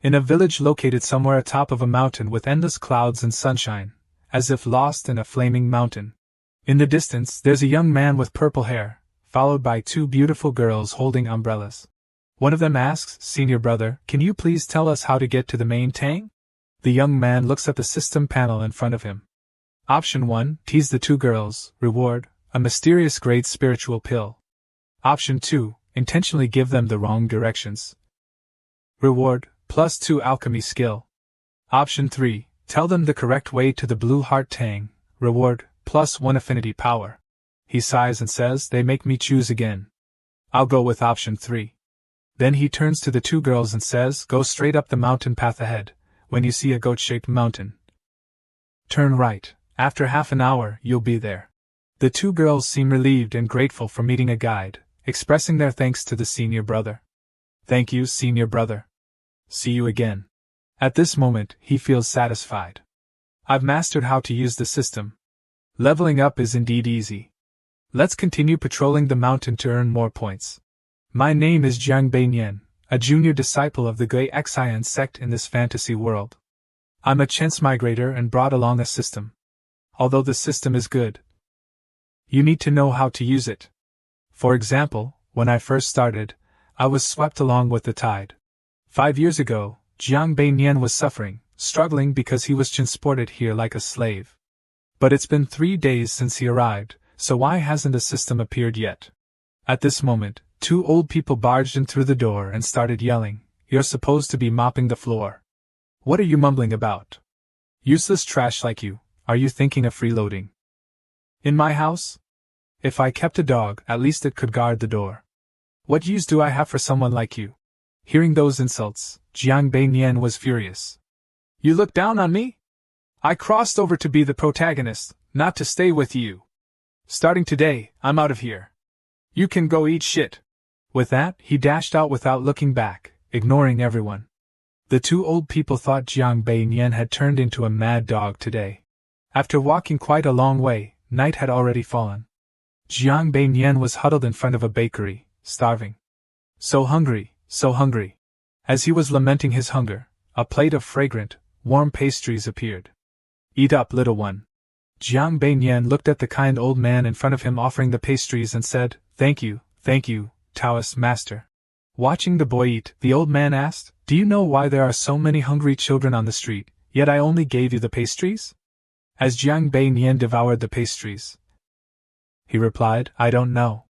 In a village located somewhere atop of a mountain with endless clouds and sunshine, as if lost in a flaming mountain. In the distance, there's a young man with purple hair, followed by two beautiful girls holding umbrellas. One of them asks, "Senior brother, can you please tell us how to get to the main tang?" The young man looks at the system panel in front of him. Option 1, tease the two girls, reward, a mysterious great spiritual pill. Option 2, intentionally give them the wrong directions. Reward, +2 alchemy skill. Option 3, tell them the correct way to the blue heart tang, reward, +1 affinity power. He sighs and says, "They make me choose again. I'll go with option 3. Then he turns to the two girls and says, "Go straight up the mountain path ahead. When you see a goat-shaped mountain, turn right. After half an hour, you'll be there." The two girls seem relieved and grateful for meeting a guide, expressing their thanks to the senior brother. "Thank you, senior brother. See you again." At this moment, he feels satisfied. "I've mastered how to use the system. Leveling up is indeed easy. Let's continue patrolling the mountain to earn more points. My name is Jiang Beinian, a junior disciple of the Gui Xian sect in this fantasy world. I'm a chance migrator and brought along a system. Although the system is good, you need to know how to use it. For example, when I first started, I was swept along with the tide. 5 years ago, Jiang Beinian was suffering, struggling because he was transported here like a slave. But it's been 3 days since he arrived, so why hasn't a system appeared yet?" At this moment, 2 old people barged in through the door and started yelling, "You're supposed to be mopping the floor. What are you mumbling about? Useless trash like you, are you thinking of freeloading in my house? If I kept a dog, at least it could guard the door. What use do I have for someone like you?" Hearing those insults, Jiang Beinian was furious. "You look down on me? I crossed over to be the protagonist, not to stay with you. Starting today, I'm out of here. You can go eat shit." With that, he dashed out without looking back, ignoring everyone. The 2 old people thought Jiang Beinian had turned into a mad dog today. After walking quite a long way, night had already fallen. Jiang Beinian was huddled in front of a bakery, starving. So hungry, so hungry. As he was lamenting his hunger, a plate of fragrant, warm pastries appeared. "Eat up, little one." Jiang Beinian looked at the kind old man in front of him offering the pastries and said, thank you, Taoist master." Watching the boy eat, the old man asked, "Do you know why there are so many hungry children on the street, yet I only gave you the pastries?" As Jiang Beinian devoured the pastries, he replied, "I don't know."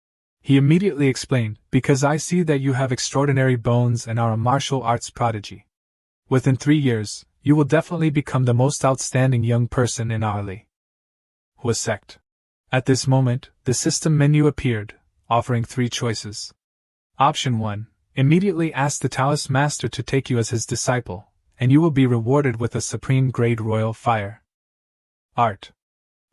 He immediately explained, "Because I see that you have extraordinary bones and are a martial arts prodigy. Within 3 years, you will definitely become the most outstanding young person in our Manhwa sect." At this moment, the system menu appeared, offering 3 choices. Option 1, immediately ask the Taoist master to take you as his disciple, and you will be rewarded with a supreme grade royal fire art.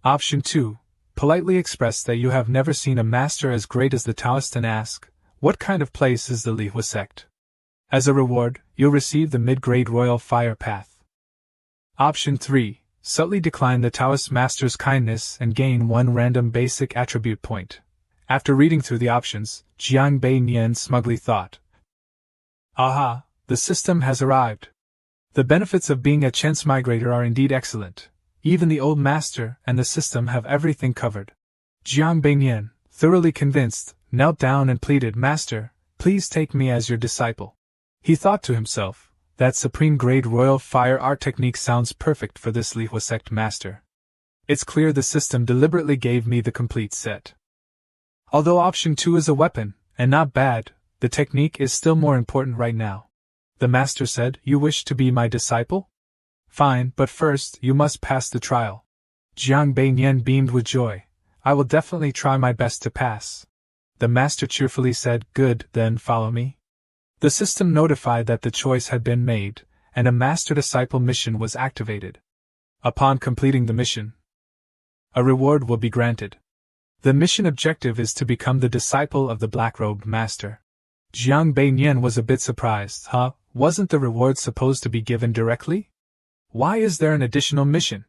Option 2, politely express that you have never seen a master as great as the Taoist and ask, "What kind of place is the Manhwa sect?" As a reward, you'll receive the mid-grade royal fire path. Option 3, subtly decline the Taoist master's kindness and gain 1 random basic attribute point. After reading through the options, Jiang Beinian smugly thought, "Aha, the system has arrived. The benefits of being a chance migrator are indeed excellent. Even the old master and the system have everything covered." Jiang Beinian, thoroughly convinced, knelt down and pleaded, "Master, please take me as your disciple." He thought to himself, that supreme grade royal fire art technique sounds perfect for this Manhwa sect master. It's clear the system deliberately gave me the complete set. Although option 2 is a weapon, and not bad, the technique is still more important right now. The master said, "You wish to be my disciple? Fine, but first you must pass the trial." Jiang Beinian beamed with joy. "I will definitely try my best to pass." The master cheerfully said, "Good, then follow me." The system notified that the choice had been made, and a master-disciple mission was activated. Upon completing the mission, a reward will be granted. The mission objective is to become the disciple of the black-robed master. Jiang Beinian was a bit surprised. Wasn't the reward supposed to be given directly? Why is there an additional mission?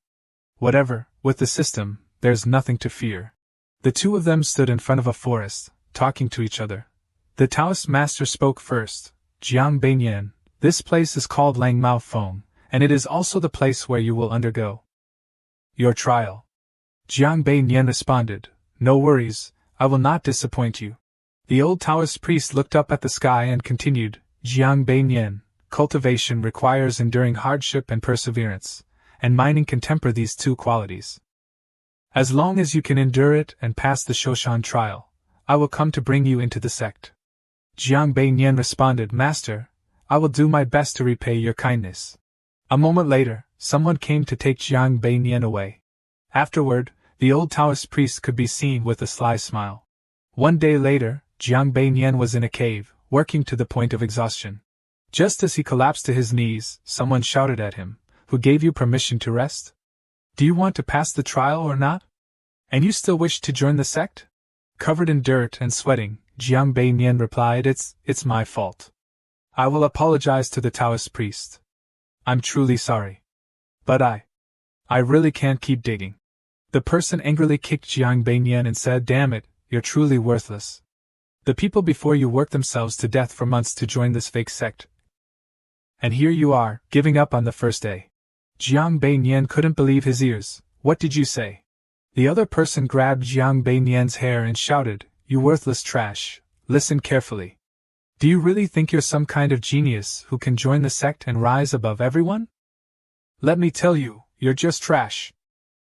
Whatever, with the system, there's nothing to fear. The 2 of them stood in front of a forest, talking to each other. The Taoist master spoke first. "Jiang Beinian, This place is called Langmao Feng, and it is also the place where you will undergo your trial. Jiang Bei Nian responded, "No worries, I will not disappoint you." The old Taoist priest looked up at the sky and continued, "Jiang Bei Nian, cultivation requires enduring hardship and perseverance, and mining can temper these two qualities. As long as you can endure it and pass the Shoshan trial, I will come to bring you into the sect." Jiang Bei Nian responded, "Master, I will do my best to repay your kindness." A moment later, someone came to take Jiang Bei Nian away. Afterward, the old Taoist priest could be seen with a sly smile. One day later, Jiang Bei Nian was in a cave, working to the point of exhaustion. Just as he collapsed to his knees, someone shouted at him, "Who gave you permission to rest? Do you want to pass the trial or not? And you still wish to join the sect?" Covered in dirt and sweating, Jiang Bei Nian replied, It's my fault. I will apologize to the Taoist priest. I'm truly sorry. But I really can't keep digging." The person angrily kicked Jiang Bei Nian and said, "Damn it, you're truly worthless. The people before you worked themselves to death for months to join this fake sect. And here you are, giving up on the first day." Jiang Bei Nian couldn't believe his ears. "What did you say?" The other person grabbed Jiang Bei Nian's hair and shouted, "You worthless trash, listen carefully. Do you really think you're some kind of genius who can join the sect and rise above everyone? Let me tell you, you're just trash.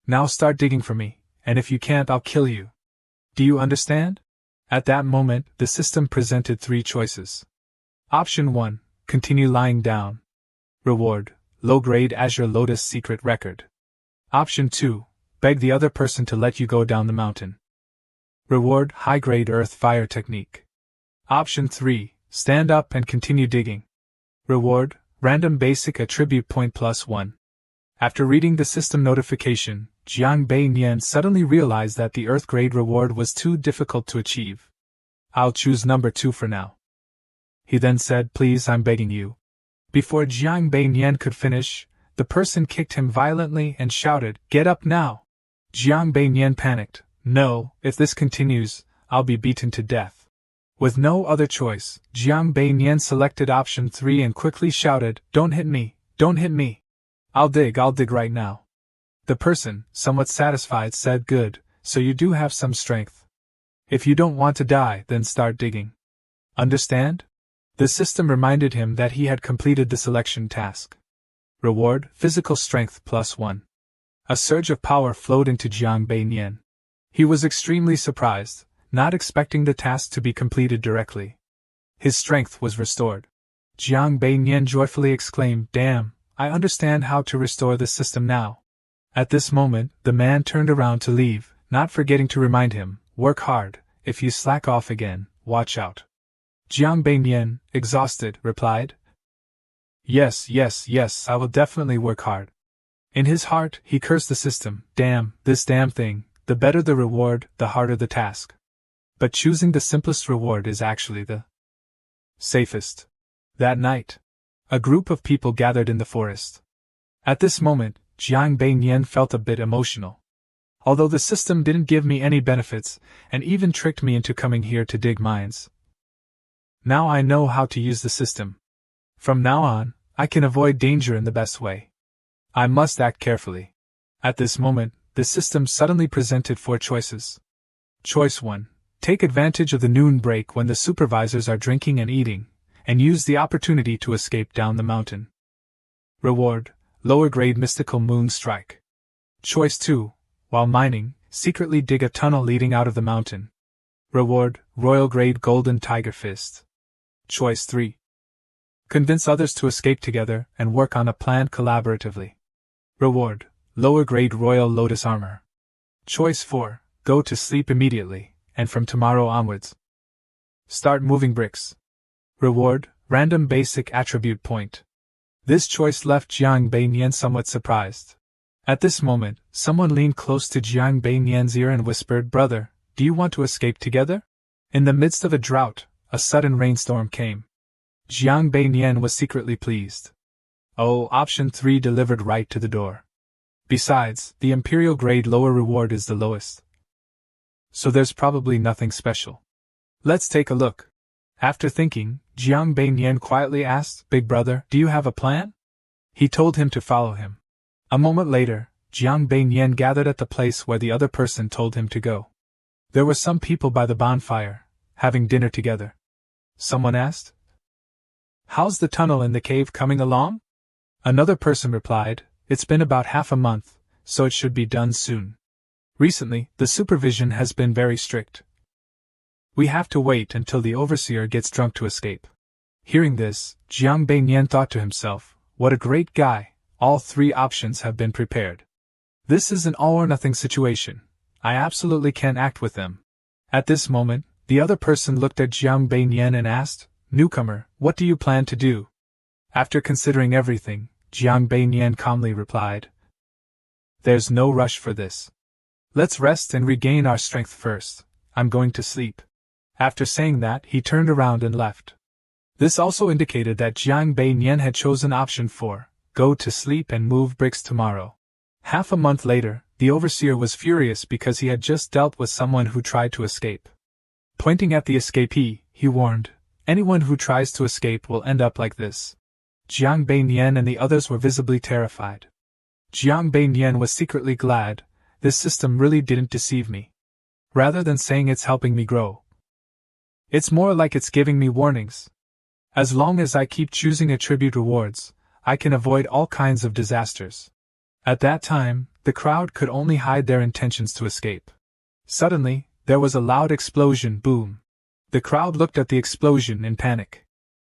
Now start digging for me, and if you can't, I'll kill you. Do you understand?" At that moment, the system presented three choices. Option 1, continue lying down. Reward, low-grade Azure Lotus secret record. Option 2, beg the other person to let you go down the mountain. Reward, high-grade earth fire technique. Option 3, stand up and continue digging. Reward, random basic attribute point +1. After reading the system notification, Jiang Bei Nian suddenly realized that the Earth-grade reward was too difficult to achieve. "I'll choose number 2 for now." He then said, "Please, I'm begging you." Before Jiang Bei Nian could finish, the person kicked him violently and shouted, "Get up now!" Jiang Bei Nian panicked. "No, if this continues, I'll be beaten to death." With no other choice, Jiang Bei Nian selected option 3 and quickly shouted, "Don't hit me, don't hit me. I'll dig right now." The person, somewhat satisfied, said, "Good, so you do have some strength. If you don't want to die, then start digging. Understand?" The system reminded him that he had completed the selection task. Reward, physical strength +1. A surge of power flowed into Jiang Bei Nian. He was extremely surprised, not expecting the task to be completed directly. His strength was restored. Jiang Bei Nian joyfully exclaimed, "Damn, I understand how to restore the system now." At this moment, the man turned around to leave, not forgetting to remind him, "Work hard, if you slack off again, watch out." Jiang Bei Nian, exhausted, replied, Yes, I will definitely work hard." In his heart, he cursed the system. Damn, this damn thing, the better the reward, the harder the task. But choosing the simplest reward is actually the safest. That night, a group of people gathered in the forest. At this moment, Jiang Bei Nian felt a bit emotional. Although the system didn't give me any benefits, and even tricked me into coming here to dig mines, now I know how to use the system. From now on, I can avoid danger in the best way. I must act carefully. At this moment, the system suddenly presented 4 choices. Choice 1. Take advantage of the noon break when the supervisors are drinking and eating, and use the opportunity to escape down the mountain. Reward, lower grade mystical moon strike. Choice 2. While mining, secretly dig a tunnel leading out of the mountain. Reward, royal grade golden tiger fist. Choice 3. Convince others to escape together and work on a plan collaboratively. Reward, lower grade royal lotus armor. Choice 4. Go to sleep immediately, and from tomorrow onwards, start moving bricks. Reward, random basic attribute point. This choice left Jiang Bei Nian somewhat surprised. At this moment, someone leaned close to Jiang Bei Nian's ear and whispered, "Brother, do you want to escape together?" In the midst of a drought, a sudden rainstorm came. Jiang Bei Nian was secretly pleased. Oh, option 3 delivered right to the door. Besides, the imperial grade lower reward is the lowest. So there's probably nothing special. Let's take a look. After thinking, Jiang Beinian quietly asked, Big brother, do you have a plan? He told him to follow him. A moment later, Jiang Beinian gathered at the place where the other person told him to go. There were some people by the bonfire, having dinner together. Someone asked, How's the tunnel in the cave coming along? Another person replied, It's been about half a month, so it should be done soon. Recently, the supervision has been very strict. We have to wait until the overseer gets drunk to escape. Hearing this, Jiang Beinian thought to himself, what a great guy, all three options have been prepared. This is an all-or-nothing situation. I absolutely can't act with them. At this moment, the other person looked at Jiang Beinian and asked, Newcomer, what do you plan to do? After considering everything, Jiang Beinian calmly replied, There's no rush for this. Let's rest and regain our strength first. I'm going to sleep. After saying that, he turned around and left. This also indicated that Jiang Beinian had chosen option 4, go to sleep and move bricks tomorrow. Half a month later, the overseer was furious because he had just dealt with someone who tried to escape. Pointing at the escapee, he warned, anyone who tries to escape will end up like this. Jiang Beinian and the others were visibly terrified. Jiang Beinian was secretly glad, this system really didn't deceive me. Rather than saying it's helping me grow, it's more like it's giving me warnings. As long as I keep choosing attribute rewards, I can avoid all kinds of disasters. At that time, the crowd could only hide their intentions to escape. Suddenly, there was a loud explosion boom. The crowd looked at the explosion in panic.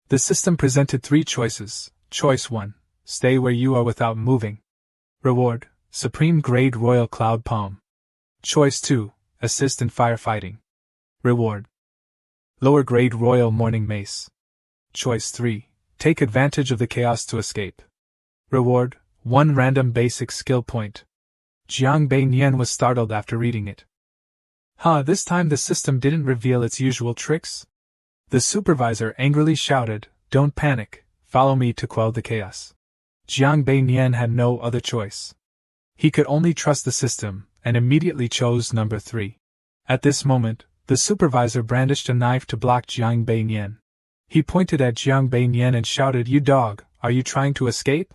The system presented 3 choices. Choice 1, stay where you are without moving. Reward, Supreme Grade Royal Cloud Palm. Choice 2, assist in firefighting. Reward, Lower Grade Royal Morning Mace. Choice 3, take advantage of the chaos to escape. Reward, 1 random basic skill point. Jiang Beinian was startled after reading it. This time the system didn't reveal its usual tricks? The supervisor angrily shouted, Don't panic, follow me to quell the chaos. Jiang Beinian had no other choice. He could only trust the system, and immediately chose number 3. At this moment, the supervisor brandished a knife to block Jiang Beinian. He pointed at Jiang Beinian and shouted, You dog, are you trying to escape?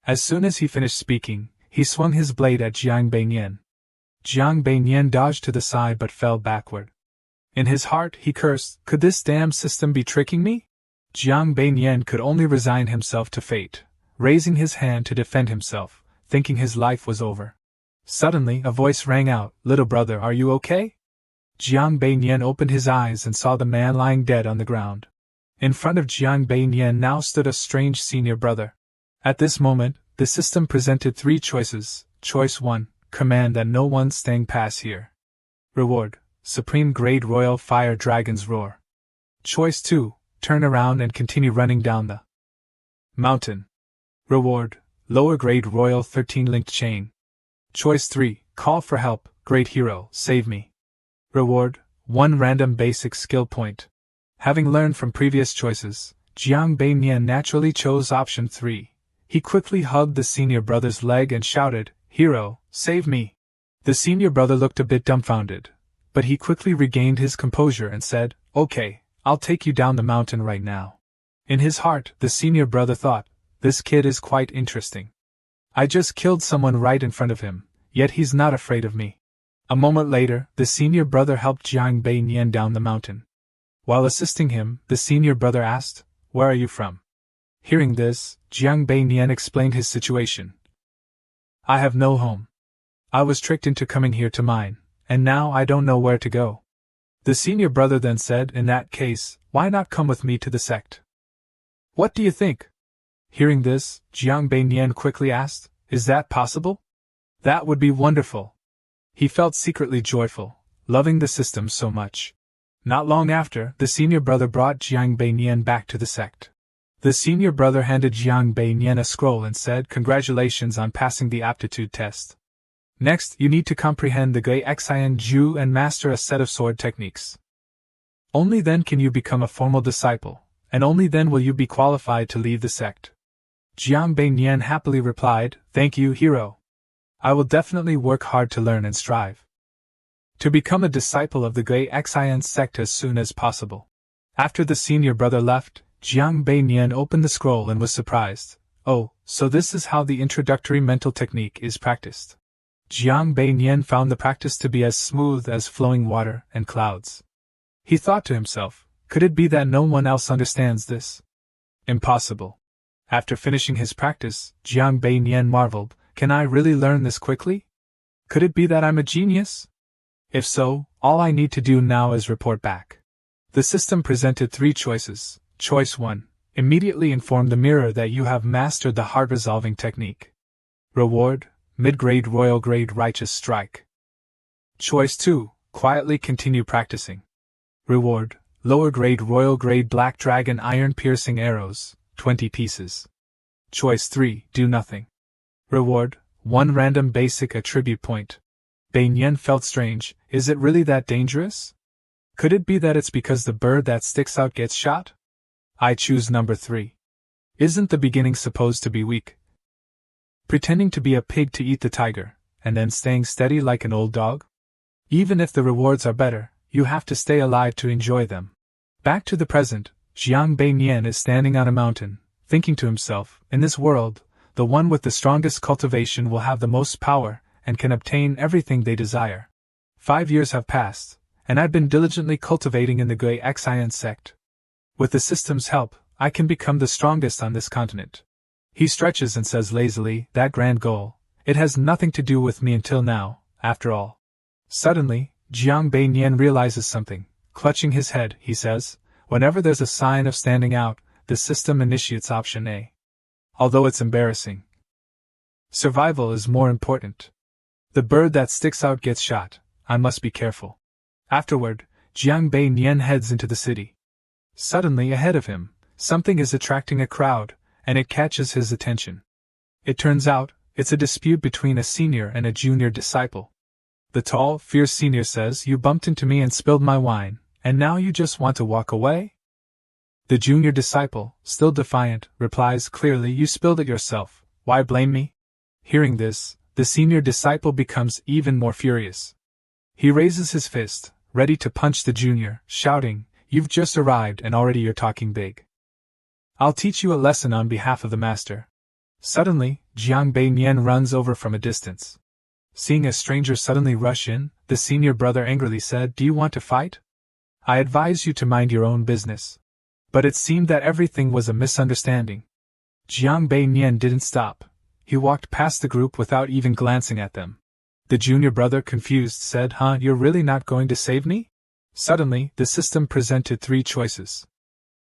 As soon as he finished speaking, he swung his blade at Jiang Beinian. Jiang Beinian dodged to the side but fell backward. In his heart, he cursed, Could this damn system be tricking me? Jiang Beinian could only resign himself to fate, raising his hand to defend himself, thinking his life was over. Suddenly, a voice rang out, Little brother, are you okay? Jiang Beinian opened his eyes and saw the man lying dead on the ground. In front of Jiang Beinian now stood a strange senior brother. At this moment, the system presented 3 choices. Choice 1, command that no one staying pass here. Reward, Supreme Grade Royal Fire Dragon's Roar. Choice 2, turn around and continue running down the mountain. Reward, Lower Grade Royal 13 Linked Chain. Choice 3, call for help, Great Hero, save me. Reward, 1 random basic skill point. Having learned from previous choices, Jiang Beinian naturally chose option 3. He quickly hugged the senior brother's leg and shouted, Hero, save me. The senior brother looked a bit dumbfounded, but he quickly regained his composure and said, Okay, I'll take you down the mountain right now. In his heart, the senior brother thought, this kid is quite interesting. I just killed someone right in front of him, yet he's not afraid of me. A moment later, the senior brother helped Jiang Beinian down the mountain. While assisting him, the senior brother asked, Where are you from? Hearing this, Jiang Beinian explained his situation. I have no home. I was tricked into coming here to mine, and now I don't know where to go. The senior brother then said, In that case, why not come with me to the sect? What do you think? Hearing this, Jiang Beinian quickly asked, Is that possible? That would be wonderful. He felt secretly joyful, loving the system so much. Not long after, the senior brother brought Jiang Beinian back to the sect. The senior brother handed Jiang Beinian a scroll and said, Congratulations on passing the aptitude test. Next, you need to comprehend the Gui Xian Ju and master a set of sword techniques. Only then can you become a formal disciple, and only then will you be qualified to lead the sect. Jiang Beinian happily replied, Thank you, hero. I will definitely work hard to learn and strive to become a disciple of the Gui Xian sect as soon as possible. After the senior brother left, Jiang Beinian opened the scroll and was surprised. Oh, so this is how the introductory mental technique is practiced. Jiang Beinian found the practice to be as smooth as flowing water and clouds. He thought to himself, could it be that no one else understands this? Impossible. After finishing his practice, Jiang Beinian marveled, can I really learn this quickly? Could it be that I'm a genius? If so, all I need to do now is report back. The system presented 3 choices. Choice 1. Immediately inform the mirror that you have mastered the heart-resolving technique. Reward: mid-grade royal grade righteous strike. Choice 2. Quietly continue practicing. Reward: lower grade royal grade black dragon iron piercing arrows, 20 pieces. Choice 3. Do nothing. Reward: 1 random basic attribute point. Beinian felt strange. Is it really that dangerous? Could it be that it's because the bird that sticks out gets shot? I choose number 3. Isn't the beginning supposed to be weak? Pretending to be a pig to eat the tiger, and then staying steady like an old dog? Even if the rewards are better, you have to stay alive to enjoy them. Back to the present, Jiang Beinian is standing on a mountain, thinking to himself, in this world, the one with the strongest cultivation will have the most power, and can obtain everything they desire. 5 years have passed, and I've been diligently cultivating in the Gui Xian sect. With the system's help, I can become the strongest on this continent. He stretches and says lazily, that grand goal, it has nothing to do with me until now, after all. Suddenly, Jiang Beinian realizes something. Clutching his head, he says, whenever there's a sign of standing out, the system initiates option A. Although it's embarrassing. Survival is more important. The bird that sticks out gets shot, I must be careful. Afterward, Jiang Beinian heads into the city. Suddenly ahead of him, something is attracting a crowd, and it catches his attention. It turns out, it's a dispute between a senior and a junior disciple. The tall, fierce senior says, you bumped into me and spilled my wine, and now you just want to walk away? The junior disciple, still defiant, replies clearly, you spilled it yourself, why blame me? Hearing this, the senior disciple becomes even more furious. He raises his fist, ready to punch the junior, shouting, you've just arrived and already you're talking big. I'll teach you a lesson on behalf of the master. Suddenly, Jiang Beinian runs over from a distance. Seeing a stranger suddenly rush in, the senior brother angrily said, do you want to fight? I advise you to mind your own business. But it seemed that everything was a misunderstanding. Jiang Beinian didn't stop. He walked past the group without even glancing at them. The junior brother, confused, said, you're really not going to save me? Suddenly, the system presented 3 choices.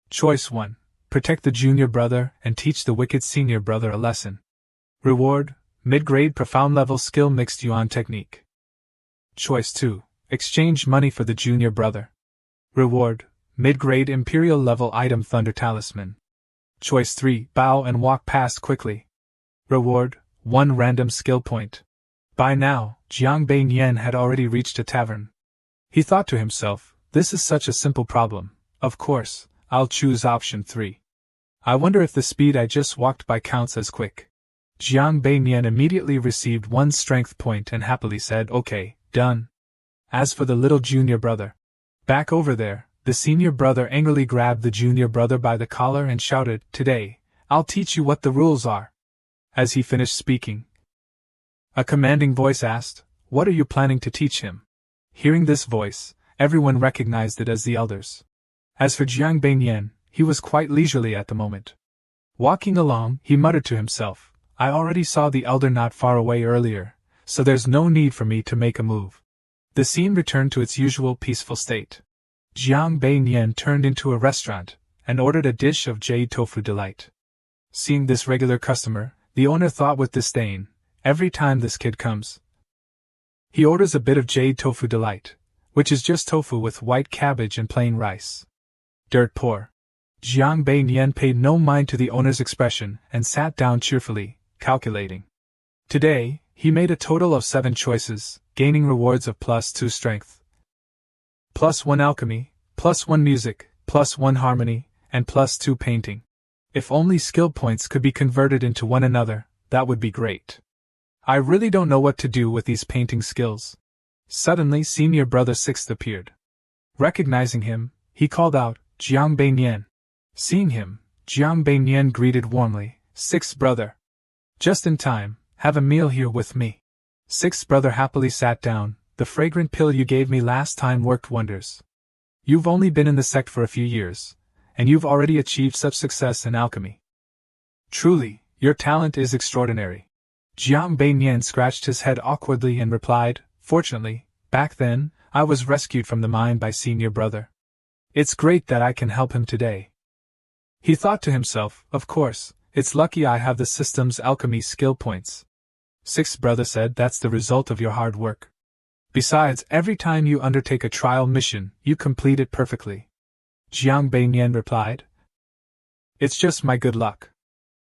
Choice 1. Protect the junior brother and teach the wicked senior brother a lesson. Reward: mid-grade profound level skill mixed yuan technique. Choice 2. Exchange money for the junior brother. Reward: mid-grade imperial level item thunder talisman. Choice 3. Bow and walk past quickly. Reward: 1 random skill point. By now, Jiang Beinian had already reached a tavern. He thought to himself, this is such a simple problem. Of course, I'll choose option 3. I wonder if the speed I just walked by counts as quick. Jiang Beinian immediately received 1 strength point and happily said, okay, done. As for the little junior brother, back over there, the senior brother angrily grabbed the junior brother by the collar and shouted, today, I'll teach you what the rules are. As he finished speaking, a commanding voice asked, what are you planning to teach him? Hearing this voice, everyone recognized it as the elders. As for Jiang Beinian, he was quite leisurely at the moment. Walking along, he muttered to himself, I already saw the elder not far away earlier, so there's no need for me to make a move. The scene returned to its usual peaceful state. Jiang Beinian turned into a restaurant, and ordered a dish of jade tofu delight. Seeing this regular customer, the owner thought with disdain, every time this kid comes, he orders a bit of jade tofu delight, which is just tofu with white cabbage and plain rice. Dirt poor. Jiang Beinian paid no mind to the owner's expression and sat down cheerfully, calculating. Today, he made a total of 7 choices, gaining rewards of +2 strength, +1 alchemy, +1 music, +1 harmony, and +2 painting. If only skill points could be converted into one another, that would be great. I really don't know what to do with these painting skills. Suddenly, senior brother Sixth appeared. Recognizing him, he called out, Jiang Beinian. Seeing him, Jiang Beinian greeted warmly, Sixth brother. Just in time, have a meal here with me. Sixth brother happily sat down. The fragrant pill you gave me last time worked wonders. You've only been in the sect for a few years, and you've already achieved such success in alchemy. Truly, your talent is extraordinary. Jiang Beinian scratched his head awkwardly and replied, Fortunately, back then, I was rescued from the mine by senior brother. It's great that I can help him today. He thought to himself, of course, it's lucky I have the system's alchemy skill points. Sixth brother said, that's the result of your hard work. Besides, every time you undertake a trial mission, you complete it perfectly. Jiang Beinian replied. It's just my good luck.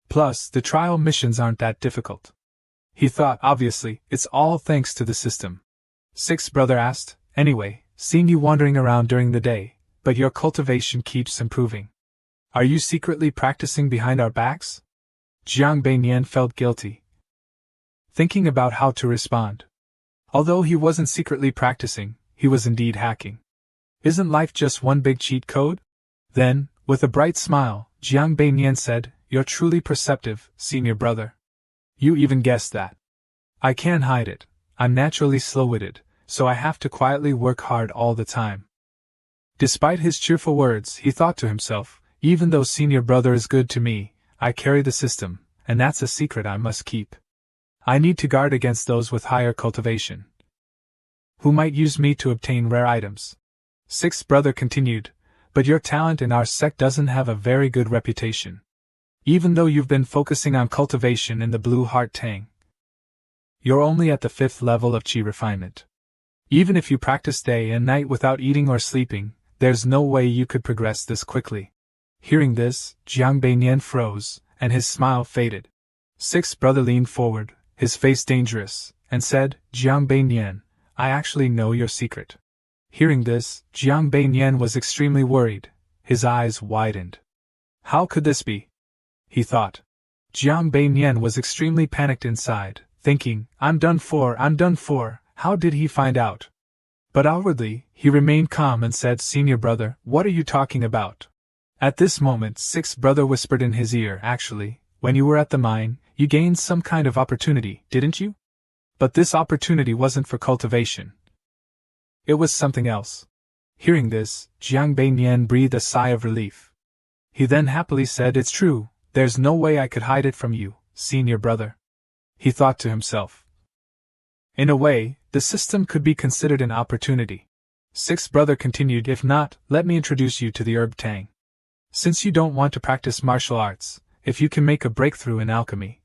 Plus, the trial missions aren't that difficult. He thought, obviously, it's all thanks to the system. Sixth brother asked, Anyway, seeing you wandering around during the day, but your cultivation keeps improving. Are you secretly practicing behind our backs? Jiang Beinian felt guilty, thinking about how to respond. Although he wasn't secretly practicing, he was indeed hacking. Isn't life just one big cheat code? Then, with a bright smile, Jiang Beinian said, You're truly perceptive, senior brother. You even guessed that. I can't hide it. I'm naturally slow-witted, so I have to quietly work hard all the time. Despite his cheerful words, he thought to himself, even though senior brother is good to me, I carry the system, and that's a secret I must keep. I need to guard against those with higher cultivation, who might use me to obtain rare items. Sixth brother continued, but your talent in our sect doesn't have a very good reputation. Even though you've been focusing on cultivation in the Blue Heart Tang, you're only at the 5th level of Qi refinement. Even if you practice day and night without eating or sleeping, there's no way you could progress this quickly. Hearing this, Jiang Beinian froze, and his smile faded. Sixth brother leaned forward, his face dangerous, and said, Jiang Beinian, I actually know your secret. Hearing this, Jiang Beinian was extremely worried. His eyes widened. How could this be? He thought. Jiang Beinian was extremely panicked inside, thinking, I'm done for, how did he find out? But outwardly, he remained calm and said, Senior brother, what are you talking about? At this moment, Sixth brother whispered in his ear, Actually, when you were at the mine, you gained some kind of opportunity, didn't you? But this opportunity wasn't for cultivation. It was something else. Hearing this, Jiang Beinian breathed a sigh of relief. He then happily said, It's true, there's no way I could hide it from you, senior brother. He thought to himself. In a way, the system could be considered an opportunity. Sixth brother continued, If not, let me introduce you to the herb Tang. Since you don't want to practice martial arts, if you can make a breakthrough in alchemy,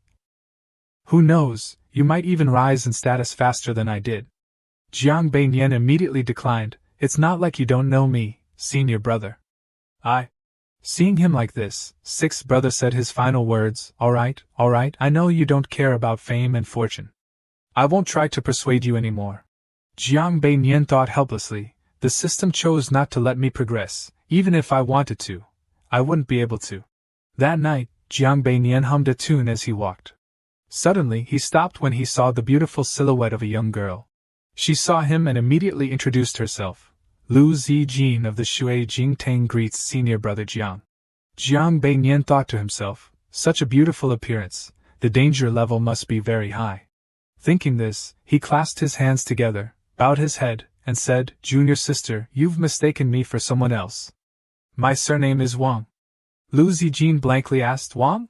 who knows, you might even rise in status faster than I did. Jiang Beinian immediately declined, It's not like you don't know me, senior brother. Seeing him like this, Sixth brother said his final words, All right, I know you don't care about fame and fortune. I won't try to persuade you anymore. Jiang Beinian thought helplessly, the system chose not to let me progress, even if I wanted to. I wouldn't be able to. That night, Jiang Beinian hummed a tune as he walked. Suddenly he stopped when he saw the beautiful silhouette of a young girl. She saw him and immediately introduced herself. Lu Zijin of the Shui Jingtang greets senior brother Jiang. Jiang Beinian thought to himself, such a beautiful appearance, the danger level must be very high. Thinking this, he clasped his hands together, bowed his head, and said, Junior sister, you've mistaken me for someone else. My surname is Wang. Lu Zijin blankly asked, Wang?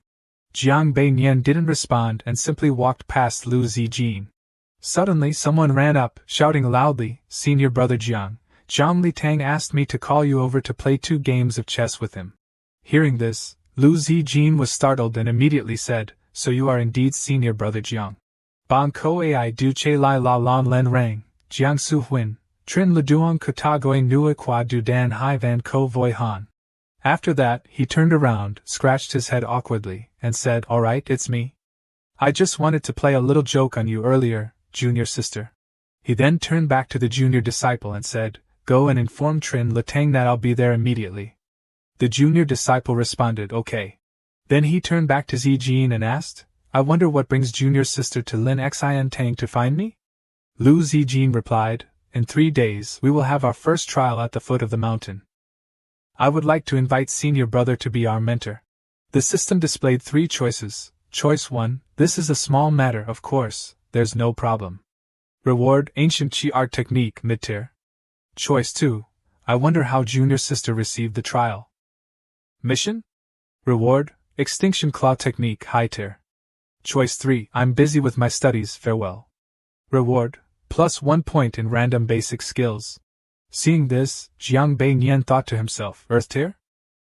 Jiang Beinian didn't respond and simply walked past Lu Zijin. Suddenly someone ran up, shouting loudly, Senior brother Jiang, Zhang Litang asked me to call you over to play 2 games of chess with him. Hearing this, Lu Zijin was startled and immediately said, So you are indeed senior brother Jiang. Bon ko ai du che lai la lon len rang, Jiang su huin, trin le duong katagoy nua qua du dan hai van ko voi han. After that, he turned around, scratched his head awkwardly, and said, All right, it's me. I just wanted to play a little joke on you earlier, junior sister. He then turned back to the junior disciple and said, Go and inform Trin Letang that I'll be there immediately. The junior disciple responded, Okay. Then he turned back to Zijin and asked, I wonder what brings junior sister to Lin Xian Tang to find me? Lu Zijin replied, In 3 days we will have our first trial at the foot of the mountain. I would like to invite senior brother to be our mentor. The system displayed 3 choices. Choice 1, this is a small matter, of course, there's no problem. Reward, ancient chi art technique, mid-tier. Choice 2, I wonder how junior sister received the trial. Mission? Reward, extinction claw technique, high tier. Choice 3, I'm busy with my studies, farewell. Reward, +1 point in random basic skills. Seeing this, Jiang Bei Nian thought to himself, Earth tier?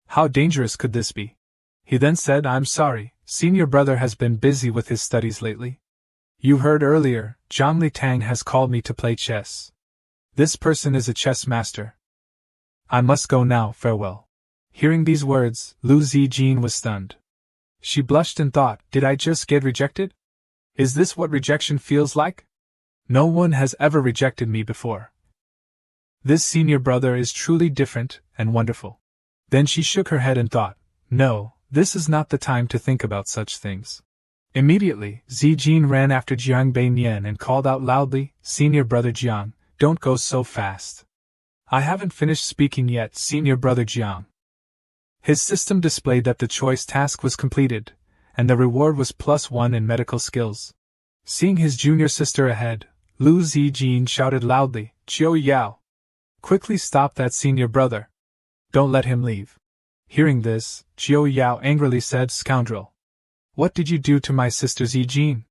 How dangerous could this be? He then said, I'm sorry, senior brother has been busy with his studies lately. You heard earlier, Zhang Li Tang has called me to play chess. This person is a chess master. I must go now, farewell. Hearing these words, Lu Zijin was stunned. She blushed and thought, did I just get rejected? Is this what rejection feels like? No one has ever rejected me before. This senior brother is truly different and wonderful. Then she shook her head and thought, no, this is not the time to think about such things. Immediately, Zijin ran after Jiang Bei Nian and called out loudly, Senior brother Jiang, don't go so fast. I haven't finished speaking yet, senior brother Jiang. His system displayed that the choice task was completed, and the reward was +1 in medical skills. Seeing his junior sister ahead, Lu Zijin shouted loudly, Qiu Yao! Quickly stop that senior brother. Don't let him leave. Hearing this, Qiu Yao angrily said, Scoundrel! What did you do to my sister Zijin?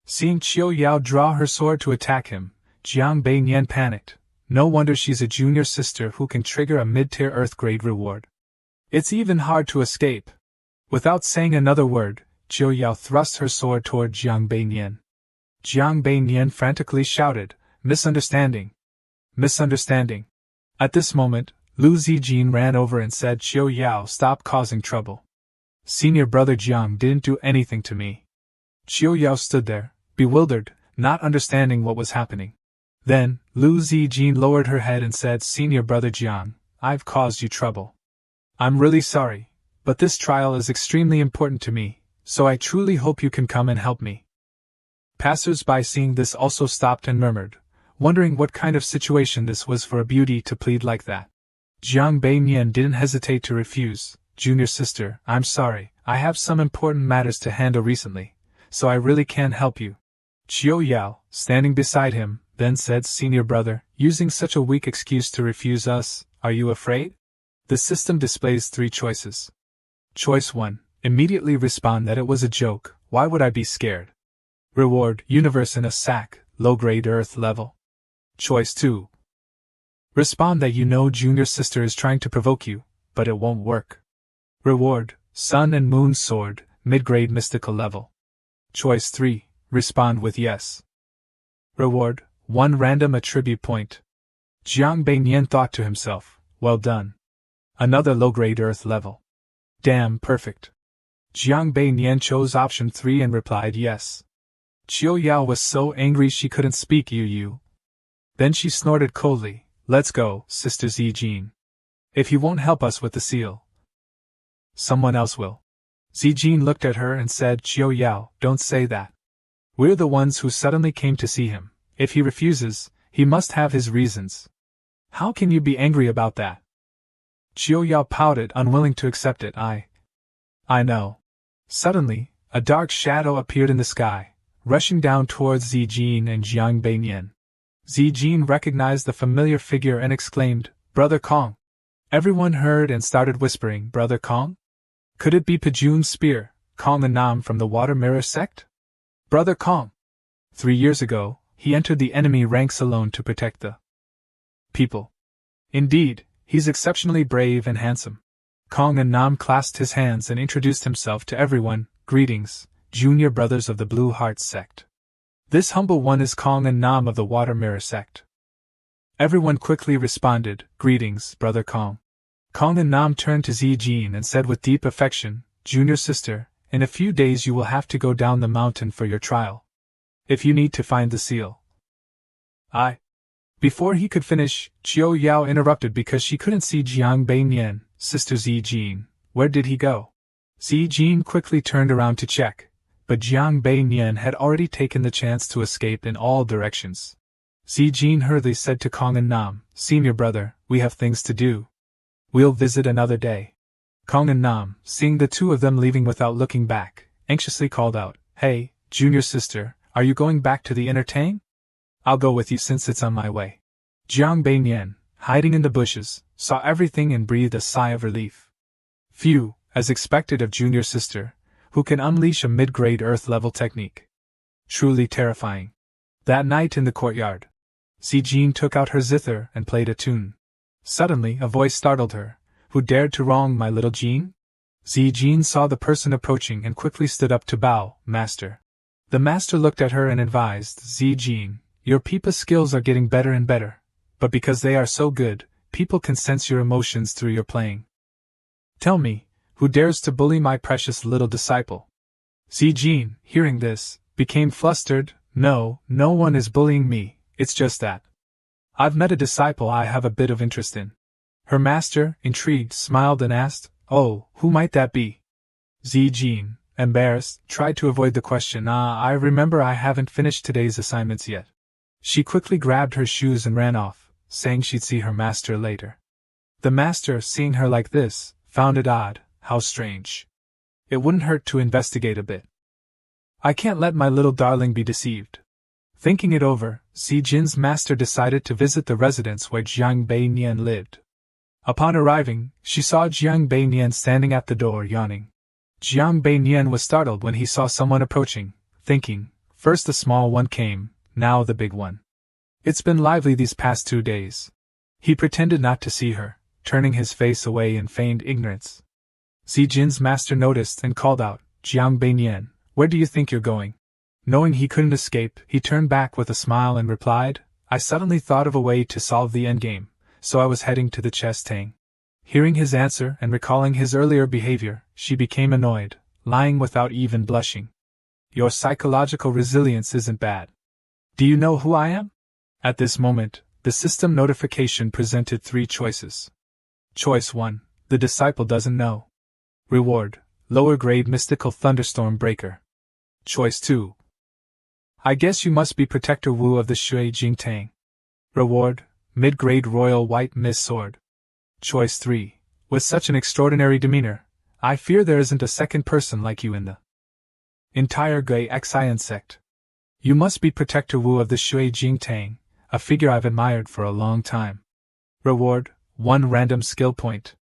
Seeing Qiu Yao draw her sword to attack him, Jiang Bei Nian panicked. No wonder she's a junior sister who can trigger a mid-tier Earth grade reward. It's even hard to escape. Without saying another word, Qiu Yao thrust her sword toward Jiang Bei Nian. Jiang Bei Nian frantically shouted, Misunderstanding! Misunderstanding! At this moment, Lu Zijin ran over and said, Qiu Yao, stop causing trouble. Senior brother Jiang didn't do anything to me. Qiu Yao stood there, bewildered, not understanding what was happening. Then, Lu Zijin lowered her head and said, Senior brother Jiang, I've caused you trouble. I'm really sorry, but this trial is extremely important to me, so I truly hope you can come and help me. Passers-by seeing this also stopped and murmured, wondering what kind of situation this was for a beauty to plead like that. Jiang Bei Nian didn't hesitate to refuse. Junior sister, I'm sorry, I have some important matters to handle recently, so I really can't help you. Qiu Yao, standing beside him, then said, Senior brother, using such a weak excuse to refuse us, are you afraid? The system displays 3 choices. Choice 1, immediately respond that it was a joke, why would I be scared? Reward, universe in a sack, low-grade Earth level. Choice 2. Respond that you know junior sister is trying to provoke you, but it won't work. Reward, Sun and Moon Sword, mid-grade mystical level. Choice 3, respond with yes. Reward, 1 random attribute point. Jiang Bei Nian thought to himself, well done. Another low-grade Earth level. Damn, perfect. Jiang Bei Nian chose option 3 and replied yes. Qiu Yao was so angry she couldn't speak you. Then she snorted coldly, let's go, Sister Zijin. If you won't help us with the seal, someone else will. Zijin looked at her and said, Qiu Yao, don't say that. We're the ones who suddenly came to see him. If he refuses, he must have his reasons. How can you be angry about that? Qiu Yao pouted, unwilling to accept it. I know. Suddenly, a dark shadow appeared in the sky, rushing down towards Zijin and Jiang Bei Nian. Zijin recognized the familiar figure and exclaimed, Brother Kong. Everyone heard and started whispering, Brother Kong? Could it be Pajun's spear, Kong the Nam from the Water Mirror sect? Brother Kong. 3 years ago, he entered the enemy ranks alone to protect the people. Indeed, he's exceptionally brave and handsome. Kong and Nam clasped his hands and introduced himself to everyone. Greetings, junior brothers of the Blue Heart sect. This humble one is Kong and Nam of the Water Mirror sect. Everyone quickly responded, Greetings, Brother Kong. Kong and Nam turned to Zijin and said with deep affection, Junior sister, in a few days you will have to go down the mountain for your trial. If you need to find the seal. Before he could finish, Qiu Yao interrupted because she couldn't see Jiang Bei Nian. Sister Zijin, where did he go? Zijin quickly turned around to check, but Jiang Bei Nian had already taken the chance to escape in all directions. Zijin hurriedly said to Kong and Nam, Senior brother, we have things to do. We'll visit another day. Kong and Nam, seeing the two of them leaving without looking back, anxiously called out, "Hey, junior sister, are you going back to the inner tang?" "I'll go with you since it's on my way." Jiang Beinian, hiding in the bushes, saw everything and breathed a sigh of relief. Phew, as expected of junior sister, who can unleash a mid-grade earth-level technique. Truly terrifying. That night in the courtyard, Zijin took out her zither and played a tune. Suddenly a voice startled her. "Who dared to wrong my little Jean?" Zijin saw the person approaching and quickly stood up to bow. "Master." The master looked at her and advised, "Zijin, your pipa skills are getting better and better, but because they are so good, people can sense your emotions through your playing. Tell me, who dares to bully my precious little disciple?" Zijin, hearing this, became flustered. No one is bullying me, it's just that I've met a disciple I have a bit of interest in." Her master, intrigued, smiled and asked, "Oh, who might that be?" Zijin, embarrassed, tried to avoid the question. I remember I haven't finished today's assignments yet." She quickly grabbed her shoes and ran off, saying she'd see her master later. The master, seeing her like this, found it odd. How strange. It wouldn't hurt to investigate a bit. I can't let my little darling be deceived. Thinking it over, Zijin's master decided to visit the residence where Jiang Beinian lived. Upon arriving, she saw Jiang Beinian standing at the door yawning. Jiang Beinian was startled when he saw someone approaching, thinking, first the small one came, now the big one. It's been lively these past 2 days. He pretended not to see her, turning his face away in feigned ignorance. Zijin's master noticed and called out, "Jiang Beinian, where do you think you're going?" Knowing he couldn't escape, he turned back with a smile and replied, "I suddenly thought of a way to solve the endgame, so I was heading to the chess tang." Hearing his answer and recalling his earlier behavior, she became annoyed, lying without even blushing. "Your psychological resilience isn't bad. Do you know who I am?" At this moment, the system notification presented 3 choices. Choice 1, the disciple doesn't know. Reward, lower grade mystical thunderstorm breaker. Choice 2, I guess you must be Protector Wu of the Shui Jingtang. Reward, mid-grade royal white mist sword. Choice 3, with such an extraordinary demeanor, I fear there isn't a second person like you in the entire Gui Xian sect. You must be Protector Wu of the Shui Jingtang, a figure I've admired for a long time. Reward, 1 random skill point.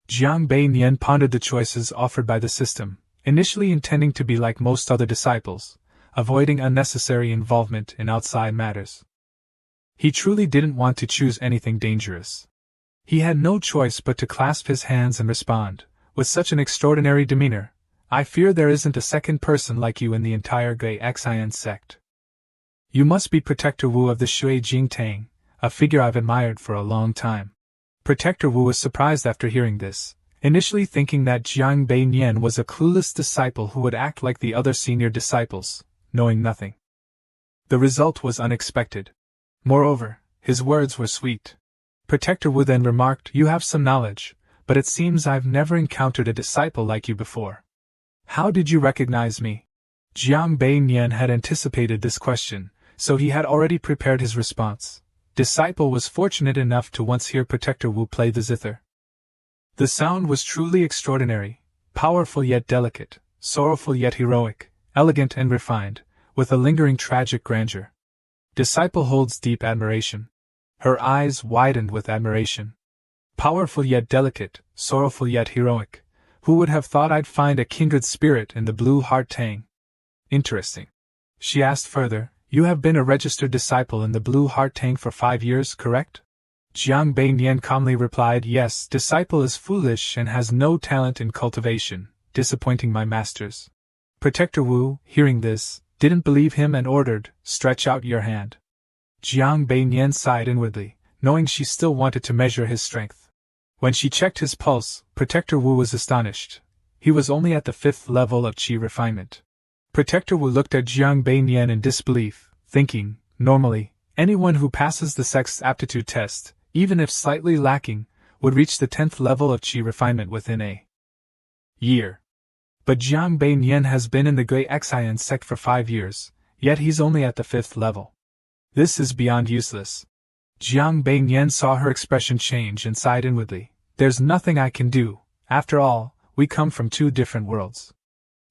Jiang Beinian pondered the choices offered by the system, initially intending to be like most other disciples, avoiding unnecessary involvement in outside matters. He truly didn't want to choose anything dangerous. He had no choice but to clasp his hands and respond, with such an extraordinary demeanor, I fear there isn't a second person like you in the entire Gui Xian sect. You must be Protector Wu of the Shui Jingtang, a figure I've admired for a long time. Protector Wu was surprised after hearing this, initially thinking that Jiang Beinian was a clueless disciple who would act like the other senior disciples, knowing nothing. The result was unexpected. Moreover, his words were sweet. Protector Wu then remarked, "You have some knowledge, but it seems I've never encountered a disciple like you before. How did you recognize me?" Jiang Beinian had anticipated this question, so he had already prepared his response. Disciple was fortunate enough to once hear Protector Wu play the zither. The sound was truly extraordinary, powerful yet delicate, sorrowful yet heroic, elegant and refined, with a lingering tragic grandeur. Disciple holds deep admiration. Her eyes widened with admiration. Powerful yet delicate, sorrowful yet heroic. Who would have thought I'd find a kindred spirit in the blue heart tang? Interesting. She asked further, You have been a registered disciple in the blue heart tang for 5 years, correct? Jiang Beinian calmly replied, Yes, disciple is foolish and has no talent in cultivation, disappointing my masters. Protector Wu, hearing this, didn't believe him and ordered, Stretch out your hand. Jiang Beinian sighed inwardly, knowing she still wanted to measure his strength. When she checked his pulse, Protector Wu was astonished. He was only at the 5th level of qi refinement. Protector Wu looked at Jiang Beinian in disbelief, thinking, normally, anyone who passes the sex aptitude test, even if slightly lacking, would reach the 10th level of qi refinement within a year. But Jiang Beinian has been in the Gui Xian sect for 5 years, yet he's only at the 5th level. This is beyond useless. Jiang Beinian saw her expression change and sighed inwardly, There's nothing I can do. After all, we come from two different worlds.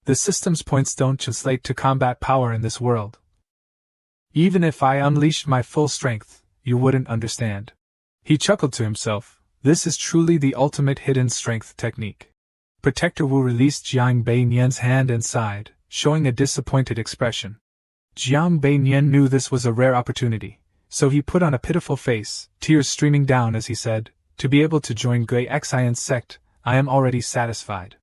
The system's points don't translate to combat power in this world. Even if I unleashed my full strength, you wouldn't understand. He chuckled to himself. This is truly the ultimate hidden strength technique. Protector Wu released Jiang Beinian's hand and sighed, showing a disappointed expression. Jiang Beinian knew this was a rare opportunity, so he put on a pitiful face, tears streaming down as he said, "To be able to join Gui Xian's sect, I am already satisfied."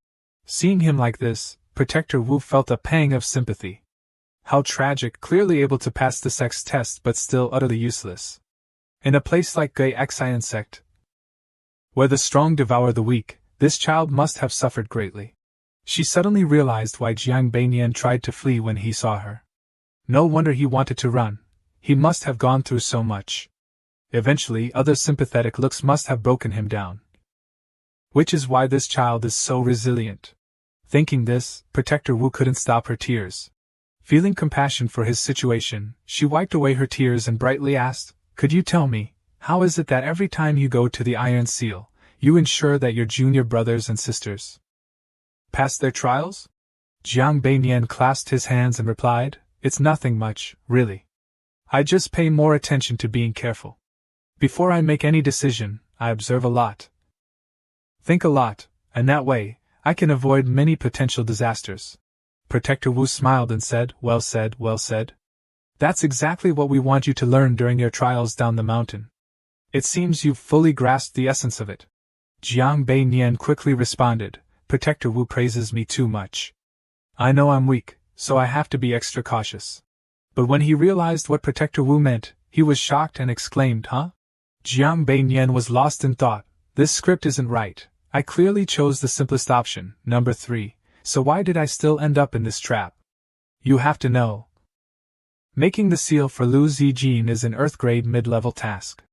Seeing him like this, Protector Wu felt a pang of sympathy. How tragic, clearly able to pass the sect's test but still utterly useless. In a place like Gui Xian's sect, where the strong devour the weak, this child must have suffered greatly. She suddenly realized why Jiang Beinian tried to flee when he saw her. No wonder he wanted to run. He must have gone through so much. Eventually, other sympathetic looks must have broken him down. Which is why this child is so resilient. Thinking this, Protector Wu couldn't stop her tears. Feeling compassion for his situation, she wiped away her tears and brightly asked, "Could you tell me, how is it that every time you go to the Iron Seal, you ensure that your junior brothers and sisters pass their trials?" Jiang Beinian clasped his hands and replied, "It's nothing much, really. I just pay more attention to being careful. Before I make any decision, I observe a lot. Think a lot, and that way, I can avoid many potential disasters." Protector Wu smiled and said, "Well said, well said. That's exactly what we want you to learn during your trials down the mountain. It seems you've fully grasped the essence of it." Jiang Beinian quickly responded, "Protector Wu praises me too much. I know I'm weak, so I have to be extra cautious." But when he realized what Protector Wu meant, he was shocked and exclaimed, "Huh?" Jiang Beinian was lost in thought. This script isn't right. I clearly chose the simplest option, number 3, so why did I still end up in this trap? You have to know. Making the seal for Lu Zijin is an Earth-grade mid-level task.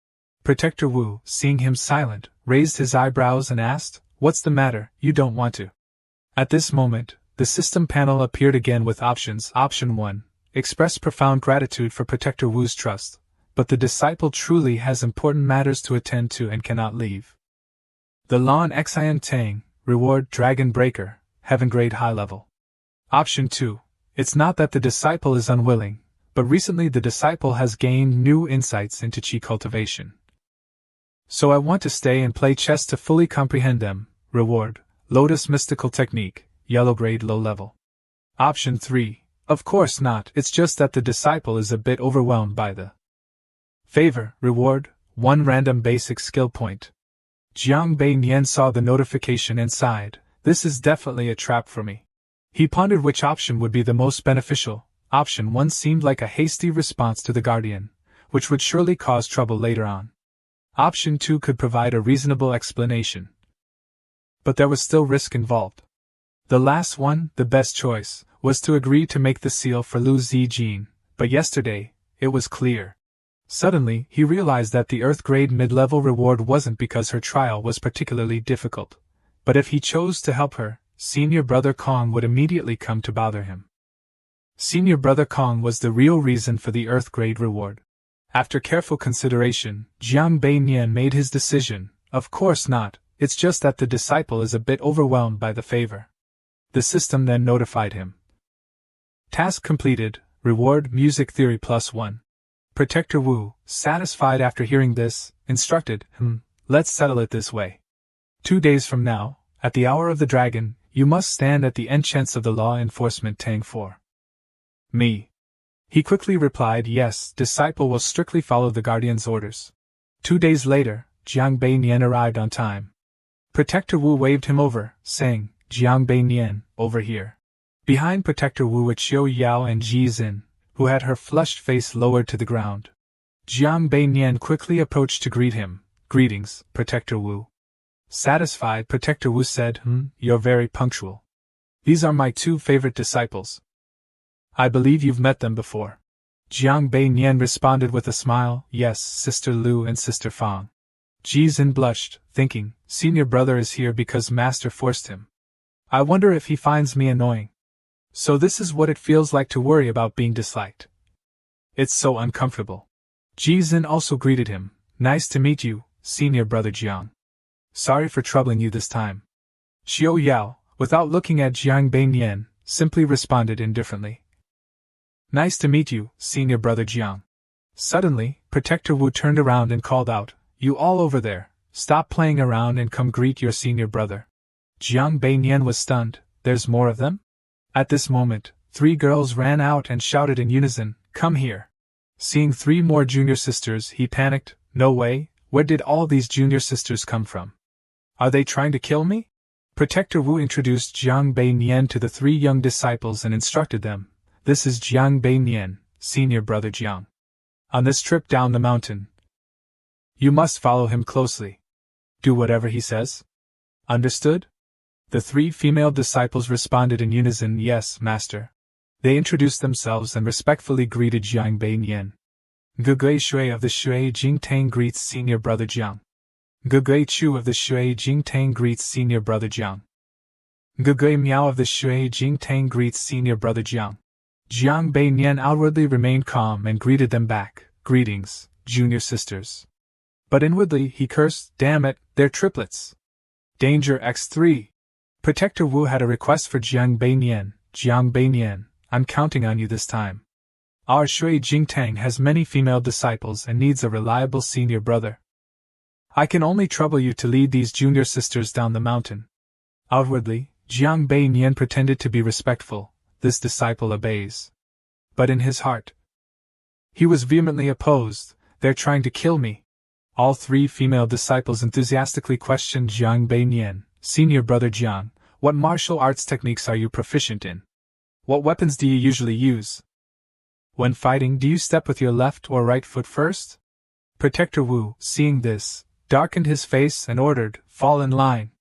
Protector Wu, seeing him silent, raised his eyebrows and asked, "What's the matter, you don't want to?" At this moment, the system panel appeared again with options. Option 1, express profound gratitude for Protector Wu's trust, but the disciple truly has important matters to attend to and cannot leave. The Lon Xian Tang, reward Dragon Breaker, Heaven Grade High Level. Option 2, it's not that the disciple is unwilling, but recently the disciple has gained new insights into Qi cultivation. So I want to stay and play chess to fully comprehend them. Reward, Lotus Mystical Technique, Yellow Grade Low Level. Option 3, of course not, it's just that the disciple is a bit overwhelmed by the favor. Reward, 1 random basic skill point. Jiang Beinian saw the notification and sighed, "This is definitely a trap for me." He pondered which option would be the most beneficial. Option 1 seemed like a hasty response to the Guardian, which would surely cause trouble later on. Option 2 could provide a reasonable explanation. But there was still risk involved. The last one, the best choice, was to agree to make the seal for Lu Zijin, but yesterday, it was clear. Suddenly, he realized that the Earth-grade mid-level reward wasn't because her trial was particularly difficult, but if he chose to help her, Senior Brother Kong would immediately come to bother him. Senior Brother Kong was the real reason for the Earth-grade reward. After careful consideration, Jiang Beinian made his decision. Of course not, it's just that the disciple is a bit overwhelmed by the favor. The system then notified him. Task completed, reward Music Theory +1. Protector Wu, satisfied after hearing this, instructed, let's settle it this way. 2 days from now, at the hour of the dragon, you must stand at the entrance of the law enforcement Tang 4. Me. He quickly replied, yes, disciple will strictly follow the Guardian's orders. 2 days later, Jiang Beinian arrived on time. Protector Wu waved him over, saying, Jiang Beinian, over here. Behind Protector Wu were Qiu Yao and Ji Xin, who had her flushed face lowered to the ground. Jiang Beinian quickly approached to greet him. Greetings, Protector Wu. Satisfied, Protector Wu said, you're very punctual. These are my 2 favorite disciples. I believe you've met them before. Jiang Beinian responded with a smile, yes, Sister Lu and Sister Fang. Ji Xin blushed, thinking, Senior Brother is here because Master forced him. I wonder if he finds me annoying. So this is what it feels like to worry about being disliked. It's so uncomfortable. Ji Xin also greeted him, nice to meet you, Senior Brother Jiang. Sorry for troubling you this time. Xiao Yao, without looking at Jiang Beinian, simply responded indifferently. Nice to meet you, senior brother Jiang. Suddenly, Protector Wu turned around and called out, You all over there, stop playing around and come greet your senior brother. Jiang Beinian was stunned. There's more of them? At this moment, 3 girls ran out and shouted in unison, Come here. Seeing 3 more junior sisters, he panicked. No way, where did all these junior sisters come from? Are they trying to kill me? Protector Wu introduced Jiang Beinian to the 3 young disciples and instructed them, This is Jiang Beinian, senior brother Jiang. On this trip down the mountain, you must follow him closely. Do whatever he says. Understood? The 3 female disciples responded in unison, Yes, master. They introduced themselves and respectfully greeted Jiang Beinian. Gugui Shui of the Shui Jingtang greets senior brother Jiang. Gugui Chu of the Shui Jingtang greets senior brother Jiang. Gugui Miao of the Shui Jingtang greets senior brother Jiang. Jiang Beinian outwardly remained calm and greeted them back, Greetings, junior sisters. But inwardly he cursed, Damn it, they're triplets. Danger X3. Protector Wu had a request for Jiang Beinian. Jiang Beinian, I'm counting on you this time. Our Shui Jingtang has many female disciples and needs a reliable senior brother. I can only trouble you to lead these junior sisters down the mountain. Outwardly, Jiang Beinian pretended to be respectful. This disciple obeys. But in his heart, he was vehemently opposed. They're trying to kill me. All 3 female disciples enthusiastically questioned Jiang Beinian. Senior brother Jiang, what martial arts techniques are you proficient in? What weapons do you usually use? When fighting, do you step with your left or right foot first? Protector Wu, seeing this, darkened his face and ordered, Fall in line.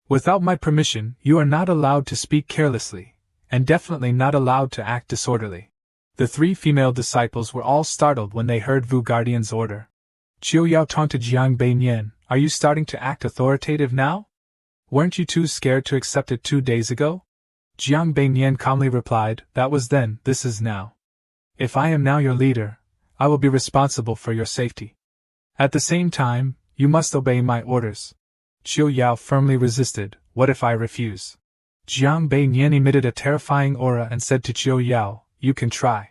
Without my permission, you are not allowed to speak carelessly, and definitely not allowed to act disorderly. The 3 female disciples were all startled when they heard Wu Guardian's order. Qiu Yao taunted Jiang Beinian, Are you starting to act authoritative now? Weren't you too scared to accept it 2 days ago? Jiang Beinian calmly replied, That was then, this is now. If I am now your leader, I will be responsible for your safety. At the same time, you must obey my orders. Qiu Yao firmly resisted, What if I refuse? Jiang Beinian emitted a terrifying aura and said to Qiu Yao, You can try.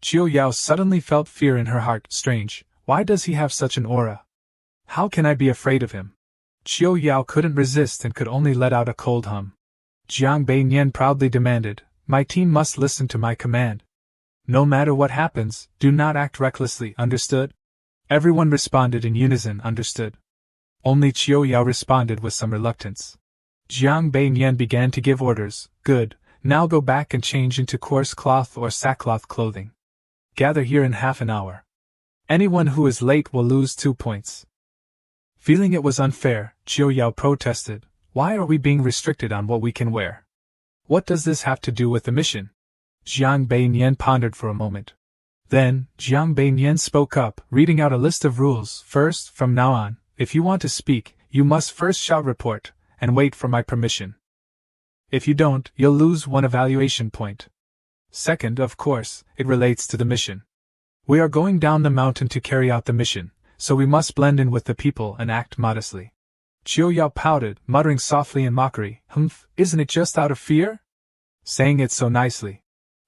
Qiu Yao suddenly felt fear in her heart. Strange, why does he have such an aura? How can I be afraid of him? Qiu Yao couldn't resist and could only let out a cold hum. Jiang Beinian proudly demanded, My team must listen to my command. No matter what happens, do not act recklessly, understood? Everyone responded in unison, understood. Only Qiu Yao responded with some reluctance. Jiang Beinian began to give orders, Good, now go back and change into coarse cloth or sackcloth clothing. Gather here in half an hour. Anyone who is late will lose 2 points. Feeling it was unfair, Qiu Yao protested, Why are we being restricted on what we can wear? What does this have to do with the mission? Jiang Beinian pondered for a moment. Then, Jiang Beinian spoke up, reading out a list of rules. First, from now on, if you want to speak, you must first shout report, and wait for my permission. If you don't, you'll lose 1 evaluation point. Second, of course, it relates to the mission. We are going down the mountain to carry out the mission, so we must blend in with the people and act modestly. Qiu Yao pouted, muttering softly in mockery, Humph, isn't it just out of fear? Saying it so nicely.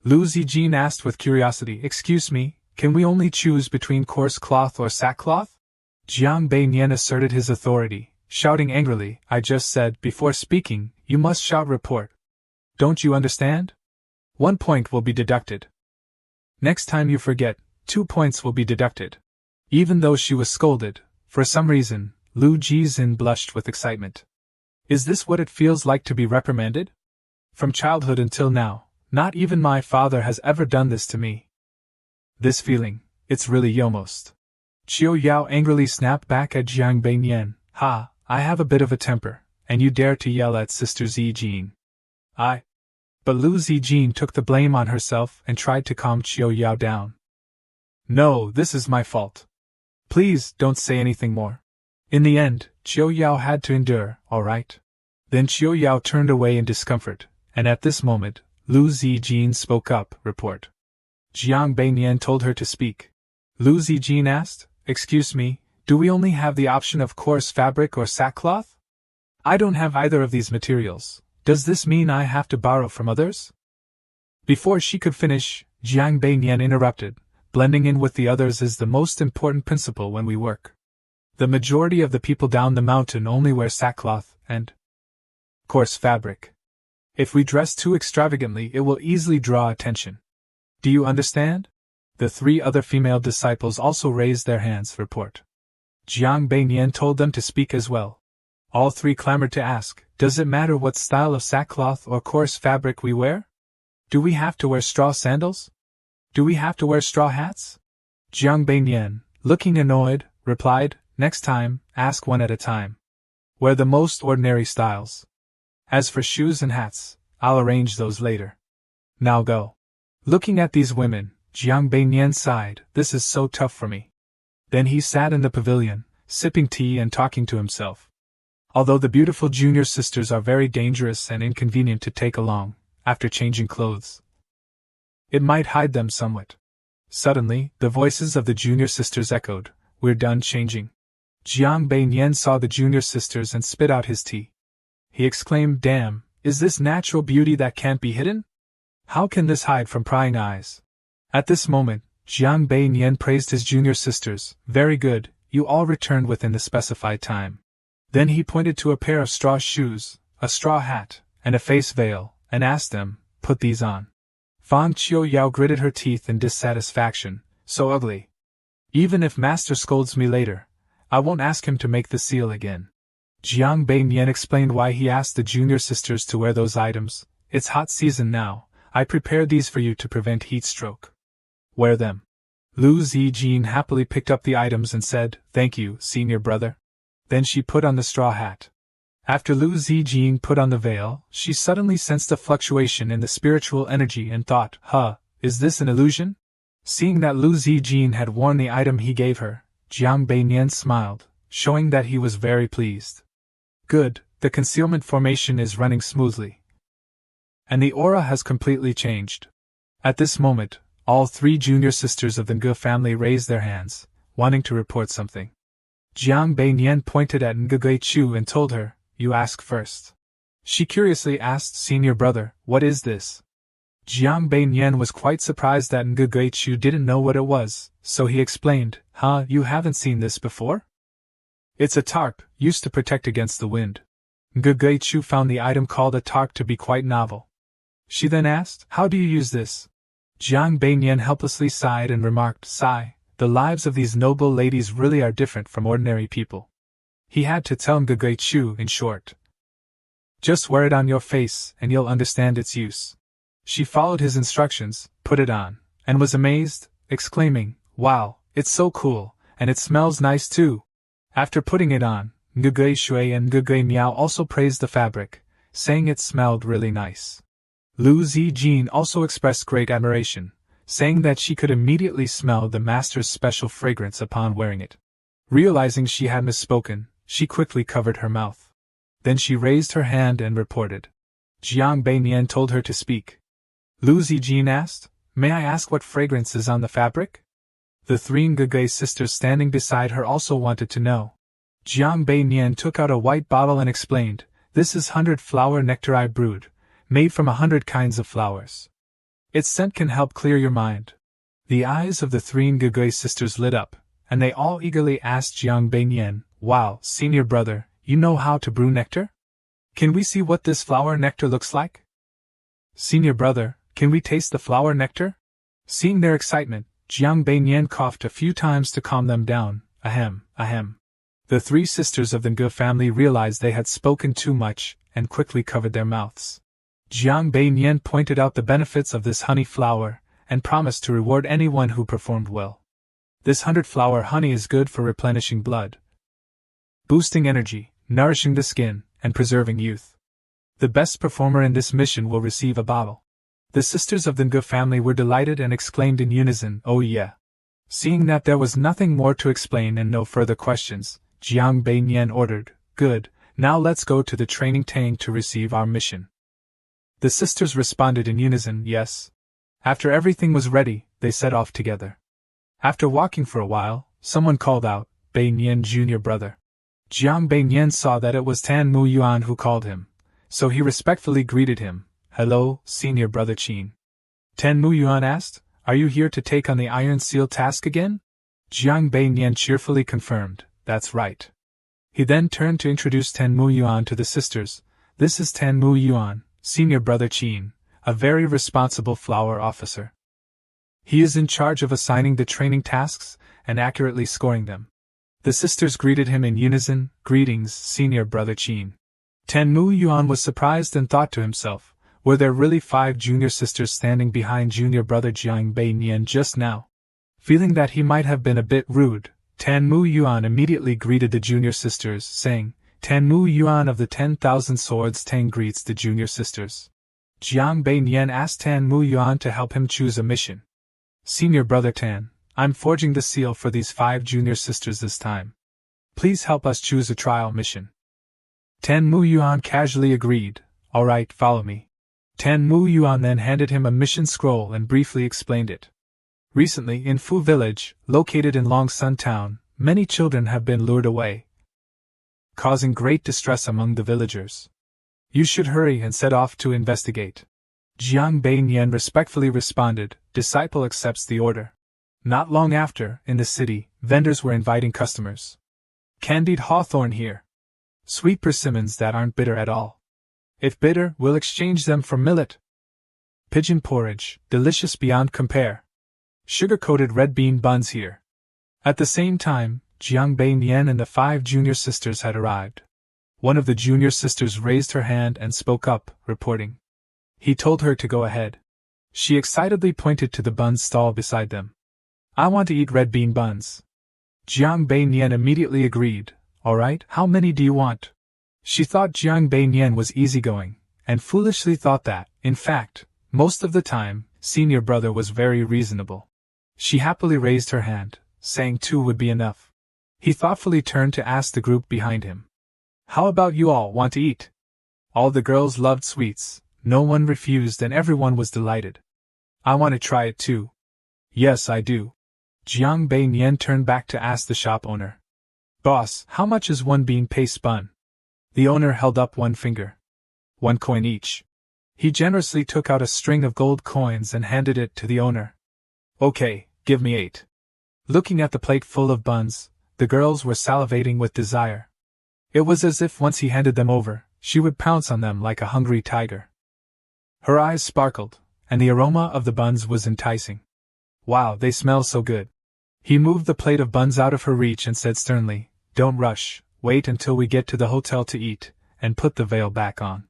Lu Zijin asked with curiosity, Excuse me, can we only choose between coarse cloth or sackcloth? Jiang Beinian asserted his authority, shouting angrily, I just said, before speaking, you must shout report. Don't you understand? 1 point will be deducted. Next time you forget, 2 points will be deducted. Even though she was scolded, for some reason, Lu Jizin blushed with excitement. Is this what it feels like to be reprimanded? From childhood until now, not even my father has ever done this to me. This feeling, it's really almost. Qiu Yao angrily snapped back at Jiang Beinian, Ha, I have a bit of a temper, and you dare to yell at Sister Zijin. But Lu Zijin took the blame on herself and tried to calm Qiu Yao down. No, this is my fault. Please, don't say anything more. In the end, Qiu Yao had to endure, all right? Then Qiu Yao turned away in discomfort, and at this moment, Lu Zijin spoke up, report. Jiang Beinian told her to speak. Lu Zijin asked, Excuse me, do we only have the option of coarse fabric or sackcloth? I don't have either of these materials. Does this mean I have to borrow from others? Before she could finish, Jiang Beiyan interrupted. Blending in with the others is the most important principle when we work. The majority of the people down the mountain only wear sackcloth and coarse fabric. If we dress too extravagantly, it will easily draw attention. Do you understand? The 3 other female disciples also raised their hands for report. Jiang Beiyan told them to speak as well. All 3 clamored to ask, does it matter what style of sackcloth or coarse fabric we wear? Do we have to wear straw sandals? Do we have to wear straw hats? Jiang Beiyan, looking annoyed, replied, next time, ask one at a time. Wear the most ordinary styles. As for shoes and hats, I'll arrange those later. Now go. Looking at these women, Jiang Beiyan sighed, this is so tough for me. Then he sat in the pavilion, sipping tea and talking to himself. Although the beautiful junior sisters are very dangerous and inconvenient to take along, after changing clothes, it might hide them somewhat. Suddenly, the voices of the junior sisters echoed, we're done changing. Jiang Beiyan saw the junior sisters and spit out his tea. He exclaimed, damn, is this natural beauty that can't be hidden? How can this hide from prying eyes? At this moment, Jiang Beiyan praised his junior sisters, very good, you all returned within the specified time. Then he pointed to a pair of straw shoes, a straw hat, and a face veil, and asked them, put these on. Fang Qiu gritted her teeth in dissatisfaction, so ugly. Even if master scolds me later, I won't ask him to make the seal again. Jiang Beiyan explained why he asked the junior sisters to wear those items. It's hot season now, I prepared these for you to prevent heat stroke. Wear them. Lu Zijin happily picked up the items and said, thank you, senior brother. Then she put on the straw hat. After Lu Zijin put on the veil, she suddenly sensed a fluctuation in the spiritual energy and thought, is this an illusion? Seeing that Lu Zijin had worn the item he gave her, Jiang Beiyan smiled, showing that he was very pleased. Good, the concealment formation is running smoothly. And the aura has completely changed. At this moment, all 3 junior sisters of the Nge family raised their hands, wanting to report something. Jiang Beiyan pointed at Nge Chu and told her, you ask first. She curiously asked, senior brother, what is this? Jiang Beiyan was quite surprised that Nge Chu didn't know what it was, so he explained, you haven't seen this before? It's a tarp, used to protect against the wind. Nge Chu found the item called a tarp to be quite novel. She then asked, how do you use this? Jiang Beiyan helplessly sighed and remarked, sigh, the lives of these noble ladies really are different from ordinary people. He had to tell Nge Chu in short. Just wear it on your face and you'll understand its use. She followed his instructions, put it on, and was amazed, exclaiming, wow, it's so cool, and it smells nice too. After putting it on, Nge Shui and Nge Miao also praised the fabric, saying it smelled really nice. Lu Zijin also expressed great admiration, saying that she could immediately smell the master's special fragrance upon wearing it. Realizing she had misspoken, she quickly covered her mouth. Then she raised her hand and reported. Jiang Beiyan told her to speak. Lu Zijin asked, may I ask what fragrance is on the fabric? The 3 Nge sisters standing beside her also wanted to know. Jiang Beiyan took out a white bottle and explained, this is 100-flower nectar I brewed, made from 100 kinds of flowers. Its scent can help clear your mind. The eyes of the 3 Nge sisters lit up, and they all eagerly asked Jiang Beiyan, wow, senior brother, you know how to brew nectar? Can we see what this flower nectar looks like? Senior brother, can we taste the flower nectar? Seeing their excitement, Jiang Beiyan coughed a few times to calm them down, ahem, ahem. The 3 sisters of the Nge family realized they had spoken too much, and quickly covered their mouths. Jiang Beiyan pointed out the benefits of this honey flower, and promised to reward anyone who performed well. This 100-flower honey is good for replenishing blood, boosting energy, nourishing the skin, and preserving youth. The best performer in this mission will receive a bottle. The sisters of the Nge family were delighted and exclaimed in unison, oh yeah. Seeing that there was nothing more to explain and no further questions, Jiang Beiyan ordered, good, now let's go to the training tank to receive our mission. The sisters responded in unison, yes. After everything was ready, they set off together. After walking for a while, someone called out, Beiyan junior brother. Jiang Beinian saw that it was Tan Mu Yuan who called him, so he respectfully greeted him. "Hello, senior brother Qin." Tan Mu Yuan asked, "Are you here to take on the Iron Seal task again?" Jiang Beinian cheerfully confirmed, "That's right." He then turned to introduce Tan Mu Yuan to the sisters. "This is Tan Mu Yuan, senior brother Qin, a very responsible flower officer. He is in charge of assigning the training tasks and accurately scoring them." The sisters greeted him in unison, "Greetings, senior brother Qin." Tan Mu Yuan was surprised and thought to himself, were there really 5 junior sisters standing behind junior brother Jiang Beinian just now? Feeling that he might have been a bit rude, Tan Mu Yuan immediately greeted the junior sisters, saying, "Tan Mu Yuan of the 10,000 Swords Tang greets the junior sisters." Jiang Beinian asked Tan Mu Yuan to help him choose a mission. "Senior brother Tan, I'm forging the seal for these 5 junior sisters this time. Please help us choose a trial mission." Tan Mu Yuan casually agreed, "All right, follow me." Tan Mu Yuan then handed him a mission scroll and briefly explained it. Recently, in Fu Village, located in Longsun Town, many children have been lured away, causing great distress among the villagers. You should hurry and set off to investigate. Jiang Beinian respectfully responded, "Disciple accepts the order." Not long after, in the city, vendors were inviting customers. "Candied hawthorn here. Sweet persimmons that aren't bitter at all. If bitter, we'll exchange them for millet. Pigeon porridge, delicious beyond compare. Sugar-coated red bean buns here." At the same time, Jiang Beinian and the 5 junior sisters had arrived. One of the junior sisters raised her hand and spoke up, reporting. He told her to go ahead. She excitedly pointed to the buns stall beside them. "I want to eat red bean buns." Jiang Beinian immediately agreed. "All right, how many do you want?" She thought Jiang Beinian was easygoing, and foolishly thought that, in fact, most of the time, senior brother was very reasonable. She happily raised her hand, saying 2 would be enough. He thoughtfully turned to ask the group behind him. "How about you all want to eat?" All the girls loved sweets, no one refused and everyone was delighted. "I want to try it too." "Yes, I do." Jiang Beinian turned back to ask the shop owner. "Boss, how much is 1 bean paste bun?" The owner held up 1 finger. 1 coin each. He generously took out a string of gold coins and handed it to the owner. "Okay, give me 8. Looking at the plate full of buns, the girls were salivating with desire. It was as if once he handed them over, she would pounce on them like a hungry tiger. Her eyes sparkled, and the aroma of the buns was enticing. "Wow, they smell so good." He moved the plate of buns out of her reach and said sternly, "Don't rush, wait until we get to the hotel to eat, and put the veil back on."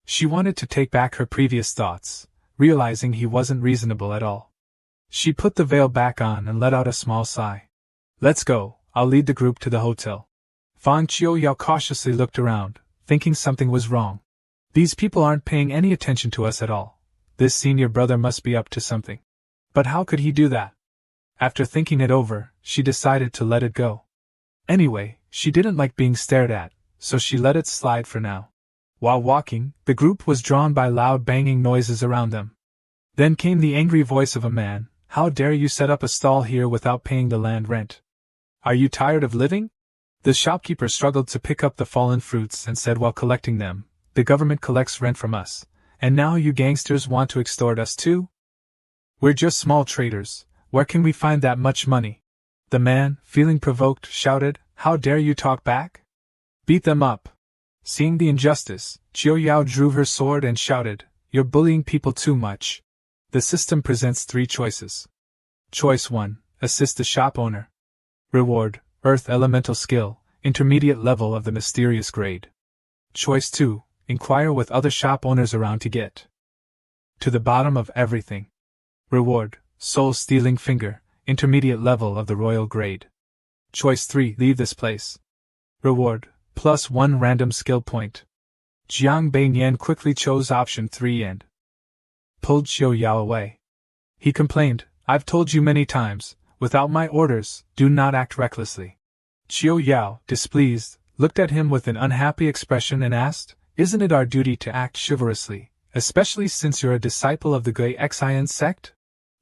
She wanted to take back her previous thoughts, realizing he wasn't reasonable at all. She put the veil back on and let out a small sigh. "Let's go, I'll lead the group to the hotel." Fang Qiuyao cautiously looked around, thinking something was wrong. These people aren't paying any attention to us at all. This senior brother must be up to something. But how could he do that? After thinking it over, she decided to let it go. Anyway, she didn't like being stared at, so she let it slide for now. While walking, the group was drawn by loud banging noises around them. Then came the angry voice of a man. "How dare you set up a stall here without paying the land rent? Are you tired of living?" The shopkeeper struggled to pick up the fallen fruits and said while collecting them, "The government collects rent from us, and now you gangsters want to extort us too? We're just small traders, where can we find that much money?" The man, feeling provoked, shouted, "How dare you talk back? Beat them up!" Seeing the injustice, Qiuyao drew her sword and shouted, "You're bullying people too much." The system presents 3 choices. Choice 1, assist the shop owner. Reward, Earth Elemental Skill, intermediate level of the mysterious grade. Choice 2, inquire with other shop owners around to get to the bottom of everything. Reward, Soul Stealing Finger, intermediate level of the royal grade. Choice 3, leave this place. Reward, +1 random skill point. Jiang Beinian quickly chose option 3 and pulled Qiuyao away. He complained, "I've told you many times, without my orders, do not act recklessly." Qiuyao, displeased, looked at him with an unhappy expression and asked, "Isn't it our duty to act chivalrously, especially since you're a disciple of the Gui Xian sect?"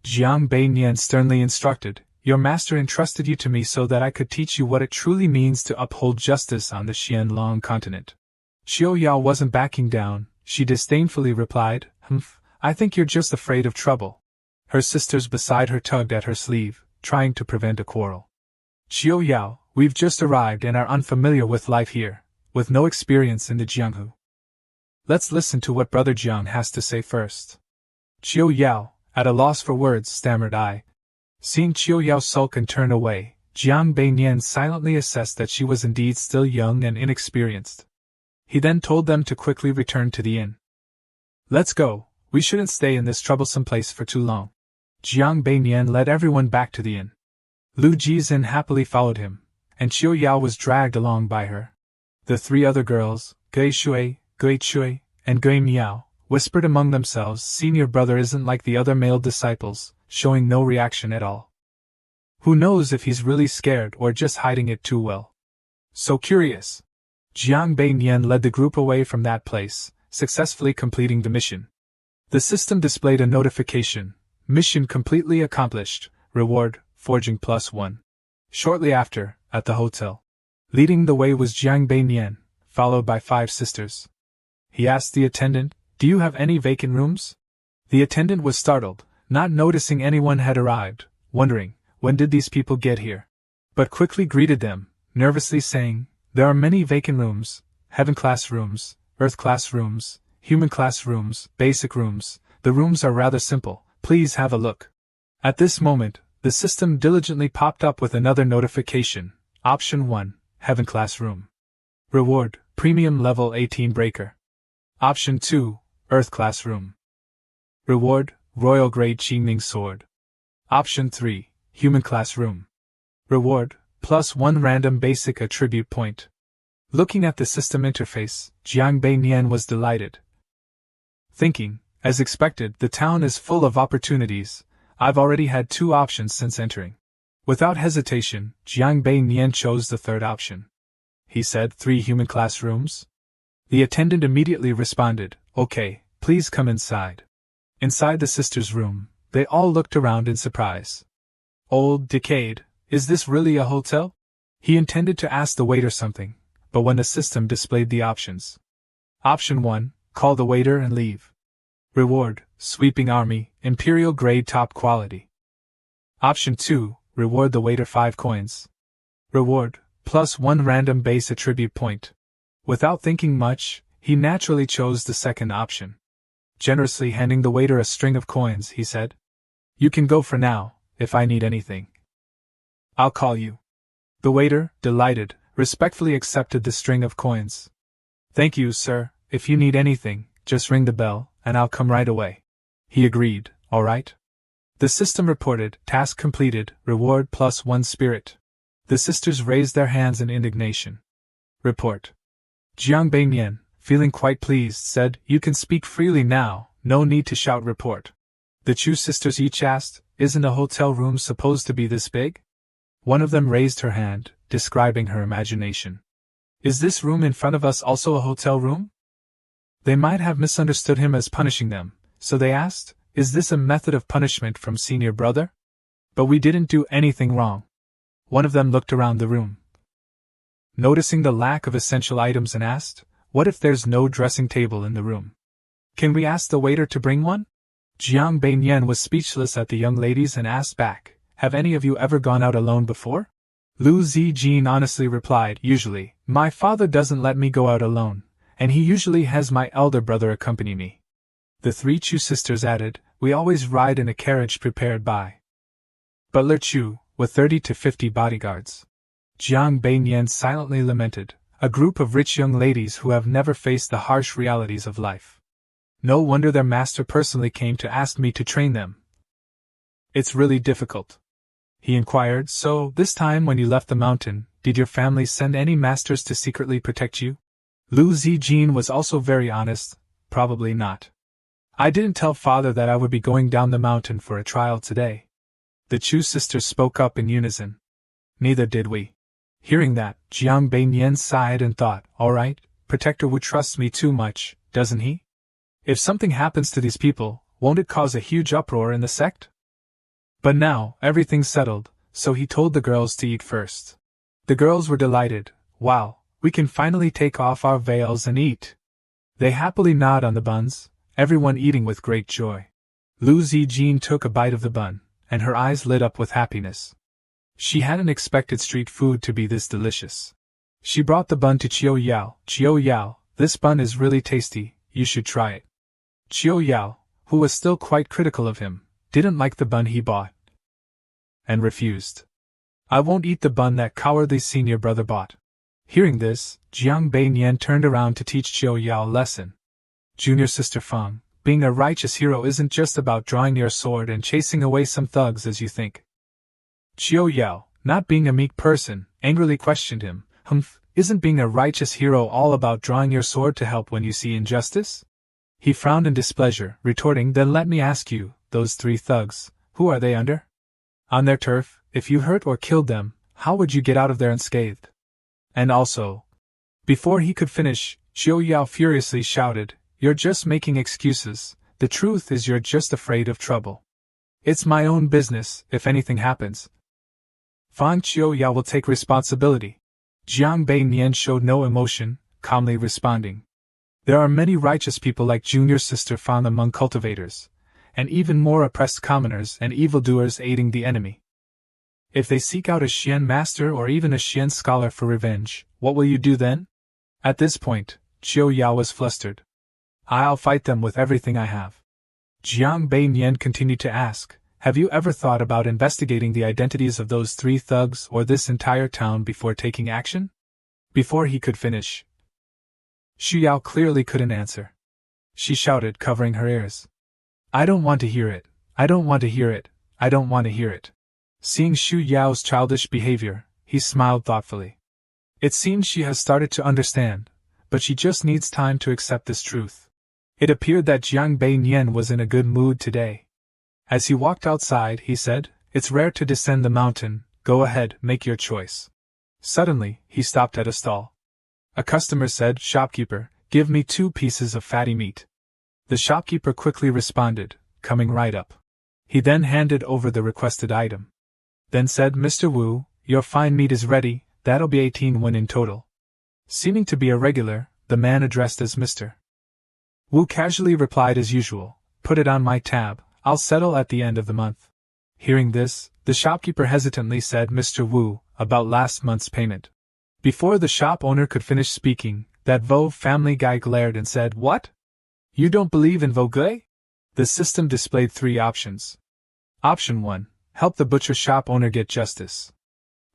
Jiang Beinian sternly instructed, Your master entrusted you to me so that I could teach you what it truly means to uphold justice on the Xianlong continent. Xiao Yao wasn't backing down. She disdainfully replied, "Humph, I think you're just afraid of trouble." Her sisters beside her tugged at her sleeve, trying to prevent a quarrel. "Xiao Yao, we've just arrived and are unfamiliar with life here, with no experience in the Jianghu. Let's listen to what Brother Jiang has to say first." "Xiao Yao," at a loss for words, stammered I. Seeing Xiao Yao sulk and turn away, Jiang Beinian silently assessed that she was indeed still young and inexperienced. He then told them to quickly return to the inn. "Let's go, we shouldn't stay in this troublesome place for too long." Jiang Beinian led everyone back to the inn. Lu Jizhen happily followed him, and Xiao Yao was dragged along by her. The three other girls, Gui Shui, Gui Chui, and Gui Miao, whispered among themselves, "Senior brother isn't like the other male disciples, showing no reaction at all. Who knows if he's really scared or just hiding it too well? So curious." Jiang Beinian led the group away from that place, successfully completing the mission. The system displayed a notification: "Mission completely accomplished, reward, forging +1. Shortly after, at the hotel. Leading the way was Jiang Beinian, followed by 5 sisters. He asked the attendant, "Do you have any vacant rooms?" The attendant was startled, not noticing anyone had arrived, wondering, when did these people get here? But quickly greeted them, nervously saying, "There are many vacant rooms, heaven-class rooms, earth-class rooms, human-class rooms, basic rooms. The rooms are rather simple, please have a look." At this moment, the system diligently popped up with another notification: Option 1, Heaven-class room. Reward, Premium Level 18 Breaker. Option 2, Earth-class room. Reward, Royal Grade Qingming Sword. Option 3, Human Class Room. Reward, +1 Random Basic Attribute Point. Looking at the system interface, Jiang Beinian was delighted. Thinking, as expected, the town is full of opportunities. I've already had 2 options since entering. Without hesitation, Jiang Beinian chose the third option. He said, 3 human classrooms? The attendant immediately responded, "Okay, please come inside." Inside the sisters' room, they all looked around in surprise. Old, decayed, is this really a hotel? He intended to ask the waiter something, but when the system displayed the options. Option 1, call the waiter and leave. Reward, sweeping army, imperial grade top quality. Option 2, reward the waiter 5 coins. Reward, +1 random base attribute point. Without thinking much, he naturally chose the second option. Generously handing the waiter a string of coins, he said, "You can go for now, if I need anything. I'll call you." The waiter, delighted, respectfully accepted the string of coins. "Thank you, sir, if you need anything, just ring the bell, and I'll come right away." He agreed, "All right." The system reported, "Task completed, reward +1 spirit." The sisters raised their hands in indignation. Report. Jiang Beinian, feeling quite pleased, said, "You can speak freely now, no need to shout report." The Chu sisters each asked, "Isn't a hotel room supposed to be this big?" One of them raised her hand, describing her imagination. "Is this room in front of us also a hotel room?" They might have misunderstood him as punishing them, so they asked, "Is this a method of punishment from senior brother?" "But we didn't do anything wrong." One of them looked around the room, noticing the lack of essential items, and asked, "What if there's no dressing table in the room? Can we ask the waiter to bring one?" Jiang Beinian was speechless at the young ladies and asked back, "Have any of you ever gone out alone before?" Lu Zijin honestly replied, "Usually, my father doesn't let me go out alone, and he usually has my elder brother accompany me." The 3 Chu sisters added, "We always ride in a carriage prepared by Butler Chu, with 30 to 50 bodyguards." Jiang Beinian silently lamented, "A group of rich young ladies who have never faced the harsh realities of life. No wonder their master personally came to ask me to train them." "It's really difficult," he inquired. "So, this time when you left the mountain, did your family send any masters to secretly protect you?" Lu Zijin was also very honest, "Probably not. I didn't tell father that I would be going down the mountain for a trial today." The Chu sisters spoke up in unison. "Neither did we." Hearing that, Jiang Beinian sighed and thought, "All right, Protector Wu trusts me too much, doesn't he? If something happens to these people, won't it cause a huge uproar in the sect?" But now, everything's settled, so he told the girls to eat first. The girls were delighted. Wow, we can finally take off our veils and eat. They happily gnawed on the buns, everyone eating with great joy. Lu Zijin took a bite of the bun, and her eyes lit up with happiness. She hadn't expected street food to be this delicious. She brought the bun to Qiu Yao. Qiu Yao, this bun is really tasty, you should try it. Qiu Yao, who was still quite critical of him, didn't like the bun he bought, and refused. I won't eat the bun that cowardly senior brother bought. Hearing this, Jiang Beinian turned around to teach Qiu Yao a lesson. Junior sister Feng, being a righteous hero isn't just about drawing your sword and chasing away some thugs as you think. Qiu Yao, not being a meek person, angrily questioned him. Isn't being a righteous hero all about drawing your sword to help when you see injustice? He frowned in displeasure, retorting, then let me ask you, those 3 thugs, who are they under? On their turf, if you hurt or killed them, how would you get out of there unscathed? And also... Before he could finish, Qiu Yao furiously shouted, you're just making excuses, the truth is you're just afraid of trouble. It's my own business, if anything happens. Fang Qiu Yao will take responsibility. Jiang Beinian showed no emotion, calmly responding. There are many righteous people like junior sister Fang among cultivators, and even more oppressed commoners and evildoers aiding the enemy. If they seek out a Xian master or even a Xian scholar for revenge, what will you do then? At this point, Qiu Yao was flustered. I'll fight them with everything I have. Jiang Beinian continued to ask, have you ever thought about investigating the identities of those 3 thugs or this entire town before taking action? Before he could finish, Xu Yao clearly couldn't answer. She shouted, covering her ears. I don't want to hear it. I don't want to hear it. I don't want to hear it. Seeing Xu Yao's childish behavior, he smiled thoughtfully. It seems she has started to understand, but she just needs time to accept this truth. It appeared that Jiang Beinian was in a good mood today. As he walked outside, he said, it's rare to descend the mountain, go ahead, make your choice. Suddenly, he stopped at a stall. A customer said, shopkeeper, give me 2 pieces of fatty meat. The shopkeeper quickly responded, coming right up. He then handed over the requested item. Then said, Mr. Wu, your fine meat is ready, that'll be 18 won in total. Seeming to be a regular, the man addressed as Mr. Wu casually replied as usual, put it on my tab, I'll settle at the end of the month. Hearing this, the shopkeeper hesitantly said, Mr. Wu, about last month's payment. Before the shop owner could finish speaking, that Vo family guy glared and said, what? You don't believe in Vo Gui? The system displayed 3 options. Option 1, help the butcher shop owner get justice.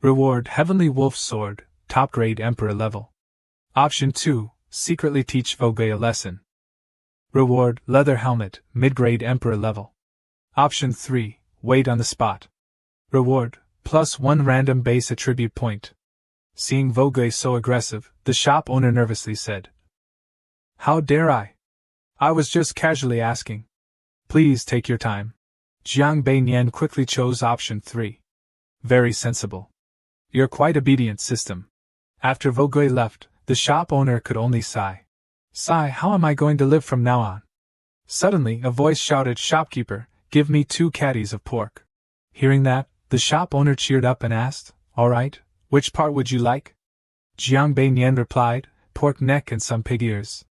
Reward Heavenly Wolf Sword, top grade Emperor level. Option 2, secretly teach Vo Gui a lesson. Reward Leather Helmet, mid-grade Emperor level. Option 3, wait on the spot. Reward, +1 random base attribute point. Seeing Vo Gui so aggressive, the shop owner nervously said, how dare I? I was just casually asking. Please take your time. Jiang Beinian quickly chose option 3. Very sensible. You're quite obedient, system. After Vo Gui left, the shop owner could only sigh. Sigh, how am I going to live from now on? Suddenly, a voice shouted, shopkeeper, give me 2 caddies of pork. Hearing that, the shop owner cheered up and asked, all right, which part would you like? Jiang Beinian replied, pork neck and some pig ears.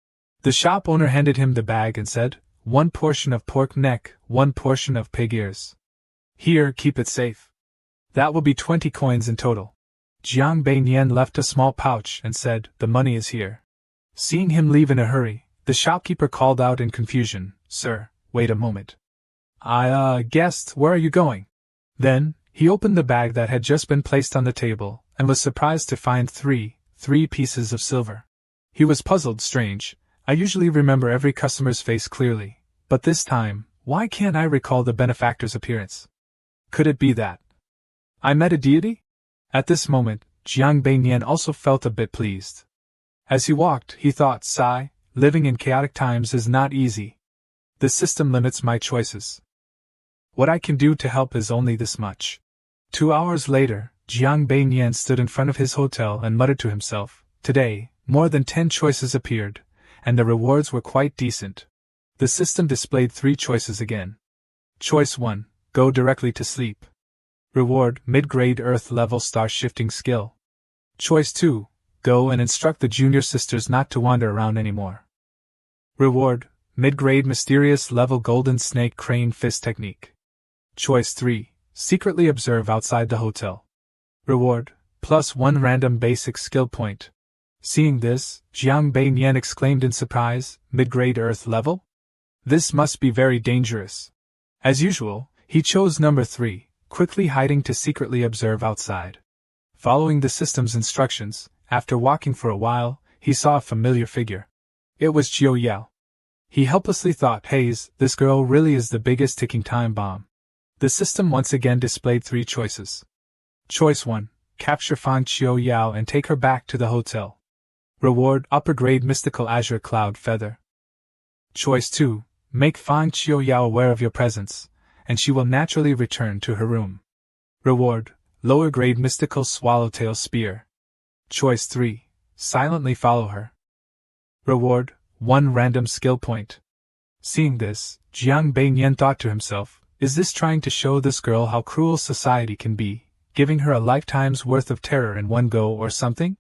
The shop owner handed him the bag and said, 1 portion of pork neck, 1 portion of pig ears. Here, keep it safe. That will be 20 coins in total. Jiang Beinian left a small pouch and said, the money is here. Seeing him leave in a hurry, the shopkeeper called out in confusion, sir, wait a moment. Guest, where are you going? Then, he opened the bag that had just been placed on the table, and was surprised to find 3 pieces of silver. He was puzzled. Strange, I usually remember every customer's face clearly, but this time, why can't I recall the benefactor's appearance? Could it be that I met a deity? At this moment, Jiang Beinian also felt a bit pleased. As he walked, he thought, sigh, living in chaotic times is not easy. The system limits my choices. What I can do to help is only this much. 2 hours later, Jiang Beinian stood in front of his hotel and muttered to himself, today, more than 10 choices appeared, and the rewards were quite decent. The system displayed 3 choices again. Choice 1, go directly to sleep. Reward: mid-grade Earth level star shifting skill. Choice 2. Go and instruct the junior sisters not to wander around anymore. Reward: mid-grade mysterious level golden snake crane fist technique. Choice 3. Secretly observe outside the hotel. Reward: +1 random basic skill point. Seeing this, Jiang Beinian exclaimed in surprise, mid-grade Earth level? This must be very dangerous. As usual, he chose number 3, quickly hiding to secretly observe outside. Following the system's instructions, after walking for a while, he saw a familiar figure. It was Chiu Yao. He helplessly thought, "Haze, this girl really is the biggest ticking time bomb." The system once again displayed 3 choices. Choice 1. Capture Fang Chiu Yao and take her back to the hotel. Reward: upper grade mystical azure cloud feather. Choice 2. Make Fang Chiu Yao aware of your presence, and she will naturally return to her room. Reward: lower grade mystical swallowtail spear. Choice 3. Silently follow her. Reward: 1 random skill point. Seeing this, Jiang Beinian thought to himself, is this trying to show this girl how cruel society can be, giving her a lifetime's worth of terror in one go or something?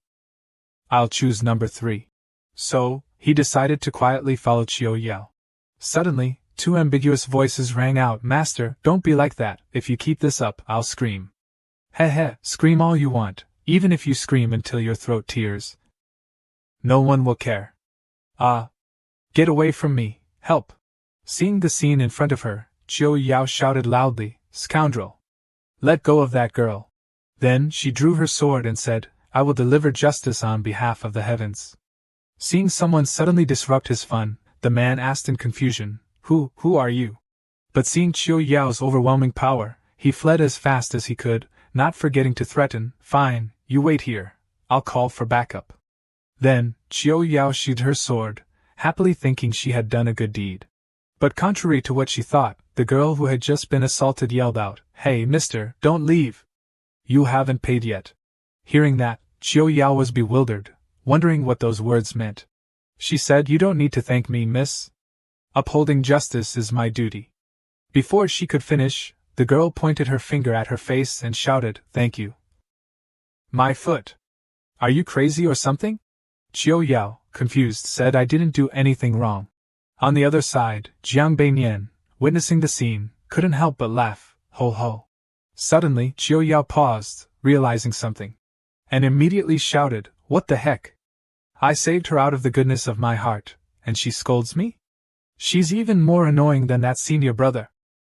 I'll choose number 3. So, he decided to quietly follow Chiu Yao. Suddenly, 2 ambiguous voices rang out, "Master, don't be like that, if you keep this up, I'll scream." "Heh, scream all you want, even if you scream until your throat tears. No one will care." "Ah! Get away from me, help!" Seeing the scene in front of her, Chiu Yao shouted loudly, "Scoundrel! Let go of that girl." Then she drew her sword and said, "I will deliver justice on behalf of the heavens." Seeing someone suddenly disrupt his fun, the man asked in confusion, Who are you?" But seeing Chiu Yao's overwhelming power, he fled as fast as he could, not forgetting to threaten, "Fine, you wait here, I'll call for backup." Then, Chiu Yao sheathed her sword, happily thinking she had done a good deed. But contrary to what she thought, the girl who had just been assaulted yelled out, "Hey, mister, don't leave! You haven't paid yet." Hearing that, Chiu Yao was bewildered, wondering what those words meant. She said, "You don't need to thank me, miss. Upholding justice is my duty." Before she could finish, the girl pointed her finger at her face and shouted, "Thank you." "My foot! Are you crazy or something?" Chiu Yao, confused, said, "I didn't do anything wrong." On the other side, Jiang Beinian, witnessing the scene, couldn't help but laugh, "Ho ho." Suddenly, Chiu Yao paused, realizing something, and immediately shouted, "What the heck? I saved her out of the goodness of my heart, and she scolds me? She's even more annoying than that senior brother."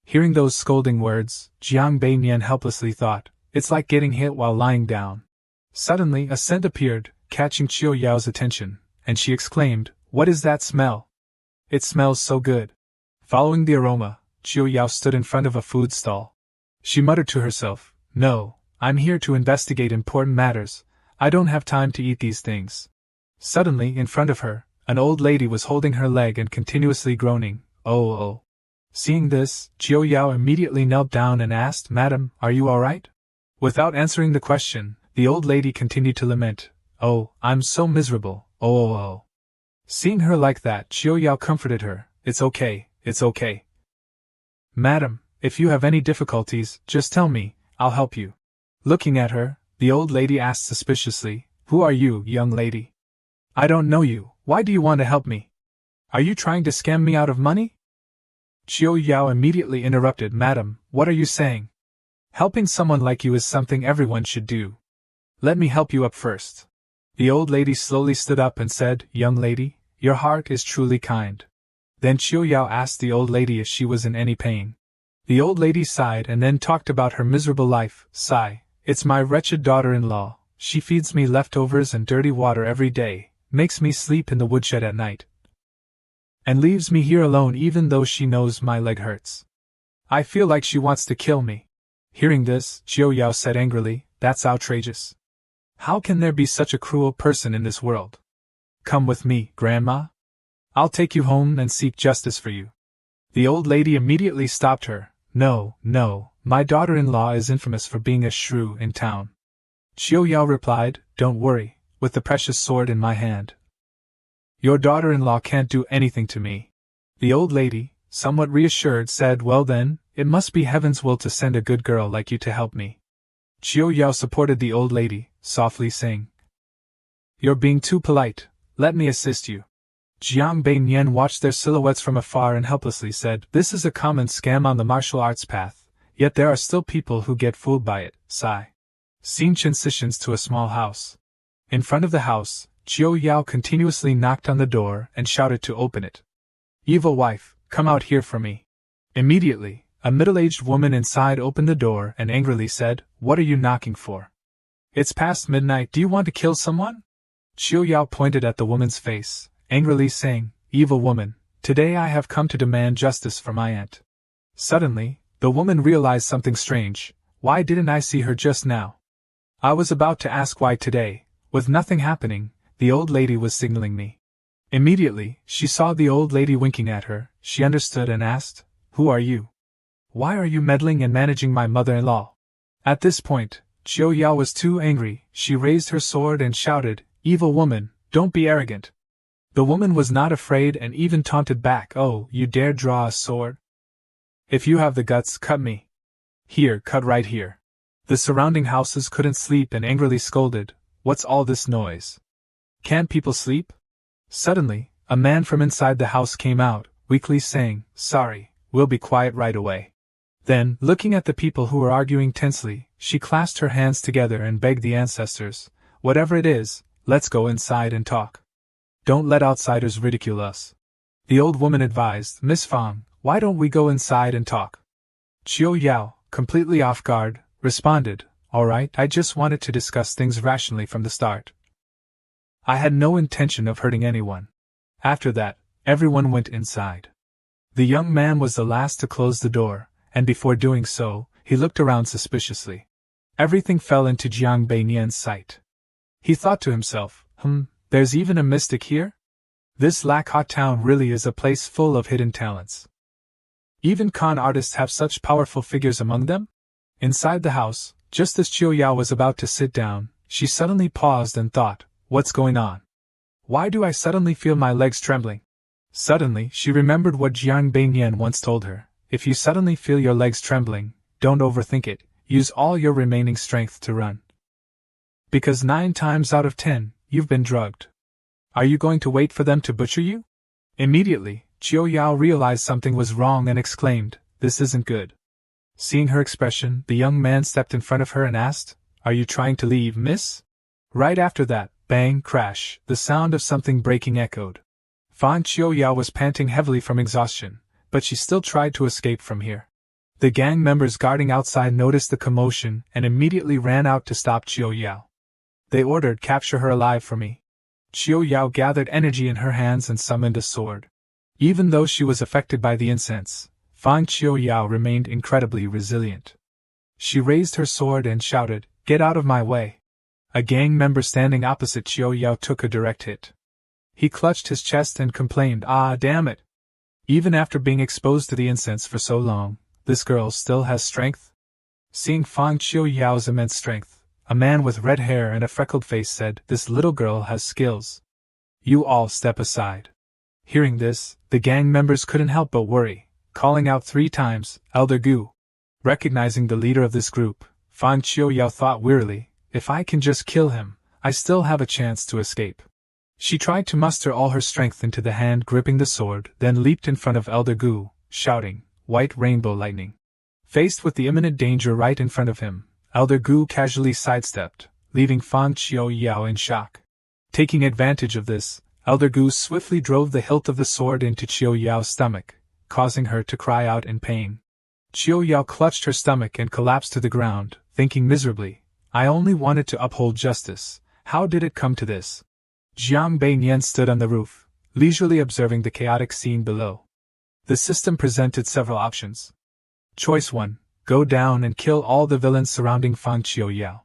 Hearing those scolding words, Jiang Beinian helplessly thought, "It's like getting hit while lying down." Suddenly a scent appeared, catching Chiu Yao's attention, and she exclaimed, "What is that smell? It smells so good." Following the aroma, Chiu Yao stood in front of a food stall. She muttered to herself, "No, I'm here to investigate important matters, I don't have time to eat these things." Suddenly, in front of her, an old lady was holding her leg and continuously groaning, "Oh oh." Seeing this, Chiu Yao immediately knelt down and asked, "Madam, are you alright?" Without answering the question, the old lady continued to lament, "Oh, I'm so miserable, oh oh oh." Seeing her like that, Chiu Yao comforted her, "It's okay, it's okay. Madam, if you have any difficulties, just tell me, I'll help you." Looking at her, the old lady asked suspiciously, "Who are you, young lady? I don't know you, why do you want to help me? Are you trying to scam me out of money?" Chiu Yao immediately interrupted, "Madam, what are you saying? Helping someone like you is something everyone should do. Let me help you up first." The old lady slowly stood up and said, "Young lady, your heart is truly kind." Then Chiu Yao asked the old lady if she was in any pain. The old lady sighed and then talked about her miserable life. "Sigh, it's my wretched daughter-in-law, she feeds me leftovers and dirty water every day, makes me sleep in the woodshed at night, and leaves me here alone even though she knows my leg hurts. I feel like she wants to kill me." Hearing this, Chiu Yao said angrily, "That's outrageous. How can there be such a cruel person in this world? Come with me, Grandma. I'll take you home and seek justice for you." The old lady immediately stopped her. No, my daughter-in-law is infamous for being a shrew in town." Chiu Yao replied, "Don't worry, with the precious sword in my hand, your daughter-in-law can't do anything to me." The old lady, somewhat reassured, said, "Well then, It must be heaven's will to send a good girl like you to help me. Chiu Yao supported the old lady, softly saying, "You're being too polite, let me assist you." Jiang Bei Nian watched their silhouettes from afar and helplessly said, "This is a common scam on the martial arts path, yet there are still people who get fooled by it." Sigh. Scene transitions to a small house. In front of the house, Chiu Yao continuously knocked on the door and shouted to open it. "Evil wife, come out here for me." Immediately, a middle-aged woman inside opened the door and angrily said, "What are you knocking for? It's past midnight, do you want to kill someone?" Chiu Yao pointed at the woman's face, angrily saying, "Evil woman, today I have come to demand justice for my aunt." Suddenly, the woman realized something strange. Why didn't I see her just now? I was about to ask why today, with nothing happening, the old lady was signaling me. Immediately, she saw the old lady winking at her, she understood and asked, "Who are you? Why are you meddling and managing my mother-in-law?" At this point, Chiu Yao was too angry, she raised her sword and shouted, "Evil woman, don't be arrogant." The woman was not afraid and even taunted back, "Oh, you dare draw a sword? If you have the guts, cut me. Here, cut right here." The surrounding houses couldn't sleep and angrily scolded, "What's all this noise? Can't people sleep?" Suddenly, a man from inside the house came out, weakly saying, "Sorry, we'll be quiet right away." Then, looking at the people who were arguing tensely, she clasped her hands together and begged the ancestors, "Whatever it is, let's go inside and talk. Don't let outsiders ridicule us." The old woman advised, "Miss Fang, why don't we go inside and talk?" Chiu Yao, completely off guard, responded, "All right, I just wanted to discuss things rationally from the start. I had no intention of hurting anyone." After that, everyone went inside. The young man was the last to close the door, and before doing so, he looked around suspiciously. Everything fell into Jiang Bei Nian's sight. He thought to himself, there's even a mystic here? This Lac-Hot town really is a place full of hidden talents. Even con artists have such powerful figures among them? Inside the house, just as Chiu Yao was about to sit down, she suddenly paused and thought, "What's going on? Why do I suddenly feel my legs trembling?" Suddenly, she remembered what Jiang Bei Nian once told her, "If you suddenly feel your legs trembling, don't overthink it, use all your remaining strength to run. Because 9 times out of 10, you've been drugged. Are you going to wait for them to butcher you?" Immediately, Chiu Yao realized something was wrong and exclaimed, "This isn't good." Seeing her expression, the young man stepped in front of her and asked, "Are you trying to leave, miss?" Right after that, bang, crash, the sound of something breaking echoed. Fan Chiu Yao was panting heavily from exhaustion, but she still tried to escape from here. The gang members guarding outside noticed the commotion and immediately ran out to stop Chiu Yao. They ordered, "Capture her alive for me." Chiu Yao gathered energy in her hands and summoned a sword. Even though she was affected by the incense, Fan Chiu Yao remained incredibly resilient. She raised her sword and shouted, "Get out of my way." A gang member standing opposite Chiu Yao took a direct hit. He clutched his chest and complained, "Ah, damn it! Even after being exposed to the incense for so long, this girl still has strength?" Seeing Fan Chiu Yao's immense strength, a man with red hair and a freckled face said, "This little girl has skills. You all step aside." Hearing this, the gang members couldn't help but worry, calling out 3 times, "Elder Gu." Recognizing the leader of this group, Fan Chiu Yao thought wearily, "If I can just kill him, I still have a chance to escape." She tried to muster all her strength into the hand gripping the sword, then leaped in front of Elder Gu, shouting, "White rainbow lightning." Faced with the imminent danger right in front of him, Elder Gu casually sidestepped, leaving Fan Chiu Yao in shock. Taking advantage of this, Elder Gu swiftly drove the hilt of the sword into Chiu Yao's stomach, causing her to cry out in pain. Chiu Yao clutched her stomach and collapsed to the ground, thinking miserably, "I only wanted to uphold justice, how did it come to this?" Jiang Bei Nian stood on the roof, leisurely observing the chaotic scene below. The system presented several options. Choice 1, go down and kill all the villains surrounding Fan Chiu Yao.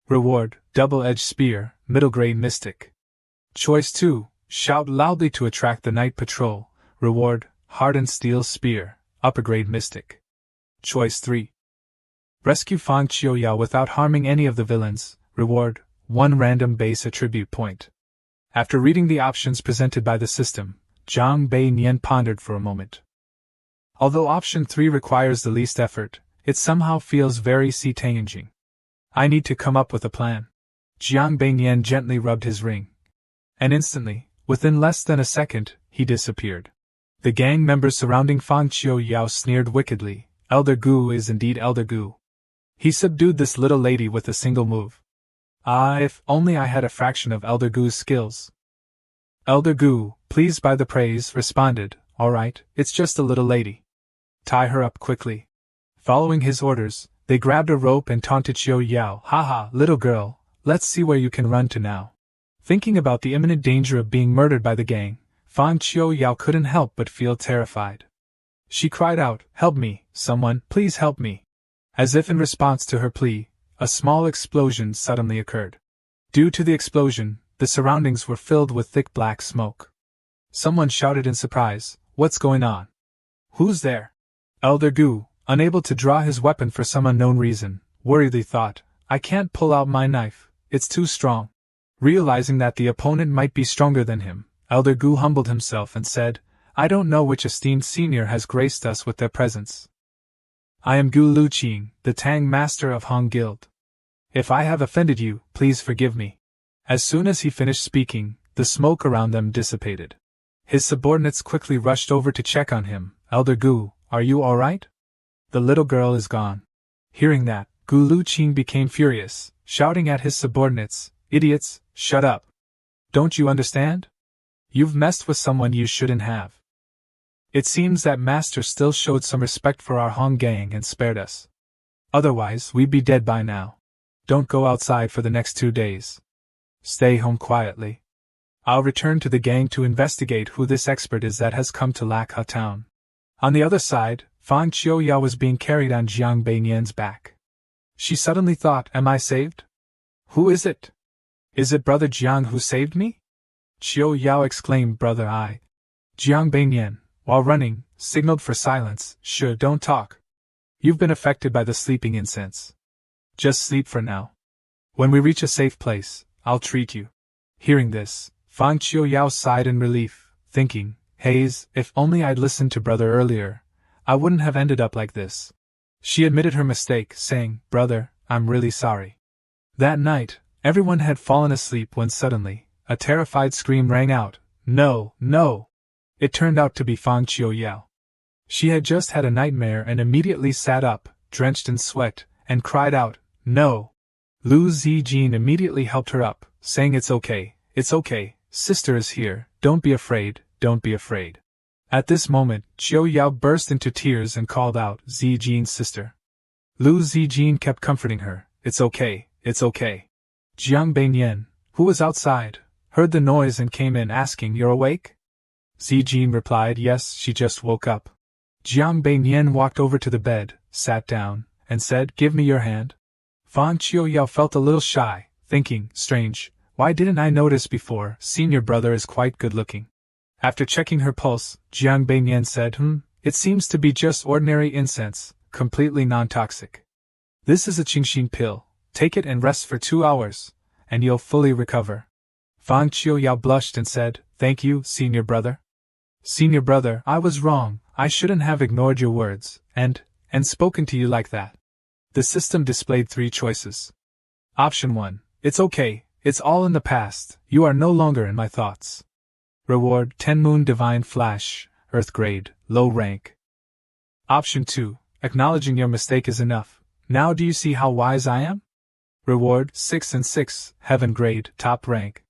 Reward, double-edged spear, middle-grade mystic. Choice 2, shout loudly to attract the night patrol. Reward, hardened steel spear, upper-grade mystic. Choice 3, rescue Fan Chiu Yao without harming any of the villains. Reward, 1 random base attribute point. After reading the options presented by the system, Jiang Bei Nian pondered for a moment. Although option 3 requires the least effort, it somehow feels very challenging. I need to come up with a plan. Jiang Beiyan gently rubbed his ring. And instantly, within less than a second, he disappeared. The gang members surrounding Fang Qiuyao sneered wickedly. Elder Gu is indeed Elder Gu. He subdued this little lady with a single move. Ah, if only I had a fraction of Elder Gu's skills. Elder Gu, pleased by the praise, responded, "All right, it's just a little lady. Tie her up quickly." Following his orders, they grabbed a rope and taunted Qiuyao. "Haha, little girl, let's see where you can run to now." Thinking about the imminent danger of being murdered by the gang, Fang Qiuyao couldn't help but feel terrified. She cried out, "Help me, someone, please help me." As if in response to her plea, a small explosion suddenly occurred. Due to the explosion, the surroundings were filled with thick black smoke. Someone shouted in surprise, "What's going on? Who's there?" Elder Gu, unable to draw his weapon for some unknown reason, worriedly thought, "I can't pull out my knife, it's too strong." Realizing that the opponent might be stronger than him, Elder Gu humbled himself and said, "I don't know which esteemed senior has graced us with their presence. I am Gu Luqing, the Tang Master of Hong Guild. If I have offended you, please forgive me." As soon as he finished speaking, the smoke around them dissipated. His subordinates quickly rushed over to check on him. "Elder Gu, are you all right? The little girl is gone." Hearing that, Gu Luqing became furious, shouting at his subordinates, "Idiots, shut up. Don't you understand? You've messed with someone you shouldn't have." It seems that Master still showed some respect for our Hong gang and spared us. Otherwise, we'd be dead by now. Don't go outside for the next 2 days. Stay home quietly. I'll return to the gang to investigate who this expert is that has come to Lakha town. On the other side, Fang Qiuyao was being carried on Jiang Beiyan's back. She suddenly thought, "Am I saved? Who is it? Is it Brother Jiang who saved me?" Qiuyao exclaimed, "Brother, I." Jiang Beiyan, while running, signaled for silence. "Shh, don't talk. You've been affected by the sleeping incense. Just sleep for now. When we reach a safe place, I'll treat you." Hearing this, Fang Qiuyao sighed in relief, thinking, "Haze, if only I'd listened to Brother earlier, I wouldn't have ended up like this." She admitted her mistake, saying, "Brother, I'm really sorry." That night, everyone had fallen asleep when suddenly, a terrified scream rang out, "No, no!" It turned out to be Fang Qiuyao. She had just had a nightmare and immediately sat up, drenched in sweat, and cried out, "No!" Lu Zijin immediately helped her up, saying, it's okay, sister is here, don't be afraid, don't be afraid." At this moment, Qiuyao burst into tears and called out, "Zijin's sister." Lu Zijin kept comforting her, it's okay. Jiang Beiyan, who was outside, heard the noise and came in asking, "You're awake?" Zijin replied, "Yes, she just woke up." Jiang Beiyan walked over to the bed, sat down, and said, "Give me your hand." Fang Qiuyao felt a little shy, thinking, strange, why didn't I notice before, senior brother is quite good looking. After checking her pulse, Jiang Beiyan said, It seems to be just ordinary incense, completely non-toxic. This is a Qingxin pill, take it and rest for 2 hours, and you'll fully recover." Fang Qiuyao blushed and said, "Thank you, senior brother." "Senior brother, I was wrong, I shouldn't have ignored your words, and spoken to you like that." The system displayed 3 choices. Option 1, it's okay, it's all in the past, you are no longer in my thoughts. Reward, 10 Moon Divine Flash, Earth Grade, Low Rank. Option 2, acknowledging your mistake is enough, now do you see how wise I am? Reward, 6 and 6, Heaven Grade, Top Rank.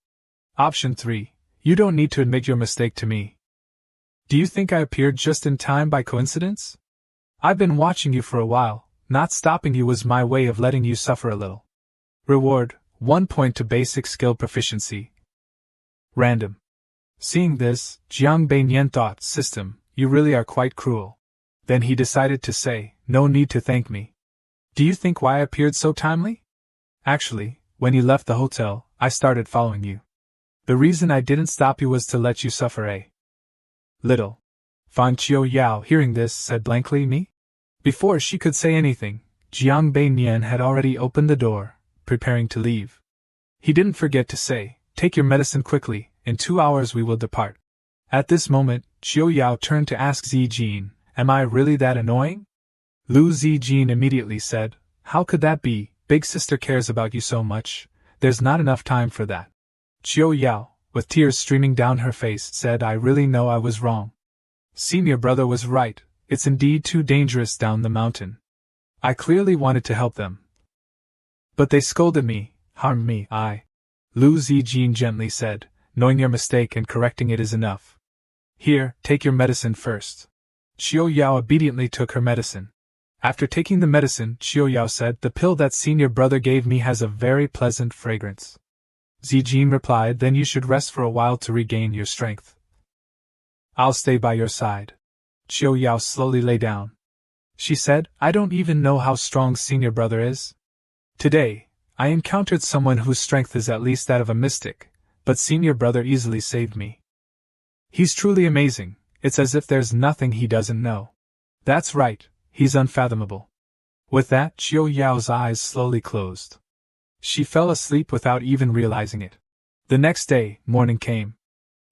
Option 3, you don't need to admit your mistake to me. Do you think I appeared just in time by coincidence? I've been watching you for a while, not stopping you was my way of letting you suffer a little. Reward, 1 point to basic skill proficiency. Random. Seeing this, Jiang Beiyan thought, system, you really are quite cruel. Then he decided to say, no need to thank me. Do you think why I appeared so timely? Actually, when you left the hotel, I started following you. The reason I didn't stop you was to let you suffer a little. Fang Qiuyao, hearing this, said blankly, me? Before she could say anything, Jiang Beiyan had already opened the door, preparing to leave. He didn't forget to say, take your medicine quickly, in 2 hours we will depart. At this moment, Qiuyao turned to ask Zijin, Am I really that annoying? Lu Zijin immediately said, How could that be? Big sister cares about you so much. There's not enough time for that. Qiu Yao, with tears streaming down her face, said, I really know I was wrong. Senior brother was right, it's indeed too dangerous down the mountain. I clearly wanted to help them. But they scolded me, harmed me, Lu Zijin gently said, knowing your mistake and correcting it is enough. Here, take your medicine first. Qiu Yao obediently took her medicine. After taking the medicine, Qiu Yao said, The pill that senior brother gave me has a very pleasant fragrance. Zijin replied, Then you should rest for a while to regain your strength. I'll stay by your side. Qiu Yao slowly lay down. She said, I don't even know how strong senior brother is. Today, I encountered someone whose strength is at least that of a mystic, but senior brother easily saved me. He's truly amazing, it's as if there's nothing he doesn't know. That's right, he's unfathomable. With that, Qiu Yao's eyes slowly closed. She fell asleep without even realizing it. The next day, morning came.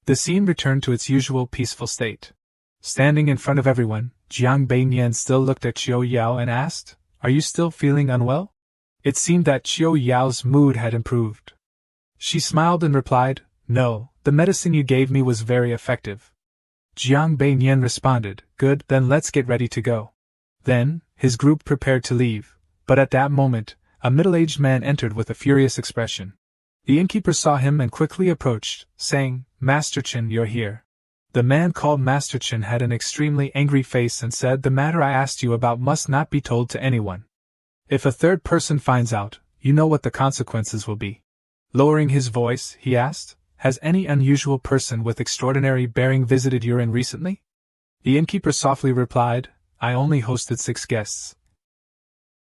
The scene returned to its usual peaceful state. Standing in front of everyone, Jiang Beiyan still looked at Qiu Yao and asked, Are you still feeling unwell? It seemed that Qiu Yao's mood had improved. She smiled and replied, No, the medicine you gave me was very effective. Jiang Beiyan responded, Good, then let's get ready to go. Then, his group prepared to leave, but at that moment, a middle-aged man entered with a furious expression. The innkeeper saw him and quickly approached, saying, Master Chen, you're here. The man called Master Chen had an extremely angry face and said, The matter I asked you about must not be told to anyone. If a third person finds out, you know what the consequences will be. Lowering his voice, he asked, Has any unusual person with extraordinary bearing visited your inn recently? The innkeeper softly replied, I only hosted 6 guests.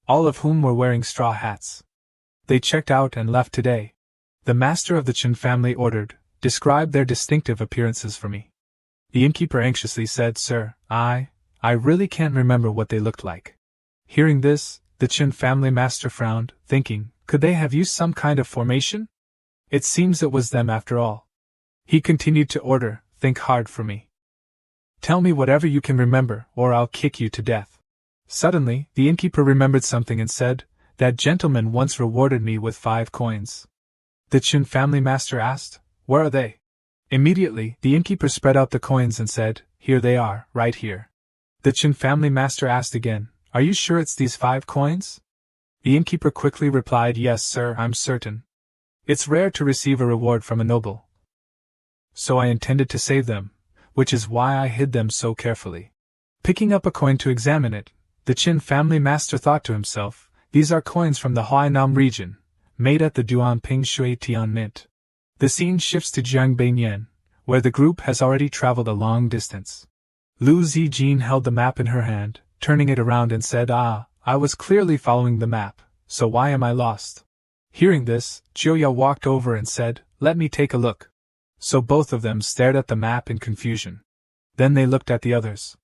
All of whom were wearing straw hats. They checked out and left today. The master of the Chen family ordered, Describe their distinctive appearances for me. The innkeeper anxiously said, Sir, I really can't remember what they looked like. Hearing this, the Chen family master frowned, thinking, Could they have used some kind of formation? It seems it was them after all. He continued to order, Think hard for me. Tell me whatever you can remember, or I'll kick you to death. Suddenly, the innkeeper remembered something and said, That gentleman once rewarded me with 5 coins. The Chen family master asked, Where are they? Immediately, the innkeeper spread out the coins and said, Here they are, right here. The Chen family master asked again, Are you sure it's these 5 coins? The innkeeper quickly replied, Yes, sir, I'm certain. It's rare to receive a reward from a noble. So I intended to save them, which is why I hid them so carefully. Picking up a coin to examine it, the Chen family master thought to himself, These are coins from the Huainam region, made at the Duanping Shuitian Mint. The scene shifts to Jiang Beiyan, where the group has already traveled a long distance. Lu Zijin held the map in her hand, turning it around and said, I was clearly following the map, so why am I lost? Hearing this, Qiu Yao walked over and said, Let me take a look. So both of them stared at the map in confusion. Then they looked at the others.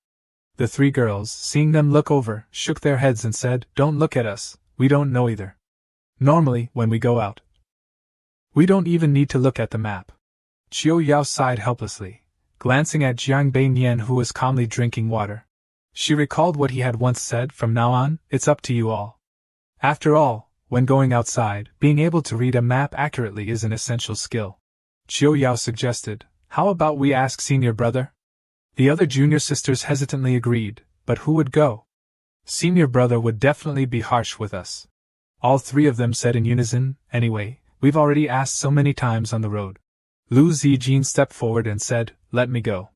The 3 girls, seeing them look over, shook their heads and said, Don't look at us, we don't know either. Normally, when we go out, we don't even need to look at the map. Qiu Yao sighed helplessly, glancing at Jiang Beiyan who was calmly drinking water. She recalled what he had once said, From now on, it's up to you all. After all, when going outside, being able to read a map accurately is an essential skill. Qiu Yao suggested, How about we ask senior brother? The other junior sisters hesitantly agreed, but who would go? Senior brother would definitely be harsh with us. All 3 of them said in unison, Anyway, we've already asked so many times on the road. Lu Zijin stepped forward and said, Let me go.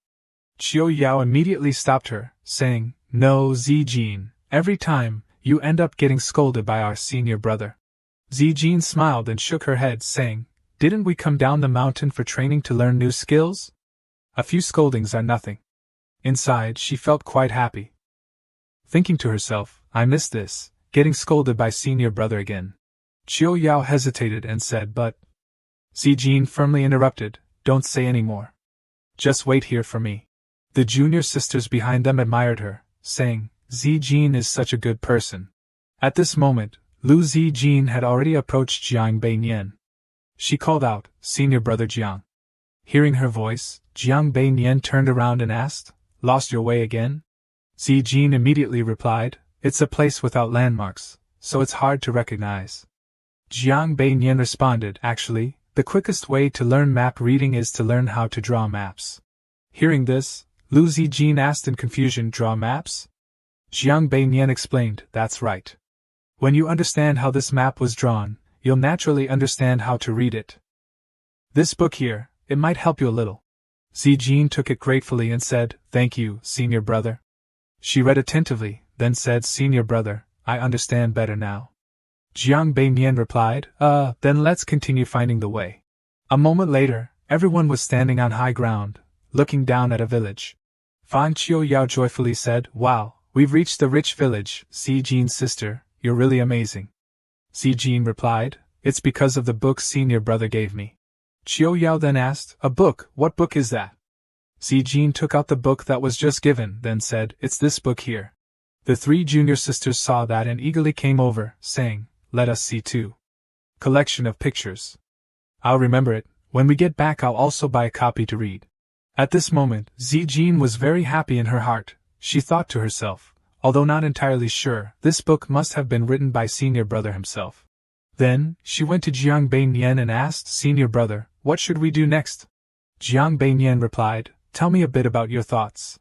Qiu Yao immediately stopped her, saying, No, Zijin, every time, you end up getting scolded by our senior brother. Zijin smiled and shook her head, saying, Didn't we come down the mountain for training to learn new skills? A few scoldings are nothing. Inside, she felt quite happy. Thinking to herself, I miss this, getting scolded by senior brother again. Qiu Yao hesitated and said, But... Zijin firmly interrupted, Don't say any more. Just wait here for me. The junior sisters behind them admired her, saying, Zijin is such a good person. At this moment, Lu Zijin had already approached Jiang Beiyan. She called out, Senior brother Jiang. Hearing her voice, Jiang Beiyan turned around and asked, Lost your way again? Zijin immediately replied, "It's a place without landmarks, so it's hard to recognize." Jiang Beiyan responded, "Actually, the quickest way to learn map reading is to learn how to draw maps." Hearing this, Lu Zijin asked in confusion, "Draw maps?" Jiang Beiyan explained, "That's right. When you understand how this map was drawn, you'll naturally understand how to read it. This book here, it might help you a little." Zijin took it gratefully and said, "Thank you, senior brother." She read attentively, then said, "Senior brother, I understand better now." Jiang Beiyan replied, Then let's continue finding the way." A moment later, everyone was standing on high ground, looking down at a village. Fan Qiuyao joyfully said, "Wow, we've reached the rich village, Zijin's sister, you're really amazing." Zijin replied, "It's because of the book senior brother gave me." Qiuyao then asked, "A book, what book is that?" Zijin took out the book that was just given, then said, "It's this book here." The three junior sisters saw that and eagerly came over, saying, "Let us see too." Collection of pictures. "I'll remember it. When we get back I'll also buy a copy to read." At this moment, Zijin was very happy in her heart. She thought to herself, although not entirely sure, this book must have been written by senior brother himself. Then, she went to Jiang Beiyan and asked, "Senior brother, what should we do next?" Jiang Beiyan replied, "Tell me a bit about your thoughts."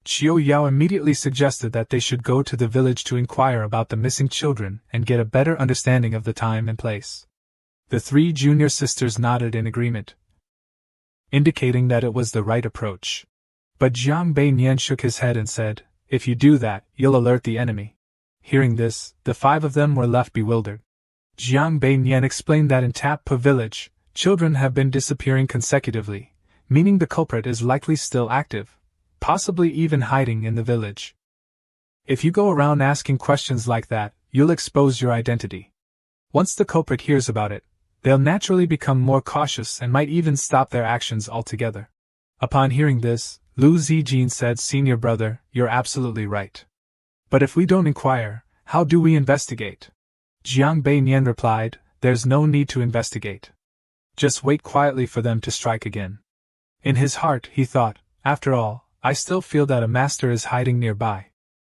Qiuyao immediately suggested that they should go to the village to inquire about the missing children and get a better understanding of the time and place. The three junior sisters nodded in agreement, indicating that it was the right approach. But Jiang Beiyan shook his head and said, "If you do that, you'll alert the enemy." Hearing this, the five of them were left bewildered. Jiang Beiyan explained that in Tappa village, children have been disappearing consecutively, meaning the culprit is likely still active, possibly even hiding in the village. If you go around asking questions like that, you'll expose your identity. Once the culprit hears about it, they'll naturally become more cautious and might even stop their actions altogether. Upon hearing this, Lu Zijin said, "Senior brother, you're absolutely right. But if we don't inquire, how do we investigate?" Jiang Beiyan replied, "There's no need to investigate. Just wait quietly for them to strike again." In his heart, he thought, "After all, I still feel that a master is hiding nearby."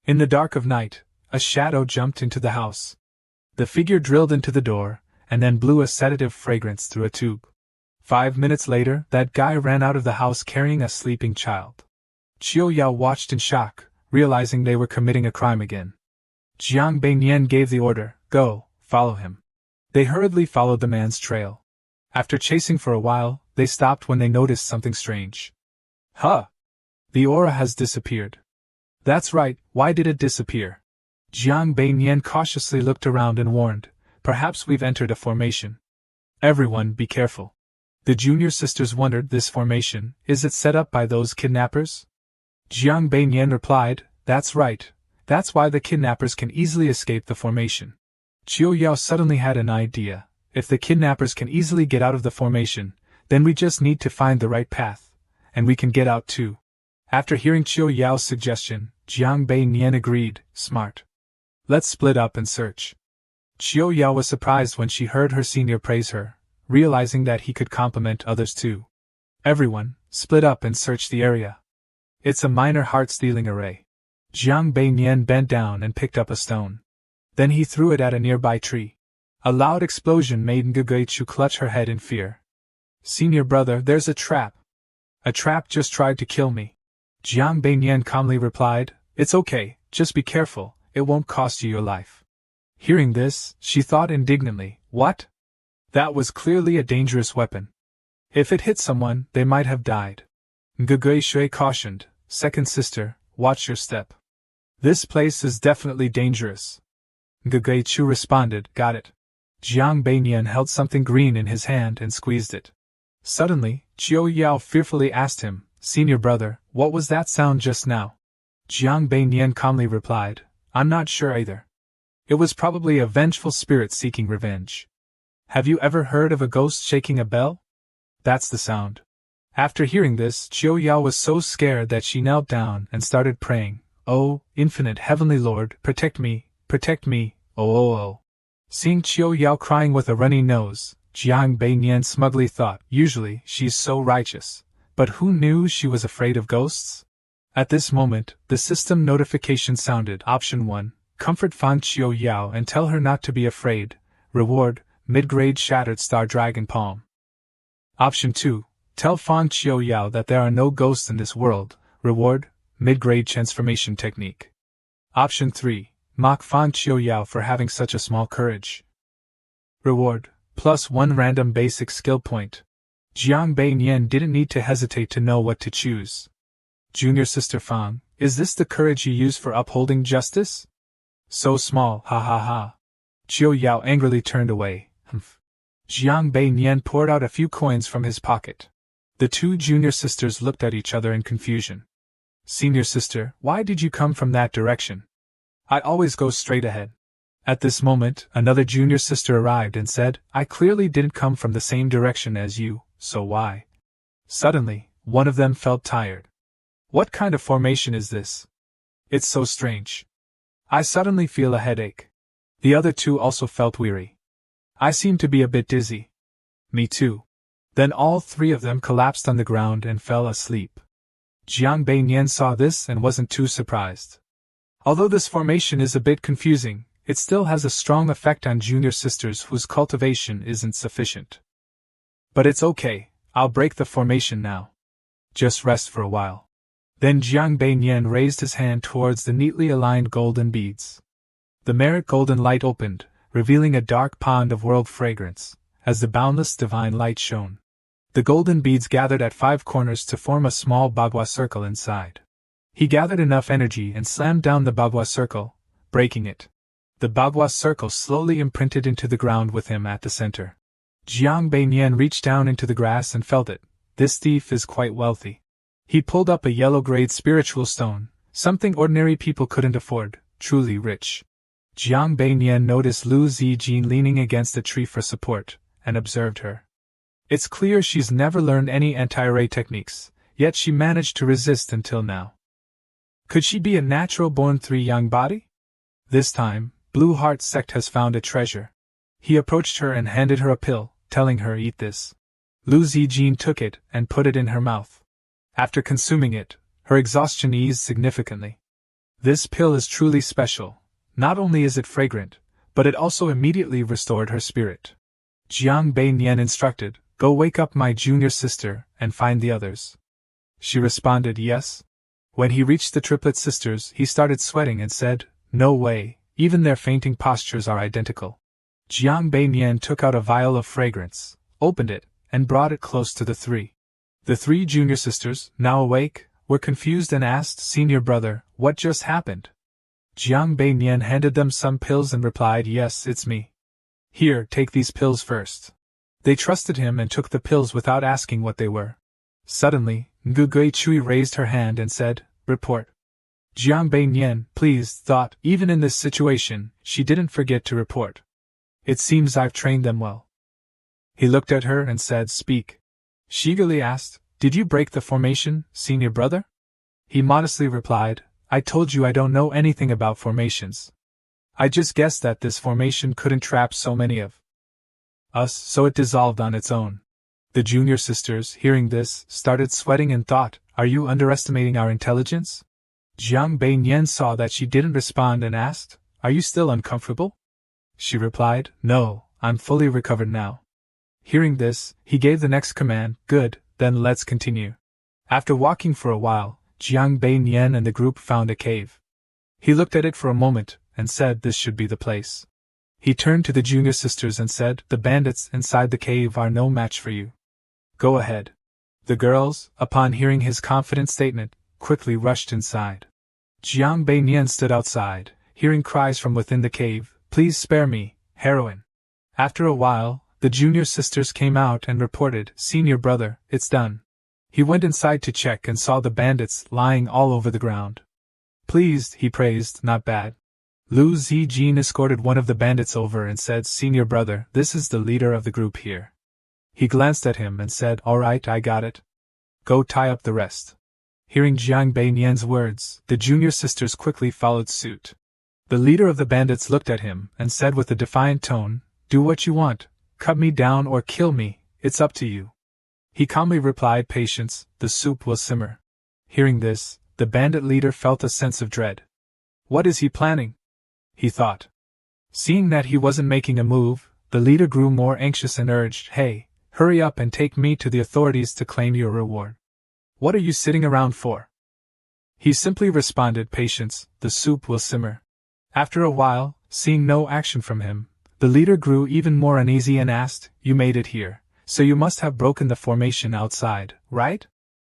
In the dark of night, a shadow jumped into the house. The figure drilled into the door, and then blew a sedative fragrance through a tube. 5 minutes later, that guy ran out of the house carrying a sleeping child. Qiuyao watched in shock, realizing they were committing a crime again. Jiang Beiyan gave the order, "Go, follow him." They hurriedly followed the man's trail. After chasing for a while, they stopped when they noticed something strange. "Huh! The aura has disappeared." "That's right, why did it disappear?" Jiang Beiyan cautiously looked around and warned, "Perhaps we've entered a formation. Everyone, be careful." The junior sisters wondered, "This formation, is it set up by those kidnappers?" Jiang Beiyan replied, "That's right, that's why the kidnappers can easily escape the formation." Qiuyao suddenly had an idea. If the kidnappers can easily get out of the formation, then we just need to find the right path, and we can get out too. After hearing Qiuyao's suggestion, Jiang Beiyan agreed, "Smart. Let's split up and search." Qiuyao was surprised when she heard her senior praise her, realizing that he could compliment others too. Everyone, split up and search the area. It's a minor heart-stealing array. Jiang Beiyan bent down and picked up a stone. Then he threw it at a nearby tree. A loud explosion made Nguguichu clutch her head in fear. "Senior brother, there's a trap." "A trap just tried to kill me." Jiang Beiyan calmly replied, "It's okay, just be careful, it won't cost you your life." Hearing this, she thought indignantly, "What? That was clearly a dangerous weapon. If it hit someone, they might have died." Nguguichu cautioned, "Second sister, watch your step. This place is definitely dangerous." Nguguichu responded, "Got it." Jiang Beiyan held something green in his hand and squeezed it. Suddenly, Qiuyao fearfully asked him, "Senior brother, what was that sound just now?" Jiang Beiyan calmly replied, "I'm not sure either. It was probably a vengeful spirit seeking revenge." "Have you ever heard of a ghost shaking a bell? That's the sound." After hearing this, Qiuyao was so scared that she knelt down and started praying, "Oh, infinite heavenly Lord, protect me, oh. Seeing Qiuyao crying with a runny nose, Jiang Beiyan smugly thought, usually she's so righteous, but who knew she was afraid of ghosts? At this moment, the system notification sounded. Option 1. Comfort Fan Qiu Yao and tell her not to be afraid. Reward, mid-grade Shattered Star Dragon Palm. Option 2. Tell Fan Qiu Yao that there are no ghosts in this world. Reward, mid-grade Transformation Technique. Option 3. Mock Fan Qiu Yao for having such a small courage. Reward, +1 random basic skill point. Jiang Bei Nian didn't need to hesitate to know what to choose. Junior Sister Fang, is this the courage you use for upholding justice? So small, ha ha ha. Qiu Yao angrily turned away. Humph. Jiang Bei Nian poured out a few coins from his pocket. The two junior sisters looked at each other in confusion. Senior sister, why did you come from that direction? I always go straight ahead. At this moment, another junior sister arrived and said, I clearly didn't come from the same direction as you, so why? Suddenly, one of them felt tired. What kind of formation is this? It's so strange. I suddenly feel a headache. The other two also felt weary. I seem to be a bit dizzy. Me too. Then all three of them collapsed on the ground and fell asleep. Jiang Bei Nian saw this and wasn't too surprised. Although this formation is a bit confusing, it still has a strong effect on junior sisters whose cultivation isn't sufficient. But it's okay, I'll break the formation now. Just rest for a while. Then Jiang Bei Nian raised his hand towards the neatly aligned golden beads. The merit golden light opened, revealing a dark pond of world fragrance, as the boundless divine light shone. The golden beads gathered at 5 corners to form a small Bagua circle inside. He gathered enough energy and slammed down the Bagua circle, breaking it. The Bagua circle slowly imprinted into the ground with him at the center. Jiang Bei Nian reached down into the grass and felt it. This thief is quite wealthy. He pulled up a yellow-grade spiritual stone, something ordinary people couldn't afford, truly rich. Jiang Bei Nian noticed Lu Zijin leaning against a tree for support, and observed her. It's clear she's never learned any anti-ray techniques, yet she managed to resist until now. Could she be a natural-born 3-yang body? This time, Blue Heart Sect has found a treasure. He approached her and handed her a pill, telling her eat this. Lu Zijin took it and put it in her mouth. After consuming it, her exhaustion eased significantly. This pill is truly special. Not only is it fragrant, but it also immediately restored her spirit. Jiang Bei Nian instructed, go wake up my junior sister and find the others. She responded yes. When he reached the triplet sisters, he started sweating and said, no way, even their fainting postures are identical. Jiang Bei Nian took out a vial of fragrance, opened it, and brought it close to the three. The 3 junior sisters, now awake, were confused and asked senior brother, what just happened? Jiang Bei Nian handed them some pills and replied, yes, it's me. Here, take these pills first. They trusted him and took the pills without asking what they were. Suddenly, Ngu Gui Chui raised her hand and said, report. Jiang Bei Nian, pleased, thought, even in this situation, she didn't forget to report. It seems I've trained them well. He looked at her and said, speak. She eagerly asked, did you break the formation, senior brother? He modestly replied, I told you I don't know anything about formations. I just guessed that this formation couldn't trap so many of us, so it dissolved on its own. The junior sisters, hearing this, started sweating and thought, are you underestimating our intelligence? Jiang Bei Nian saw that she didn't respond and asked, are you still uncomfortable? She replied, no, I'm fully recovered now. Hearing this, he gave the next command, good, then let's continue. After walking for a while, Jiang Bei Nian and the group found a cave. He looked at it for a moment, and said this should be the place. He turned to the junior sisters and said, the bandits inside the cave are no match for you. Go ahead. The girls, upon hearing his confident statement, quickly rushed inside. Jiang Bei Nian stood outside, hearing cries from within the cave, please spare me, heroine. After a while, the junior sisters came out and reported, senior brother, it's done. He went inside to check and saw the bandits lying all over the ground. Pleased, he praised, not bad. Lu Zijin escorted one of the bandits over and said, senior brother, this is the leader of the group here. He glanced at him and said, all right, I got it. Go tie up the rest. Hearing Jiang Bei Nian's words, the junior sisters quickly followed suit. The leader of the bandits looked at him and said with a defiant tone, do what you want, cut me down or kill me, it's up to you. He calmly replied, patience, the soup will simmer. Hearing this, the bandit leader felt a sense of dread. What is he planning? He thought. Seeing that he wasn't making a move, the leader grew more anxious and urged, "Hey, hurry up and take me to the authorities to claim your reward. What are you sitting around for?" He simply responded, "Patience, the soup will simmer." After a while, seeing no action from him, the leader grew even more uneasy and asked, "You made it here, so you must have broken the formation outside, right?"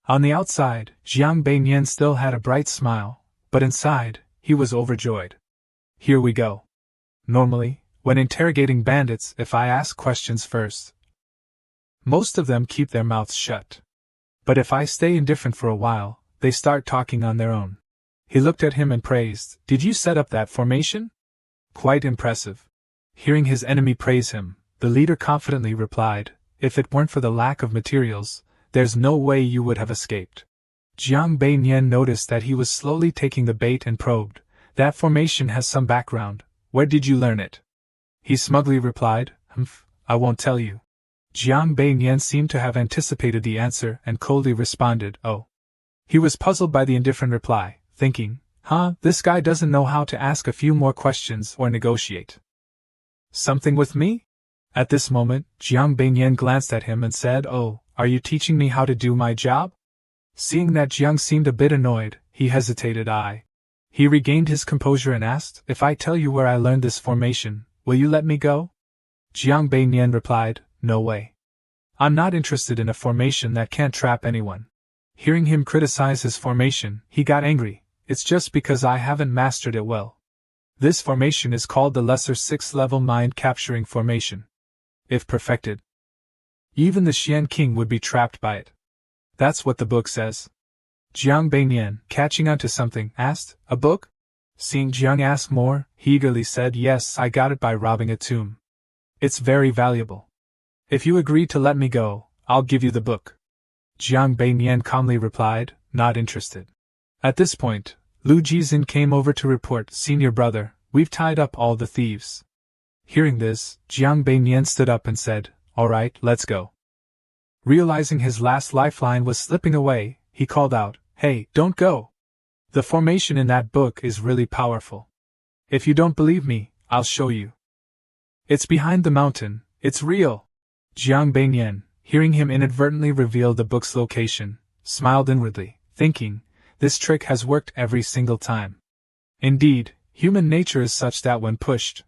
On the outside, Jiang Beiyan still had a bright smile, but inside, he was overjoyed. "Here we go. Normally, when interrogating bandits, if I ask questions first, most of them keep their mouths shut. But if I stay indifferent for a while, they start talking on their own." He looked at him and praised, "Did you set up that formation? Quite impressive." Hearing his enemy praise him, the leader confidently replied, "If it weren't for the lack of materials, there's no way you would have escaped." Jiang Beiyan noticed that he was slowly taking the bait and probed, "That formation has some background. Where did you learn it?" He smugly replied, "Humph, I won't tell you." Jiang Beiyan seemed to have anticipated the answer and coldly responded, "Oh." He was puzzled by the indifferent reply, thinking, this guy doesn't know how to ask a few more questions or negotiate. Something with me? At this moment, Jiang Beiyan glanced at him and said, "Oh, are you teaching me how to do my job?" Seeing that Jiang seemed a bit annoyed, he hesitated. He regained his composure and asked, "If I tell you where I learned this formation, will you let me go?" Jiang Beiyan replied, "No way. I'm not interested in a formation that can't trap anyone." Hearing him criticize his formation, he got angry. "It's just because I haven't mastered it well. This formation is called the Lesser 6th-level mind-capturing formation. If perfected, even the Xian King would be trapped by it. That's what the book says." Jiang Beiyan, catching on to something, asked, "A book?" Seeing Jiang ask more, he eagerly said, "Yes, I got it by robbing a tomb. It's very valuable. If you agree to let me go, I'll give you the book." Jiang Beiyan calmly replied, "Not interested." At this point, Lu Jizin came over to report, "Senior brother, we've tied up all the thieves." Hearing this, Jiang Beiyan stood up and said, "All right, let's go." Realizing his last lifeline was slipping away, he called out, "Hey, don't go! The formation in that book is really powerful. If you don't believe me, I'll show you. It's behind the mountain, it's real." Jiang Beiyan, hearing him inadvertently reveal the book's location, smiled inwardly, thinking, "This trick has worked every single time." Indeed, human nature is such that when pushed,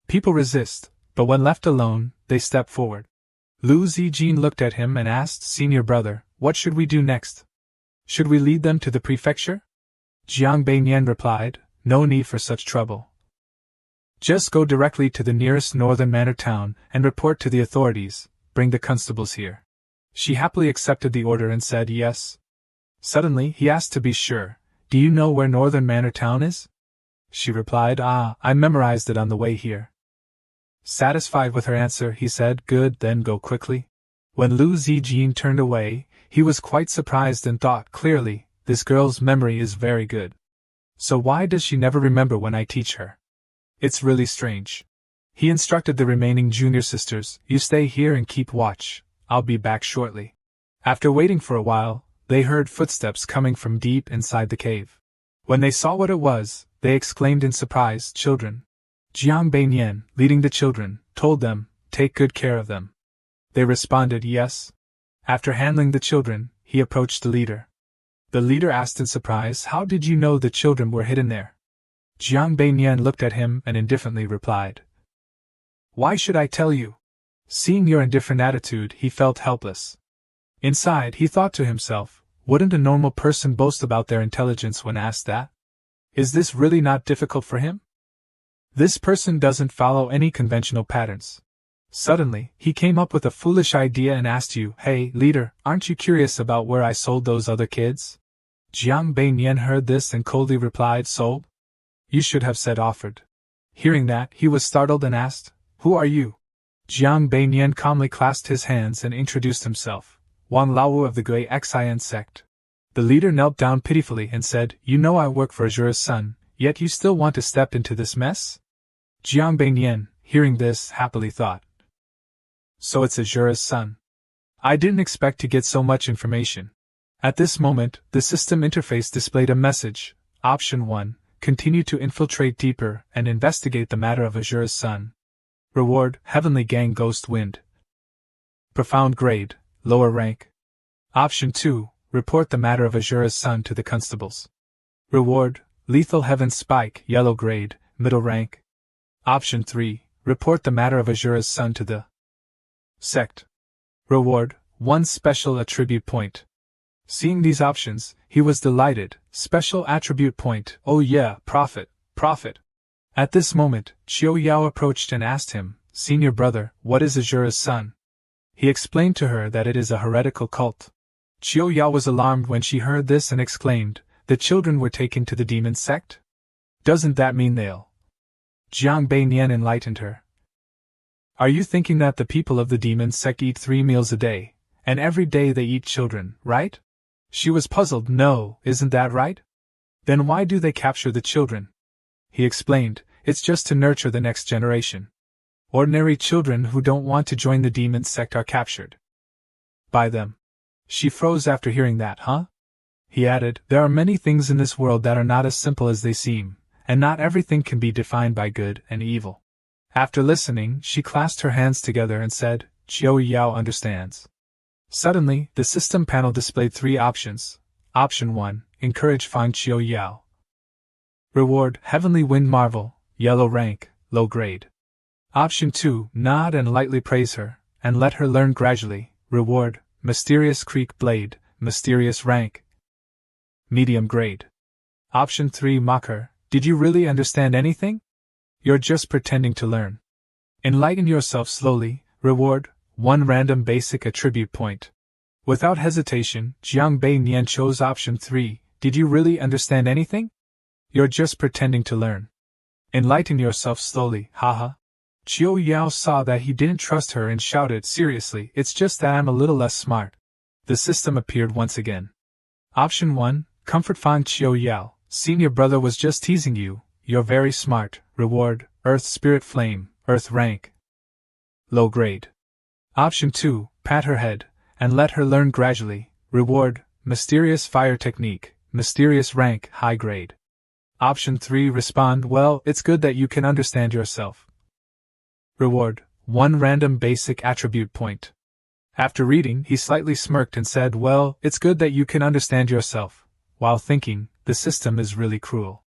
people resist, but when left alone, they step forward. Lu Zijin looked at him and asked, "Senior brother, what should we do next? Should we lead them to the prefecture?" Jiang Beiyan replied, "No need for such trouble. Just go directly to the nearest northern manor town and report to the authorities, bring the constables here." She happily accepted the order and said yes. Suddenly, he asked to be sure, "Do you know where northern manor town is?" She replied, I memorized it on the way here." Satisfied with her answer, he said, "Good, then go quickly." When Lu Zijin turned away, he was quite surprised and thought clearly, "This girl's memory is very good. So why does she never remember when I teach her? It's really strange." He instructed the remaining junior sisters, "You stay here and keep watch, I'll be back shortly." After waiting for a while, they heard footsteps coming from deep inside the cave. When they saw what it was, they exclaimed in surprise, "Children." Jiang Beiyan, leading the children, told them, "Take good care of them." They responded, "Yes." After handling the children, he approached the leader. The leader asked in surprise, "How did you know the children were hidden there?" Jiang Beiyan looked at him and indifferently replied, "Why should I tell you?" Seeing your indifferent attitude, he felt helpless. Inside, he thought to himself, wouldn't a normal person boast about their intelligence when asked that? Is this really not difficult for him? This person doesn't follow any conventional patterns. Suddenly, he came up with a foolish idea and asked you, "Hey, leader, aren't you curious about where I sold those other kids?" Jiang Beiyan heard this and coldly replied, "Sold? You should have said offered." Hearing that, he was startled and asked, "Who are you?" Jiang Beiyan calmly clasped his hands and introduced himself, "Wang Lao of the Gui Xian sect." The leader knelt down pitifully and said, "You know I work for Azura's son, yet you still want to step into this mess?" Jiang Beiyan, hearing this, happily thought, "So it's Azura's son. I didn't expect to get so much information." At this moment, the system interface displayed a message. Option 1. Continue to infiltrate deeper and investigate the matter of Azure's Sun. Reward, Heavenly Gang Ghost Wind. Profound grade, lower rank. Option 2. Report the matter of Azure's Sun to the constables. Reward, Lethal Heaven Spike, yellow grade, middle rank. Option 3. Report the matter of Azure's Sun to the sect. Reward, 1 special attribute point. Seeing these options, he was delighted. Special attribute point, oh yeah, profit. At this moment, Qiu Yao approached and asked him, Senior brother, what is Azure's Sun? He explained to her that it is a heretical cult. Qiu Yao was alarmed when she heard this and exclaimed, the children were taken to the demon sect? Doesn't that mean they'll? Jiang Beinian enlightened her. Are you thinking that the people of the demon sect eat 3 meals a day, and every day they eat children, right? She was puzzled. No, isn't that right? Then why do they capture the children? He explained, it's just to nurture the next generation. Ordinary children who don't want to join the demon sect are captured by them. She froze after hearing that. Huh? He added, there are many things in this world that are not as simple as they seem, and not everything can be defined by good and evil. After listening, she clasped her hands together and said, Qiu Yao understands. Suddenly, the system panel displayed 3 options. Option 1. Encourage Fang Qiu Yao. Reward, Heavenly Wind Marvel, yellow rank, low grade. Option 2. Nod and lightly praise her, and let her learn gradually. Reward, Mysterious Creek Blade, mysterious rank, medium grade. Option 3. Mock her, did you really understand anything? You're just pretending to learn. Enlighten yourself slowly. Reward, 1 random basic attribute point. Without hesitation, Jiang Beinian chose option 3. Did you really understand anything? You're just pretending to learn. Enlighten yourself slowly, haha. Qiu Yao saw that he didn't trust her and shouted, seriously, it's just that I'm a little less smart. The system appeared once again. Option 1. Comfort Fang Qiu Yao. Senior brother was just teasing you. You're very smart. Reward, Earth Spirit Flame, Earth rank, low grade. Option 2. Pat her head, and let her learn gradually. Reward, Mysterious Fire Technique, mysterious rank, high grade. Option 3. Respond, well, it's good that you can understand yourself. Reward, 1 random basic attribute point. After reading, he slightly smirked and said, well, it's good that you can understand yourself, while thinking, the system is really cruel.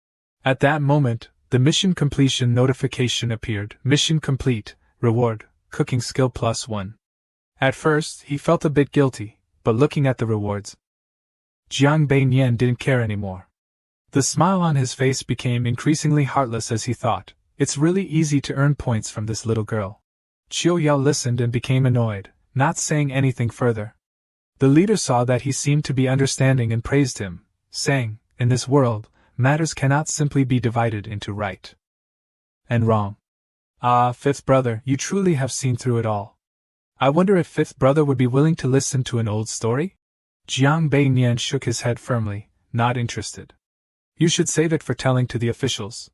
At that moment, the mission completion notification appeared. Mission complete. Reward, Cooking Skill +1. At first, he felt a bit guilty, but looking at the rewards, Jiang Beinian didn't care anymore. The smile on his face became increasingly heartless as he thought, it's really easy to earn points from this little girl. Qiu Yao listened and became annoyed, not saying anything further. The leader saw that he seemed to be understanding and praised him, saying, in this world, matters cannot simply be divided into right and wrong. Ah, fifth brother, you truly have seen through it all. I wonder if fifth brother would be willing to listen to an old story? Jiang Beinian shook his head firmly, not interested. You should save it for telling to the officials.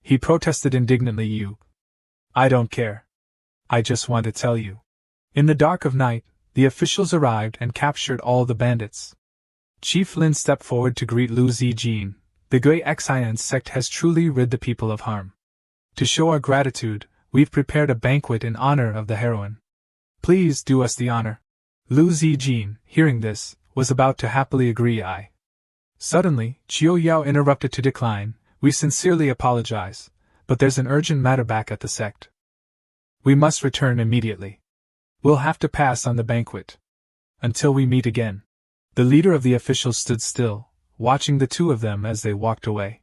He protested indignantly. I don't care. I just want to tell you. In the dark of night, the officials arrived and captured all the bandits. Chief Lin stepped forward to greet Lu Zijin. The Great Xian sect has truly rid the people of harm. To show our gratitude, we've prepared a banquet in honor of the heroine. Please do us the honor. Lu Zijin, hearing this, was about to happily agree. Suddenly, Qiu Yao interrupted to decline. We sincerely apologize, but there's an urgent matter back at the sect. We must return immediately. We'll have to pass on the banquet. Until we meet again. The leader of the officials stood still, watching the two of them as they walked away.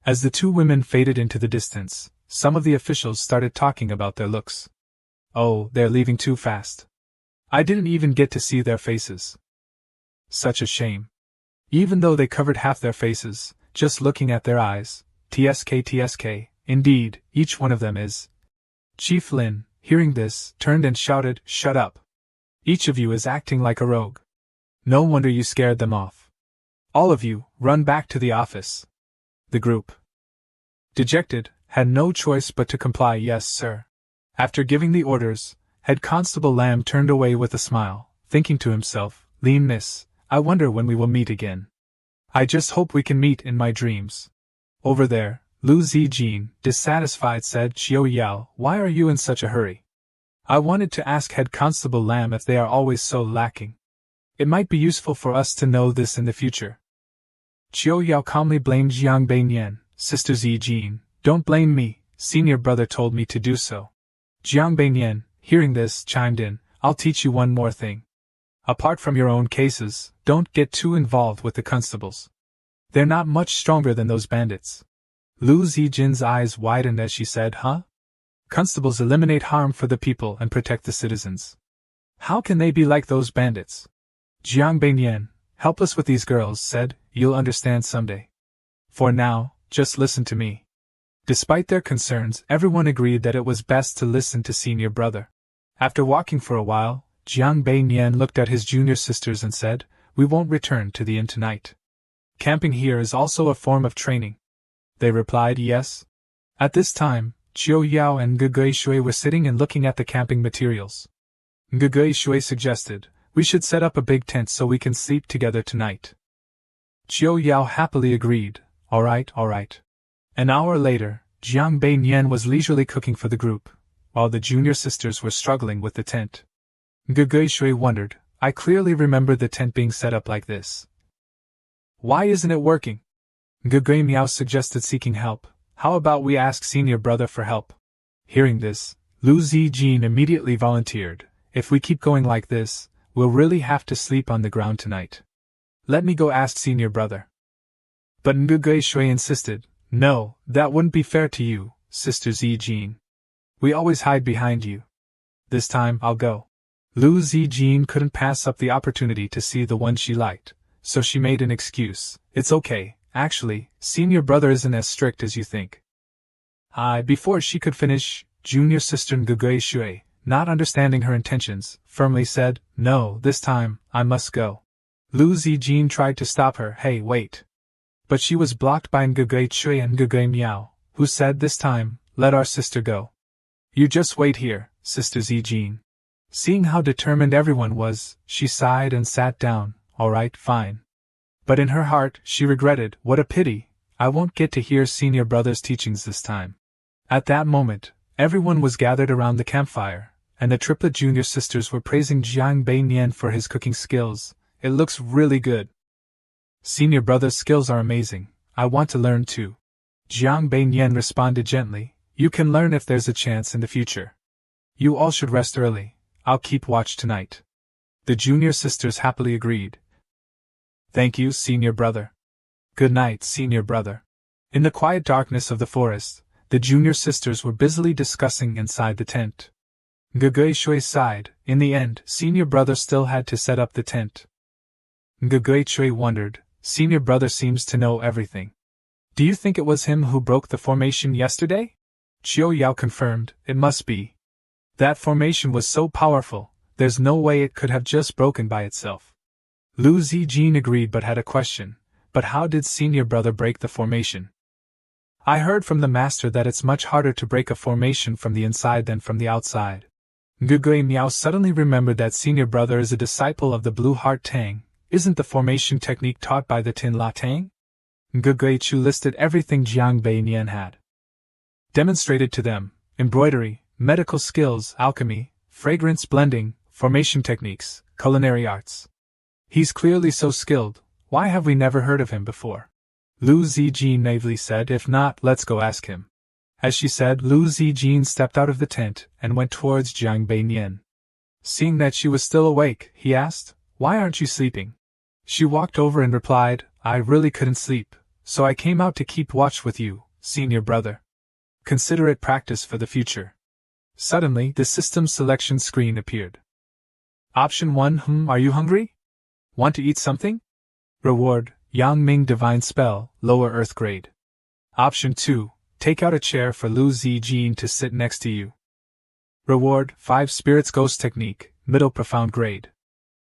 As the two women faded into the distance, some of the officials started talking about their looks. Oh, they're leaving too fast. I didn't even get to see their faces. Such a shame. Even though they covered half their faces, just looking at their eyes, TSK, indeed, each one of them is. Chief Lin, hearing this, turned and shouted, Shut up. Each of you is acting like a rogue. No wonder you scared them off. All of you, run back to the office. The group, dejected, had no choice but to comply. Yes, sir. After giving the orders, Head Constable Lamb turned away with a smile, thinking to himself, Lean miss, I wonder when we will meet again. I just hope we can meet in my dreams. Over there, Lu Zijin, dissatisfied, said, Xiao Yao, why are you in such a hurry? I wanted to ask Head Constable Lam if they are always so lacking. It might be useful for us to know this in the future. Xiao Yao calmly blamed Jiang Beiyan. Sister Zijin, don't blame me, senior brother told me to do so. Jiang Beiyan, hearing this, chimed in, I'll teach you one more thing. Apart from your own cases, don't get too involved with the constables. They're not much stronger than those bandits. Lu Zijin's eyes widened as she said, huh? Constables eliminate harm for the people and protect the citizens. How can they be like those bandits? Jiang Beiyan, help us with these girls, said, you'll understand someday. For now, just listen to me. Despite their concerns, everyone agreed that it was best to listen to senior brother. After walking for a while, Jiang Beiyan looked at his junior sisters and said, we won't return to the inn tonight. Camping here is also a form of training. They replied yes. At this time, Qiu Yao and Ge Shui were sitting and looking at the camping materials. Ge Shui suggested, we should set up a big tent so we can sleep together tonight. Qiu Yao happily agreed, alright. An hour later, Jiang Beiyan was leisurely cooking for the group, while the junior sisters were struggling with the tent. Ge Shui wondered, I clearly remember the tent being set up like this. Why isn't it working? Ge Miao suggested seeking help. How about we ask senior brother for help? Hearing this, Lu Zijin immediately volunteered, if we keep going like this, we'll really have to sleep on the ground tonight. Let me go ask senior brother. But Ge Shui insisted, no, that wouldn't be fair to you, Sister Zijin. We always hide behind you. This time I'll go. Lu Zijin couldn't pass up the opportunity to see the one she liked, so she made an excuse. It's okay, actually, senior brother isn't as strict as you think. Before she could finish, junior sister Ge Shui, not understanding her intentions, firmly said, no, this time, I must go. Lu Zijin tried to stop her, hey, wait. But she was blocked by Ge Shui and Ge Miao, who said this time, let our sister go. You just wait here, Sister Zijin. Seeing how determined everyone was, she sighed and sat down, alright, fine. But in her heart, she regretted, what a pity, I won't get to hear senior brother's teachings this time. At that moment, everyone was gathered around the campfire, and the triplet junior sisters were praising Jiang Beiyan for his cooking skills. It looks really good. Senior brother's skills are amazing, I want to learn too. Jiang Beiyan responded gently, you can learn if there's a chance in the future. You all should rest early, I'll keep watch tonight. The junior sisters happily agreed. Thank you, senior brother. Good night, senior brother. In the quiet darkness of the forest, the junior sisters were busily discussing inside the tent. Ge Shui sighed, in the end, senior brother still had to set up the tent. Ge Shui wondered, senior brother seems to know everything. Do you think it was him who broke the formation yesterday? Qiu Yao confirmed, it must be. That formation was so powerful, there's no way it could have just broken by itself. Lu Zijin agreed but had a question, but how did senior brother break the formation? I heard from the master that it's much harder to break a formation from the inside than from the outside. Ge Miao suddenly remembered that senior brother is a disciple of the Blue Heart Tang. Isn't the formation technique taught by the Tin La Tang? Ge Chu listed everything Jiang Beiyan had demonstrated to them: embroidery, medical skills, alchemy, fragrance blending, formation techniques, culinary arts. He's clearly so skilled, why have we never heard of him before? Lu Zijin naively said, if not, let's go ask him. As she said, Lu Zijin stepped out of the tent and went towards Jiang Beiyan. Seeing that she was still awake, he asked, why aren't you sleeping? She walked over and replied, I really couldn't sleep, so I came out to keep watch with you, senior brother. Consider it practice for the future. Suddenly, the system selection screen appeared. Option 1, are you hungry? Want to eat something? Reward, Yang Ming Divine Spell, lower Earth grade. Option 2, take out a chair for Lu Zijin to sit next to you. Reward, 5 Spirits Ghost Technique, middle profound grade.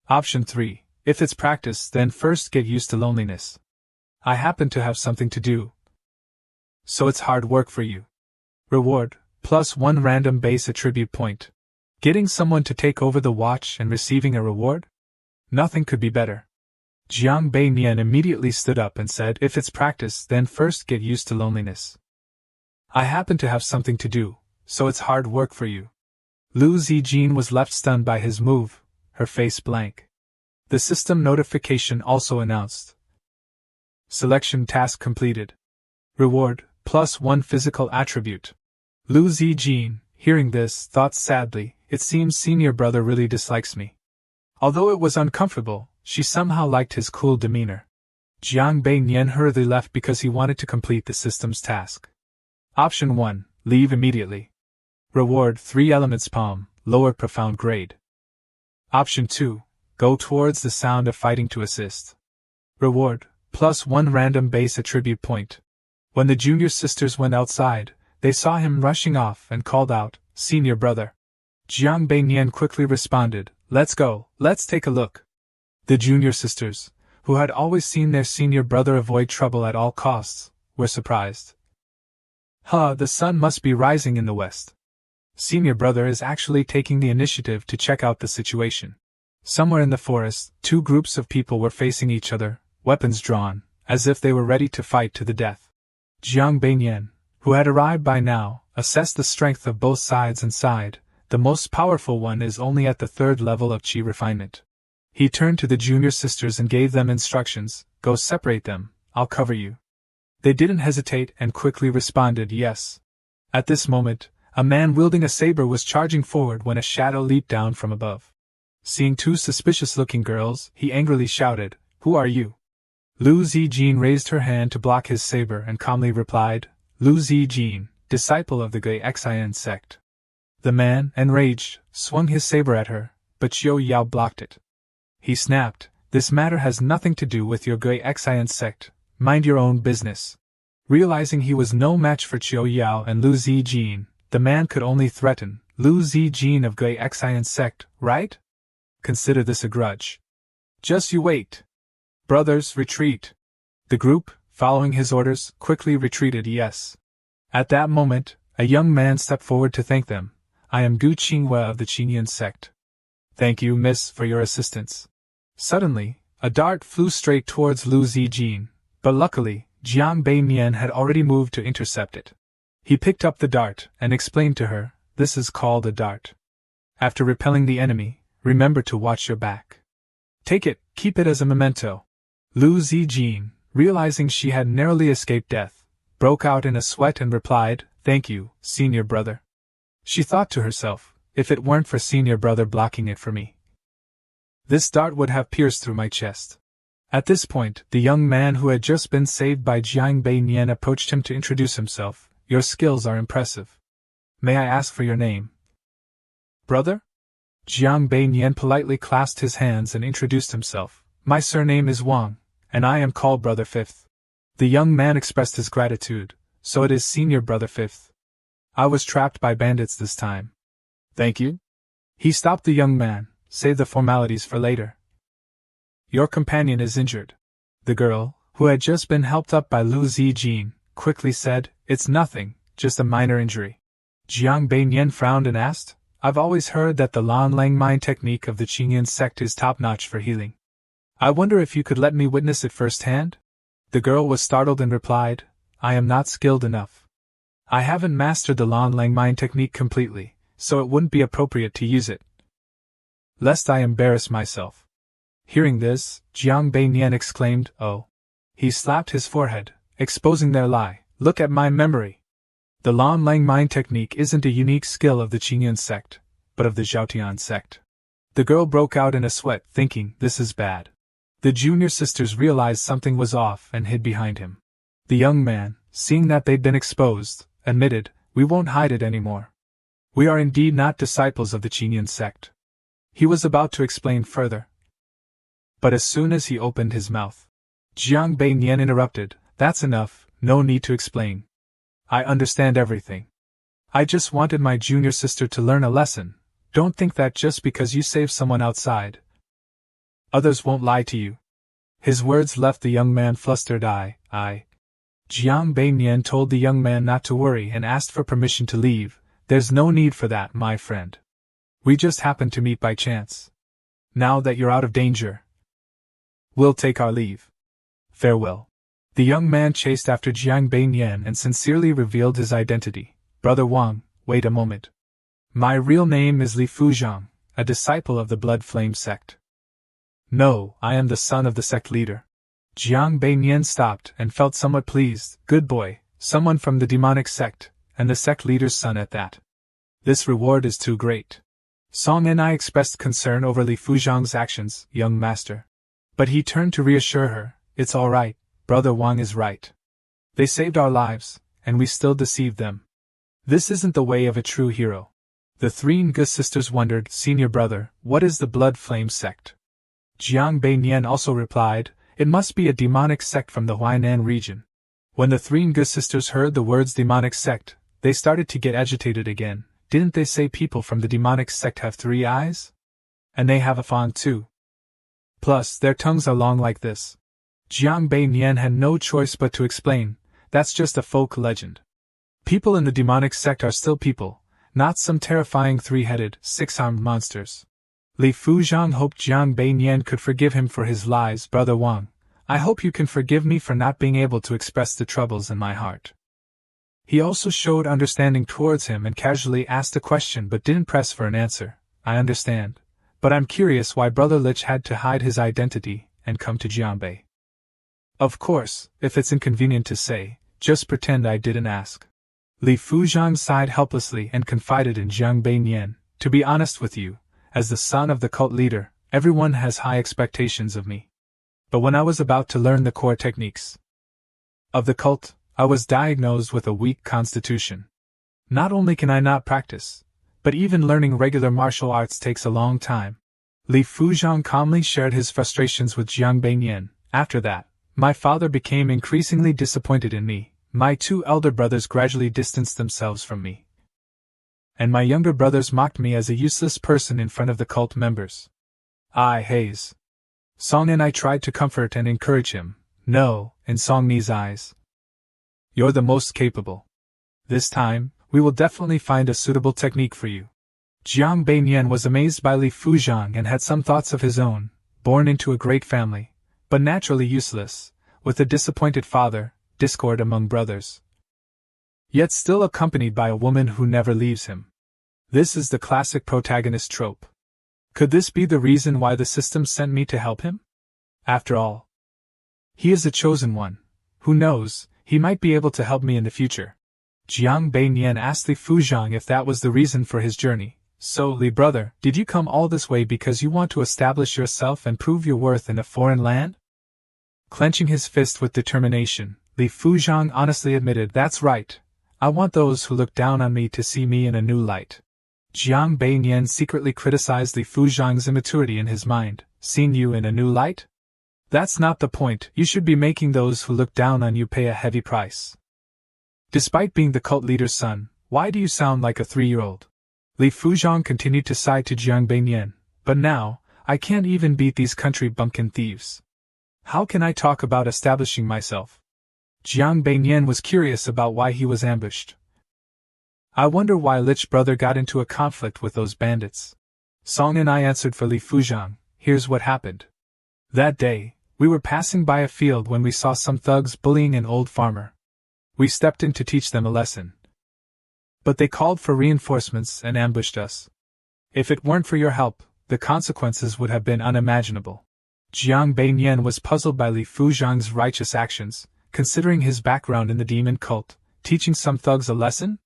Option 3, if it's practice, then first get used to loneliness. I happen to have something to do, so it's hard work for you. Reward, +1 random base attribute point. Getting someone to take over the watch and receiving a reward? Nothing could be better. Jiang Bei Nian immediately stood up and said, if it's practice, then first get used to loneliness. I happen to have something to do, so it's hard work for you. Lu Zijin was left stunned by his move, her face blank. The system notification also announced. Selection task completed. Reward, +1 physical attribute. Lu Zijin, hearing this, thought sadly, it seems senior brother really dislikes me. Although it was uncomfortable, she somehow liked his cool demeanor. Jiang Bei Nian hurriedly left because he wanted to complete the system's task. Option 1, leave immediately. Reward 3 elements palm, lower profound grade. Option 2, go towards the sound of fighting to assist. Reward, +1 random base attribute point. When the junior sisters went outside, they saw him rushing off and called out, senior brother. Jiang Bei Nian quickly responded, let's go, let's take a look. The junior sisters, who had always seen their senior brother avoid trouble at all costs, were surprised. The sun must be rising in the west. Senior brother is actually taking the initiative to check out the situation. Somewhere in the forest, 2 groups of people were facing each other, weapons drawn, as if they were ready to fight to the death. Jiang Bei Nian, who had arrived by now, assessed the strength of both sides and sighed, the most powerful one is only at the 3rd level of Qi refinement. He turned to the junior sisters and gave them instructions, go separate them, I'll cover you. They didn't hesitate and quickly responded yes. At this moment, a man wielding a saber was charging forward when a shadow leaped down from above. Seeing 2 suspicious-looking girls, he angrily shouted, who are you? Lu Zijin raised her hand to block his saber and calmly replied, Lu Zijin, disciple of the Gui Xian sect. The man, enraged, swung his saber at her, but Xiao Yao blocked it. He snapped, this matter has nothing to do with your Gui Xian sect, mind your own business. Realizing he was no match for Xiao Yao and Lu Zijin, the man could only threaten, Lu Zijin of Gui Xian sect, right? Consider this a grudge. Just you wait. Brothers, retreat. The group, following his orders, quickly retreated yes. At that moment, a young man stepped forward to thank them. I am Gu Qinghua of the Qinyan sect. Thank you, miss, for your assistance. Suddenly, a dart flew straight towards Lu Zijin, but luckily, Jiang Bei Nian had already moved to intercept it. He picked up the dart and explained to her, this is called a dart. After repelling the enemy, remember to watch your back. Take it, keep it as a memento. Lu Zijin, realizing she had narrowly escaped death, broke out in a sweat and replied, thank you, senior brother. She thought to herself, if it weren't for senior brother blocking it for me, this dart would have pierced through my chest. At this point, the young man who had just been saved by Jiang Bei Nian approached him to introduce himself. Your skills are impressive. May I ask for your name? Brother? Jiang Bei Nian politely clasped his hands and introduced himself. My surname is Wang, and I am called Brother Fifth. The young man expressed his gratitude, so it is Senior Brother Fifth. I was trapped by bandits this time. Thank you? He stopped the young man, save the formalities for later. Your companion is injured. The girl, who had just been helped up by Lu Zijin, quickly said, it's nothing, just a minor injury. Jiang Bei Nian frowned and asked, I've always heard that the Lan Lang Mind technique of the Qingyan sect is top-notch for healing. I wonder if you could let me witness it firsthand? The girl was startled and replied, I am not skilled enough. I haven't mastered the Lan Lang Mind technique completely, so it wouldn't be appropriate to use it, lest I embarrass myself. Hearing this, Jiang Bei Nian exclaimed, oh. He slapped his forehead, exposing their lie. Look at my memory. The Lan Lang Mind technique isn't a unique skill of the Qingyan sect, but of the Zhaotian sect. The girl broke out in a sweat, thinking, this is bad. The junior sisters realized something was off and hid behind him. The young man, seeing that they'd been exposed, admitted, we won't hide it anymore. We are indeed not disciples of the Qingyan sect. He was about to explain further. But as soon as he opened his mouth, Jiang Bei Nian interrupted, that's enough, no need to explain. I understand everything. I just wanted my junior sister to learn a lesson. Don't think that just because you saved someone outside, others won't lie to you. His words left the young man flustered. Jiang Bei Nian told the young man not to worry and asked for permission to leave. There's no need for that, my friend. We just happened to meet by chance. Now that you're out of danger. We'll take our leave. Farewell. The young man chased after Jiang Beiyan and sincerely revealed his identity. Brother Wang, wait a moment. My real name is Li Fuzhang, a disciple of the Blood Flame sect. No, I am the son of the sect leader. Jiang Beiyan stopped and felt somewhat pleased. Good boy, someone from the demonic sect, and the sect leader's son at that. This reward is too great. Song and I expressed concern over Li Fuzhang's actions, young master. But he turned to reassure her, it's all right, Brother Wang is right. They saved our lives, and we still deceived them. This isn't the way of a true hero. The three Nga sisters wondered, Senior brother, what is the Blood Flame sect? Jiang Beiyan also replied, it must be a demonic sect from the Huainan region. When the three Nga sisters heard the words demonic sect, they started to get agitated again. Didn't they say people from the demonic sect have 3 eyes? And they have a fawn too. Plus, their tongues are long like this. Jiang Beiyan had no choice but to explain, that's just a folk legend. People in the demonic sect are still people, not some terrifying 3-headed, 6-armed monsters. Li Fuzhang hoped Jiang Beiyan could forgive him for his lies. Brother Wang, I hope you can forgive me for not being able to express the troubles in my heart. He also showed understanding towards him and casually asked a question but didn't press for an answer. I understand, but I'm curious why Brother Lich had to hide his identity and come to Jianbei. Of course, if it's inconvenient to say, just pretend I didn't ask. Li Fuzhang sighed helplessly and confided in Jiang Beiyan, to be honest with you, as the son of the cult leader, everyone has high expectations of me. But when I was about to learn the core techniques of the cult, I was diagnosed with a weak constitution. Not only can I not practice, but even learning regular martial arts takes a long time. Li Fuzhang calmly shared his frustrations with Jiang Beiyan. After that, my father became increasingly disappointed in me. My 2 elder brothers gradually distanced themselves from me. And my younger brothers mocked me as a useless person in front of the cult members. I haze. Song and I tried to comfort and encourage him. No, in Song Ni's eyes. You're the most capable. This time, we will definitely find a suitable technique for you. Jiang Beiyan was amazed by Li Fuzhang and had some thoughts of his own, born into a great family, but naturally useless, with a disappointed father, discord among brothers. Yet still accompanied by a woman who never leaves him. This is the classic protagonist trope. Could this be the reason why the system sent me to help him? After all, he is a chosen one. Who knows, he might be able to help me in the future. Jiang Beiyan asked Li Fuzhang if that was the reason for his journey. So, Li brother, did you come all this way because you want to establish yourself and prove your worth in a foreign land? Clenching his fist with determination, Li Fuzhang honestly admitted, that's right. I want those who look down on me to see me in a new light. Jiang Beiyan secretly criticized Li Fuzhang's immaturity in his mind. Seeing you in a new light? That's not the point. You should be making those who look down on you pay a heavy price. Despite being the cult leader's son, why do you sound like a 3-year-old? Li Fuzhang continued to sigh to Jiang Beiyan, but now, I can't even beat these country bumpkin thieves. How can I talk about establishing myself? Jiang Beiyan was curious about why he was ambushed. I wonder why Lich brother got into a conflict with those bandits. Song and I answered for Li Fuzhang. Here's what happened. That day, we were passing by a field when we saw some thugs bullying an old farmer. We stepped in to teach them a lesson. But they called for reinforcements and ambushed us. If it weren't for your help, the consequences would have been unimaginable. Jiang Beiyan was puzzled by Li Fuzhang's righteous actions, considering his background in the demon cult. Teaching some thugs a lesson?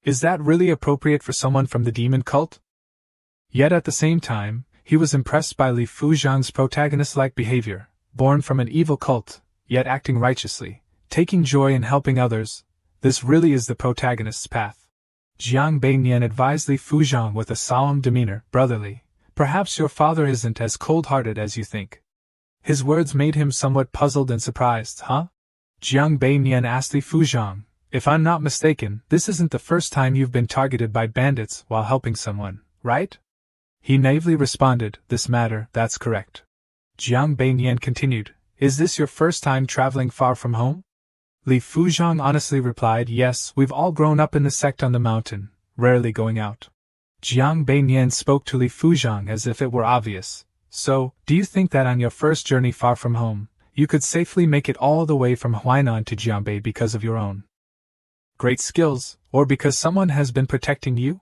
Is that really appropriate for someone from the demon cult? Yet at the same time, he was impressed by Li Fuzhang's protagonist-like behavior, born from an evil cult, yet acting righteously, taking joy in helping others. This really is the protagonist's path. Jiang Beiyan advised Li Fuzhang with a solemn demeanor, brotherly, perhaps your father isn't as cold-hearted as you think. His words made him somewhat puzzled and surprised. Huh? Jiang Beiyan asked Li Fuzhang, if I'm not mistaken, this isn't the first time you've been targeted by bandits while helping someone, right? He naively responded, this matter, that's correct. Jiang Beiyan continued, is this your first time traveling far from home? Li Fuzhang honestly replied, yes, we've all grown up in the sect on the mountain, rarely going out. Jiang Beiyan spoke to Li Fuzhang as if it were obvious, So, do you think that on your first journey far from home, you could safely make it all the way from Huainan to Jiangbei because of your own great skills, or because someone has been protecting you?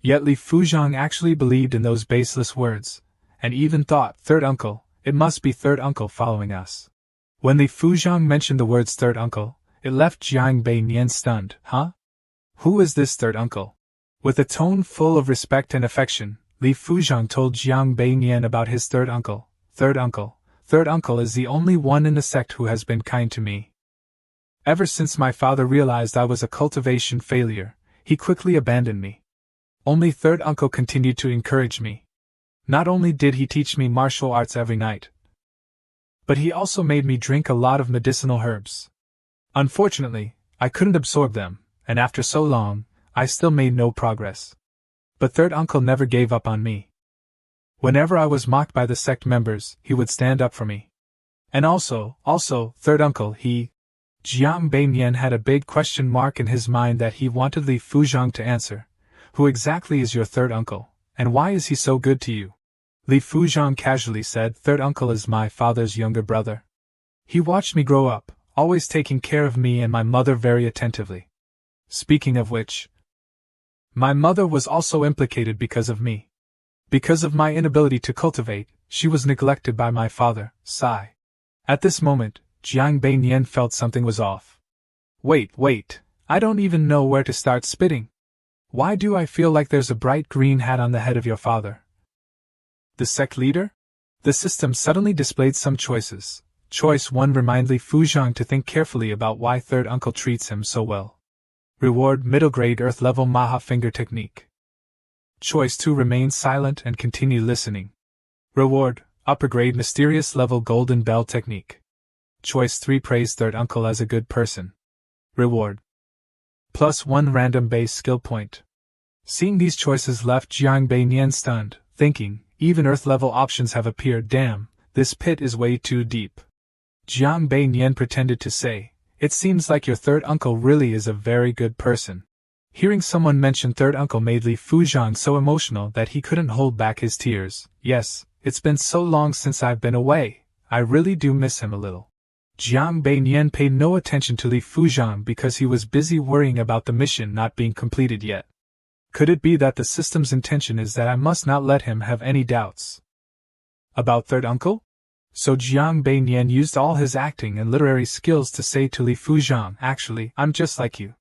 Yet Li Fuzhang actually believed in those baseless words, and even thought, third uncle, it must be third uncle following us. When Li Fuzhang mentioned the words third uncle, it left Jiangbei Nian stunned. Huh? Who is this third uncle? With a tone full of respect and affection, Li Fuzhang told Jiangbei Nian about his third uncle. Third uncle. Third uncle is the only one in the sect who has been kind to me. Ever since my father realized I was a cultivation failure, he quickly abandoned me. Only third uncle continued to encourage me. Not only did he teach me martial arts every night, but he also made me drink a lot of medicinal herbs. Unfortunately, I couldn't absorb them, and after so long, I still made no progress. But third uncle never gave up on me. Whenever I was mocked by the sect members, he would stand up for me. And also, third uncle, Jiangbei Nian had a big question mark in his mind that he wanted Li Fuzhang to answer. Who exactly is your third uncle, and why is he so good to you? Li Fuzhang casually said, third uncle is my father's younger brother. He watched me grow up, always taking care of me and my mother very attentively. Speaking of which, my mother was also implicated because of me. Because of my inability to cultivate, she was neglected by my father, Sai. At this moment, Jiangbei Nian felt something was off. Wait, I don't even know where to start spitting. Why do I feel like there's a bright green hat on the head of your father? The sect leader? The system suddenly displayed some choices. Choice 1: remind Li Fuzhang to think carefully about why third uncle treats him so well. Reward: middle grade earth level Maha finger technique. Choice 2: remain silent and continue listening. Reward: upper grade mysterious level golden bell technique. Choice 3: praise third uncle as a good person. Reward: +1 random base skill point. Seeing these choices left Jiangbei Nian stunned, thinking, even earth level options have appeared. Damn, this pit is way too deep. Jiangbei Nian pretended to say, it seems like your third uncle really is a very good person. Hearing someone mention third uncle made Li Fuzhang so emotional that he couldn't hold back his tears. Yes, it's been so long since I've been away, I really do miss him a little. Jiangbei Nian paid no attention to Li Fuzhang because he was busy worrying about the mission not being completed yet. Could it be that the system's intention is that I must not let him have any doubts about third uncle? So Jiangbei Nian used all his acting and literary skills to say to Li Fuzhang, actually, I'm just like you.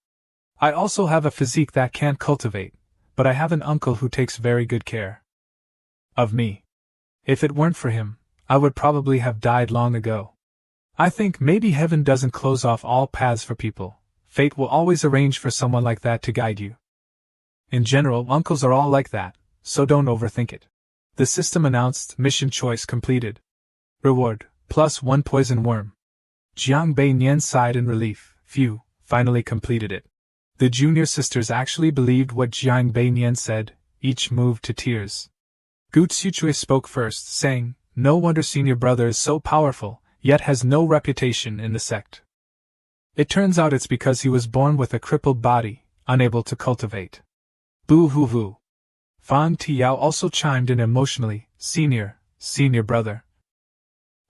I also have a physique that can't cultivate, but I have an uncle who takes very good care of me. If it weren't for him, I would probably have died long ago. I think maybe heaven doesn't close off all paths for people. Fate will always arrange for someone like that to guide you. In general, uncles are all like that, so don't overthink it. The system announced, mission choice completed. Reward, +1 poison worm. Jiangbei Nian sighed in relief. Phew, finally completed it. The junior sisters actually believed what Jiangbei Nian said, each moved to tears. Gu Tsuchui spoke first, saying, no wonder senior brother is so powerful, yet has no reputation in the sect. It turns out it's because he was born with a crippled body, unable to cultivate. Boo hoo hoo. Fang Tiao also chimed in emotionally, senior brother.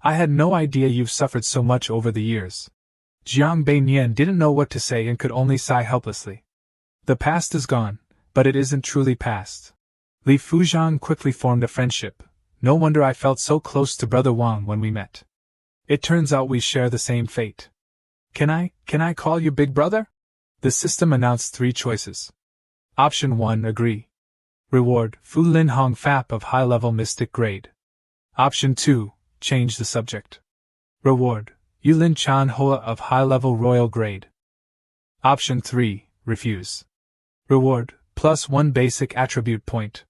I had no idea you've suffered so much over the years. Jiangbei Nian didn't know what to say and could only sigh helplessly. The past is gone, but it isn't truly past. Li Fuzhang quickly formed a friendship. No wonder I felt so close to Brother Wang when we met. It turns out we share the same fate. Can I call you Big Brother? The system announced 3 choices. Option 1, agree. Reward, Fu Lin Hong Fap of high-level mystic grade. Option 2, change the subject. Reward, Yulin Chan Hoa of high-level royal grade. Option 3, refuse. Reward, +1 basic attribute point.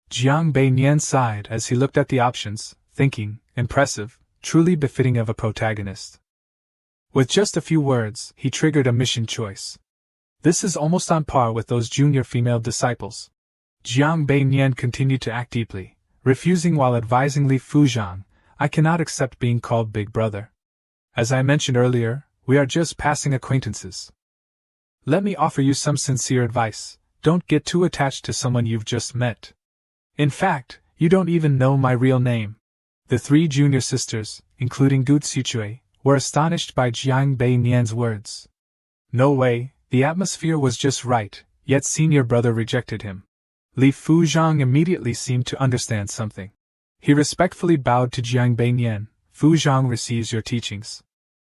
Jiangbei Nian sighed as he looked at the options, thinking, impressive, truly befitting of a protagonist. With just a few words, he triggered a mission choice. This is almost on par with those junior female disciples. Jiangbei Nian continued to act deeply, refusing while advising Li Fuzhang, I cannot accept being called Big Brother. As I mentioned earlier, we are just passing acquaintances. Let me offer you some sincere advice, don't get too attached to someone you've just met. In fact, you don't even know my real name. The three junior sisters, including Gu Xiuchui, were astonished by Jiang Bei Nian's words. No way, the atmosphere was just right, yet senior brother rejected him. Li Fuzhang immediately seemed to understand something. He respectfully bowed to Jiang Bei Nian. Fuzhang receives your teachings.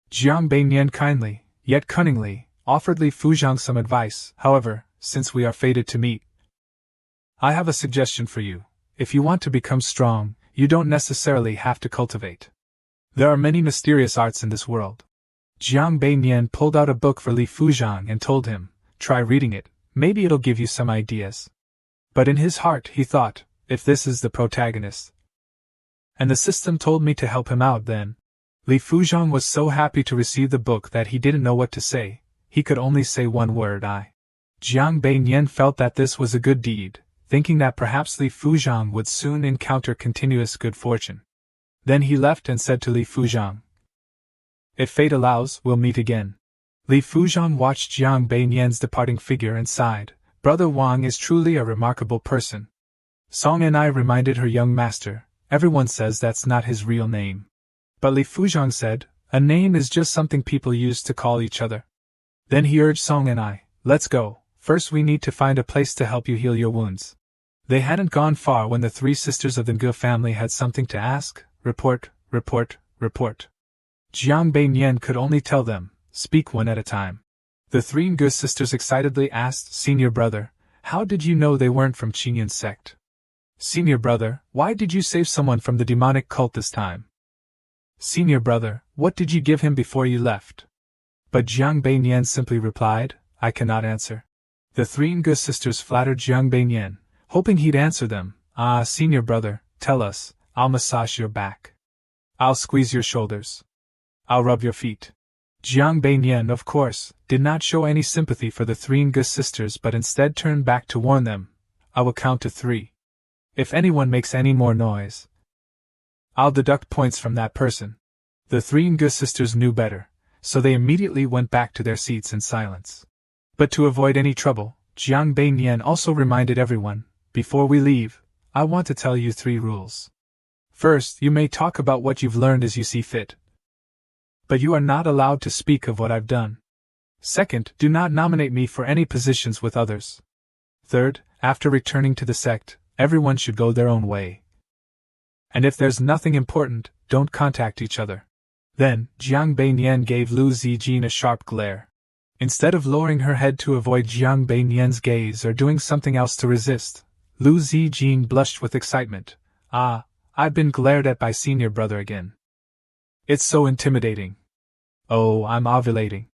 Jiang Bei Nian kindly, yet cunningly, offered Li Fuzhang some advice. However, since we are fated to meet, I have a suggestion for you. If you want to become strong, you don't necessarily have to cultivate. There are many mysterious arts in this world. Jiang Bei Nian pulled out a book for Li Fuzhang and told him, try reading it, maybe it'll give you some ideas. But in his heart he thought, if this is the protagonist, and the system told me to help him out then. Li Fuzhang was so happy to receive the book that he didn't know what to say. He could only say one word, I. Jiang Bei Nian felt that this was a good deed, thinking that perhaps Li Fuzhang would soon encounter continuous good fortune. Then he left and said to Li Fuzhang, if fate allows, we'll meet again. Li Fuzhang watched Jiang Bei Nian's departing figure and sighed. Brother Wang is truly a remarkable person. Song and I reminded her young master, everyone says that's not his real name. But Li Fuzhang said, a name is just something people use to call each other. Then he urged Song and I, let's go, first we need to find a place to help you heal your wounds. They hadn't gone far when the three sisters of the Ge family had something to ask. Report, report, report. Jiang Bei Nian could only tell them, speak one at a time. The three Ge sisters excitedly asked senior brother, how did you know they weren't from Qingyun's sect? Senior brother, why did you save someone from the demonic cult this time? Senior brother, what did you give him before you left? But Jiang Bei Nian simply replied, I cannot answer. The three Ge sisters flattered Jiang Bei Nian, hoping he'd answer them. Ah, senior brother, tell us, I'll massage your back. I'll squeeze your shoulders. I'll rub your feet. Jiang Bei Nian, of course, did not show any sympathy for the three Ge sisters but instead turned back to warn them. I will count to 3. If anyone makes any more noise, I'll deduct points from that person. The three Ge sisters knew better, so they immediately went back to their seats in silence. But to avoid any trouble, Jiang Bei Nian also reminded everyone, before we leave, I want to tell you 3 rules. First, you may talk about what you've learned as you see fit, but you are not allowed to speak of what I've done. Second, do not nominate me for any positions with others. Third, after returning to the sect, everyone should go their own way. And if there's nothing important, don't contact each other. Then, Jiang Bei Nian gave Lu Zijin a sharp glare. Instead of lowering her head to avoid Jiang Bei Nian's gaze or doing something else to resist, Lu Zijin blushed with excitement. Ah, I've been glared at by senior brother again. It's so intimidating. Oh, I'm ovulating.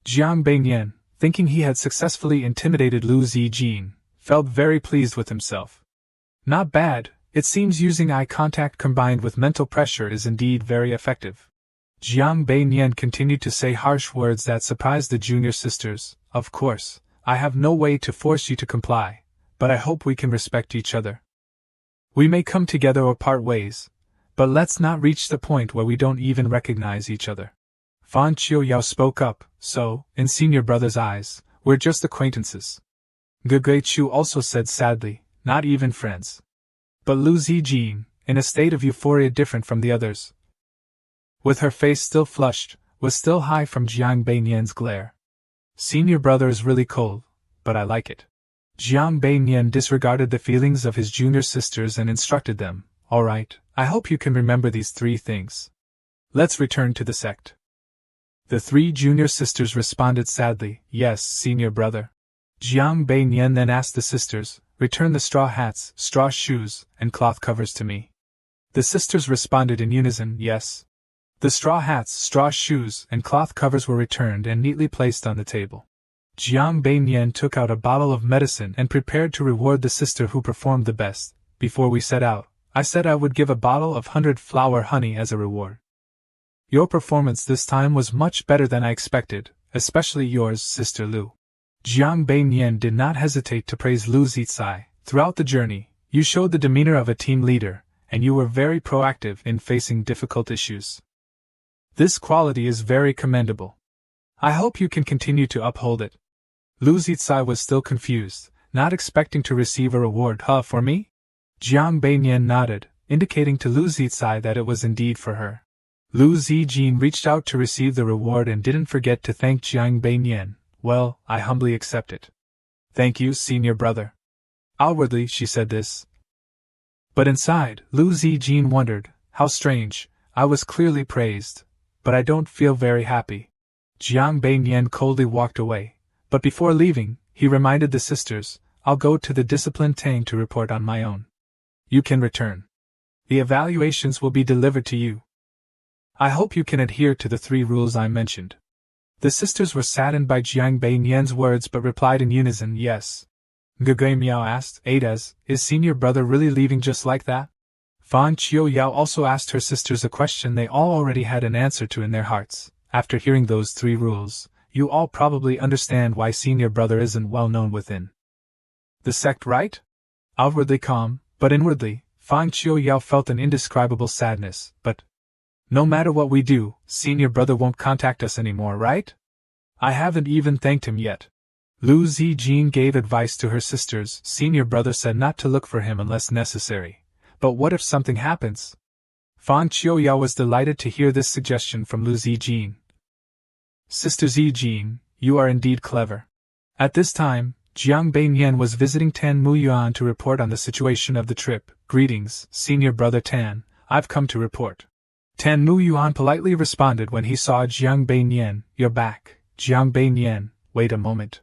Jiang Bei Nian, thinking he had successfully intimidated Lu Zijin, felt very pleased with himself. Not bad, it seems using eye contact combined with mental pressure is indeed very effective. Jiang Bei Nian continued to say harsh words that surprised the junior sisters. Of course, I have no way to force you to comply, but I hope we can respect each other. We may come together or part ways, but let's not reach the point where we don't even recognize each other. Fan Qiuyao spoke up, so, in senior brother's eyes, we're just acquaintances. Ge Guichu also said sadly, not even friends. But Lu Zijin, in a state of euphoria different from the others, with her face still flushed, was still high from Jiang Bei Nian's glare. Senior brother is really cold, but I like it. Jiang Bei Nian disregarded the feelings of his junior sisters and instructed them, all right, I hope you can remember these 3 things. Let's return to the sect. The 3 junior sisters responded sadly, yes, senior brother. Jiang Bei Nian then asked the sisters, return the straw hats, straw shoes, and cloth covers to me. The sisters responded in unison, yes. The straw hats, straw shoes, and cloth covers were returned and neatly placed on the table. Jiang Bei Nian took out a bottle of medicine and prepared to reward the sister who performed the best. Before we set out, I said I would give a bottle of 100-flower honey as a reward. Your performance this time was much better than I expected, especially yours, Sister Lu. Jiang Bei Nian did not hesitate to praise Lu Zicai. Throughout the journey, you showed the demeanor of a team leader, and you were very proactive in facing difficult issues. This quality is very commendable. I hope you can continue to uphold it. Lu Zicai was still confused, not expecting to receive a reward. For me? Jiang Bei Nian nodded. indicating to Lu Zixi that it was indeed for her. Lu Zijin reached out to receive the reward and didn't forget to thank Jiang Beiyan. Well, I humbly accept it. Thank you, senior brother. Outwardly, she said this. But inside, Lu Zijin wondered, how strange, I was clearly praised, but I don't feel very happy. Jiang Beiyan coldly walked away, but before leaving, he reminded the sisters, I'll go to the discipline Tang to report on my own. You can return. The evaluations will be delivered to you. I hope you can adhere to the 3 rules I mentioned. The sisters were saddened by Jiang Beiyan's words but replied in unison, yes. Gugui Miao asked, Ades, is senior brother really leaving just like that? Fan Qiuyao also asked her sisters a question they all already had an answer to in their hearts. After hearing those 3 rules, you all probably understand why senior brother isn't well known within the sect, right? Outwardly calm, but inwardly, Fan Qiuyao felt an indescribable sadness, but no matter what we do, senior brother won't contact us anymore, right? I haven't even thanked him yet. Lu Zijin gave advice to her sisters. Senior brother said not to look for him unless necessary. But what if something happens? Fan Qiuyao was delighted to hear this suggestion from Lu Zijin. Sister Zijin, you are indeed clever. At this time, Jiang Beiyan was visiting Tan Muyuan to report on the situation of the trip. Greetings, senior brother Tan, I've come to report. Tan Muyuan politely responded when he saw Jiang Beiyan. You're back, Jiang Beiyan, wait a moment.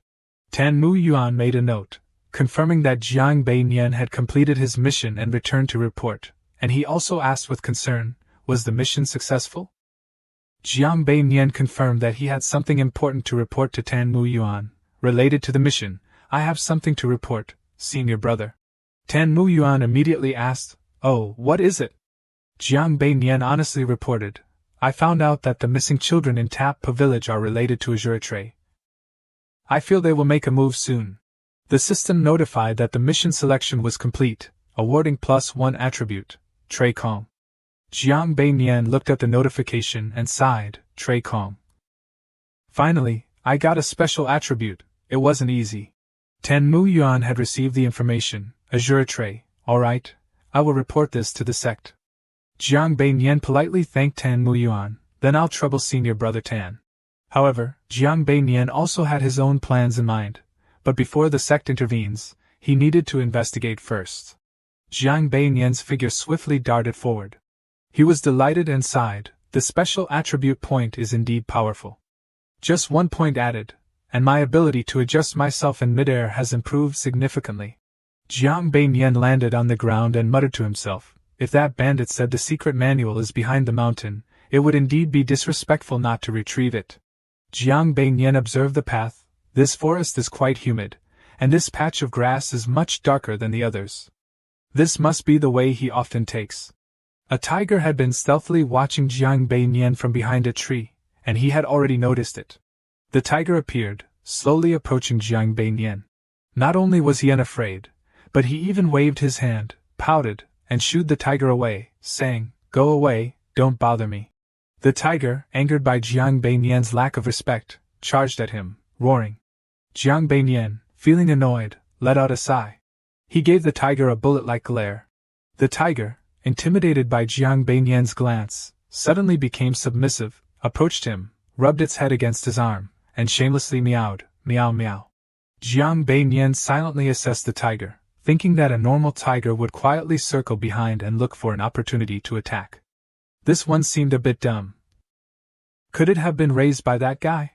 Tan Muyuan made a note, confirming that Jiang Beiyan had completed his mission and returned to report, and he also asked with concern, was the mission successful? Jiang Beiyan confirmed that he had something important to report to Tan Muyuan. Related to the mission, I have something to report, senior brother. Tan Muyuan immediately asked, oh, what is it? Jiang Beiyan honestly reported, I found out that the missing children in Tappa village are related to Azure Tray. I feel they will make a move soon. The system notified that the mission selection was complete, awarding +1 attribute, Tray Calm. Jiang Beiyan looked at the notification and sighed, Tray Calm. Finally, I got a special attribute, it wasn't easy. Tan Muyuan had received the information, Azure Tray, alright, I will report this to the sect. Jiang Beiyan politely thanked Tan Muyuan, then I'll trouble senior brother Tan. However, Jiang Beiyan also had his own plans in mind, but before the sect intervenes, he needed to investigate first. Jiang Beiyan's figure swiftly darted forward. He was delighted and sighed, the special attribute point is indeed powerful. Just 1 point added, and my ability to adjust myself in midair has improved significantly. Jiang Beiyan landed on the ground and muttered to himself, if that bandit said the secret manual is behind the mountain, it would indeed be disrespectful not to retrieve it. Jiang Beiyan observed the path, this forest is quite humid, and this patch of grass is much darker than the others. This must be the way he often takes. A tiger had been stealthily watching Jiang Beiyan from behind a tree, and he had already noticed it. The tiger appeared, slowly approaching Jiang Beiyan. Not only was he unafraid, but he even waved his hand, pouted, and shooed the tiger away, saying, go away, don't bother me. The tiger, angered by Jiang Beiyan's lack of respect, charged at him, roaring. Jiang Beiyan, feeling annoyed, let out a sigh. He gave the tiger a bullet-like glare. The tiger, intimidated by Jiang Beiyan's glance, suddenly became submissive, approached him, rubbed its head against his arm, and shamelessly meowed, meow meow. Jiang Beiyan silently assessed the tiger, thinking that a normal tiger would quietly circle behind and look for an opportunity to attack. This one seemed a bit dumb. Could it have been raised by that guy?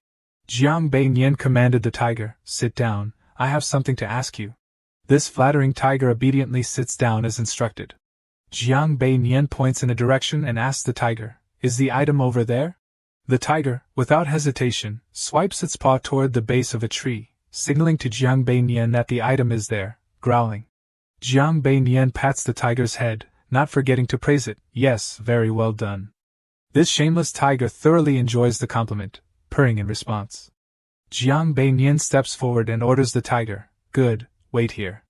Jiang Beiyan commanded the tiger, sit down, I have something to ask you. This flattering tiger obediently sits down as instructed. Jiang Beiyan points in a direction and asks the tiger, is the item over there? The tiger, without hesitation, swipes its paw toward the base of a tree, signaling to Jiang Beiyan that the item is there, growling. Jiang Beiyan pats the tiger's head, not forgetting to praise it, yes, very well done. This shameless tiger thoroughly enjoys the compliment, purring in response. Jiang Beiyan steps forward and orders the tiger, good, wait here.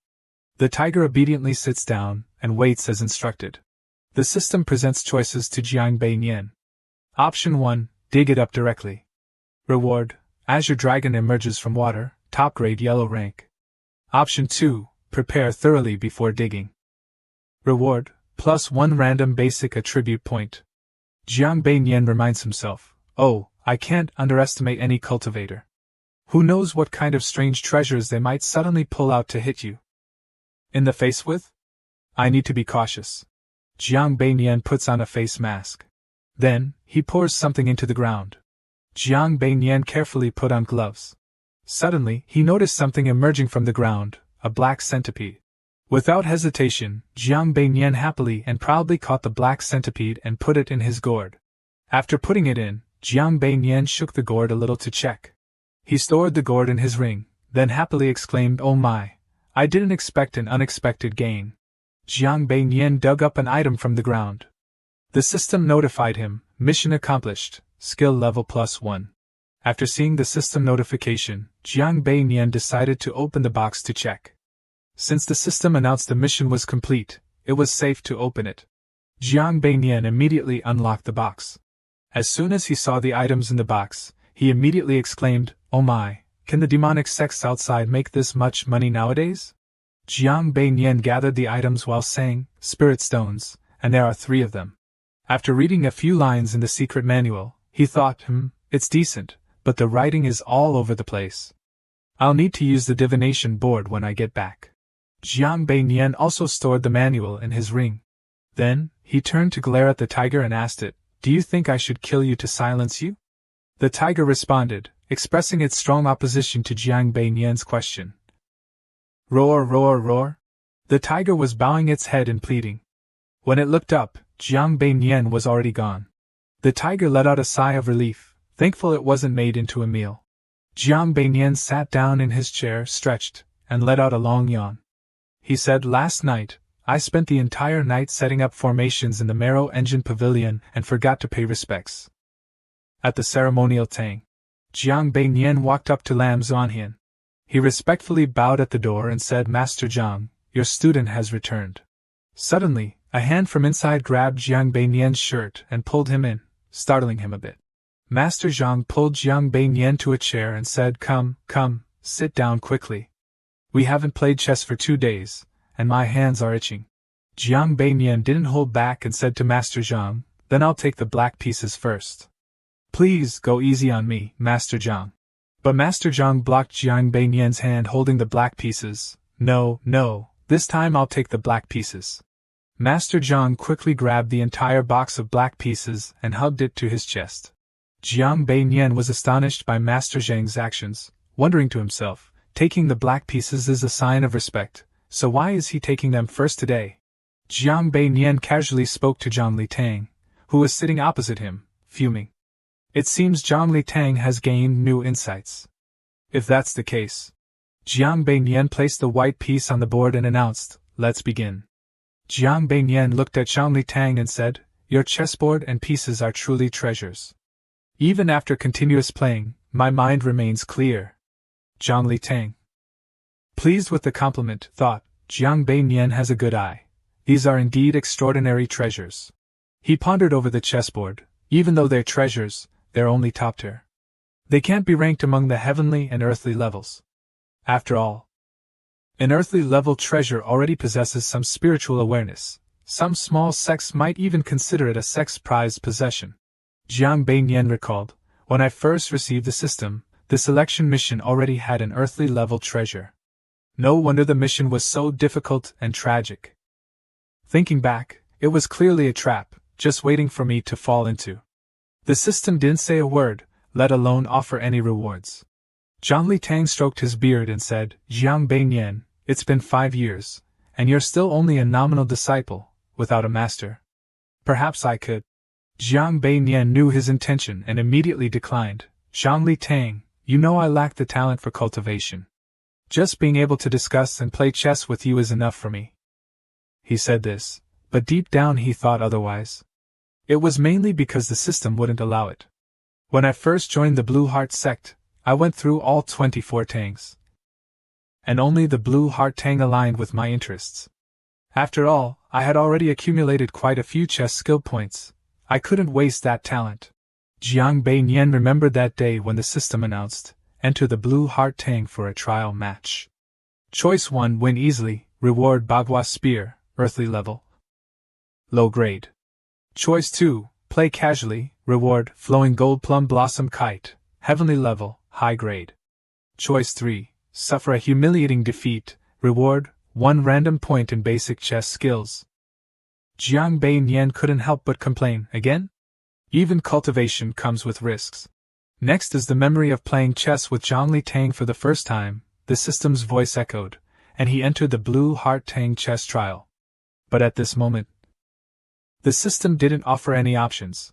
The tiger obediently sits down, and waits as instructed. The system presents choices to Jiang Beiyan. Option 1, dig it up directly. Reward, as your dragon emerges from water, top grade yellow rank. Option 2, prepare thoroughly before digging. Reward, plus 1 random basic attribute point. Jiang Beinian reminds himself, oh, I can't underestimate any cultivator. Who knows what kind of strange treasures they might suddenly pull out to hit you in the face with? I need to be cautious. Jiang Beinian puts on a face mask. Then, he pours something into the ground. Jiang Beinian carefully put on gloves. Suddenly, he noticed something emerging from the ground, a black centipede. Without hesitation, Jiang Beinian happily and proudly caught the black centipede and put it in his gourd. After putting it in, Jiang Beinian shook the gourd a little to check. He stored the gourd in his ring, then happily exclaimed, oh my, I didn't expect an unexpected gain. Jiang Beinian dug up an item from the ground. The system notified him, mission accomplished, skill level +1. After seeing the system notification, Jiang Beinian decided to open the box to check. Since the system announced the mission was complete, it was safe to open it. Jiang Beinian immediately unlocked the box. As soon as he saw the items in the box, he immediately exclaimed, oh my, can the demonic sects outside make this much money nowadays? Jiang Beinian gathered the items while saying, spirit stones, and there are 3 of them. After reading a few lines in the secret manual, he thought, it's decent, but the writing is all over the place. I'll need to use the divination board when I get back. Jiang Beinian also stored the manual in his ring. Then, he turned to glare at the tiger and asked it, do you think I should kill you to silence you? The tiger responded, expressing its strong opposition to Jiang Beinian's question. Roar, roar, roar. The tiger was bowing its head and pleading. When it looked up, Jiang Beinian was already gone. The tiger let out a sigh of relief, thankful it wasn't made into a meal. Jiang Beinian sat down in his chair, stretched, and let out a long yawn. He said, last night, I spent the entire night setting up formations in the Marrow Engine Pavilion and forgot to pay respects. At the ceremonial tang, Jiang Beinian walked up to Lam Zuanhian. He respectfully bowed at the door and said, Master Jiang, your student has returned. Suddenly, a hand from inside grabbed Jiang Beinian's shirt and pulled him in, startling him a bit. Master Zhang pulled Jiang Beinian to a chair and said, come, sit down quickly. We haven't played chess for 2 days, and my hands are itching. Jiang Beinian didn't hold back and said to Master Zhang, then I'll take the black pieces first. Please go easy on me, Master Zhang. But Master Zhang blocked Jiang Beinian's hand holding the black pieces. No, this time I'll take the black pieces. Master Zhang quickly grabbed the entire box of black pieces and hugged it to his chest. Jiang Beinian was astonished by Master Zhang's actions, wondering to himself, taking the black pieces is a sign of respect, so why is he taking them first today? Jiang Beinian casually spoke to Zhang Litang, who was sitting opposite him, fuming. It seems Zhang Litang has gained new insights. If that's the case, Jiang Beinian placed the white piece on the board and announced, let's begin. Jiang Beinian looked at Zhang Litang and said, your chessboard and pieces are truly treasures. Even after continuous playing, my mind remains clear. Zhang Litang. Pleased with the compliment, thought, Jiang Beinian has a good eye. These are indeed extraordinary treasures. He pondered over the chessboard. Even though they're treasures, they're only top tier. They can't be ranked among the heavenly and earthly levels. After all, an earthly level treasure already possesses some spiritual awareness. Some small sects might even consider it a sect's prized possession. Jiang Beinian recalled, when I first received the system, the selection mission already had an earthly level treasure. No wonder the mission was so difficult and tragic. Thinking back, it was clearly a trap, just waiting for me to fall into. The system didn't say a word, let alone offer any rewards. Zhang Litang stroked his beard and said, Jiang Beinian, it's been 5 years, and you're still only a nominal disciple, without a master. Perhaps I could. Jiang Beinian knew his intention and immediately declined. Zhang Litang, you know I lack the talent for cultivation. Just being able to discuss and play chess with you is enough for me. He said this, but deep down he thought otherwise. It was mainly because the system wouldn't allow it. When I first joined the Blue Heart sect, I went through all 24 tangs. And only the Blue Heart tang aligned with my interests. After all, I had already accumulated quite a few chess skill points. I couldn't waste that talent. Jiang Beinian remembered that day when the system announced, enter the Blue Heart tang for a trial match. Choice 1, win easily, reward Bagua Spear, earthly level. low grade. Choice 2, play casually, reward, flowing gold plum blossom kite, heavenly level, high grade. Choice 3, suffer a humiliating defeat, reward, 1 random point in basic chess skills. Jiang Bei Nian couldn't help but complain, again? Even cultivation comes with risks. Next is the memory of playing chess with Zhang Li Tang for the first time, the system's voice echoed, and he entered the Blue Heart Tang chess trial. But at this moment, the system didn't offer any options.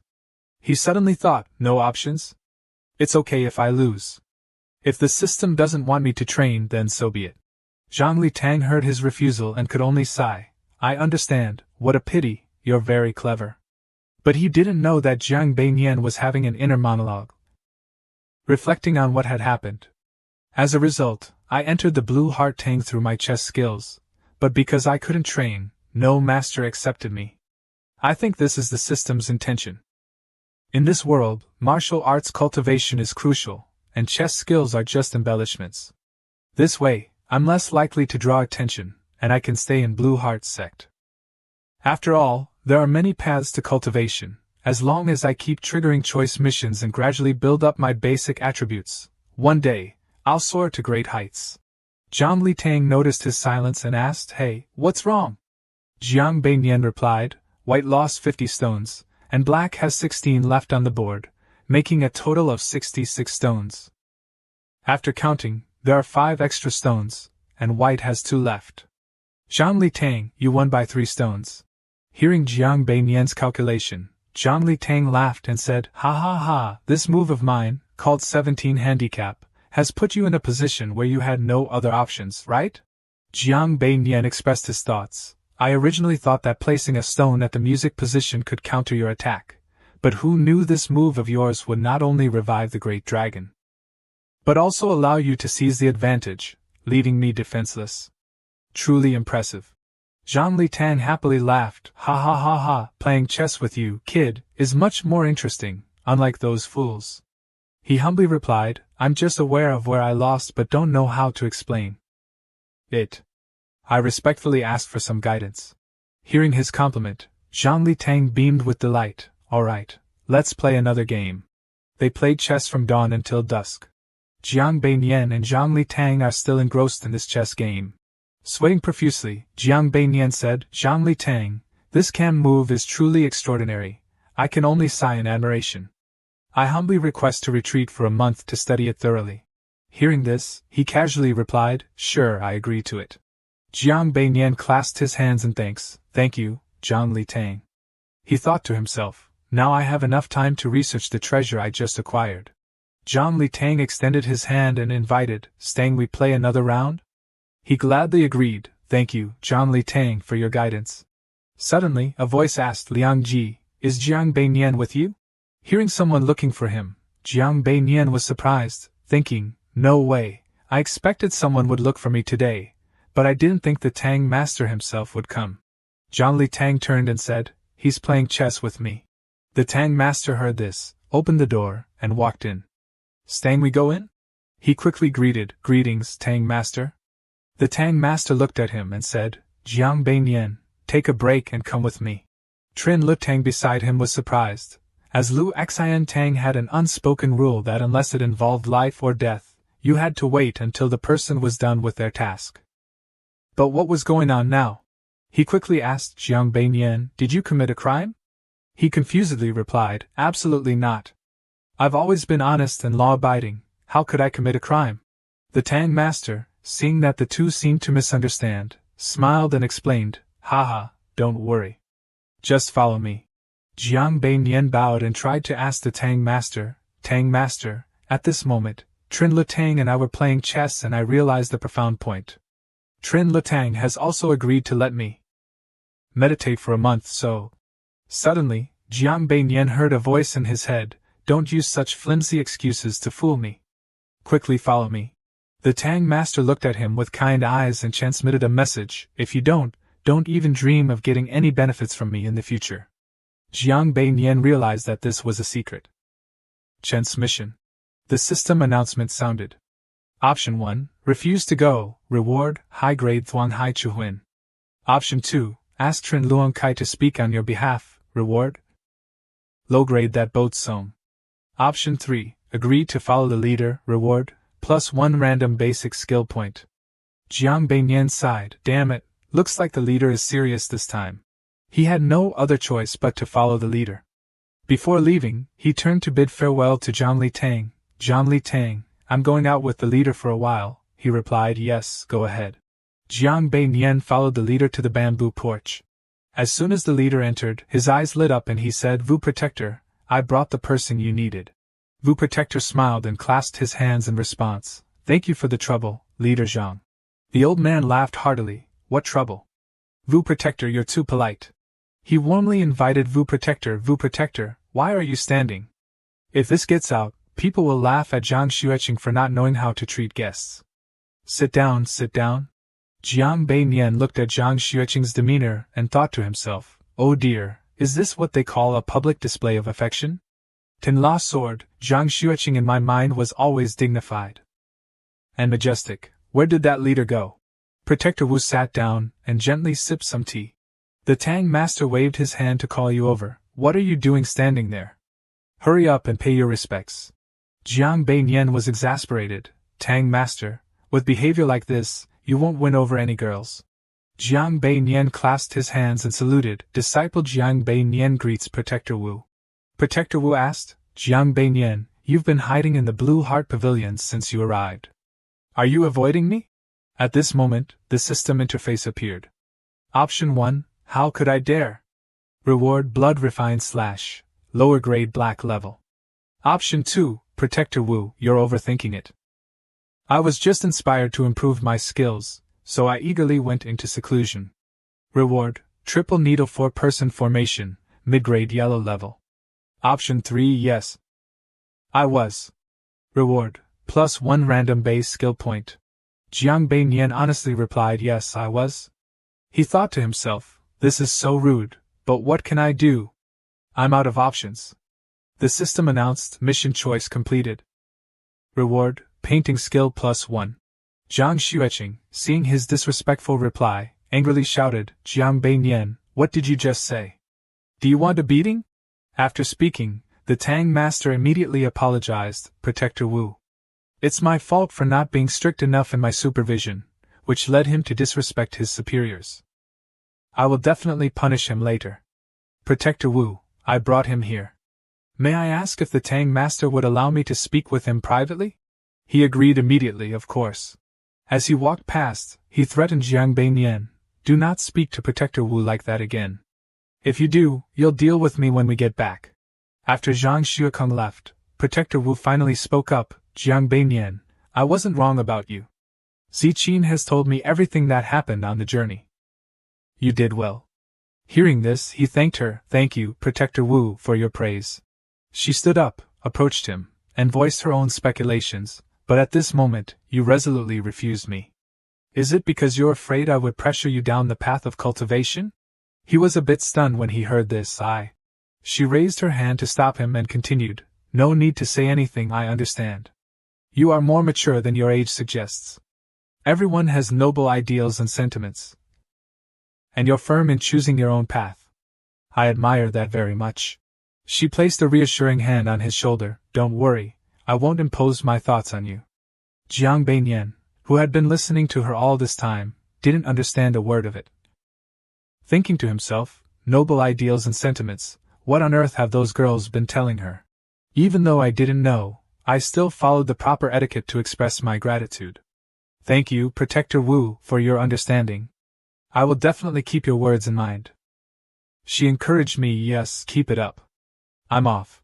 He suddenly thought, no options? It's okay if I lose. If the system doesn't want me to train, then so be it. Zhang Li Tang heard his refusal and could only sigh. I understand, what a pity, you're very clever. But he didn't know that Jiang Bei Nian was having an inner monologue, reflecting on what had happened. As a result, I entered the Blue Heart Tang through my chess skills, but because I couldn't train, no master accepted me. I think this is the system's intention. In this world, martial arts cultivation is crucial, and chess skills are just embellishments. This way, I'm less likely to draw attention, and I can stay in Blue Heart sect. After all, there are many paths to cultivation. As long as I keep triggering choice missions and gradually build up my basic attributes, one day, I'll soar to great heights. Zhang Li Tang noticed his silence and asked, Hey, what's wrong? Jiang Bei Nian replied, White lost 50 stones, and black has 16 left on the board, making a total of 66 stones. After counting, there are 5 extra stones, and white has 2 left. Zhang Li Tang, you won by 3 stones. Hearing Jiang Bei Nian's calculation, Zhang Li Tang laughed and said, Ha ha ha, this move of mine, called 17 handicap, has put you in a position where you had no other options, right? Jiang Bei Nian expressed his thoughts. I originally thought that placing a stone at the music position could counter your attack, but who knew this move of yours would not only revive the great dragon, but also allow you to seize the advantage, leaving me defenseless. Truly impressive. Zhang Li Tang happily laughed, Ha ha ha ha, playing chess with you, kid, is much more interesting, unlike those fools. He humbly replied, I'm just aware of where I lost but don't know how to explain it. I respectfully asked for some guidance. Hearing his compliment, Zhang Li Tang beamed with delight. Alright, let's play another game. They played chess from dawn until dusk. Jiang Bei Nian and Zhang Li Tang are still engrossed in this chess game. Sweating profusely, Jiang Bei Nian said, Zhang Li Tang, this cam move is truly extraordinary. I can only sigh in admiration. I humbly request to retreat for a month to study it thoroughly. Hearing this, he casually replied, Sure, I agree to it. Jiang Bei Nian clasped his hands in thanks. Thank you, Zhang Li Tang. He thought to himself, now I have enough time to research the treasure I just acquired. Zhang Li Tang extended his hand and invited, Staying we play another round? He gladly agreed, Thank you, Zhang Li Tang, for your guidance. Suddenly, a voice asked Liang Ji, Is Jiang Bei Nian with you? Hearing someone looking for him, Jiang Bei Nian was surprised, thinking, No way, I expected someone would look for me today, but I didn't think the Tang master himself would come. Zhang Li Tang turned and said, He's playing chess with me. The Tang master heard this, opened the door, and walked in. Stang we go in? He quickly greeted, Greetings, Tang master. The Tang master looked at him and said, Jiang Bei Nian, take a break and come with me. Trin Lu Tang beside him was surprised, as Lu Xian Tang had an unspoken rule that unless it involved life or death, you had to wait until the person was done with their task. But what was going on now? He quickly asked Jiang Bei Nian, Did you commit a crime? He confusedly replied, Absolutely not. I've always been honest and law-abiding, how could I commit a crime? The Tang master, seeing that the two seemed to misunderstand, smiled and explained, Haha, don't worry. Just follow me. Jiang Bei Nian bowed and tried to ask the Tang master, at this moment, Trin Lu Tang and I were playing chess and I realized the profound point. Trin Lu Tang has also agreed to let me meditate for a month, so. Suddenly, Jiang Bei Nian heard a voice in his head, Don't use such flimsy excuses to fool me. Quickly follow me. The Tang master looked at him with kind eyes and transmitted a message, If you don't even dream of getting any benefits from me in the future. Jiang Bei Nian realized that this was a secret. Transmission. The system announcement sounded. Option 1, refuse to go, reward, high grade Thuang Hai Chuhuin. Option 2, Ask Trin Luong Kai to speak on your behalf. Reward? Low grade that boat's sown. Option 3. Agree to follow the leader. Reward, +1 random basic skill point. Jiang Beiyan sighed. Damn it, looks like the leader is serious this time. He had no other choice but to follow the leader. Before leaving, he turned to bid farewell to Zhang Li Tang. Zhang Li Tang, I'm going out with the leader for a while, he replied. Yes, go ahead. Jiang Beiyan followed the leader to the bamboo porch. As soon as the leader entered, his eyes lit up and he said, Vu Protector, I brought the person you needed. Vu Protector smiled and clasped his hands in response. Thank you for the trouble, Leader Zhang. The old man laughed heartily. What trouble? Vu Protector, you're too polite. He warmly invited Vu Protector. Vu Protector, why are you standing? If this gets out, people will laugh at Zhang Xueqing for not knowing how to treat guests. Sit down, sit down. Jiang Beiyan looked at Zhang Xueqing's demeanor and thought to himself, oh dear, is this what they call a public display of affection? Tenla sword, Zhang Xueqing in my mind was always dignified and majestic. Where did that leader go? Protector Wu sat down and gently sipped some tea. The Tang Master waved his hand to call you over. What are you doing standing there? Hurry up and pay your respects. Jiang Beiyan was exasperated. Tang Master, with behavior like this, you won't win over any girls. Jiang Beiyan clasped his hands and saluted. Disciple Jiang Beiyan greets Protector Wu. Protector Wu asked, Jiang Beiyan, you've been hiding in the Blue Heart Pavilion since you arrived. Are you avoiding me? At this moment, the system interface appeared. Option 1, how could I dare? Reward blood refined / lower grade black level. Option 2, Protector Wu, you're overthinking it. I was just inspired to improve my skills, so I eagerly went into seclusion. Reward, triple needle 4-person formation, mid-grade yellow level. Option 3, yes. I was. Reward, +1 random base skill point. Jiang Beiyan honestly replied, yes, I was. He thought to himself, this is so rude, but what can I do? I'm out of options. The system announced, mission choice completed. Reward, painting skill +1. Zhang Xueqing, seeing his disrespectful reply, angrily shouted, Jiang Beiyan, what did you just say? Do you want a beating? After speaking, the Tang Master immediately apologized. Protector Wu. It's my fault for not being strict enough in my supervision, which led him to disrespect his superiors. I will definitely punish him later. Protector Wu, I brought him here. May I ask if the Tang Master would allow me to speak with him privately? He agreed immediately, of course. As he walked past, he threatened Jiang Beiyan, do not speak to Protector Wu like that again. If you do, you'll deal with me when we get back. After Zhang Xueqing left, Protector Wu finally spoke up, Jiang Beiyan, I wasn't wrong about you. Ziqin has told me everything that happened on the journey. You did well. Hearing this, he thanked her. Thank you, Protector Wu, for your praise. She stood up, approached him, and voiced her own speculations, but at this moment, you resolutely refused me. Is it because you're afraid I would pressure you down the path of cultivation? He was a bit stunned when he heard this. She raised her hand to stop him and continued, no need to say anything, I understand. You are more mature than your age suggests. Everyone has noble ideals and sentiments. And you're firm in choosing your own path. I admire that very much. She placed a reassuring hand on his shoulder. Don't worry, I won't impose my thoughts on you. Jiang Beiyan, who had been listening to her all this time, didn't understand a word of it. Thinking to himself, noble ideals and sentiments, what on earth have those girls been telling her? Even though I didn't know, I still followed the proper etiquette to express my gratitude. Thank you, Protector Wu, for your understanding. I will definitely keep your words in mind. She encouraged me. Yes, keep it up. I'm off.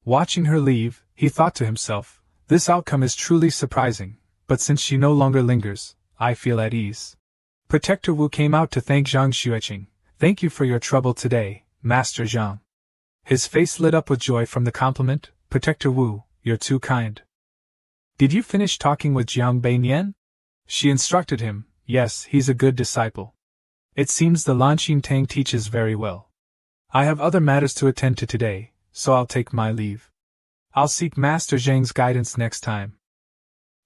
Watching her leave, he thought to himself, this outcome is truly surprising, but since she no longer lingers, I feel at ease. Protector Wu came out to thank Zhang Xueqing. Thank you for your trouble today, Master Zhang. His face lit up with joy from the compliment. Protector Wu, you're too kind. Did you finish talking with Jiang Beiyan? She instructed him. Yes, he's a good disciple. It seems the Lanqing Tang teaches very well. I have other matters to attend to today, so I'll take my leave. I'll seek Master Zhang's guidance next time.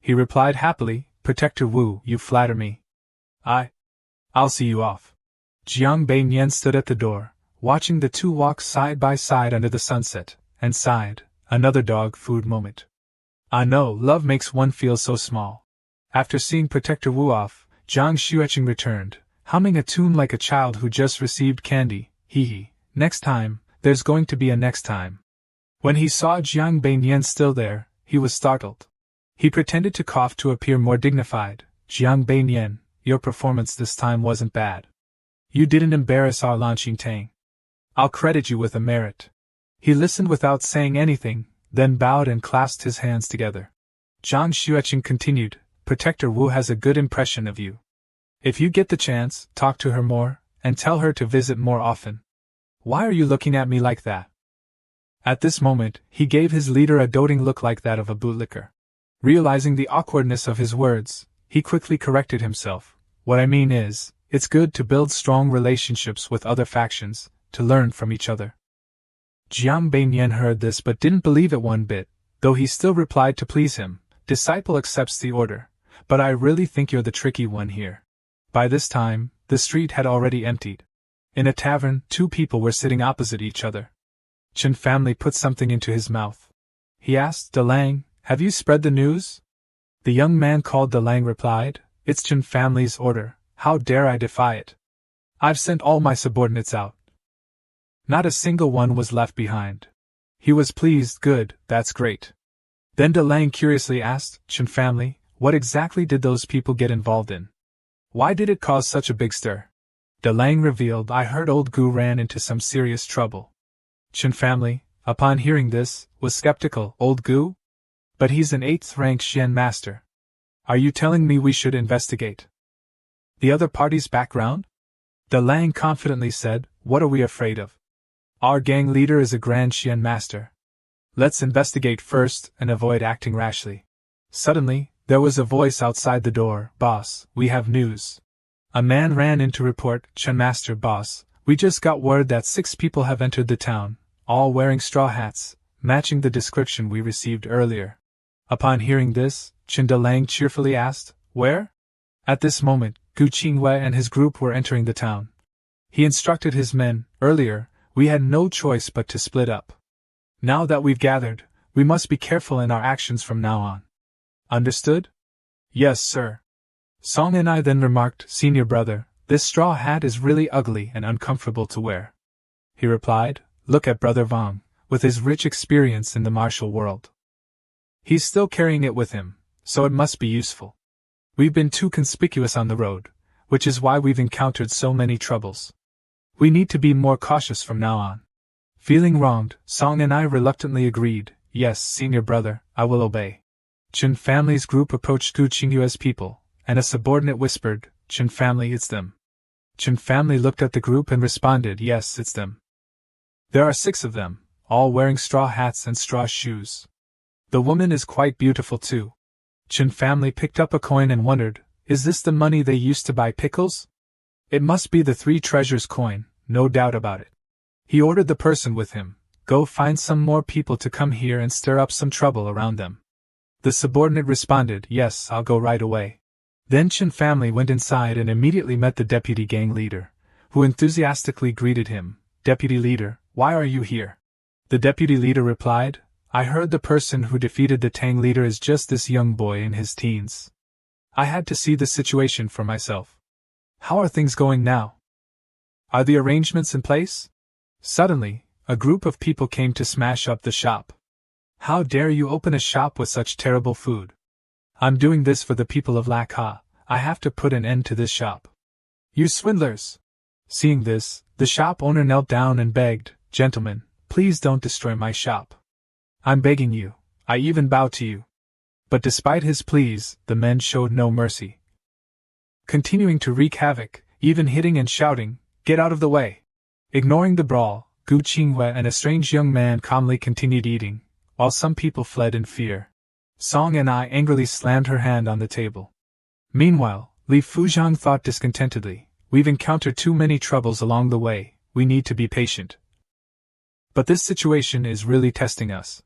He replied happily. Protector Wu, you flatter me. I'll see you off. Jiang Bei-nian stood at the door, watching the two walk side by side under the sunset, and sighed, another dog food moment. Ah no, love makes one feel so small. After seeing Protector Wu off, Jiang Xueqing returned, humming a tune like a child who just received candy. Hee hee, next time, there's going to be a next time. When he saw Jiang Bei-nian still there, he was startled. He pretended to cough to appear more dignified. Jiang Bei-nian, your performance this time wasn't bad. You didn't embarrass our Lan Qingtang. I'll credit you with a merit. He listened without saying anything, then bowed and clasped his hands together. Jiang Xueqing continued, Protector Wu has a good impression of you. If you get the chance, talk to her more, and tell her to visit more often. Why are you looking at me like that? At this moment, he gave his leader a doting look like that of a bootlicker. Realizing the awkwardness of his words, he quickly corrected himself. What I mean is, it's good to build strong relationships with other factions, to learn from each other. Jiang Bei-nian heard this but didn't believe it one bit, though he still replied to please him, Disciple accepts the order, but I really think you're the tricky one here. By this time, the street had already emptied. In a tavern, two people were sitting opposite each other. Chen family put something into his mouth. He asked, De Lang, have you spread the news? The young man called De Lang replied, It's Chen family's order, how dare I defy it? I've sent all my subordinates out. Not a single one was left behind. He was pleased, good, that's great. Then De Lang curiously asked, Chen family, what exactly did those people get involved in? Why did it cause such a big stir? De Lang revealed, I heard old Gu ran into some serious trouble. Chen family, upon hearing this, was skeptical. Old Gu? But he's an 8th rank Xian master. Are you telling me we should investigate the other party's background? De Lang confidently said, What are we afraid of? Our gang leader is a grand Xian master. Let's investigate first and avoid acting rashly. Suddenly, there was a voice outside the door, Boss, we have news. A man ran in to report, Chen master boss, we just got word that 6 people have entered the town, all wearing straw hats, matching the description we received earlier. Upon hearing this, Chen De Lang cheerfully asked, Where? At this moment, Gu Qingwei and his group were entering the town. He instructed his men, earlier, we had no choice but to split up. Now that we've gathered, we must be careful in our actions from now on. Understood? Yes, sir. Song and I then remarked, Senior brother, this straw hat is really ugly and uncomfortable to wear. He replied, Look at Brother Vong, with his rich experience in the martial world. He's still carrying it with him, so it must be useful. We've been too conspicuous on the road, which is why we've encountered so many troubles. We need to be more cautious from now on. Feeling wronged, Song and I reluctantly agreed, Yes, senior brother, I will obey. Chen family's group approached Gu Qingyue's people, and a subordinate whispered, Chen family, it's them. Chen family looked at the group and responded, Yes, it's them. There are 6 of them, all wearing straw hats and straw shoes. The woman is quite beautiful too. Chen family picked up a coin and wondered, Is this the money they used to buy pickles? It must be the 3 treasures coin, no doubt about it. He ordered the person with him, Go find some more people to come here and stir up some trouble around them. The subordinate responded, Yes, I'll go right away. Then Chen family went inside and immediately met the deputy gang leader, who enthusiastically greeted him, Deputy leader, why are you here? The deputy leader replied, I heard the person who defeated the Tang leader is just this young boy in his teens. I had to see the situation for myself. How are things going now? Are the arrangements in place? Suddenly, a group of people came to smash up the shop. How dare you open a shop with such terrible food? I'm doing this for the people of Lakha. I have to put an end to this shop. You swindlers! Seeing this, the shop owner knelt down and begged, Gentlemen, please don't destroy my shop. I'm begging you, I even bow to you. But despite his pleas, the men showed no mercy. Continuing to wreak havoc, even hitting and shouting, Get out of the way! Ignoring the brawl, Gu Qinghua and a strange young man calmly continued eating, while some people fled in fear. Song and I angrily slammed her hand on the table. Meanwhile, Li Fuzhang thought discontentedly, We've encountered too many troubles along the way, we need to be patient. But this situation is really testing us.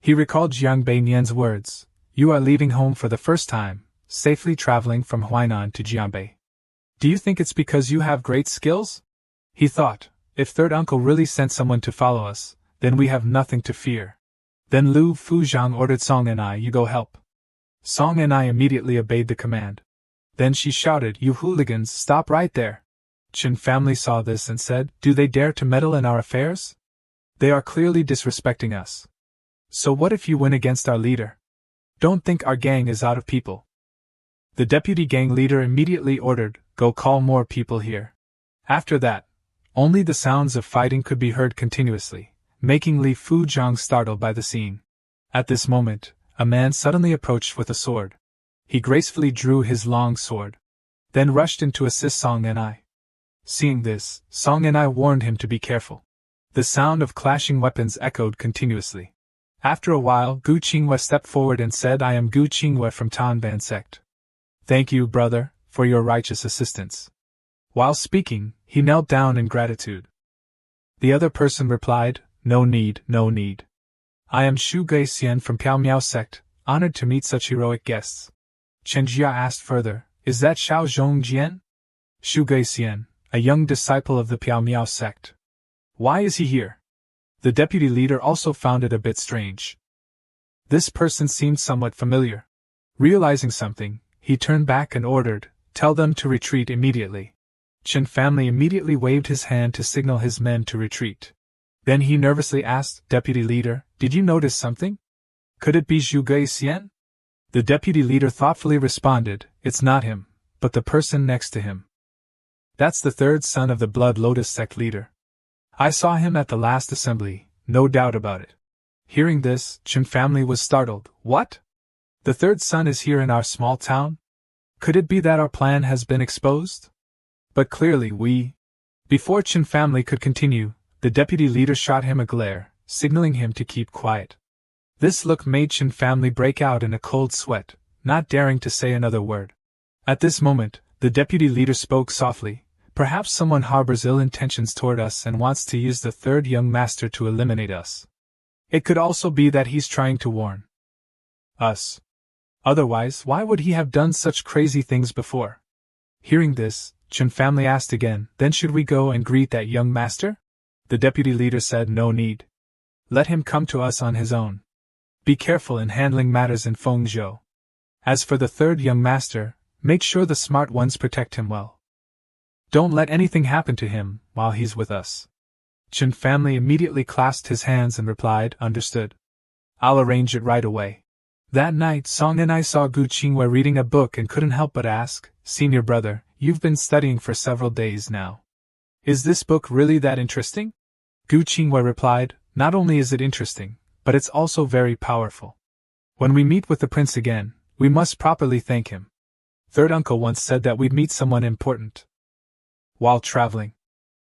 He recalled Jiang Bei-nian's words, You are leaving home for the first time, safely traveling from Huainan to Jianbei. Do you think it's because you have great skills? He thought, if third uncle really sent someone to follow us, then we have nothing to fear. Then Lu Fuzhang ordered Song and I, you go help. Song and I immediately obeyed the command. Then she shouted, you hooligans, stop right there. Chen family saw this and said, do they dare to meddle in our affairs? They are clearly disrespecting us. So what if you win against our leader? Don't think our gang is out of people. The deputy gang leader immediately ordered, go call more people here. After that, only the sounds of fighting could be heard continuously, making Li Fuzhang startled by the scene. At this moment, a man suddenly approached with a sword. He gracefully drew his long sword, then rushed in to assist Song and I. Seeing this, Song and I warned him to be careful. The sound of clashing weapons echoed continuously. After a while, Gu Qinghua stepped forward and said, I am Gu Qinghua from Tanban sect. Thank you, brother, for your righteous assistance. While speaking, he knelt down in gratitude. The other person replied, no need, no need. I am Shu Geixian from Piao Miao sect, honored to meet such heroic guests. Chen Jia asked further, is that Xiao Zhongjian? Shu Geixian, a young disciple of the Piao Miao sect. Why is he here? The deputy leader also found it a bit strange. This person seemed somewhat familiar. Realizing something, he turned back and ordered, tell them to retreat immediately. Chen family immediately waved his hand to signal his men to retreat. Then he nervously asked, Deputy leader, did you notice something? Could it be Zhu Geixian? The deputy leader thoughtfully responded, it's not him, but the person next to him. That's the third son of the Blood Lotus sect leader. I saw him at the last assembly, no doubt about it. Hearing this, Chen family was startled. What? The third son is here in our small town? Could it be that our plan has been exposed? But clearly Before Chen family could continue, the deputy leader shot him a glare, signaling him to keep quiet. This look made Chen family break out in a cold sweat, not daring to say another word. At this moment, the deputy leader spoke softly. Perhaps someone harbors ill intentions toward us and wants to use the third young master to eliminate us. It could also be that he's trying to warn us. Otherwise, why would he have done such crazy things before? Hearing this, Chen family asked again, then should we go and greet that young master? The deputy leader said, no need. Let him come to us on his own. Be careful in handling matters in Fengzhou. As for the third young master, make sure the smart ones protect him well. Don't let anything happen to him while he's with us. Chen family immediately clasped his hands and replied, understood. I'll arrange it right away. That night Song and I saw Gu Qinghua reading a book and couldn't help but ask, Senior brother, you've been studying for several days now. Is this book really that interesting? Gu Qinghua replied, not only is it interesting, but it's also very powerful. When we meet with the prince again, we must properly thank him. Third uncle once said that we'd meet someone important while traveling.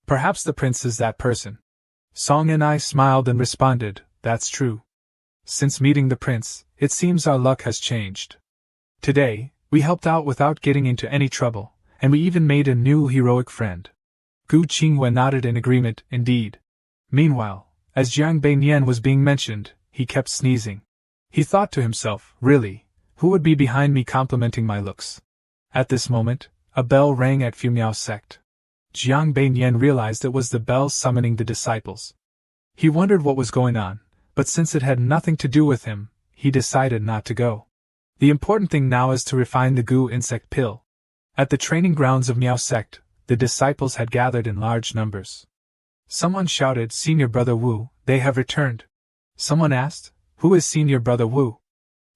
Perhaps the prince is that person. Song and I smiled and responded, that's true. Since meeting the prince, it seems our luck has changed. Today, we helped out without getting into any trouble, and we even made a new heroic friend. Gu Qinghua nodded in agreement, indeed. Meanwhile, as Jiang Beinian was being mentioned, he kept sneezing. He thought to himself, really, who would be behind me complimenting my looks? At this moment, a bell rang at Fumiao sect. Jiang Beinian realized it was the bell summoning the disciples. He wondered what was going on, but since it had nothing to do with him, he decided not to go. The important thing now is to refine the Gu insect pill. At the training grounds of Miao sect, the disciples had gathered in large numbers. Someone shouted, Senior Brother Wu, they have returned. Someone asked, who is Senior Brother Wu?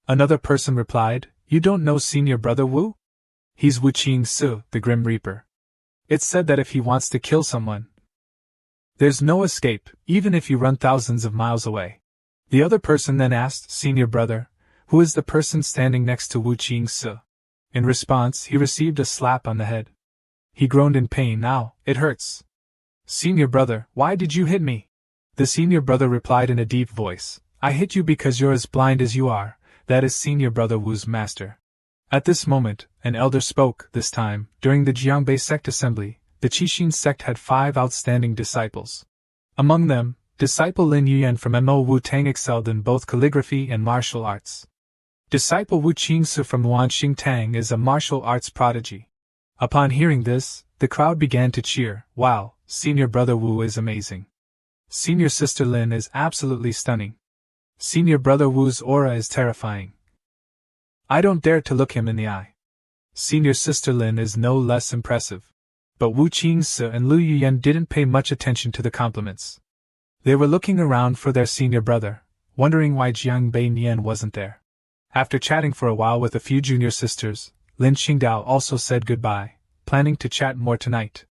Another person replied, you don't know Senior Brother Wu? He's Wu Qingsu, the Grim Reaper. It's said that if he wants to kill someone, there's no escape, even if you run thousands of miles away. The other person then asked, Senior Brother, who is the person standing next to Wu Qingsu? In response, he received a slap on the head. He groaned in pain. Ow, it hurts. Senior Brother, why did you hit me? The Senior Brother replied in a deep voice, I hit you because you're as blind as you are, that is Senior Brother Wu's master. At this moment, an elder spoke, this time, during the Jiangbei sect assembly, the Qixin sect had 5 outstanding disciples. Among them, disciple Lin Yuan from Mo Wu Tang excelled in both calligraphy and martial arts. Disciple Wu Qingsu from Wanxing Tang is a martial arts prodigy. Upon hearing this, the crowd began to cheer. Wow, Senior Brother Wu is amazing. Senior Sister Lin is absolutely stunning. Senior Brother Wu's aura is terrifying. I don't dare to look him in the eye. Senior Sister Lin is no less impressive. But Wu Qingse and Lu Yuyan didn't pay much attention to the compliments. They were looking around for their senior brother, wondering why Jiang Beinian wasn't there. After chatting for a while with a few junior sisters, Lin Qingdao also said goodbye, planning to chat more tonight.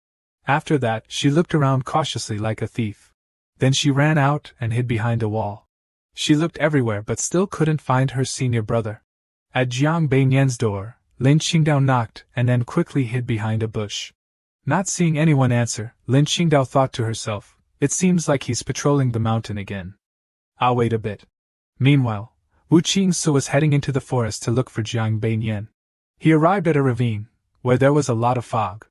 After that, she looked around cautiously like a thief. Then she ran out and hid behind a wall. She looked everywhere but still couldn't find her senior brother. At Jiang Beinian's door, Lin Qingdao knocked and then quickly hid behind a bush. Not seeing anyone answer, Lin Qingdao thought to herself, it seems like he's patrolling the mountain again. I'll wait a bit. Meanwhile, Wu Qingse was heading into the forest to look for Jiang Beinian. He arrived at a ravine, where there was a lot of fog.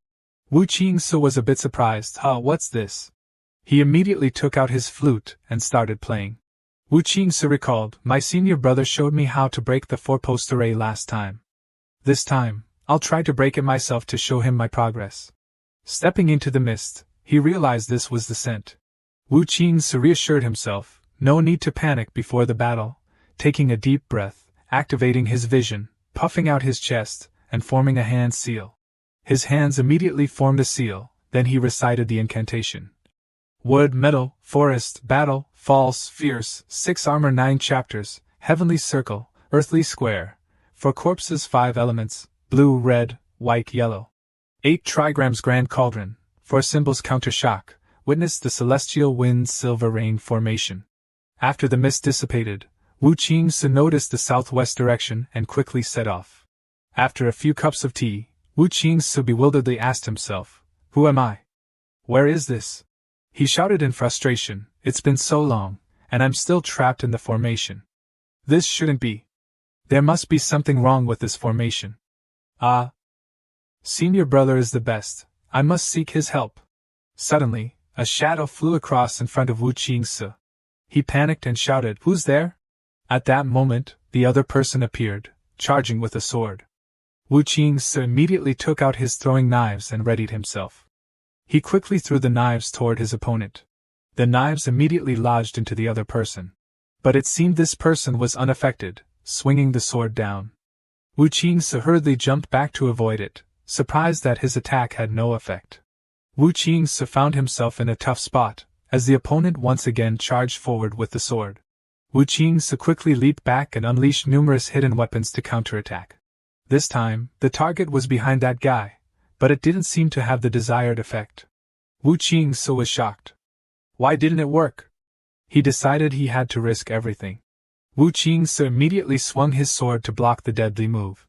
Wu Qingse was a bit surprised. What's this? He immediately took out his flute and started playing. Wu Qingse recalled, my senior brother showed me how to break the four-post array last time. This time, I'll try to break it myself to show him my progress. Stepping into the mist, he realized this was the scent. Wu Qingse reassured himself, no need to panic before the battle, taking a deep breath, activating his vision, puffing out his chest, and forming a hand seal. His hands immediately formed a seal, then he recited the incantation. Wood, metal, forest, battle, false, fierce, 6 armor 9 chapters, heavenly circle, earthly square, for corpses 5 elements, blue, red, white, yellow. 8 trigrams grand cauldron, for symbols counter shock, witness the celestial wind silver rain formation. After the mist dissipated, Wu Qingse noticed the southwest direction and quickly set off. After a few cups of tea, Wu Qingse bewilderedly asked himself, who am I? Where is this? He shouted in frustration, it's been so long, and I'm still trapped in the formation. This shouldn't be. There must be something wrong with this formation. Senior brother is the best, I must seek his help. Suddenly, a shadow flew across in front of Wu Qingse. He panicked and shouted, who's there? At that moment, the other person appeared, charging with a sword. Wu Qingse immediately took out his throwing knives and readied himself. He quickly threw the knives toward his opponent. The knives immediately lodged into the other person. But it seemed this person was unaffected, swinging the sword down. Wu Qingse hurriedly jumped back to avoid it, surprised that his attack had no effect. Wu Qingse found himself in a tough spot, as the opponent once again charged forward with the sword. Wu Qingse quickly leaped back and unleashed numerous hidden weapons to counterattack. This time, the target was behind that guy, but it didn't seem to have the desired effect. Wu Qingse was shocked. Why didn't it work? He decided he had to risk everything. Wu Qingse immediately swung his sword to block the deadly move.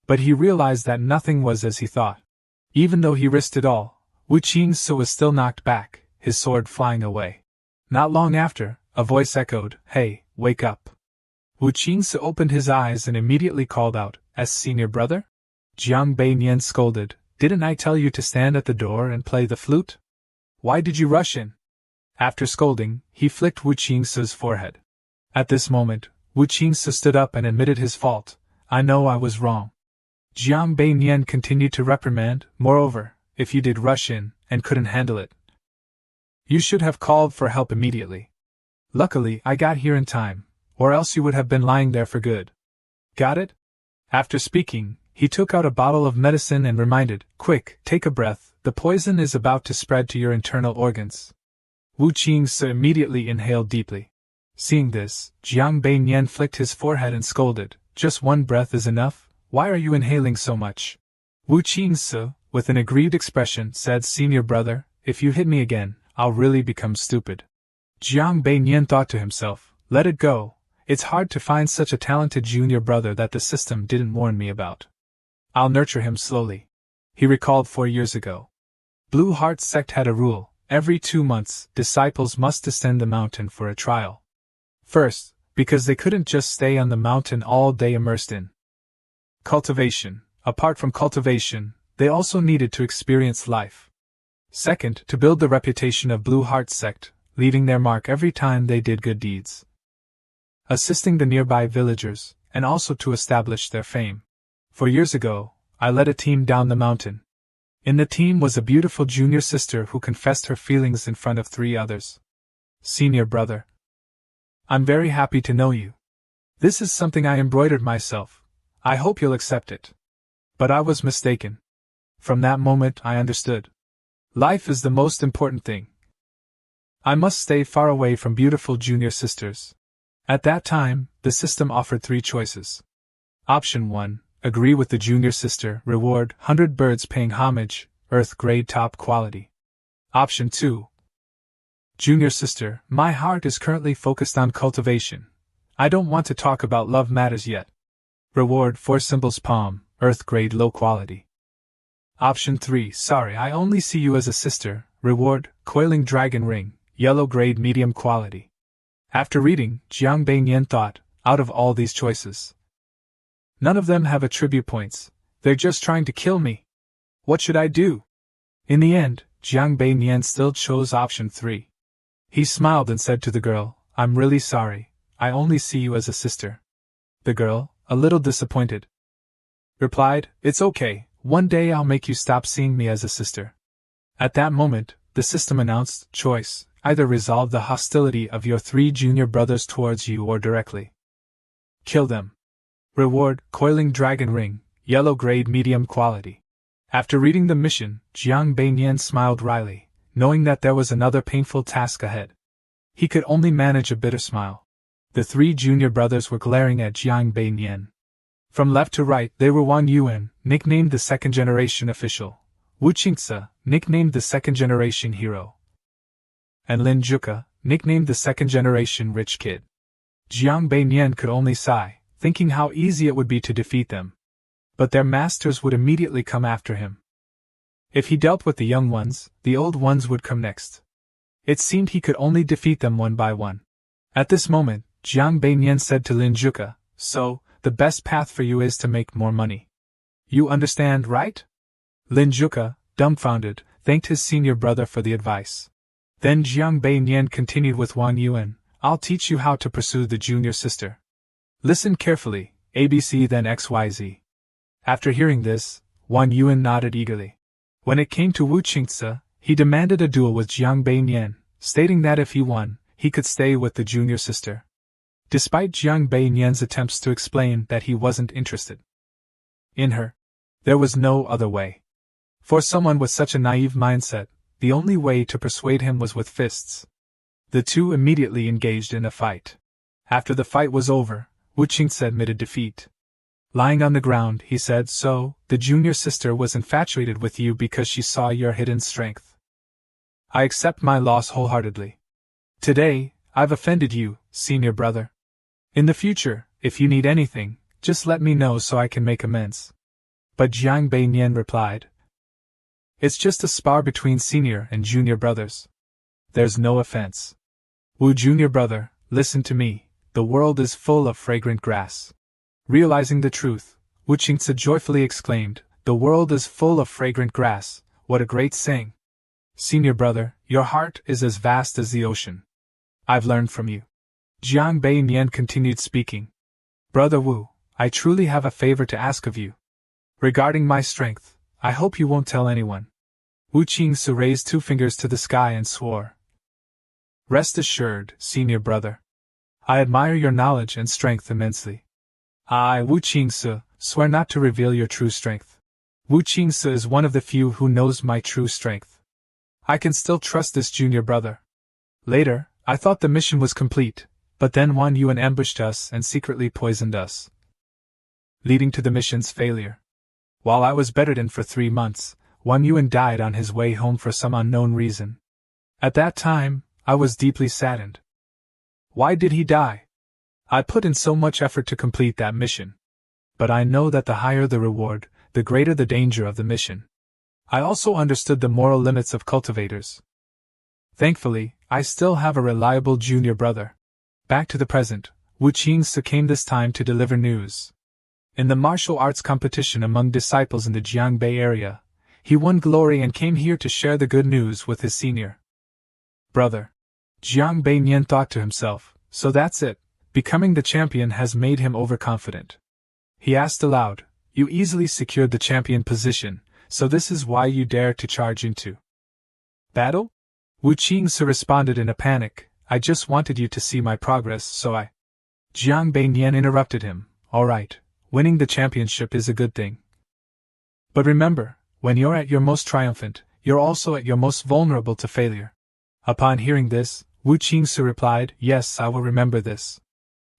But he realized that nothing was as he thought. Even though he risked it all, Wu Qingse was still knocked back, his sword flying away. Not long after, a voice echoed, hey, wake up. Wu Qingse opened his eyes and immediately called out, as senior brother? Jiang Beinian scolded, didn't I tell you to stand at the door and play the flute? Why did you rush in? After scolding, he flicked Wu Qingse's forehead. At this moment, Wu Qingse stood up and admitted his fault, I know I was wrong. Jiang Beinian continued to reprimand, moreover, if you did rush in, and couldn't handle it, you should have called for help immediately. Luckily, I got here in time, or else you would have been lying there for good. Got it? After speaking, he took out a bottle of medicine and reminded, quick, take a breath, the poison is about to spread to your internal organs. Wu Qingse immediately inhaled deeply. Seeing this, Jiang Beinian flicked his forehead and scolded, just one breath is enough, why are you inhaling so much? Wu Qingse, with an aggrieved expression, said, senior brother, if you hit me again, I'll really become stupid. Jiang Beinian thought to himself, let it go, it's hard to find such a talented junior brother that the system didn't warn me about. I'll nurture him slowly. He recalled 4 years ago. Blue Heart sect had a rule, every 2 months, disciples must descend the mountain for a trial. First, because they couldn't just stay on the mountain all day immersed in cultivation. Apart from cultivation, they also needed to experience life. Second, to build the reputation of Blue Heart sect, leaving their mark every time they did good deeds, assisting the nearby villagers, and also to establish their fame. 4 years ago, I led a team down the mountain. In the team was a beautiful junior sister who confessed her feelings in front of 3 others. Senior brother. I'm very happy to know you. This is something I embroidered myself. I hope you'll accept it. But I was mistaken. From that moment I understood. Life is the most important thing. I must stay far away from beautiful junior sisters. At that time, the system offered 3 choices. Option 1. Agree with the junior sister, reward 100 birds paying homage, earth grade top quality. Option 2. Junior sister, my heart is currently focused on cultivation. I don't want to talk about love matters yet. Reward 4 symbols palm, earth grade low quality. Option 3. Sorry, I only see you as a sister, reward coiling dragon ring, yellow grade medium quality. After reading, Jiang Beiyan thought, out of all these choices, none of them have attribute points. They're just trying to kill me. What should I do? In the end, Jiang Beiyan still chose option 3. He smiled and said to the girl, I'm really sorry, I only see you as a sister. The girl, a little disappointed, replied, It's okay, one day I'll make you stop seeing me as a sister. At that moment, the system announced, choice, either resolve the hostility of your 3 junior brothers towards you or directly kill them. Reward, coiling dragon ring, yellow grade medium quality. After reading the mission, Jiang Beiyan smiled wryly, knowing that there was another painful task ahead. He could only manage a bitter smile. The 3 junior brothers were glaring at Jiang Beiyan. From left to right they were Wang Yuan, nicknamed the second-generation official, Wu Qingce, nicknamed the second-generation hero, and Lin Zhuge, nicknamed the second-generation rich kid. Jiang Beiyan could only sigh, thinking how easy it would be to defeat them. But their masters would immediately come after him. If he dealt with the young ones, the old ones would come next. It seemed he could only defeat them one by one. At this moment, Jiang Beiyan said to Lin Zhuge, So, the best path for you is to make more money. You understand, right? Lin Zhuge, dumbfounded, thanked his senior brother for the advice. Then Jiang Beiyan continued with Wang Yuan, I'll teach you how to pursue the junior sister. Listen carefully, ABC then XYZ. After hearing this, Wang Yuan nodded eagerly. When it came to Wu Qingce, he demanded a duel with Jiang Beiyan, stating that if he won, he could stay with the junior sister. Despite Jiang Beiyan's attempts to explain that he wasn't interested in her, there was no other way. For someone with such a naive mindset, the only way to persuade him was with fists. The two immediately engaged in a fight. After the fight was over, Wu Qingce admitted defeat. Lying on the ground, he said, So, the junior sister was infatuated with you because she saw your hidden strength. I accept my loss wholeheartedly. Today, I've offended you, senior brother. In the future, if you need anything, just let me know so I can make amends. But Jiang Beiyan replied, It's just a spar between senior and junior brothers. There's no offense. Wu junior brother, listen to me, the world is full of fragrant grass. Realizing the truth, Wu Qingce joyfully exclaimed, The world is full of fragrant grass, what a great saying. Senior brother, your heart is as vast as the ocean. I've learned from you. Jiang Beiyan continued speaking. Brother Wu, I truly have a favor to ask of you. Regarding my strength, I hope you won't tell anyone. Wu Qingce raised 2 fingers to the sky and swore. Rest assured, senior brother. I admire your knowledge and strength immensely. I, Wu Qingce, swear not to reveal your true strength. Wu Qingce is one of the few who knows my true strength. I can still trust this junior brother. Later, I thought the mission was complete, but then Wang Yuan ambushed us and secretly poisoned us, leading to the mission's failure. While I was bedridden for 3 months, Wang Yuan died on his way home for some unknown reason. At that time, I was deeply saddened. Why did he die? I put in so much effort to complete that mission. But I know that the higher the reward, the greater the danger of the mission. I also understood the moral limits of cultivators. Thankfully, I still have a reliable junior brother. Back to the present, Wu Qingce came this time to deliver news. In the martial arts competition among disciples in the Jiangbei area, he won glory and came here to share the good news with his senior brother. Jiang Beiyan thought to himself, so that's it, becoming the champion has made him overconfident. He asked aloud, You easily secured the champion position, So this is why you dare to charge into battle? Wu Qingsu responded in a panic, I just wanted you to see my progress, so I. Jiang Beiyan interrupted him, alright, winning the championship is a good thing. But remember, when you're at your most triumphant, you're also at your most vulnerable to failure. Upon hearing this, Wu Qingsu replied, yes, I will remember this.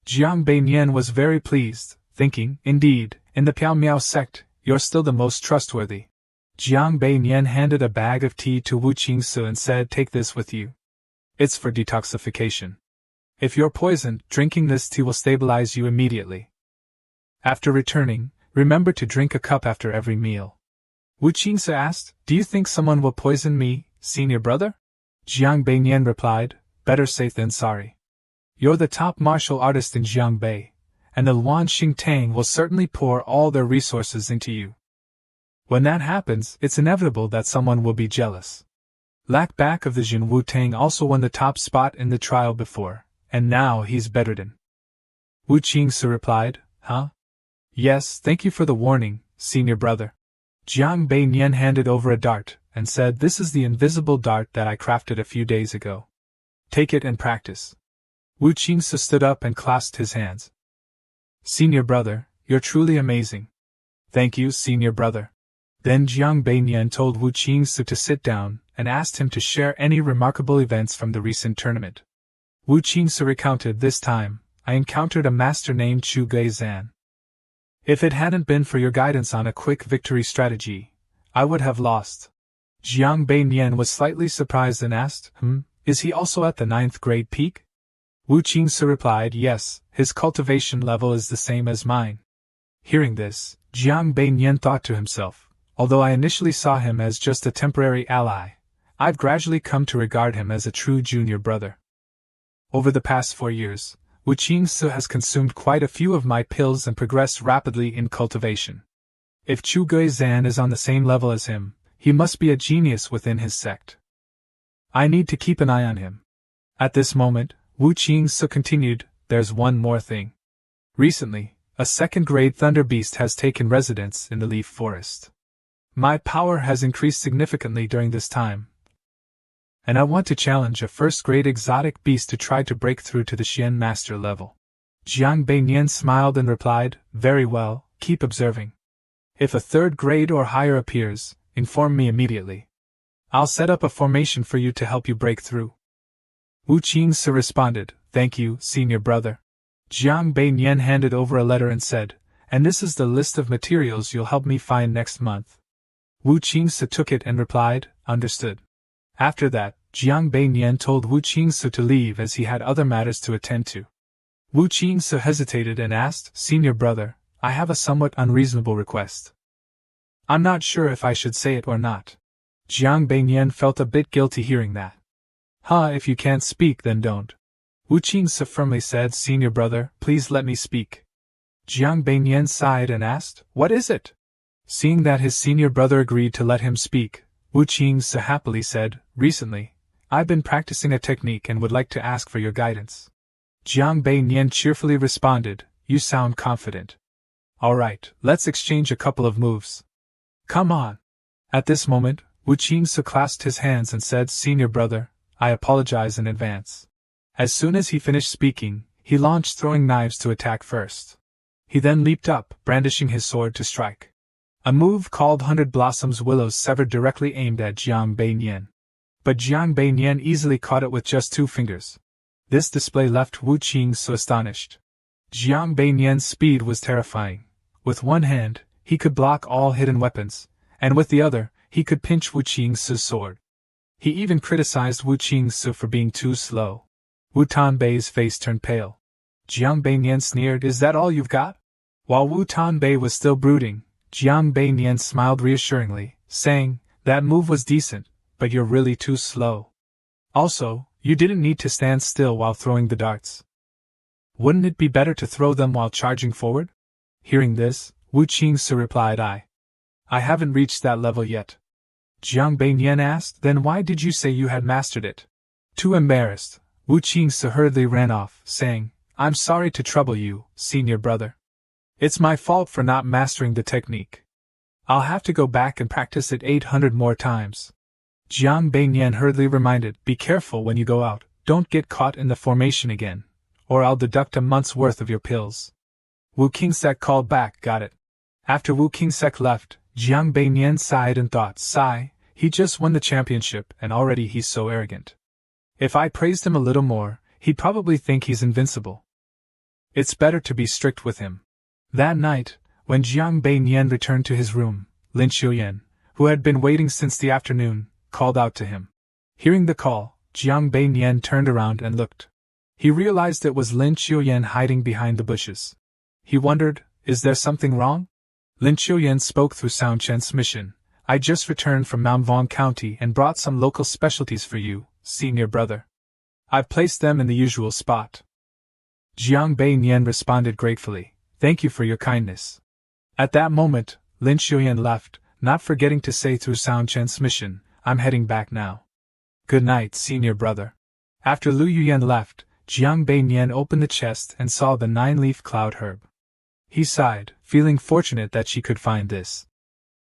Jiang Beiyan was very pleased, thinking, indeed, in the Piao Miao sect, you're still the most trustworthy. Jiang Beiyan handed a bag of tea to Wu Qingsu and said, take this with you. It's for detoxification. If you're poisoned, drinking this tea will stabilize you immediately. After returning, remember to drink a cup after every meal. Wu Qingsu asked, do you think someone will poison me, senior brother? Jiang Beiyan replied, better safe than sorry. You're the top martial artist in Jiangbei, and the Luan Xingtang will certainly pour all their resources into you. When that happens, it's inevitable that someone will be jealous. Lack back of the Jin Wu Tang also won the top spot in the trial before, and now he's better than. Wu Qingsu replied, huh? Yes, thank you for the warning, senior brother. Jiang Beiyan handed over a dart, and said, this is the invisible dart that I crafted a few days ago. Take it and practice. Wu Qingsu stood up and clasped his hands. Senior brother, you're truly amazing. Thank you, senior brother. Then Jiang Beiyan told Wu Qingsu to sit down, and asked him to share any remarkable events from the recent tournament. Wu Qingsu recounted, this time, I encountered a master named Chu Gui-zan. If it hadn't been for your guidance on a quick victory strategy, I would have lost. Jiang Beiyan was slightly surprised and asked, is he also at the 9th grade peak? Wu Qingsu replied, yes, his cultivation level is the same as mine. Hearing this, Jiang Beiyan thought to himself, although I initially saw him as just a temporary ally, I've gradually come to regard him as a true junior brother. Over the past 4 years, Wu Qingsu has consumed quite a few of my pills and progressed rapidly in cultivation. If Chu Gui-zan is on the same level as him, he must be a genius within his sect. I need to keep an eye on him. At this moment, Wu Qingsu continued, there's one more thing. Recently, a 2nd-grade thunder beast has taken residence in the leaf forest. My power has increased significantly during this time, and I want to challenge a 1st-grade exotic beast to try to break through to the Xian master level. Jiang Beiyan smiled and replied, very well, keep observing. If a 3rd grade or higher appears, inform me immediately. I'll set up a formation for you to help you break through. Wu Qingsu responded, thank you, senior brother. Jiang Beiyan handed over a letter and said, and this is the list of materials you'll help me find next month. Wu Qingsu took it and replied, understood. After that, Jiang Beiyan told Wu Qingsu to leave as he had other matters to attend to. Wu Qingsu hesitated and asked, senior brother, I have a somewhat unreasonable request. I'm not sure if I should say it or not. Jiang Beiyan felt a bit guilty hearing that. If you can't speak, then don't. Wu Qingsu firmly said, senior brother, please let me speak. Jiang Beiyan sighed and asked, what is it? Seeing that his senior brother agreed to let him speak, Wu Qingsu happily said, recently, I've been practicing a technique and would like to ask for your guidance. Jiang Beiyan cheerfully responded, you sound confident. Alright, let's exchange a couple of moves. Come on. At this moment, Wu Qingsu clasped his hands and said, senior brother, I apologize in advance. As soon as he finished speaking, he launched throwing knives to attack first. He then leaped up, brandishing his sword to strike. A move called 100 Blossoms Willows severed directly aimed at Jiang Beiyan. But Jiang Beiyan easily caught it with just 2 fingers. This display left Wu Qingsu astonished. Jiang Beiyan's speed was terrifying. With one hand, he could block all hidden weapons, and with the other, he could pinch Wu Qingsu's sword. He even criticized Wu Qingsu for being too slow. Wu Tanbei's face turned pale. Jiang Beiyan sneered, is that all you've got? While Wu Tanbei was still brooding, Jiang Beiyan smiled reassuringly, saying, that move was decent, but you're really too slow. Also, you didn't need to stand still while throwing the darts. Wouldn't it be better to throw them while charging forward? Hearing this, Wu Qingsu replied, I haven't reached that level yet. Jiang Beiyan asked, then why did you say you had mastered it? Too embarrassed, Wu Qingsu hurriedly ran off, saying, I'm sorry to trouble you, senior brother. It's my fault for not mastering the technique. I'll have to go back and practice it 800 more times. Jiang Beiyan hurriedly reminded, be careful when you go out, don't get caught in the formation again, or I'll deduct a month's worth of your pills. Wu Qingsek called back, got it. After Wu Qingsek left, Jiang Beiyan sighed and thought, sigh, he just won the championship and already he's so arrogant. If I praised him a little more, he'd probably think he's invincible. It's better to be strict with him. That night, when Jiang Beiyan returned to his room, Lin Qiuyan, who had been waiting since the afternoon, called out to him. Hearing the call, Jiang Beiyan turned around and looked. He realized it was Lin Qiuyan hiding behind the bushes. He wondered, is there something wrong? Lin Qiuyan spoke through sound transmission. I just returned from Manhwa County and brought some local specialties for you, senior brother. I've placed them in the usual spot. Jiang Beiyan responded gratefully, thank you for your kindness. At that moment, Lin Qiuyan left, not forgetting to say through sound transmission, I'm heading back now. Good night, senior brother. After Lu Yuyan left, Jiang Beiyan opened the chest and saw the 9-leaf cloud herb. He sighed, feeling fortunate that she could find this.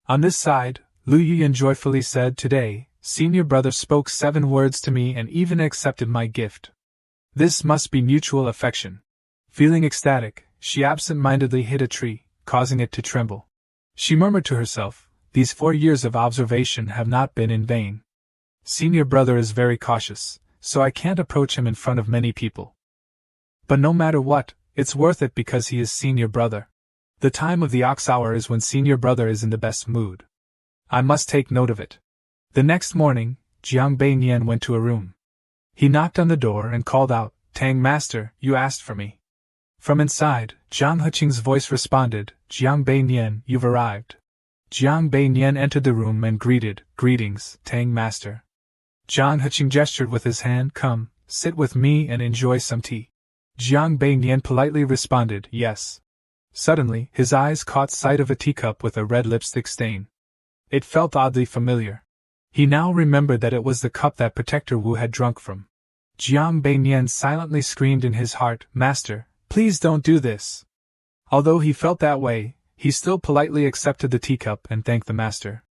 On this side, Lu Yuyan joyfully said, today, senior brother spoke 7 words to me and even accepted my gift. This must be mutual affection. Feeling ecstatic, she absent-mindedly hit a tree, causing it to tremble. She murmured to herself, these 4 years of observation have not been in vain. Senior brother is very cautious, so I can't approach him in front of many people. But no matter what, it's worth it because he is senior brother. The time of the ox hour is when senior brother is in the best mood. I must take note of it. The next morning, Jiang Beiyan went to a room. He knocked on the door and called out, Tang Master, you asked for me. From inside, Jiang Heqing's voice responded, Jiang Beiyan, you've arrived. Jiang Beiyan entered the room and greeted, greetings, Tang Master. Jiang Heqing gestured with his hand, come, sit with me and enjoy some tea. Jiang Beiyan politely responded, yes. Suddenly, his eyes caught sight of a teacup with a red lipstick stain. It felt oddly familiar. He now remembered that it was the cup that Protector Wu had drunk from. Jiang Beiyan silently screamed in his heart, Master, please don't do this. Although he felt that way, he still politely accepted the teacup and thanked the master.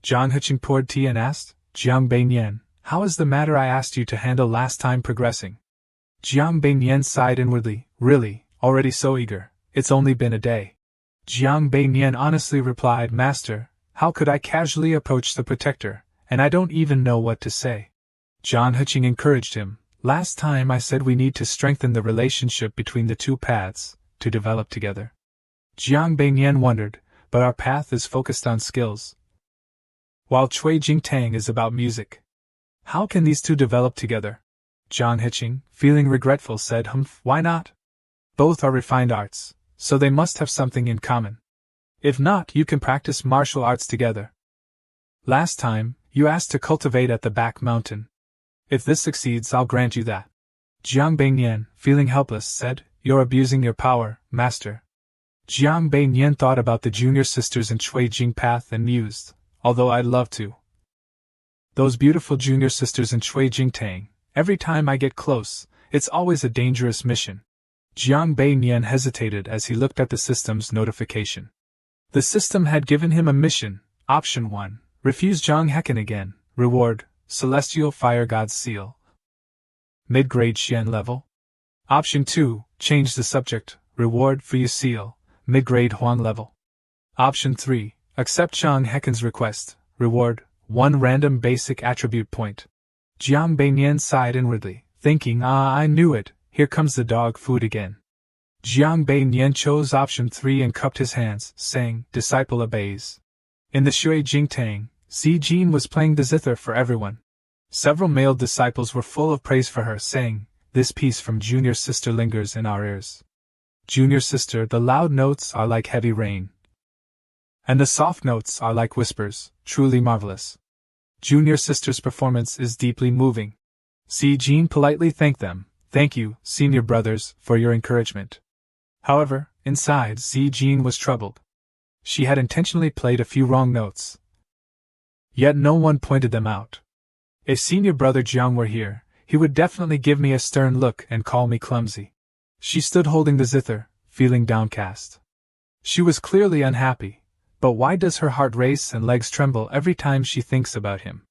Jiang Heqing poured tea and asked, Jiang Beiyan, how is the matter I asked you to handle last time progressing? Jiang Beiyan sighed inwardly, really, already so eager, it's only been a day. Jiang Beiyan honestly replied, Master, how could I casually approach the protector, and I don't even know what to say. Jiang Heqing encouraged him, last time I said we need to strengthen the relationship between the 2 paths, to develop together. Jiang Beiyan wondered, but our path is focused on skills, while Cui Jingtang is about music. How can these 2 develop together? Jiang Heqing, feeling regretful, said, why not? Both are refined arts, so they must have something in common. If not, you can practice martial arts together. Last time, you asked to cultivate at the back mountain. If this succeeds, I'll grant you that. Jiang Beiyan, feeling helpless, said, you're abusing your power, master. Jiang Beiyan thought about the junior sisters in Cui Jing path and mused, although I'd love to. Those beautiful junior sisters in Cui Jingtang, every time I get close, it's always a dangerous mission. Jiang Beiyan hesitated as he looked at the system's notification. The system had given him a mission, option 1, refuse Zhang Heqin again, reward, Celestial Fire God's Seal. Mid-grade Xian level. Option 2, change the subject, reward for you seal, mid-grade Huang level. Option 3, accept Zhang Heqin's request, reward, 1 random basic attribute point. Jiang Beiyan sighed inwardly, thinking, I knew it, here comes the dog food again. Jiang Beiyan chose option 3 and cupped his hands, saying, disciple obeys. In the Shui Jingtang, Si Jin was playing the zither for everyone. Several male disciples were full of praise for her, saying, this piece from junior sister lingers in our ears. Junior sister, the loud notes are like heavy rain, and the soft notes are like whispers, truly marvelous. Junior sister's performance is deeply moving. Si Jin politely thanked them, thank you, senior brothers, for your encouragement. However, inside, Si Jin was troubled. She had intentionally played a few wrong notes. Yet no one pointed them out. If senior brother Jiang were here, he would definitely give me a stern look and call me clumsy. She stood holding the zither, feeling downcast. She was clearly unhappy, But why does her heart race and legs tremble every time she thinks about him?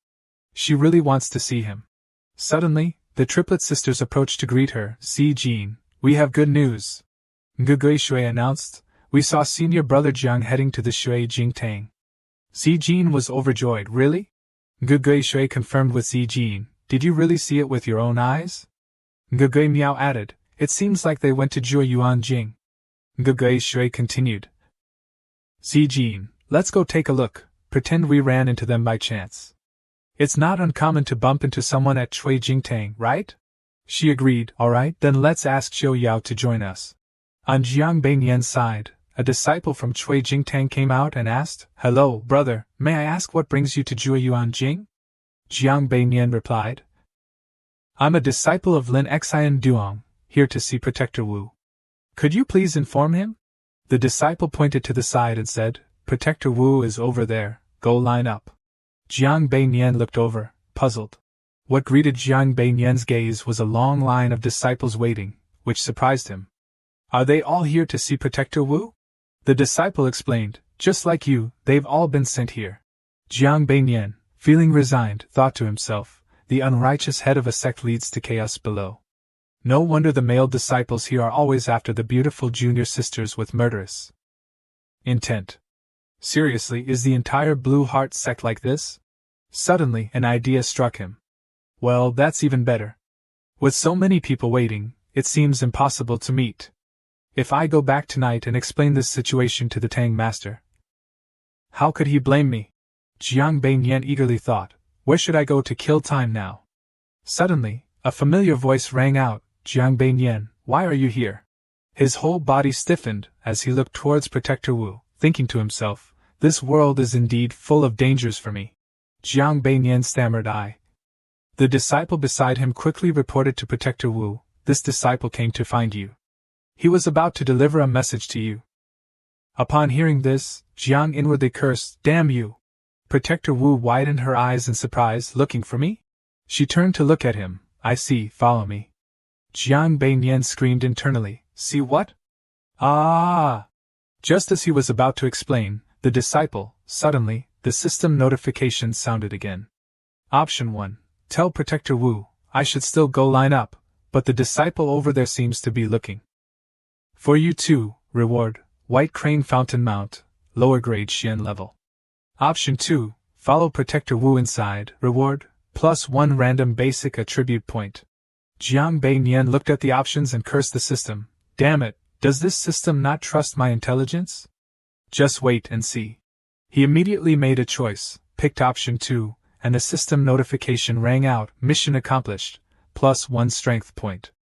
She really wants to see him. Suddenly, the triplet sisters approached to greet her. "See, Jean, we have good news," Ngugui Shui announced. "We saw senior brother Jiang heading to the Shui Jingtang." Si Jean was overjoyed. "Really?" Ngugui Shui confirmed with Si Jean. "Did you really see it with your own eyes?" Ngugui Miao added. "It seems like they went to Jue Yuan Jing." Ngugui Shui continued. "Si Jean, let's go take a look, pretend we ran into them by chance. It's not uncommon to bump into someone at Shui Jingtang, right?" She agreed. "Alright, then let's ask Xiu Yao to join us." On Jiang Beiyan's side, a disciple from Shui Jingtang came out and asked, "Hello, brother, may I ask what brings you to Jue Yuan Jing?" Jiang Beiyan replied, "I'm a disciple of Lin Xian Duong, here to see Protector Wu. Could you please inform him?" The disciple pointed to the side and said, "Protector Wu is over there, go line up." Jiang Beiyan looked over, puzzled. What greeted Jiang Beiyan's gaze was a long line of disciples waiting, which surprised him. "Are they all here to see Protector Wu?" The disciple explained, "Just like you, they've all been sent here." Jiang Beiyan, feeling resigned, thought to himself, the unrighteous head of a sect leads to chaos below. No wonder the male disciples here are always after the beautiful junior sisters with murderous intent. Seriously, is the entire Blue Heart sect like this? Suddenly, an idea struck him. Well, that's even better. With so many people waiting, it seems impossible to meet. If I go back tonight and explain this situation to the Tang Master, how could he blame me? Jiang Beiyan eagerly thought, where should I go to kill time now? Suddenly, a familiar voice rang out, "Jiang Beiyan, why are you here?" His whole body stiffened as he looked towards Protector Wu, thinking to himself, this world is indeed full of dangers for me. Jiang Beiyan stammered, "I." The disciple beside him quickly reported to Protector Wu, "This disciple came to find you. He was about to deliver a message to you." Upon hearing this, Jiang inwardly cursed, "Damn you!" Protector Wu widened her eyes in surprise. "Looking for me?" She turned to look at him. "I see, follow me." Jiang Beiyan screamed internally, "See what?" "Ah!" Just as he was about to explain, the disciple, suddenly, the system notification sounded again. Option 1. Tell Protector Wu, I should still go line up, but the disciple over there seems to be looking for you too. Reward, White Crane Fountain Mount, lower grade Xian level. Option 2. Follow Protector Wu inside. Reward, +1 random basic attribute point. Jiang Beiyan looked at the options and cursed the system. Damn it, does this system not trust my intelligence? Just wait and see. He immediately made a choice, picked option 2, and the system notification rang out, mission accomplished, +1 strength point.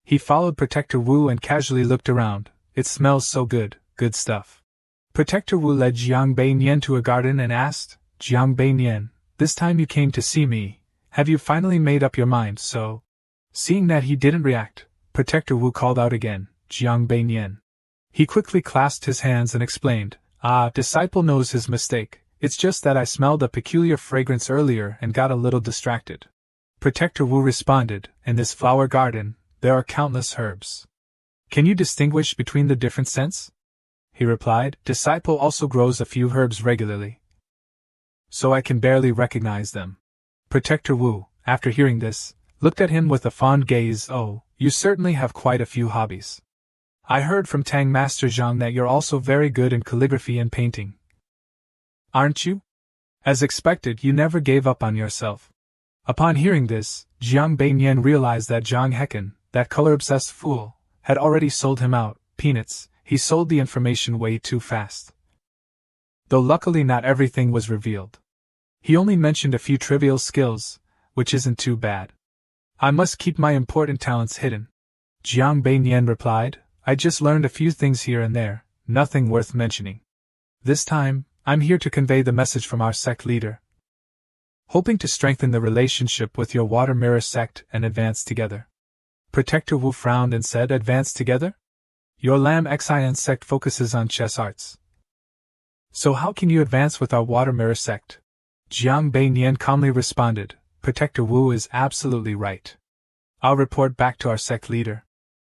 He followed Protector Wu and casually looked around. It smells so good, good stuff. Protector Wu led Jiang Beiyan to a garden and asked, Jiang Beiyan, this time you came to see me, have you finally made up your mind? So, seeing that he didn't react, Protector Wu called out again, Jiang Beiyan. He quickly clasped his hands and explained, disciple knows his mistake, it's just that I smelled a peculiar fragrance earlier and got a little distracted. Protector Wu responded, in this flower garden, there are countless herbs. Can you distinguish between the different scents? He replied, disciple also grows a few herbs regularly, so I can barely recognize them. Protector Wu, after hearing this, looked at him with a fond gaze. Oh, you certainly have quite a few hobbies. I heard from Tang Master Zhang that you're also very good in calligraphy and painting. Aren't you? As expected, you never gave up on yourself. Upon hearing this, Jiang Beiyan realized that Zhang Hecken, that color-obsessed fool, had already sold him out. Peanuts, he sold the information way too fast. Though luckily not everything was revealed. He only mentioned a few trivial skills, which isn't too bad. I must keep my important talents hidden. Jiang Beiyan replied, I just learned a few things here and there, nothing worth mentioning. This time, I'm here to convey the message from our sect leader, hoping to strengthen the relationship with your Water Mirror sect and advance together. Protector Wu frowned and said, advance together? Your Lam Xian sect focuses on chess arts. So how can you advance with our Water Mirror sect? Jiang Beiyan calmly responded, Protector Wu is absolutely right. I'll report back to our sect leader.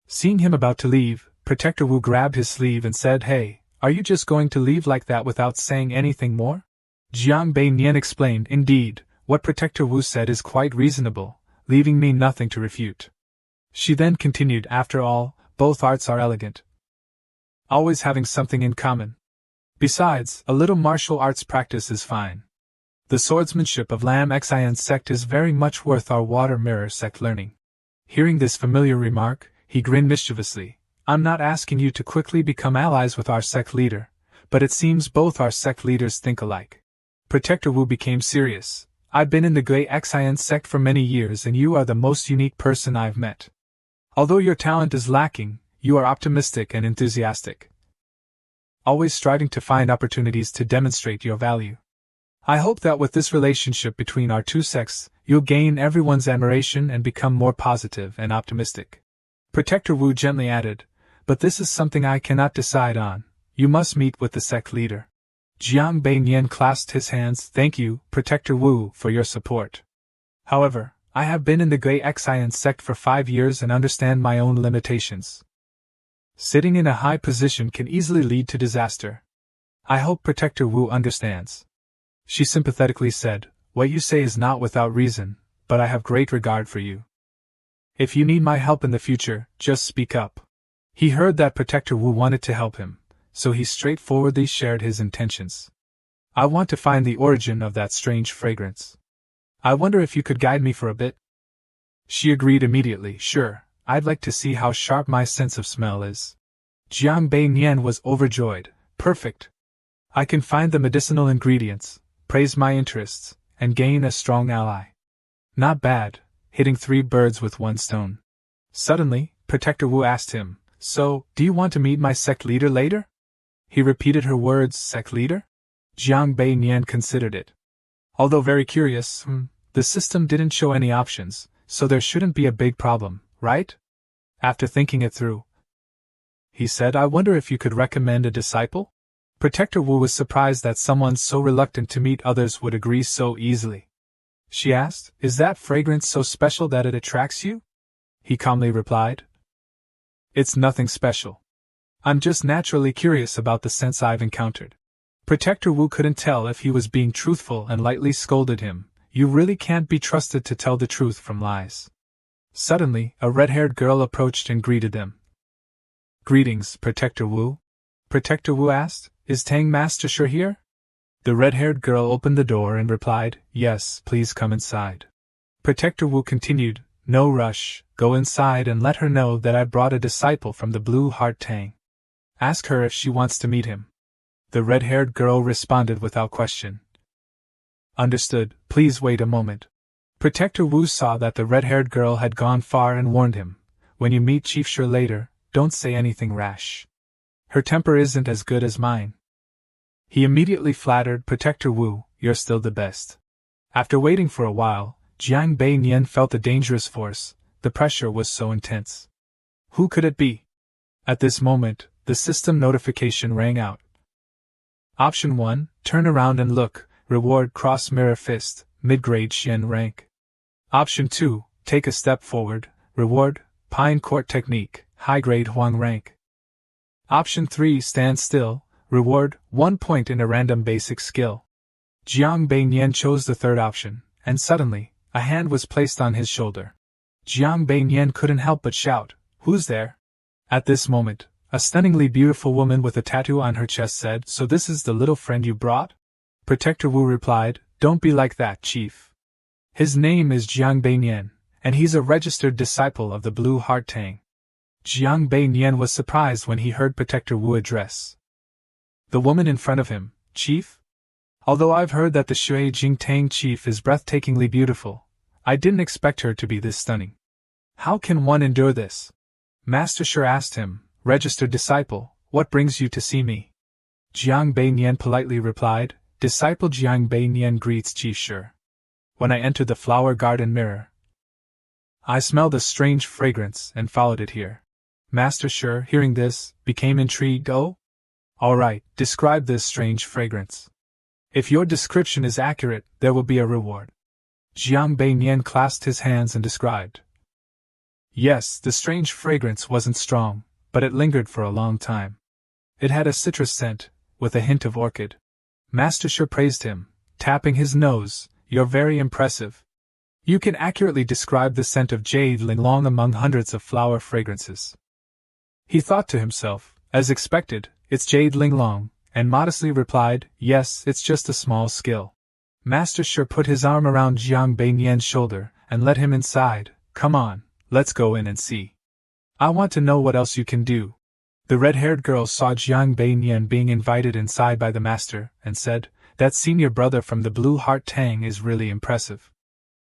Seeing him about to leave, Protector Wu grabbed his sleeve and said, Hey, Are you just going to leave like that without saying anything more? Jiang Bei Nian explained, indeed, what Protector Wu said is quite reasonable, leaving me nothing to refute. She then continued, after all, both arts are elegant, always having something in common. Besides, a little martial arts practice is fine. The swordsmanship of Lam Xian sect is very much worth our water mirror sect learning. Hearing this familiar remark, he grinned mischievously. I'm not asking you to quickly become allies with our sect leader, but it seems both our sect leaders think alike. Protector Wu became serious. I've been in the Gui Xian sect for many years and you are the most unique person I've met. Although your talent is lacking, you are optimistic and enthusiastic, always striving to find opportunities to demonstrate your value. I hope that with this relationship between our two sects, you'll gain everyone's admiration and become more positive and optimistic. Protector Wu gently added, but this is something I cannot decide on. You must meet with the sect leader. Jiang Bei Nian clasped his hands. Thank you, Protector Wu, for your support. However, I have been in the Gui Xian sect for 5 years and understand my own limitations. Sitting in a high position can easily lead to disaster. I hope Protector Wu understands. She sympathetically said, what you say is not without reason, but I have great regard for you. If you need my help in the future, just speak up. He heard that Protector Wu wanted to help him, so he straightforwardly shared his intentions. I want to find the origin of that strange fragrance. I wonder if you could guide me for a bit? She agreed immediately. Sure, I'd like to see how sharp my sense of smell is. Jiang Bei Nian was overjoyed. Perfect. I can find the medicinal ingredients, praise my interests, and gain a strong ally. Not bad, hitting 3 birds with 1 stone. Suddenly, Protector Wu asked him, so, do you want to meet my sect leader later? He repeated her words, sect leader? Jiang Bei Nian considered it. Although very curious, the system didn't show any options, so there shouldn't be a big problem, right? After thinking it through, he said, I wonder if you could recommend a disciple? Protector Wu was surprised that someone so reluctant to meet others would agree so easily. She asked, is that fragrance so special that it attracts you? He calmly replied, it's nothing special. I'm just naturally curious about the scents I've encountered. Protector Wu couldn't tell if he was being truthful and lightly scolded him. You really can't be trusted to tell the truth from lies. Suddenly, a red-haired girl approached and greeted them. Greetings, Protector Wu. Protector Wu asked, is Tang Master Shi here? The red-haired girl opened the door and replied, yes, please come inside. Protector Wu continued, no rush, go inside and let her know that I brought a disciple from the Blue Heart Tang. Ask her if she wants to meet him. The red-haired girl responded without question. Understood, please wait a moment. Protector Wu saw that the red-haired girl had gone far and warned him, when you meet Chief Shi later, don't say anything rash. Her temper isn't as good as mine. He immediately flattered Protector Wu, you're still the best. After waiting for a while, Jiang Bei Nian felt a dangerous force. The pressure was so intense. Who could it be? At this moment, the system notification rang out. Option 1, turn around and look, reward cross mirror fist, mid-grade Xian rank. Option 2, take a step forward, reward, pine court technique, high-grade Huang rank. Option 3, stand still, reward, 1 point in a random basic skill. Jiang Bei Nian chose the third option, and suddenly, a hand was placed on his shoulder. Jiang Bei Nian couldn't help but shout, who's there? At this moment, a stunningly beautiful woman with a tattoo on her chest said, so this is the little friend you brought? Protector Wu replied, don't be like that, Chief. His name is Jiang Bei Nian, and he's a registered disciple of the Blue Heart Tang. Jiang Bei Nian was surprised when he heard Protector Wu address the woman in front of him, Chief? Although I've heard that the Shui Jing Tang chief is breathtakingly beautiful, I didn't expect her to be this stunning. How can one endure this? Master Shi asked him, registered disciple, what brings you to see me? Jiang Bei Nian politely replied, disciple Jiang Bei Nian greets Chief Shi. When I entered the flower garden mirror, I smelled a strange fragrance and followed it here. Master Shi, hearing this, became intrigued. Oh? Alright, describe this strange fragrance. If your description is accurate, there will be a reward. Jiang Bei Nian clasped his hands and described. Yes, the strange fragrance wasn't strong, but it lingered for a long time. It had a citrus scent, with a hint of orchid. Master Shi praised him, tapping his nose. You're very impressive. You can accurately describe the scent of jade linglong among hundreds of flower fragrances. He thought to himself, as expected, it's jade linglong, and modestly replied, yes, it's just a small skill. Master Shi put his arm around Jiang Beiyan's shoulder and led him inside. Come on, let's go in and see. I want to know what else you can do. The red-haired girl saw Jiang Beiyan being invited inside by the master, and said, that senior brother from the Blue Heart Tang is really impressive.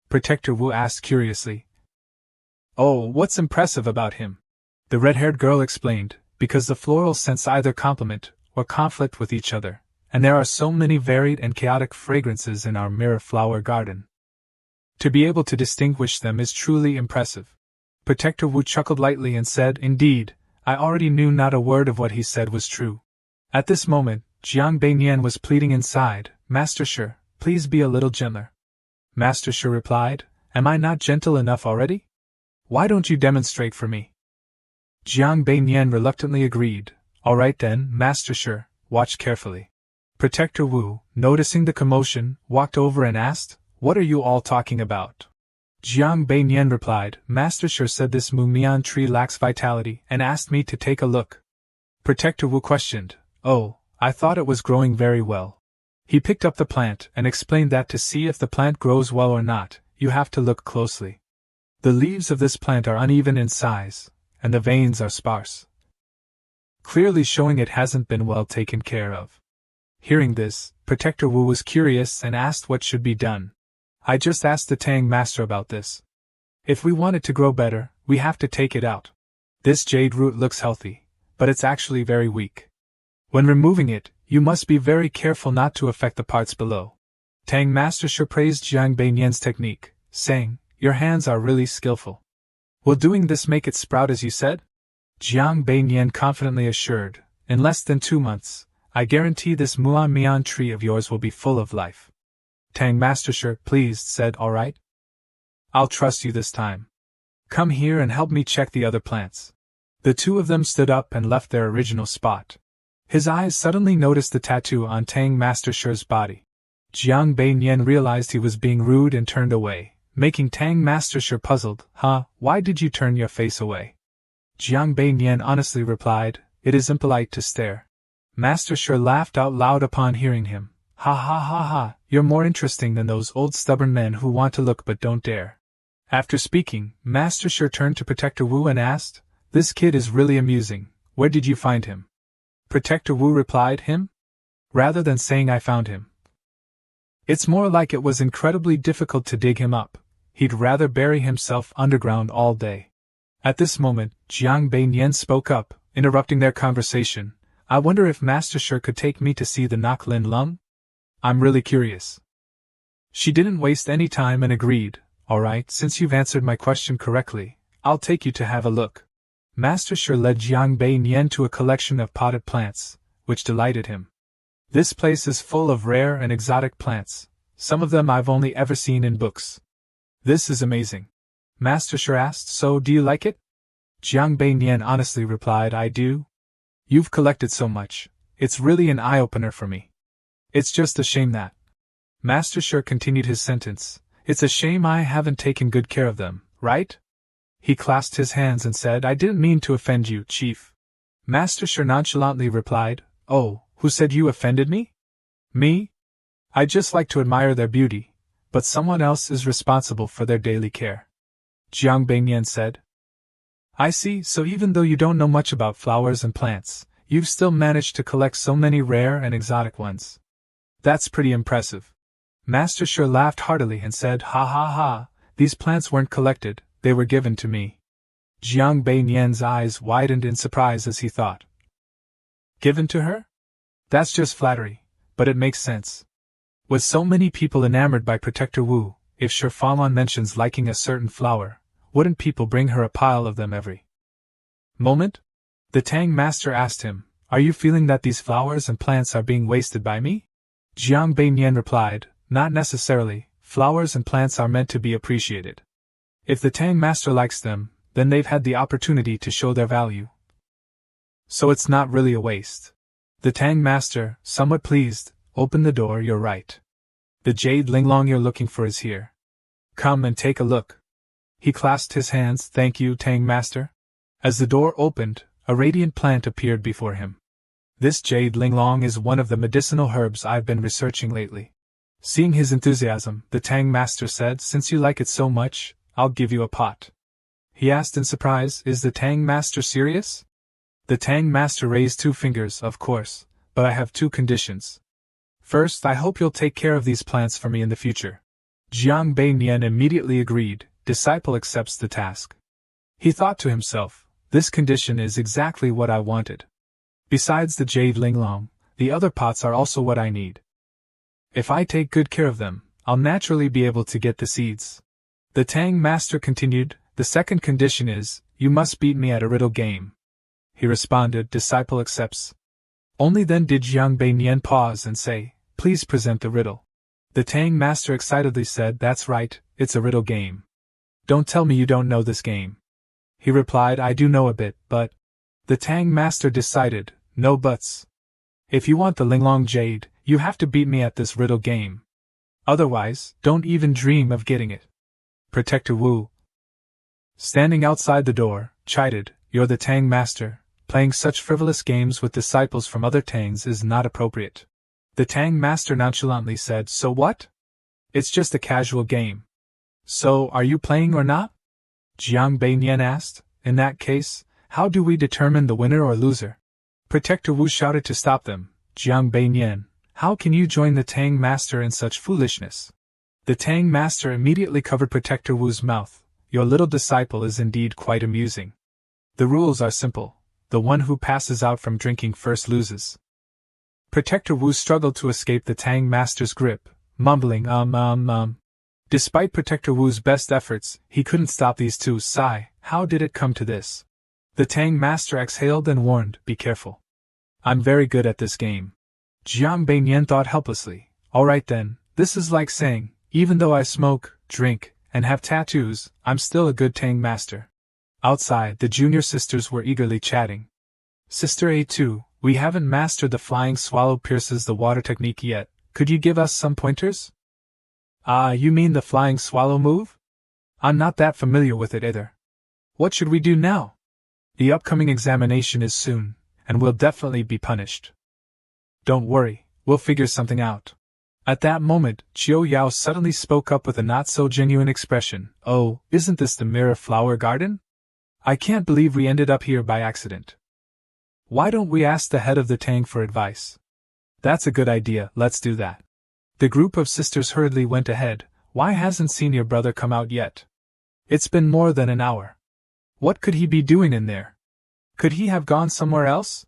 Protector Wu asked curiously. Oh, what's impressive about him? The red-haired girl explained, because the floral scents either complement or conflict with each other, and there are so many varied and chaotic fragrances in our mirror flower garden. To be able to distinguish them is truly impressive. Protector Wu chuckled lightly and said, indeed, I already knew not a word of what he said was true. At this moment, Jiang Beiyan was pleading inside, Master Shi, please be a little gentler. Master Shi replied, am I not gentle enough already? Why don't you demonstrate for me? Jiang Beiyan reluctantly agreed. All right then, Master Shi, watch carefully. Protector Wu, noticing the commotion, walked over and asked, what are you all talking about? Jiang Beiyan replied, Master Shi said this Mumian tree lacks vitality and asked me to take a look. Protector Wu questioned, oh, I thought it was growing very well. He picked up the plant and explained that to see if the plant grows well or not, you have to look closely. The leaves of this plant are uneven in size, and the veins are sparse, clearly showing it hasn't been well taken care of. Hearing this, Protector Wu was curious and asked what should be done. I just asked the Tang Master about this. If we want it to grow better, we have to take it out. This jade root looks healthy, but it's actually very weak. When removing it, you must be very careful not to affect the parts below. Tang Master Shi praised Jiang Beiyan's technique, saying, your hands are really skillful. Will doing this make it sprout as you said? Jiang Beiyan confidently assured, in less than 2 months, I guarantee this Muamian tree of yours will be full of life. Tang Master Shi, pleased, said, all right. I'll trust you this time. Come here and help me check the other plants. The two of them stood up and left their original spot. His eyes suddenly noticed the tattoo on Tang Master Shi's body. Jiang Beiyan realized he was being rude and turned away, making Tang Master Shi puzzled. Why did you turn your face away? Jiang Beiyan honestly replied, it is impolite to stare. Master Shi laughed out loud upon hearing him. Ha ha ha ha, you're more interesting than those old stubborn men who want to look but don't dare. After speaking, Master Shi turned to Protector Wu and asked, this kid is really amusing, where did you find him? Protector Wu replied, him? Rather than saying I found him. It's more like it was incredibly difficult to dig him up, he'd rather bury himself underground all day. At this moment, Jiang Beiyan spoke up, interrupting their conversation. I wonder if Master Shi could take me to see the Nok Lin Lung? I'm really curious. She didn't waste any time and agreed, all right, since you've answered my question correctly, I'll take you to have a look. Master Shi led Jiang Beiyan to a collection of potted plants, which delighted him. This place is full of rare and exotic plants, some of them I've only ever seen in books. This is amazing. Master Shi asked, so do you like it? Jiang Beiyan honestly replied, I do. You've collected so much, it's really an eye-opener for me. It's just a shame that. Master Shi continued his sentence, it's a shame I haven't taken good care of them, right? He clasped his hands and said, I didn't mean to offend you, Chief. Master Shi nonchalantly replied, oh, who said you offended me? Me? I just like to admire their beauty, but someone else is responsible for their daily care. Jiang Beiyan said. I see, so even though you don't know much about flowers and plants, you've still managed to collect so many rare and exotic ones. That's pretty impressive. Master Shi laughed heartily and said, ha ha ha, these plants weren't collected, they were given to me. Jiang Beiyan's eyes widened in surprise as he thought. Given to her? That's just flattery, but it makes sense. With so many people enamored by Protector Wu, if Shi Falon mentions liking a certain flower, wouldn't people bring her a pile of them every moment? The Tang Master asked him, are you feeling that these flowers and plants are being wasted by me? Jiang Beiyan replied, not necessarily, flowers and plants are meant to be appreciated. If the Tang Master likes them, then they've had the opportunity to show their value. So it's not really a waste. The Tang Master, somewhat pleased, open the door, you're right. The jade linglong you're looking for is here. Come and take a look. He clasped his hands, thank you, Tang Master. As the door opened, a radiant plant appeared before him. This jade linglong is one of the medicinal herbs I've been researching lately. Seeing his enthusiasm, the Tang Master said, since you like it so much, I'll give you a pot. He asked in surprise, is the Tang Master serious? The Tang Master raised 2 fingers, of course, but I have 2 conditions. First, I hope you'll take care of these plants for me in the future. Jiang Bei Nian immediately agreed, disciple accepts the task. He thought to himself, this condition is exactly what I wanted. Besides the jade linglong, the other pots are also what I need. If I take good care of them, I'll naturally be able to get the seeds. The Tang Master continued, the second condition is, you must beat me at a riddle game. He responded, disciple accepts. Only then did Jiang Bei Nian pause and say, please present the riddle. The Tang Master excitedly said, that's right, it's a riddle game. Don't tell me you don't know this game. He replied, I do know a bit, but... The Tang Master decided, no buts. If you want the linglong jade, you have to beat me at this riddle game. Otherwise, don't even dream of getting it. Protector Wu, standing outside the door, chided, you're the Tang Master, playing such frivolous games with disciples from other Tangs is not appropriate. The Tang Master nonchalantly said, so what? It's just a casual game. So, are you playing or not? Jiang Bei Nian asked, in that case, how do we determine the winner or loser? Protector Wu shouted to stop them, Jiang Bei Nian, how can you join the Tang Master in such foolishness? The Tang Master immediately covered Protector Wu's mouth, your little disciple is indeed quite amusing. The rules are simple, the one who passes out from drinking first loses. Protector Wu struggled to escape the Tang Master's grip, mumbling Despite Protector Wu's best efforts, he couldn't stop these two. Sigh, how did it come to this? The Tang Master exhaled and warned, be careful. I'm very good at this game. Jiang Bei Nian thought helplessly, alright then, this is like saying, even though I smoke, drink, and have tattoos, I'm still a good Tang Master. Outside, the junior sisters were eagerly chatting. Sister A2, we haven't mastered the flying swallow pierces the water technique yet, could you give us some pointers? Ah, you mean the flying swallow move? I'm not that familiar with it either. What should we do now? The upcoming examination is soon, and we'll definitely be punished. Don't worry, we'll figure something out. At that moment, Chiu Yao suddenly spoke up with a not-so-genuine expression, oh, isn't this the Mirror Flower Garden? I can't believe we ended up here by accident. Why don't we ask the head of the Tang for advice? That's a good idea, let's do that. The group of sisters hurriedly went ahead, why hasn't senior brother come out yet? It's been more than an hour. What could he be doing in there? Could he have gone somewhere else?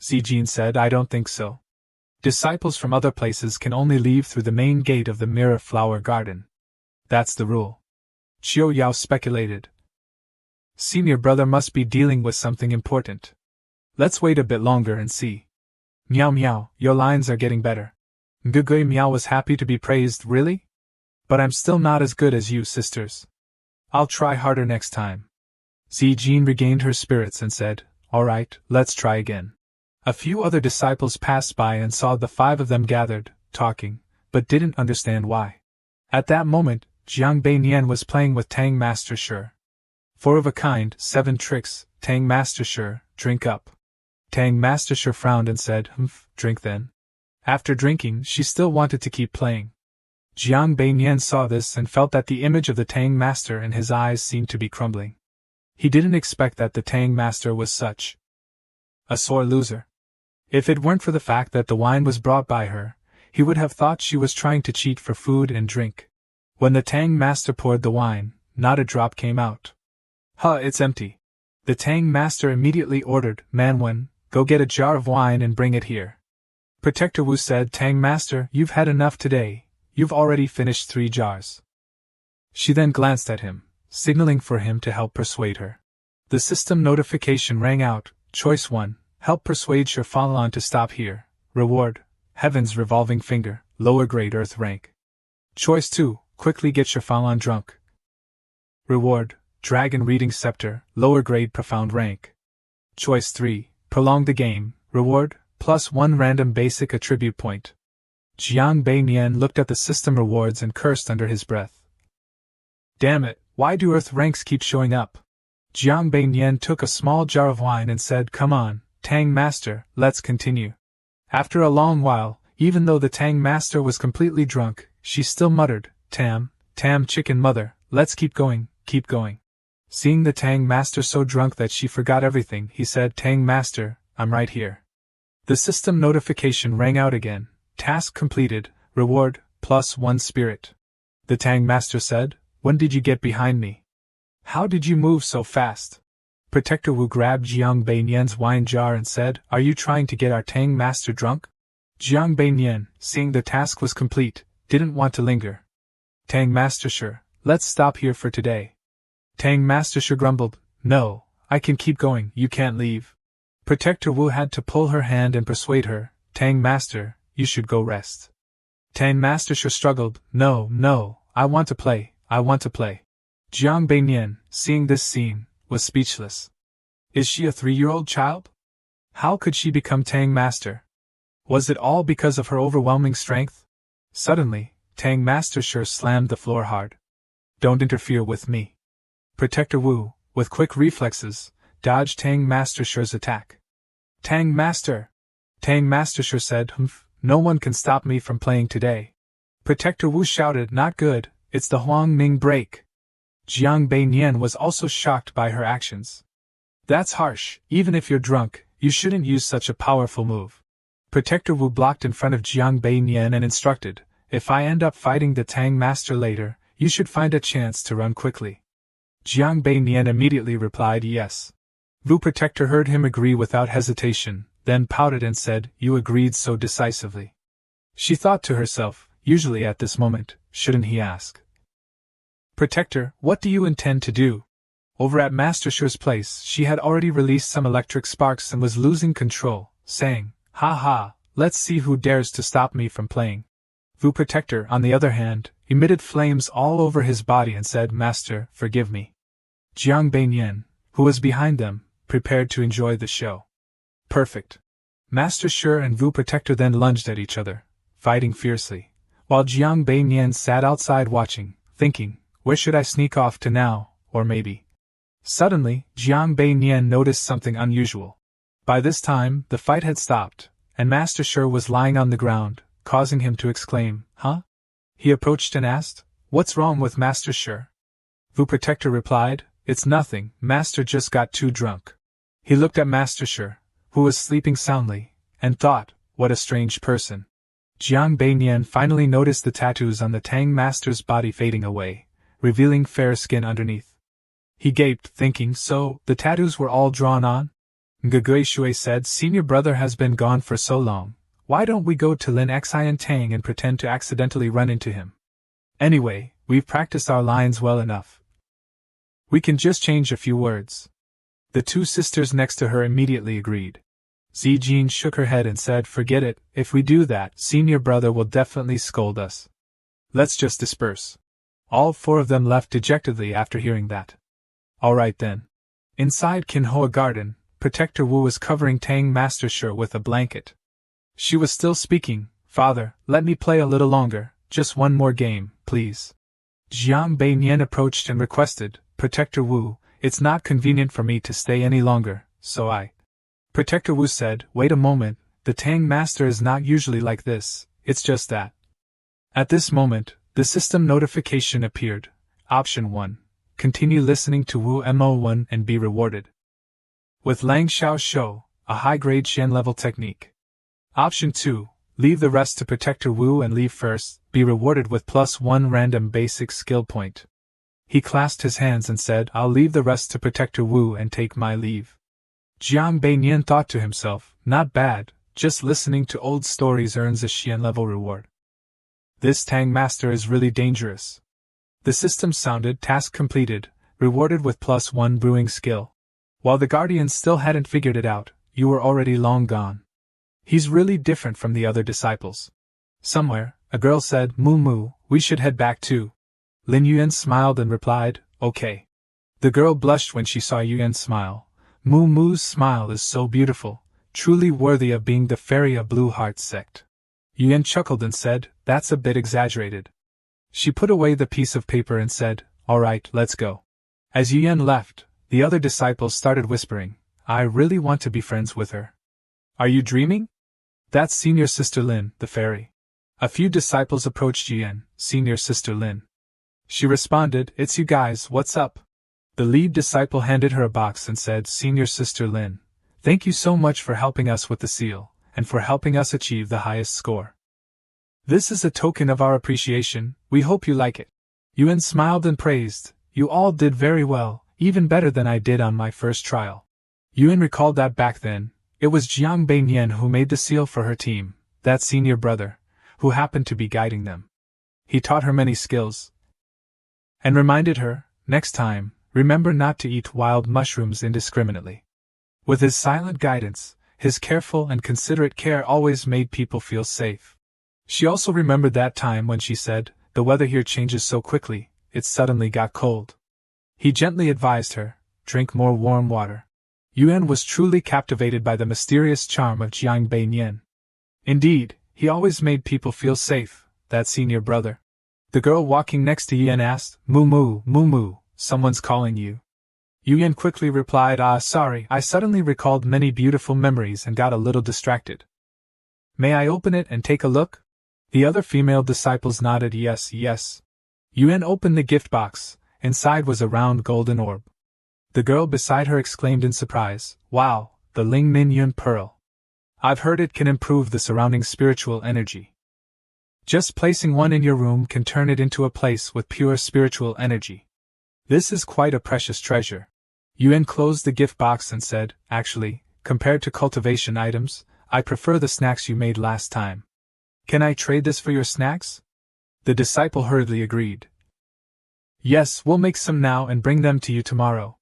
Zijin said, I don't think so. Disciples from other places can only leave through the main gate of the Mirror Flower Garden. That's the rule. Chiu Yao speculated. Senior brother must be dealing with something important. Let's wait a bit longer and see. Meow meow, your lines are getting better. Gugui Meow was happy to be praised, really? But I'm still not as good as you, sisters. I'll try harder next time. Zijin regained her spirits and said, alright, let's try again. A few other disciples passed by and saw the 5 of them gathered, talking, but didn't understand why. At that moment, Jiang Bei Nian was playing with Tang Master Shi. 4 of a kind, 7 tricks, Tang Master Shi, drink up. Tang Master Shi frowned and said, drink then. After drinking, she still wanted to keep playing. Jiang Bei Nian saw this and felt that the image of the Tang Master in his eyes seemed to be crumbling. He didn't expect that the Tang Master was such a sore loser. If it weren't for the fact that the wine was brought by her, he would have thought she was trying to cheat for food and drink. When the Tang Master poured the wine, not a drop came out. It's empty. The Tang Master immediately ordered, Manhwa, go get a jar of wine and bring it here. Protector Wu said, Tang Master, you've had enough today, you've already finished 3 jars. She then glanced at him, signaling for him to help persuade her. The system notification rang out, Choice 1, help persuade Shi Fanlan to stop here, reward, Heaven's revolving finger, lower grade earth rank. Choice 2, quickly get Shi Fanlan drunk. Reward, Dragon reading scepter, lower grade profound rank. Choice 3, prolong the game, reward, +1 random basic attribute point. Jiang Beinian looked at the system rewards and cursed under his breath. Damn it, why do Earth ranks keep showing up? Jiang Beinian took a small jar of wine and said, come on, Tang Master, let's continue. After a long while, even though the Tang Master was completely drunk, she still muttered, Tam chicken mother, let's keep going, keep going. Seeing the Tang Master so drunk that she forgot everything, he said, Tang Master, I'm right here. The system notification rang out again. Task completed, reward, +1 spirit. The Tang Master said, when did you get behind me? How did you move so fast? Protector Wu grabbed Jiang Beinian's wine jar and said, are you trying to get our Tang Master drunk? Jiang Beinian, seeing the task was complete, didn't want to linger. Tang Master sure, let's stop here for today. Tang Master sure grumbled, no, I can keep going, you can't leave. Protector Wu had to pull her hand and persuade her, Tang Master, you should go rest. Tang Master sure struggled, no, I want to play, I want to play. Jiang Beinian, seeing this scene, was speechless. Is she a 3-year-old child? How could she become Tang Master? Was it all because of her overwhelming strength? Suddenly, Tang Master sure slammed the floor hard. Don't interfere with me. Protector Wu, with quick reflexes, dodged Tang Master sure's attack. Tang Master sure said, no one can stop me from playing today. Protector Wu shouted, not good, it's the Huang Ming break. Jiang Beinian was also shocked by her actions. That's harsh, even if you're drunk, you shouldn't use such a powerful move. Protector Wu blocked in front of Jiang Beinian and instructed, if I end up fighting the Tang Master later, you should find a chance to run quickly. Jiang Beinian immediately replied yes. Wu Protector heard him agree without hesitation, then pouted and said, you agreed so decisively. She thought to herself, usually at this moment, shouldn't he ask? Protector, what do you intend to do? Over at Master Shure's place, she had already released some electric sparks and was losing control, saying, ha ha, let's see who dares to stop me from playing. Wu Protector, on the other hand, emitted flames all over his body and said, Master, forgive me. Jiang Beinian, who was behind them, prepared to enjoy the show. Perfect. Master Sure and Wu Protector then lunged at each other, fighting fiercely, while Jiang Beinian sat outside watching, thinking, where should I sneak off to now, or maybe. Suddenly, Jiang Beinian noticed something unusual. By this time, the fight had stopped, and Master Sure was lying on the ground, causing him to exclaim, huh? He approached and asked, what's wrong with Master Sure? Wu Protector replied, it's nothing, Master just got too drunk. He looked at Master Sure, who was sleeping soundly, and thought, what a strange person. Jiang Beinian finally noticed the tattoos on the Tang Master's body fading away, revealing fair skin underneath. He gaped, thinking, so, the tattoos were all drawn on? Ngagui Shui said, Senior brother has been gone for so long, why don't we go to Lin Xian Tang and pretend to accidentally run into him? Anyway, we've practiced our lines well enough. We can just change a few words. The two sisters next to her immediately agreed. Zijin shook her head and said, forget it, if we do that, senior brother will definitely scold us. Let's just disperse. All four of them left dejectedly after hearing that. Alright then. Inside Kinhoa Garden, Protector Wu was covering Tang Master Sure with a blanket. She was still speaking, Father, let me play a little longer, just one more game, please. Jiang Beinian approached and requested, Protector Wu, it's not convenient for me to stay any longer, so I. Protector Wu said, wait a moment, the Tang Master is not usually like this, it's just that. At this moment, the system notification appeared. Option 1. Continue listening to Wu Mo1 and be rewarded with Lang Xiao Shou, a high-grade Shen level technique. Option 2. Leave the rest to Protector Wu and leave first, be rewarded with +1 random basic skill point. He clasped his hands and said, I'll leave the rest to Protector Wu and take my leave. Jiang Beinian thought to himself, not bad, just listening to old stories earns a Xian level reward. This Tang Master is really dangerous. The system sounded, task completed, rewarded with +1 brewing skill. While the Guardians still hadn't figured it out, you were already long gone. He's really different from the other disciples. Somewhere, a girl said, Moo, we should head back too. Lin Yuan smiled and replied, okay. The girl blushed when she saw Yuan smile. Moo's smile is so beautiful, truly worthy of being the Fairy of Blue Heart sect. Yuan chuckled and said, that's a bit exaggerated. She put away the piece of paper and said, all right, let's go. As Yuan left, the other disciples started whispering, I really want to be friends with her. Are you dreaming? That's Senior Sister Lin, the fairy. A few disciples approached Yuan, Senior Sister Lin. She responded, it's you guys, what's up? The lead disciple handed her a box and said, Senior Sister Lin, thank you so much for helping us with the seal, and for helping us achieve the highest score. This is a token of our appreciation, we hope you like it. Yuan smiled and praised, you all did very well, even better than I did on my first trial. Yuan recalled that back then, it was Jiang Beiyan who made the seal for her team, that senior brother, who happened to be guiding them. He taught her many skills, and reminded her, next time, remember not to eat wild mushrooms indiscriminately. With his silent guidance, his careful and considerate care always made people feel safe. She also remembered that time when she said, the weather here changes so quickly, it suddenly got cold. He gently advised her, drink more warm water. Yuan was truly captivated by the mysterious charm of Jiang Beiyan. Indeed, he always made people feel safe, that senior brother. The girl walking next to Yuan asked, Moo, someone's calling you. Yuan quickly replied, sorry, I suddenly recalled many beautiful memories and got a little distracted. May I open it and take a look? The other female disciples nodded yes. Yuan opened the gift box. Inside was a round golden orb. The girl beside her exclaimed in surprise, wow, the Ling Min Yun Pearl. I've heard it can improve the surrounding spiritual energy. Just placing one in your room can turn it into a place with pure spiritual energy. This is quite a precious treasure. Yuan closed the gift box and said, actually, compared to cultivation items, I prefer the snacks you made last time. Can I trade this for your snacks? The disciple hurriedly agreed. Yes, we'll make some now and bring them to you tomorrow.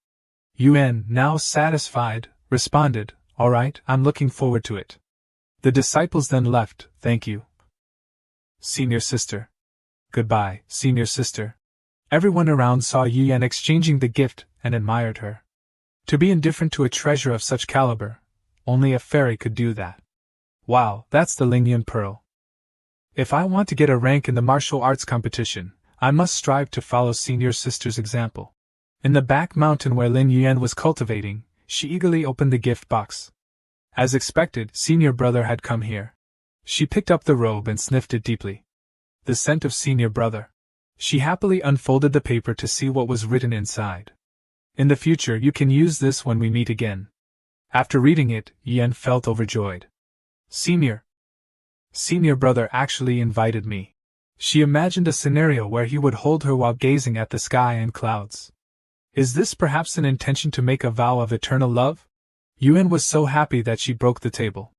Yuan, now satisfied, responded, all right, I'm looking forward to it. The disciples then left, thank you. Senior Sister. Goodbye, Senior Sister. Everyone around saw Yuan exchanging the gift and admired her. To be indifferent to a treasure of such caliber, only a fairy could do that. Wow, that's the Ling Yun Pearl. If I want to get a rank in the martial arts competition, I must strive to follow Senior Sister's example. In the back mountain where Lin Yuan was cultivating, she eagerly opened the gift box. As expected, Senior Brother had come here. She picked up the robe and sniffed it deeply. The scent of Senior Brother. She happily unfolded the paper to see what was written inside. In the future you can use this when we meet again. After reading it, Yuan felt overjoyed. Senior Brother actually invited me. She imagined a scenario where he would hold her while gazing at the sky and clouds. Is this perhaps an intention to make a vow of eternal love? Yuan was so happy that she broke the table.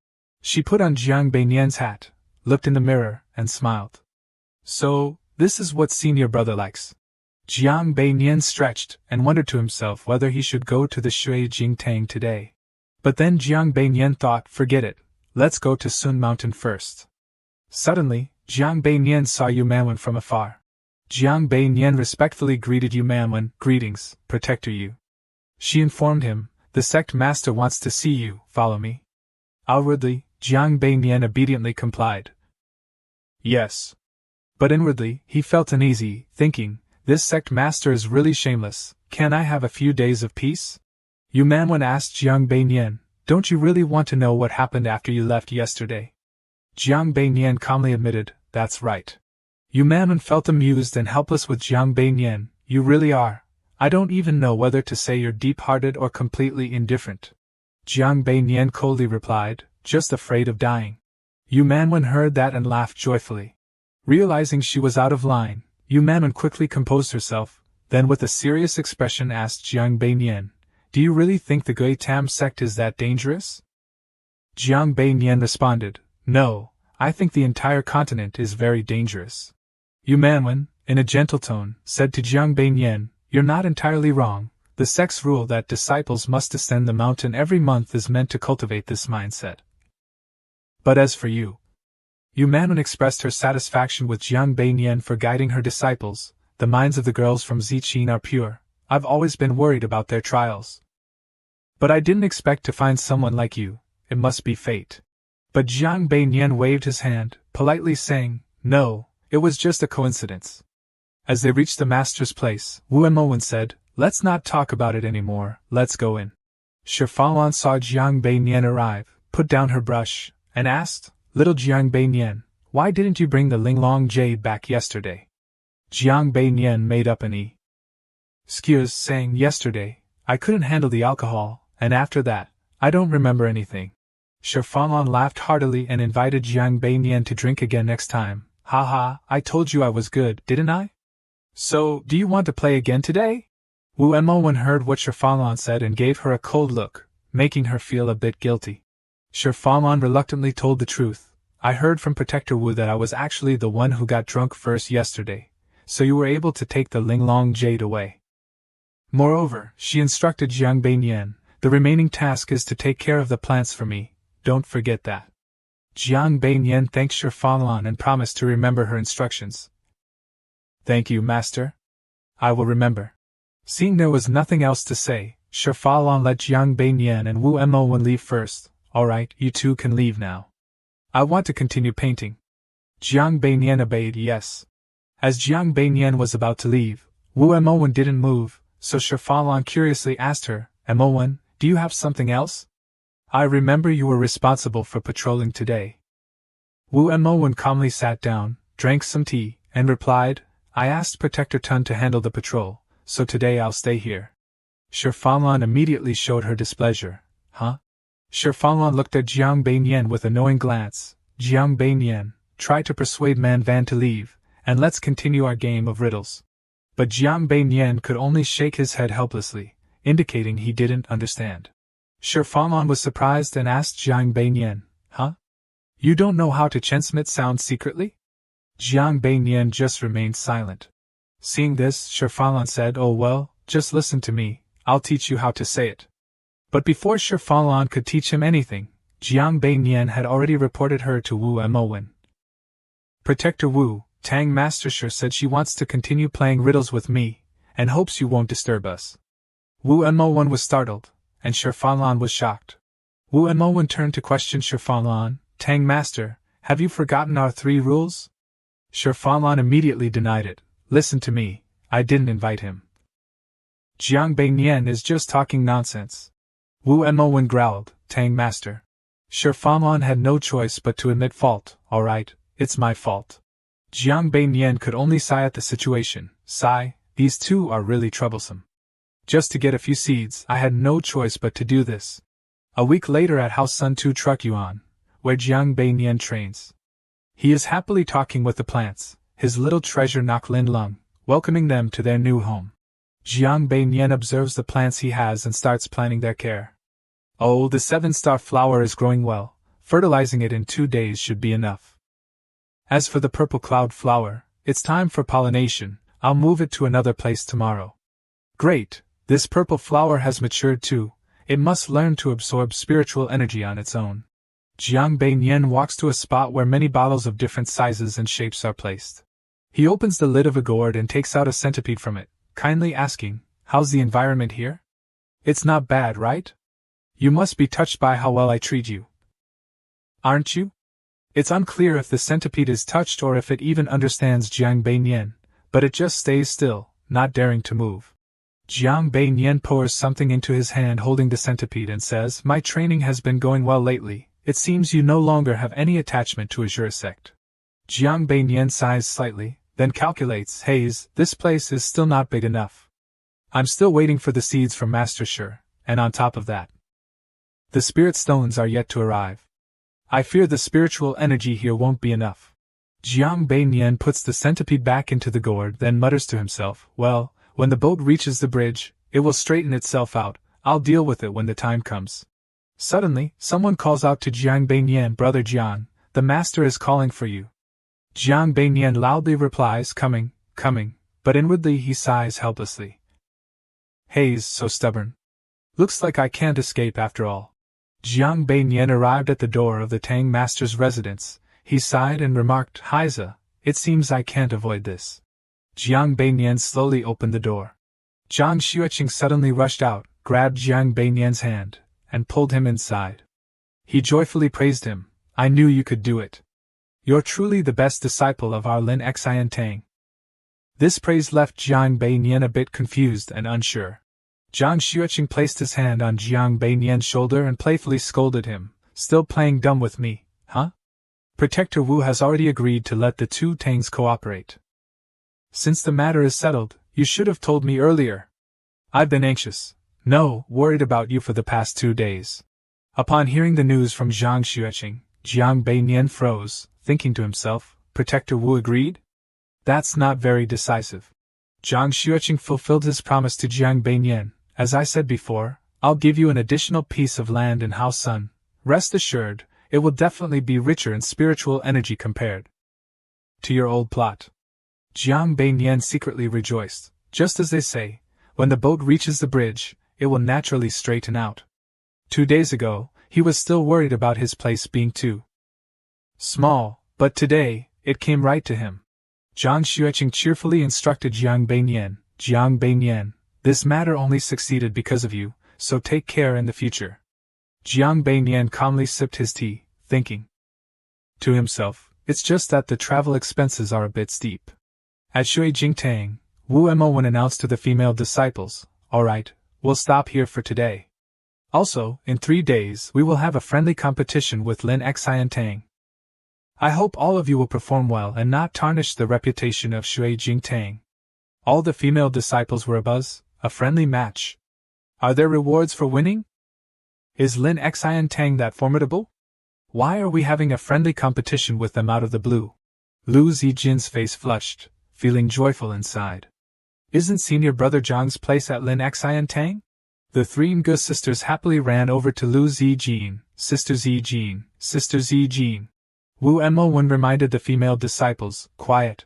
She put on Jiang Beiyan's hat, looked in the mirror, and smiled. So, this is what Senior Brother likes. Jiang Beiyan stretched and wondered to himself whether he should go to the Shui Jingtang today. But then Jiang Beiyan thought, forget it, let's go to Sun Mountain first. Suddenly, Jiang Beiyan saw Yu Manwen from afar. Jiang Beiyan respectfully greeted Yu Manwen, greetings, Protector Yu. She informed him, the sect master wants to see you, follow me. Outwardly, Jiang Beiyan obediently complied. Yes. But inwardly, he felt uneasy, thinking, this sect master is really shameless, can I have a few days of peace? Yu Manwen asked Jiang Beiyan, don't you really want to know what happened after you left yesterday? Jiang Beiyan calmly admitted, that's right. Yu Manwen felt amused and helpless with Jiang Beiyan, you really are. I don't even know whether to say you're deep-hearted or completely indifferent. Jiang Beiyan coldly replied, just afraid of dying. Yu Manwen heard that and laughed joyfully. Realizing she was out of line, Yu Manwen quickly composed herself, then with a serious expression asked Jiang Beiyan, do you really think the Gui Tam sect is that dangerous? Jiang Beiyan responded, no, I think the entire continent is very dangerous. Yu Manwen, in a gentle tone, said to Jiang Beiyan, you're not entirely wrong, the sect's rule that disciples must ascend the mountain every month is meant to cultivate this mindset. But as for you, Yu Manwen expressed her satisfaction with Jiang Beiyan for guiding her disciples, the minds of the girls from Ziqin are pure, I've always been worried about their trials. But I didn't expect to find someone like you, it must be fate. But Jiang Beiyan waved his hand, politely saying, no, it was just a coincidence. As they reached the master's place, Wu Enmowen said, let's not talk about it anymore, let's go in. Shifalan saw Jiang Beiyan arrive, put down her brush, and asked, little Jiang Beiyan, why didn't you bring the Linglong jade back yesterday? Jiang Beiyan made up an excuse, saying, yesterday, I couldn't handle the alcohol, and after that, I don't remember anything. Shifalan laughed heartily and invited Jiang Beiyan to drink again next time. Haha, I told you I was good, didn't I? So, do you want to play again today? Wu Enmowen heard what Shifalan said and gave her a cold look, making her feel a bit guilty. Shifalan reluctantly told the truth. I heard from Protector Wu that I was actually the one who got drunk first yesterday, so you were able to take the Linglong jade away. Moreover, she instructed Jiang Beiyan, the remaining task is to take care of the plants for me, don't forget that. Jiang Beiyan thanked Shifalan and promised to remember her instructions. Thank you, master. I will remember. Seeing there was nothing else to say, Shifalan let Jiang Beiyan and Wu Enmowen leave first. Alright, you two can leave now. I want to continue painting. Jiang Beiyan obeyed yes. As Jiang Beiyan was about to leave, Wu Enmowen didn't move, so Shifalan curiously asked her, Enmowen, do you have something else? I remember you were responsible for patrolling today. Wu Enmowen calmly sat down, drank some tea, and replied, I asked Protector Tun to handle the patrol, so today I'll stay here. Shifalan immediately showed her displeasure. Huh? Shifalan looked at Jiang Beiyan with a knowing glance. Jiang Beiyan, try to persuade Man Van to leave, and let's continue our game of riddles. But Jiang Beiyan could only shake his head helplessly, indicating he didn't understand. Shifalan was surprised and asked Jiang Beiyan, huh? You don't know how to transmit sound secretly? Jiang Beiyan just remained silent. Seeing this, Shifalan said, oh well, just listen to me, I'll teach you how to say it. But before Shifalan could teach him anything, Jiang Beiyan had already reported her to Wu Enmowen. Protector Wu, Tang Master Shi said she wants to continue playing riddles with me, and hopes you won't disturb us. Wu Enmowen was startled, and Shifalan was shocked. Wu Enmowen turned to question Shifalan, Tang Master, have you forgotten our 3 rules? Shifalan immediately denied it. Listen to me, I didn't invite him. Jiang Beiyan is just talking nonsense. Wu Enmowen growled, Tang Master. Shifalan had no choice but to admit fault. Alright, it's my fault. Jiang Beiyan could only sigh at the situation. Sigh, these two are really troublesome. Just to get a few seeds, I had no choice but to do this. A week later at House Sun Tu Truck Yuan, where Jiang Beiyan trains. He is happily talking with the plants, his little treasure Nok Lin Lung, welcoming them to their new home. Jiang Beiyan observes the plants he has and starts planning their care. Oh, the 7-star flower is growing well, fertilizing it in 2 days should be enough. As for the purple cloud flower, it's time for pollination, I'll move it to another place tomorrow. Great, this purple flower has matured too, it must learn to absorb spiritual energy on its own. Jiang Beiyan walks to a spot where many bottles of different sizes and shapes are placed. He opens the lid of a gourd and takes out a centipede from it, kindly asking, how's the environment here? It's not bad, right? You must be touched by how well I treat you. Aren't you? It's unclear if the centipede is touched or if it even understands Jiang Beiyan, but it just stays still, not daring to move. Jiang Beiyan pours something into his hand holding the centipede and says, my training has been going well lately, it seems you no longer have any attachment to Azure sect. Jiang Beiyan sighs slightly, then calculates, this place is still not big enough. I'm still waiting for the seeds from Master Shi, and on top of that, the spirit stones are yet to arrive. I fear the spiritual energy here won't be enough. Jiang Beiyan puts the centipede back into the gourd, then mutters to himself, well, when the boat reaches the bridge, it will straighten itself out, I'll deal with it when the time comes. Suddenly, someone calls out to Jiang Beiyan, Brother Jiang, the master is calling for you. Jiang Beiyan loudly replies, coming, but inwardly he sighs helplessly. So stubborn. Looks like I can't escape after all. Jiang Beiyan arrived at the door of the Tang Master's residence. He sighed and remarked, Heiza, it seems I can't avoid this. Jiang Beiyan slowly opened the door. Zhang Xueqing suddenly rushed out, grabbed Jiang Beiyan's hand, and pulled him inside. He joyfully praised him. I knew you could do it. You're truly the best disciple of our Lin Xian Tang. This praise left Jiang Beinian a bit confused and unsure. Zhang Xueqing placed his hand on Jiang Beinian's shoulder and playfully scolded him. Still playing dumb with me, huh? Protector Wu has already agreed to let the two Tangs cooperate. Since the matter is settled, you should have told me earlier. I've been anxious, worried about you for the past 2 days. Upon hearing the news from Zhang Xueqing, Jiang Beinian froze, thinking to himself, Protector Wu agreed? That's not very decisive. Zhang Xueqing fulfilled his promise to Jiang Beinian. As I said before, I'll give you an additional piece of land in Hao Sun. Rest assured, it will definitely be richer in spiritual energy compared to your old plot. Jiang Beinian secretly rejoiced. Just as they say, when the boat reaches the bridge, it will naturally straighten out. 2 days ago, he was still worried about his place being too small, but today, it came right to him. Zhang Xueqing cheerfully instructed Jiang Beinian, this matter only succeeded because of you, so take care in the future. Jiang Beinian calmly sipped his tea, thinking to himself, it's just that the travel expenses are a bit steep. At Shui Jingtang, Wu Emowen announced to the female disciples, alright, we'll stop here for today. Also, in 3 days we will have a friendly competition with Lin Xian Tang. I hope all of you will perform well and not tarnish the reputation of Shui Jingtang. All the female disciples were abuzz. A friendly match. Are there rewards for winning? Is Lin Xian Tang that formidable? Why are we having a friendly competition with them out of the blue? Lu Zijin's face flushed, feeling joyful inside. Isn't senior brother Zhang's place at Lin Xian Tang? The 3 Nge sisters happily ran over to Lu Zijin. Sister Zijin, Sister Zijin. Wu Emowen reminded the female disciples, quiet.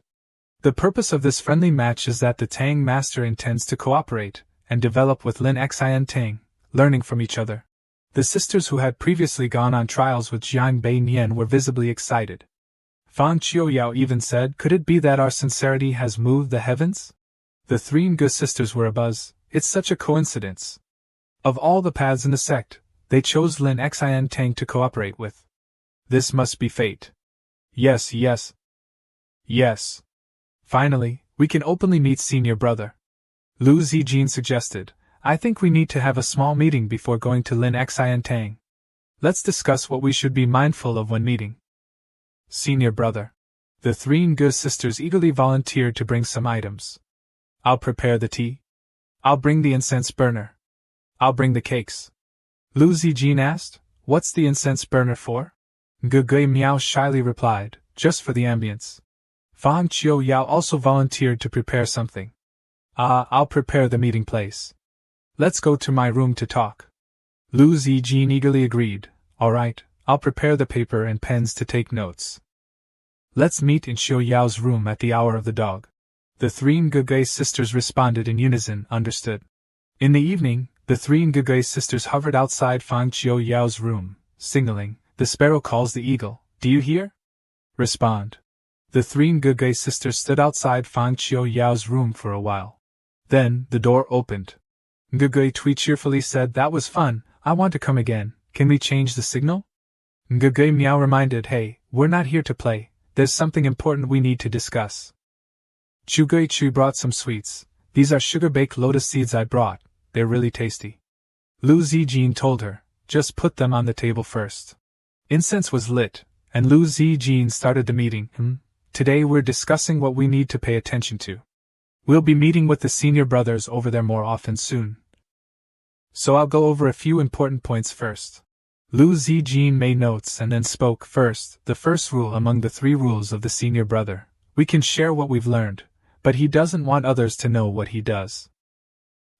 The purpose of this friendly match is that the Tang master intends to cooperate and develop with Lin Xian Tang, learning from each other. The sisters who had previously gone on trials with Jiang Beinian were visibly excited. Fang Qiuyao even said, could it be that our sincerity has moved the heavens? The 3 Nge sisters were abuzz. It's such a coincidence. Of all the paths in the sect, they chose Lin Xian Tang to cooperate with. This must be fate. Yes. Finally, we can openly meet senior brother. Lu Zijin suggested, I think we need to have a small meeting before going to Lin Xian Tang. Let's discuss what we should be mindful of when meeting. Senior brother. The 3 Nge sisters eagerly volunteered to bring some items. I'll prepare the tea. I'll bring the incense burner. I'll bring the cakes. Lu Zijin asked, what's the incense burner for? Nge Miao shyly replied, just for the ambience. Fang Qiuyao also volunteered to prepare something. I'll prepare the meeting place. Let's go to my room to talk. Lu Zijin eagerly agreed, alright, I'll prepare the paper and pens to take notes. Let's meet in Qiuyao's room at the hour of the dog. The 3 Nge sisters responded in unison, understood. In the evening, the 3 Nge sisters hovered outside Fang Qiuyao's room, signaling, the sparrow calls the eagle, do you hear? Respond. The 3 Nge sisters stood outside Fang Qiuyao's room for a while. Then, the door opened. Nge Tui cheerfully said, that was fun, I want to come again, can we change the signal? Nge Miao reminded, hey, we're not here to play, there's something important we need to discuss. Chu Chui brought some sweets, these are sugar-baked lotus seeds I brought, they're really tasty. Lu Zijin told her, just put them on the table first. Incense was lit, and Lu Zijin started the meeting. Today we're discussing what we need to pay attention to. We'll be meeting with the senior brothers over there more often soon. So I'll go over a few important points first. Lu Zijin made notes and then spoke first. The first rule among the 3 rules of the senior brother. We can share what we've learned, but he doesn't want others to know what he does.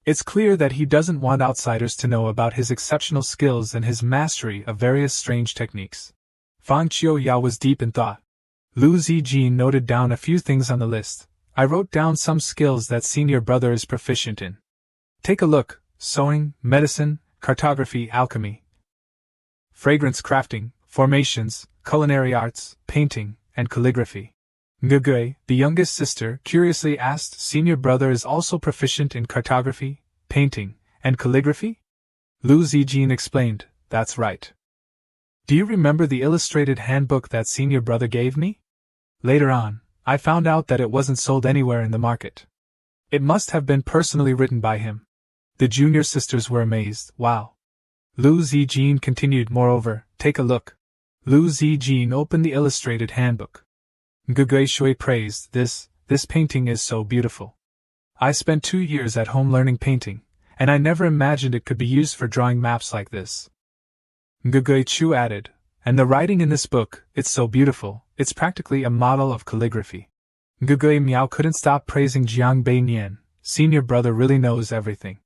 It's clear that he doesn't want outsiders to know about his exceptional skills and his mastery of various strange techniques. Fang Qiuyao was deep in thought. Lu Zijin noted down a few things on the list. I wrote down some skills that senior brother is proficient in. Take a look: sewing, medicine, cartography, alchemy, fragrance crafting, formations, culinary arts, painting, and calligraphy. Nge, the youngest sister, curiously asked, senior brother is also proficient in cartography, painting, and calligraphy? Lu Zijin explained, that's right. Do you remember the illustrated handbook that senior brother gave me? Later on, I found out that it wasn't sold anywhere in the market. It must have been personally written by him. The junior sisters were amazed. Wow. Lu Zijin continued, moreover, take a look. Lu Zijin opened the illustrated handbook. Ngugui Shui praised, this painting is so beautiful. I spent 2 years at home learning painting, and I never imagined it could be used for drawing maps like this. Ngugui Chu added, and the writing in this book, it's so beautiful, it's practically a model of calligraphy. Ngugui Miao couldn't stop praising Jiang Bei Nian, senior brother really knows everything.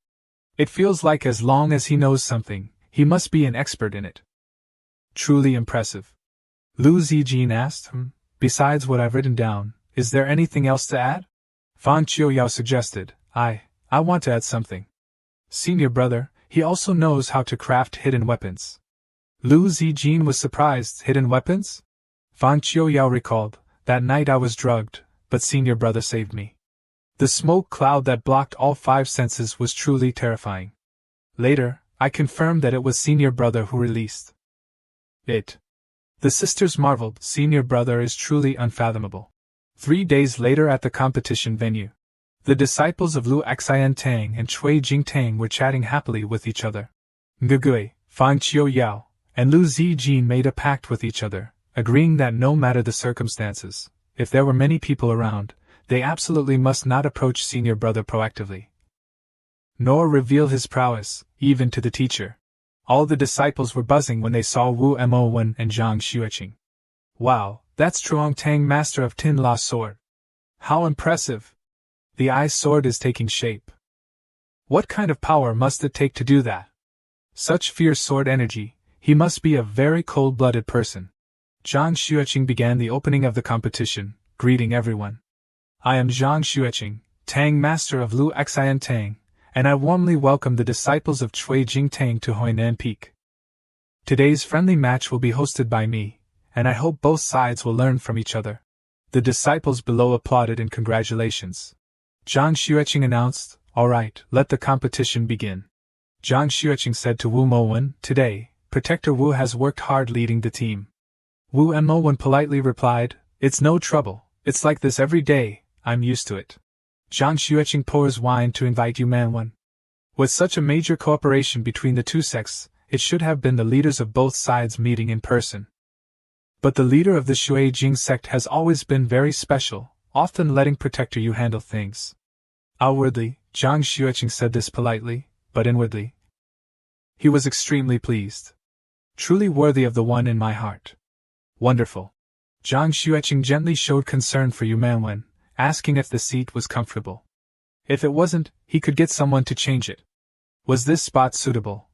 It feels like as long as he knows something, he must be an expert in it. Truly impressive. Lu Zijin asked, besides what I've written down, is there anything else to add? Fan Qiuyao suggested, I want to add something. Senior brother, he also knows how to craft hidden weapons. Lu Zijin was surprised, hidden weapons? Fan Qiuyao recalled, that night I was drugged, but senior brother saved me. The smoke cloud that blocked all 5 senses was truly terrifying. Later, I confirmed that it was senior brother who released it. The sisters marveled, senior brother is truly unfathomable. 3 days later at the competition venue, the disciples of Lu Xian Tang and Chui Jingtang were chatting happily with each other. Ngugui, Fan Qiuyao, and Lu Zijin made a pact with each other, agreeing that no matter the circumstances, if there were many people around, they absolutely must not approach senior brother proactively, nor reveal his prowess, even to the teacher. All the disciples were buzzing when they saw Wu Mowen and Zhang Xueqing. Wow, that's Truong Tang, master of Tin La sword. How impressive! The Eye sword is taking shape. What kind of power must it take to do that? Such fierce sword energy, he must be a very cold-blooded person. Zhang Xueqing began the opening of the competition, greeting everyone. I am Zhang Xueqing, Tang master of Lu Xian Tang, and I warmly welcome the disciples of Chui Jingtang to Huainan Peak. Today's friendly match will be hosted by me, and I hope both sides will learn from each other. The disciples below applauded in congratulations. Zhang Xueqing announced, all right, let the competition begin. Zhang Xueqing said to Wu Mowen, today, Protector Wu has worked hard leading the team. Wu Mowen politely replied, it's no trouble, it's like this every day, I'm used to it. Zhang Xueqing pours wine to invite Yu Manwen. With such a major cooperation between the two sects, it should have been the leaders of both sides meeting in person. But the leader of the Shui Jing sect has always been very special, often letting Protector Yu handle things. Outwardly, Zhang Xueqing said this politely, but inwardly, he was extremely pleased. Truly worthy of the one in my heart. Wonderful. Zhang Xueqing gently showed concern for Yu Manwen, asking if the seat was comfortable. If it wasn't, he could get someone to change it. Was this spot suitable?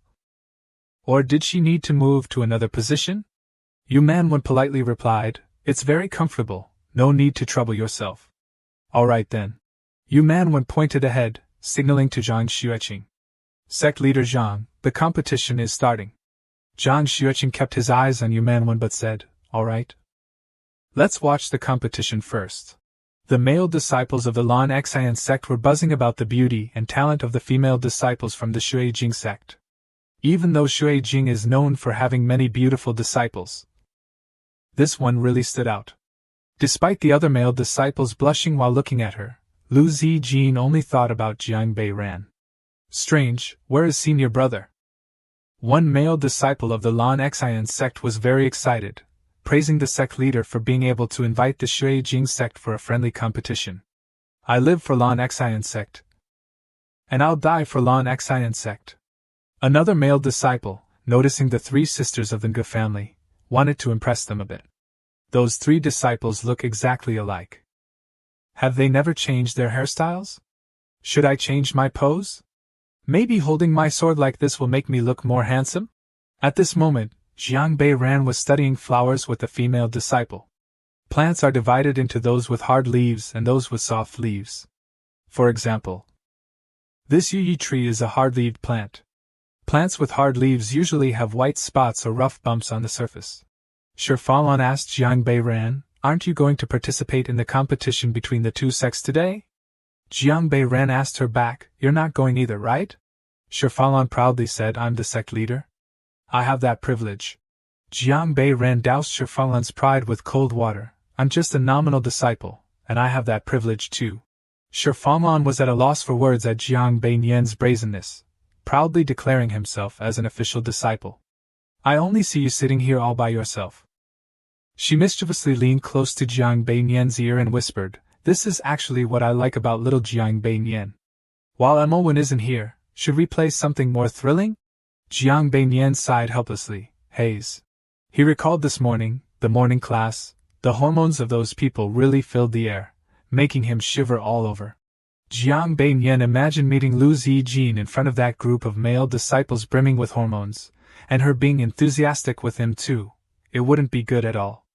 Or did she need to move to another position? Yu Manwen politely replied, it's very comfortable, no need to trouble yourself. All right then. Yu Manwen pointed ahead, signaling to Zhang Xueqing. Sect leader Zhang, the competition is starting. Zhang Xueqing kept his eyes on Yu Manwen but said, all right. Let's watch the competition first. The male disciples of the Lan Xian sect were buzzing about the beauty and talent of the female disciples from the Shui Jing sect. Even though Shui Jing is known for having many beautiful disciples, this one really stood out. Despite the other male disciples blushing while looking at her, Lu Zijin only thought about Jiang Bei Ran. Strange, where is senior brother? One male disciple of the Lan Xian sect was very excited, praising the sect leader for being able to invite the Shui Jing sect for a friendly competition. I live for Lan Xian sect. And I'll die for Lan Xian sect. Another male disciple, noticing the 3 sisters of the Nge family, wanted to impress them a bit. Those 3 disciples look exactly alike. Have they never changed their hairstyles? Should I change my pose? Maybe holding my sword like this will make me look more handsome? At this moment, Jiang Bei Ran was studying flowers with a female disciple. Plants are divided into those with hard leaves and those with soft leaves. For example, this yuyi tree is a hard-leaved plant. Plants with hard leaves usually have white spots or rough bumps on the surface. Shifalon asked Jiang Bei Ran, aren't you going to participate in the competition between the two sects today? Jiang Bei Ran asked her back, you're not going either, right? Shifalon proudly said, I'm the sect leader. I have that privilege. Jiang Bei Ran doused Shifanlan's pride with cold water. I'm just a nominal disciple, and I have that privilege too. Shifanlan was at a loss for words at Jiang Bei Nian's brazenness, proudly declaring himself as an official disciple. I only see you sitting here all by yourself. She mischievously leaned close to Jiang Bei Nian's ear and whispered, This is actually what I like about little Jiang Bei Nian. While Emowin isn't here, should we play something more thrilling? Jiang Bei Nian sighed helplessly. Haze. He recalled this morning, the morning class. The hormones of those people really filled the air, making him shiver all over. Jiang Bei Nian imagined meeting Lu Zijin in front of that group of male disciples brimming with hormones, and her being enthusiastic with him too. It wouldn't be good at all.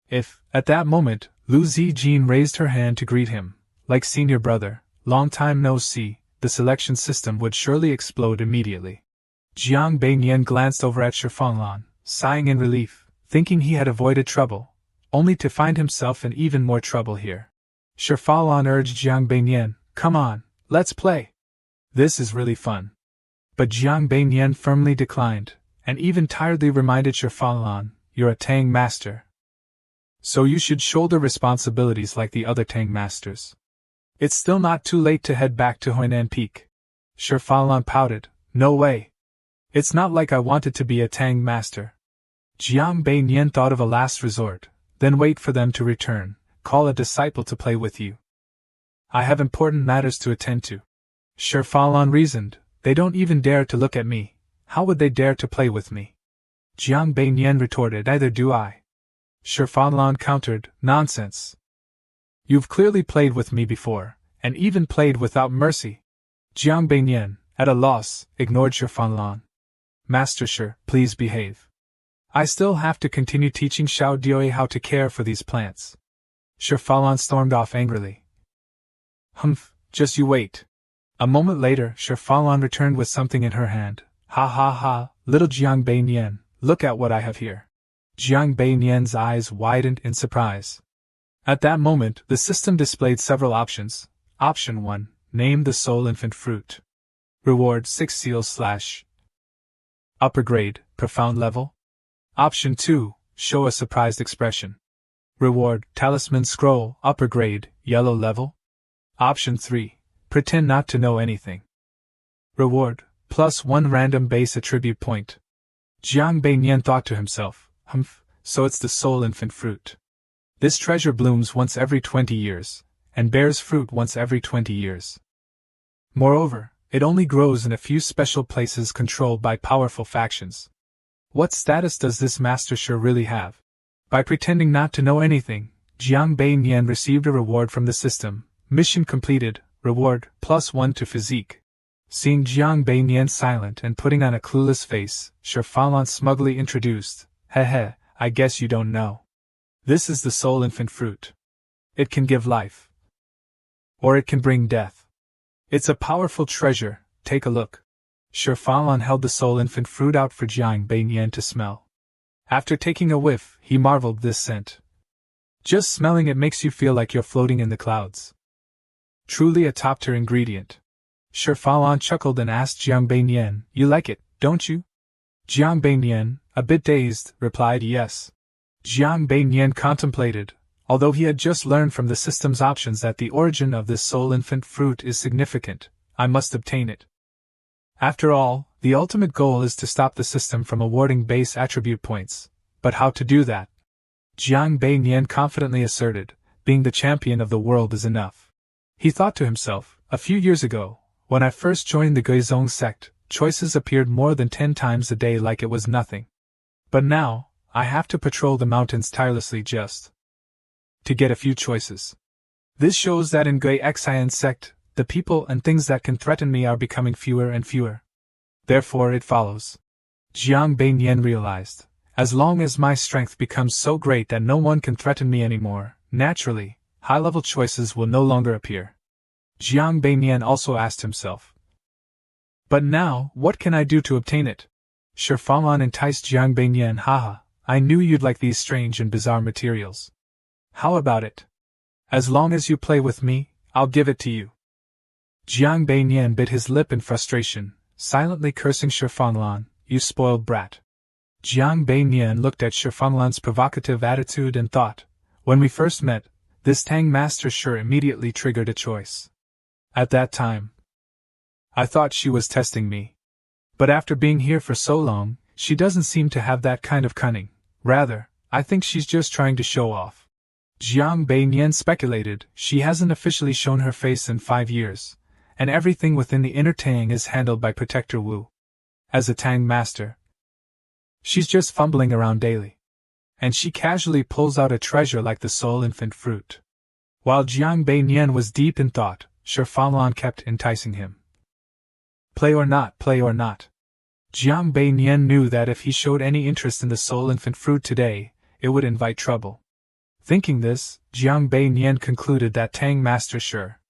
If, at that moment, Lu Zijin raised her hand to greet him, like senior brother, long time no see, the selection system would surely explode immediately. Jiang Bei Nian glanced over at Shifanlan, sighing in relief, thinking he had avoided trouble, only to find himself in even more trouble here. Shifanlan urged Jiang Bei Nian, Come on, let's play. This is really fun. But Jiang Bei Nian firmly declined, and even tiredly reminded Shifanlan, You're a Tang master. So you should shoulder responsibilities like the other Tang masters. It's still not too late to head back to Huinan Peak. Shifanlan pouted, No way. It's not like I wanted to be a Tang master. Jiang Bei Nian thought of a last resort, then wait for them to return, call a disciple to play with you. I have important matters to attend to. Shifanlan reasoned, They don't even dare to look at me. How would they dare to play with me? Jiang Bei Nian retorted, Neither do I. Shifanlan countered, Nonsense. You've clearly played with me before, and even played without mercy. Jiang Bei Nian, at a loss, ignored Shifanlan. Master Shi, please behave. I still have to continue teaching Xiao Dioi how to care for these plants. Shifanlan stormed off angrily. Humph, just you wait. A moment later, Shifanlan returned with something in her hand. Ha ha ha, little Jiang Bei Nian, look at what I have here. Jiang Bei Nian's eyes widened in surprise. At that moment, the system displayed several options. Option 1, name the soul infant fruit. Reward 6 seals / Upper grade, profound level. Option 2, show a surprised expression. Reward, talisman scroll, upper grade, yellow level. Option 3, pretend not to know anything. Reward, +1 random base attribute point. Jiang Bei Nian thought to himself, Humph, so it's the soul infant fruit. This treasure blooms once every 20 years, and bears fruit once every 20 years. Moreover, it only grows in a few special places controlled by powerful factions. What status does this Master Shi really have? By pretending not to know anything, Jiang Bei Nian received a reward from the system. Mission completed, reward, +1 to physique. Seeing Jiang Bei Nian silent and putting on a clueless face, Shifanlan smugly introduced, Hehe, I guess you don't know. This is the soul infant fruit. It can give life. Or it can bring death. It's a powerful treasure, take a look. Shifanlan held the soul infant fruit out for Jiang Bei Nian to smell. After taking a whiff, he marveled this scent. Just smelling it makes you feel like you're floating in the clouds. Truly a top-tier ingredient. Shifanlan chuckled and asked Jiang Bei Nian, You like it, don't you? Jiang Bei Nian, a bit dazed, replied yes. Jiang Bei Nian contemplated, although he had just learned from the system's options that the origin of this soul infant fruit is significant, I must obtain it. After all, the ultimate goal is to stop the system from awarding base attribute points, but how to do that? Jiang Bei Nian confidently asserted, being the champion of the world is enough. He thought to himself, a few years ago, when I first joined the Guizhong sect, choices appeared more than 10 times a day like it was nothing. But now, I have to patrol the mountains tirelessly just to get a few choices. This shows that in Gui Xian sect, the people and things that can threaten me are becoming fewer and fewer. Therefore it follows. Jiang Bei Nian realized, as long as my strength becomes so great that no one can threaten me anymore, naturally, high-level choices will no longer appear. Jiang Bei Nian also asked himself, But now, what can I do to obtain it? Shifanlan enticed Jiang Bei Nian, Haha, I knew you'd like these strange and bizarre materials. How about it? As long as you play with me, I'll give it to you. Jiang Bei Nian bit his lip in frustration, silently cursing Shifanlan, You spoiled brat. Jiang Bei Nian looked at Shifanglan's provocative attitude and thought, when we first met, this Tang master sure immediately triggered a choice. At that time, I thought she was testing me. But after being here for so long, she doesn't seem to have that kind of cunning. Rather, I think she's just trying to show off. Jiang Bei Nian speculated, she hasn't officially shown her face in 5 years, and everything within the inner Tang is handled by Protector Wu. As a Tang master, she's just fumbling around daily. And she casually pulls out a treasure like the soul infant fruit. While Jiang Bei Nian was deep in thought, Shifanglan kept enticing him. Play or not, play or not. Jiang Bei Nian knew that if he showed any interest in the soul infant fruit today, it would invite trouble. Thinking this, Jiang Bei Nian concluded that Tang master sure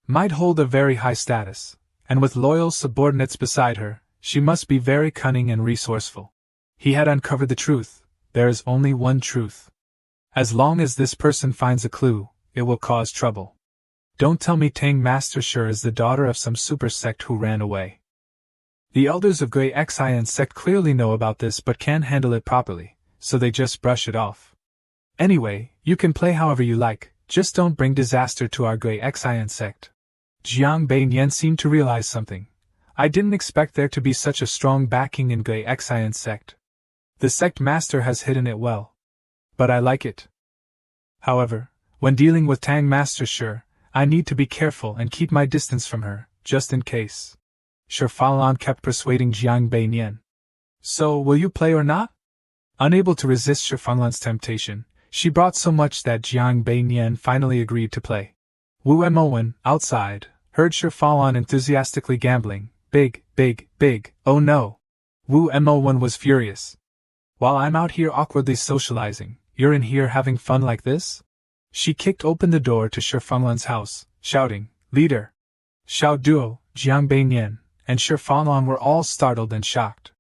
might hold a very high status, and with loyal subordinates beside her, she must be very cunning and resourceful. He had uncovered the truth. There is only one truth. As long as this person finds a clue, it will cause trouble. Don't tell me Tang Master sure is the daughter of some super sect who ran away. The elders of Gray Xian sect clearly know about this but can't handle it properly, so they just brush it off. Anyway, you can play however you like, just don't bring disaster to our Gray Xian sect. Jiang Bei Nian seemed to realize something. I didn't expect there to be such a strong backing in Gray Xian sect. The sect master has hidden it well. But I like it. However, when dealing with Tang Master sure, I need to be careful and keep my distance from her, just in case. Shifanglan kept persuading Jiang Bei Nian. So, will you play or not? Unable to resist Shifanglan's temptation, she brought so much that Jiang Bei Nian finally agreed to play. Wu Emowen, outside, heard Shifanglan enthusiastically gambling. Big, big, big, oh no! Wu Emowen was furious. While I'm out here awkwardly socializing, you're in here having fun like this? She kicked open the door to Shifanglan's house, shouting, Leader! Xiao Duo, Jiang Bei Nian, and Shifanglan were all startled and shocked.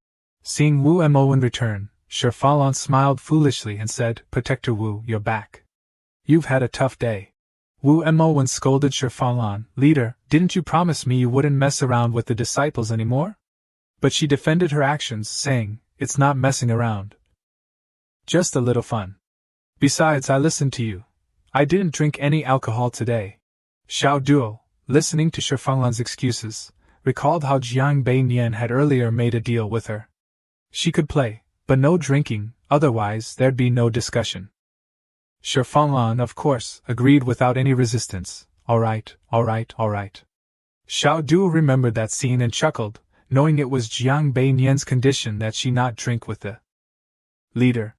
Seeing Wu Emowen return, Shifanglan smiled foolishly and said, Protector Wu, you're back. You've had a tough day. Wu Emowen scolded Shifanglan, Leader, didn't you promise me you wouldn't mess around with the disciples anymore? But she defended her actions, saying, It's not messing around. Just a little fun. Besides, I listened to you. I didn't drink any alcohol today. Xiao Duo, listening to Shifanglan's excuses, recalled how Jiang Bei Nian had earlier made a deal with her. She could play, but no drinking, otherwise there'd be no discussion. Shifanglan, of course, agreed without any resistance. All right. Xiao Duo remembered that scene and chuckled, knowing it was Jiang Bei Nian's condition that she not drink with the leader.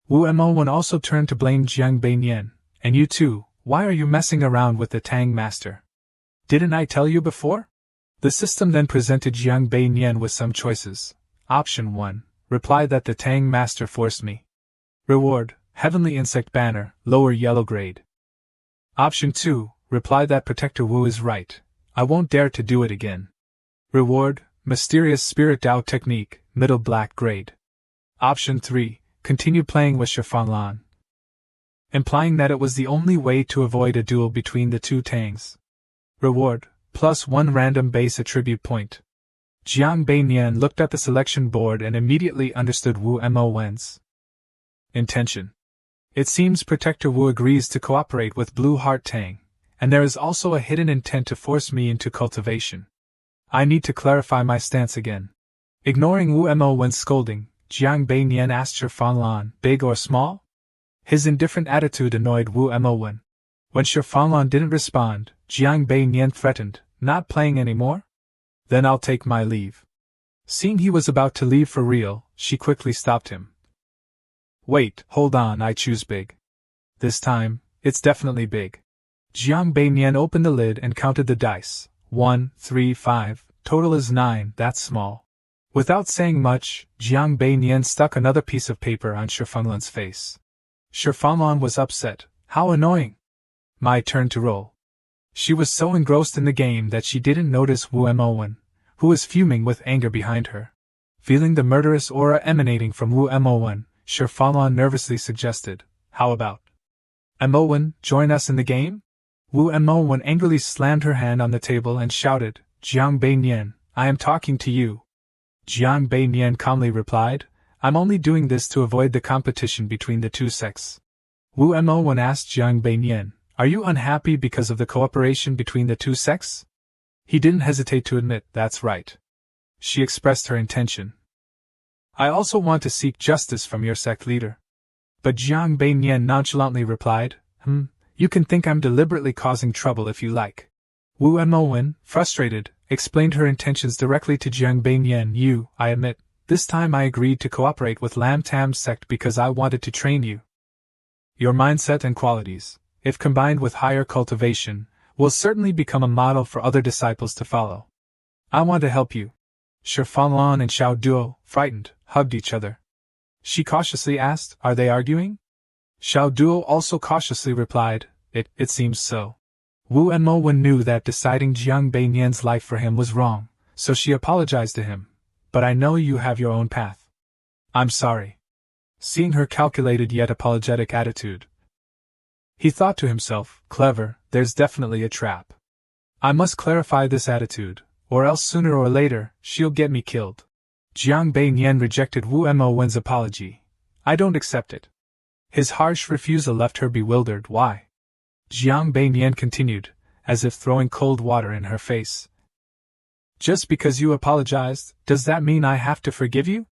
Wu Emowen also turned to blame Jiang Bei Nian. And you too, why are you messing around with the Tang Master? Didn't I tell you before? The system then presented Jiang Bei Nian with some choices. Option 1. Reply that the Tang Master forced me. Reward, Heavenly Insect Banner, lower yellow grade. Option 2. Reply that Protector Wu is right. I won't dare to do it again. Reward, Mysterious Spirit Dao Technique, middle black grade. Option 3. Continue playing with Shifanglan. Implying that it was the only way to avoid a duel between the two Tangs. Reward, +1 random base attribute point. Jiang Bei Nian looked at the selection board and immediately understood Wu Emowen's intention. It seems Protector Wu agrees to cooperate with Blue Heart Tang, and there is also a hidden intent to force me into cultivation. I need to clarify my stance again. Ignoring Wu Emowen's scolding, Jiang Bei Nian asked Shifanglan, big or small? His indifferent attitude annoyed Wu Emowen. When Shifanglan didn't respond, Jiang Bei Nian threatened, not playing anymore? Then I'll take my leave. Seeing he was about to leave for real, she quickly stopped him. Wait, hold on, I choose big. This time, it's definitely big. Jiang Bei Nian opened the lid and counted the dice. 1, 3, 5, total is 9, that's small. Without saying much, Jiang Bei Nian stuck another piece of paper on Shifanglan's face. Shifanglan was upset. How annoying! My turn to roll. She was so engrossed in the game that she didn't notice Wu Emowen, who was fuming with anger behind her. Feeling the murderous aura emanating from Wu Emowen, Shifanglan nervously suggested, How about Emowen, join us in the game? Wu Emowen angrily slammed her hand on the table and shouted, Jiang Bei Nian, I am talking to you. Jiang Bei Nian calmly replied, I'm only doing this to avoid the competition between the two sects. Wu Mo when asked Jiang Beinian, are you unhappy because of the cooperation between the two sects? He didn't hesitate to admit, that's right. She expressed her intention. I also want to seek justice from your sect leader. But Jiang Beinian nonchalantly replied, you can think I'm deliberately causing trouble if you like. Wu Mo, frustrated, explained her intentions directly to Jiang Beinian. I admit, this time I agreed to cooperate with Lam Tam's sect because I wanted to train you. Your mindset and qualities, if combined with higher cultivation, will certainly become a model for other disciples to follow. I want to help you. Shi Fanlan and Xiao Duo, frightened, hugged each other. She cautiously asked, are they arguing? Xiao Duo also cautiously replied, it seems so. Wu Enmo knew that deciding Jiang Beinian's life for him was wrong, so she apologized to him. But I know you have your own path. I'm sorry. Seeing her calculated yet apologetic attitude, he thought to himself, clever, there's definitely a trap. I must clarify this attitude, or else sooner or later, she'll get me killed. Jiang Beinian rejected Wu Mo's apology. I don't accept it. His harsh refusal left her bewildered. Why? Jiang Beinian continued, as if throwing cold water in her face. Just because you apologized, does that mean I have to forgive you?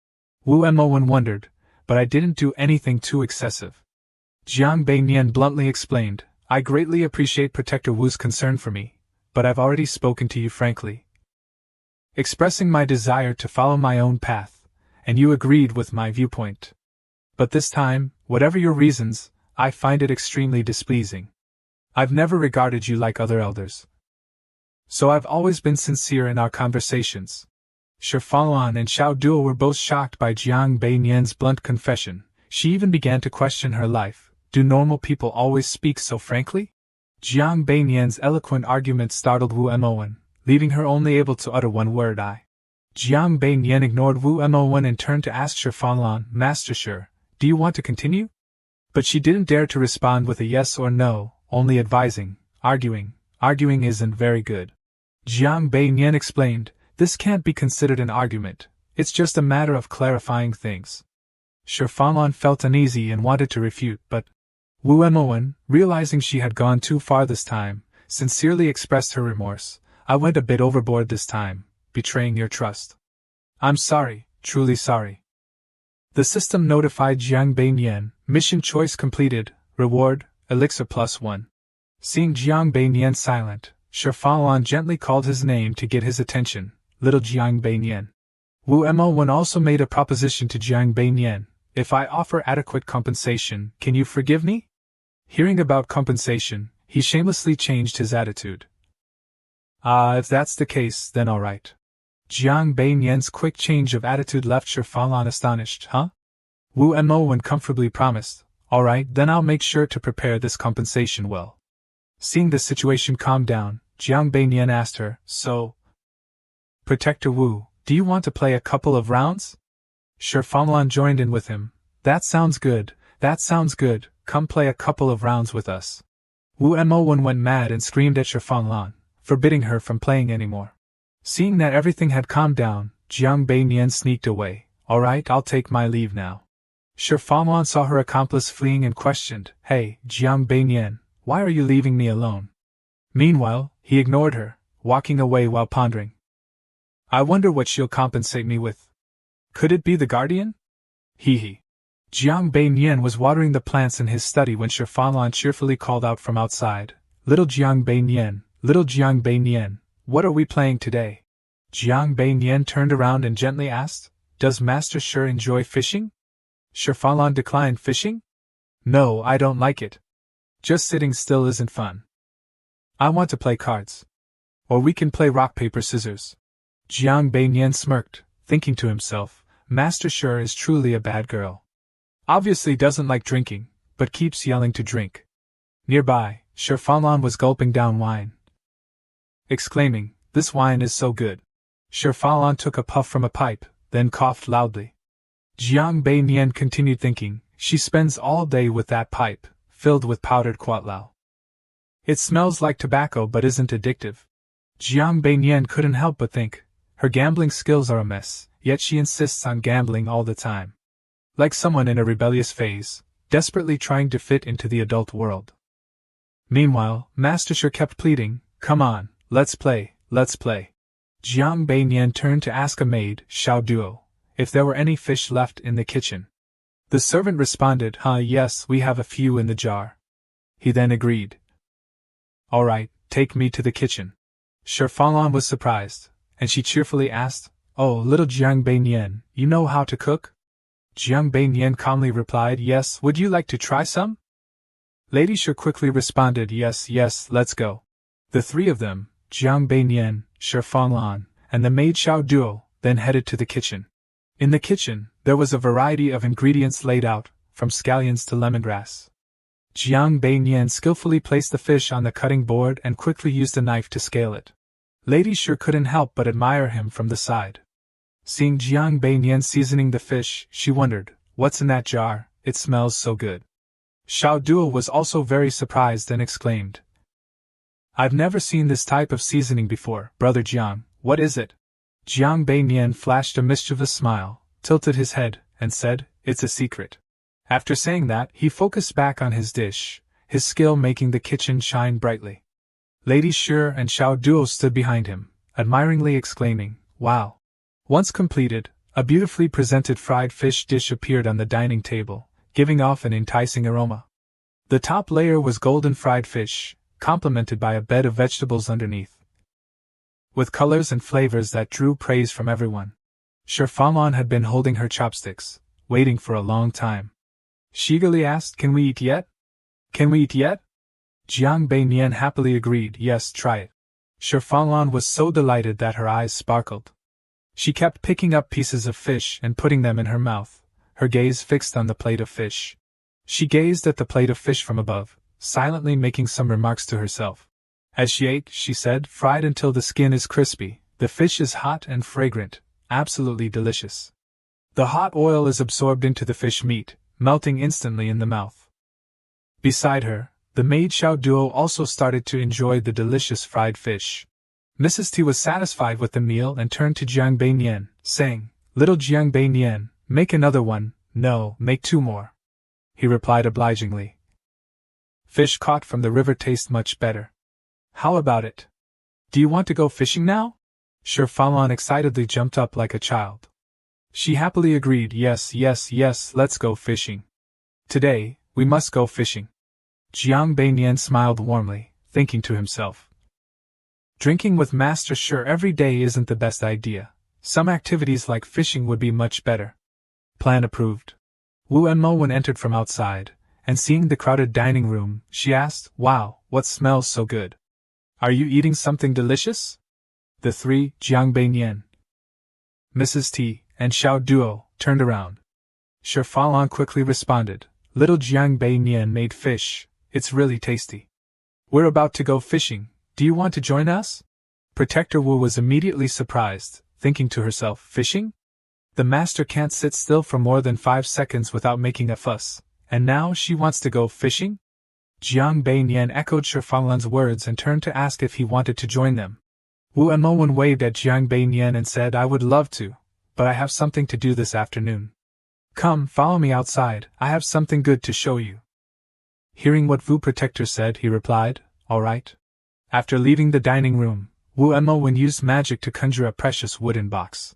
Wu Mo wondered, but I didn't do anything too excessive. Jiang Beinian bluntly explained, I greatly appreciate Protector Wu's concern for me, but I've already spoken to you frankly, expressing my desire to follow my own path, and you agreed with my viewpoint. But this time, whatever your reasons, I find it extremely displeasing. I've never regarded you like other elders. So I've always been sincere in our conversations. Shi Fanlan and Xiao Duo were both shocked by Jiang Beinian's blunt confession. She even began to question her life. Do normal people always speak so frankly? Jiang Beinian's eloquent argument startled Wu Mo, leaving her only able to utter one word, I. Jiang Beinian ignored Wu Mo and turned to ask Shi Fanlan, Master Shi, do you want to continue? But she didn't dare to respond with a yes or no, only advising, arguing isn't very good. Jiang Beinian explained, this can't be considered an argument, it's just a matter of clarifying things. Shi Fanlan felt uneasy and wanted to refute, but Wu Mo, realizing she had gone too far this time, sincerely expressed her remorse. I went a bit overboard this time, betraying your trust. I'm sorry, truly sorry. The system notified Jiang Beinian, mission choice completed, reward, elixir +1. Seeing Jiang Beinian silent, Shi Fanlan gently called his name to get his attention, little Jiang Beinian. Wu Mo also made a proposition to Jiang Beinian, if I offer adequate compensation, can you forgive me? Hearing about compensation, he shamelessly changed his attitude. If that's the case, then all right. Jiang Beinian's quick change of attitude left Shi Fanlan astonished. Wu Mo comfortably promised, all right, then I'll make sure to prepare this compensation well. Seeing the situation calm down, Jiang Beinian asked her, so, Protector Wu, do you want to play a couple of rounds? Shi Fanlan joined in with him. That sounds good, come play a couple of rounds with us. Wu Mo went mad and screamed at Shi Fanlan, forbidding her from playing anymore. Seeing that everything had calmed down, Jiang Beinian sneaked away. All right, I'll take my leave now. Shi Fanlan saw her accomplice fleeing and questioned, Hey, Jiang Beinian, why are you leaving me alone? Meanwhile, he ignored her, walking away while pondering. I wonder what she'll compensate me with. Could it be the guardian? Hee. Jiang Beinian was watering the plants in his study when Shi Fanlan cheerfully called out from outside, Little Jiang Beinian, what are we playing today? Jiang Beinian turned around and gently asked, Does Master Shi enjoy fishing? Shi Fanlan declined. Fishing? No, I don't like it. Just sitting still isn't fun. I want to play cards. Or we can play rock, paper, scissors. Jiang Beinian smirked, thinking to himself, Master Shi is truly a bad girl. Obviously doesn't like drinking, but keeps yelling to drink. Nearby, Shi Fanlan was gulping down wine, exclaiming, This wine is so good. Shi Fanlan took a puff from a pipe, then coughed loudly. Jiang Beinian continued thinking, she spends all day with that pipe, filled with powdered quatlao. It smells like tobacco but isn't addictive. Jiang Beinian couldn't help but think, her gambling skills are a mess, yet she insists on gambling all the time. like someone in a rebellious phase, desperately trying to fit into the adult world. Meanwhile, Master Shi kept pleading, "Come on, let's play, let's play." Jiang Beinian turned to ask a maid, Xiao Duo, if there were any fish left in the kitchen. The servant responded, Yes, we have a few in the jar." He then agreed. "All right, take me to the kitchen." Shi Fanglan was surprised, and she cheerfully asked, "Oh, little Jiang Beinian, you know how to cook?" Jiang Beinian calmly replied, "Yes, would you like to try some?" Lady Shi quickly responded, "Yes, yes, let's go." The three of them, Jiang Beinian, Shi Fanglan, and the maid Xiao Duo, then headed to the kitchen. In the kitchen, there was a variety of ingredients laid out, from scallions to lemongrass. Jiang Beinian skillfully placed the fish on the cutting board and quickly used a knife to scale it. Lady Shi couldn't help but admire him from the side. Seeing Jiang Beinian seasoning the fish, she wondered, "What's in that jar? It smells so good." Xiao Duo was also very surprised and exclaimed, "I've never seen this type of seasoning before, Brother Jiang, what is it?" Jiang Beinian flashed a mischievous smile, tilted his head, and said, "It's a secret." After saying that, he focused back on his dish, his skill making the kitchen shine brightly. Lady Shi and Xiao Duo stood behind him, admiringly exclaiming, "Wow!" Once completed, a beautifully presented fried fish dish appeared on the dining table, giving off an enticing aroma. The top layer was golden fried fish, complemented by a bed of vegetables underneath, with colors and flavors that drew praise from everyone. Shi Fanglan had been holding her chopsticks, waiting for a long time. She eagerly asked, "Can we eat yet? Can we eat yet?" Jiang Beinian happily agreed, "Yes, try it." Shi Fanglan was so delighted that her eyes sparkled. She kept picking up pieces of fish and putting them in her mouth, her gaze fixed on the plate of fish. She gazed at the plate of fish from above, silently making some remarks to herself. As she ate, she said, "Fried until the skin is crispy, the fish is hot and fragrant, absolutely delicious. The hot oil is absorbed into the fish meat, melting instantly in the mouth." Beside her, the maid Xiao Duo also started to enjoy the delicious fried fish. Mrs. T was satisfied with the meal and turned to Jiang Beinian, saying, "Little Jiang Beinian, make another one, no, make 2 more." He replied obligingly. "Fish caught from the river taste much better. How about it? Do you want to go fishing now?" Shi Fanglan excitedly jumped up like a child. She happily agreed, "Yes, yes, yes, let's go fishing. Today, we must go fishing." Jiang Beinian smiled warmly, thinking to himself, "Drinking with Master Shi every day isn't the best idea. Some activities like fishing would be much better." Plan approved. Wu Enmo entered from outside, and seeing the crowded dining room, she asked, "Wow, what smells so good? Are you eating something delicious?" The three, Jiang Beinian, Mrs. T, and Xiao Duo, turned around. Shi Fanglan quickly responded, "Little Jiang Beinian made fish, it's really tasty. We're about to go fishing, do you want to join us?" Protector Wu was immediately surprised, thinking to herself, "Fishing? The master can't sit still for more than 5 seconds without making a fuss, and now she wants to go fishing?" Jiang Beinian echoed Shi Fanglan's words and turned to ask if he wanted to join them. Wu Enmo waved at Jiang Beinian and said, "I would love to, but I have something to do this afternoon. Come, follow me outside, I have something good to show you." Hearing what Wu Protector said, he replied, "All right." After leaving the dining room, Wu Enmo used magic to conjure a precious wooden box.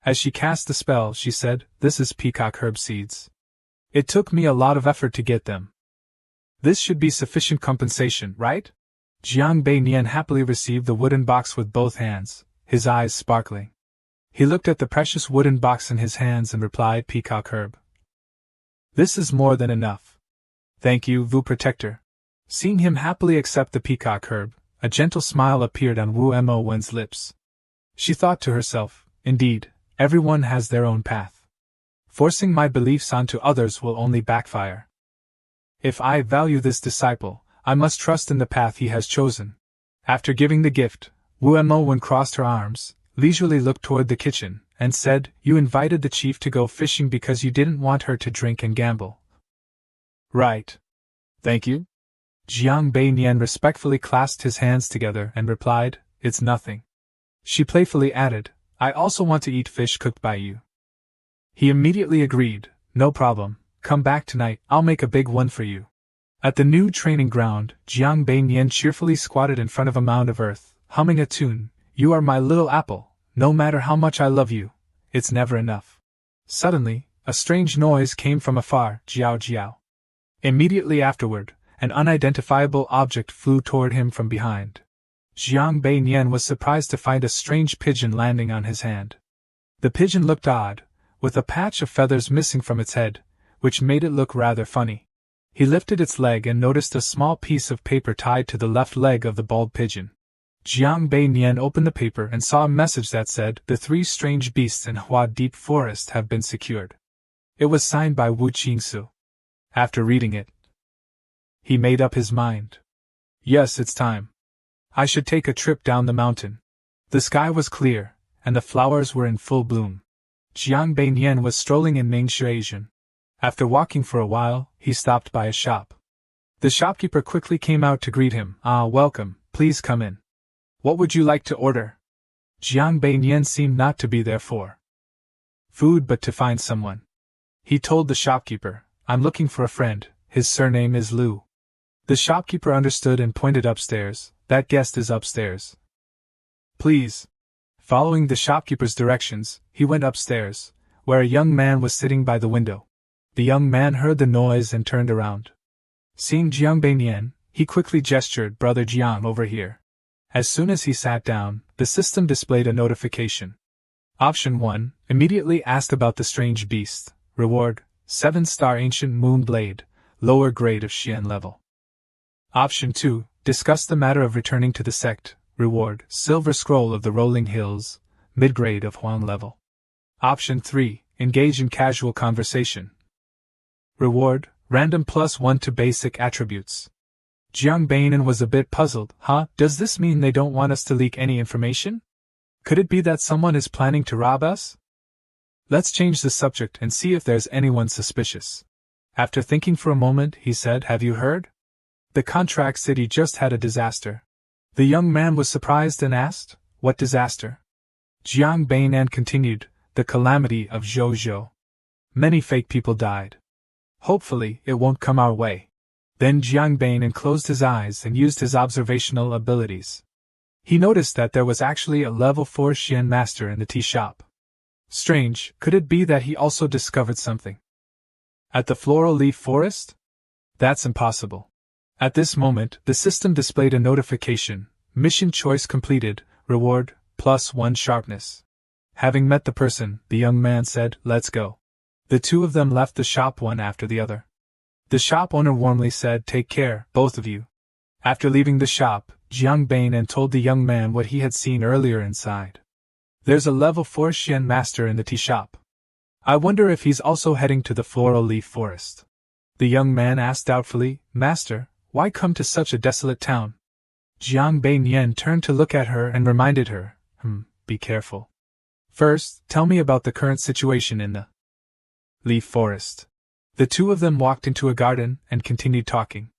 As she cast the spell, she said, "This is peacock herb seeds. It took me a lot of effort to get them. This should be sufficient compensation, right?" Jiang Beinian happily received the wooden box with both hands, his eyes sparkling. He looked at the precious wooden box in his hands and replied, "Peacock herb. This is more than enough. Thank you, Wu Protector." Seeing him happily accept the peacock herb, a gentle smile appeared on Wu Enmo's lips. She thought to herself, "Indeed, everyone has their own path. Forcing my beliefs onto others will only backfire. If I value this disciple, I must trust in the path he has chosen." After giving the gift, Wu Enmo crossed her arms, leisurely looked toward the kitchen, and said, "You invited the chief to go fishing because you didn't want her to drink and gamble." "Right. Thank you." Jiang Beinian respectfully clasped his hands together and replied, "It's nothing." She playfully added, "I also want to eat fish cooked by you." He immediately agreed, no problem, come back tonight, I'll make a big one for you. At the new training ground, Jiang Beiyan cheerfully squatted in front of a mound of earth, humming a tune, You are my little apple, no matter how much I love you, it's never enough. Suddenly, a strange noise came from afar, Jiao Jiao. Immediately afterward, an unidentifiable object flew toward him from behind. Jiang Beiyan was surprised to find a strange pigeon landing on his hand. The pigeon looked odd, with a patch of feathers missing from its head, which made it look rather funny. He lifted its leg and noticed a small piece of paper tied to the left leg of the bald pigeon. Jiang Beiyan opened the paper and saw a message that said, The 3 strange beasts in Hua Deep Forest have been secured. It was signed by Wu Qingsu. After reading it, he made up his mind. Yes, it's time. I should take a trip down the mountain. The sky was clear, and the flowers were in full bloom. Jiang Beiyan was strolling in Ningxuasian. After walking for a while, he stopped by a shop. The shopkeeper quickly came out to greet him. Welcome, please come in. What would you like to order? Jiang Beiyan seemed not to be there for food but to find someone. He told the shopkeeper, I'm looking for a friend, his surname is Liu. The shopkeeper understood and pointed upstairs. That guest is upstairs. Please. Following the shopkeeper's directions, he went upstairs, where a young man was sitting by the window. The young man heard the noise and turned around. Seeing Jiang Beiyan, he quickly gestured, Brother Jiang, over here. As soon as he sat down, the system displayed a notification. Option 1, immediately asked about the strange beast. Reward, 7-star Ancient Moon Blade, lower grade of Xian level. Option 2, discuss the matter of returning to the sect. Reward, Silver Scroll of the Rolling Hills, mid-grade of Huang level. Option 3, engage in casual conversation. Reward, random +1 to basic attributes. Jiang Beiyan was a bit puzzled. Does this mean they don't want us to leak any information? Could it be that someone is planning to rob us? Let's change the subject and see if there's anyone suspicious. After thinking for a moment, he said, Have you heard? The contract city just had a disaster. The young man was surprised and asked, What disaster? Jiang Beiyan continued, The calamity of Zhou. Many fake people died. Hopefully, it won't come our way. Then Jiang Beiyan closed his eyes and used his observational abilities. He noticed that there was actually a level 4 Xian master in the tea shop. Strange, could it be that he also discovered something? At the floral leaf forest? That's impossible. At this moment, the system displayed a notification, Mission choice completed, reward, +1 sharpness. Having met the person, the young man said, Let's go. The two of them left the shop one after the other. The shop owner warmly said, Take care, both of you. After leaving the shop, Jiang Beiyan told the young man what he had seen earlier inside. There's a level 4 Xian master in the tea shop. I wonder if he's also heading to the floral leaf forest. The young man asked doubtfully, Master, why come to such a desolate town? Jiang Beiyan turned to look at her and reminded her, Be careful. First, tell me about the current situation in the leaf forest. The two of them walked into a garden and continued talking.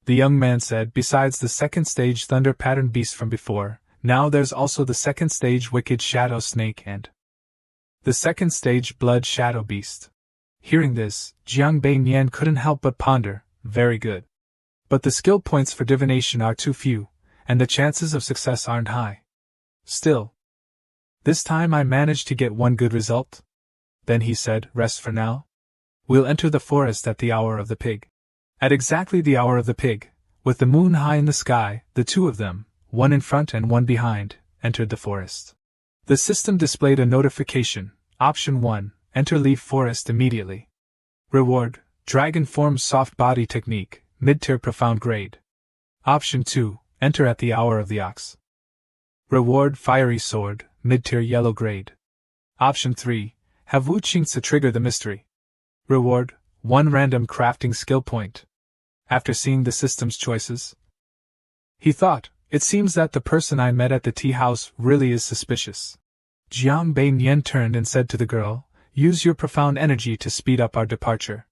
The young man said, Besides the second stage thunder pattern beast from before, now there's also the second stage wicked shadow snake and the second stage blood shadow beast. Hearing this, Jiang Beiyan couldn't help but ponder, very good. But the skill points for divination are too few, and the chances of success aren't high. Still, this time I managed to get one good result. Then he said, Rest for now. We'll enter the forest at the hour of the pig. At exactly the hour of the pig, with the moon high in the sky, the two of them, one in front and one behind, entered the forest. The system displayed a notification, Option 1, enter leaf forest immediately. Reward, Dragon Form Soft Body Technique, mid-tier profound grade. Option 2, enter at the hour of the ox. Reward, Fiery Sword, mid-tier yellow grade. Option 3, have Wu Qingzi trigger the mystery. Reward, 1 random crafting skill point. After seeing the system's choices, he thought, It seems that the person I met at the tea house really is suspicious. Jiang Beiyan turned and said to the girl, Use your profound energy to speed up our departure.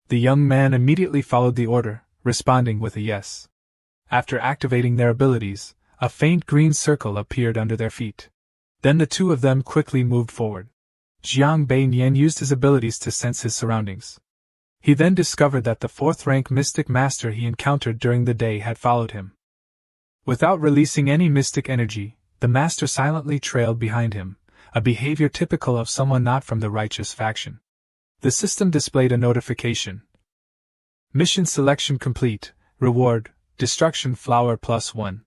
The young man immediately followed the order, responding with a yes. After activating their abilities, a faint green circle appeared under their feet. Then the two of them quickly moved forward. Jiang Beiyan used his abilities to sense his surroundings. He then discovered that the 4th-rank mystic master he encountered during the day had followed him. Without releasing any mystic energy, the master silently trailed behind him, a behavior typical of someone not from the righteous faction. The system displayed a notification. Mission selection complete. Reward, Destruction Flower +1.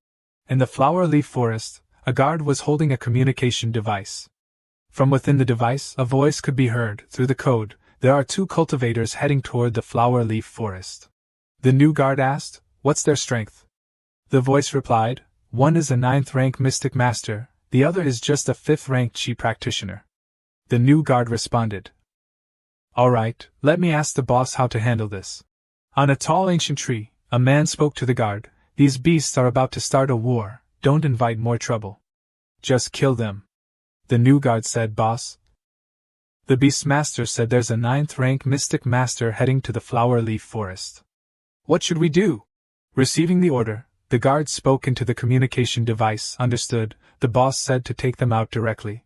In the flower leaf forest, a guard was holding a communication device. From within the device, a voice could be heard. Through the code, there are 2 cultivators heading toward the flower leaf forest. The new guard asked, "What's their strength?" The voice replied, "One is a 9th-rank mystic master, the other is just a 5th-rank chi practitioner." The new guard responded, "Alright, let me ask the boss how to handle this." On a tall ancient tree, a man spoke to the guard, "These beasts are about to start a war, don't invite more trouble. Just kill them." The new guard said, "Boss." The beast master said, "There's a 9th-rank mystic master heading to the flower leaf forest. What should we do?" Receiving the order, the guard spoke into the communication device. "Understood," the boss said, "to take them out directly."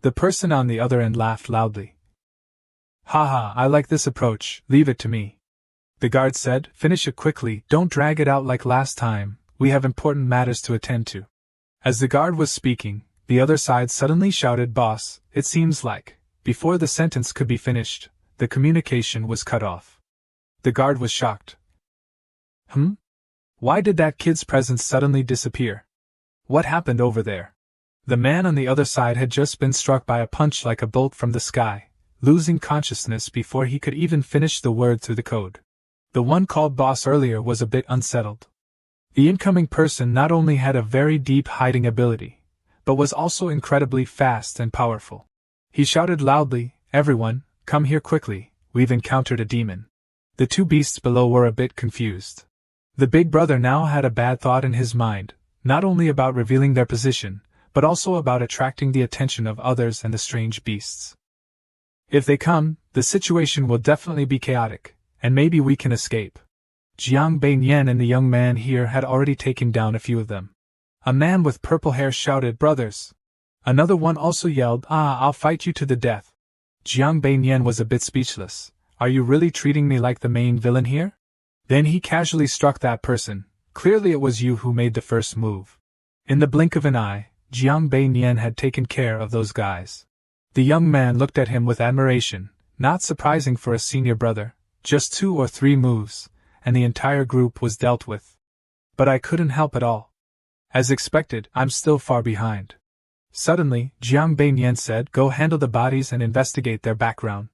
The person on the other end laughed loudly. "Haha, I like this approach, leave it to me." The guard said, "Finish it quickly, don't drag it out like last time, we have important matters to attend to." As the guard was speaking, the other side suddenly shouted, "Boss, it seems like..." Before the sentence could be finished, the communication was cut off. The guard was shocked. Why did that kid's presence suddenly disappear? What happened over there? The man on the other side had just been struck by a punch like a bolt from the sky, losing consciousness before he could even finish the word through the code. The one called boss earlier was a bit unsettled. The incoming person not only had a very deep hiding ability, but was also incredibly fast and powerful. He shouted loudly, "Everyone, come here quickly, we've encountered a demon." The 2 beasts below were a bit confused. The big brother now had a bad thought in his mind, not only about revealing their position, but also about attracting the attention of others and the strange beasts. If they come, the situation will definitely be chaotic, and maybe we can escape. Jiang Beiyan and the young man here had already taken down a few of them. A man with purple hair shouted, "Brothers!" Another one also yelled, I'll fight you to the death." Jiang Beiyan was a bit speechless. "Are you really treating me like the main villain here?" Then he casually struck that person. "Clearly it was you who made the first move." In the blink of an eye, Jiang Beiyan had taken care of those guys. The young man looked at him with admiration, not surprising for a senior brother. Just 2 or 3 moves, and the entire group was dealt with. But I couldn't help at all. As expected, I'm still far behind. Suddenly, Jiang Beiyan said, "Go handle the bodies and investigate their background."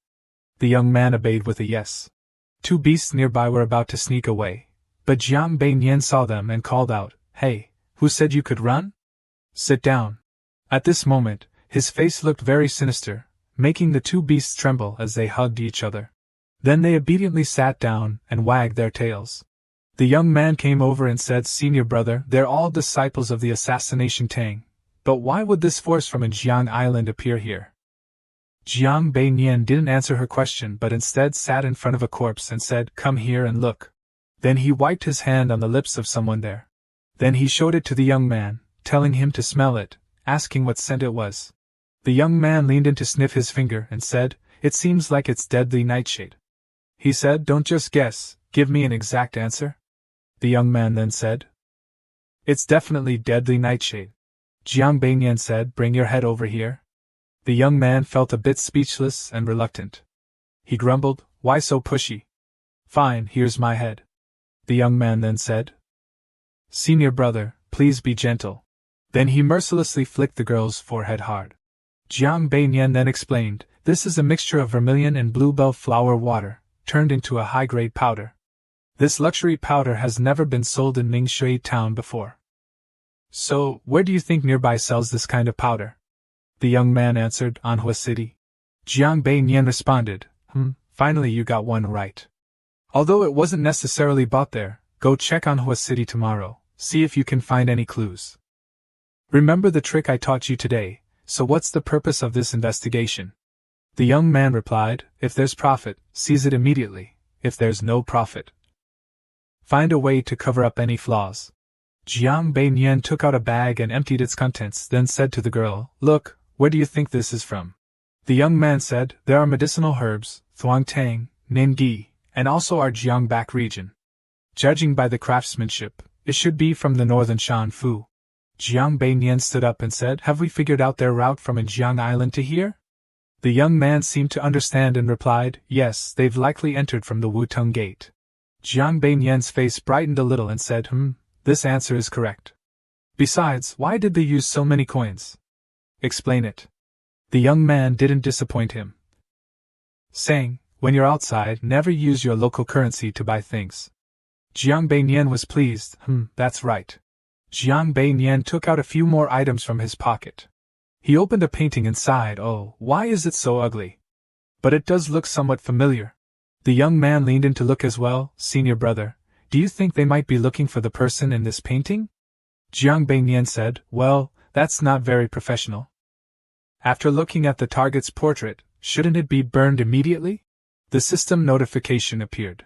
The young man obeyed with a yes. 2 beasts nearby were about to sneak away, but Jiang Beiyan saw them and called out, "Hey, who said you could run? Sit down." At this moment, his face looked very sinister, making the 2 beasts tremble as they hugged each other. Then they obediently sat down and wagged their tails. The young man came over and said, "Senior brother, they're all disciples of the assassination Tang. But why would this force from a Jiang island appear here?" Jiang Beiyan didn't answer her question but instead sat in front of a corpse and said, "Come here and look." Then he wiped his hand on the lips of someone there. Then he showed it to the young man, telling him to smell it, asking what scent it was. The young man leaned in to sniff his finger and said, "It seems like it's deadly nightshade." He said, "Don't just guess, give me an exact answer." The young man then said, "It's definitely deadly nightshade." Jiang Beiyan said, "Bring your head over here." The young man felt a bit speechless and reluctant. He grumbled, "Why so pushy?" "Fine, here's my head." The young man then said, "Senior brother, please be gentle." Then he mercilessly flicked the girl's forehead hard. Jiang Beiyan then explained, "This is a mixture of vermilion and bluebell flower water, turned into a high-grade powder. This luxury powder has never been sold in Mingshui town before." "So, where do you think nearby sells this kind of powder?" The young man answered, "Manhwa City." Jiang Beiyan responded, Finally you got one right. Although it wasn't necessarily bought there, go check Manhwa City tomorrow, see if you can find any clues. Remember the trick I taught you today, so what's the purpose of this investigation?" The young man replied, "If there's profit, seize it immediately. If there's no profit, find a way to cover up any flaws." Jiang Beiyan took out a bag and emptied its contents, then said to the girl, "Look, where do you think this is from?" The young man said, there are medicinal herbs, thuang tang, Ningyi, and also our Jiangbak region. Judging by the craftsmanship, it should be from the northern Shanfu. Jiang Beinian stood up and said, have we figured out their route from Jiang Island to here? The young man seemed to understand and replied, yes, they've likely entered from the Wutung Gate. Jiang Beinian's face brightened a little and said, this answer is correct. Besides, why did they use so many coins? Explain it. The young man didn't disappoint him, saying, when you're outside, never use your local currency to buy things. Jiang Beinian was pleased, that's right. Jiang Beinian took out a few more items from his pocket. He opened a painting inside. Oh, why is it so ugly? But it does look somewhat familiar. The young man leaned in to look as well. Senior brother, do you think they might be looking for the person in this painting? Jiang Beinian said, well, that's not very professional. After looking at the target's portrait, shouldn't it be burned immediately? The system notification appeared.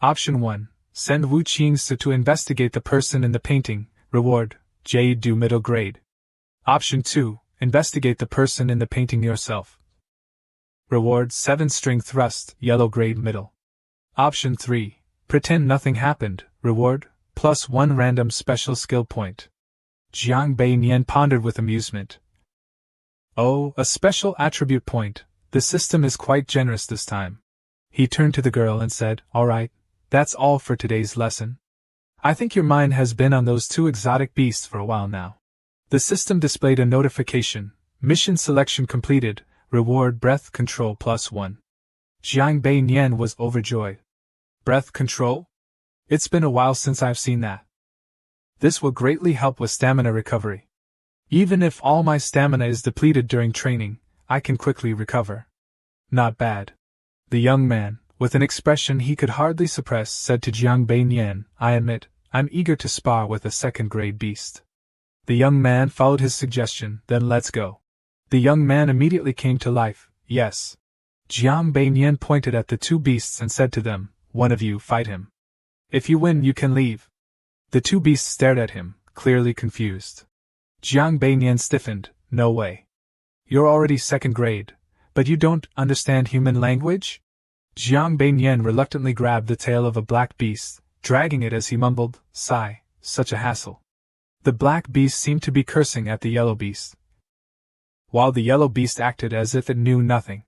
Option 1. Send Wu Qingzi to investigate the person in the painting. Reward, J. Do middle grade. Option 2. Investigate the person in the painting yourself. Reward 7 string thrust, yellow grade middle. Option 3. Pretend nothing happened. Reward, +1 random special skill point. Jiang Beinian pondered with amusement. Oh, a special attribute point. The system is quite generous this time. He turned to the girl and said, all right, that's all for today's lesson. I think your mind has been on those 2 exotic beasts for a while now. The system displayed a notification. Mission selection completed. Reward breath control +1. Jiang Beinian was overjoyed. Breath control? It's been a while since I've seen that. This will greatly help with stamina recovery. Even if all my stamina is depleted during training, I can quickly recover. Not bad. The young man, with an expression he could hardly suppress, said to Jiang Beinian, I admit, I'm eager to spar with a second-grade beast. The young man followed his suggestion, then let's go. The young man immediately came to life, yes. Jiang Beinian pointed at the 2 beasts and said to them, one of you fight him. If you win, you can leave. The 2 beasts stared at him, clearly confused. Jiang Beinian stiffened, no way. You're already second grade, but you don't understand human language? Jiang Beinian reluctantly grabbed the tail of a black beast, dragging it as he mumbled, sigh, such a hassle. The black beast seemed to be cursing at the yellow beast, while the yellow beast acted as if it knew nothing.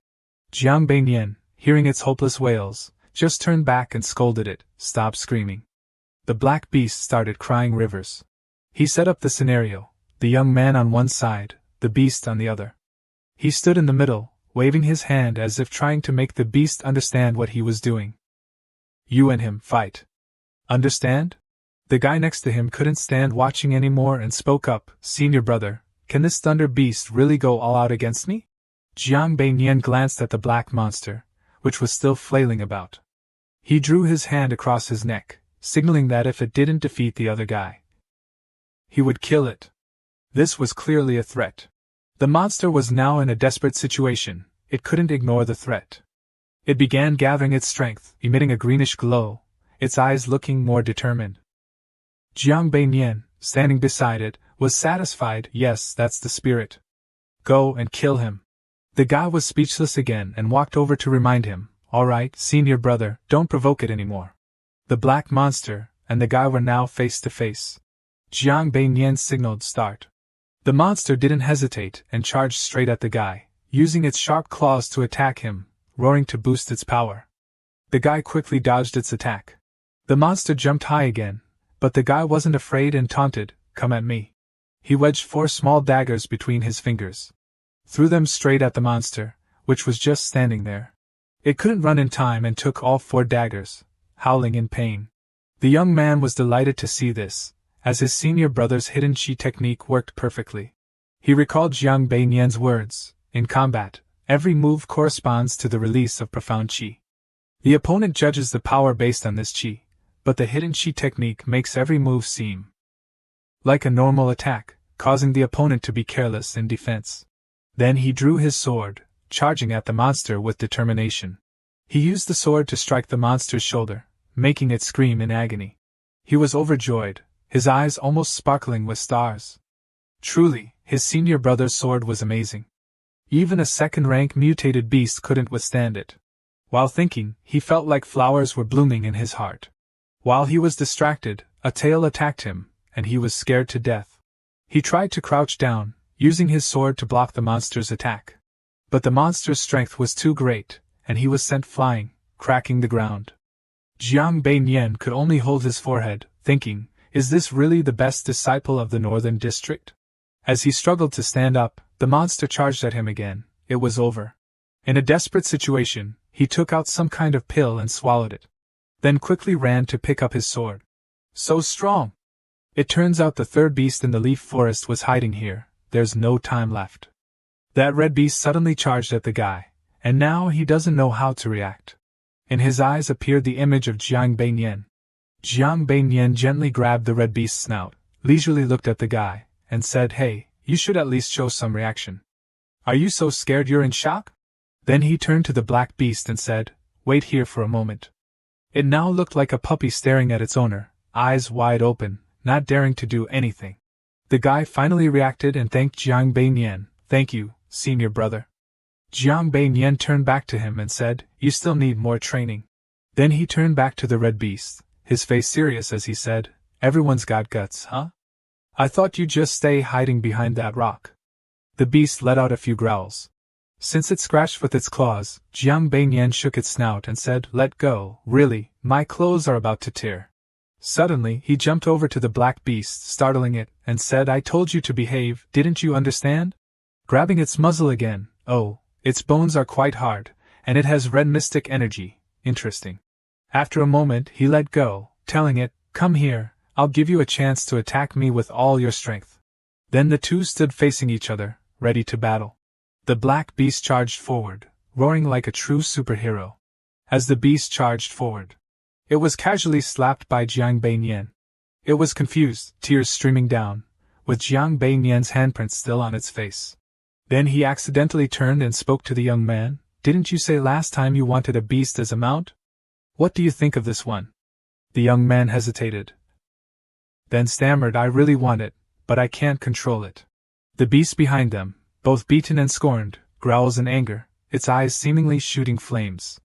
Jiang Beinian, hearing its hopeless wails, just turned back and scolded it, stop screaming. The black beast started crying rivers. He set up the scenario, the young man on one side, the beast on the other. He stood in the middle, waving his hand as if trying to make the beast understand what he was doing. You and him fight. Understand? The guy next to him couldn't stand watching anymore and spoke up, Senior brother, can this thunder beast really go all out against me? Jiang Beinian glanced at the black monster, which was still flailing about. He drew his hand across his neck, signaling that if it didn't defeat the other guy, he would kill it. This was clearly a threat. The monster was now in a desperate situation. It couldn't ignore the threat. It began gathering its strength, emitting a greenish glow, its eyes looking more determined. Jiang Beinian, standing beside it, was satisfied. Yes, that's the spirit. Go and kill him. The guy was speechless again and walked over to remind him, all right, senior brother, don't provoke it anymore. The black monster and the guy were now face to face. Jiang Beinian signaled start. The monster didn't hesitate and charged straight at the guy, using its sharp claws to attack him, roaring to boost its power. The guy quickly dodged its attack. The monster jumped high again, but the guy wasn't afraid and taunted, come at me. He wedged 4 small daggers between his fingers. Threw them straight at the monster, which was just standing there. It couldn't run in time and took all 4 daggers, howling in pain. The young man was delighted to see this, as his senior brother's hidden chi technique worked perfectly. He recalled Jiang Beinian's words, in combat, every move corresponds to the release of profound chi. The opponent judges the power based on this chi, but the hidden chi technique makes every move seem like a normal attack, causing the opponent to be careless in defense. Then he drew his sword, charging at the monster with determination. He used the sword to strike the monster's shoulder, making it scream in agony. He was overjoyed, his eyes almost sparkling with stars. Truly, his senior brother's sword was amazing. Even a second-rank mutated beast couldn't withstand it. While thinking, he felt like flowers were blooming in his heart. While he was distracted, a tail attacked him, and he was scared to death. He tried to crouch down, using his sword to block the monster's attack. But the monster's strength was too great, and he was sent flying, cracking the ground. Jiang Beiyan could only hold his forehead, thinking, is this really the best disciple of the Northern District? As he struggled to stand up, the monster charged at him again. It was over. In a desperate situation, he took out some kind of pill and swallowed it. Then quickly ran to pick up his sword. So strong! It turns out the third beast in the leaf forest was hiding here. There's no time left. That red beast suddenly charged at the guy, and now he doesn't know how to react. In his eyes appeared the image of Jiang Beiyan. Jiang Beiyan gently grabbed the red beast's snout, leisurely looked at the guy, and said, "Hey, you should at least show some reaction. Are you so scared you're in shock?" Then he turned to the black beast and said, "Wait here for a moment." It now looked like a puppy staring at its owner, eyes wide open, not daring to do anything. The guy finally reacted and thanked Jiang Beiyan. "Thank you, senior brother." Jiang Beiyan turned back to him and said, "You still need more training." Then he turned back to the red beast, his face serious as he said, "Everyone's got guts, huh? I thought you'd just stay hiding behind that rock." The beast let out a few growls. Since it scratched with its claws, Jiang Beiyan shook its snout and said, "Let go, really, my clothes are about to tear." Suddenly, he jumped over to the black beast, startling it, and said, "I told you to behave, didn't you understand?" Grabbing its muzzle again, "Oh, its bones are quite hard, and it has red mystic energy, interesting." After a moment, he let go, telling it, "Come here, I'll give you a chance to attack me with all your strength." Then the two stood facing each other, ready to battle. The black beast charged forward, roaring like a true superhero. As the beast charged forward, it was casually slapped by Jiang Beiyan. It was confused, tears streaming down, with Jiang Beiyan's handprints still on its face. Then he accidentally turned and spoke to the young man. "Didn't you say last time you wanted a beast as a mount? What do you think of this one?" The young man hesitated, then stammered, "I really want it, but I can't control it." The beast behind them, both beaten and scorned, growls in anger, its eyes seemingly shooting flames.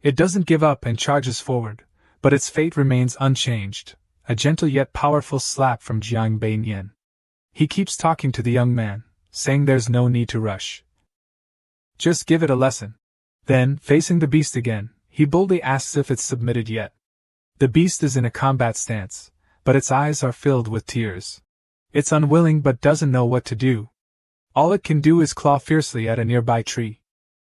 It doesn't give up and charges forward, but its fate remains unchanged, a gentle yet powerful slap from Jiang Beiyan. He keeps talking to the young man, saying there's no need to rush. Just give it a lesson. Then, facing the beast again, he boldly asks if it's submitted yet. The beast is in a combat stance, but its eyes are filled with tears. It's unwilling but doesn't know what to do. All it can do is claw fiercely at a nearby tree.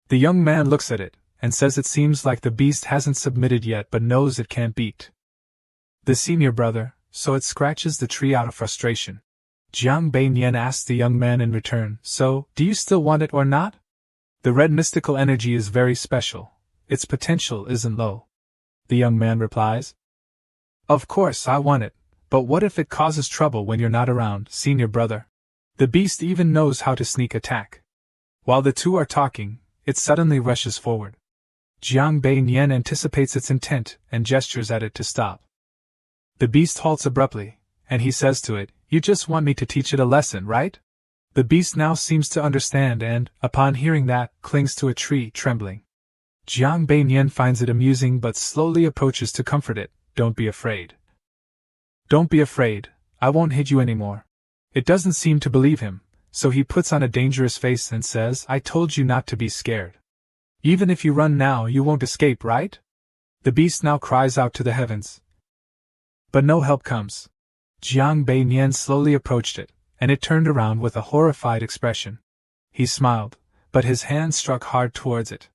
The young man looks at it, and says it seems like the beast hasn't submitted yet but knows it can't beat the senior brother, so it scratches the tree out of frustration. Jiang Beiyan asks the young man in return, "So, do you still want it or not?" "The red mystical energy is very special. Its potential isn't low." The young man replies, "Of course I want it, but what if it causes trouble when you're not around, senior brother?" The beast even knows how to sneak attack. While the two are talking, it suddenly rushes forward. Jiang Beiyan anticipates its intent and gestures at it to stop. The beast halts abruptly, and he says to it, "You just want me to teach it a lesson, right?" The beast now seems to understand and, upon hearing that, clings to a tree, trembling. Jiang Beiyan finds it amusing but slowly approaches to comfort it. "Don't be afraid. Don't be afraid, I won't hit you anymore." It doesn't seem to believe him, so he puts on a dangerous face and says, "I told you not to be scared. Even if you run now, you won't escape, right?" The beast now cries out to the heavens, but no help comes. Jiang Beiyan slowly approached it, and it turned around with a horrified expression. He smiled, but his hand struck hard towards it.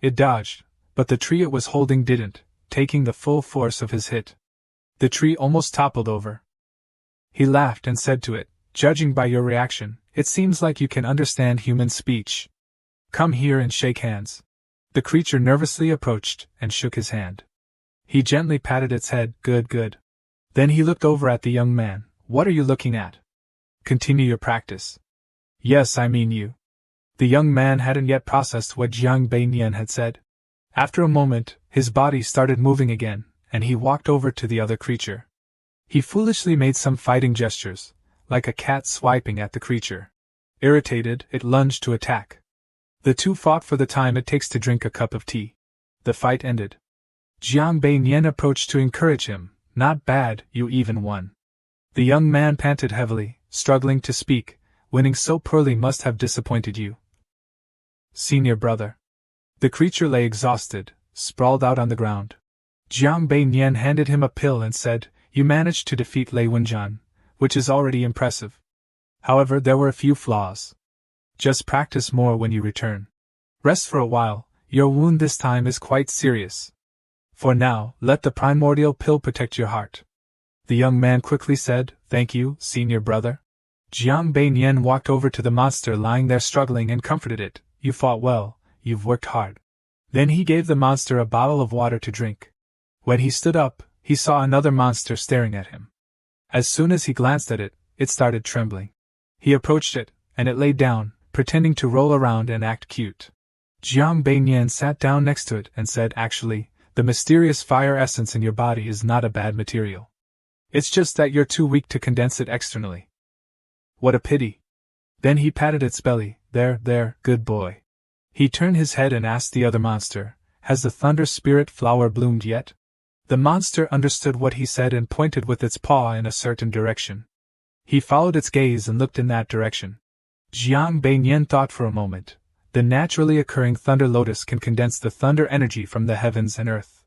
It dodged, but the tree it was holding didn't, taking the full force of his hit. The tree almost toppled over. He laughed and said to it, "Judging by your reaction, it seems like you can understand human speech. Come here and shake hands." The creature nervously approached and shook his hand. He gently patted its head. "Good, good." Then he looked over at the young man. "What are you looking at? Continue your practice." "Yes, I mean you." The young man hadn't yet processed what Jiang Beiyan had said. After a moment, his body started moving again, and he walked over to the other creature. He foolishly made some fighting gestures, like a cat swiping at the creature. Irritated, it lunged to attack. The two fought for the time it takes to drink a cup of tea. The fight ended. Jiang Beiyan approached to encourage him. Not bad, you even won. The young man panted heavily, struggling to speak. Winning so poorly must have disappointed you, senior brother. The creature lay exhausted, sprawled out on the ground. Jiang Beiyan handed him a pill and said, You managed to defeat Lei Wenjian, which is already impressive. However, there were a few flaws. Just practice more when you return. Rest for a while, your wound this time is quite serious. For now, let the primordial pill protect your heart. The young man quickly said, Thank you, senior brother. Jiang Beiyan walked over to the monster lying there struggling and comforted it. You fought well, you've worked hard. Then he gave the monster a bottle of water to drink. When he stood up, he saw another monster staring at him. As soon as he glanced at it, it started trembling. He approached it, and it lay down, pretending to roll around and act cute. Jiang Beiyan sat down next to it and said, Actually, the mysterious fire essence in your body is not a bad material. It's just that you're too weak to condense it externally. What a pity. Then he patted its belly. There, good boy. He turned his head and asked the other monster, Has the Thunder Spirit flower bloomed yet? The monster understood what he said and pointed with its paw in a certain direction. He followed its gaze and looked in that direction. Jiang Beiyan thought for a moment. The naturally occurring thunder lotus can condense the thunder energy from the heavens and earth.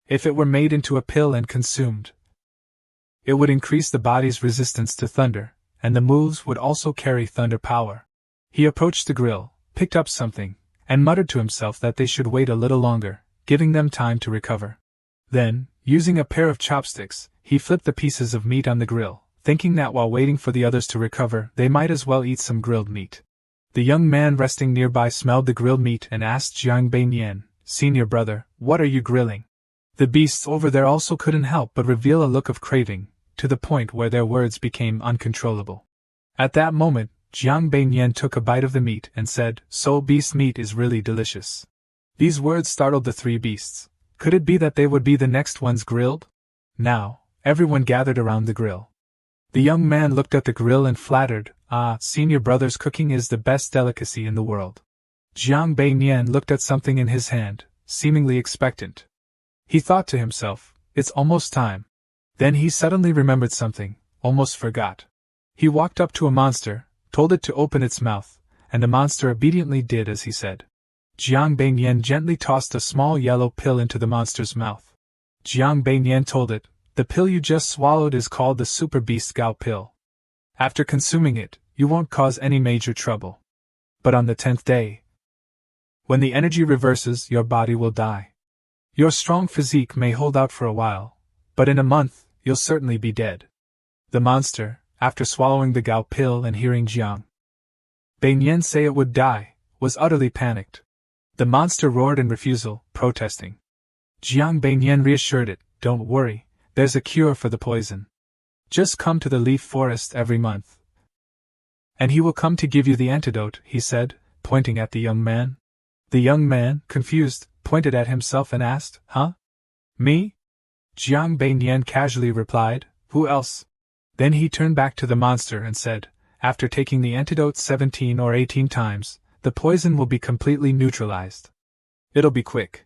If it were made into a pill and consumed, it would increase the body's resistance to thunder, and the moves would also carry thunder power. He approached the grill, picked up something, and muttered to himself that they should wait a little longer, giving them time to recover. Then, using a pair of chopsticks, he flipped the pieces of meat on the grill, thinking that while waiting for the others to recover, they might as well eat some grilled meat. The young man resting nearby smelled the grilled meat and asked Jiang Beiyan, Senior brother, what are you grilling? The beasts over there also couldn't help but reveal a look of craving, to the point where their words became uncontrollable. At that moment, Jiang Beiyan took a bite of the meat and said, So beast meat is really delicious. These words startled the three beasts. Could it be that they would be the next ones grilled? Now, everyone gathered around the grill. The young man looked at the grill and flattered, Senior brother's cooking is the best delicacy in the world. Jiang Beiyan looked at something in his hand, seemingly expectant. He thought to himself, It's almost time. Then he suddenly remembered something, almost forgot. He walked up to a monster, told it to open its mouth, and the monster obediently did as he said. Jiang Beiyan gently tossed a small yellow pill into the monster's mouth. Jiang Beiyan told it, The pill you just swallowed is called the Super Beast Gao pill. After consuming it, you won't cause any major trouble. But on the 10th day, when the energy reverses, your body will die. Your strong physique may hold out for a while, but in a month, you'll certainly be dead. The monster, after swallowing the Gao pill and hearing Jiang Beiyan say it would die, was utterly panicked. The monster roared in refusal, protesting. Jiang Beiyan reassured it, Don't worry, there's a cure for the poison. Just come to the leaf forest every month, and he will come to give you the antidote, he said, pointing at the young man. The young man, confused, pointed at himself and asked, Huh? Me? Jiang Beiyan casually replied, Who else? Then he turned back to the monster and said, After taking the antidote 17 or 18 times, the poison will be completely neutralized. It'll be quick.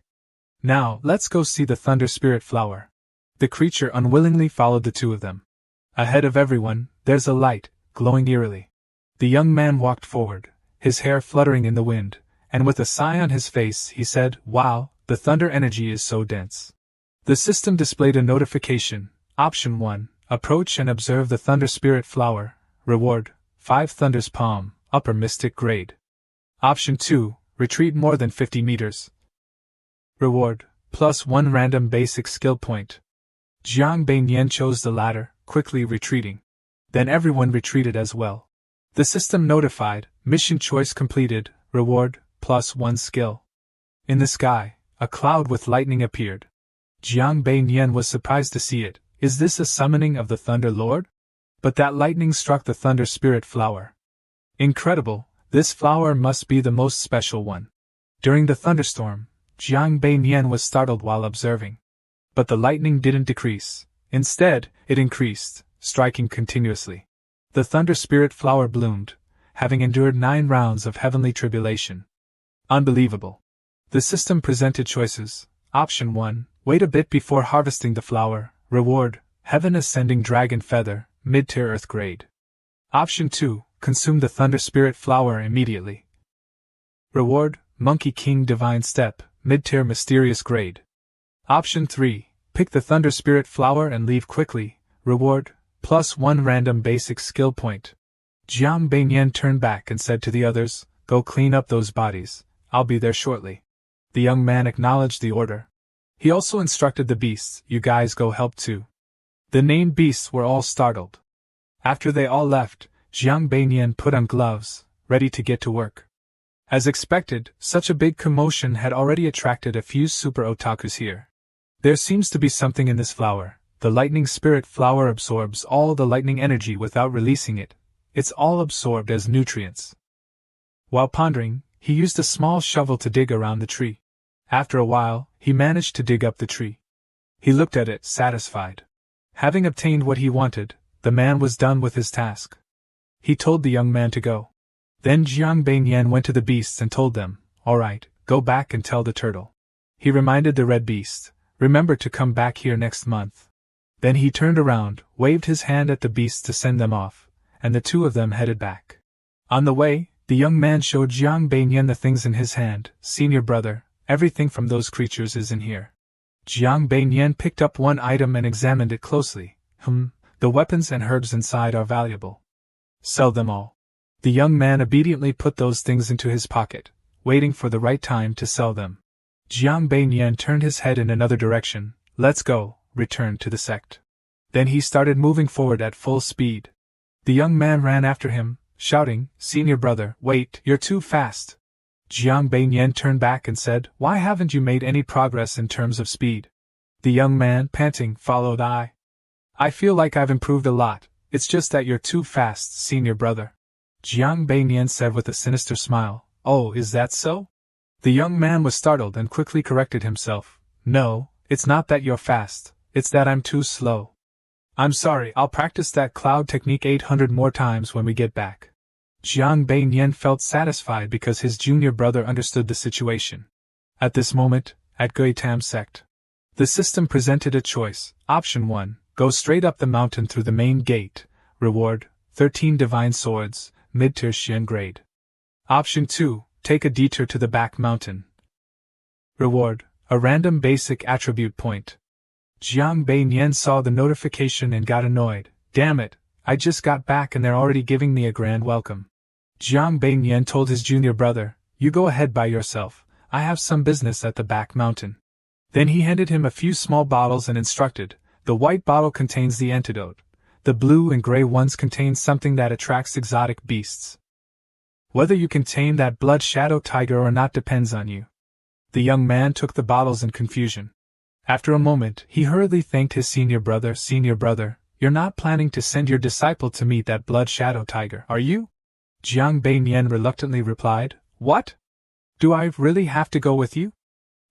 Now, let's go see the Thunder Spirit flower. The creature unwillingly followed the two of them. Ahead of everyone, there's a light, glowing eerily. The young man walked forward, his hair fluttering in the wind, and with a sigh on his face he said, Wow, the thunder energy is so dense. The system displayed a notification. Option 1, approach and observe the Thunder Spirit flower. Reward, 5 Thunder's Palm, upper mystic grade. Option 2, retreat more than 50 meters. Reward, +1 random basic skill point. Jiang Beiyan chose the latter, quickly retreating. Then everyone retreated as well. The system notified, mission choice completed, reward, +1 skill. In the sky, a cloud with lightning appeared. Jiang Beiyan was surprised to see it. Is this a summoning of the Thunder Lord? But that lightning struck the Thunder Spirit flower. Incredible, this flower must be the most special one. During the thunderstorm, Jiang Beiyan was startled while observing. But the lightning didn't decrease. Instead, it increased, striking continuously. The Thunder Spirit flower bloomed, having endured 9 rounds of heavenly tribulation. Unbelievable. The system presented choices. Option 1, wait a bit before harvesting the flower. Reward, Heaven Ascending Dragon Feather, mid-tier Earth grade. Option 2, consume the Thunder Spirit flower immediately. Reward, Monkey King Divine Step, mid-tier Mysterious grade. Option 3, pick the Thunder Spirit flower and leave quickly. Reward, +1 random basic skill point. Jiang Beiyan turned back and said to the others, go clean up those bodies, I'll be there shortly. The young man acknowledged the order. He also instructed the beasts, you guys go help too. The named beasts were all startled. After they all left, Jiang Beiyan put on gloves, ready to get to work. As expected, such a big commotion had already attracted a few super otakus here. There seems to be something in this flower. The lightning spirit flower absorbs all the lightning energy without releasing it. It's all absorbed as nutrients. While pondering, he used a small shovel to dig around the tree. After a while, he managed to dig up the tree. He looked at it, satisfied. Having obtained what he wanted, the man was done with his task. He told the young man to go. Then Jiang Beiyan went to the beasts and told them, all right, go back and tell the turtle. He reminded the red beast, remember to come back here next month. Then he turned around, waved his hand at the beasts to send them off, and the two of them headed back. On the way, the young man showed Jiang Beiyan the things in his hand. Senior brother, everything from those creatures is in here. Jiang Beiyan picked up one item and examined it closely. The weapons and herbs inside are valuable. Sell them all. The young man obediently put those things into his pocket, waiting for the right time to sell them. Jiang Beiyan turned his head in another direction. Let's go, returned to the sect. Then he started moving forward at full speed. The young man ran after him, shouting, Senior brother, wait, you're too fast. Jiang Beiyan turned back and said, why haven't you made any progress in terms of speed? The young man, panting, followed. I feel like I've improved a lot, it's just that you're too fast, senior brother. Jiang Beiyan said with a sinister smile, oh, is that so? The young man was startled and quickly corrected himself. No, it's not that you're fast, it's that I'm too slow. I'm sorry, I'll practice that cloud technique 800 more times when we get back. Jiang Beiyan felt satisfied because his junior brother understood the situation. At this moment, at Guitam sect, the system presented a choice. Option 1, go straight up the mountain through the main gate. Reward, 13 divine swords, mid-tier Xian grade. Option 2, take a detour to the back mountain. Reward, a random basic attribute point. Jiang Beiyan saw the notification and got annoyed. Damn it, I just got back and they're already giving me a grand welcome. Jiang Beiyan told his junior brother, you go ahead by yourself, I have some business at the back mountain. Then he handed him a few small bottles and instructed, the white bottle contains the antidote. The blue and gray ones contain something that attracts exotic beasts. Whether you can tame that blood shadow tiger or not depends on you. The young man took the bottles in confusion. After a moment, he hurriedly thanked his senior brother. Senior brother, you're not planning to send your disciple to meet that blood shadow tiger, are you? Jiang Beiyan reluctantly replied, what? Do I really have to go with you?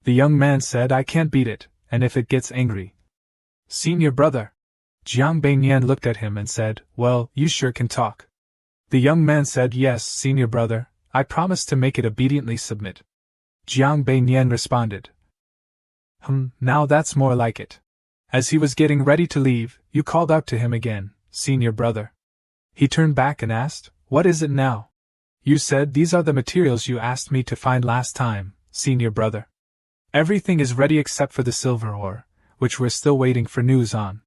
The young man said, I can't beat it, and if it gets angry. Senior brother. Jiang Beiyan looked at him and said, well, you sure can talk. The young man said, yes, senior brother, I promise to make it obediently submit. Jiang Beiyan responded, now that's more like it. As he was getting ready to leave, you called out to him again, senior brother. He turned back and asked, what is it now? You said these are the materials you asked me to find last time, senior brother. Everything is ready except for the silver ore, which we're still waiting for news on.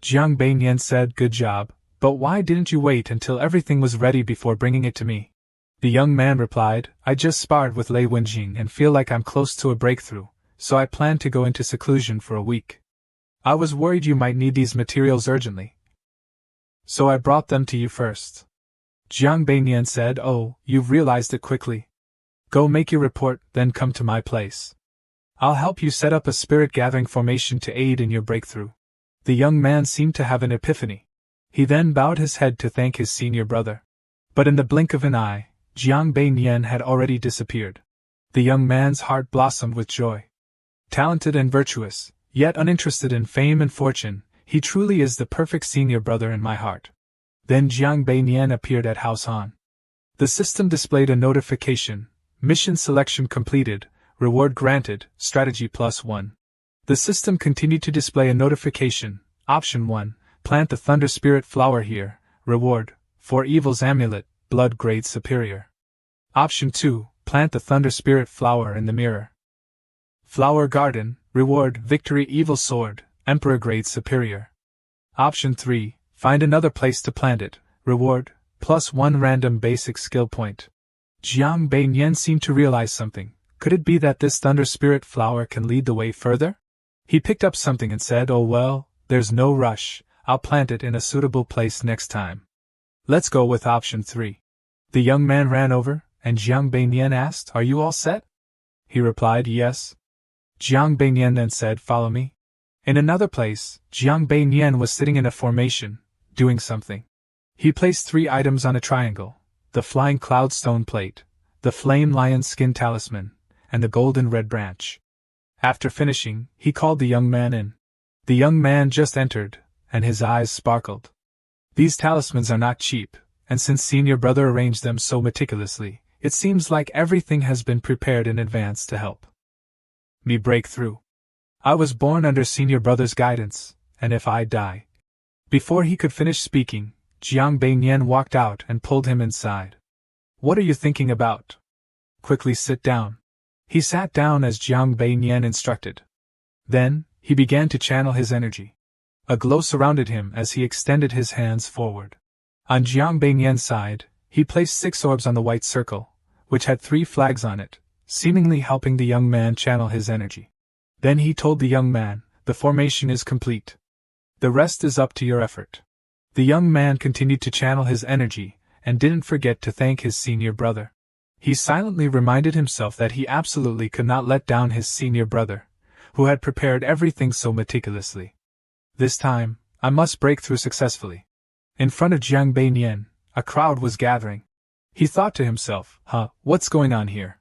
Jiang Beiyan said, good job, but why didn't you wait until everything was ready before bringing it to me? The young man replied, I just sparred with Lei Wenjing and feel like I'm close to a breakthrough, so I plan to go into seclusion for a week. I was worried you might need these materials urgently, so I brought them to you first. Jiang Beiyan said, oh, you've realized it quickly. Go make your report, then come to my place. I'll help you set up a spirit gathering formation to aid in your breakthrough. The young man seemed to have an epiphany. He then bowed his head to thank his senior brother. But in the blink of an eye, Jiang Beiyan had already disappeared. The young man's heart blossomed with joy. Talented and virtuous, yet uninterested in fame and fortune, he truly is the perfect senior brother in my heart. Then Jiang Beiyan appeared at House Han. The system displayed a notification, Mission selection completed, reward granted, strategy +1. The system continued to display a notification. Option 1, plant the Thunder Spirit flower here, reward, 4 Evil's Amulet, blood grade superior. Option 2, plant the Thunder Spirit flower in the mirror. Flower Garden, reward, victory Evil Sword, Emperor grade superior. Option 3, find another place to plant it, reward, +1 random basic skill point. Jiang Beiyan seemed to realize something. Could it be that this Thunder Spirit flower can lead the way further? He picked up something and said, oh well, there's no rush, I'll plant it in a suitable place next time. Let's go with option 3. The young man ran over, and Jiang Beiyan asked, are you all set? He replied, yes. Jiang Beiyan then said, follow me. In another place, Jiang Beiyan was sitting in a formation, doing something. He placed 3 items on a triangle, the Flying Cloud Stone Plate, the Flame Lion Skin Talisman, and the Golden Red Branch. After finishing, he called the young man in. The young man just entered, and his eyes sparkled. These talismans are not cheap, and since senior brother arranged them so meticulously, it seems like everything has been prepared in advance to help me break through. I was born under senior brother's guidance, and if I die. Before he could finish speaking, Jiang Beiyan walked out and pulled him inside. What are you thinking about? Quickly sit down. He sat down as Jiang Beiyan instructed. Then, he began to channel his energy. A glow surrounded him as he extended his hands forward. On Jiang Beiyan's side, he placed 6 orbs on the white circle, which had 3 flags on it, seemingly helping the young man channel his energy. Then he told the young man, the formation is complete. The rest is up to your effort. The young man continued to channel his energy, and didn't forget to thank his senior brother. He silently reminded himself that he absolutely could not let down his senior brother, who had prepared everything so meticulously. This time, I must break through successfully. In front of Jiang Beiyan, a crowd was gathering. He thought to himself, what's going on here?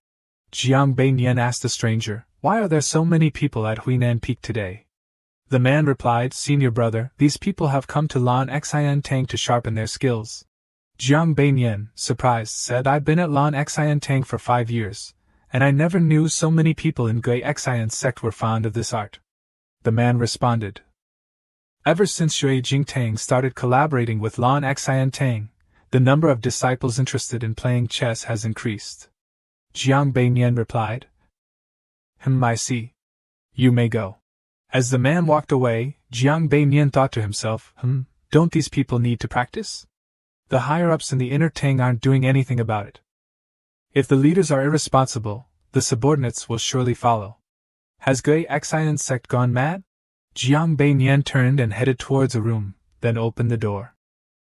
Jiang Beiyan asked the stranger, why are there so many people at Huinan Peak today? The man replied, senior brother, these people have come to Lan Xian Tang to sharpen their skills. Jiang Beiyan, surprised, said, I've been at Lan Xian Tang for 5 years, and I never knew so many people in Gui Xian sect were fond of this art. The man responded, ever since Shui Jingtang started collaborating with Lan Xian Tang, the number of disciples interested in playing chess has increased. Jiang Beiyan replied, I see. You may go. As the man walked away, Jiang Beiyan thought to himself, don't these people need to practice? The higher-ups in the inner Tang aren't doing anything about it. If the leaders are irresponsible, the subordinates will surely follow. Has Gui Xian sect gone mad? Jiang Beiyan turned and headed towards a room, then opened the door.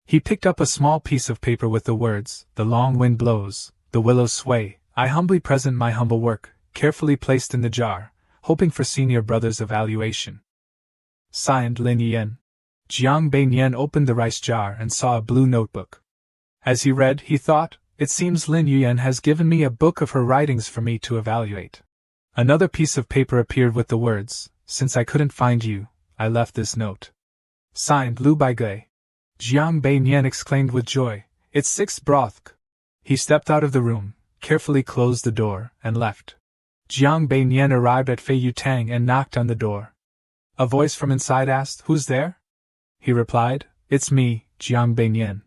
He picked up a small piece of paper with the words, the long wind blows, the willows sway, I humbly present my humble work, carefully placed in the jar, hoping for senior brother's evaluation. Signed Lin Yen. Jiang Beiyan opened the rice jar and saw a blue notebook. As he read, he thought, it seems Lin Yen has given me a book of her writings for me to evaluate. Another piece of paper appeared with the words, since I couldn't find you, I left this note. Signed Lu Baigui. Jiang Beiyan exclaimed with joy, it's 6 broth. He stepped out of the room, carefully closed the door, and left. Jiang Beiyan arrived at Fei Yutang and knocked on the door. A voice from inside asked, who's there? He replied, it's me, Jiang Beiyan.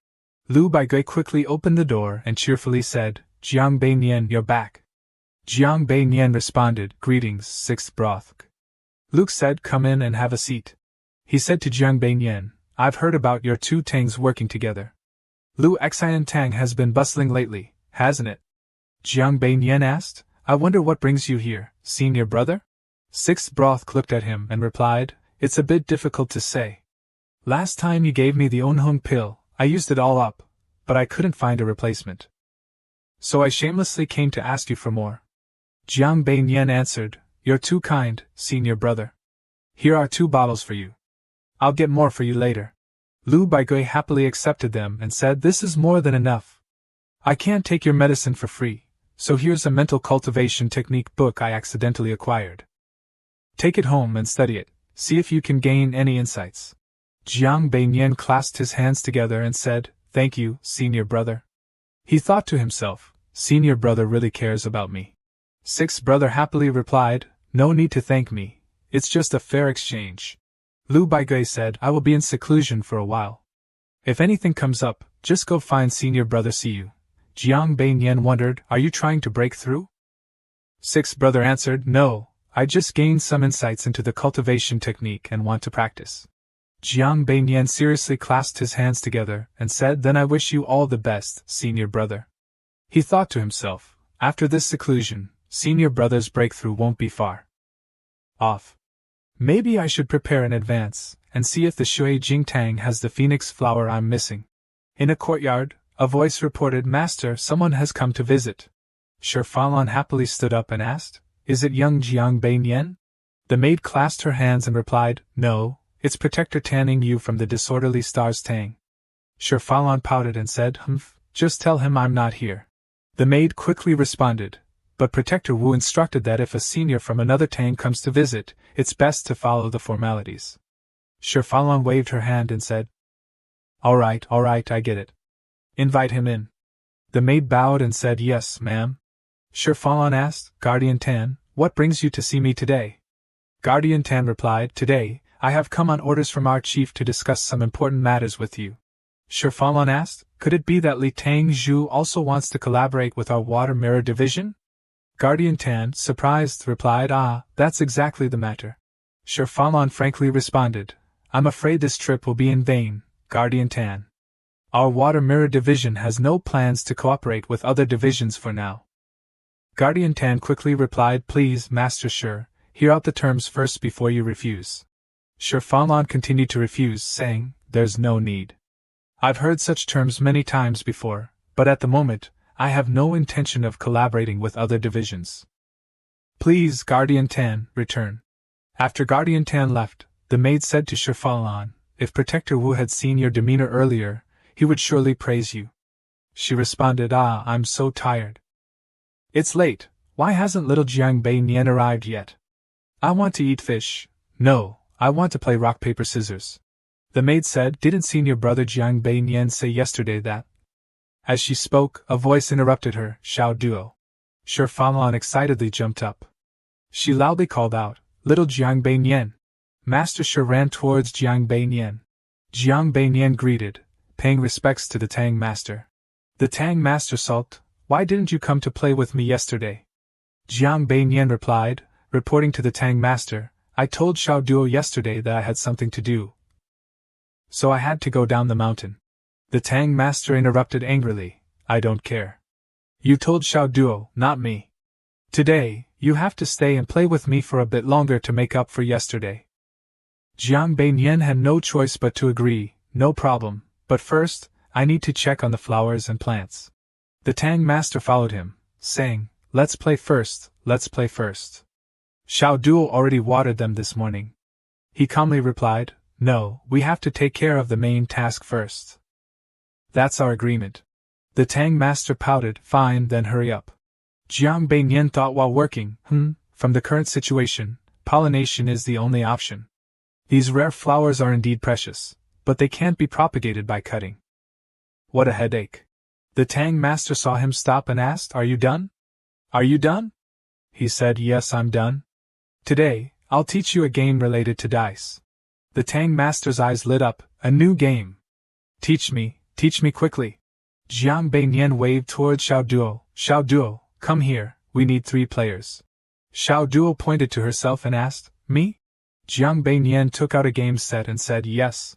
Lu Baigui quickly opened the door and cheerfully said, Jiang Beiyan, you're back. Jiang Beiyan responded, greetings, 6th broth. Luke said, come in and have a seat. He said to Jiang Beiyan, I've heard about your 2 Tangs working together. Lu Xian Tang has been bustling lately, hasn't it? Jiang Beiyan asked, I wonder what brings you here, senior brother? 6th broth looked at him and replied, it's a bit difficult to say. Last time you gave me the Onhung pill, I used it all up, but I couldn't find a replacement. So I shamelessly came to ask you for more. Jiang Beiyan answered, you're too kind, senior brother. Here are 2 bottles for you. I'll get more for you later. Lu Baigui happily accepted them and said, this is more than enough. I can't take your medicine for free, so here's a mental cultivation technique book I accidentally acquired. Take it home and study it, see if you can gain any insights. Jiang Beiyan clasped his hands together and said, thank you, senior brother. He thought to himself, Senior brother really cares about me. Sixth brother happily replied, no need to thank me, it's just a fair exchange. Lu Baigui said, I will be in seclusion for a while. If anything comes up, just go find senior brother see you. Jiang Beiyan wondered, are you trying to break through? Sixth brother answered, no, I just gained some insights into the cultivation technique and want to practice. Jiang Beiyan seriously clasped his hands together and said, then I wish you all the best, senior brother. He thought to himself, after this seclusion, senior brother's breakthrough won't be far off. Maybe I should prepare in advance and see if the Shui Jingtang has the phoenix flower I'm missing. In a courtyard, a voice reported, Master, someone has come to visit. Shi Falon happily stood up and asked, is it young Jiang Beiyan? The maid clasped her hands and replied, no, it's Protector Tanning you from the disorderly stars Tang. Shi Falon pouted and said, just tell him I'm not here. The maid quickly responded, but Protector Wu instructed that if a senior from another Tang comes to visit, it's best to follow the formalities. Shi Falon waved her hand and said, all right, I get it. Invite him in. The maid bowed and said, yes, ma'am. Shi Falon asked, Guardian Tan, what brings you to see me today? Guardian Tan replied, today, I have come on orders from our chief to discuss some important matters with you. Shi Falon asked, could it be that Li Tang Zhu also wants to collaborate with our Water Mirror Division? Guardian Tan, surprised, replied, that's exactly the matter. Shi Falon frankly responded, I'm afraid this trip will be in vain, Guardian Tan. Our Water Mirror Division has no plans to cooperate with other divisions for now. Guardian Tan quickly replied, please, Master Shi, hear out the terms first before you refuse. Shi Falon continued to refuse, saying, there's no need. I've heard such terms many times before, but at the moment, I have no intention of collaborating with other divisions. Please, Guardian Tan, return. After Guardian Tan left, the maid said to Shi Falon, if Protector Wu had seen your demeanor earlier, he would surely praise you. She responded, I'm so tired. It's late, why hasn't little Jiang Beiyan arrived yet? I want to eat fish. No, I want to play rock paper scissors. The maid said, didn't senior brother Jiang Beiyan say yesterday that? As she spoke, a voice interrupted her, Xiao Duo. Shi Falon excitedly jumped up. She loudly called out, little Jiang Beiyan. Master Shi ran towards Jiang Beiyan. Jiang Beiyan greeted, paying respects to the Tang Master. The Tang Master sulked, why didn't you come to play with me yesterday? Jiang Beiyan replied, reporting to the Tang Master, I told Xiao Duo yesterday that I had something to do, so I had to go down the mountain. The Tang Master interrupted angrily, I don't care. You told Xiao Duo, not me. Today, you have to stay and play with me for a bit longer to make up for yesterday. Jiang Beiyan had no choice but to agree, no problem, but first, I need to check on the flowers and plants. The Tang Master followed him, saying, let's play first, let's play first. Xiao Duo already watered them this morning. He calmly replied, no, we have to take care of the main task first. That's our agreement. The Tang Master pouted, fine, then hurry up. Jiang Beiyan thought while working, from the current situation, pollination is the only option. These rare flowers are indeed precious, but they can't be propagated by cutting. What a headache. The Tang Master saw him stop and asked, are you done? Are you done? He said, yes, I'm done. Today, I'll teach you a game related to dice. The Tang Master's eyes lit up, a new game. Teach me quickly. Jiang Beiyan waved towards Xiao Duo. Xiao Duo, come here, we need 3 players. Xiao Duo pointed to herself and asked, me? Jiang Beiyan took out a game set and said yes.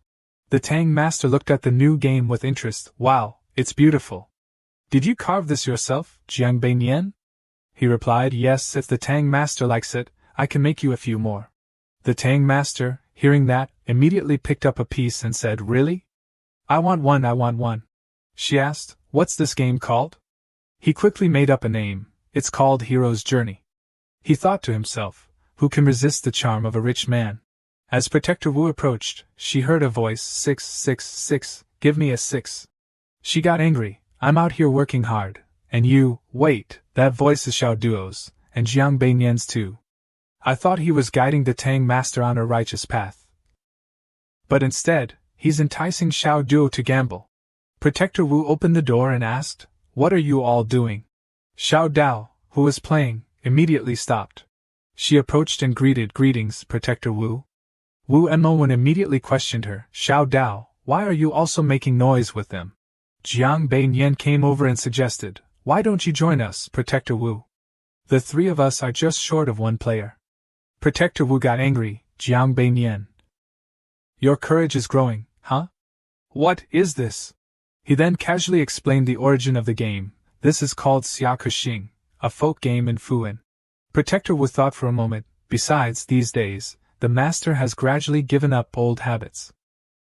The Tang Master looked at the new game with interest. Wow, it's beautiful. Did you carve this yourself, Jiang Beiyan? He replied, yes, if the Tang Master likes it, I can make you a few more. The Tang Master, hearing that, immediately picked up a piece and said, really? I want one. She asked, what's this game called? He quickly made up a name, it's called Hero's Journey. He thought to himself, who can resist the charm of a rich man? As Protector Wu approached, she heard a voice, 666, give me a 6. She got angry, I'm out here working hard, and you, wait, that voice is Xiao Duo's, and Jiang Beiyan's too. I thought he was guiding the Tang Master on a righteous path. But instead, he's enticing Xiao Duo to gamble. Protector Wu opened the door and asked, what are you all doing? Xiao Dao, who was playing, immediately stopped. She approached and greeted, "Greetings, Protector Wu." Wu Enmowen immediately questioned her, "Xiao Dao, why are you also making noise with them?" Jiang Beiyan came over and suggested, "Why don't you join us, Protector Wu? The three of us are just short of one player." Protector Wu got angry. "Jiang Beiyan, your courage is growing, huh? What is this?" He then casually explained the origin of the game. "This is called Xia Kuxing, a folk game in Fuan." Protector Wu thought for a moment. Besides, these days, the master has gradually given up old habits.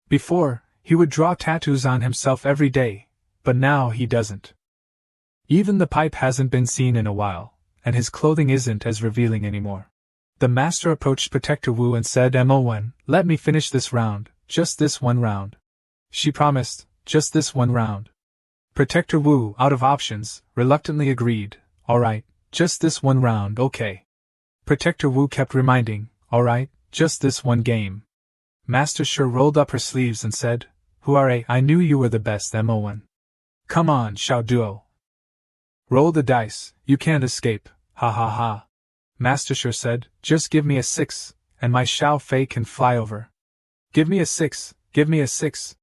Before, he would draw tattoos on himself every day, but now he doesn't. Even the pipe hasn't been seen in a while, and his clothing isn't as revealing anymore. The master approached Protector Wu and said, "Mon, let me finish this round, just this one round." She promised, "Just this one round." Protector Wu, out of options, reluctantly agreed, "Alright, just this one round, okay." Protector Wu kept reminding, "Alright, just this one game." Master Shi rolled up her sleeves and said, "Hooray, I knew you were the best, Mon. Come on, Xiao Duo. Roll the dice, you can't escape, ha ha ha." Master Shi said, "Just give me a 6, and my Xiao Fei can fly over." "Give me a 6, give me a 6.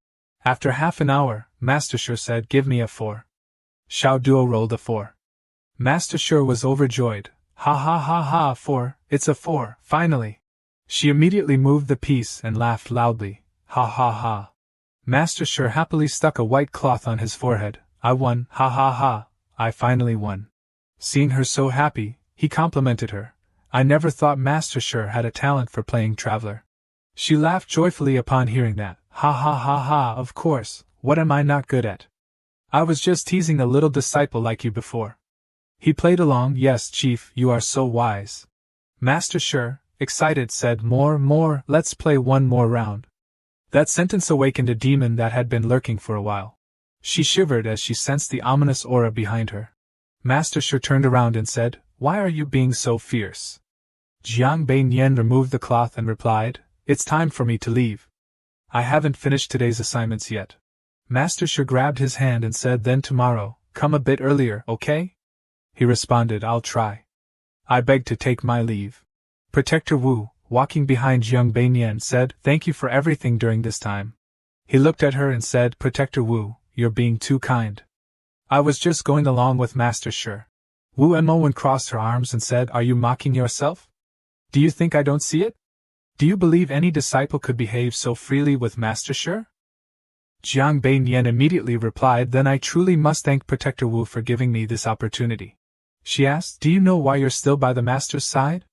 After half an hour, Master Shi said, "Give me a 4. Xiao Duo rolled a 4. Master Shi was overjoyed. "Ha ha ha ha, 4, it's a 4, finally." She immediately moved the piece and laughed loudly. "Ha ha ha." Master Shi happily stuck a white cloth on his forehead. "I won, ha ha ha, I finally won." Seeing her so happy, he complimented her. "I never thought Master Shi had a talent for playing Traveler." She laughed joyfully upon hearing that. "Ha ha ha ha, of course, what am I not good at? I was just teasing a little disciple like you before." He played along. "Yes, Chief, you are so wise." Master Shi, excited, said, More, let's play one more round." That sentence awakened a demon that had been lurking for a while. She shivered as she sensed the ominous aura behind her. Master Shi turned around and said, "Why are you being so fierce?" Jiang Beiyan removed the cloth and replied, "It's time for me to leave. I haven't finished today's assignments yet." Master Shi grabbed his hand and said, "Then tomorrow, come a bit earlier, okay?" He responded, "I'll try." "I beg to take my leave." Protector Wu, walking behind Jiang Beiyan, said, "Thank you for everything during this time." He looked at her and said, "Protector Wu, you're being too kind. I was just going along with Master Shi." Wu Enmowen crossed her arms and said, "Are you mocking yourself? Do you think I don't see it? Do you believe any disciple could behave so freely with Master Shi?" Jiang Beiyan immediately replied, "Then I truly must thank Protector Wu for giving me this opportunity." She asked, "Do you know why you're still by the Master's side?"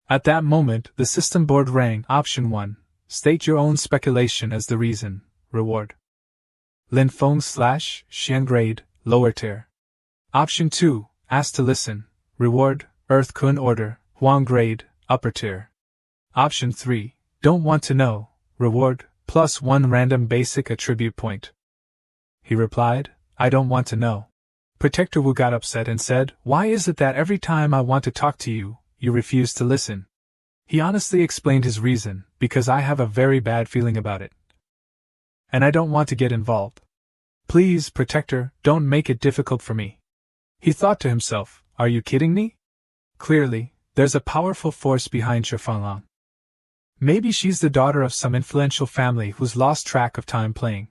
At that moment, the system board rang. Option 1. State your own speculation as the reason. Reward: Lin Feng / Xian grade, lower tier. Option 2. Ask to listen. Reward: Earth Kun order, Huang grade, upper tier. Option 3. Don't want to know. Reward: +1 random basic attribute point. He replied, "I don't want to know." Protector Wu got upset and said, "Why is it that every time I want to talk to you, you refuse to listen?" He honestly explained his reason, "Because I have a very bad feeling about it. And I don't want to get involved. Please, Protector, don't make it difficult for me." He thought to himself, "Are you kidding me? Clearly, there's a powerful force behind Shifanlang. Maybe she's the daughter of some influential family who's lost track of time playing.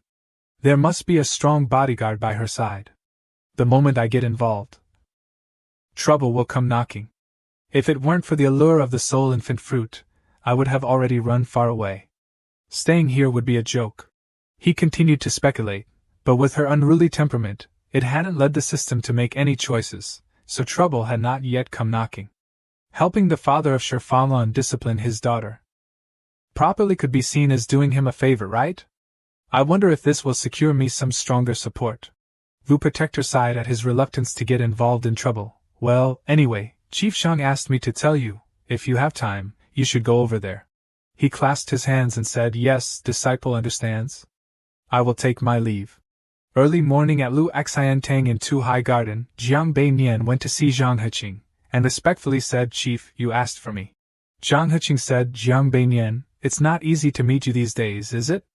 There must be a strong bodyguard by her side. The moment I get involved, trouble will come knocking. If it weren't for the allure of the soul infant fruit, I would have already run far away. Staying here would be a joke." He continued to speculate, but with her unruly temperament, it hadn't led the system to make any choices, so trouble had not yet come knocking. Helping the father of Shifanlang discipline his daughter properly could be seen as doing him a favor, right? I wonder if this will secure me some stronger support. Wu Protector sighed at his reluctance to get involved in trouble. "Well, anyway, Chief Shang asked me to tell you, if you have time, you should go over there." He clasped his hands and said, "Yes, disciple understands. I will take my leave." Early morning at Lu Xiantang in Tu Hai Garden, Jiang Beiyan went to see Zhang Heqing, and respectfully said, "Chief, you asked for me." Zhang Heqing said, "Jiang Beiyan, it's not easy to meet you these days, is it?"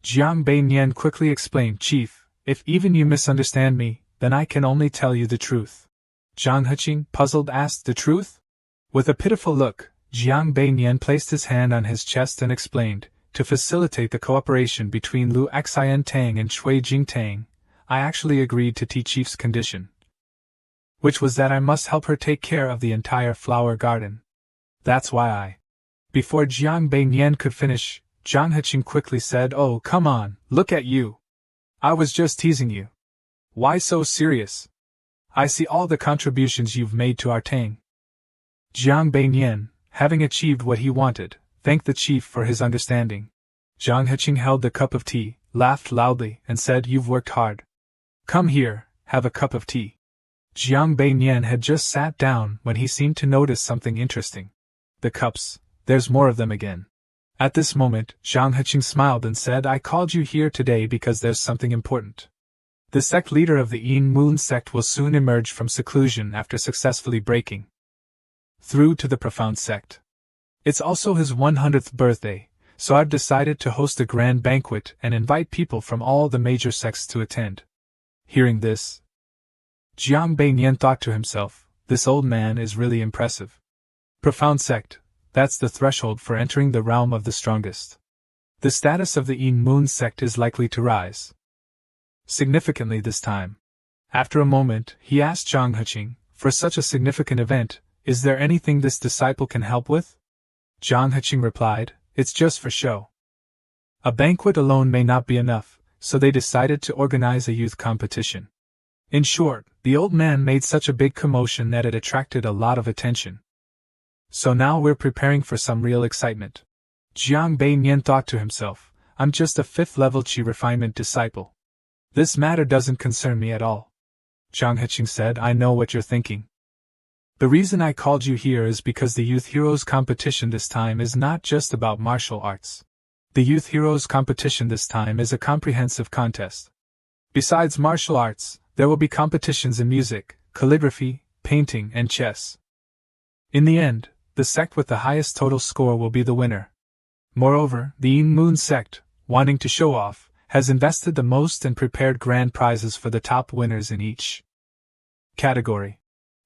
Jiang Beiyan quickly explained, "Chief, if even you misunderstand me, then I can only tell you the truth. Zhang Heching, puzzled, asked. The truth? With a pitiful look, Jiang Beinian placed his hand on his chest and explained, to facilitate the cooperation between Lu Xian Tang and Chui Jing Tang, I actually agreed to Tea Chief's condition, which was that I must help her take care of the entire flower garden. That's why I. Before Jiang Beinian could finish, Zhang Heching quickly said, Oh, come on, look at you. I was just teasing you. Why so serious? I see all the contributions you've made to our Tang. Jiang Beinian, having achieved what he wanted, thanked the chief for his understanding. Zhang Heching held the cup of tea, laughed loudly, and said, You've worked hard. Come here, have a cup of tea. Jiang Beinian had just sat down when he seemed to notice something interesting. The cups, there's more of them again. At this moment, Zhang Heching smiled and said, I called you here today because there's something important. The sect leader of the Yin Moon sect will soon emerge from seclusion after successfully breaking through to the Profound sect. It's also his 100th birthday, so I've decided to host a grand banquet and invite people from all the major sects to attend. Hearing this, Jiang Beinian thought to himself, this old man is really impressive. Profound sect, that's the threshold for entering the realm of the strongest. The status of the Yin Moon sect is likely to rise significantly this time. After a moment, he asked Zhang Heching, for such a significant event, is there anything this disciple can help with? Zhang Heching replied, it's just for show. A banquet alone may not be enough, so they decided to organize a youth competition. In short, the old man made such a big commotion that it attracted a lot of attention. So now we're preparing for some real excitement. Jiang Beinian thought to himself, I'm just a 5th level Qi refinement disciple. This matter doesn't concern me at all. Zhang Heching said, I know what you're thinking. The reason I called you here is because the Youth Heroes competition this time is not just about martial arts. The Youth Heroes competition this time is a comprehensive contest. Besides martial arts, there will be competitions in music, calligraphy, painting, and chess. In the end, the sect with the highest total score will be the winner. Moreover, the Yin Moon sect, wanting to show off, has invested the most and prepared grand prizes for the top winners in each category.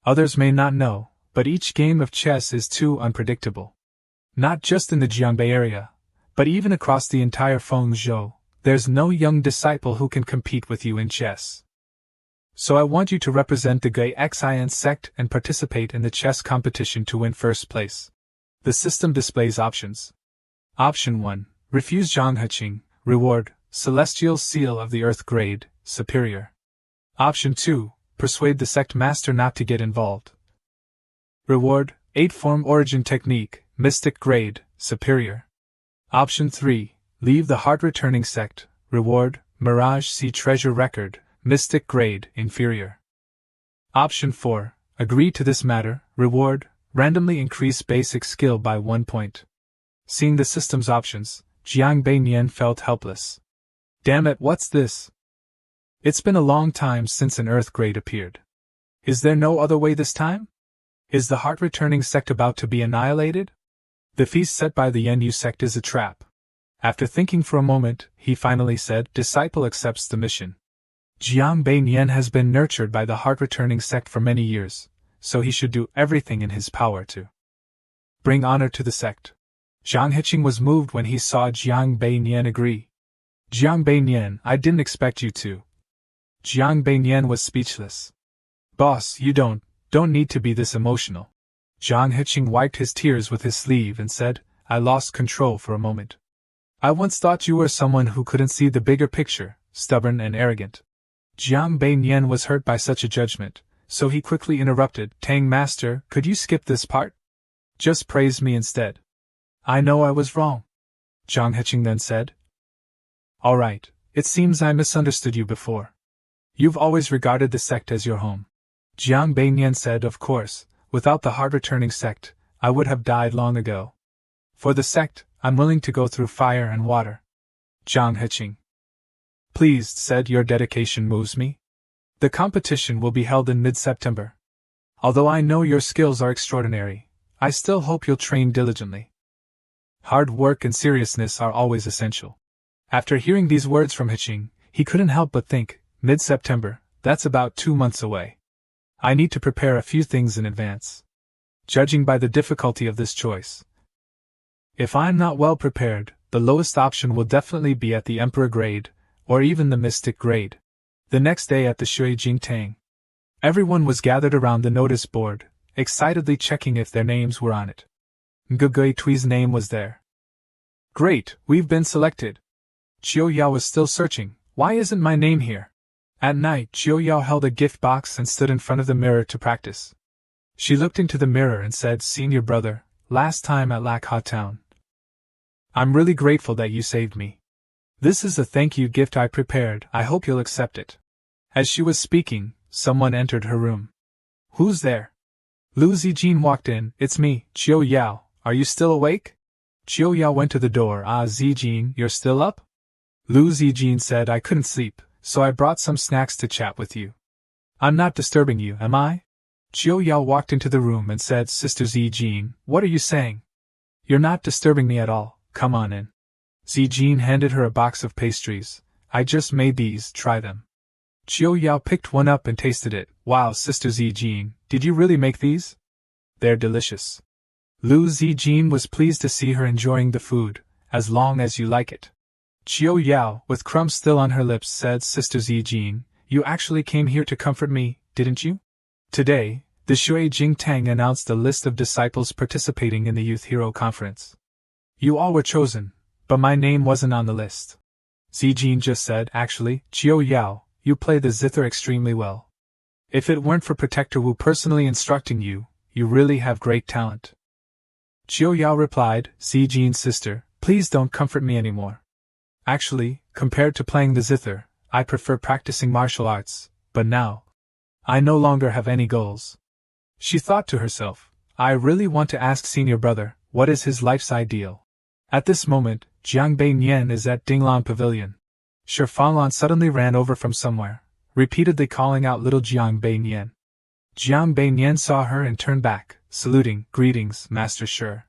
Others may not know, but each game of chess is too unpredictable. Not just in the Jiangbei area, but even across the entire Fengzhou, there's no young disciple who can compete with you in chess. So I want you to represent the Gai Xian sect and participate in the chess competition to win first place. The system displays options. Option 1. Refuse Zhang Heching, reward, Celestial Seal of the Earth grade, superior. Option 2. Persuade the sect master not to get involved. Reward, 8-form origin technique, mystic grade, superior. Option 3. Leave the heart returning sect, reward, Mirage Sea treasure record, mystic grade, inferior. Option 4. Agree to this matter, reward, randomly increase basic skill by 1 point. Seeing the system's options, Jiang Beinian felt helpless. Damn it, what's this? It's been a long time since an Earth grade appeared. Is there no other way this time? Is the heart-returning sect about to be annihilated? The feast set by the Yenyu sect is a trap. After thinking for a moment, he finally said, Disciple accepts the mission. Jiang Beinian has been nurtured by the heart-returning sect for many years, so he should do everything in his power to bring honor to the sect. Zhang Heching was moved when he saw Jiang Beinian agree. Jiang Beinian, I didn't expect you to. Jiang Beinian was speechless. Boss, you don't need to be this emotional. Zhang Heching wiped his tears with his sleeve and said, I lost control for a moment. I once thought you were someone who couldn't see the bigger picture, stubborn and arrogant. Jiang Beinian was hurt by such a judgment, so he quickly interrupted, Tang Master, could you skip this part? Just praise me instead. I know I was wrong. Zhang Heching then said. All right, it seems I misunderstood you before. You've always regarded the sect as your home. Jiang Beinian said, Of course, without the heart-returning sect, I would have died long ago. For the sect, I'm willing to go through fire and water. Zhang Heching, pleased, said, Your dedication moves me. The competition will be held in mid-September. Although I know your skills are extraordinary, I still hope you'll train diligently. Hard work and seriousness are always essential. After hearing these words from Heching, he couldn't help but think, mid-September, that's about 2 months away. I need to prepare a few things in advance. Judging by the difficulty of this choice, if I'm not well prepared, the lowest option will definitely be at the Emperor grade, or even the Mystic grade. The next day at the Shui Jingtang, everyone was gathered around the notice board, excitedly checking if their names were on it. Ngugui Tui's name was there. Great, we've been selected. Chiu Yao was still searching. Why isn't my name here? At night, Chiu Yao held a gift box and stood in front of the mirror to practice. She looked into the mirror and said, Senior brother, last time at Lakha Town, I'm really grateful that you saved me. This is a thank you gift I prepared, I hope you'll accept it. As she was speaking, someone entered her room. Who's there? Lu Zijin walked in. It's me, Chiu Yao, are you still awake? Chiu Yao went to the door. Zijin, you're still up? Lu Zijin said, I couldn't sleep, so I brought some snacks to chat with you. I'm not disturbing you, am I? Chiu Yao walked into the room and said, Sister Zijin, what are you saying? You're not disturbing me at all, come on in. Zijin handed her a box of pastries. I just made these, try them. Chiu Yao picked one up and tasted it. Wow, Sister Zijin, did you really make these? They're delicious. Lu Zijin was pleased to see her enjoying the food, as long as you like it. Chiu Yao, with crumbs still on her lips, said, Sister Zijin, you actually came here to comfort me, didn't you? Today, the Shui Jingtang announced a list of disciples participating in the Youth Hero Conference. You all were chosen, but my name wasn't on the list. Zijin just said, actually, Chiu Yao, you play the zither extremely well. If it weren't for Protector Wu personally instructing you, you really have great talent. Chiu Yao replied, Zijin's sister, please don't comfort me anymore. Actually, compared to playing the zither, I prefer practicing martial arts, but now, I no longer have any goals. She thought to herself, I really want to ask senior brother, what is his life's ideal? At this moment, Jiang Beiyan is at Dinglan Pavilion. Shi Fanlan suddenly ran over from somewhere, repeatedly calling out little Jiang Beiyan. Jiang Beiyan saw her and turned back, saluting, greetings, Master Shi.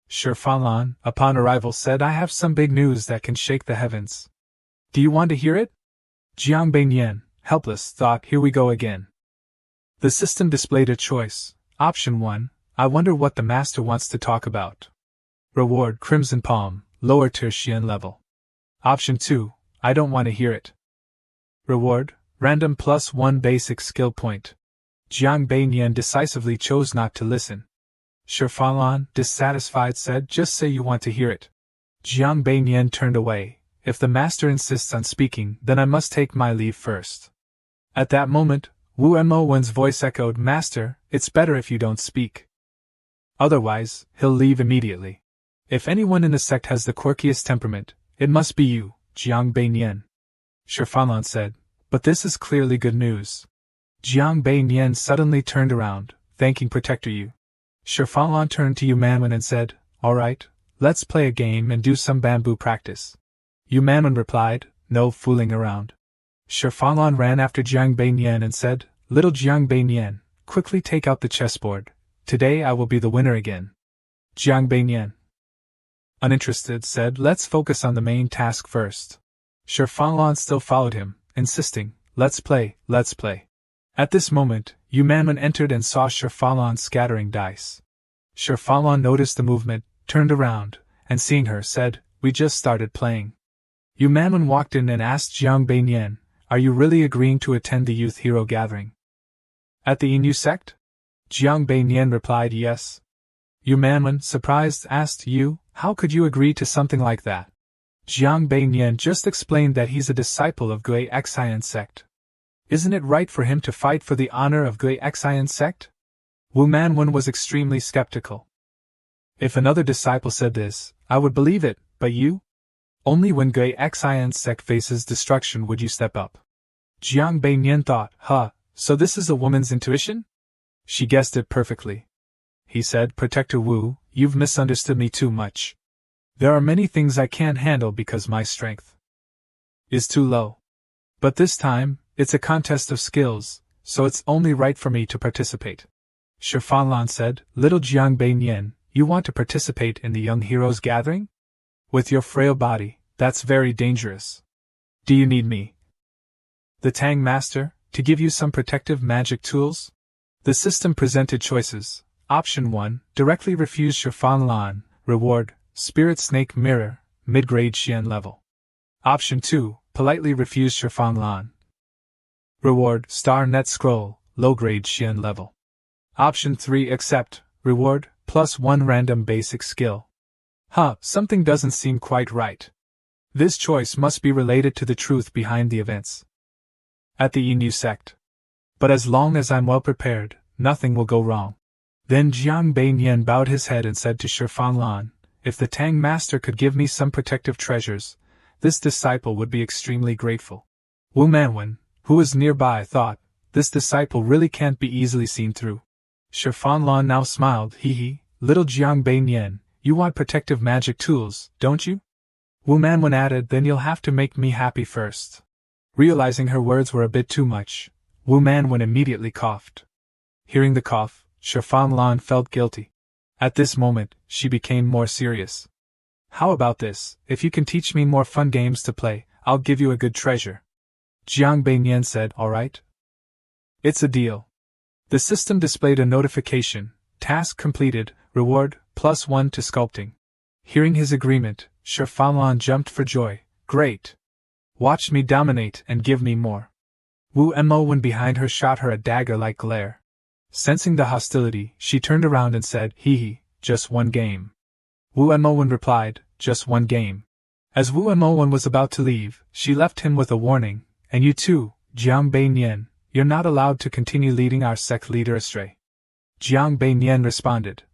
Shi Fanlan, upon arrival, said, I have some big news that can shake the heavens. Do you want to hear it? Jiang Beiyan, helpless, thought, here we go again. The system displayed a choice. Option 1, I wonder what the master wants to talk about. Reward, Crimson Palm, lower tertian level. Option 2, I don't want to hear it. Reward, random +1 basic skill point. Jiang Beiyan decisively chose not to listen. Shi Fanlan, dissatisfied, said, just say you want to hear it. Jiang Beiyan turned away. If the master insists on speaking, then I must take my leave first. At that moment, Wu Mowen's voice echoed, Master, it's better if you don't speak. Otherwise, he'll leave immediately. If anyone in the sect has the quirkiest temperament, it must be you, Jiang Beiyan. Shi Fanlan said, but this is clearly good news. Jiang Beiyan suddenly turned around, thanking Protector Yu. Shi Fanlan turned to Yu Manwen and said, all right, let's play a game and do some bamboo practice. Yu Manwen replied, no fooling around. Shi Fanlan ran after Jiang Beiyan and said, little Jiang Beiyan, quickly take out the chessboard. Today I will be the winner again. Jiang Beiyan, uninterested, said, let's focus on the main task first. Shi Fanlan still followed him, insisting, let's play, let's play. At this moment, Yu Manwen entered and saw Shi Fanlan scattering dice. Shi Fanlan noticed the movement, turned around, and seeing her, said, we just started playing. Yu Manwen walked in and asked Jiang Beiyan, are you really agreeing to attend the youth hero gathering? At the Inu sect? Jiang Beiyan replied yes. Yu Manwen, surprised, asked, you, how could you agree to something like that? Jiang Beiyan just explained that he's a disciple of Gui Xian sect. Isn't it right for him to fight for the honor of Gui Xian sect? Wu Manwen was extremely skeptical. If another disciple said this, I would believe it, but you? Only when Gui Xian sect faces destruction would you step up. Jiang Beiyan thought, so this is a woman's intuition? She guessed it perfectly. He said, Protector Wu, you've misunderstood me too much. There are many things I can't handle because my strength is too low. But this time, it's a contest of skills, so it's only right for me to participate. Shi Fanlan said, little Jiang Beiyan, you want to participate in the Young Heroes gathering? With your frail body, that's very dangerous. Do you need me, the Tang Master, to give you some protective magic tools? The system presented choices. Option 1, directly refuse Shifang Lan, reward, Spirit Snake Mirror, mid-grade Xian level. Option 2, politely refuse Shifang Lan. Reward, Star Net Scroll, low-grade Xian level. Option 3, accept, reward, +1 random basic skill. Something doesn't seem quite right. This choice must be related to the truth behind the events at the Inu sect. But as long as I'm well prepared, nothing will go wrong. Then Jiang Beiyan bowed his head and said to Shifang Lan, if the Tang Master could give me some protective treasures, this disciple would be extremely grateful. Wu Manwen, who was nearby, thought, this disciple really can't be easily seen through. Shifang Lan now smiled, hee, little Jiang Beiyan, you want protective magic tools, don't you? Wu Manwen added, then you'll have to make me happy first. Realizing her words were a bit too much, Wu Manwen immediately coughed. Hearing the cough, Shifang Lan felt guilty. At this moment, she became more serious. How about this, if you can teach me more fun games to play, I'll give you a good treasure. Jiang Beiyan said, alright. It's a deal. The system displayed a notification, task completed, reward, +1 to sculpting. Hearing his agreement, Shifang Lan jumped for joy, great. Watch me dominate and give me more. Wu Manwen behind her shot her a dagger-like glare. Sensing the hostility, she turned around and said, hee, just one game. Wu Manwen replied, just one game. As Wu Manwen was about to leave, she left him with a warning, and you too, Jiang Beiyan, you're not allowed to continue leading our sect leader astray. Jiang Beiyan responded.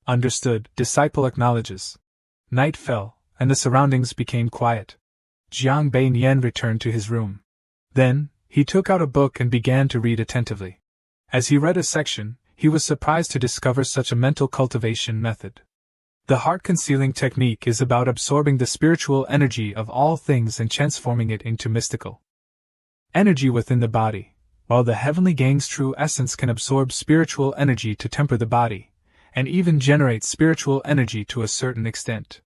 Understood, disciple acknowledges. Night fell, and the surroundings became quiet. Jiang Beiyan returned to his room. Then, he took out a book and began to read attentively. As he read a section, he was surprised to discover such a mental cultivation method. The heart-concealing technique is about absorbing the spiritual energy of all things and transforming it into mystical energy within the body, while the heavenly gang's true essence can absorb spiritual energy to temper the body, and even generate spiritual energy to a certain extent.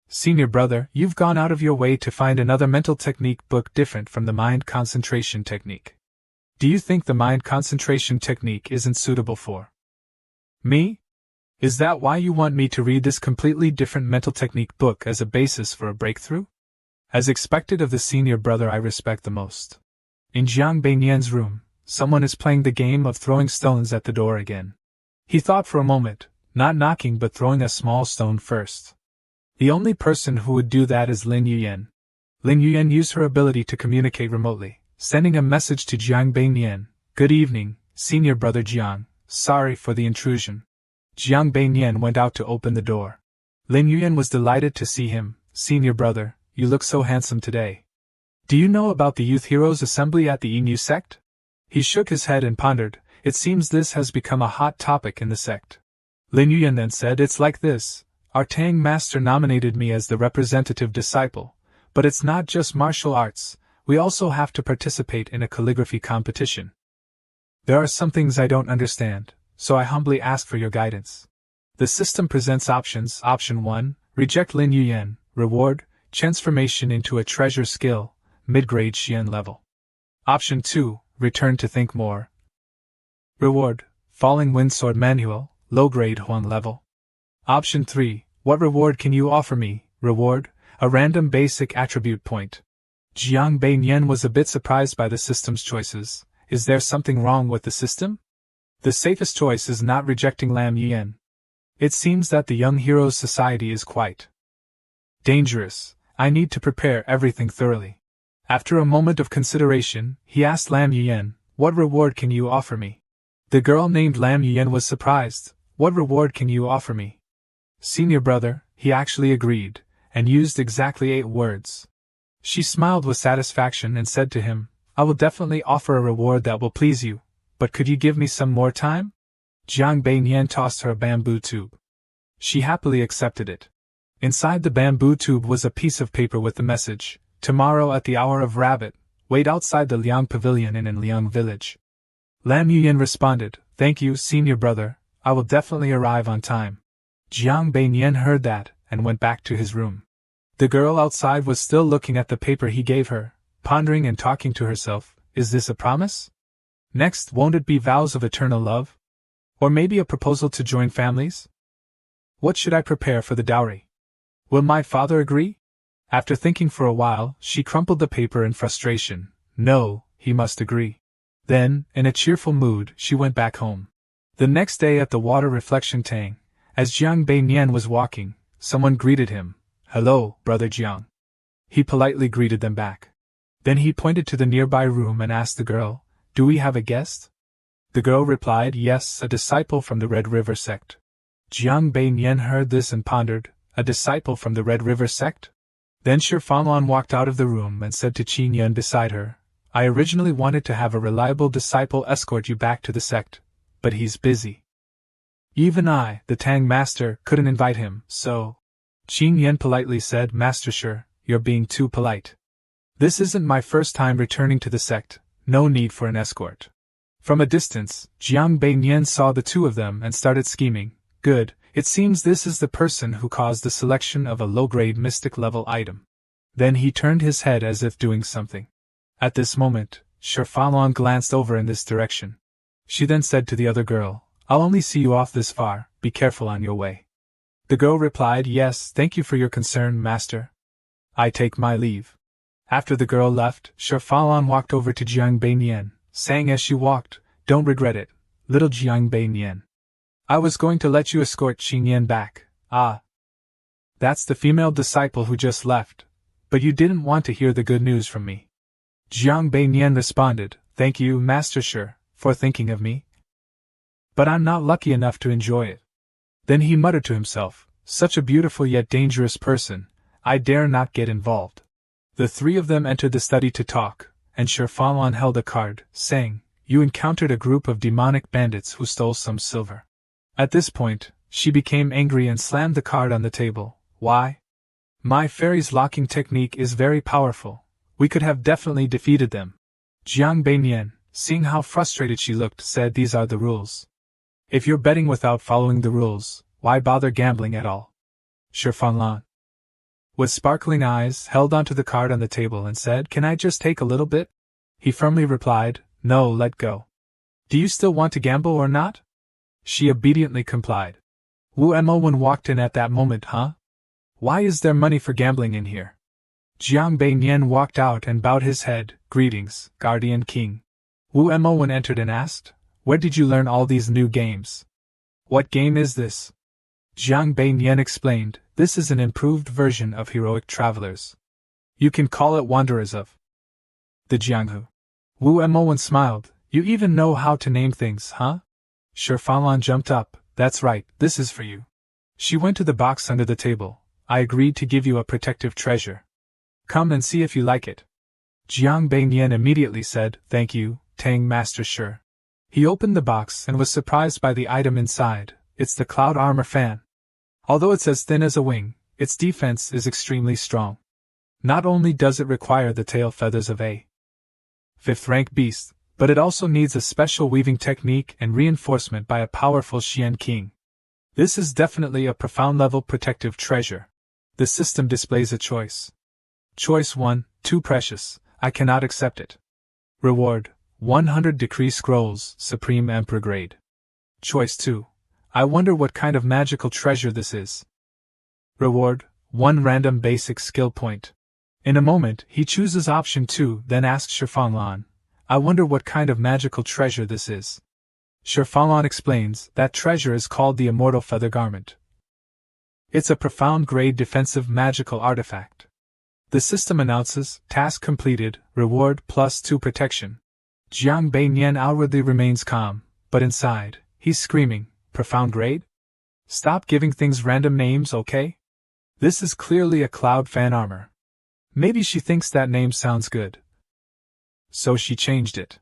Senior brother, you've gone out of your way to find another mental technique book different from the mind concentration technique. Do you think the mind concentration technique isn't suitable for me? Is that why you want me to read this completely different mental technique book as a basis for a breakthrough? As expected of the senior brother I respect the most. In Jiang Beiyan's room, someone is playing the game of throwing stones at the door again. He thought for a moment, not knocking but throwing a small stone first. The only person who would do that is Lin Yuyan. Lin Yuyan used her ability to communicate remotely, sending a message to Jiang Beiyan, good evening, senior brother Jiang, sorry for the intrusion. Jiang Beiyan went out to open the door. Lin Yuyan was delighted to see him, senior brother, you look so handsome today. Do you know about the Youth Heroes Assembly at the Inu sect? He shook his head and pondered, it seems this has become a hot topic in the sect. Lin Yuyan then said, it's like this, our Tang Master nominated me as the representative disciple, but it's not just martial arts, we also have to participate in a calligraphy competition. There are some things I don't understand, so I humbly ask for your guidance. The system presents options. Option 1, reject Lin Yuyan, reward, transformation into a treasure skill, mid-grade Xian level. Option 2, return to think more. Reward, falling windsword manual, low-grade Huang level. Option 3, what reward can you offer me? Reward, a random basic attribute point. Jiang Beiyan was a bit surprised by the system's choices. Is there something wrong with the system? The safest choice is not rejecting Lam Yuyan. It seems that the Young Heroes Society is quite dangerous. I need to prepare everything thoroughly. After a moment of consideration, he asked Lam Yuyan, what reward can you offer me? The girl named Lam Yuyan was surprised. What reward can you offer me? Senior brother, he actually agreed, and used exactly 8 words. She smiled with satisfaction and said to him, I will definitely offer a reward that will please you, but could you give me some more time? Jiang Beiyan tossed her a bamboo tube. She happily accepted it. Inside the bamboo tube was a piece of paper with the message, tomorrow at the hour of rabbit, wait outside the Liang Pavilion in Liang Village. Lam Yuyan responded, thank you, senior brother, I will definitely arrive on time. Jiang Beiyan heard that, and went back to his room. The girl outside was still looking at the paper he gave her, pondering and talking to herself, is this a promise? Next, won't it be vows of eternal love? Or maybe a proposal to join families? What should I prepare for the dowry? Will my father agree? After thinking for a while, she crumpled the paper in frustration. No, he must agree. Then, in a cheerful mood, she went back home. The next day at the water reflection tank, as Jiang Beinian was walking, someone greeted him. Hello, brother Jiang. He politely greeted them back. Then he pointed to the nearby room and asked the girl, Do we have a guest? The girl replied, Yes, a disciple from the Red River sect. Jiang Beinian heard this and pondered, A disciple from the Red River sect? Then Shi Fanlan walked out of the room and said to Qin Yun beside her, I originally wanted to have a reliable disciple escort you back to the sect, but he's busy. Even I, the Tang master, couldn't invite him, so... Qin Yun politely said, Master Shi, you're being too polite. This isn't my first time returning to the sect, no need for an escort. From a distance, Jiang Beinian saw the two of them and started scheming. Good, it seems this is the person who caused the selection of a low-grade mystic-level item. Then he turned his head as if doing something. At this moment, Shi Fanlan glanced over in this direction. She then said to the other girl, I'll only see you off this far, be careful on your way. The girl replied, Yes, thank you for your concern, master. I take my leave. After the girl left, Shi Fanlan walked over to Jiang Beinian, saying as she walked, Don't regret it, little Jiang Beinian. I was going to let you escort Qin Yan back. Ah. That's the female disciple who just left, but you didn't want to hear the good news from me. Jiang Beinian responded, Thank you, Master Shi, for thinking of me. But I'm not lucky enough to enjoy it. Then he muttered to himself, Such a beautiful yet dangerous person, I dare not get involved. The three of them entered the study to talk, and Shi Fanlan held a card, saying, You encountered a group of demonic bandits who stole some silver. At this point, she became angry and slammed the card on the table. Why? My fairy's locking technique is very powerful. We could have definitely defeated them. Jiang Beinian, seeing how frustrated she looked, said these are the rules. If you're betting without following the rules, why bother gambling at all? Shi Fanlan, with sparkling eyes, held onto the card on the table and said, Can I just take a little bit? He firmly replied, No, let go. Do you still want to gamble or not? She obediently complied. Wu Emowen walked in at that moment. Huh? Why is there money for gambling in here? Jiang Beinian walked out and bowed his head. Greetings, Guardian King. Wu Emowen entered and asked, Where did you learn all these new games? What game is this? Jiang Beinian explained, This is an improved version of Heroic Travelers. You can call it Wanderers of the Jianghu. Wu Emowen smiled, You even know how to name things, huh? Shi Fanlan jumped up, That's right, this is for you. She went to the box under the table. I agreed to give you a protective treasure. Come and see if you like it. Jiang Beinian immediately said, Thank you, Tang Master Shi. He opened the box and was surprised by the item inside. It's the Cloud Armor Fan. Although it's as thin as a wing, its defense is extremely strong. Not only does it require the tail feathers of a 5th rank beast, but it also needs a special weaving technique and reinforcement by a powerful Xian King. This is definitely a profound level protective treasure. The system displays a choice. Choice 1, too precious, I cannot accept it. Reward, 100 Decree Scrolls, Supreme Emperor Grade. Choice 2, I wonder what kind of magical treasure this is. Reward, 1 random basic skill point. In a moment, he chooses option 2, then asks Shi Fanlan, I wonder what kind of magical treasure this is. Shi Fanlan explains, that treasure is called the Immortal Feather Garment. It's a profound grade defensive magical artifact. The system announces, task completed, reward +2 protection. Jiang Beinian outwardly remains calm, but inside, he's screaming, profound grade? Stop giving things random names, okay? This is clearly a cloud fan armor. Maybe she thinks that name sounds good. So she changed it.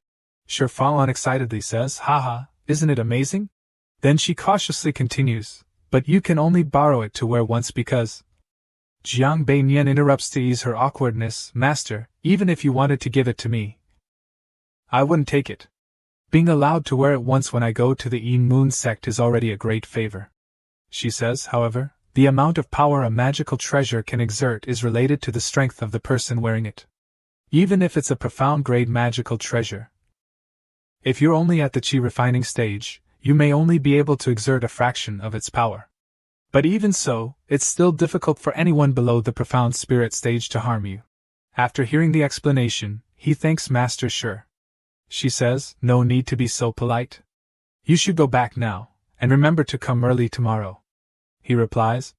Shi Fanlan excitedly says, Haha, isn't it amazing? Then she cautiously continues, but you can only borrow it to wear once because... Jiang Beinian interrupts to ease her awkwardness, Master, even if you wanted to give it to me, I wouldn't take it. Being allowed to wear it once when I go to the Yin Moon sect is already a great favor. She says, however, the amount of power a magical treasure can exert is related to the strength of the person wearing it. Even if it's a profound grade magical treasure, If you're only at the chi refining stage, you may only be able to exert a fraction of its power. But even so, it's still difficult for anyone below the profound spirit stage to harm you. After hearing the explanation, he thanks Master Shi. She says, no need to be so polite. You should go back now, and remember to come early tomorrow. He replies.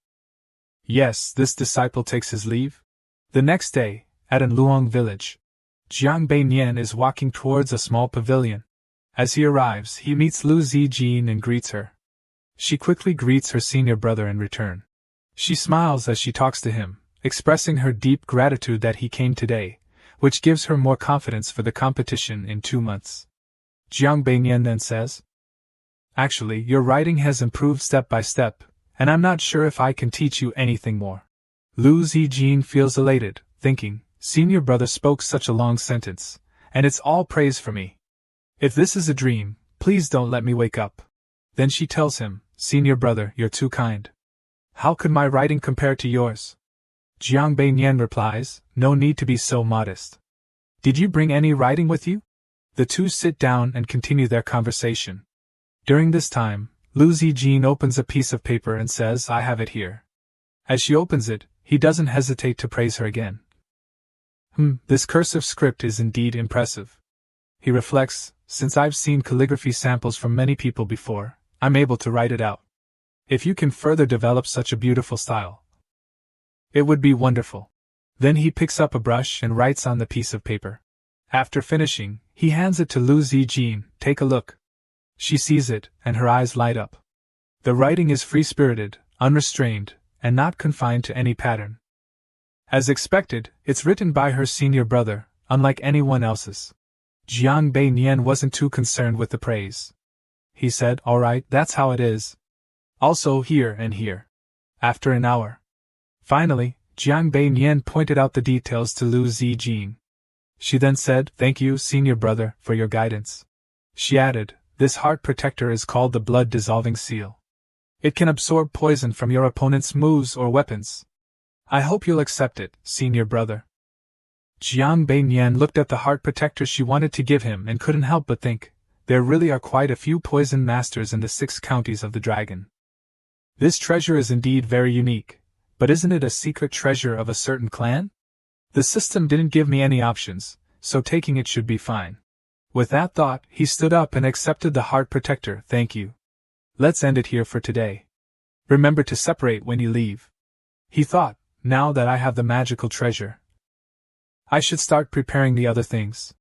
Yes, this disciple takes his leave. The next day, at an Luong village, Jiang Beinian is walking towards a small pavilion. As he arrives, he meets Lu Zijin and greets her. She quickly greets her senior brother in return. She smiles as she talks to him, expressing her deep gratitude that he came today, which gives her more confidence for the competition in 2 months. Jiang Beinian then says, Actually, your writing has improved step by step, and I'm not sure if I can teach you anything more. Lu Zijin feels elated, thinking, senior brother spoke such a long sentence, and it's all praise for me. If this is a dream, please don't let me wake up. Then she tells him, Senior brother, you're too kind. How could my writing compare to yours? Jiang Beinian replies, no need to be so modest. Did you bring any writing with you? The two sit down and continue their conversation. During this time, Lu Zijin opens a piece of paper and says, I have it here. As she opens it, he doesn't hesitate to praise her again. This cursive script is indeed impressive. He reflects, since I've seen calligraphy samples from many people before, I'm able to write it out. If you can further develop such a beautiful style, it would be wonderful. Then he picks up a brush and writes on the piece of paper. After finishing, he hands it to Lu Zijin. Take a look. She sees it, and her eyes light up. The writing is free-spirited, unrestrained, and not confined to any pattern. As expected, it's written by her senior brother, unlike anyone else's. Jiang Beinian wasn't too concerned with the praise. He said, all right, that's how it is. Also here and here. After an hour. Finally, Jiang Beinian pointed out the details to Lu Zijin. She then said, thank you, senior brother, for your guidance. She added, this heart protector is called the blood-dissolving seal. It can absorb poison from your opponent's moves or weapons. I hope you'll accept it, senior brother. Jiang Beinian looked at the heart protector she wanted to give him and couldn't help but think, there really are quite a few poison masters in the 6 counties of the dragon. This treasure is indeed very unique, but isn't it a secret treasure of a certain clan? The system didn't give me any options, so taking it should be fine. With that thought, he stood up and accepted the heart protector. Thank you. Let's end it here for today. Remember to separate when you leave. He thought, now that I have the magical treasure, I should start preparing the other things.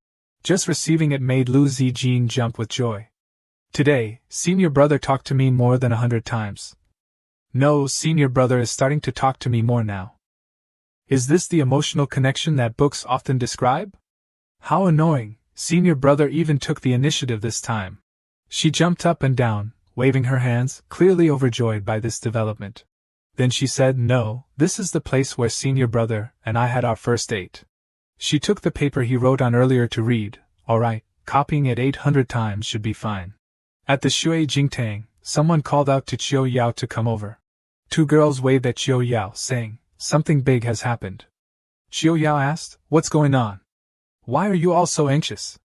Just receiving it made Lu Zijin jump with joy. Today, senior brother talked to me more than 100 times. No, senior brother is starting to talk to me more now. Is this the emotional connection that books often describe? How annoying, senior brother even took the initiative this time. She jumped up and down, waving her hands, clearly overjoyed by this development. Then she said, no, this is the place where senior brother and I had our first date. She took the paper he wrote on earlier to read. All right, copying it 800 times should be fine. At the Shui Jingtang, someone called out to Qiu Yao to come over. 2 girls waved at Qiu Yao, saying, something big has happened. Qiu Yao asked, what's going on? Why are you all so anxious?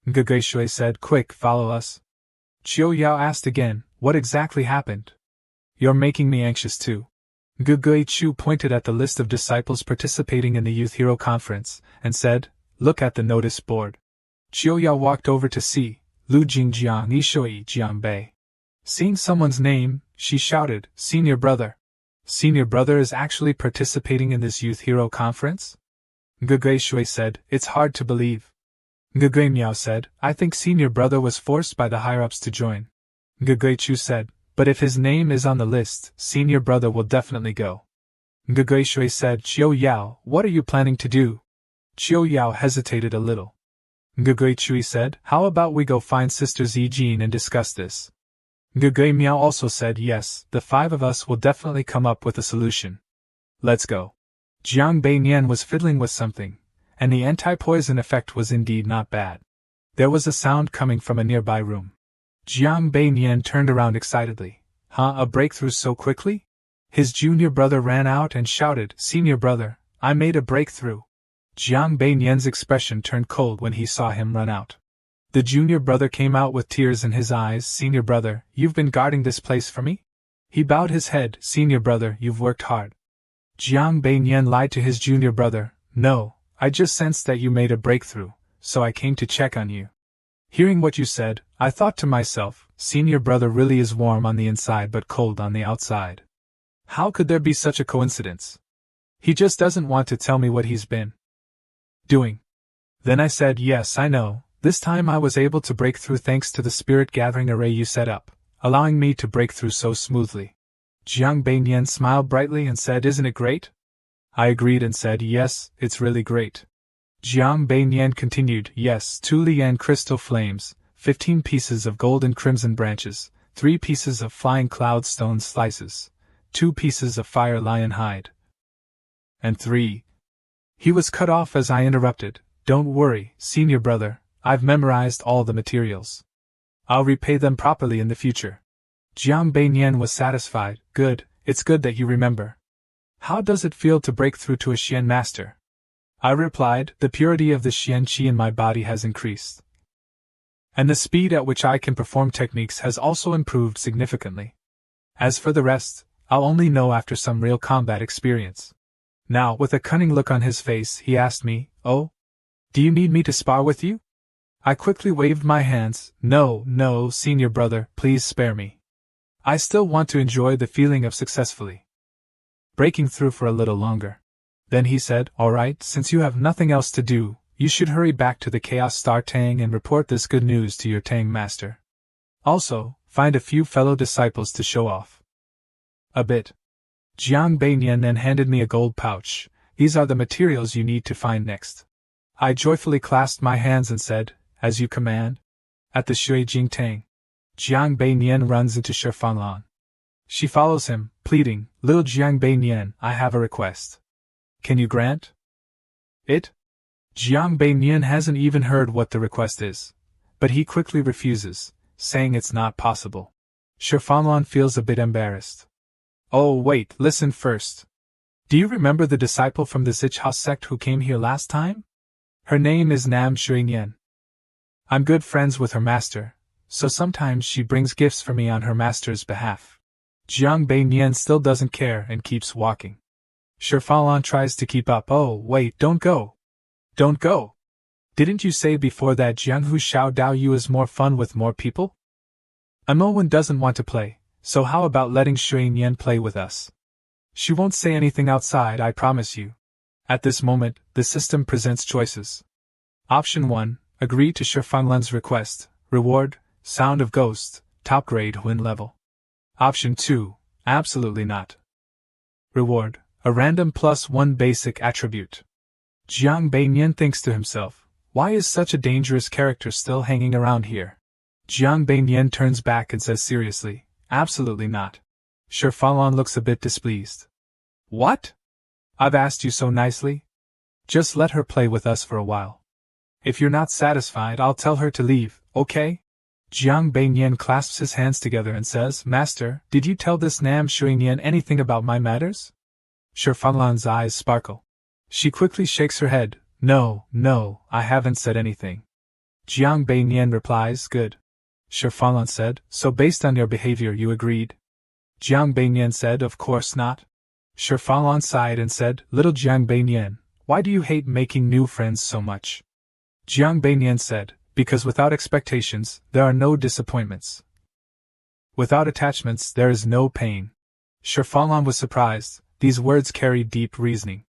Ngege Shui said, quick, follow us. Qiu Yao asked again, what exactly happened? You're making me anxious too. Ngege Chu pointed at the list of disciples participating in the Youth Hero Conference, and said, look at the notice board. Qiu Yao walked over to see, Lu Jingjiang Yishui Jiangbei. Seeing someone's name, she shouted, senior brother. Senior brother is actually participating in this Youth Hero Conference? Ngege Shui said, it's hard to believe. Ngege Miao said, I think senior brother was forced by the higher-ups to join. Ngege Chu said, but if his name is on the list, senior brother will definitely go. Ngege Shui said, Qiu Yao, what are you planning to do? Qiu Yao hesitated a little. Ngege Chui said, how about we go find Sister Zijin and discuss this? Ngege Miao also said, yes, the 5 of us will definitely come up with a solution. Let's go. Jiang Beinian was fiddling with something, and the anti-poison effect was indeed not bad. There was a sound coming from a nearby room. Jiang Beinian turned around excitedly. A breakthrough so quickly? His junior brother ran out and shouted, senior brother, I made a breakthrough. Jiang Beinian's expression turned cold when he saw him run out. The junior brother came out with tears in his eyes. Senior brother, you've been guarding this place for me? He bowed his head. Senior brother, you've worked hard. Jiang Beinian lied to his junior brother. No, I just sensed that you made a breakthrough, so I came to check on you. Hearing what you said, I thought to myself, senior brother really is warm on the inside but cold on the outside. How could there be such a coincidence? He just doesn't want to tell me what he's been doing. Then I said, yes, I know. This time I was able to break through thanks to the spirit gathering array you set up, allowing me to break through so smoothly. Jiang Beinian smiled brightly and said, isn't it great? I agreed and said, yes, it's really great. Jiang Beinian continued, yes, 2 lian crystal flames, 15 pieces of gold and crimson branches, 3 pieces of flying cloud stone slices, 2 pieces of fire lion hide, and 3. He was cut off as I interrupted. Don't worry, senior brother, I've memorized all the materials. I'll repay them properly in the future. Jiang Beinian was satisfied. Good, it's good that you remember. How does it feel to break through to a Xian master? I replied, the purity of the Xian Qi in my body has increased. And the speed at which I can perform techniques has also improved significantly. As for the rest, I'll only know after some real combat experience. Now, with a cunning look on his face, he asked me, oh? Do you need me to spar with you? I quickly waved my hands. No, senior brother, please spare me. I still want to enjoy the feeling of successfully breaking through for a little longer. Then he said, all right, since you have nothing else to do, you should hurry back to the Chaos Star Tang and report this good news to your Tang master. Also, find a few fellow disciples to show off a bit. Jiang Beinian then handed me a gold pouch. These are the materials you need to find next. I joyfully clasped my hands and said, as you command. At the Shui Jing Tang, Jiang Beinian runs into Shi Fanlan. She follows him, pleading, little Jiang Beinian, I have a request. Can you grant it? Jiang Beinian hasn't even heard what the request is, but he quickly refuses, saying it's not possible. Shi Fanlan feels a bit embarrassed. Oh wait, listen first. Do you remember the disciple from the Zichha sect who came here last time? Her name is Nam Shuingyan. I'm good friends with her master, so sometimes she brings gifts for me on her master's behalf. Jiang Beinian still doesn't care and keeps walking. Shi Fanlan tries to keep up. Oh, wait, don't go. Don't go. Didn't you say before that Jianghu Xiao Dao Yu is more fun with more people? Amowen doesn't want to play, so how about letting Shuingyan play with us? She won't say anything outside, I promise you. At this moment, the system presents choices. Option 1. Agree to Shi Fanlan's request. Reward, Sound of Ghost, top grade win level. Option 2. Absolutely not. Reward, a random +1 basic attribute. Jiang Beinian thinks to himself, why is such a dangerous character still hanging around here? Jiang Beinian turns back and says seriously, absolutely not. Shi Fanlan looks a bit displeased. What? I've asked you so nicely. Just let her play with us for a while. If you're not satisfied, I'll tell her to leave, okay? Jiang Beinian clasps his hands together and says, Master, did you tell this Nam Shuingyan anything about my matters? Shi Fanlan's eyes sparkle. She quickly shakes her head. No, I haven't said anything. Jiang Beinian replies, good. Shi Fanlan said, so based on your behavior you agreed? Jiang Beinian said, of course not. Shi Fanlan sighed and said, little Jiang Beinian, why do you hate making new friends so much? Jiang Beinian said, because without expectations, there are no disappointments. Without attachments, there is no pain. Shi Fanlan was surprised. These words carried deep reasoning.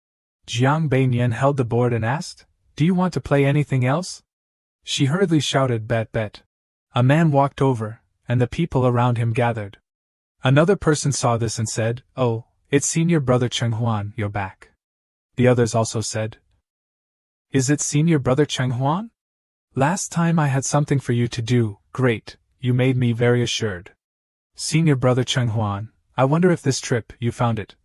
Jiang Beinian held the board and asked, do you want to play anything else? She hurriedly shouted, bet. A man walked over, and the people around him gathered. Another person saw this and said, oh, it's senior brother Cheng Huan, you're back. The others also said, is it senior brother Cheng Huan? Last time I had something for you to do, great, you made me very assured. Senior brother Cheng Huan, I wonder if this trip, you found it.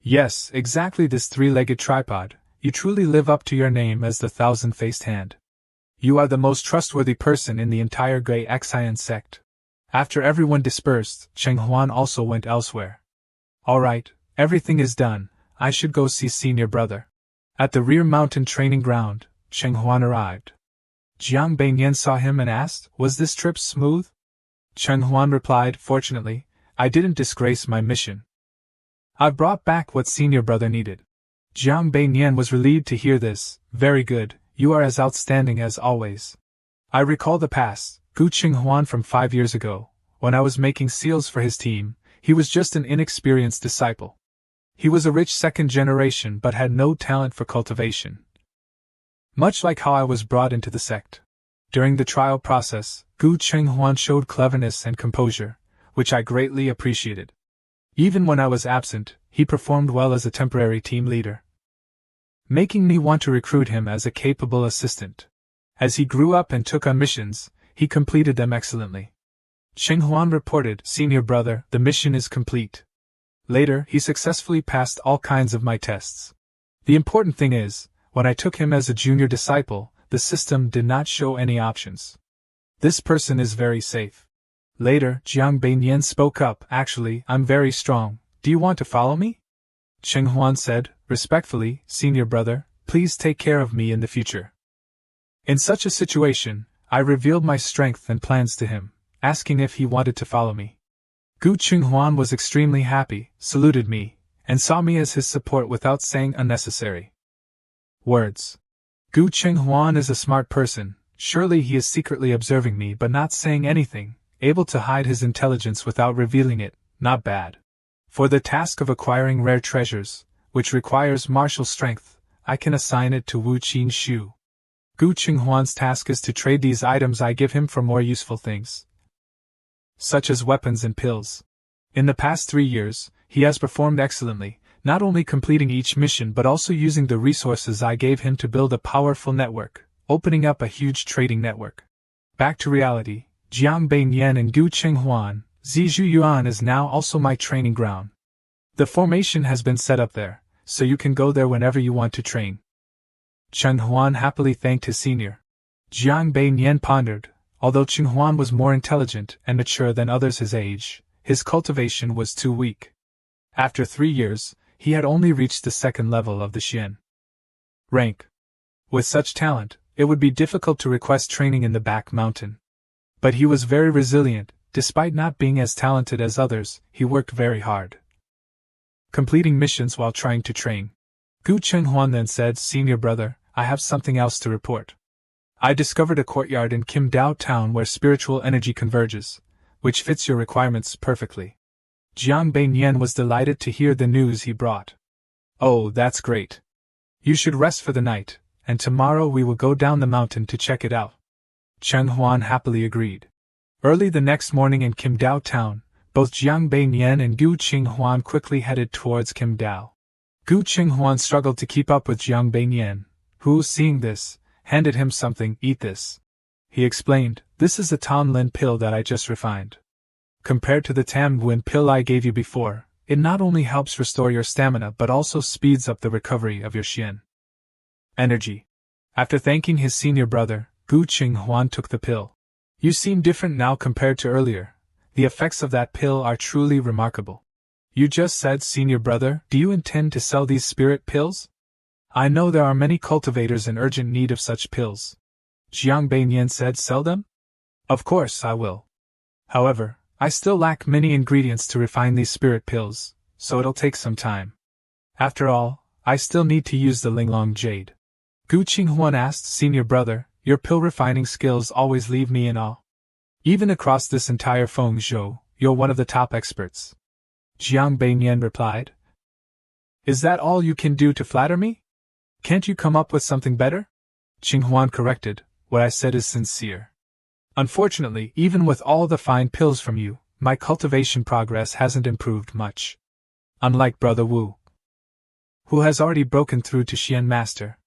Yes, exactly this 3-legged tripod, you truly live up to your name as the thousand-faced hand. You are the most trustworthy person in the entire Grey Xian sect. After everyone dispersed, Cheng Huan also went elsewhere. Alright, everything is done, I should go see senior brother. At the rear mountain training ground, Cheng Huan arrived. Jiang Beiyan saw him and asked, "Was this trip smooth?" Chen Huan replied, "Fortunately, I didn't disgrace my mission. I've brought back what senior brother needed." Jiang Beiyan was relieved to hear this. "Very good, you are as outstanding as always. I recall the past, Gu Qinghuan from 5 years ago, when I was making seals for his team. He was just an inexperienced disciple. He was a rich second generation but had no talent for cultivation. Much like how I was brought into the sect. During the trial process, Gu Qinghuan showed cleverness and composure, which I greatly appreciated. Even when I was absent, he performed well as a temporary team leader, making me want to recruit him as a capable assistant. As he grew up and took on missions, he completed them excellently." Qinghuan reported, "Senior brother, the mission is complete. Later, he successfully passed all kinds of my tests. The important thing is, when I took him as a junior disciple, the system did not show any options. This person is very safe." Later, Jiang Beiyan spoke up, "Actually, I'm very strong. Do you want to follow me?" Qinghuan said, "Respectfully, senior brother, please take care of me in the future." In such a situation, I revealed my strength and plans to him, asking if he wanted to follow me. Gu Qinghuan was extremely happy, saluted me, and saw me as his support without saying unnecessary words. Gu Qinghuan is a smart person. Surely he is secretly observing me but not saying anything, able to hide his intelligence without revealing it. Not bad. For the task of acquiring rare treasures, which requires martial strength, I can assign it to Wu Qingshu. Gu Qinghuan's task is to trade these items I give him for more useful things, such as weapons and pills. In the past 3 years, he has performed excellently, not only completing each mission but also using the resources I gave him to build a powerful network, opening up a huge trading network. Back to reality, Jiang Beiyan and Gu Qinghuan, Zizhu Yuan is now also my training ground. The formation has been set up there, so you can go there whenever you want to train." Chen Huan happily thanked his senior. Jiang Beiyan pondered. Although Qinghuan was more intelligent and mature than others his age, his cultivation was too weak. After 3 years, he had only reached the 2nd level of the Xian rank. With such talent, it would be difficult to request training in the back mountain. But he was very resilient. Despite not being as talented as others, he worked very hard, completing missions while trying to train. Gu Qinghuan then said, "Senior brother, I have something else to report. I discovered a courtyard in Qingdao town where spiritual energy converges, which fits your requirements perfectly." Jiang Beiyan was delighted to hear the news he brought. "Oh, that's great. You should rest for the night, and tomorrow we will go down the mountain to check it out." Chen Huan happily agreed. Early the next morning in Qingdao town, both Jiang Beiyan and Gu Qinghuan quickly headed towards Qingdao. Gu Qinghuan struggled to keep up with Jiang Beiyan, who, seeing this, handed him something. "Eat this," he explained. "This is a Tanlin pill that I just refined. Compared to the Tamguin pill I gave you before, it not only helps restore your stamina but also speeds up the recovery of your Xian energy." After thanking his senior brother, Gu Qinghuan took the pill. "You seem different now compared to earlier. The effects of that pill are truly remarkable." "You just said, senior brother, do you intend to sell these spirit pills?" "I know there are many cultivators in urgent need of such pills." Jiang Beiyan said, "Sell them? Of course I will. However, I still lack many ingredients to refine these spirit pills, so it'll take some time. After all, I still need to use the Linglong Jade." Gu Qinghuan asked, "Senior brother, your pill refining skills always leave me in awe. Even across this entire Fengzhou, you're one of the top experts." Jiang Beiyan replied. "Is that all you can do to flatter me? Can't you come up with something better?" Qinghuan corrected, "What I said is sincere. Unfortunately, even with all the fine pills from you, my cultivation progress hasn't improved much. Unlike Brother Wu, who has already broken through to Xian Master.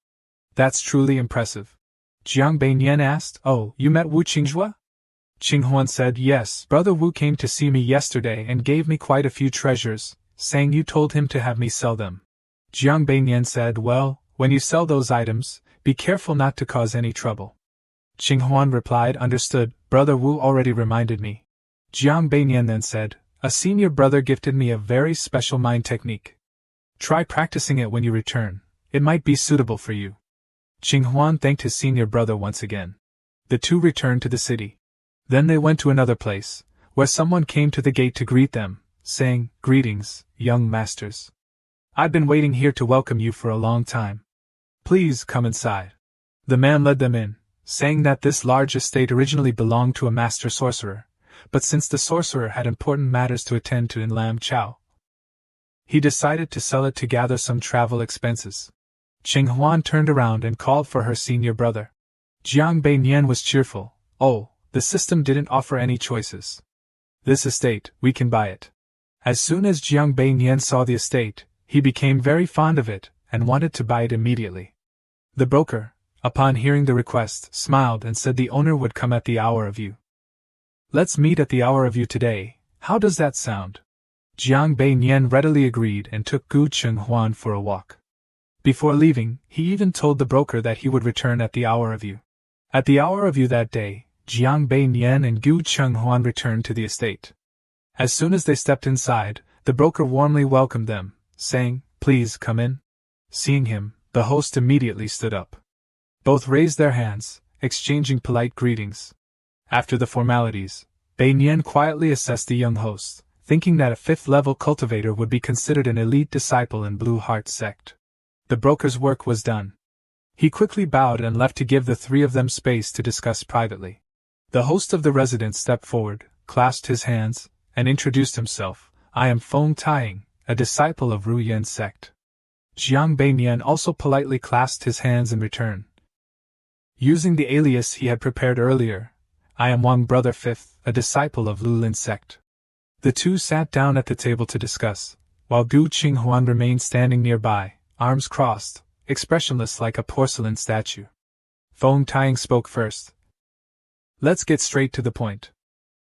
That's truly impressive." Jiang Beiyan asked, "Oh, you met Wu Qingzhua?" Qinghuan said, "Yes, Brother Wu came to see me yesterday and gave me quite a few treasures, saying you told him to have me sell them." Jiang Beiyan said, "Well, when you sell those items, be careful not to cause any trouble." Qinghuan replied, "Understood, Brother Wu already reminded me." Jiang Beiyan then said, "A senior brother gifted me a very special mind technique. Try practicing it when you return, it might be suitable for you." Qinghuan thanked his senior brother once again. The two returned to the city. Then they went to another place, where someone came to the gate to greet them, saying, "Greetings, young masters. I've been waiting here to welcome you for a long time. Please come inside." The man led them in, saying that this large estate originally belonged to a master sorcerer, but since the sorcerer had important matters to attend to in Lam Chao, he decided to sell it to gather some travel expenses. Qing Huan turned around and called for her senior brother. Jiang Bei Nian was cheerful. "Oh, the system didn't offer any choices. This estate, we can buy it." As soon as Jiang Bei Nian saw the estate, he became very fond of it and wanted to buy it immediately. The broker, upon hearing the request, smiled and said the owner would come at the hour of you. "Let's meet at the hour of you today, how does that sound?" Jiang Bei Nian readily agreed and took Gu Chenghuan for a walk. Before leaving, he even told the broker that he would return at the hour of you. At the hour of you that day, Jiang Bei Nian and Gu Chenghuan returned to the estate. As soon as they stepped inside, the broker warmly welcomed them, saying, "Please come in." Seeing him, the host immediately stood up. Both raised their hands, exchanging polite greetings. After the formalities, Bei Nian quietly assessed the young host, thinking that a fifth-level cultivator would be considered an elite disciple in Blue Heart sect. The broker's work was done. He quickly bowed and left to give the three of them space to discuss privately. The host of the residence stepped forward, clasped his hands, and introduced himself. "I am Feng Taiying, a disciple of Ru Yen sect." Jiang Bei Nian also politely clasped his hands in return. Using the alias he had prepared earlier, "I am Wang Brother Fifth, a disciple of Lulin sect." The two sat down at the table to discuss, while Gu Qinghuan remained standing nearby, arms crossed, expressionless like a porcelain statue. Feng Taiying spoke first. "Let's get straight to the point.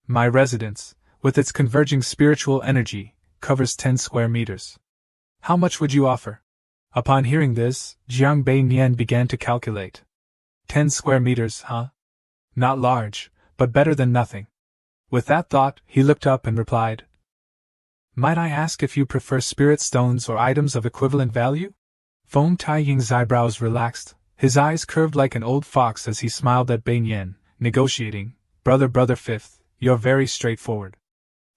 My residence, with its converging spiritual energy, covers 10 square meters. How much would you offer?" Upon hearing this, Jiang Bei Nian began to calculate. 10 square meters, huh? Not large, but better than nothing. With that thought, he looked up and replied, "Might I ask if you prefer spirit stones or items of equivalent value?" Feng Taiying's eyebrows relaxed, his eyes curved like an old fox as he smiled at Bei Nian, negotiating. Brother Fifth, you're very straightforward."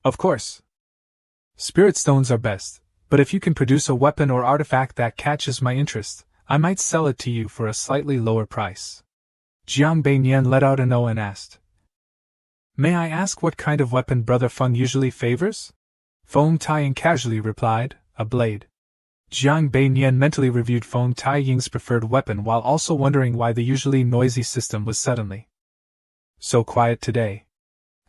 "Of course. Spirit stones are best, but if you can produce a weapon or artifact that catches my interest, I might sell it to you for a slightly lower price." Jiang Bei Nian let out an "oh" and asked, "May I ask what kind of weapon Brother Feng usually favors?" Feng Taiying casually replied, "A blade." Jiang Bei Nian mentally reviewed Feng Taiying's preferred weapon while also wondering why the usually noisy system was suddenly so quiet today.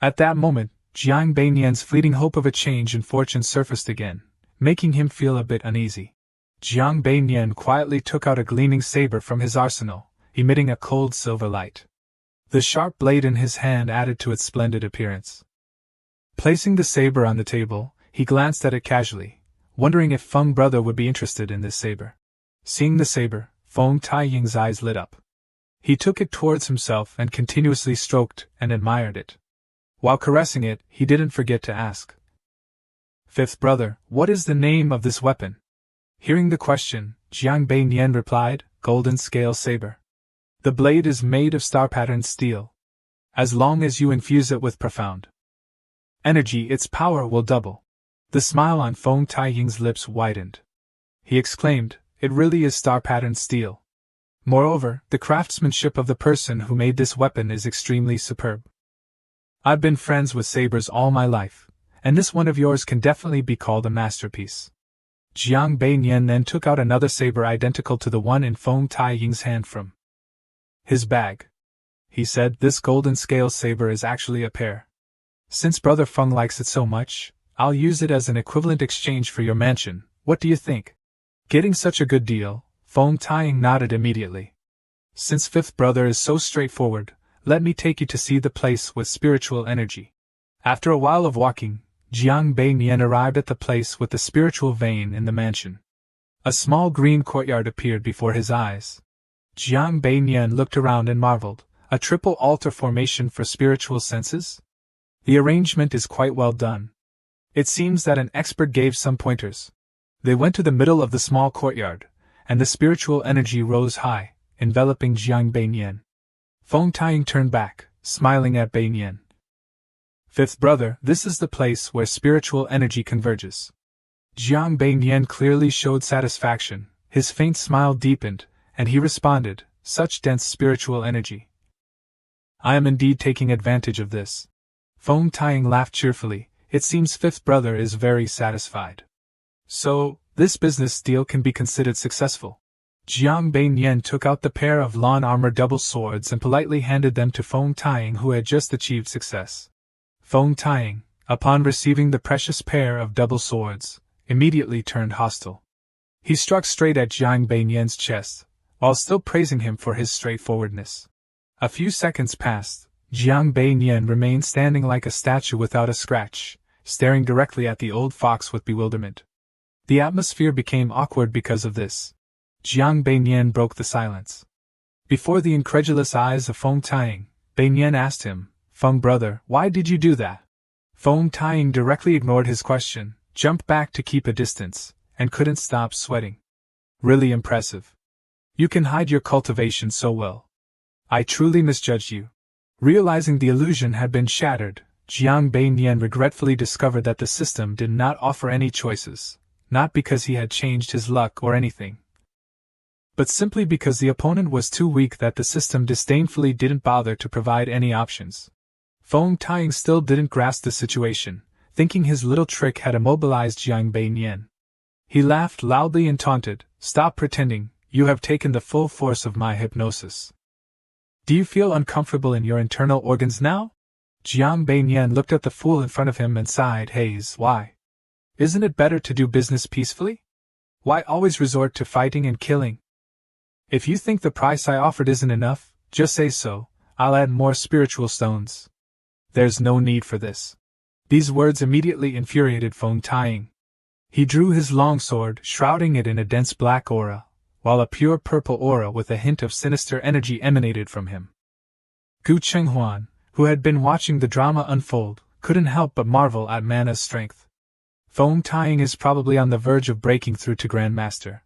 At that moment, Jiang Bei Nian's fleeting hope of a change in fortune surfaced again, making him feel a bit uneasy. Jiang Bei Nian quietly took out a gleaming saber from his arsenal, emitting a cold silver light. The sharp blade in his hand added to its splendid appearance. Placing the saber on the table, he glanced at it casually, wondering if Feng Brother would be interested in this saber. Seeing the saber, Feng Taiying's eyes lit up. He took it towards himself and continuously stroked and admired it. While caressing it, he didn't forget to ask, "Fifth brother, what is the name of this weapon?" Hearing the question, Jiang Bei Nian replied, "Golden Scale Saber. The blade is made of star-patterned steel. As long as you infuse it with profound energy, its power will double." The smile on Feng Taiying's lips widened. He exclaimed, "It really is star-patterned steel. Moreover, the craftsmanship of the person who made this weapon is extremely superb. I've been friends with sabers all my life, and this one of yours can definitely be called a masterpiece." Jiang Bei Nian then took out another saber identical to the one in Feng Taiying's hand from his bag. He said, "This golden scale saber is actually a pair. Since Brother Feng likes it so much, I'll use it as an equivalent exchange for your mansion. What do you think?" Getting such a good deal, Feng Taiying nodded immediately. "Since Fifth Brother is so straightforward, let me take you to see the place with spiritual energy." After a while of walking, Jiang Bei Nian arrived at the place with the spiritual vein in the mansion. A small green courtyard appeared before his eyes. Jiang Bei Nian looked around and marveled, a triple altar formation for spiritual senses? The arrangement is quite well done. It seems that an expert gave some pointers. They went to the middle of the small courtyard, and the spiritual energy rose high, enveloping Jiang Bei Nian. Feng Taiying turned back, smiling at Bei Nian. Fifth brother, this is the place where spiritual energy converges. Jiang Bei Nian clearly showed satisfaction, his faint smile deepened, and he responded, such dense spiritual energy. I am indeed taking advantage of this. Feng Taiying laughed cheerfully, it seems fifth brother is very satisfied. So, this business deal can be considered successful. Jiang Bei Nian took out the pair of lawn armor double swords and politely handed them to Feng Taiying, who had just achieved success. Feng Taiying, upon receiving the precious pair of double swords, immediately turned hostile. He struck straight at Jiang Bei Nian's chest, while still praising him for his straightforwardness. A few seconds passed. Jiang Bei Nian remained standing like a statue without a scratch, staring directly at the old fox with bewilderment. The atmosphere became awkward because of this. Jiang Bei Nian broke the silence. Before the incredulous eyes of Feng Taiying, Bei Nian asked him, Feng brother, why did you do that? Feng Taiying directly ignored his question, jumped back to keep a distance, and couldn't stop sweating. Really impressive. You can hide your cultivation so well. I truly misjudged you. Realizing the illusion had been shattered, Jiang Bei Nian regretfully discovered that the system did not offer any choices, not because he had changed his luck or anything, but simply because the opponent was too weak that the system disdainfully didn't bother to provide any options. Feng Taiying still didn't grasp the situation, thinking his little trick had immobilized Jiang Bei Nian. He laughed loudly and taunted, Stop pretending, you have taken the full force of my hypnosis. Do you feel uncomfortable in your internal organs now? Jiang Bei Nian looked at the fool in front of him and sighed, Haze, why? Isn't it better to do business peacefully? Why always resort to fighting and killing? If you think the price I offered isn't enough, just say so, I'll add more spiritual stones. There's no need for this. These words immediately infuriated Feng Taiying. He drew his long sword, shrouding it in a dense black aura, while a pure purple aura with a hint of sinister energy emanated from him. Gu Chenghuan, who had been watching the drama unfold, couldn't help but marvel at Manna's strength. Feng Taiying is probably on the verge of breaking through to Grandmaster.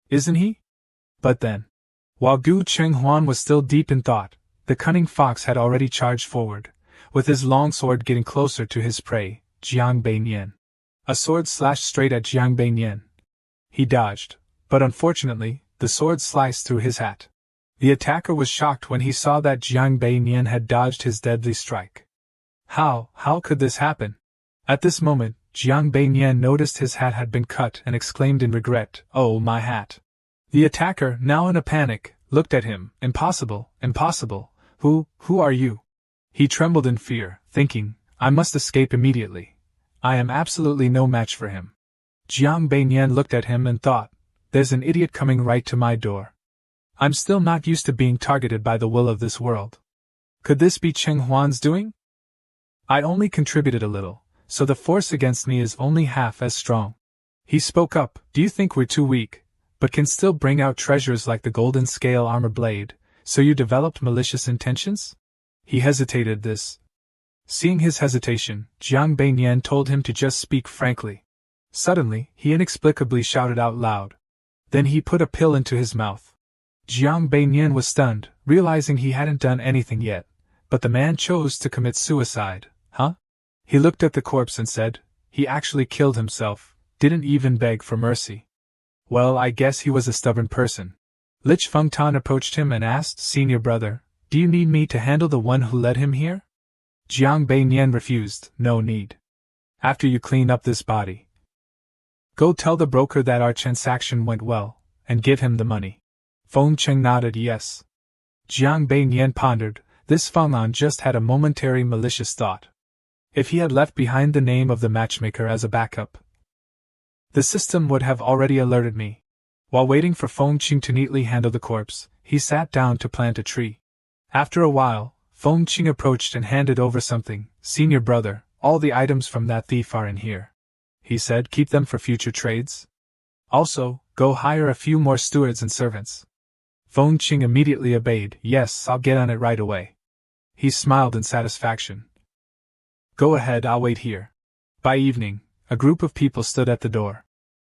Isn't he? But then, while Gu Chenghuan was still deep in thought, the cunning fox had already charged forward, with his long sword getting closer to his prey, Jiang Bei Nian. A sword slashed straight at Jiang Bei Nian. He dodged, but unfortunately, the sword sliced through his hat. The attacker was shocked when he saw that Jiang Bei Nian had dodged his deadly strike. How could this happen? At this moment, Jiang Bei Nian noticed his hat had been cut and exclaimed in regret, Oh, my hat. The attacker, now in a panic, looked at him, Impossible, impossible, who are you? He trembled in fear, thinking, I must escape immediately. I am absolutely no match for him. Jiang Bei Nian looked at him and thought, There's an idiot coming right to my door. I'm still not used to being targeted by the will of this world. Could this be Cheng Huan's doing? I only contributed a little, so the force against me is only half as strong. He spoke up, Do you think we're too weak, but can still bring out treasures like the golden scale armor blade, so you developed malicious intentions? He hesitated this. Seeing his hesitation, Jiang Bei Nian told him to just speak frankly. Suddenly, he inexplicably shouted out loud. Then he put a pill into his mouth. Jiang Bei Nian was stunned, realizing he hadn't done anything yet, but the man chose to commit suicide, huh? He looked at the corpse and said, He actually killed himself, didn't even beg for mercy. Well, I guess he was a stubborn person. Lich Fengtan approached him and asked, Senior brother, do you need me to handle the one who led him here? Jiang Bei Nian refused, No need. After you clean up this body, go tell the broker that our transaction went well, and give him the money. Feng Cheng nodded yes. Jiang Bei Nian pondered, this Feng An just had a momentary malicious thought. If he had left behind the name of the matchmaker as a backup, the system would have already alerted me. While waiting for Feng Qing to neatly handle the corpse, he sat down to plant a tree. After a while, Feng Qing approached and handed over something. Senior brother, all the items from that thief are in here. He said, Keep them for future trades. Also, go hire a few more stewards and servants. Feng Qing immediately obeyed. Yes, I'll get on it right away. He smiled in satisfaction. Go ahead, I'll wait here. By evening, a group of people stood at the door.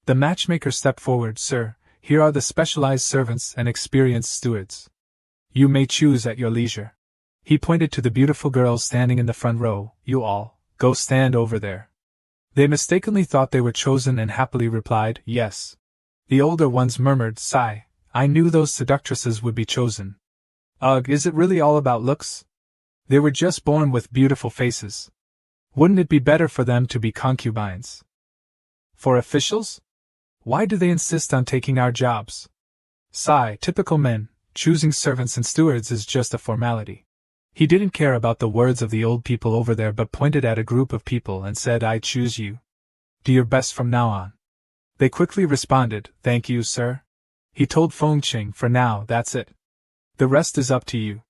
The matchmaker stepped forward. Sir, here are the specialized servants and experienced stewards. You may choose at your leisure. He pointed to the beautiful girls standing in the front row. You all, go stand over there. They mistakenly thought they were chosen and happily replied, yes. The older ones murmured, sigh, I knew those seductresses would be chosen. Ugh, is it really all about looks? They were just born with beautiful faces. Wouldn't it be better for them to be concubines? For officials? Why do they insist on taking our jobs? Sigh, typical men, choosing servants and stewards is just a formality. He didn't care about the words of the old people over there but pointed at a group of people and said, I choose you. Do your best from now on. They quickly responded, thank you, sir. He told Feng Qing, for now, that's it. The rest is up to you.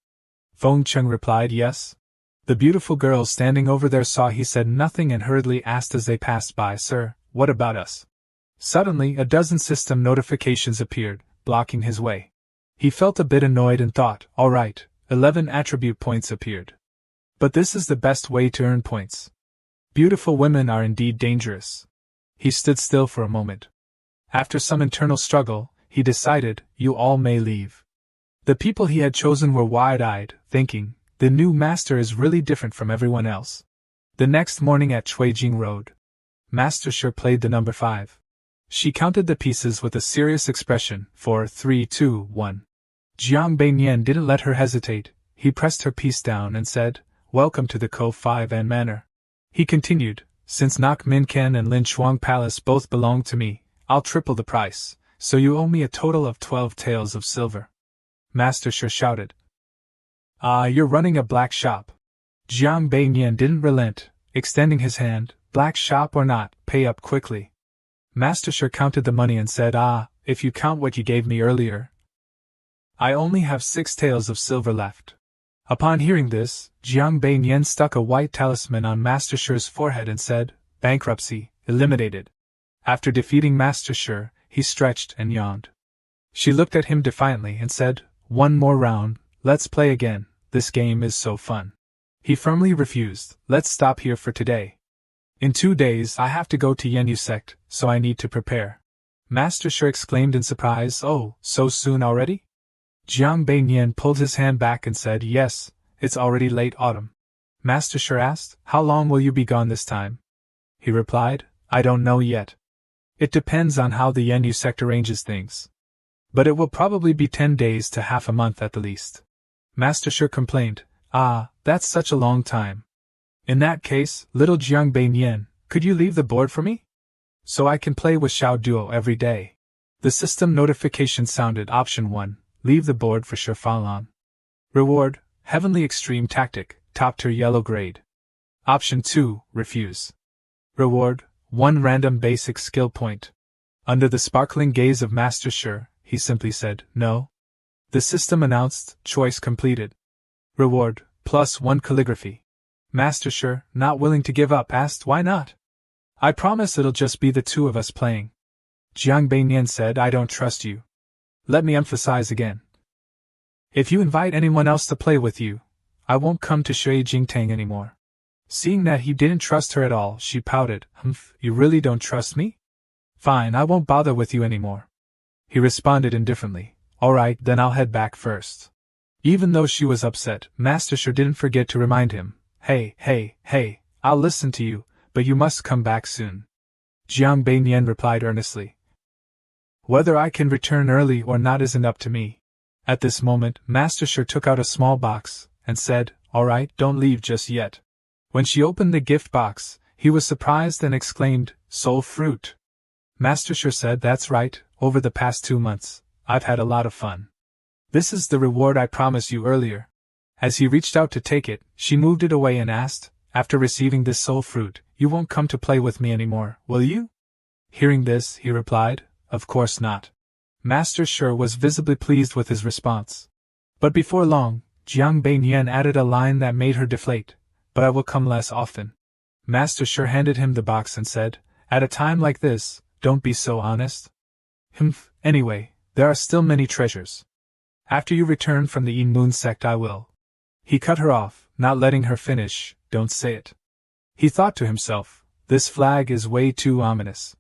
Feng Qing replied, yes. The beautiful girls standing over there saw he said nothing and hurriedly asked as they passed by, sir, what about us? Suddenly, a dozen system notifications appeared, blocking his way. He felt a bit annoyed and thought, all right, 11 attribute points appeared. But this is the best way to earn points. Beautiful women are indeed dangerous. He stood still for a moment. After some internal struggle, he decided, you all may leave. The people he had chosen were wide-eyed, thinking, the new master is really different from everyone else. The next morning at Chuijing Road, Master Shi played the number 5. She counted the pieces with a serious expression, 4, 3, 2, 1. Jiang Beiyan didn't let her hesitate. He pressed her piece down and said, welcome to the Ko 5 An Manor. He continued, since Nak Min Ken and Lin Chuang Palace both belong to me, I'll triple the price, so you owe me a total of 12 taels of silver. Master Shi shouted. Ah, you're running a black shop. Jiang Beiyan didn't relent, extending his hand, black shop or not, pay up quickly. Master Shi counted the money and said, if you count what you gave me earlier, I only have 6 taels of silver left. Upon hearing this, Jiang Beiyan stuck a white talisman on Master Shi's forehead and said, bankruptcy, eliminated. After defeating Master Shi, he stretched and yawned. She looked at him defiantly and said, one more round, let's play again, this game is so fun. He firmly refused, let's stop here for today. In 2 days I have to go to Yenyu sect, so I need to prepare. Master Shi exclaimed in surprise, oh, so soon already? Jiang Beiyan pulled his hand back and said, yes, it's already late autumn. Master Shi asked, how long will you be gone this time? He replied, I don't know yet. It depends on how the Yenyu sect arranges things. But it will probably be 10 days to half a month at the least. Master Shi complained, that's such a long time. In that case, little Jiang Beiyan, could you leave the board for me? So I can play with Xiao Duo every day. The system notification sounded. Option 1, leave the board for Shi Falon. Reward, Heavenly Extreme Tactic, top tier yellow grade. Option 2, refuse. Reward, 1 random basic skill point. Under the sparkling gaze of Master Shi, he simply said, no. The system announced, choice completed. Reward, +1 calligraphy. Master Shi, not willing to give up, asked why not? I promise it'll just be the two of us playing. Jiang Beiyan said, I don't trust you. Let me emphasize again. If you invite anyone else to play with you, I won't come to Shui Jingtang anymore. Seeing that he didn't trust her at all, she pouted, you really don't trust me? Fine, I won't bother with you anymore. He responded indifferently, alright, then I'll head back first. Even though she was upset, Master Shi didn't forget to remind him, hey, I'll listen to you, but you must come back soon. Jiang Beiyan replied earnestly. Whether I can return early or not isn't up to me. At this moment, Master Shi took out a small box, and said, alright, don't leave just yet. When she opened the gift box, he was surprised and exclaimed, soul fruit. Master Shi said, that's right, over the past 2 months, I've had a lot of fun. This is the reward I promised you earlier. As he reached out to take it, she moved it away and asked, after receiving this soul fruit, you won't come to play with me anymore, will you? Hearing this, he replied, of course not. Master Shi was visibly pleased with his response. But before long, Jiang Beiyan added a line that made her deflate, but I will come less often. Master Shi handed him the box and said, at a time like this, don't be so honest. Anyway, there are still many treasures. After you return from the Yin Moon sect I will. He cut her off, not letting her finish, don't say it. He thought to himself, this flag is way too ominous.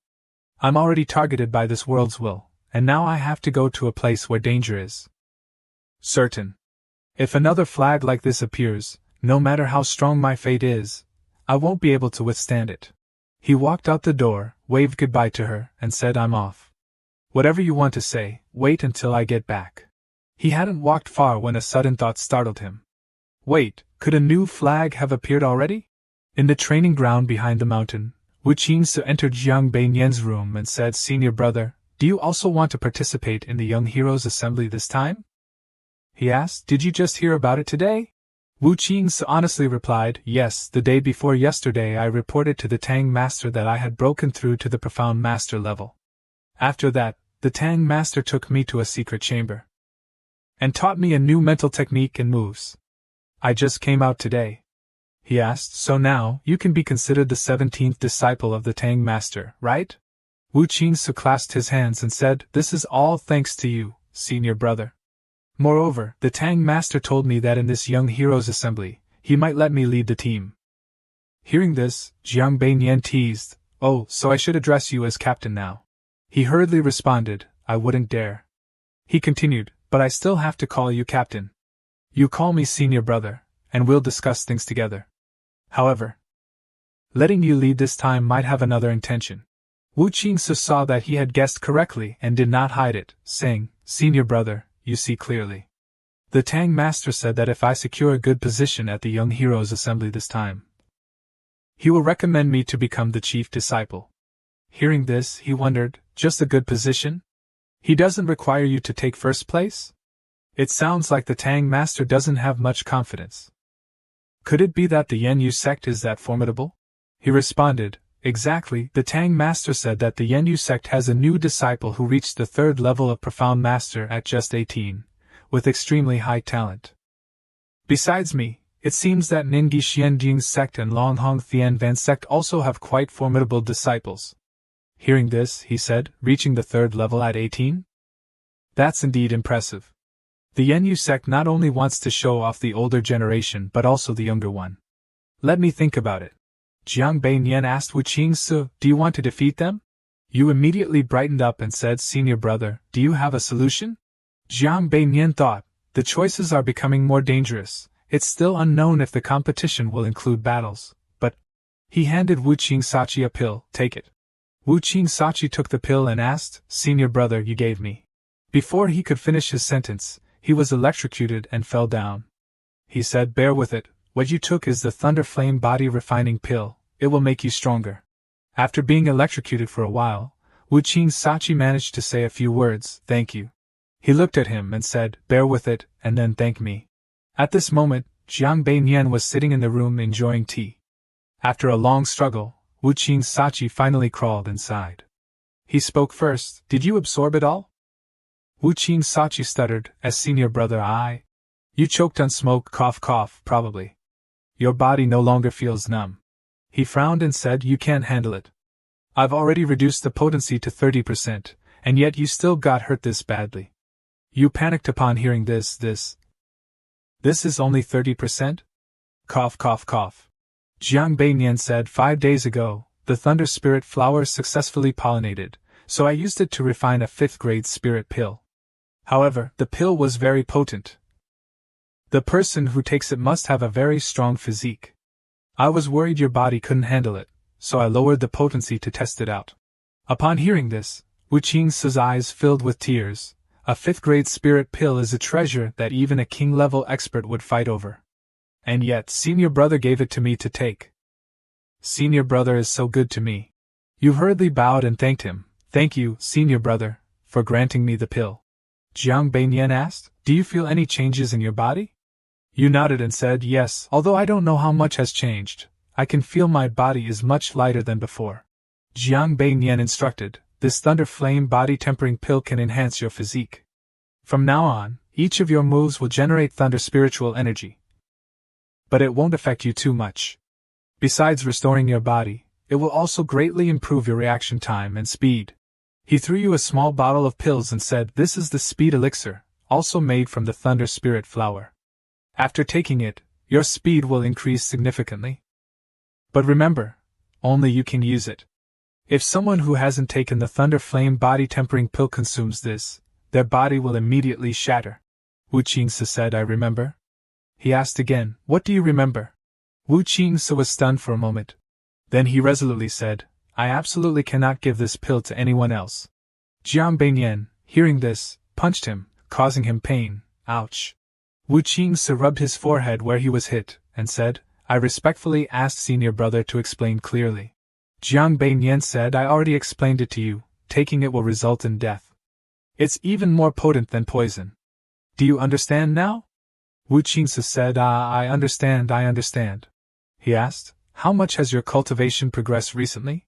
I'm already targeted by this world's will, and now I have to go to a place where danger is certain. If another flag like this appears, no matter how strong my fate is, I won't be able to withstand it. He walked out the door, waved goodbye to her, and said, I'm off. Whatever you want to say, wait until I get back. He hadn't walked far when a sudden thought startled him. Wait, could a new flag have appeared already? In the training ground behind the mountain, Wu Qingsu entered Jiang Beinian's room and said, Senior brother, do you also want to participate in the Young Heroes Assembly this time? He asked, Did you just hear about it today? Wu Qingsu honestly replied, Yes, the day before yesterday I reported to the Tang Master that I had broken through to the Profound Master level. After that, the Tang Master took me to a secret chamber and taught me a new mental technique and moves. I just came out today. He asked, So now, you can be considered the 17th disciple of the Tang Master, right? Wu Qingsu clasped his hands and said, This is all thanks to you, senior brother. Moreover, the Tang Master told me that in this Young Heroes Assembly, he might let me lead the team. Hearing this, Jiang Beinian teased, Oh, so I should address you as captain now. He hurriedly responded, I wouldn't dare. He continued, But I still have to call you captain. You call me senior brother, and we'll discuss things together. However, letting you lead this time might have another intention. Wu Qingsu saw that he had guessed correctly and did not hide it, saying, Senior brother, you see clearly. The Tang Master said that if I secure a good position at the Young Heroes Assembly this time, he will recommend me to become the chief disciple. Hearing this, he wondered, Just a good position? He doesn't require you to take first place? It sounds like the Tang Master doesn't have much confidence. Could it be that the Yenyu sect is that formidable? He responded, Exactly. The Tang Master said that the Yenyu sect has a new disciple who reached the 3rd level of Profound Master at just 18, with extremely high talent. Besides me, it seems that Ningi Xianjing's sect and Longhong Thianvan sect also have quite formidable disciples. Hearing this, he said, reaching the 3rd level at 18? That's indeed impressive. The Yenyu sect not only wants to show off the older generation but also the younger one. Let me think about it. Jiang Beinian asked Wu Qingsu, Do you want to defeat them? You immediately brightened up and said, Senior brother, do you have a solution? Jiang Beinian thought, The choices are becoming more dangerous. It's still unknown if the competition will include battles, but he handed Wu Qingsachi a pill, Take it. Wu Qingsachi took the pill and asked, Senior brother, you gave me. Before he could finish his sentence, he was electrocuted and fell down. He said, Bear with it, what you took is the Thunder Flame Body Refining Pill, it will make you stronger. After being electrocuted for a while, Wu Qingsachi managed to say a few words, Thank you. He looked at him and said, Bear with it, and then thank me. At this moment, Jiang Beinian was sitting in the room enjoying tea. After a long struggle, Wu Qingsachi finally crawled inside. He spoke first, Did you absorb it all? Wu Qingsachi stuttered, As senior brother You choked on smoke, cough cough, probably. Your body no longer feels numb. He frowned and said, You can't handle it. I've already reduced the potency to 30%, and yet you still got hurt this badly. You panicked upon hearing this. This is only 30%? Cough cough cough. Jiang Beinian said, 5 days ago, the Thunder Spirit flower successfully pollinated, so I used it to refine a 5th grade spirit pill. However, the pill was very potent. The person who takes it must have a very strong physique. I was worried your body couldn't handle it, so I lowered the potency to test it out. Upon hearing this, Wu Qingsu's eyes filled with tears. A 5th grade spirit pill is a treasure that even a king-level expert would fight over. And yet, senior brother gave it to me to take. Senior brother is so good to me. You hurriedly bowed and thanked him. Thank you, senior brother, for granting me the pill. Jiang Beinian asked, Do you feel any changes in your body? You nodded and said, Yes, although I don't know how much has changed. I can feel my body is much lighter than before. Jiang Beinian instructed, This Thunder Flame Body Tempering Pill can enhance your physique. From now on, each of your moves will generate thunder spiritual energy. But it won't affect you too much. Besides restoring your body, it will also greatly improve your reaction time and speed. He threw you a small bottle of pills and said, This is the speed elixir, also made from the Thunder Spirit flower. After taking it, your speed will increase significantly. But remember, only you can use it. If someone who hasn't taken the Thunder Flame Body Tempering Pill consumes this, their body will immediately shatter. Wu Qingsu said, I remember. He asked again, what do you remember? Wu Qingse was stunned for a moment. Then he resolutely said, I absolutely cannot give this pill to anyone else. Jiang Beiyan, hearing this, punched him, causing him pain. Ouch. Wu Qingse rubbed his forehead where he was hit, and said, I respectfully asked senior brother to explain clearly. Jiang Beiyan said, I already explained it to you, taking it will result in death. It's even more potent than poison. Do you understand now? Wu Qingse said, I understand. He asked, how much has your cultivation progressed recently?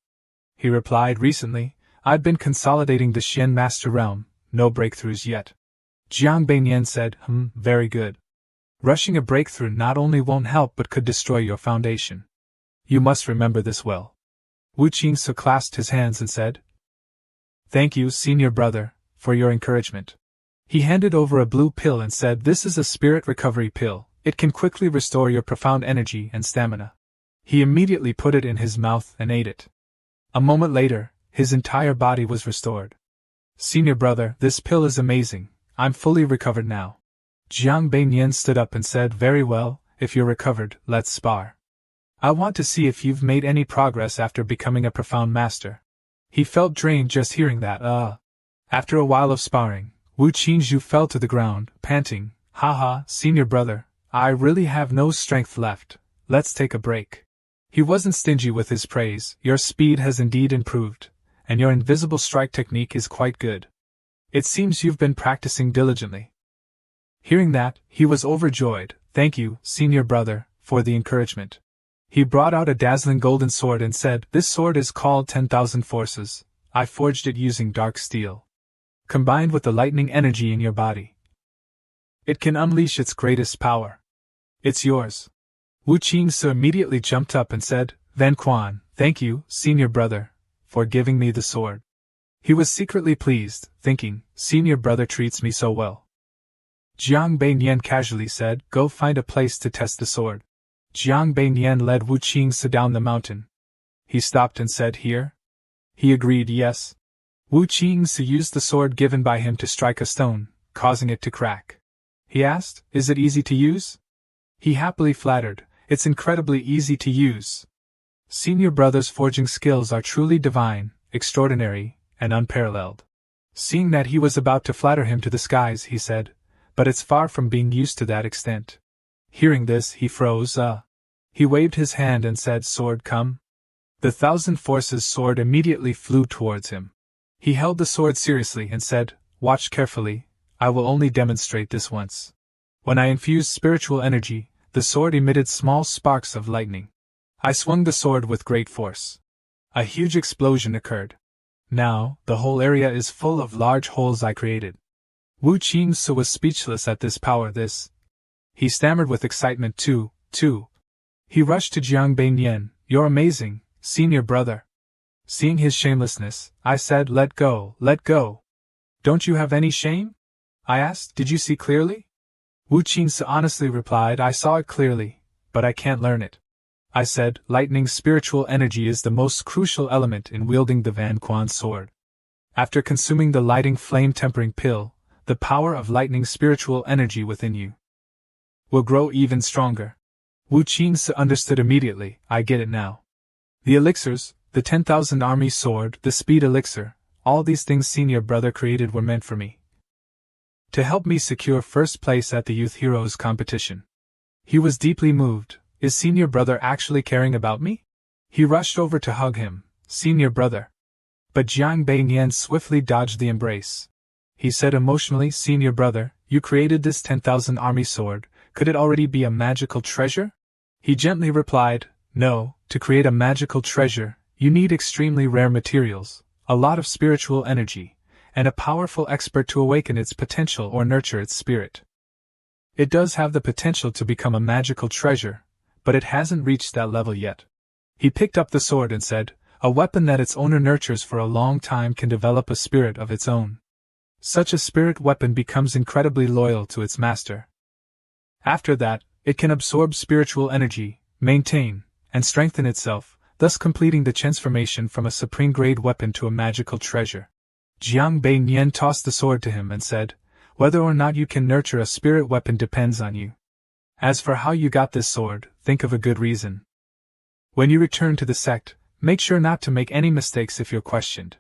He replied, recently, I'd been consolidating the Xian Master Realm, no breakthroughs yet. Jiang Beiyan said, very good. Rushing a breakthrough not only won't help but could destroy your foundation. You must remember this well. Wu Qingse clasped his hands and said, thank you, senior brother, for your encouragement. He handed over a blue pill and said, this is a spirit recovery pill, it can quickly restore your profound energy and stamina. He immediately put it in his mouth and ate it. A moment later, his entire body was restored. Senior brother, this pill is amazing, I'm fully recovered now. Jiang Beiyan stood up and said, very well, if you're recovered, let's spar. I want to see if you've made any progress after becoming a profound master. He felt drained just hearing that. After a while of sparring, Wu Qingzhu fell to the ground, panting, haha, senior brother, I really have no strength left, let's take a break. He wasn't stingy with his praise, your speed has indeed improved, and your invisible strike technique is quite good. It seems you've been practicing diligently. Hearing that, he was overjoyed, thank you, senior brother, for the encouragement. He brought out a dazzling golden sword and said, this sword is called 10,000 Forces, I forged it using dark steel. Combined with the lightning energy in your body, it can unleash its greatest power. It's yours. Wu Qingse immediately jumped up and said, Van Quan, thank you, senior brother, for giving me the sword. He was secretly pleased, thinking, senior brother treats me so well. Jiang Beiyan casually said, go find a place to test the sword. Jiang Beiyan led Wu Qingse down the mountain. He stopped and said, here? He agreed, yes. Wu Qingse used the sword given by him to strike a stone, causing it to crack. He asked, is it easy to use? He happily flattered, it's incredibly easy to use. Senior brother's forging skills are truly divine, extraordinary, and unparalleled. Seeing that he was about to flatter him to the skies, he said, but it's far from being used to that extent. Hearing this, he froze. He waved his hand and said, sword, come. The 1,000 Forces sword immediately flew towards him. He held the sword seriously and said, watch carefully, I will only demonstrate this once. When I infused spiritual energy, the sword emitted small sparks of lightning. I swung the sword with great force. A huge explosion occurred. Now, the whole area is full of large holes I created. Wu Qingse was speechless at this power. He stammered with excitement too. He rushed to Jiang Beiyan, you're amazing, senior brother. Seeing his shamelessness, I said, let go. Don't you have any shame? I asked, did you see clearly? Wu Qingse honestly replied, I saw it clearly, but I can't learn it. I said, lightning spiritual energy is the most crucial element in wielding the Van Quan sword. After consuming the lighting flame tempering pill, the power of lightning spiritual energy within you will grow even stronger. Wu Qingse understood immediately, I get it now. The elixirs, the 10,000 army sword, the speed elixir, all these things senior brother created were meant for me. To help me secure first place at the Youth Heroes competition. He was deeply moved. Is senior brother actually caring about me? He rushed over to hug him, senior brother. But Jiang Beiyan swiftly dodged the embrace. He said emotionally, senior brother, you created this 10,000 army sword, could it already be a magical treasure? He gently replied, no, to create a magical treasure, you need extremely rare materials, a lot of spiritual energy, and a powerful expert to awaken its potential or nurture its spirit. It does have the potential to become a magical treasure, but it hasn't reached that level yet. He picked up the sword and said, a weapon that its owner nurtures for a long time can develop a spirit of its own. Such a spirit weapon becomes incredibly loyal to its master. After that, it can absorb spiritual energy, maintain, and strengthen itself, thus completing the transformation from a supreme-grade weapon to a magical treasure. Jiang Beiyan tossed the sword to him and said, whether or not you can nurture a spirit weapon depends on you. As for how you got this sword, think of a good reason. When you return to the sect, make sure not to make any mistakes if you're questioned.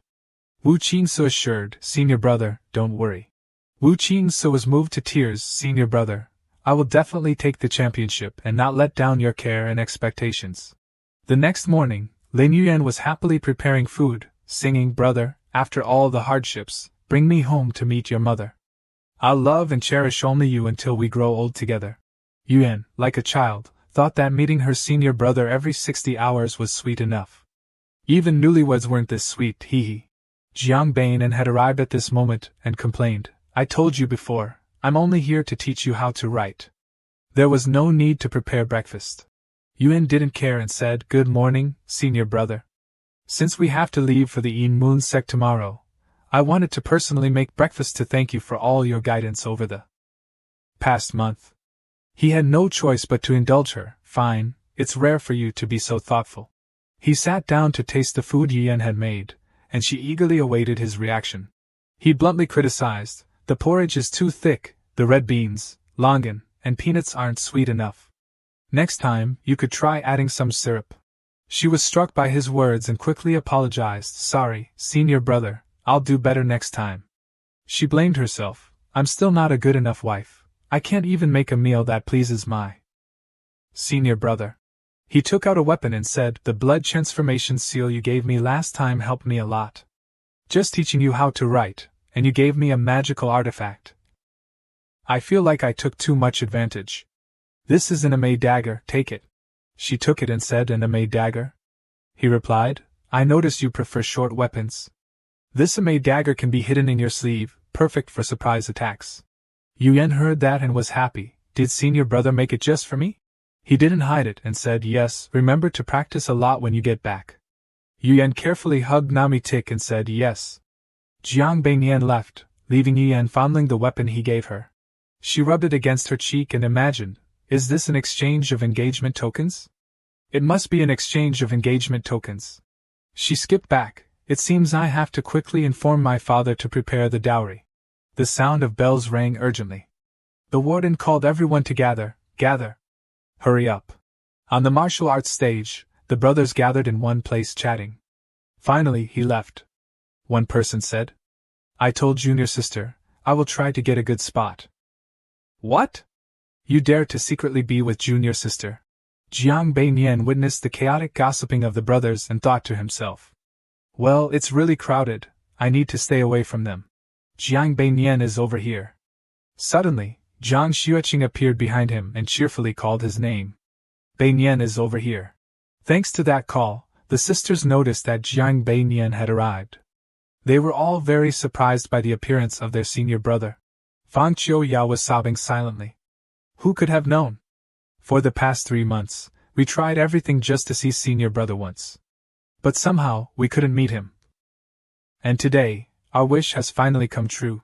Wu Qingsu assured, Senior brother, don't worry. Wu Qingsu was moved to tears, Senior brother, I will definitely take the championship and not let down your care and expectations. The next morning, Lin Yuan was happily preparing food, singing, brother, after all the hardships, bring me home to meet your mother. I'll love and cherish only you until we grow old together. Yuan, like a child, thought that meeting her senior brother every 60 hours was sweet enough. Even newlyweds weren't this sweet, hee. Jiang Bainan had arrived at this moment and complained, I told you before, I'm only here to teach you how to write. There was no need to prepare breakfast. Yuan didn't care and said, good morning, senior brother. Since we have to leave for the Yin Moon sect tomorrow, I wanted to personally make breakfast to thank you for all your guidance over the past month. He had no choice but to indulge her. Fine, it's rare for you to be so thoughtful. He sat down to taste the food Yuan had made, and she eagerly awaited his reaction. He bluntly criticized, the porridge is too thick, the red beans, longan, and peanuts aren't sweet enough. Next time, you could try adding some syrup. She was struck by his words and quickly apologized, sorry, senior brother, I'll do better next time. She blamed herself, I'm still not a good enough wife. I can't even make a meal that pleases my senior brother. He took out a weapon and said, the blood transformation seal you gave me last time helped me a lot. Just teaching you how to write, and you gave me a magical artifact. I feel like I took too much advantage. This is an Amei dagger, take it. She took it and said, an Amei dagger? He replied, I notice you prefer short weapons. This Amei dagger can be hidden in your sleeve, perfect for surprise attacks. Yuan heard that and was happy. Did senior brother make it just for me? He didn't hide it and said, yes, remember to practice a lot when you get back. Yuan carefully hugged Nami Tik and said, yes. Jiang Bainan left, leaving Yuan fondling the weapon he gave her. She rubbed it against her cheek and imagined, is this an exchange of engagement tokens? It must be an exchange of engagement tokens. She skipped back, it seems I have to quickly inform my father to prepare the dowry. The sound of bells rang urgently. The warden called everyone to gather. Hurry up. On the martial arts stage, the brothers gathered in one place chatting. Finally, he left. One person said, I told junior sister, I will try to get a good spot. What? You dare to secretly be with junior sister? Jiang Bainan witnessed the chaotic gossiping of the brothers and thought to himself. Well, it's really crowded, I need to stay away from them. Jiang Bainan is over here. Suddenly, Zhang Xueqing appeared behind him and cheerfully called his name. Bainan is over here. Thanks to that call, the sisters noticed that Jiang Bainan had arrived. They were all very surprised by the appearance of their senior brother. Fang Qiuya was sobbing silently. Who could have known? For the past 3 months, we tried everything just to see senior brother once. But somehow, we couldn't meet him. And today, our wish has finally come true.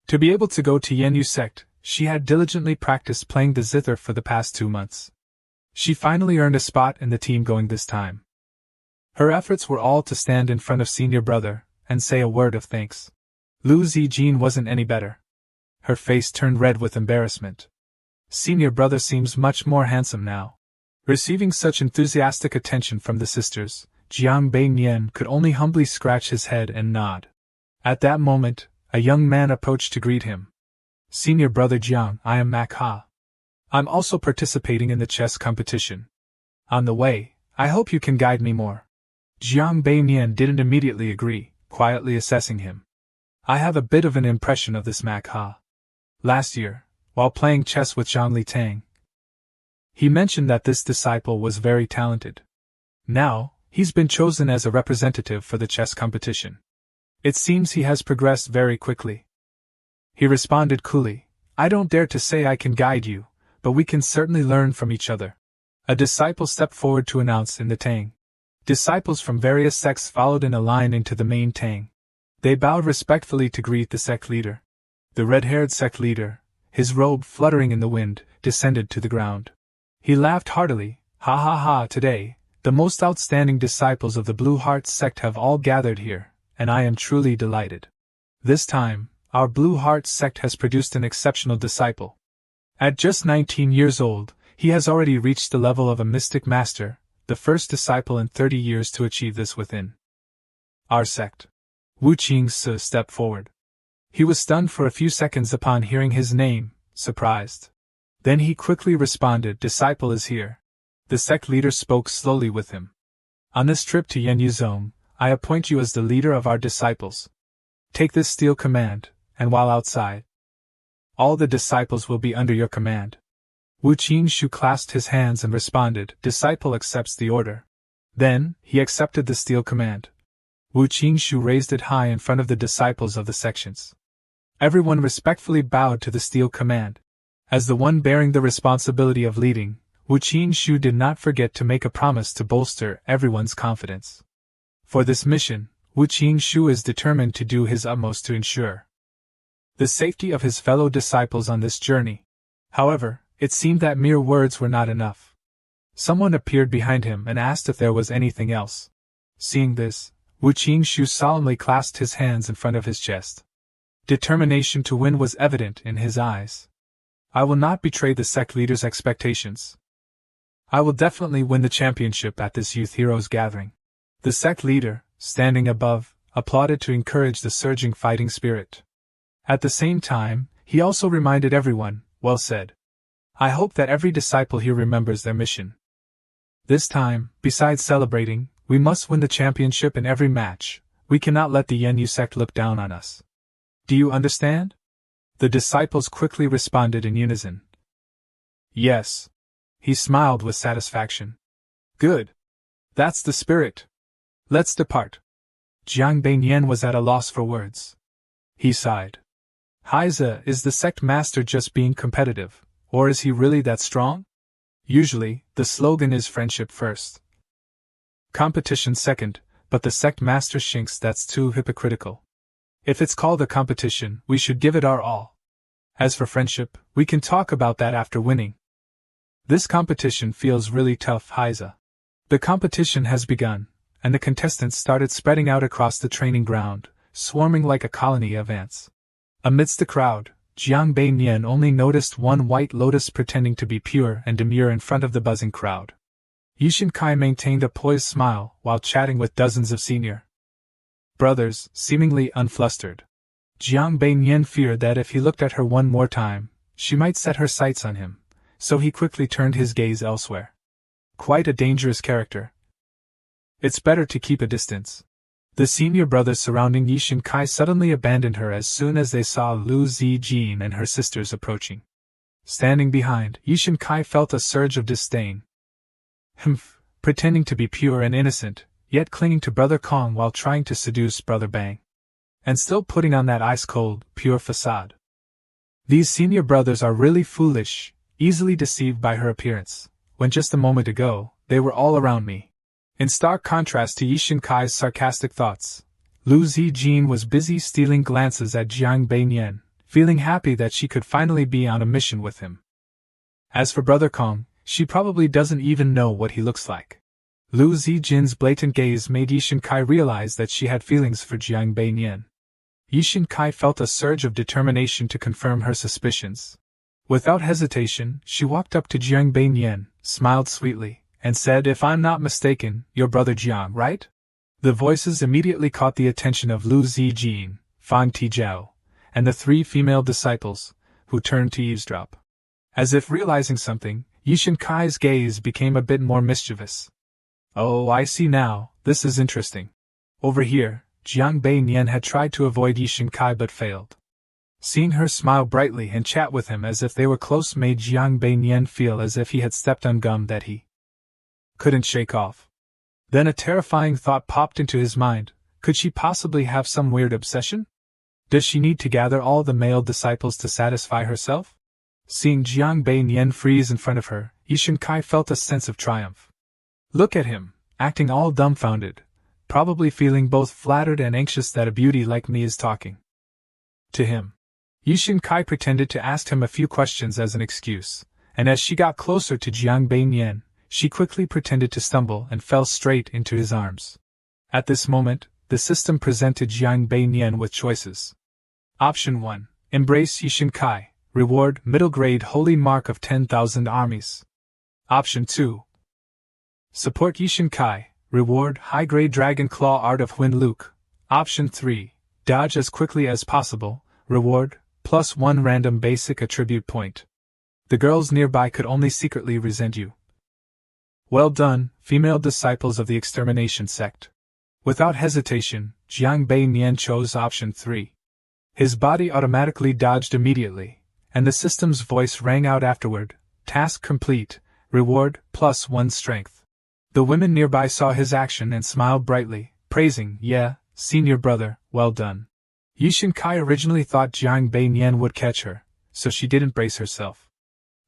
To be able to go to Yenyu sect, she had diligently practiced playing the zither for the past 2 months. She finally earned a spot in the team going this time. Her efforts were all to stand in front of senior brother and say a word of thanks. Lu Zijin wasn't any better. Her face turned red with embarrassment. Senior brother seems much more handsome now. Receiving such enthusiastic attention from the sisters, Jiang Bainan could only humbly scratch his head and nod. At that moment, a young man approached to greet him. Senior brother Jiang, I am Mak Ha. I'm also participating in the chess competition. On the way, I hope you can guide me more. Jiang Bainan didn't immediately agree, quietly assessing him. I have a bit of an impression of this Mak Ha. Last year, while playing chess with Zhang Litang, he mentioned that this disciple was very talented. Now, he's been chosen as a representative for the chess competition. It seems he has progressed very quickly. He responded coolly, I don't dare to say I can guide you, but we can certainly learn from each other. A disciple stepped forward to announce in the Tang. Disciples from various sects followed in a line into the main Tang. They bowed respectfully to greet the sect leader. The red-haired sect leader, his robe fluttering in the wind, descended to the ground. He laughed heartily, ha ha ha, today, the most outstanding disciples of the Blue Heart sect have all gathered here, and I am truly delighted. This time, our Blue Heart sect has produced an exceptional disciple. At just 19 years old, He has already reached the level of a mystic master, the first disciple in 30 years to achieve this within our sect. Wu Qingse stepped forward. He was stunned for a few seconds upon hearing his name, surprised. Then he quickly responded, "Disciple is here." The sect leader spoke slowly with him. "On this trip to Yenyu Zone, I appoint you as the leader of our disciples. Take this steel command, and while outside, all the disciples will be under your command." Wu Qingshu clasped his hands and responded, "Disciple accepts the order." Then, he accepted the steel command. Wu Qingshu raised it high in front of the disciples of the sections. Everyone respectfully bowed to the steel command. As the one bearing the responsibility of leading, Wu Qingshu did not forget to make a promise to bolster everyone's confidence. For this mission, Wu Qingshu is determined to do his utmost to ensure the safety of his fellow disciples on this journey. However, it seemed that mere words were not enough. Someone appeared behind him and asked if there was anything else. Seeing this, Wu Qingshu solemnly clasped his hands in front of his chest. Determination to win was evident in his eyes. "I will not betray the sect leader's expectations. I will definitely win the championship at this Youth Heroes gathering." The sect leader, standing above, applauded to encourage the surging fighting spirit. At the same time, he also reminded everyone, "Well said. I hope that every disciple here remembers their mission. This time, besides celebrating, we must win the championship in every match. We cannot let the Yenyu sect look down on us. Do you understand?" The disciples quickly responded in unison. "Yes." He smiled with satisfaction. "Good. That's the spirit. Let's depart." Jiang Beiyan was at a loss for words. He sighed. Heize, is the sect master just being competitive, or is he really that strong? Usually, the slogan is friendship first, competition second, but the sect master thinks that's too hypocritical. If it's called a competition, we should give it our all. As for friendship, we can talk about that after winning. This competition feels really tough, Heize. The competition has begun, and the contestants started spreading out across the training ground, swarming like a colony of ants. Amidst the crowd, Jiang Beiyan only noticed one white lotus pretending to be pure and demure in front of the buzzing crowd. Yushin Kai maintained a poised smile while chatting with dozens of senior brothers, seemingly unflustered. Jiang Beiyan feared that if he looked at her one more time, she might set her sights on him, so he quickly turned his gaze elsewhere. Quite a dangerous character. It's better to keep a distance. The senior brothers surrounding Yishin Kai suddenly abandoned her as soon as they saw Lu Zijin and her sisters approaching. Standing behind, Yishin Kai felt a surge of disdain. Humph, pretending to be pure and innocent, yet clinging to Brother Kong while trying to seduce Brother Bang. And still putting on that ice-cold, pure facade. These senior brothers are really foolish, easily deceived by her appearance, when just a moment ago, they were all around me. In stark contrast to Yishin Kai's sarcastic thoughts, Lu Zijin was busy stealing glances at Jiang Beiyan, feeling happy that she could finally be on a mission with him. As for Brother Kong, she probably doesn't even know what he looks like. Lu Zijin's blatant gaze made Yishin Kai realize that she had feelings for Jiang Beiyan. Yishin Kai felt a surge of determination to confirm her suspicions. Without hesitation, she walked up to Jiang Beiyan, smiled sweetly, and said, "If I'm not mistaken, your brother Jiang, right?" The voices immediately caught the attention of Lu Zijin, Fang Tijiao, and the three female disciples, who turned to eavesdrop. As if realizing something, Yishin Kai's gaze became a bit more mischievous. "Oh, I see now, this is interesting." Over here, Jiang Beiyan had tried to avoid Yishin Kai but failed. Seeing her smile brightly and chat with him as if they were close made Jiang Beiyan feel as if he had stepped on gum that he couldn't shake off. Then a terrifying thought popped into his mind. Could she possibly have some weird obsession? Does she need to gather all the male disciples to satisfy herself? Seeing Jiang Beiyan freeze in front of her, Yishin Kai felt a sense of triumph. Look at him, acting all dumbfounded, probably feeling both flattered and anxious that a beauty like me is talking to him. Yishin Kai pretended to ask him a few questions as an excuse, and as she got closer to Jiang Beiyan, she quickly pretended to stumble and fell straight into his arms. At this moment, the system presented Jiang Beiyan with choices. Option 1. Embrace Yishin Kai. Reward, middle grade holy mark of 10,000 armies. Option 2. Support Yishin Kai, reward high-grade Dragon Claw Art of Huin Luke. Option 3. Dodge as quickly as possible, reward, +1 random basic attribute point. The girls nearby could only secretly resent you. Well done, female disciples of the extermination sect. Without hesitation, Jiang Bei Nian chose option 3. His body automatically dodged immediately, and the system's voice rang out afterward, task complete, reward, +1 strength. The women nearby saw his action and smiled brightly, praising, yeah, senior brother, well done. Yishin Kai originally thought Jiang Bei Nian would catch her, so she didn't brace herself.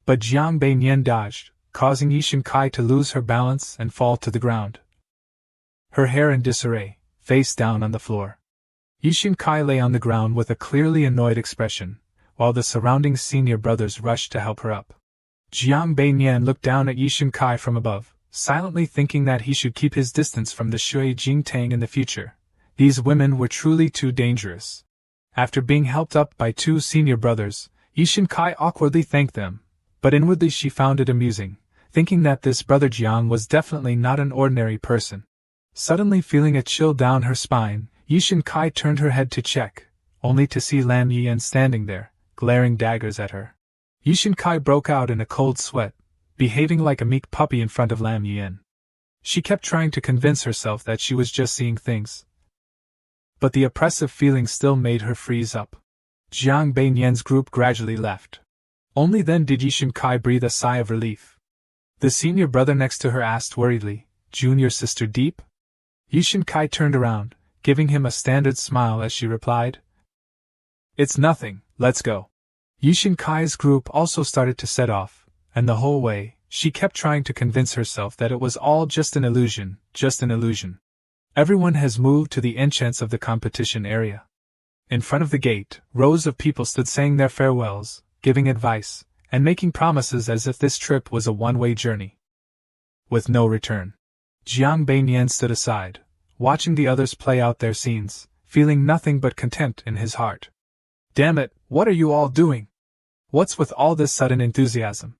But Jiang Bei Nian dodged, causing Yishin Kai to lose her balance and fall to the ground. Her hair in disarray, face down on the floor. Yishin Kai lay on the ground with a clearly annoyed expression, while the surrounding senior brothers rushed to help her up. Jiang Bei Nian looked down at Yishin Kai from above, silently thinking that he should keep his distance from the Shui Jingtang in the future. These women were truly too dangerous. After being helped up by 2 senior brothers, Yishin Kai awkwardly thanked them, but inwardly she found it amusing, thinking that this brother Jiang was definitely not an ordinary person. Suddenly feeling a chill down her spine, Yishin Kai turned her head to check, only to see Lam Yian standing there, glaring daggers at her. Yishin Kai broke out in a cold sweat, behaving like a meek puppy in front of Lam Yian. She kept trying to convince herself that she was just seeing things. But the oppressive feeling still made her freeze up. Jiang Bei Nian's group gradually left. Only then did Yishin Kai breathe a sigh of relief. The senior brother next to her asked worriedly, "Junior sister Deep?" Yishin Kai turned around, giving him a standard smile as she replied, "It's nothing, let's go." Yishin Kai's group also started to set off, and the whole way, she kept trying to convince herself that it was all just an illusion, just an illusion. Everyone has moved to the entrance of the competition area. In front of the gate, rows of people stood saying their farewells, giving advice, and making promises as if this trip was a one-way journey with no return. Jiang Bei Nian stood aside, watching the others play out their scenes, feeling nothing but contempt in his heart. Damn it, what are you all doing? What's with all this sudden enthusiasm?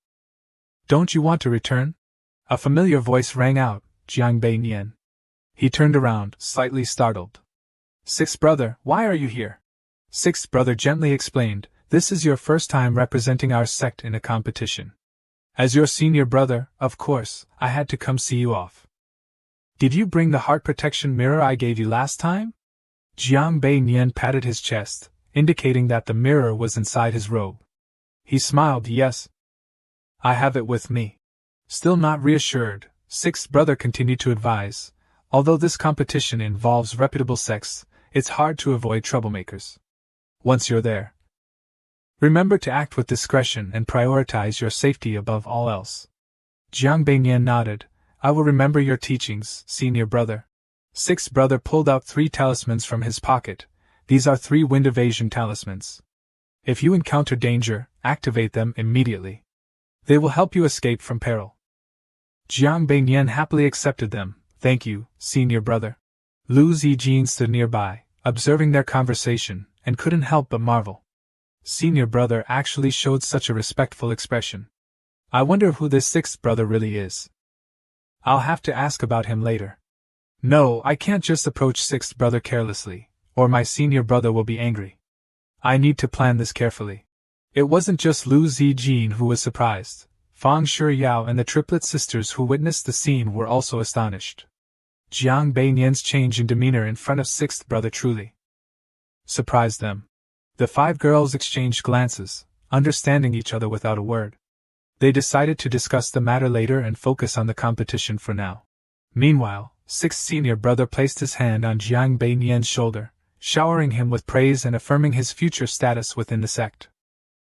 Don't you want to return? A familiar voice rang out, Jiang Bei Nian. He turned around, slightly startled. Sixth brother, why are you here? Sixth brother gently explained, this is your first time representing our sect in a competition. As your senior brother, of course, I had to come see you off. Did you bring the heart protection mirror I gave you last time? Jiang Bei Nian patted his chest, indicating that the mirror was inside his robe. He smiled, yes. I have it with me. Still not reassured, sixth brother continued to advise, although this competition involves reputable sects, it's hard to avoid troublemakers. Once you're there, remember to act with discretion and prioritize your safety above all else. Jiang Bei Nian nodded. I will remember your teachings, senior brother. Sixth brother pulled out 3 talismans from his pocket. These are 3 wind evasion talismans. If you encounter danger, activate them immediately. They will help you escape from peril. Jiang Bei Nian happily accepted them. Thank you, senior brother. Lu Zijin stood nearby, observing their conversation, and couldn't help but marvel. Senior brother actually showed such a respectful expression. I wonder who this sixth brother really is. I'll have to ask about him later. No, I can't just approach sixth brother carelessly, or my senior brother will be angry. I need to plan this carefully. It wasn't just Lu Zijin who was surprised. Fang Shuyao and the triplet sisters who witnessed the scene were also astonished. Jiang Bei Nian's change in demeanor in front of sixth brother truly surprised them. The 5 girls exchanged glances, understanding each other without a word. They decided to discuss the matter later and focus on the competition for now. Meanwhile, sixth senior brother placed his hand on Jiang Bei Nian's shoulder, showering him with praise and affirming his future status within the sect.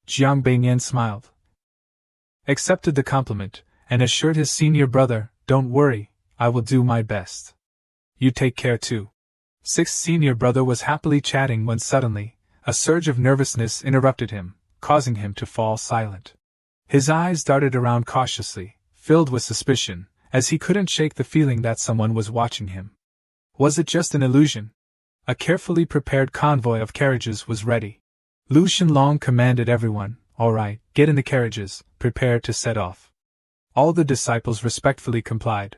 Jiang Bei Nian smiled, accepted the compliment, and assured his senior brother, don't worry, I will do my best. You take care too. Sixth senior brother was happily chatting when suddenly, a surge of nervousness interrupted him, causing him to fall silent. His eyes darted around cautiously, filled with suspicion, as he couldn't shake the feeling that someone was watching him. Was it just an illusion? A carefully prepared convoy of carriages was ready. Lu Shenlong commanded everyone, all right, get in the carriages, prepare to set off. All the disciples respectfully complied.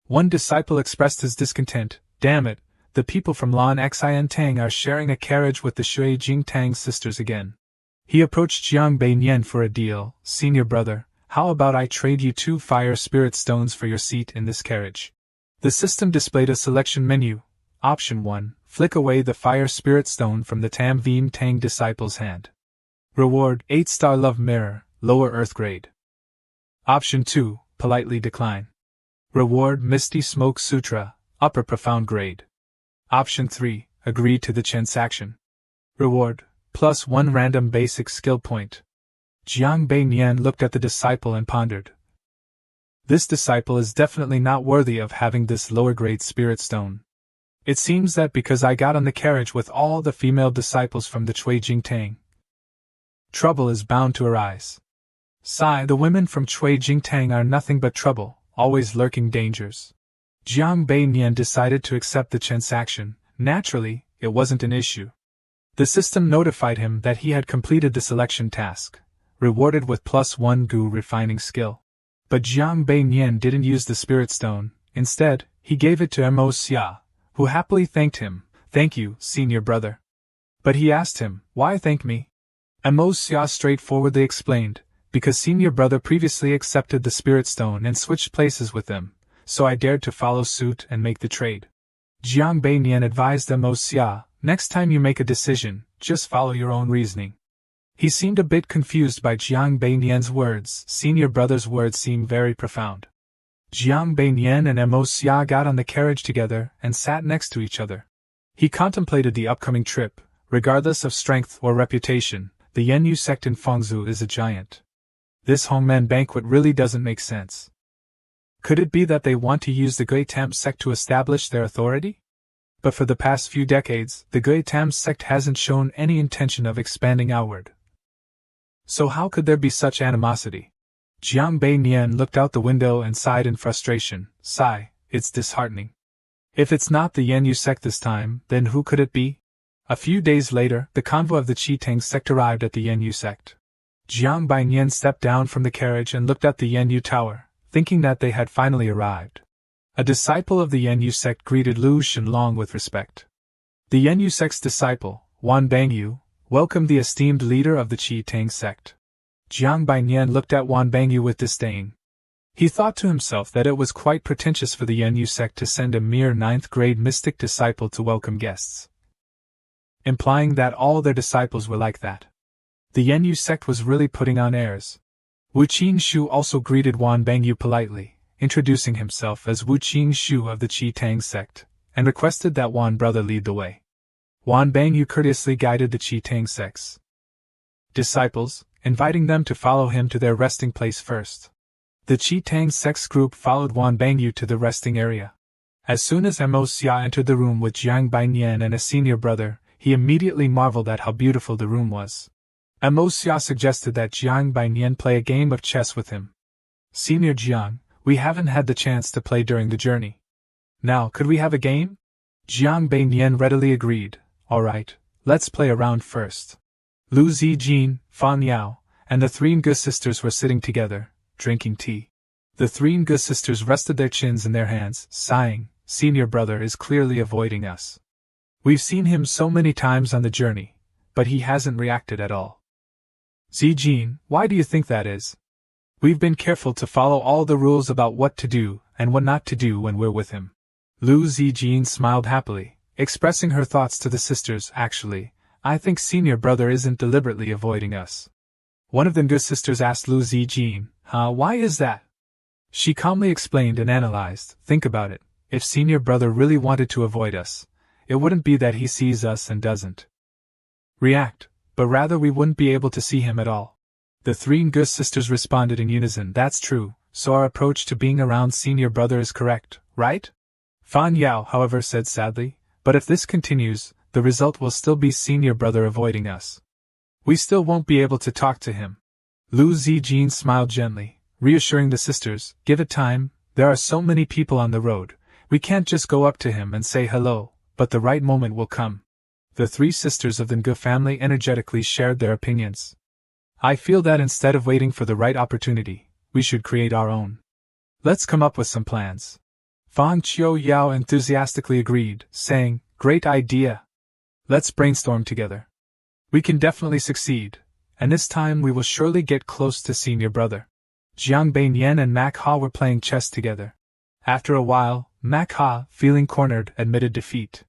One disciple expressed his discontent. Damn it, the people from Lan Xin Tang are sharing a carriage with the Shui Jing Tang sisters again. He approached Jiang Bei Nian for a deal. Senior brother, how about I trade you 2 fire spirit stones for your seat in this carriage? The system displayed a selection menu. Option 1, flick away the fire spirit stone from the Tam Vien Tang disciple's hand. Reward, 8-star love mirror, lower earth grade. Option 2, politely decline. Reward, Misty Smoke Sutra, upper profound grade. Option 3, agree to the transaction. Reward, +1 random basic skill point. Jiang Bei Nian looked at the disciple and pondered. This disciple is definitely not worthy of having this lower grade spirit stone. It seems that because I got on the carriage with all the female disciples from the Chui Jing Tang, trouble is bound to arise. Sigh, the women from Chui Jing Tang are nothing but trouble, always lurking dangers. Jiang Bei Nian decided to accept the transaction. Naturally, it wasn't an issue. The system notified him that he had completed the selection task, rewarded with +1 Gu refining skill. But Jiang Bei Nian didn't use the spirit stone. Instead, he gave it to Mo Xia, who happily thanked him. Thank you, senior brother. But he asked him, why thank me? Mo Xia straightforwardly explained, because senior brother previously accepted the spirit stone and switched places with them, so I dared to follow suit and make the trade. Jiang Bei Nian advised Mo Xia, next time you make a decision, just follow your own reasoning. He seemed a bit confused by Jiang Bei Nian's words. Senior brother's words seemed very profound. Jiang Bei Nian and Mo Xia got on the carriage together and sat next to each other. He contemplated the upcoming trip. Regardless of strength or reputation, the Yenyu sect in Fengzhou is a giant. This Hongmen banquet really doesn't make sense. Could it be that they want to use the Gui Tam sect to establish their authority? But for the past few decades, the Gui Tam sect hasn't shown any intention of expanding outward. So how could there be such animosity? Jiang Bei Nian looked out the window and sighed in frustration. Sigh, it's disheartening. If it's not the Yenyu sect this time, then who could it be? A few days later, the convoy of the Qitang sect arrived at the Yenyu sect. Jiang Bei Nian stepped down from the carriage and looked at the Yenyu tower, thinking that they had finally arrived. A disciple of the Yenyu sect greeted Lu Shenlong with respect. The Yenyu sect's disciple, Wan Bangyu, welcomed the esteemed leader of the Qitang sect. Jiang Bei Nian looked at Wan Bangyu with disdain. He thought to himself that it was quite pretentious for the Yenyu sect to send a mere 9th-grade mystic disciple to welcome guests, implying that all their disciples were like that. The Yenyu sect was really putting on airs. Wu Qing-shu also greeted Wan Bangyu politely, introducing himself as Wu Qing-shu of the Qitang sect, and requested that Wan brother lead the way. Wan Bangyu courteously guided the Qitang sect's disciples, inviting them to follow him to their resting place first. The Qitang sect's group followed Wan Bangyu to the resting area. As soon as Mo Xia entered the room with Jiang Bei Nian and a senior brother, he immediately marveled at how beautiful the room was. Mo Xia suggested that Jiang Bei Nian play a game of chess with him. Senior Jiang, we haven't had the chance to play during the journey. Now, could we have a game? Jiang Bei Nian readily agreed. Alright, let's play a round first. Lu Zijin, Fan Yao, and the 3 Nge sisters were sitting together, drinking tea. The 3 Nge sisters rested their chins in their hands, sighing. Senior brother is clearly avoiding us. We've seen him so many times on the journey, but he hasn't reacted at all. Zijin, why do you think that is? We've been careful to follow all the rules about what to do and what not to do when we're with him. Lu Zijin smiled happily, expressing her thoughts to the sisters. Actually, I think senior brother isn't deliberately avoiding us. One of the Nge sisters asked Lu Zijin, why is that? She calmly explained and analyzed. Think about it. If senior brother really wanted to avoid us, it wouldn't be that he sees us and doesn't react, but rather we wouldn't be able to see him at all. The 3 Nge sisters responded in unison. That's true, so our approach to being around senior brother is correct, right? Fan Yao, however, said sadly, but if this continues, the result will still be senior brother avoiding us. We still won't be able to talk to him. Lu Zijin smiled gently, reassuring the sisters, give it time, there are so many people on the road, we can't just go up to him and say hello, but the right moment will come. The 3 sisters of the Nge family energetically shared their opinions. I feel that instead of waiting for the right opportunity, we should create our own. Let's come up with some plans. Fang Qiu Yao enthusiastically agreed, saying, Great idea. Let's brainstorm together. We can definitely succeed, and this time we will surely get close to senior brother. Jiang Beiyan and Mak Ha were playing chess together. After a while, Mak Ha, feeling cornered, admitted defeat.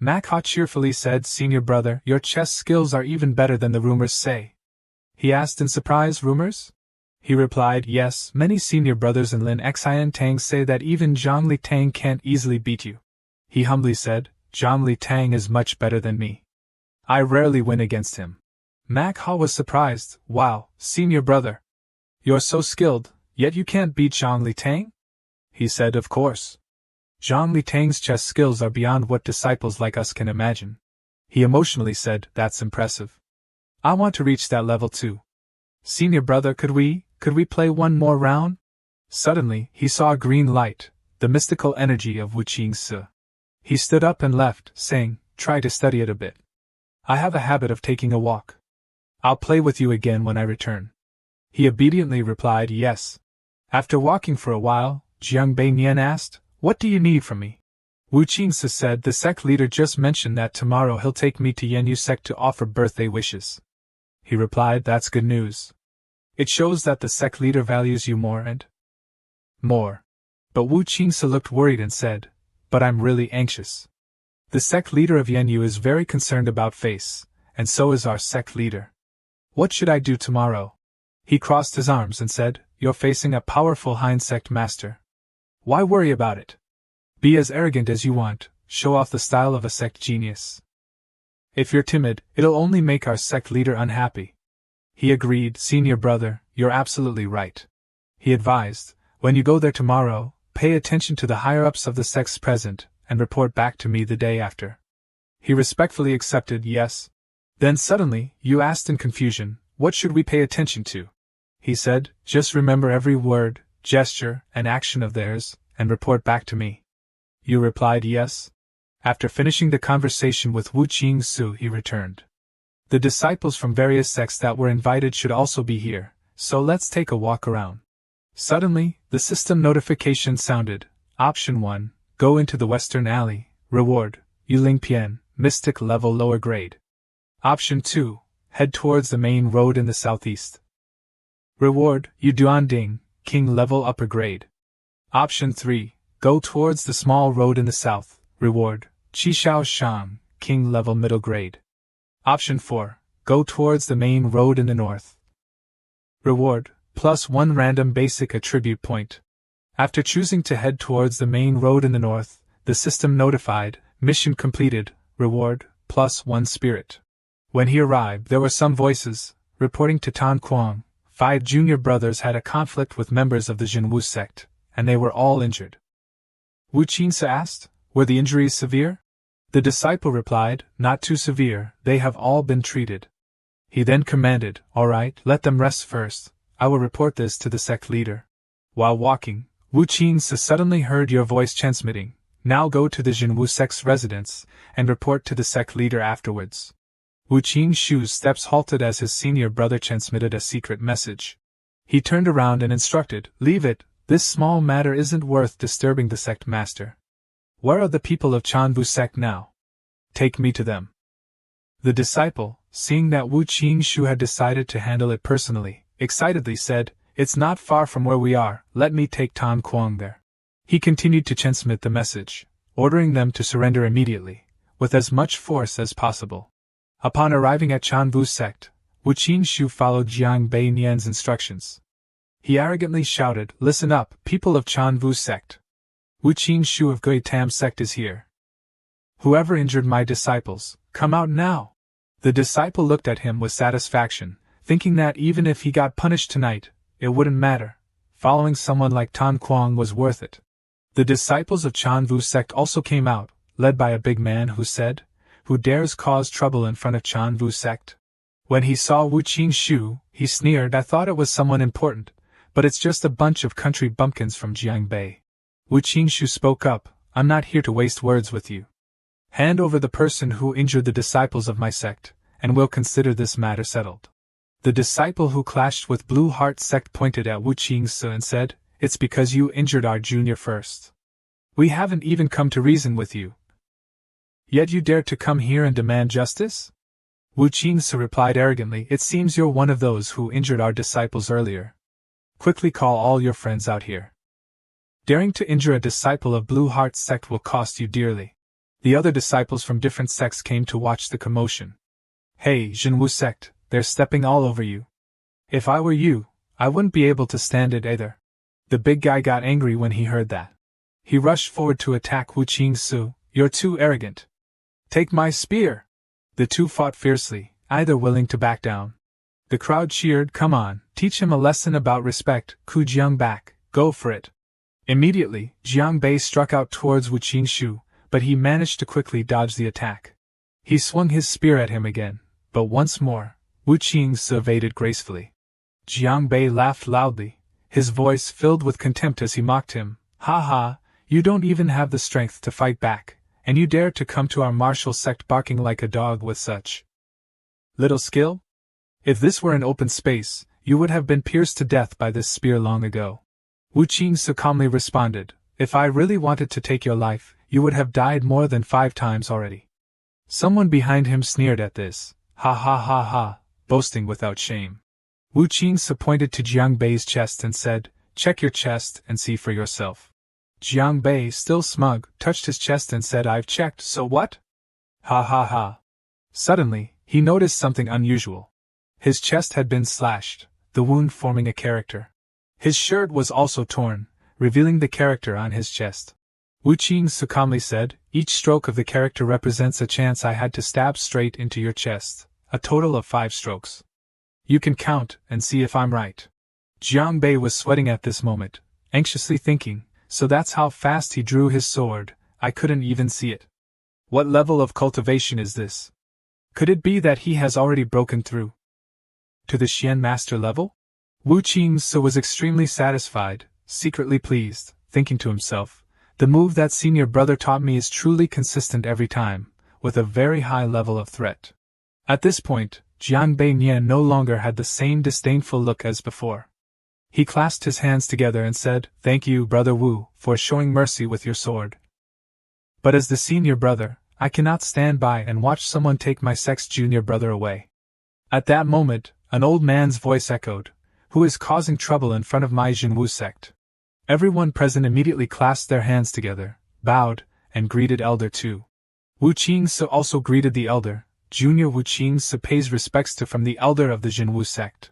Mak Ha cheerfully said, Senior brother, your chess skills are even better than the rumors say. He asked in surprise, Rumors? He replied, Yes, many senior brothers in Lin Xian Tang say that even Zhang Li Tang can't easily beat you. He humbly said, Zhang Li Tang is much better than me. I rarely win against him. Mak Ha was surprised. Wow, senior brother. You're so skilled, yet you can't beat Zhang Li Tang? He said, Of course. Zhang Li Tang's chess skills are beyond what disciples like us can imagine. He emotionally said, That's impressive. I want to reach that level too. Senior brother, could we play one more round? Suddenly, he saw a green light, the mystical energy of Wu Qingsi. He stood up and left, saying, Try to study it a bit. I have a habit of taking a walk. I'll play with you again when I return. He obediently replied, Yes. After walking for a while, Jiang Beiyan asked, What do you need from me? Wu Qingsi said, The sect leader just mentioned that tomorrow he'll take me to Yanyu sect to offer birthday wishes. He replied, That's good news. It shows that the sect leader values you more and more. But Wu Qingsi looked worried and said, But I'm really anxious. The sect leader of Yanyu is very concerned about face, and so is our sect leader. What should I do tomorrow? He crossed his arms and said, You're facing a powerful Han sect master. Why worry about it? Be as arrogant as you want, show off the style of a sect genius. If you're timid, it'll only make our sect leader unhappy. He agreed, Senior brother, you're absolutely right. He advised, When you go there tomorrow, pay attention to the higher-ups of the sects present, and report back to me the day after. He respectfully accepted, Yes. Then suddenly, Yu asked in confusion, What should we pay attention to? He said, Just remember every word, gesture, and action of theirs, and report back to me. Yu replied, Yes. After finishing the conversation with Wu Qingsi, he returned. The disciples from various sects that were invited should also be here, so let's take a walk around. Suddenly, the system notification sounded. Option 1, go into the western alley, reward, Yuling Pian, mystic level lower grade. Option 2, head towards the main road in the southeast. Reward, Yuduan Ding, king level upper grade. Option 3, go towards the small road in the south, reward, Qishao Shang, king level middle grade. Option 4, go towards the main road in the north. Reward, +1 random basic attribute point. After choosing to head towards the main road in the north, the system notified, mission completed, reward, +1 spirit. When he arrived, there were some voices, reporting to Tan Kuang, 5 junior brothers had a conflict with members of the Jinwu sect, and they were all injured. Wu Qingsi asked, Were the injuries severe? The disciple replied, Not too severe, they have all been treated. He then commanded, All right, let them rest first, I will report this to the sect leader. While walking, Wu Qingsi suddenly heard your voice transmitting, Now go to the Jinwu sect's residence, and report to the sect leader afterwards. Wu Qingshu's steps halted as his senior brother transmitted a secret message. He turned around and instructed, Leave it, this small matter isn't worth disturbing the sect master. Where are the people of Chanvu sect now? Take me to them. The disciple, seeing that Wu Qingshu had decided to handle it personally, excitedly said, It's not far from where we are, let me take Tan Kuang there. He continued to transmit the message, ordering them to surrender immediately, with as much force as possible. Upon arriving at Chanvu sect, Wu Qingshu followed Jiang Beiyan's instructions. He arrogantly shouted, Listen up, people of Chanvu sect. Wu Qingshu of Gui Tam sect is here. Whoever injured my disciples, come out now. The disciple looked at him with satisfaction, thinking that even if he got punished tonight, it wouldn't matter. Following someone like Tan Kuang was worth it. The disciples of Chanvu sect also came out, led by a big man who said, Who dares cause trouble in front of Chanvu sect? When he saw Wu Qingshu, he sneered, I thought it was someone important, but it's just a bunch of country bumpkins from Jiangbei. Wu Qingshu spoke up, I'm not here to waste words with you. Hand over the person who injured the disciples of my sect, and we'll consider this matter settled. The disciple who clashed with Blue Heart sect pointed at Wu Qingsi and said, it's because you injured our junior first. We haven't even come to reason with you. Yet you dare to come here and demand justice? Wu Qingsu replied arrogantly, it seems you're one of those who injured our disciples earlier. Quickly call all your friends out here. Daring to injure a disciple of Blue Heart sect will cost you dearly. The other disciples from different sects came to watch the commotion. Hey, Jinwu sect, they're stepping all over you. If I were you, I wouldn't be able to stand it either. The big guy got angry when he heard that. He rushed forward to attack Wu Qingsu. You're too arrogant. Take my spear! The two fought fiercely, either willing to back down. The crowd cheered, come on, teach him a lesson about respect, Ku Jiang back, go for it. Immediately, Jiang Bei struck out towards Wu Qingsu, but he managed to quickly dodge the attack. He swung his spear at him again, but once more, Wu Qingsu evaded gracefully. Jiang Bei laughed loudly, his voice filled with contempt as he mocked him. Ha ha, you don't even have the strength to fight back, and you dare to come to our martial sect barking like a dog with such little skill? If this were an open space, you would have been pierced to death by this spear long ago. Wu Qingsu calmly responded, if I really wanted to take your life, you would have died more than 5 times already. Someone behind him sneered at this. Ha ha ha ha, boasting without shame. Wu Qingsu pointed to Jiang Bei's chest and said, check your chest and see for yourself. Jiang Bei, still smug, touched his chest and said, I've checked, so what? Ha ha ha. Suddenly, he noticed something unusual. His chest had been slashed, the wound forming a character. His shirt was also torn, revealing the character on his chest. Wu Qingsu calmly said, each stroke of the character represents a chance I had to stab straight into your chest, a total of 5 strokes. You can count and see if I'm right. Jiang Bei was sweating at this moment, anxiously thinking, so that's how fast he drew his sword, I couldn't even see it. What level of cultivation is this? Could it be that he has already broken through to the Xian master level? Wu Qingsu was extremely satisfied, secretly pleased, thinking to himself, the move that senior brother taught me is truly consistent every time, with a very high level of threat. At this point, Jiang Bei Nian no longer had the same disdainful look as before. He clasped his hands together and said, thank you, Brother Wu, for showing mercy with your sword. But as the senior brother, I cannot stand by and watch someone take my sect's junior brother away. At that moment, an old man's voice echoed, who is causing trouble in front of my Jinwu sect? Everyone present immediately clasped their hands together, bowed, and greeted Elder Tu. Wu Qingsu also greeted the elder. Junior Wu Qingsu pays respects to from the elder of the Jinwu sect.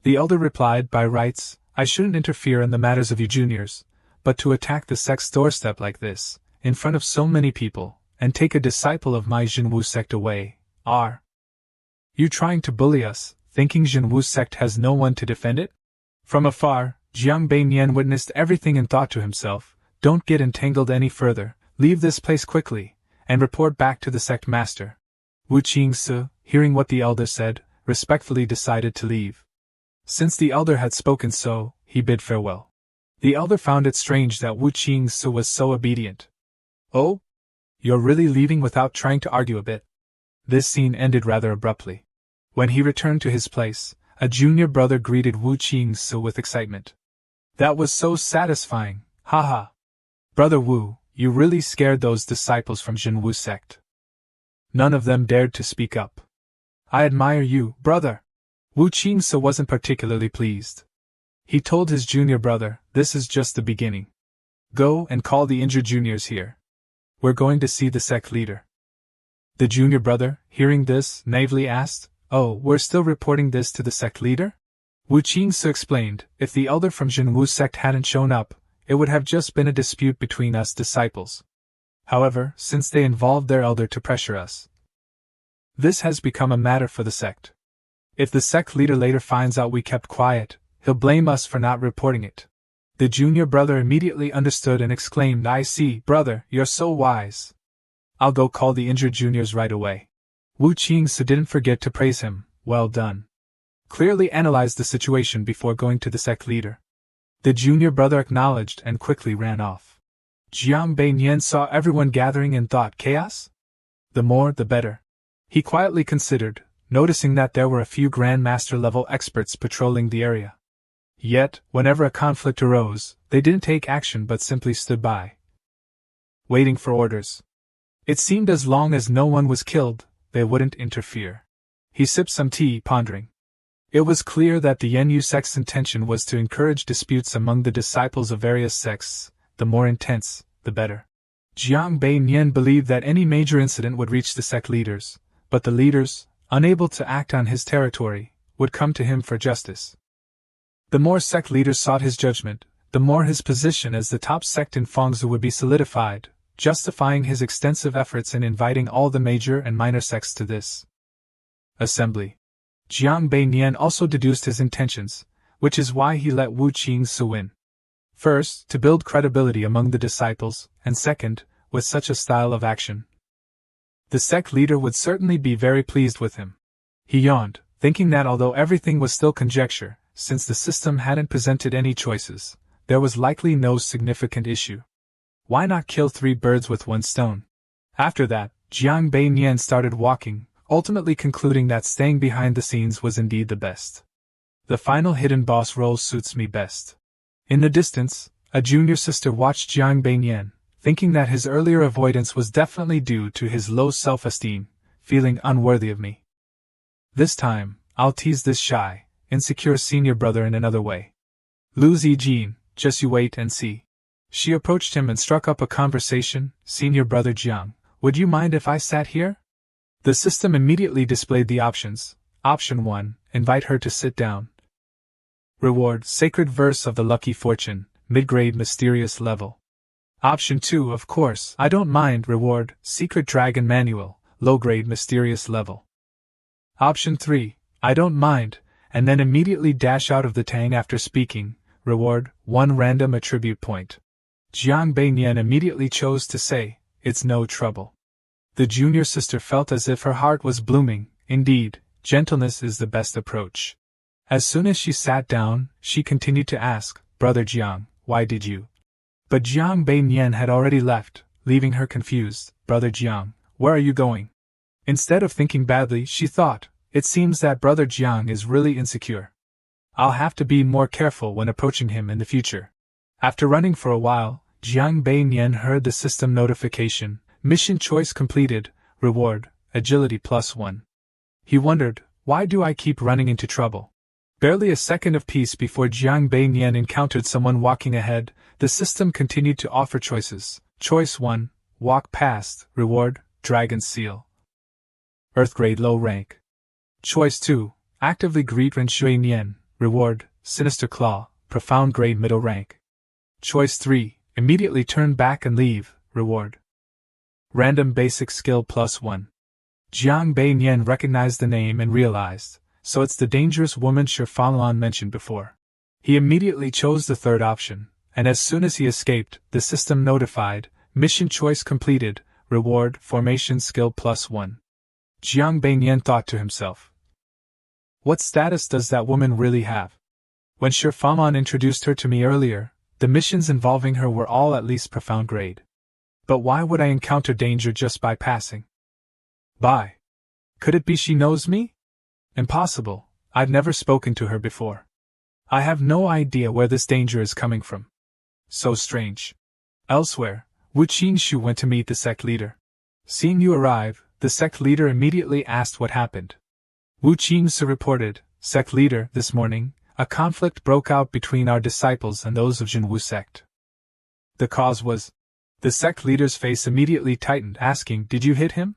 The elder replied, by rights, I shouldn't interfere in the matters of you juniors, but to attack the sect's doorstep like this, in front of so many people, and take a disciple of my Jinwu sect away, are you trying to bully us, thinking Jinwu sect has no one to defend it? From afar, Jiang Bei Nian witnessed everything and thought to himself, don't get entangled any further, leave this place quickly, and report back to the sect master. Wu Qingsu, hearing what the elder said, respectfully decided to leave. Since the elder had spoken so, he bid farewell. The elder found it strange that Wu Qingsu was so obedient. Oh? You're really leaving without trying to argue a bit? This scene ended rather abruptly. When he returned to his place, a junior brother greeted Wu Qingsu with excitement. That was so satisfying, haha. Brother Wu, you really scared those disciples from Jinwu sect. None of them dared to speak up. I admire you, brother. Wu Qingsu wasn't particularly pleased. He told his junior brother, this is just the beginning. Go and call the injured juniors here. We're going to see the sect leader. The junior brother, hearing this, naively asked, oh, we're still reporting this to the sect leader? Wu Qingsu explained, if the elder from Jinwu sect hadn't shown up, it would have just been a dispute between us disciples. However, since they involved their elder to pressure us, this has become a matter for the sect. If the sect leader later finds out we kept quiet, he'll blame us for not reporting it. The junior brother immediately understood and exclaimed, I see, brother, you're so wise. I'll go call the injured juniors right away. Wu Qingsu didn't forget to praise him, well done. Clearly analyzed the situation before going to the sect leader. The junior brother acknowledged and quickly ran off. Jiang Bei Nian saw everyone gathering and thought, chaos? The more, the better. He quietly considered, noticing that there were a few Grandmaster level experts patrolling the area. Yet, whenever a conflict arose, they didn't take action but simply stood by, waiting for orders. It seemed as long as no one was killed, they wouldn't interfere. He sipped some tea, pondering. It was clear that the Yenyu sect's intention was to encourage disputes among the disciples of various sects, the more intense, the better. Jiang Bei Nian believed that any major incident would reach the sect leaders, but the leaders, unable to act on his territory, would come to him for justice. The more sect leaders sought his judgment, the more his position as the top sect in Fangzhou would be solidified, justifying his extensive efforts in inviting all the major and minor sects to this assembly. Jiang Bei Nian also deduced his intentions, which is why he let Wu Qingsu in. First, to build credibility among the disciples, and second, with such a style of action, the sect leader would certainly be very pleased with him. He yawned, thinking that although everything was still conjecture, since the system hadn't presented any choices, there was likely no significant issue. Why not kill 3 birds with 1 stone? After that, Jiang Bei Nian started walking, ultimately concluding that staying behind the scenes was indeed the best. The final hidden boss role suits me best. In the distance, a junior sister watched Jiang Bei Nian, thinking that his earlier avoidance was definitely due to his low self-esteem, feeling unworthy of me. This time, I'll tease this shy, insecure senior brother in another way. Lu Zijin, just you wait and see. She approached him and struck up a conversation. Senior brother Jiang, would you mind if I sat here? The system immediately displayed the options. Option 1, invite her to sit down. Reward, Sacred Verse of the Lucky Fortune, mid-grade mysterious level. Option 2, of course, I don't mind. Reward, Secret Dragon Manual, low-grade mysterious level. Option 3, I don't mind, and then immediately dash out of the tang after speaking. Reward, 1 random attribute point. Jiang Bei Nian immediately chose to say, it's no trouble. The junior sister felt as if her heart was blooming. Indeed, gentleness is the best approach. As soon as she sat down, she continued to ask, Brother Jiang, why did you? But Jiang Bei Nian had already left, leaving her confused. Brother Jiang, where are you going? Instead of thinking badly, she thought, it seems that Brother Jiang is really insecure. I'll have to be more careful when approaching him in the future. After running for a while, Jiang Bei Nian heard the system notification, mission choice completed, reward, agility +1. He wondered, why do I keep running into trouble? Barely a second of peace before Jiang Bei Nian encountered someone walking ahead, the system continued to offer choices. Choice 1, walk past, reward, dragon seal. Earth grade low rank. Choice 2, actively greet Ren Shui Nian, reward, sinister claw, profound grade middle rank. Choice 3, immediately turn back and leave, reward. Random basic skill +1. Jiang Bei Nian recognized the name and realized, so it's the dangerous woman Shi Fanlan mentioned before. He immediately chose the third option, and as soon as he escaped, the system notified, mission choice completed, reward, formation skill +1. Jiang Bei Nian thought to himself, what status does that woman really have? When Shi Fanlan introduced her to me earlier, the missions involving her were all at least profound grade. But why would I encounter danger just by passing by? Could it be she knows me? Impossible, I've never spoken to her before. I have no idea where this danger is coming from. So strange. Elsewhere, Wu Qingshu went to meet the sect leader. Seeing you arrive, the sect leader immediately asked what happened. Wu Qingshu reported, Sect leader, this morning, a conflict broke out between our disciples and those of Jinwu sect. The cause was... The sect leader's face immediately tightened, asking, did you hit him?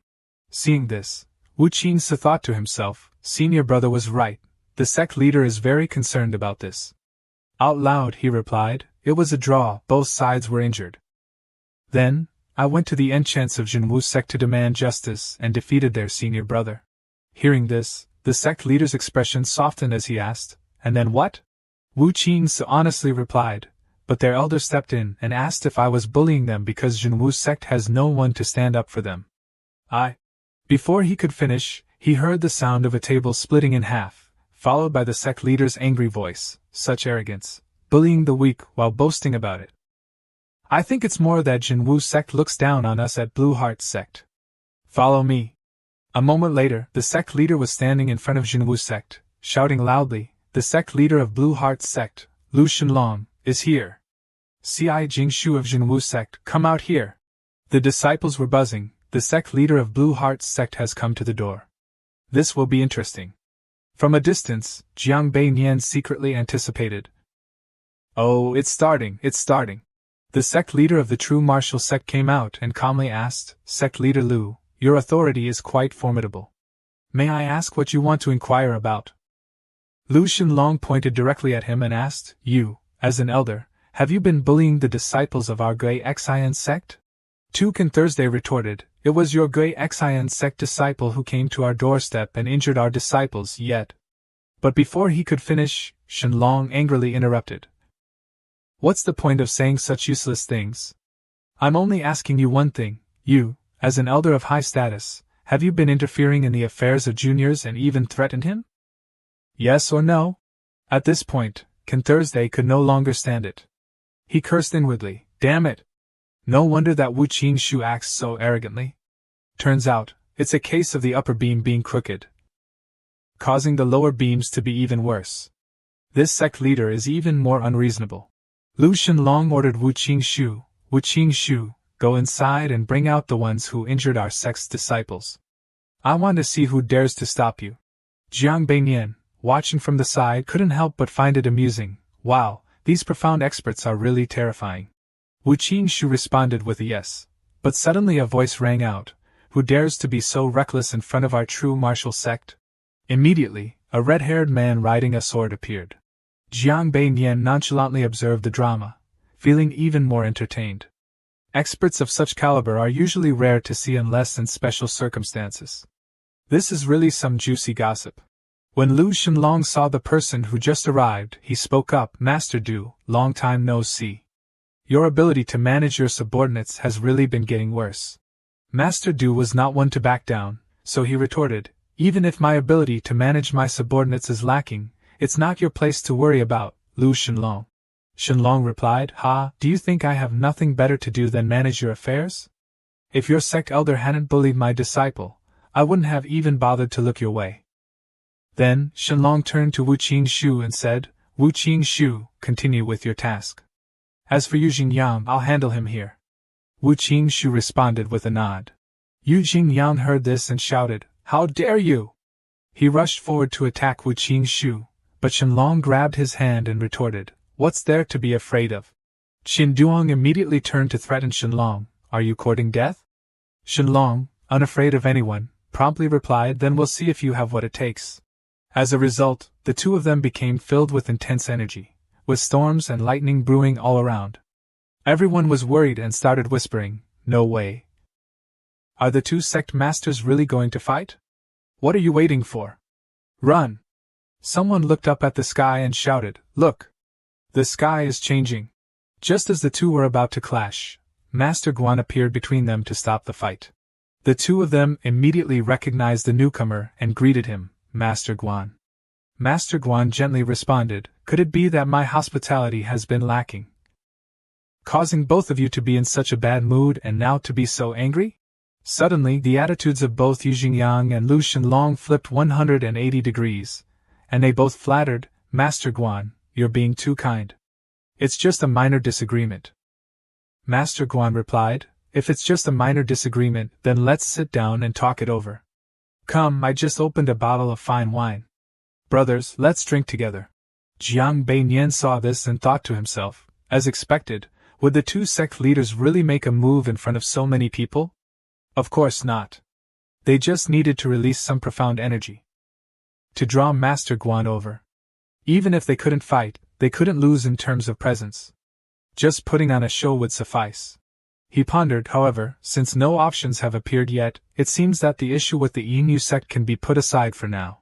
Seeing this, Wu Qingshu thought to himself, senior brother was right, the sect leader is very concerned about this. Out loud he replied, it was a draw, both sides were injured. Then, I went to the enchants of Jinwu sect to demand justice and defeated their senior brother. Hearing this, the sect leader's expression softened as he asked, and then what? Wu Qingshu honestly replied, but their elder stepped in and asked if I was bullying them because Jinwu sect has no one to stand up for them. Before he could finish, he heard the sound of a table splitting in half, followed by the sect leader's angry voice, such arrogance, bullying the weak while boasting about it. I think it's more that Jinwu sect looks down on us at Blue Heart sect. Follow me. A moment later, the sect leader was standing in front of Jinwu sect, shouting loudly, the sect leader of Blue Heart sect, Lu Shenlong, is here. Ci Jingshu of Jinwu sect, come out here. The disciples were buzzing. The sect leader of Blue Heart's sect has come to the door. This will be interesting. From a distance, Jiang Beiyan secretly anticipated. Oh, it's starting. The sect leader of the true martial sect came out and calmly asked, Sect leader Lu, your authority is quite formidable. May I ask what you want to inquire about? Lu Shenlong pointed directly at him and asked, You, as an elder, have you been bullying the disciples of our Gui Xian sect? Tukan Thursday retorted, It was your Gui Xian sect disciple who came to our doorstep and injured our disciples yet. But before he could finish, Shenlong angrily interrupted. What's the point of saying such useless things? I'm only asking you one thing. You, as an elder of high status, have you been interfering in the affairs of juniors and even threatened him? Yes or no? At this point, Can Thursday could no longer stand it. He cursed inwardly, Damn it! No wonder that Wu Qingshu acts so arrogantly. Turns out, it's a case of the upper beam being crooked, causing the lower beams to be even worse. This sect leader is even more unreasonable. Lu Shenlong ordered Wu Qingshu, go inside and bring out the ones who injured our sect's disciples. I want to see who dares to stop you. Jiang Beiyan, watching from the side, couldn't help but find it amusing. Wow, these profound experts are really terrifying. Wu Qingshu responded with a yes. But suddenly a voice rang out, Who dares to be so reckless in front of our true martial sect? Immediately, a red-haired man riding a sword appeared. Jiang Beiyan nonchalantly observed the drama, feeling even more entertained. Experts of such caliber are usually rare to see unless in special circumstances. This is really some juicy gossip. When Lu Shenlong saw the person who just arrived, he spoke up, Master Du, long time no see. Your ability to manage your subordinates has really been getting worse. Master Du was not one to back down, so he retorted, Even if my ability to manage my subordinates is lacking, it's not your place to worry about, Lu Shenlong. Shenlong replied, Do you think I have nothing better to do than manage your affairs? If your sect elder hadn't bullied my disciple, I wouldn't have even bothered to look your way. Then, Shenlong turned to Wu Qingshu and said, Wu Qingshu, continue with your task. As for Yu Jingyang, I'll handle him here. Wu Qingshu responded with a nod. Yu Jingyang heard this and shouted, How dare you! He rushed forward to attack Wu Qingshu, but Shenlong grabbed his hand and retorted, What's there to be afraid of? Qin Duong immediately turned to threaten Shenlong, Are you courting death? Shenlong, unafraid of anyone, promptly replied, Then we'll see if you have what it takes. As a result, the two of them became filled with intense energy, with storms and lightning brewing all around. Everyone was worried and started whispering, No way. Are the two sect masters really going to fight? What are you waiting for? Run! Someone looked up at the sky and shouted, Look! The sky is changing. Just as the two were about to clash, Master Guan appeared between them to stop the fight. The two of them immediately recognized the newcomer and greeted him, Master Guan. Master Guan gently responded, Could it be that my hospitality has been lacking, causing both of you to be in such a bad mood and now to be so angry? Suddenly the attitudes of both Yu Jingyang and Lu Shenlong flipped 180 degrees, and they both flattered, Master Guan, you're being too kind. It's just a minor disagreement. Master Guan replied, If it's just a minor disagreement, then let's sit down and talk it over. Come, I just opened a bottle of fine wine. Brothers, let's drink together. Jiang Beiyan saw this and thought to himself, as expected, would the two sect leaders really make a move in front of so many people? Of course not. They just needed to release some profound energy to draw Master Guan over. Even if they couldn't fight, they couldn't lose in terms of presence. Just putting on a show would suffice. He pondered, however, since no options have appeared yet, it seems that the issue with the Yingyu sect can be put aside for now.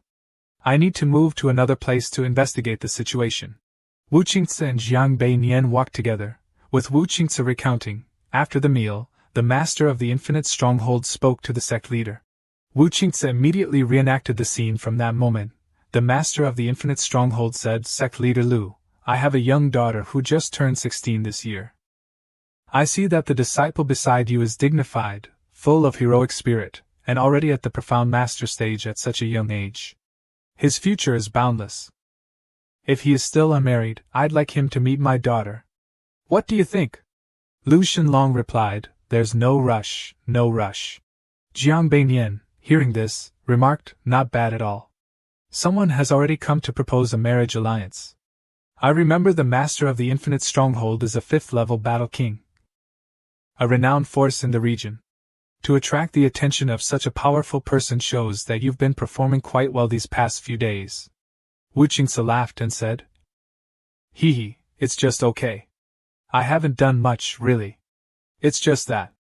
I need to move to another place to investigate the situation. Wu Qingzi and Jiang Beiyan walked together, with Wu Qingzi recounting. After the meal, the master of the Infinite Stronghold spoke to the sect leader. Wu Qingzi immediately reenacted the scene from that moment. The master of the Infinite Stronghold said, Sect leader Lu, I have a young daughter who just turned 16 this year. I see that the disciple beside you is dignified, full of heroic spirit, and already at the profound master stage at such a young age. His future is boundless. If he is still unmarried, I'd like him to meet my daughter. What do you think? Lu Shenlong replied, there's no rush, no rush. Jiang Beiyan, hearing this, remarked, not bad at all. Someone has already come to propose a marriage alliance. I remember the master of the Infinite Stronghold is a 5th-level battle king, a renowned force in the region. To attract the attention of such a powerful person shows that you've been performing quite well these past few days. Wu Qingse laughed and said, Hee, it's just okay. I haven't done much, really. It's just that.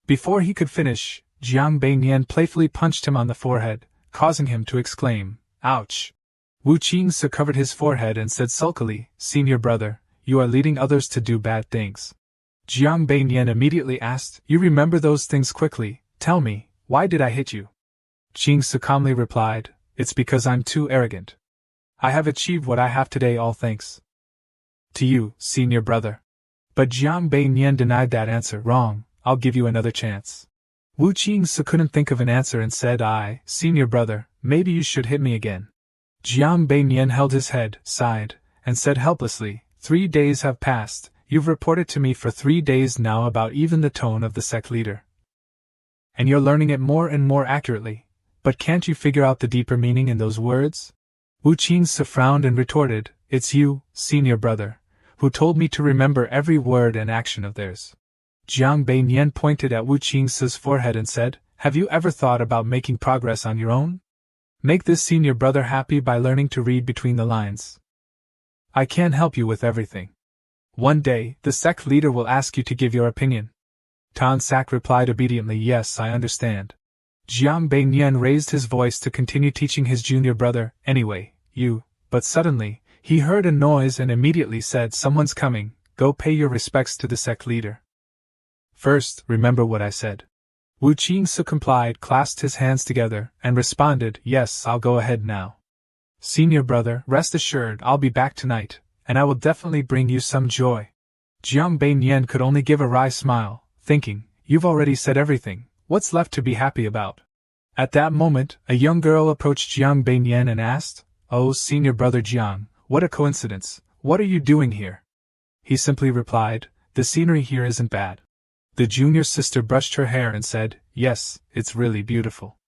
Before he could finish, Jiang Beiyan playfully punched him on the forehead, causing him to exclaim, ouch. Wu Qingse covered his forehead and said sulkily, Senior brother, you are leading others to do bad things. Jiang Beiyan immediately asked, you remember those things quickly, tell me, why did I hit you? Qingse calmly replied, it's because I'm too arrogant. I have achieved what I have today all thanks to you, senior brother. But Jiang Beiyan denied that answer. Wrong, I'll give you another chance. Wu Qingse couldn't think of an answer and said, senior brother, maybe you should hit me again. Jiang Beiyan held his head, sighed, and said helplessly, 3 days have passed. You've reported to me for 3 days now about even the tone of the sect leader. And you're learning it more and more accurately, but can't you figure out the deeper meaning in those words? Wu Qingse frowned and retorted, it's you, senior brother, who told me to remember every word and action of theirs. Jiang Beiyan pointed at Wu Qingse's forehead and said, have you ever thought about making progress on your own? Make this senior brother happy by learning to read between the lines. I can't help you with everything. One day, the sect leader will ask you to give your opinion. Tan Sak replied obediently, yes, I understand. Jiang Beiyan raised his voice to continue teaching his junior brother, anyway, you, but suddenly, he heard a noise and immediately said, someone's coming, go pay your respects to the sect leader. First, remember what I said. Wu Qingse complied, clasped his hands together, and responded, yes, I'll go ahead now. Senior brother, rest assured I'll be back tonight, and I will definitely bring you some joy. Jiang Beiyan could only give a wry smile, thinking, you've already said everything, what's left to be happy about? At that moment, a young girl approached Jiang Beiyan and asked, oh, senior brother Jiang, what a coincidence, what are you doing here? He simply replied, the scenery here isn't bad. The junior sister brushed her hair and said, yes, it's really beautiful.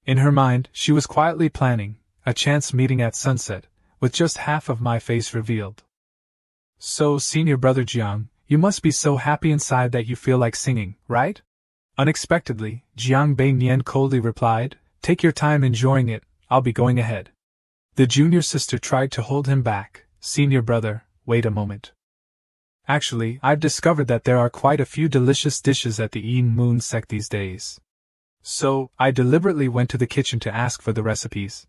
In her mind, she was quietly planning a chance meeting at sunset, with just half of my face revealed. So, senior brother Jiang, you must be so happy inside that you feel like singing, right? Unexpectedly, Jiang Beiyan coldly replied, take your time enjoying it, I'll be going ahead. The junior sister tried to hold him back, senior brother, wait a moment. Actually, I've discovered that there are quite a few delicious dishes at the Yin Moon sect these days. So, I deliberately went to the kitchen to ask for the recipes.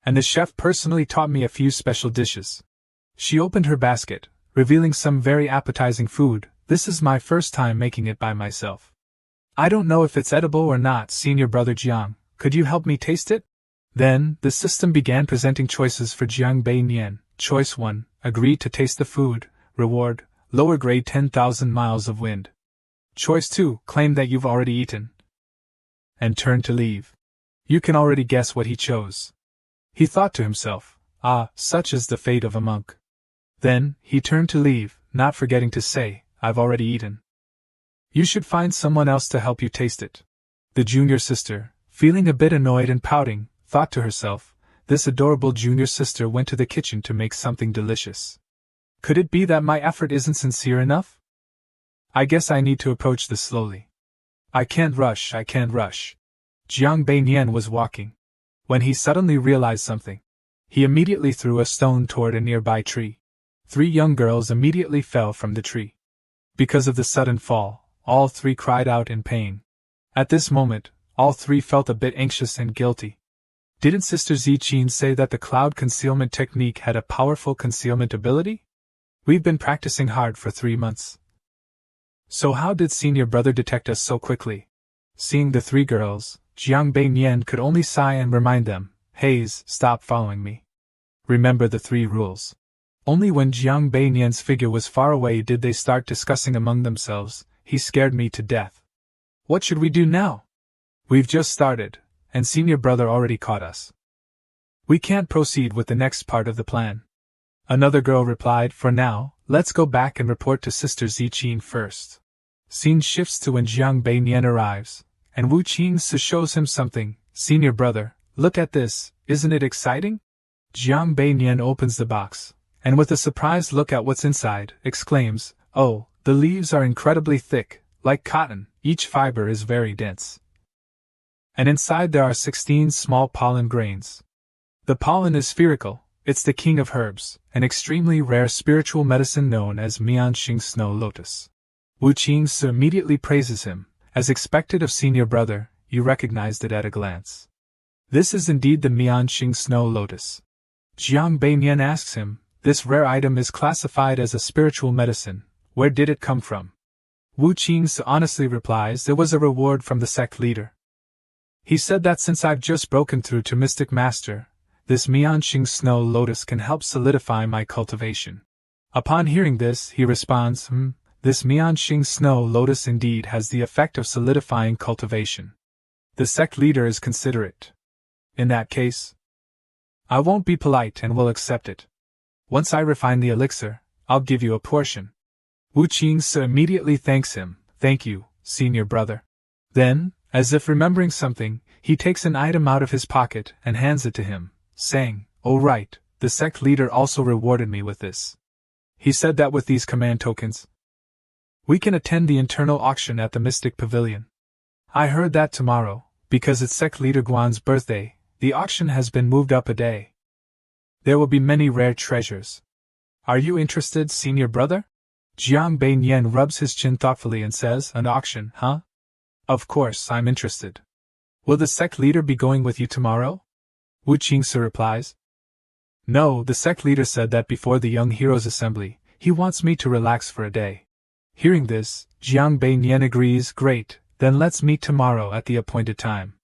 And the chef personally taught me a few special dishes. She opened her basket, revealing some very appetizing food. This is my first time making it by myself. I don't know if it's edible or not, senior brother Jiang, could you help me taste it? Then, the system began presenting choices for Jiang Beiyan. Choice 1, agree to taste the food. Reward, lower grade 10,000 miles of wind. Choice 2, claim that you've already eaten. And turn to leave. You can already guess what he chose. He thought to himself, such is the fate of a monk. Then, he turned to leave, not forgetting to say, I've already eaten. You should find someone else to help you taste it. The junior sister, feeling a bit annoyed and pouting, thought to herself, this adorable junior sister went to the kitchen to make something delicious. Could it be that my effort isn't sincere enough? I guess I need to approach this slowly. I can't rush. Jiang Beiyan was walking, when he suddenly realized something. He immediately threw a stone toward a nearby tree. 3 young girls immediately fell from the tree. Because of the sudden fall, all 3 cried out in pain. At this moment, all 3 felt a bit anxious and guilty. Didn't Sister Ziqin say that the cloud concealment technique had a powerful concealment ability? We've been practicing hard for 3 months. So how did senior brother detect us so quickly? Seeing the 3 girls, Jiang Beiyan could only sigh and remind them, Haze, stop following me. Remember the 3 rules. Only when Jiang Beiyan's figure was far away did they start discussing among themselves, he scared me to death. What should we do now? We've just started, and senior brother already caught us. We can't proceed with the next part of the plan. Another girl replied, for now, let's go back and report to Sister Zijin first. Scene shifts to when Jiang Beinian arrives, and Wu Qingzi shows him something. Senior brother, look at this, isn't it exciting? Jiang Beinian opens the box, and with a surprised look at what's inside, exclaims, oh, the leaves are incredibly thick, like cotton, each fiber is very dense. And inside there are 16 small pollen grains. The pollen is spherical, it's the king of herbs, an extremely rare spiritual medicine known as Mianxing Snow Lotus. Wu Qingzi immediately praises him. As expected of senior brother, you recognized it at a glance. This is indeed the Mianxing Snow Lotus. Jiang Beinian asks him, this rare item is classified as a spiritual medicine, where did it come from? Wu Qingzi honestly replies it was a reward from the sect leader. He said that since I've just broken through to Mystic Master, this Mianxing Snow Lotus can help solidify my cultivation. Upon hearing this, he responds, this Mianxing Snow Lotus indeed has the effect of solidifying cultivation. The sect leader is considerate. In that case, I won't be polite and will accept it. Once I refine the elixir, I'll give you a portion. Wu Qingzi immediately thanks him. Thank you, senior brother. Then, as if remembering something, he takes an item out of his pocket and hands it to him, saying, oh right, the sect leader also rewarded me with this. He said that with these command tokens, we can attend the internal auction at the Mystic Pavilion. I heard that tomorrow, because it's sect leader Guan's birthday, the auction has been moved up a day. There will be many rare treasures. Are you interested, senior brother? Jiang Beinian rubs his chin thoughtfully and says, an auction, huh? Of course, I'm interested. Will the sect leader be going with you tomorrow? Wu Qingzi replies. No, the sect leader said that before the Young Heroes Assembly, he wants me to relax for a day. Hearing this, Jiang Beinian agrees, great, then let's meet tomorrow at the appointed time.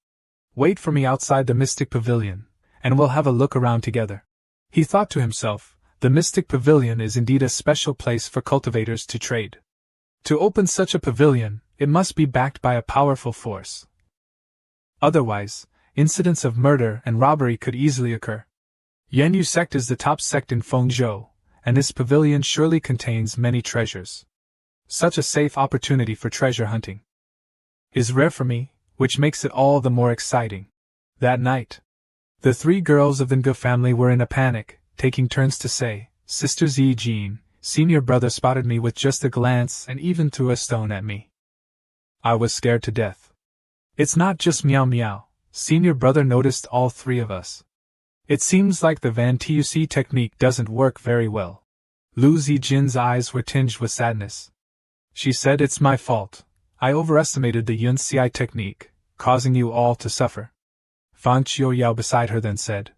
Wait for me outside the Mystic Pavilion, and we'll have a look around together. He thought to himself, the Mystic Pavilion is indeed a special place for cultivators to trade. To open such a pavilion, it must be backed by a powerful force. Otherwise, incidents of murder and robbery could easily occur. Yanyu sect is the top sect in Fengzhou, and this pavilion surely contains many treasures. Such a safe opportunity for treasure hunting is rare for me, which makes it all the more exciting. That night, the three girls of the Nge family were in a panic, taking turns to say, Sister Zijin, senior brother spotted me with just a glance and even threw a stone at me. I was scared to death. It's not just meow meow, senior brother noticed all three of us. It seems like the Van Tuc technique doesn't work very well. Lu Zijin's eyes were tinged with sadness. She said, it's my fault. I overestimated the Yun Ci technique, causing you all to suffer. Fang Qiuyao beside her then said,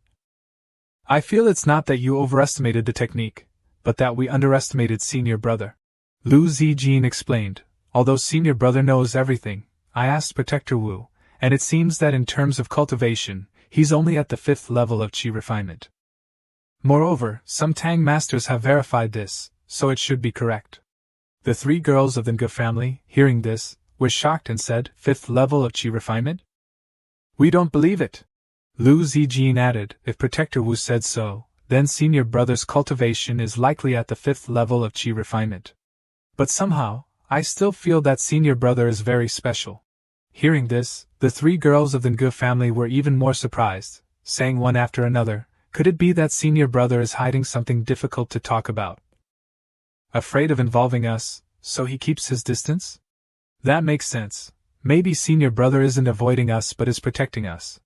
I feel it's not that you overestimated the technique, but that we underestimated senior brother. Lu Zijin explained, although senior brother knows everything, I asked Protector Wu, and it seems that in terms of cultivation, he's only at the 5th level of qi refinement. Moreover, some Tang masters have verified this, so it should be correct. The three girls of the Nge family, hearing this, were shocked and said, 5th level of qi refinement? We don't believe it. Lu Zijin added, if Protector Wu said so, then senior brother's cultivation is likely at the 5th level of qi refinement. But somehow, I still feel that senior brother is very special. Hearing this, the three girls of the Nge family were even more surprised, saying one after another, could it be that senior brother is hiding something difficult to talk about? Afraid of involving us, so he keeps his distance? That makes sense. Maybe senior brother isn't avoiding us but is protecting us.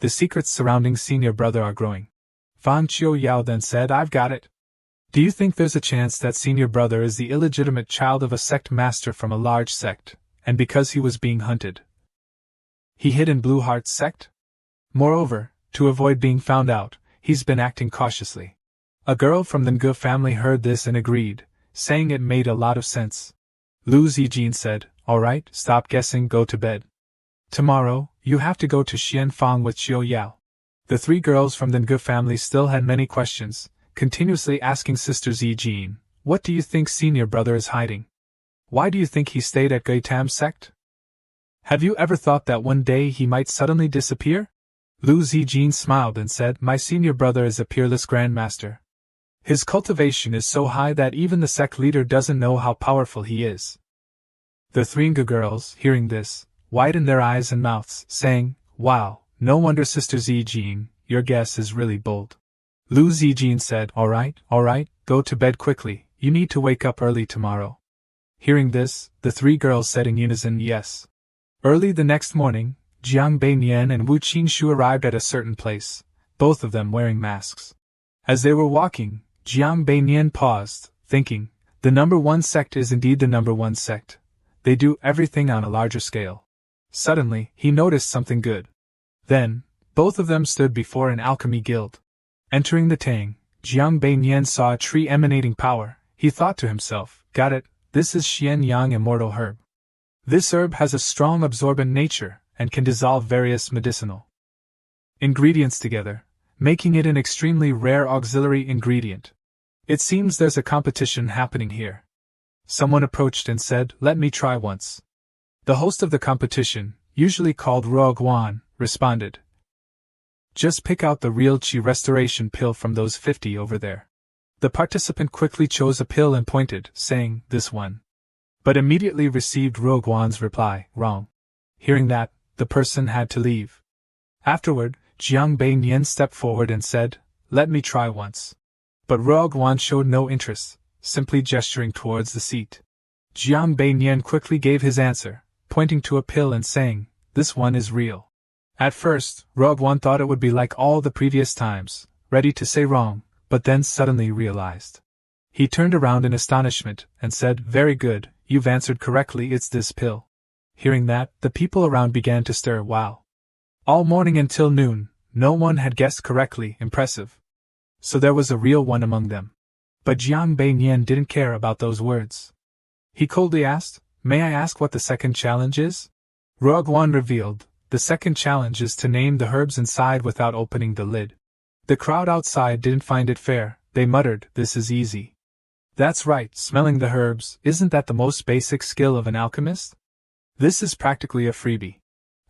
The secrets surrounding senior brother are growing. Fang Qiuyao then said, I've got it. Do you think there's a chance that senior brother is the illegitimate child of a sect master from a large sect, and because he was being hunted, he hid in Blue Heart's sect? Moreover, to avoid being found out, he's been acting cautiously. A girl from the Nge family heard this and agreed, saying it made a lot of sense. Lu Zijin said, all right, stop guessing, go to bed. Tomorrow, you have to go to Xianfang with Qiuyao. The three girls from the Nge family still had many questions, continuously asking Sister Zijin, what do you think senior brother is hiding? Why do you think he stayed at Gaitam sect? Have you ever thought that one day he might suddenly disappear? Lu Zijin smiled and said, my senior brother is a peerless grandmaster. His cultivation is so high that even the sect leader doesn't know how powerful he is. The three Nga girls, hearing this, widened their eyes and mouths, saying, "Wow, no wonder Sister Zijin, your guess is really bold." Lu Zijin said, all right, go to bed quickly, you need to wake up early tomorrow." Hearing this, the three girls said in unison, yes. Early the next morning, Jiang Beinian and Wu Qingshu arrived at a certain place, both of them wearing masks. As they were walking, Jiang Beinian paused, thinking, the number one sect is indeed the number one sect. They do everything on a larger scale. Suddenly, he noticed something good. Then, both of them stood before an alchemy guild. Entering the Tang, Jiang Beinian saw a tree emanating power. He thought to himself, got it, this is Xian Yang Immortal Herb. This herb has a strong absorbent nature, and can dissolve various medicinal ingredients together, making it an extremely rare auxiliary ingredient. It seems there's a competition happening here. Someone approached and said, let me try once. The host of the competition, usually called Ruoguan, responded, just pick out the real qi restoration pill from those 50 over there. The participant quickly chose a pill and pointed, saying, this one. But immediately received Ruoguan's reply, wrong. Hearing that, the person had to leave. Afterward, Jiang Beinian stepped forward and said, let me try once. But Ruoguan showed no interest, simply gesturing towards the seat. Jiang Beinian quickly gave his answer, pointing to a pill and saying, this one is real. At first, Ruoguan thought it would be like all the previous times, ready to say wrong, but then suddenly realized. He turned around in astonishment and said, very good, you've answered correctly, it's this pill. Hearing that, the people around began to stir. Wow. All morning until noon, no one had guessed correctly. Impressive. So there was a real one among them. But Jiang Beinian didn't care about those words. He coldly asked, may I ask what the second challenge is? Ruoguan revealed, the second challenge is to name the herbs inside without opening the lid. The crowd outside didn't find it fair. They muttered, this is easy. That's right, smelling the herbs, isn't that the most basic skill of an alchemist? This is practically a freebie.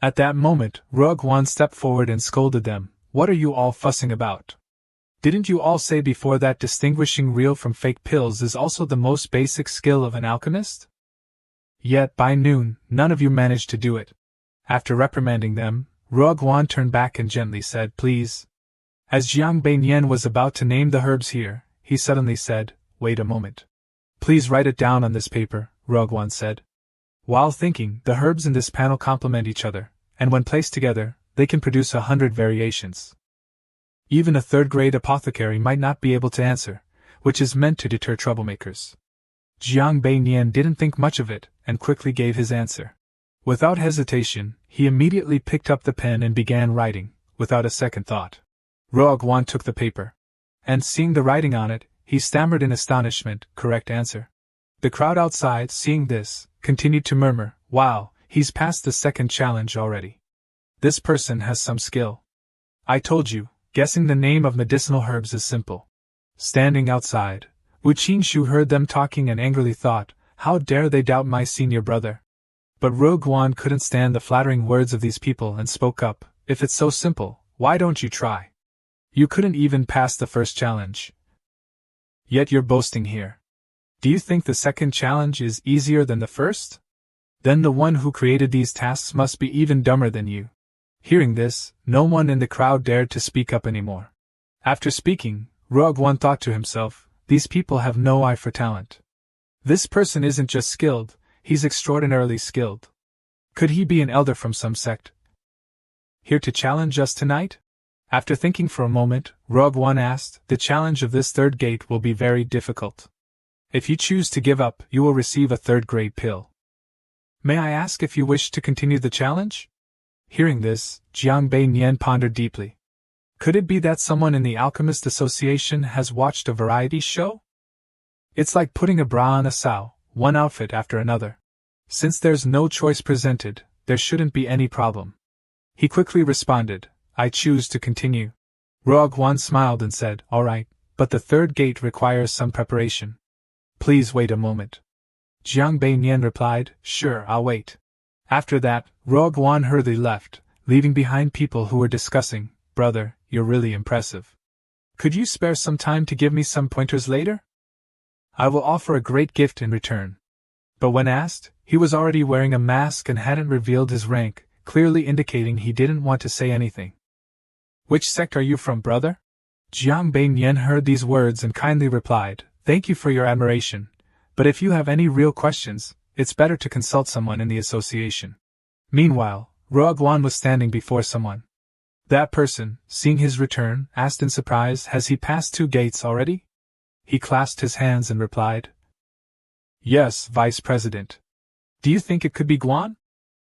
At that moment, Ruoguan stepped forward and scolded them, what are you all fussing about? Didn't you all say before that distinguishing real from fake pills is also the most basic skill of an alchemist? Yet by noon, none of you managed to do it. After reprimanding them, Ruoguan turned back and gently said, please. As Jiang Beinian was about to name the herbs here, he suddenly said, wait a moment. Please write it down on this paper, Ruoguan said. While thinking, the herbs in this panel complement each other, and when placed together, they can produce 100 variations. Even a third-grade apothecary might not be able to answer, which is meant to deter troublemakers. Jiang Beinian didn't think much of it, and quickly gave his answer. Without hesitation, he immediately picked up the pen and began writing, without a second thought. Ruoguan took the paper. And seeing the writing on it, he stammered in astonishment, correct answer. The crowd outside, seeing this, continued to murmur, wow, he's passed the second challenge already. This person has some skill. I told you, guessing the name of medicinal herbs is simple. Standing outside, Wu Qingshu heard them talking and angrily thought, how dare they doubt my senior brother? But Ruoguan couldn't stand the flattering words of these people and spoke up, if it's so simple, why don't you try? You couldn't even pass the first challenge. Yet you're boasting here. Do you think the second challenge is easier than the first? Then the one who created these tasks must be even dumber than you. Hearing this, no one in the crowd dared to speak up anymore. After speaking, Ruoguan thought to himself, these people have no eye for talent. This person isn't just skilled, he's extraordinarily skilled. Could he be an elder from some sect? Here to challenge us tonight? After thinking for a moment, Ruoguan asked, the challenge of this third gate will be very difficult. If you choose to give up, you will receive a third-grade pill. May I ask if you wish to continue the challenge? Hearing this, Jiang Beinian pondered deeply. Could it be that someone in the Alchemist Association has watched a variety show? It's like putting a bra on a sow, one outfit after another. Since there's no choice presented, there shouldn't be any problem. He quickly responded, I choose to continue. Ruoguan smiled and said, all right, but the third gate requires some preparation. Please wait a moment. Jiang Beinian replied, sure, I'll wait. After that, Ruoguan hurriedly left, leaving behind people who were discussing, brother, you're really impressive. Could you spare some time to give me some pointers later? I will offer a great gift in return. But when asked, he was already wearing a mask and hadn't revealed his rank, clearly indicating he didn't want to say anything. Which sect are you from, brother? Jiang Beiyan heard these words and kindly replied, Thank you for your admiration, but if you have any real questions, it's better to consult someone in the association. Meanwhile, Ruoguan was standing before someone. That person, seeing his return, asked in surprise, Has he passed 2 gates already? He clasped his hands and replied, Yes, Vice President. Do you think it could be Guan?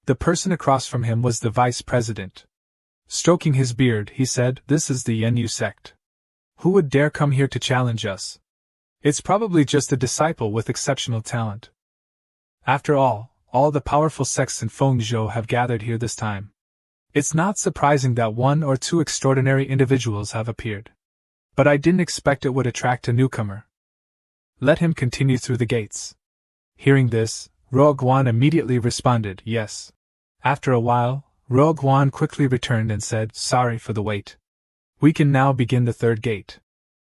The person across from him was the Vice President. Stroking his beard, he said, This is the Yenyu sect. Who would dare come here to challenge us? It's probably just a disciple with exceptional talent. After all the powerful sects in Fengzhou have gathered here this time. It's not surprising that 1 or 2 extraordinary individuals have appeared. But I didn't expect it would attract a newcomer. Let him continue through the gates. Hearing this, Ruoguan immediately responded, Yes. After a while, Ruoguan quickly returned and said, Sorry for the wait. We can now begin the 3rd gate.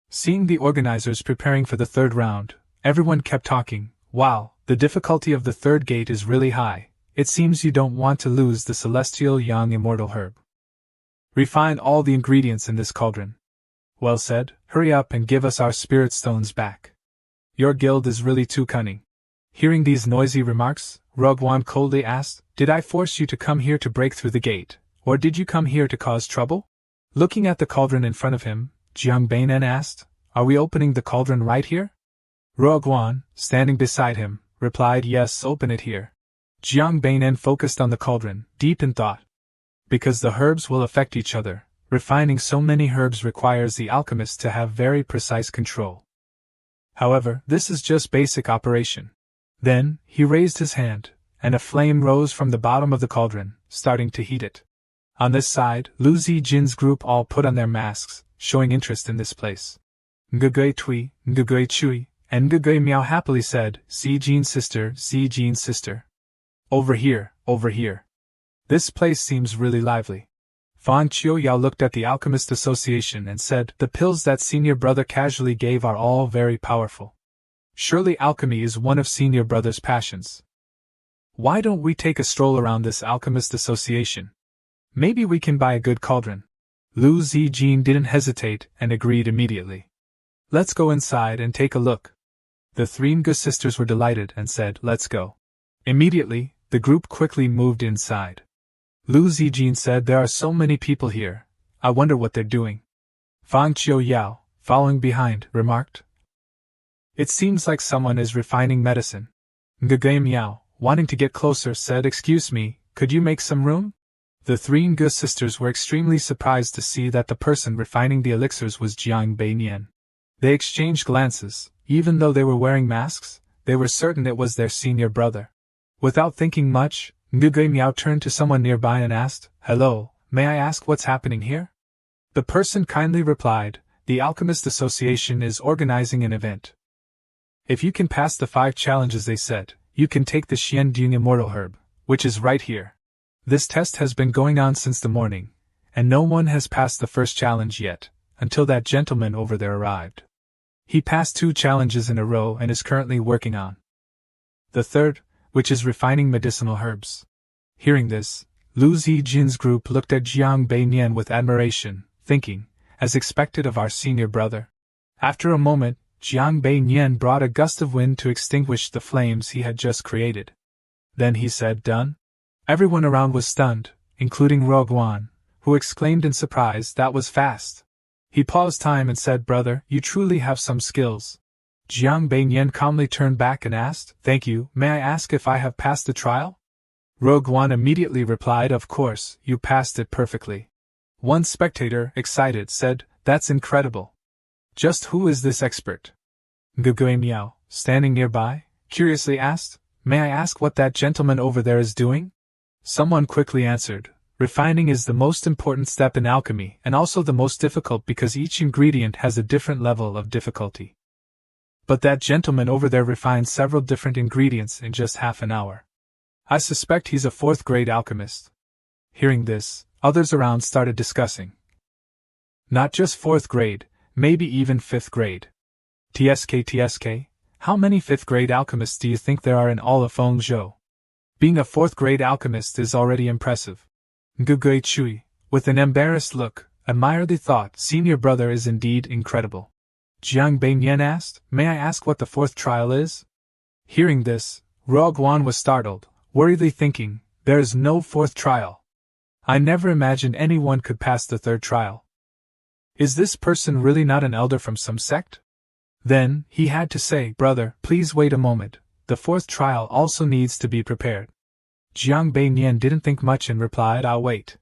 Seeing the organizers preparing for the 3rd round, everyone kept talking, Wow, the difficulty of the 3rd gate is really high. It seems you don't want to lose the celestial young immortal herb. Refine all the ingredients in this cauldron. Well said, hurry up and give us our spirit stones back. Your guild is really too cunning. Hearing these noisy remarks, Ruoguan coldly asked, Did I force you to come here to break through the gate, or did you come here to cause trouble? Looking at the cauldron in front of him, Jiang Beiyan asked, Are we opening the cauldron right here? Ruoguan, standing beside him, replied, Yes, open it here. Jiang Beiyan focused on the cauldron, deep in thought. Because the herbs will affect each other, refining so many herbs requires the alchemist to have very precise control. However, this is just basic operation. Then, he raised his hand, and a flame rose from the bottom of the cauldron, starting to heat it. On this side, Lu Zijin's group all put on their masks, showing interest in this place. Ngugui Tui, Ngugui Chui, and Ngugui Miao happily said, Zijin's sister. Over here, over here. This place seems really lively. Fan Qiuyao looked at the Alchemist Association and said, The pills that senior brother casually gave are all very powerful. Surely alchemy is one of senior brother's passions. Why don't we take a stroll around this Alchemist Association? Maybe we can buy a good cauldron. Lu Zijin didn't hesitate and agreed immediately. Let's go inside and take a look. The 3 Ngu sisters were delighted and said, Let's go. Immediately, the group quickly moved inside. Lu Zijin said, There are so many people here. I wonder what they're doing. Fang Qiuyao, following behind, remarked, It seems like someone is refining medicine. Ngugui Miao, wanting to get closer, said, Excuse me, could you make some room? The 3 Ngu sisters were extremely surprised to see that the person refining the elixirs was Jiang Beiyan. They exchanged glances. Even though they were wearing masks, they were certain it was their senior brother. Without thinking much, Ngugui Miao turned to someone nearby and asked, Hello, may I ask what's happening here? The person kindly replied, The Alchemist Association is organizing an event. If you can pass the 5 challenges they set, you can take the Xiandun Immortal Herb, which is right here. This test has been going on since the morning, and no one has passed the first challenge yet, until that gentleman over there arrived. He passed 2 challenges in a row and is currently working on the 3rd, which is refining medicinal herbs. Hearing this, Lu Zijin's group looked at Jiang Beiyan with admiration, thinking, as expected of our senior brother. After a moment, Jiang Beiyan brought a gust of wind to extinguish the flames he had just created. Then he said, Done? Everyone around was stunned, including Ruoguan, who exclaimed in surprise, That was fast. He paused time and said, Brother, you truly have some skills. Jiang Beiyan calmly turned back and asked, Thank you, may I ask if I have passed the trial? Ruoguan immediately replied, Of course, you passed it perfectly. One spectator, excited, said, That's incredible. Just who is this expert? Ngugui Miao, standing nearby, curiously asked, May I ask what that gentleman over there is doing? Someone quickly answered, Refining is the most important step in alchemy and also the most difficult because each ingredient has a different level of difficulty. But that gentleman over there refined several different ingredients in just half an hour. I suspect he's a 4th-grade alchemist. Hearing this, others around started discussing. Not just 4th grade, maybe even 5th grade. TSK, how many 5th grade alchemists do you think there are in all of Fengzhou? Being a 4th grade alchemist is already impressive. Ngugui Chui, with an embarrassed look, admired the thought, senior brother is indeed incredible. Jiang Beiyan asked, may I ask what the 4th trial is? Hearing this, Ruoguan was startled, worriedly thinking, there is no 4th trial. I never imagined anyone could pass the 3rd trial. Is this person really not an elder from some sect? Then, he had to say, brother, please wait a moment, the 4th trial also needs to be prepared. Jiang Beiyan didn't think much and replied, I'll wait.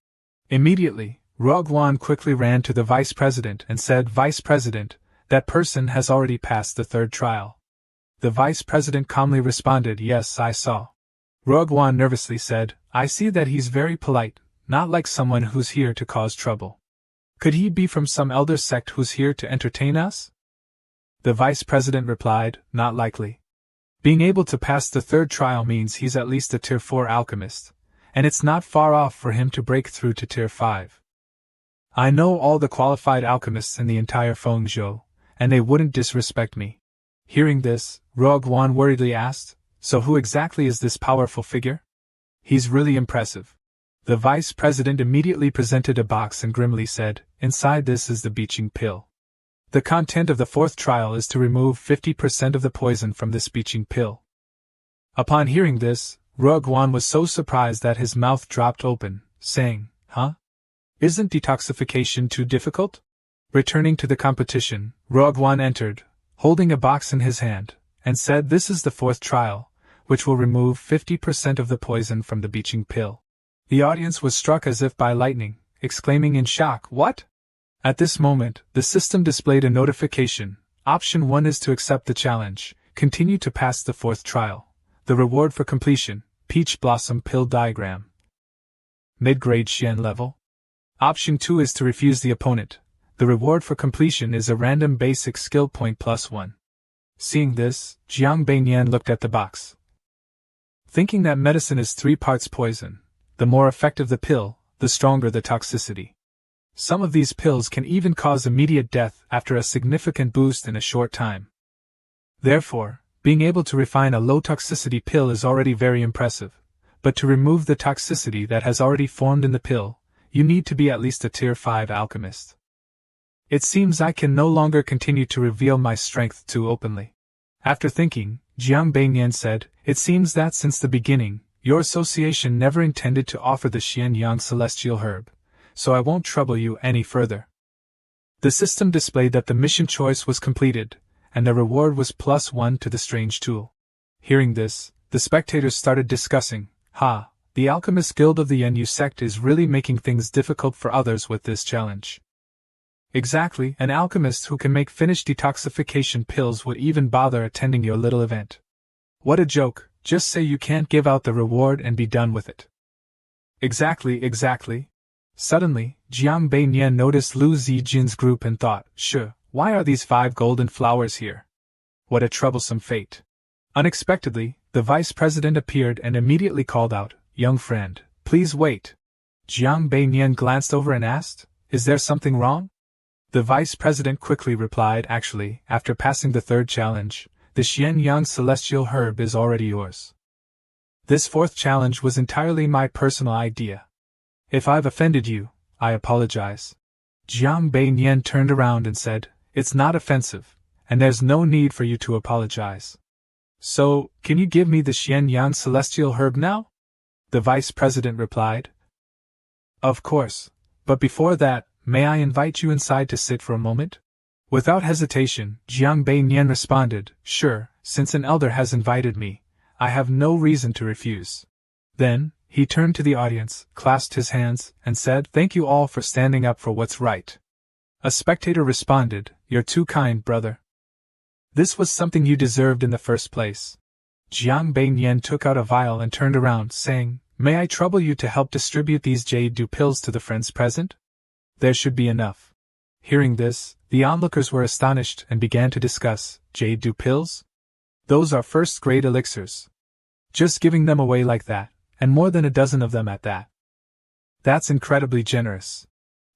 Immediately, Ruoguan quickly ran to the vice president and said, Vice President, that person has already passed the 3rd trial. The vice president calmly responded, yes, I saw. Ruoguan nervously said, I see that he's very polite, not like someone who's here to cause trouble. Could he be from some elder sect who's here to entertain us? The vice president replied, not likely. Being able to pass the 3rd trial means he's at least a Tier 4 alchemist, and it's not far off for him to break through to Tier 5. I know all the qualified alchemists in the entire Fengzhou, and they wouldn't disrespect me. Hearing this, Ruoguan worriedly asked, so who exactly is this powerful figure? He's really impressive. The vice president immediately presented a box and grimly said, inside this is the beaching pill. The content of the 4th trial is to remove 50% of the poison from this beaching pill. Upon hearing this, Ruoguan was so surprised that his mouth dropped open, saying, huh? Isn't detoxification too difficult? Returning to the competition, Ruoguan entered, holding a box in his hand, and said this is the 4th trial, which will remove 50% of the poison from the beaching pill. The audience was struck as if by lightning, exclaiming in shock, what? At this moment, the system displayed a notification. Option 1 is to accept the challenge, continue to pass the 4th trial. The reward for completion, Peach Blossom Pill Diagram. Mid-grade Xian level. Option 2 is to refuse the opponent. The reward for completion is a random basic skill point +1. Seeing this, Jiang Beiyan looked at the box. Thinking that medicine is 3 parts poison, the more effective the pill, the stronger the toxicity. Some of these pills can even cause immediate death after a significant boost in a short time. Therefore, being able to refine a low-toxicity pill is already very impressive, but to remove the toxicity that has already formed in the pill, you need to be at least a Tier 5 alchemist. It seems I can no longer continue to reveal my strength too openly. After thinking, Jiang Beiyan said, it seems that since the beginning, your association never intended to offer the Xianyang celestial herb, so I won't trouble you any further. The system displayed that the mission choice was completed, and the reward was +1 to the strange tool. Hearing this, the spectators started discussing, the Alchemist Guild of the Yenyu sect is really making things difficult for others with this challenge. Exactly, an alchemist who can make finished detoxification pills would even bother attending your little event. What a joke, just say you can't give out the reward and be done with it. Exactly. Suddenly, Jiang Beiyan noticed Lu Zijin's group and thought, sure, why are these 5 golden flowers here? What a troublesome fate. Unexpectedly, the vice president appeared and immediately called out, young friend, please wait. Jiang Beiyan glanced over and asked, is there something wrong? The vice president quickly replied, actually, after passing the 3rd challenge, the Xianyang celestial herb is already yours. This 4th challenge was entirely my personal idea. If I've offended you, I apologize. Jiang Beiyan turned around and said, it's not offensive, and there's no need for you to apologize. So, can you give me the Xianyang celestial herb now? The vice president replied. Of course, but before that, may I invite you inside to sit for a moment? Without hesitation, Jiang Beiyan responded, sure, since an elder has invited me, I have no reason to refuse. Then, he turned to the audience, clasped his hands, and said, thank you all for standing up for what's right. A spectator responded, you're too kind, brother. This was something you deserved in the first place. Jiang Beiyan took out a vial and turned around, saying, may I trouble you to help distribute these jade dew pills to the friends present? There should be enough. Hearing this, the onlookers were astonished and began to discuss, jade dew pills? Those are first-grade elixirs. Just giving them away like that, and more than a dozen of them at that. That's incredibly generous.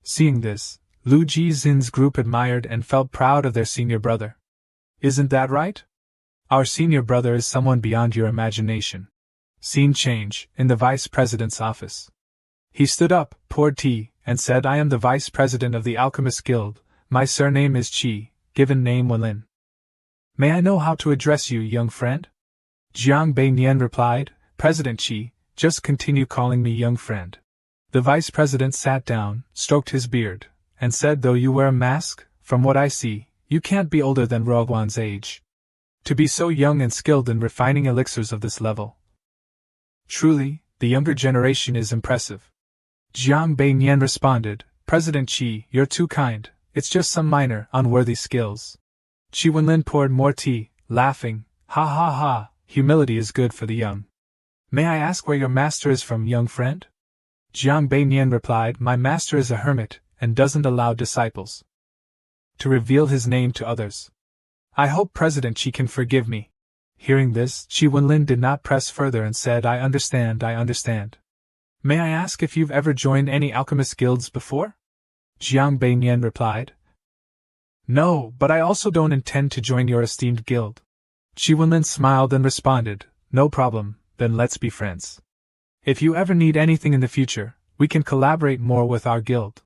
Seeing this, Lu Ji-zin's group admired and felt proud of their senior brother. Isn't that right? Our senior brother is someone beyond your imagination. Scene change, in the vice president's office. He stood up, poured tea, and said, I am the vice president of the Alchemist Guild. My surname is Qi, given name Wenlin. May I know how to address you, young friend? Jiang Beinian replied, President Qi, just continue calling me young friend. The vice president sat down, stroked his beard, and said, though you wear a mask, from what I see, you can't be older than Roguan's age. To be so young and skilled in refining elixirs of this level. Truly, the younger generation is impressive. Jiang Beinian responded, President Qi, you're too kind, it's just some minor, unworthy skills. Qi Wenlin poured more tea, laughing, ha ha ha, humility is good for the young. May I ask where your master is from, young friend? Jiang Beinian replied, my master is a hermit, and doesn't allow disciples to reveal his name to others. I hope President Qi can forgive me. Hearing this, Qi Wenlin did not press further and said, I understand. May I ask if you've ever joined any alchemist guilds before? Jiang Beinian replied. No, but I also don't intend to join your esteemed guild. Qi Wenlin smiled and responded, no problem, then let's be friends. If you ever need anything in the future, we can collaborate more with our guild.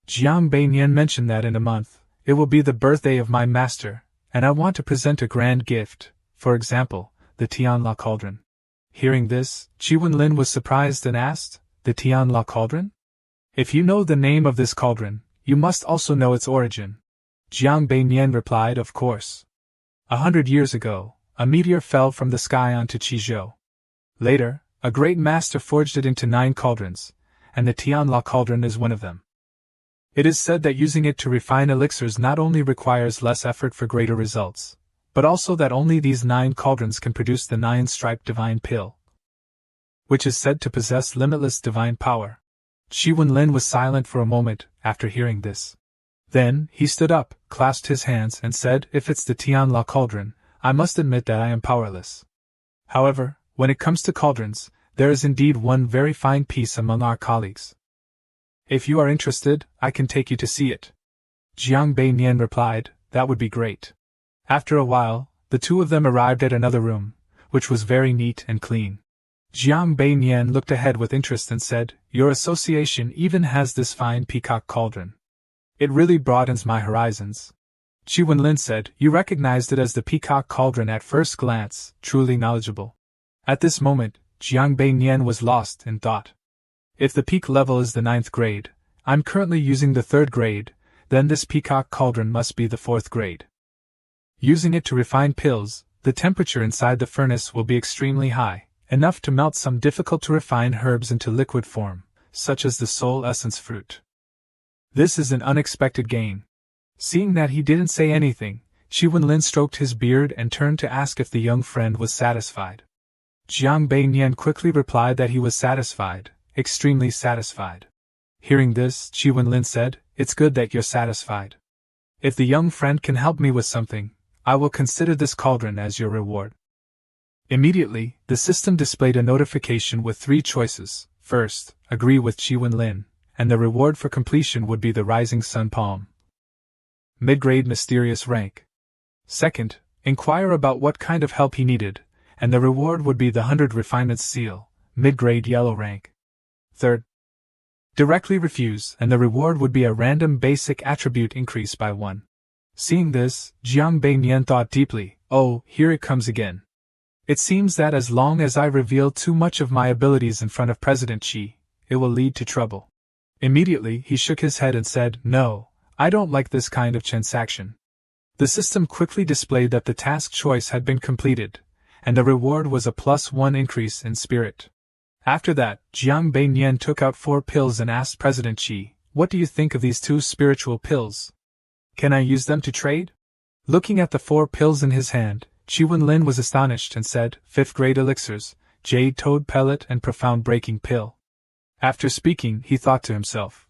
Jiang Beinian mentioned that in a month, it will be the birthday of my master, and I want to present a grand gift, for example, the Tianla Cauldron. Hearing this, Qi Wenlin was surprised and asked, the Tianla Cauldron? If you know the name of this cauldron, you must also know its origin. Jiang Beinian replied, of course. 100 years ago, a meteor fell from the sky onto Qizhou. Later, a great master forged it into 9 cauldrons, and the Tianla Cauldron is one of them. It is said that using it to refine elixirs not only requires less effort for greater results, but also that only these 9 cauldrons can produce the 9-striped divine pill, which is said to possess limitless divine power. Qi Wenlin was silent for a moment after hearing this. Then, he stood up, clasped his hands, and said, if it's the Tianla Cauldron, I must admit that I am powerless. However, when it comes to cauldrons, there is indeed one very fine piece among our colleagues. If you are interested, I can take you to see it. Jiang Beinian replied, that would be great. After a while, the two of them arrived at another room, which was very neat and clean. Jiang Beinian looked ahead with interest and said, your association even has this fine peacock cauldron. It really broadens my horizons. Qi Wenlin said, you recognized it as the peacock cauldron at first glance, truly knowledgeable. At this moment, Jiang Beinian was lost in thought. If the peak level is the 9th grade, I'm currently using the 3rd grade, then this peacock cauldron must be the 4th grade. Using it to refine pills, the temperature inside the furnace will be extremely high, enough to melt some difficult-to-refine herbs into liquid form, such as the soul essence fruit. This is an unexpected gain. Seeing that he didn't say anything, Qi Wenlin stroked his beard and turned to ask if the young friend was satisfied. Jiang Beinian quickly replied that he was satisfied, extremely satisfied. Hearing this, Qi Wenlin said, it's good that you're satisfied. If the young friend can help me with something, I will consider this cauldron as your reward. Immediately, the system displayed a notification with 3 choices. First, agree with Qi Wenlin, and the reward for completion would be the Rising Sun Palm. Mid-grade mysterious rank. Second, inquire about what kind of help he needed, and the reward would be the 100 refinements seal, mid-grade yellow rank. Third, directly refuse, and the reward would be a random basic attribute increase by 1. Seeing this, Jiang Beinian thought deeply, oh, here it comes again. It seems that as long as I reveal too much of my abilities in front of President Qi, it will lead to trouble. Immediately, he shook his head and said, no, I don't like this kind of transaction. The system quickly displayed that the task choice had been completed, and the reward was a +1 increase in spirit. After that, Jiang Beinian took out 4 pills and asked President Qi, what do you think of these 2 spiritual pills? Can I use them to trade? Looking at the 4 pills in his hand, Qi Wenlin was astonished and said, 5th grade elixirs, Jade Toad Pellet and Profound Breaking Pill. After speaking, he thought to himself,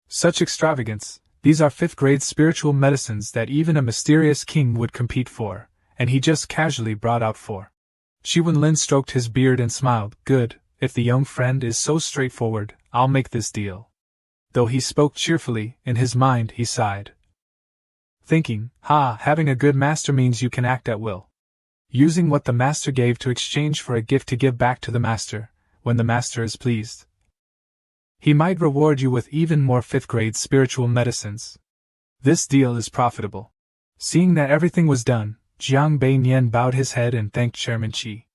such extravagance, these are 5th grade spiritual medicines that even a mysterious king would compete for, and he just casually brought out 4. Qi Wenlin stroked his beard and smiled, good, if the young friend is so straightforward, I'll make this deal. Though he spoke cheerfully, in his mind he sighed, thinking, having a good master means you can act at will. Using what the master gave to exchange for a gift to give back to the master, when the master is pleased. He might reward you with even more 5th grade spiritual medicines. This deal is profitable. Seeing that everything was done, Jiang Beinian bowed his head and thanked Chairman Qi.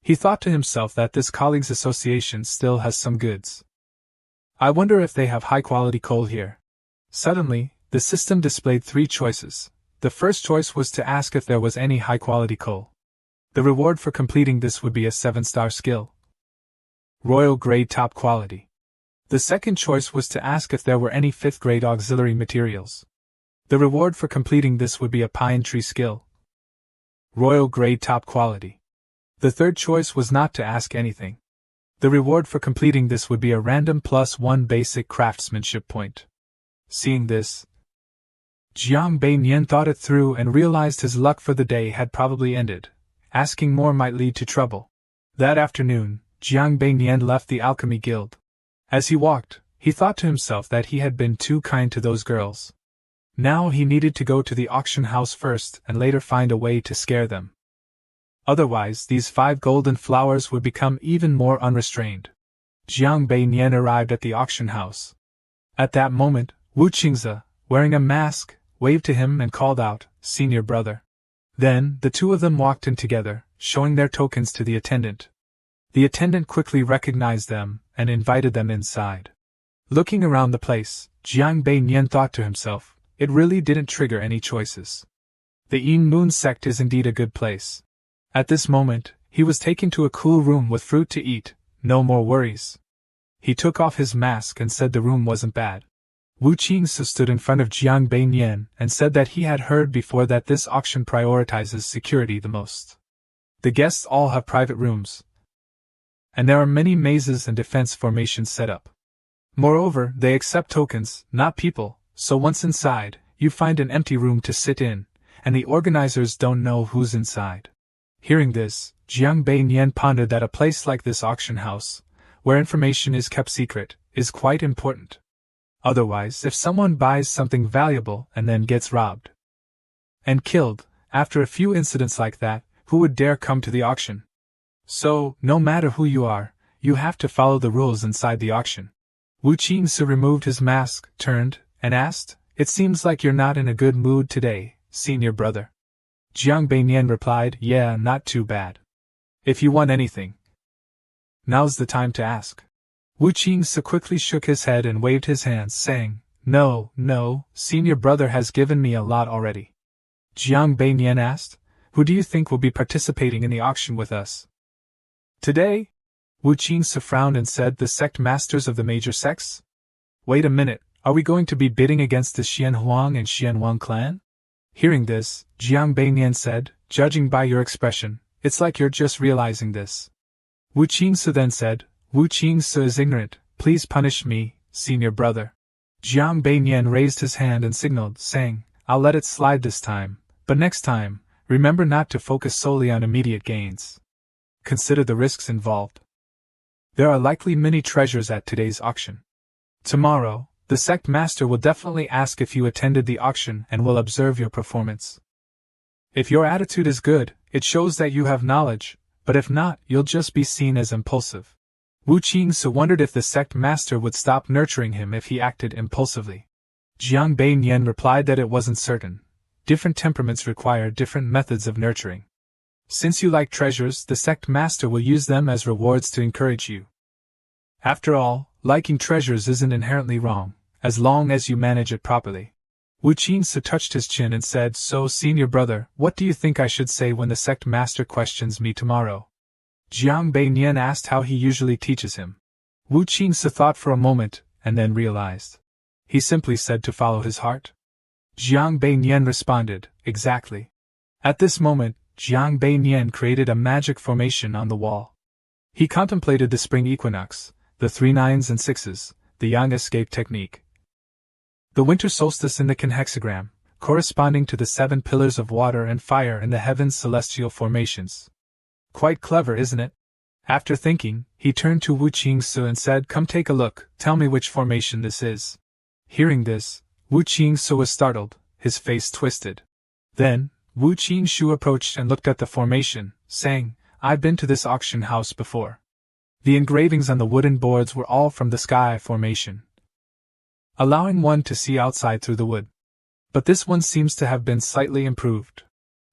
He thought to himself that this colleagues' association still has some goods. I wonder if they have high-quality coal here. Suddenly, the system displayed 3 choices. The first choice was to ask if there was any high-quality coal. The reward for completing this would be a 7-star skill. Royal grade top quality. The second choice was to ask if there were any 5th grade auxiliary materials. The reward for completing this would be a pine tree skill. Royal grade top quality. The third choice was not to ask anything. The reward for completing this would be a random +1 basic craftsmanship point. Seeing this, Jiang Beinian thought it through and realized his luck for the day had probably ended. Asking more might lead to trouble. That afternoon, Jiang Beinian left the Alchemy Guild. As he walked, he thought to himself that he had been too kind to those girls. Now he needed to go to the auction house first and later find a way to scare them. Otherwise, these 5 golden flowers would become even more unrestrained. Jiang Beinian arrived at the auction house. At that moment, Wu Qingze, wearing a mask, waved to him and called out, "Senior brother." Then, the 2 of them walked in together, showing their tokens to the attendant. The attendant quickly recognized them and invited them inside. Looking around the place, Jiang Beinian thought to himself, it really didn't trigger any choices. The Yin Moon sect is indeed a good place. At this moment, he was taken to a cool room with fruit to eat, no more worries. He took off his mask and said the room wasn't bad. Wu Qingse stood in front of Jiang Beinian and said that he had heard before that this auction prioritizes security the most. The guests all have private rooms, and there are many mazes and defense formations set up. Moreover, they accept tokens, not people, so once inside, you find an empty room to sit in, and the organizers don't know who's inside. Hearing this, Jiang Beinian pondered that a place like this auction house, where information is kept secret, is quite important. Otherwise, if someone buys something valuable and then gets robbed and killed, after a few incidents like that, who would dare come to the auction? So, no matter who you are, you have to follow the rules inside the auction. Wu Qingse removed his mask, turned, and asked, "It seems like you're not in a good mood today, senior brother." Jiang Beinian replied, "Yeah, not too bad. If you want anything, now's the time to ask." Wu Qingse quickly shook his head and waved his hands, saying, No, senior brother has given me a lot already." Jiang Beinian asked, "Who do you think will be participating in the auction with us today?" Wu Qingse frowned and said, "The sect masters of the major sects? Wait a minute, are we going to be bidding against the Xianhuang and Xianwang clan?" Hearing this, Jiang Beinian said, "Judging by your expression, it's like you're just realizing this." Wu Qingse then said, "Wu Qingse is ignorant, please punish me, senior brother." Jiang Beinian raised his hand and signaled, saying, "I'll let it slide this time, but next time, remember not to focus solely on immediate gains. Consider the risks involved. There are likely many treasures at today's auction. Tomorrow, the sect master will definitely ask if you attended the auction and will observe your performance. If your attitude is good, it shows that you have knowledge, but if not, you'll just be seen as impulsive." Wu Qingse wondered if the sect master would stop nurturing him if he acted impulsively. Jiang Beinian replied that it wasn't certain. Different temperaments require different methods of nurturing. Since you like treasures, the sect master will use them as rewards to encourage you. After all, liking treasures isn't inherently wrong, as long as you manage it properly. Wu Qingse touched his chin and said, "So, senior brother, what do you think I should say when the sect master questions me tomorrow?" Jiang Beinian asked how he usually teaches him. Wu Qingse thought for a moment, and then realized. He simply said to follow his heart. Jiang Beinian responded, "Exactly." At this moment, Jiang Beinian created a magic formation on the wall. He contemplated the spring equinox, the 3 9s and 6s, the yang escape technique, the winter solstice in the conhexagram, corresponding to the 7 pillars of water and fire in the heaven's celestial formations. "Quite clever, isn't it?" After thinking, he turned to Wu Qingsu and said, "Come take a look, tell me which formation this is." Hearing this, Wu Qingsu was startled, his face twisted. Then, Wu Qingshu approached and looked at the formation, saying, "I've been to this auction house before. The engravings on the wooden boards were all from the sky formation, allowing one to see outside through the wood. But this one seems to have been slightly improved."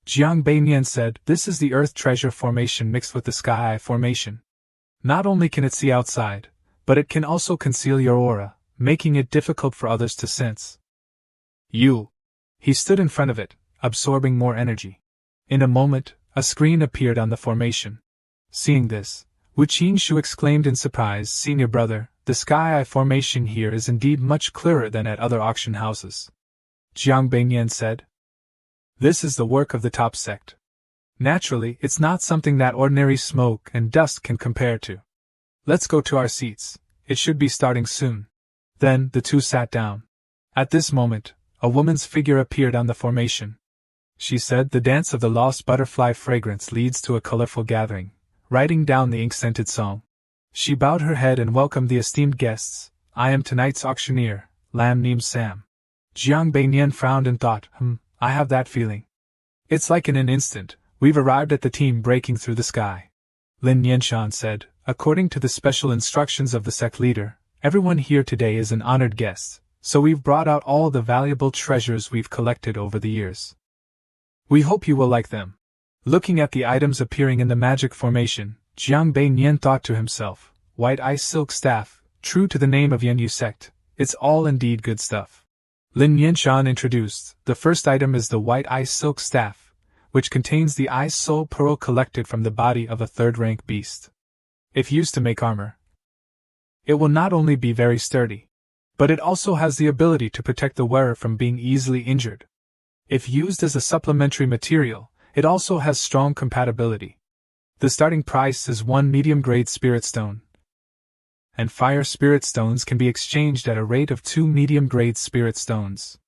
Jiang Beinian said, "This is the Earth Treasure formation mixed with the Sky formation. Not only can it see outside, but it can also conceal your aura, making it difficult for others to sense." He stood in front of it, absorbing more energy. In a moment, a screen appeared on the formation. Seeing this, Wu Qingshu exclaimed in surprise, "Senior brother, the Sky Eye formation here is indeed much clearer than at other auction houses." Jiang Beinian said, "This is the work of the top sect. Naturally, it's not something that ordinary smoke and dust can compare to. Let's go to our seats, it should be starting soon." Then the two sat down. At this moment, a woman's figure appeared on the formation. She said, "The dance of the lost butterfly fragrance leads to a colorful gathering," writing down the ink-scented song. She bowed her head and welcomed the esteemed guests. "I am tonight's auctioneer, Lam Neem Sam." Jiang Beinian frowned and thought, I have that feeling. It's like in an instant, we've arrived at the team breaking through the sky." Lin Nianshan said, "According to the special instructions of the sect leader, everyone here today is an honored guest, so we've brought out all the valuable treasures we've collected over the years. We hope you will like them." Looking at the items appearing in the magic formation, Jiang Beinian thought to himself, "White ice silk staff, true to the name of Yanyu sect, it's all indeed good stuff." Lin Nianshan introduced, "The first item is the white ice silk staff, which contains the ice soul pearl collected from the body of a third-rank beast. If used to make armor, it will not only be very sturdy, but it also has the ability to protect the wearer from being easily injured. If used as a supplementary material, it also has strong compatibility. The starting price is 1 medium-grade spirit stone, and fire spirit stones can be exchanged at a rate of 2 medium-grade spirit stones.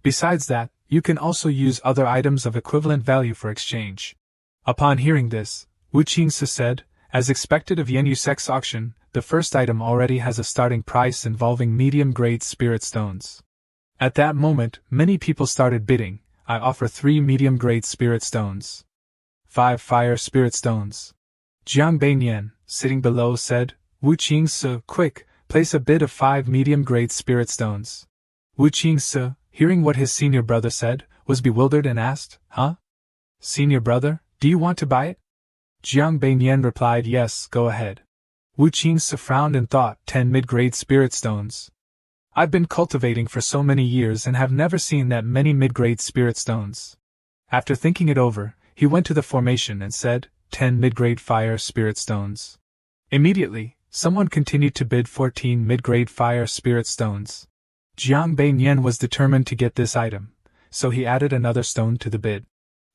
Besides that, you can also use other items of equivalent value for exchange." Upon hearing this, Wu Qingsu said, "As expected of Yanyu sect's auction, the first item already has a starting price involving medium-grade spirit stones." At that moment, many people started bidding. "I offer 3 medium-grade spirit stones. 5 fire spirit stones." Jiang Beinian, sitting below, said, "Wu Qingsu, quick, place a bid of 5 medium-grade spirit stones." Wu Qingsu, hearing what his senior brother said, was bewildered and asked, "Huh? Senior brother, do you want to buy it?" Jiang Beinian replied, "Yes, go ahead." Wu Qingsu frowned and thought, 10 mid-grade spirit stones. I've been cultivating for so many years and have never seen that many mid-grade spirit stones. After thinking it over, he went to the formation and said, 10 mid-grade fire spirit stones. Immediately, someone continued to bid 14 mid-grade fire spirit stones. Jiang Beinian was determined to get this item, so he added another stone to the bid.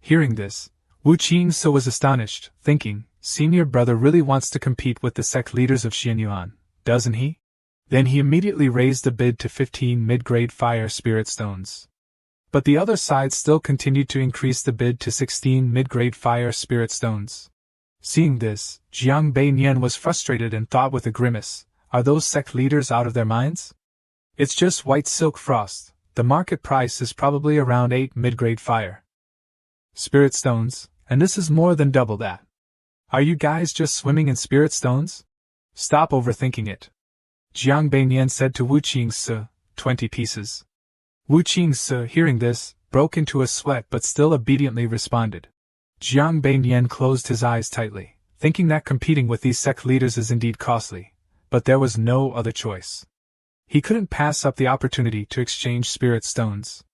Hearing this, Wu Qingsu was astonished, thinking, "Senior brother really wants to compete with the sect leaders of Xianyuan, doesn't he?" Then he immediately raised the bid to 15 mid-grade fire spirit stones. But the other side still continued to increase the bid to 16 mid-grade fire spirit stones. Seeing this, Jiang Beinian was frustrated and thought with a grimace, "Are those sect leaders out of their minds? It's just white silk frost, the market price is probably around 8 mid-grade fire spirit stones, and this is more than double that. Are you guys just swimming in spirit stones? Stop overthinking it." Jiang Beinian said to Wu Qingsu, 20 pieces. Wu Qingsu, hearing this, broke into a sweat but still obediently responded. Jiang Beinian closed his eyes tightly, thinking that competing with these sect leaders is indeed costly, but there was no other choice. He couldn't pass up the opportunity to exchange spirit stones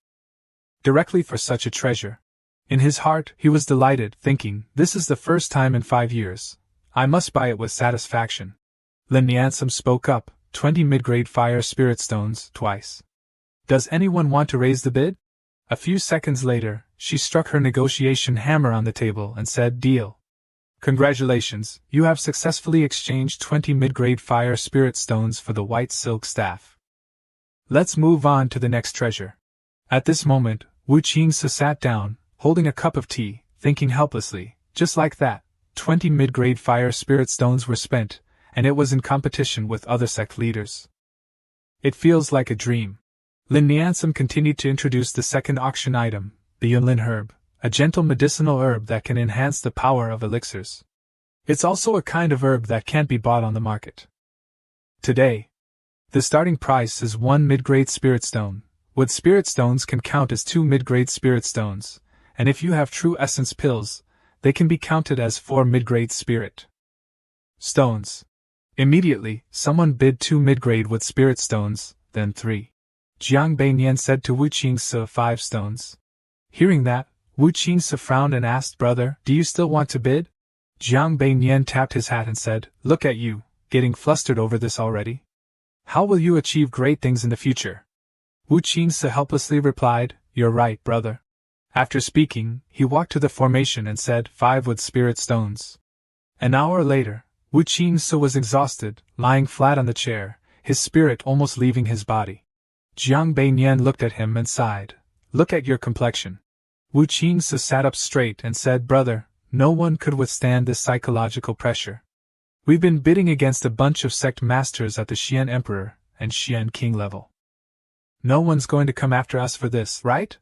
directly for such a treasure. In his heart, he was delighted, thinking, "This is the first time in 5 years. I must buy it with satisfaction." Lin Niansam spoke up, 20 mid-grade fire spirit stones, twice. Does anyone want to raise the bid? A few seconds later, she struck her negotiation hammer on the table and said, "Deal. Congratulations, you have successfully exchanged 20 mid-grade fire spirit stones for the white silk staff. Let's move on to the next treasure." At this moment, Wu Qingsu sat down, holding a cup of tea, thinking helplessly, just like that, 20 mid-grade fire spirit stones were spent, and it was in competition with other sect leaders. It feels like a dream. Lin Niansum continued to introduce the second auction item, the Yunlin herb, a gentle medicinal herb that can enhance the power of elixirs. It's also a kind of herb that can't be bought on the market. Today, the starting price is 1 mid-grade spirit stone. Wood spirit stones can count as 2 mid-grade spirit stones, and if you have true essence pills, they can be counted as 4 mid-grade spirit stones. Immediately, someone bid 2 mid-grade wood spirit stones, then 3. Jiang Beiyan said to Wu Qingse 5 stones. Hearing that, Wu Qingse frowned and asked, "Brother, do you still want to bid?" Jiang Beiyan tapped his hat and said, "Look at you, getting flustered over this already? How will you achieve great things in the future?" Wu Qingse helplessly replied, "You're right, brother." After speaking, he walked to the formation and said, 5 wood spirit stones. An hour later, Wu Qingse was exhausted, lying flat on the chair, his spirit almost leaving his body. Jiang Beiyan looked at him and sighed. "Look at your complexion." Wu Qingse sat up straight and said, "Brother, no one could withstand this psychological pressure. We've been bidding against a bunch of sect masters at the Xian Emperor and Xian King level. No one's going to come after us for this, right?"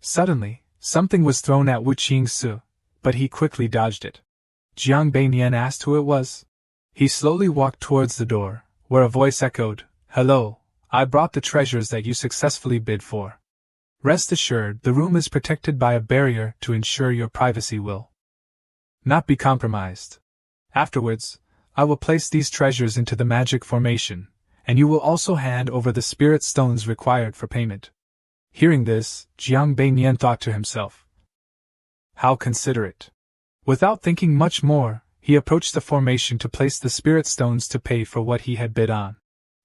Suddenly, something was thrown at Wu Qingse, but he quickly dodged it. Jiang Beiyan asked who it was. He slowly walked towards the door, where a voice echoed, "Hello, I brought the treasures that you successfully bid for. Rest assured, the room is protected by a barrier to ensure your privacy will not be compromised. Afterwards, I will place these treasures into the magic formation, and you will also hand over the spirit stones required for payment." Hearing this, Jiang Beiyan thought to himself, "How considerate." Without thinking much more, he approached the formation to place the spirit stones to pay for what he had bid on.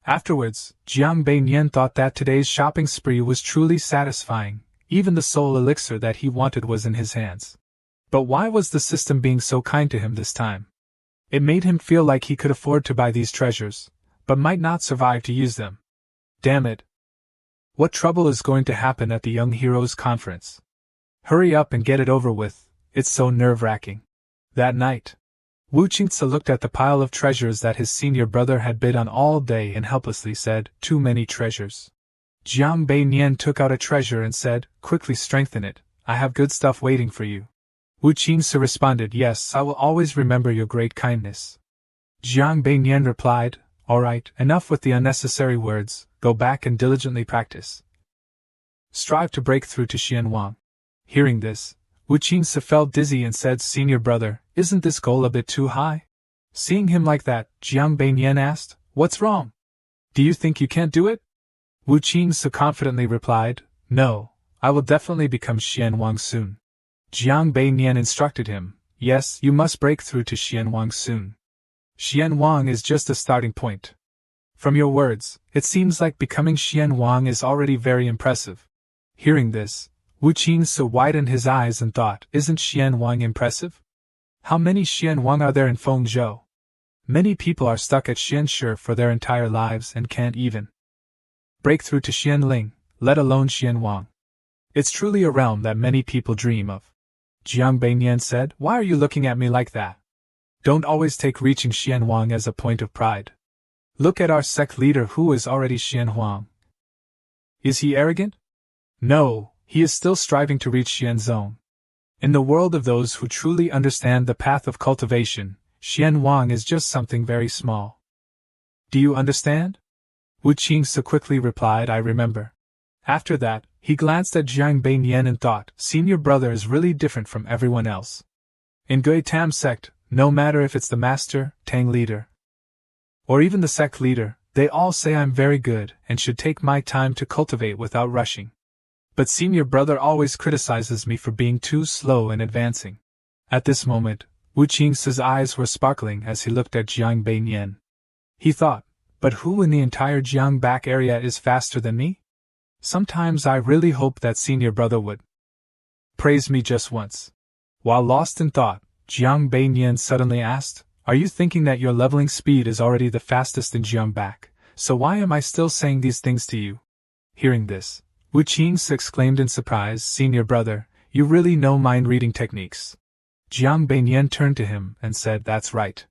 Afterwards, Jiang Beiyan thought that today's shopping spree was truly satisfying. Even the soul elixir that he wanted was in his hands. But why was the system being so kind to him this time? It made him feel like he could afford to buy these treasures, but might not survive to use them. Damn it! What trouble is going to happen at the Young Heroes Conference? Hurry up and get it over with, it's so nerve-wracking. That night, Wu Qingse looked at the pile of treasures that his senior brother had bid on all day and helplessly said, "Too many treasures." Jiang Beiyan took out a treasure and said, "Quickly strengthen it, I have good stuff waiting for you." Wu Qingse responded, "Yes, I will always remember your great kindness." Jiang Beiyan replied, "All right, enough with the unnecessary words, go back and diligently practice. Strive to break through to Xianwang." Hearing this, Wu Qingse felt dizzy and said, "Senior brother, isn't this goal a bit too high?" Seeing him like that, Jiang Beiyan asked, "What's wrong? Do you think you can't do it?" Wu Qingse confidently replied, "No, I will definitely become Xianwang soon." Jiang Beiyan instructed him, "Yes, you must break through to Xianwang soon. Xianwang is just a starting point. From your words, it seems like becoming Xianwang is already very impressive." Hearing this, Wu Qingse widened his eyes and thought, "Isn't Xianwang impressive? How many Xianwang are there in Fengzhou? Many people are stuck at Xianshi for their entire lives and can't even break through to Xianling, let alone Xianwang. It's truly a realm that many people dream of." Jiang Beiyan said, "Why are you looking at me like that? Don't always take reaching Xianwang as a point of pride. Look at our sect leader who is already Xianhuang. Is he arrogant? No. He is still striving to reach Xianzong. In the world of those who truly understand the path of cultivation, Xianwang is just something very small. Do you understand?" Wu Qingse quickly replied, "I remember." After that, he glanced at Jiang Beiyan and thought, "Senior brother is really different from everyone else. In Gui Tam sect, no matter if it's the master, Tang leader, or even the sect leader, they all say I'm very good and should take my time to cultivate without rushing. But senior brother always criticizes me for being too slow in advancing." At this moment, Wu Qingse's eyes were sparkling as he looked at Jiang Beiyan. He thought, "But who in the entire Jiangback area is faster than me? Sometimes I really hope that senior brother would praise me just once." While lost in thought, Jiang Beiyan suddenly asked, "Are you thinking that your leveling speed is already the fastest in Jiangback, so why am I still saying these things to you?" Hearing this, Wu Qingse exclaimed in surprise, "Senior brother, you really know mind-reading techniques. Jiang Beiyan turned to him and said, "That's right.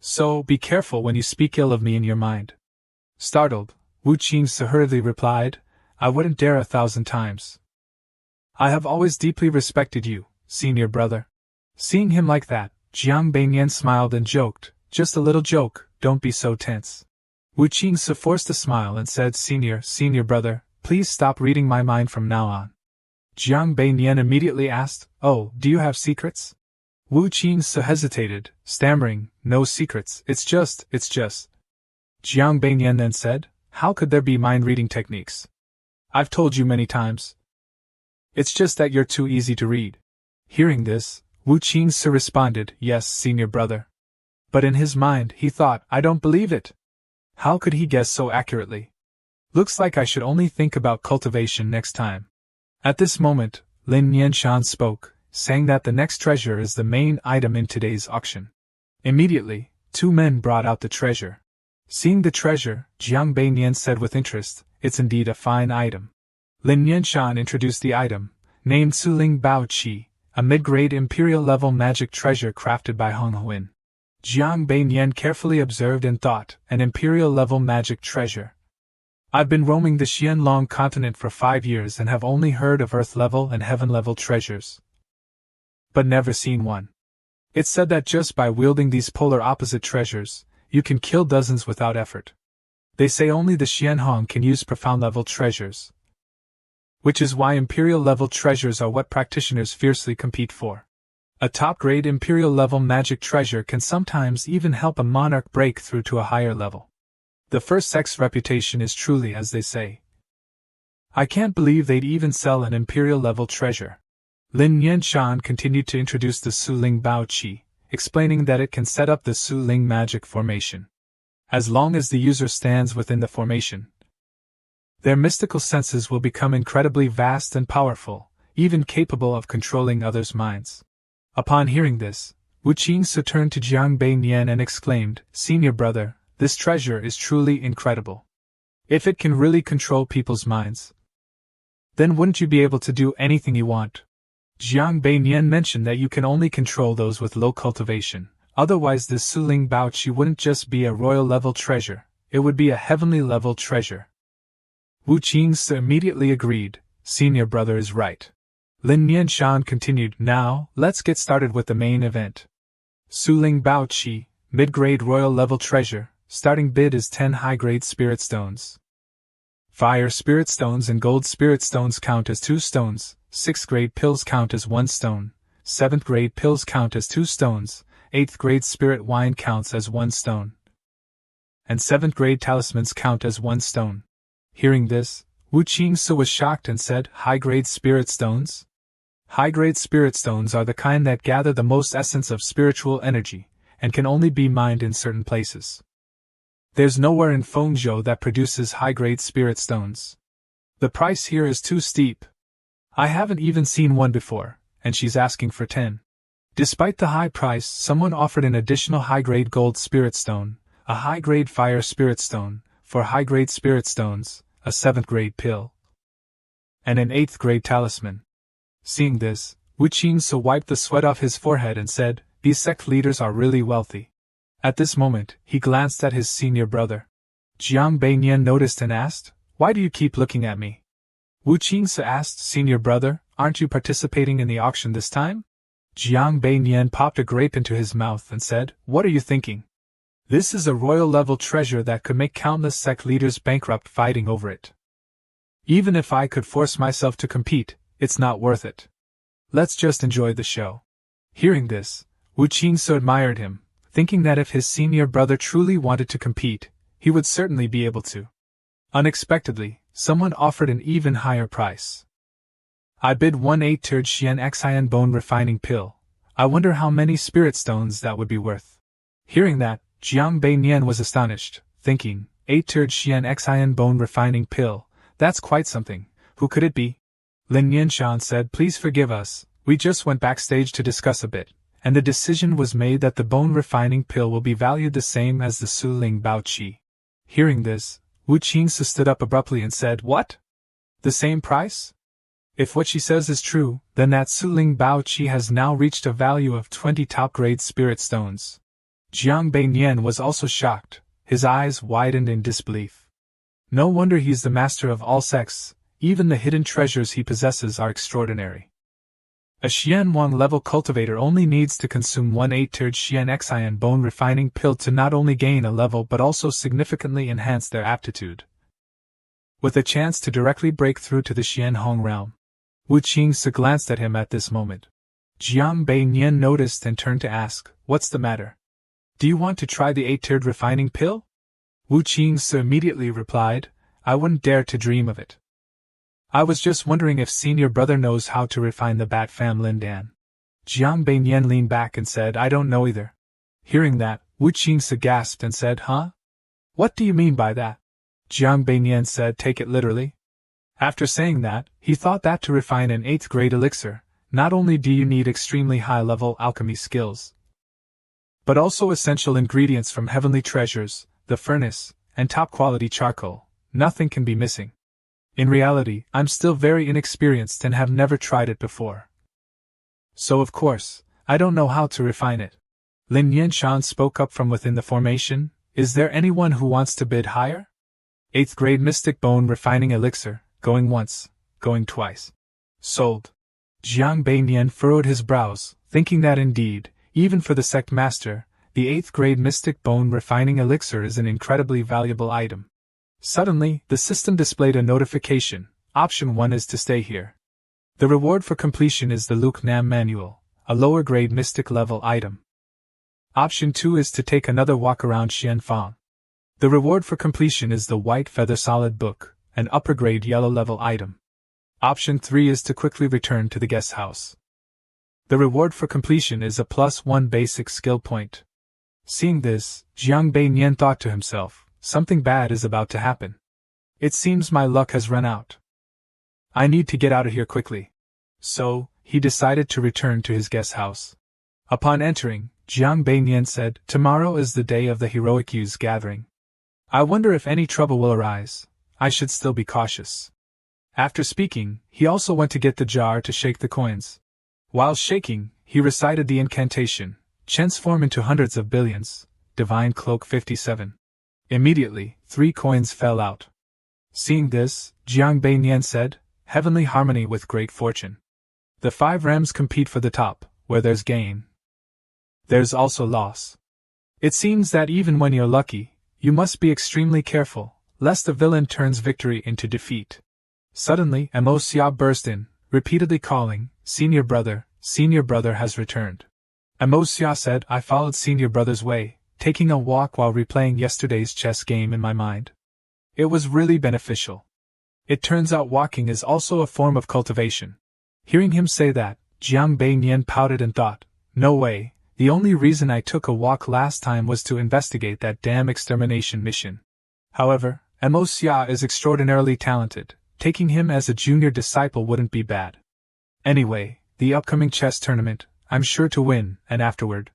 So, be careful when you speak ill of me in your mind." Startled, Wu Qingse hurriedly replied, "I wouldn't dare 1,000 times. I have always deeply respected you, senior brother." Seeing him like that, Jiang Beiyan smiled and joked, "Just a little joke, don't be so tense." Wu Qingse forced a smile and said, Senior brother, please stop reading my mind from now on." Jiang Beiyan immediately asked, "Oh, do you have secrets?" Wu Qingse hesitated, stammering, "No secrets, it's just. Jiang Beiyan then said, "How could there be mind-reading techniques? I've told you many times. It's just that you're too easy to read." Hearing this, Wu Qingse responded, "Yes, senior brother." But in his mind, he thought, "I don't believe it. How could he guess so accurately? Looks like I should only think about cultivation next time." At this moment, Lin Nianshan spoke, saying that the next treasure is the main item in today's auction. Immediately, 2 men brought out the treasure. Seeing the treasure, Jiang Beiyan said with interest, "It's indeed a fine item." Lin Nianshan introduced the item, named Suling Bao Qi, a mid-grade imperial-level magic treasure crafted by Hong Huin. Jiang Beiyan carefully observed and thought, an imperial-level magic treasure. I've been roaming the Xianlong continent for 5 years and have only heard of earth-level and heaven-level treasures, but never seen one. It's said that just by wielding these polar opposite treasures, you can kill dozens without effort. They say only the Xianhong can use profound-level treasures, which is why imperial-level treasures are what practitioners fiercely compete for. A top-grade imperial-level magic treasure can sometimes even help a monarch break through to a higher level. The first sex reputation is truly as they say. I can't believe they'd even sell an imperial-level treasure. Lin Nianshan continued to introduce the Suling Bao Qi, explaining that it can set up the Suling magic formation. As long as the user stands within the formation, their mystical senses will become incredibly vast and powerful, even capable of controlling others' minds. Upon hearing this, Wu Qingse turned to Jiang Beiyan and exclaimed, "Senior brother, this treasure is truly incredible. If it can really control people's minds, then wouldn't you be able to do anything you want?" Jiang Beiyan mentioned that you can only control those with low cultivation, otherwise this Suling Bao Qi wouldn't just be a royal-level treasure, it would be a heavenly-level treasure. Wu Qingse immediately agreed, "Senior brother is right." Lin Nianshan continued, "Now, let's get started with the main event. Suling Bao Qi, mid-grade royal-level treasure, starting bid is 10 high-grade spirit stones. Fire spirit stones and gold spirit stones count as 2 stones, 6th-grade pills count as 1 stone, 7th-grade pills count as 2 stones, 8th-grade spirit wine counts as 1 stone, and 7th-grade talismans count as 1 stone. Hearing this, Wu Qingse was shocked and said, "High-grade spirit stones?" High-grade spirit stones are the kind that gather the most essence of spiritual energy, and can only be mined in certain places. There's nowhere in Fengzhou that produces high-grade spirit stones. The price here is too steep. I haven't even seen one before, and she's asking for 10. Despite the high price, someone offered an additional high-grade gold spirit stone, a high-grade fire spirit stone, 4 high-grade spirit stones, a 7th-grade pill, and an 8th-grade talisman. Seeing this, Wu Qingse wiped the sweat off his forehead and said, "These sect leaders are really wealthy." At this moment, he glanced at his senior brother. Jiang Beiyan noticed and asked, "Why do you keep looking at me?" Wu Qingse asked, "Senior brother, aren't you participating in the auction this time?" Jiang Beiyan popped a grape into his mouth and said, "What are you thinking? This is a royal-level treasure that could make countless sect leaders bankrupt fighting over it. Even if I could force myself to compete, it's not worth it. Let's just enjoy the show." Hearing this, Wu Qingse admired him, thinking that if his senior brother truly wanted to compete, he would certainly be able to. Unexpectedly, someone offered an even higher price. "I bid 1/8 Xian Xian bone refining pill. I wonder how many spirit stones that would be worth." Hearing that, Jiang Beiyan was astonished, thinking, 8 Xian Xian bone refining pill, that's quite something, who could it be? Lin Nianshan said, "Please forgive us, we just went backstage to discuss a bit, and the decision was made that the bone refining pill will be valued the same as the Suling Bao Qi." Hearing this, Wu Qingse stood up abruptly and said, "What? The same price? If what she says is true, then that Suling Bao Qi has now reached a value of 20 top-grade spirit stones. Jiang Beinian was also shocked, his eyes widened in disbelief. No wonder he's the master of all sects, even the hidden treasures he possesses are extraordinary. A Xian 1 level cultivator only needs to consume one 8-tiered Xian Xian bone refining pill to not only gain a level but also significantly enhance their aptitude. With a chance to directly break through to the Xian Hong realm. Wu Qingse glanced at him at this moment. Jiang Beinian noticed and turned to ask, "What's the matter? Do you want to try the 8-tiered refining pill?" Wu Qingse immediately replied, "I wouldn't dare to dream of it. I was just wondering if senior brother knows how to refine the Bat Fam Lindan." Jiang Beinian leaned back and said, "I don't know either." Hearing that, Wu Qingse gasped and said, "Huh? What do you mean by that?" Jiang Beinian said, "Take it literally." After saying that, he thought that to refine an 8th grade elixir, not only do you need extremely high-level alchemy skills, but also essential ingredients from heavenly treasures, the furnace, and top-quality charcoal. Nothing can be missing. In reality, I'm still very inexperienced and have never tried it before. So of course, I don't know how to refine it. Lin Yinshan spoke up from within the formation, "Is there anyone who wants to bid higher? 8th grade Mystic Bone Refining Elixir, going once, going twice. Sold." Jiang Beinian furrowed his brows, thinking that indeed, even for the sect master, the 8th grade Mystic Bone Refining Elixir is an incredibly valuable item. Suddenly, the system displayed a notification. Option 1 is to stay here. The reward for completion is the Luke Nam Manual, a lower grade mystic level item. Option 2 is to take another walk around Xianfang. The reward for completion is the White Feather Solid Book, an upper grade yellow level item. Option 3 is to quickly return to the guest house. The reward for completion is a +1 basic skill point. Seeing this, Jiang Beinian thought to himself, something bad is about to happen. It seems my luck has run out. I need to get out of here quickly. So, he decided to return to his guest house. Upon entering, Jiang Beinian said, "Tomorrow is the day of the heroic youths gathering. I wonder if any trouble will arise. I should still be cautious." After speaking, he also went to get the jar to shake the coins. While shaking, he recited the incantation, "Transform into hundreds of billions, Divine Cloak 57. Immediately, 3 coins fell out. Seeing this, Jiang Beinian said, "Heavenly harmony with great fortune. The 5 rams compete for the top. Where there's gain, there's also loss. It seems that even when you're lucky, you must be extremely careful, lest the villain turns victory into defeat." Suddenly, Mo Xia burst in, repeatedly calling, Senior brother has returned." Mo Xia said, "I followed senior brother's way, taking a walk while replaying yesterday's chess game in my mind. It was really beneficial. It turns out walking is also a form of cultivation." Hearing him say that, Jiang Beinian pouted and thought, "No way, the only reason I took a walk last time was to investigate that damn extermination mission." However, Mo Xia is extraordinarily talented. Taking him as a junior disciple wouldn't be bad. Anyway, the upcoming chess tournament, I'm sure to win, and afterward,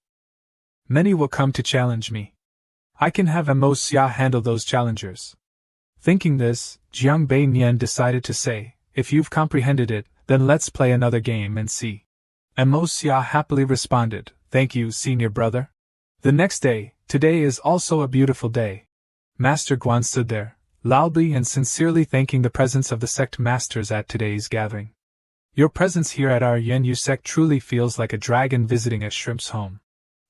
many will come to challenge me. I can have Mo Xia handle those challengers. Thinking this, Jiang Beinian decided to say, "If you've comprehended it, then let's play another game and see." Mo Xia happily responded, "Thank you, senior brother." The next day, today is also a beautiful day. Master Guan stood there, loudly and sincerely thanking the presence of the sect masters at today's gathering. "Your presence here at our Yenyu sect truly feels like a dragon visiting a shrimp's home."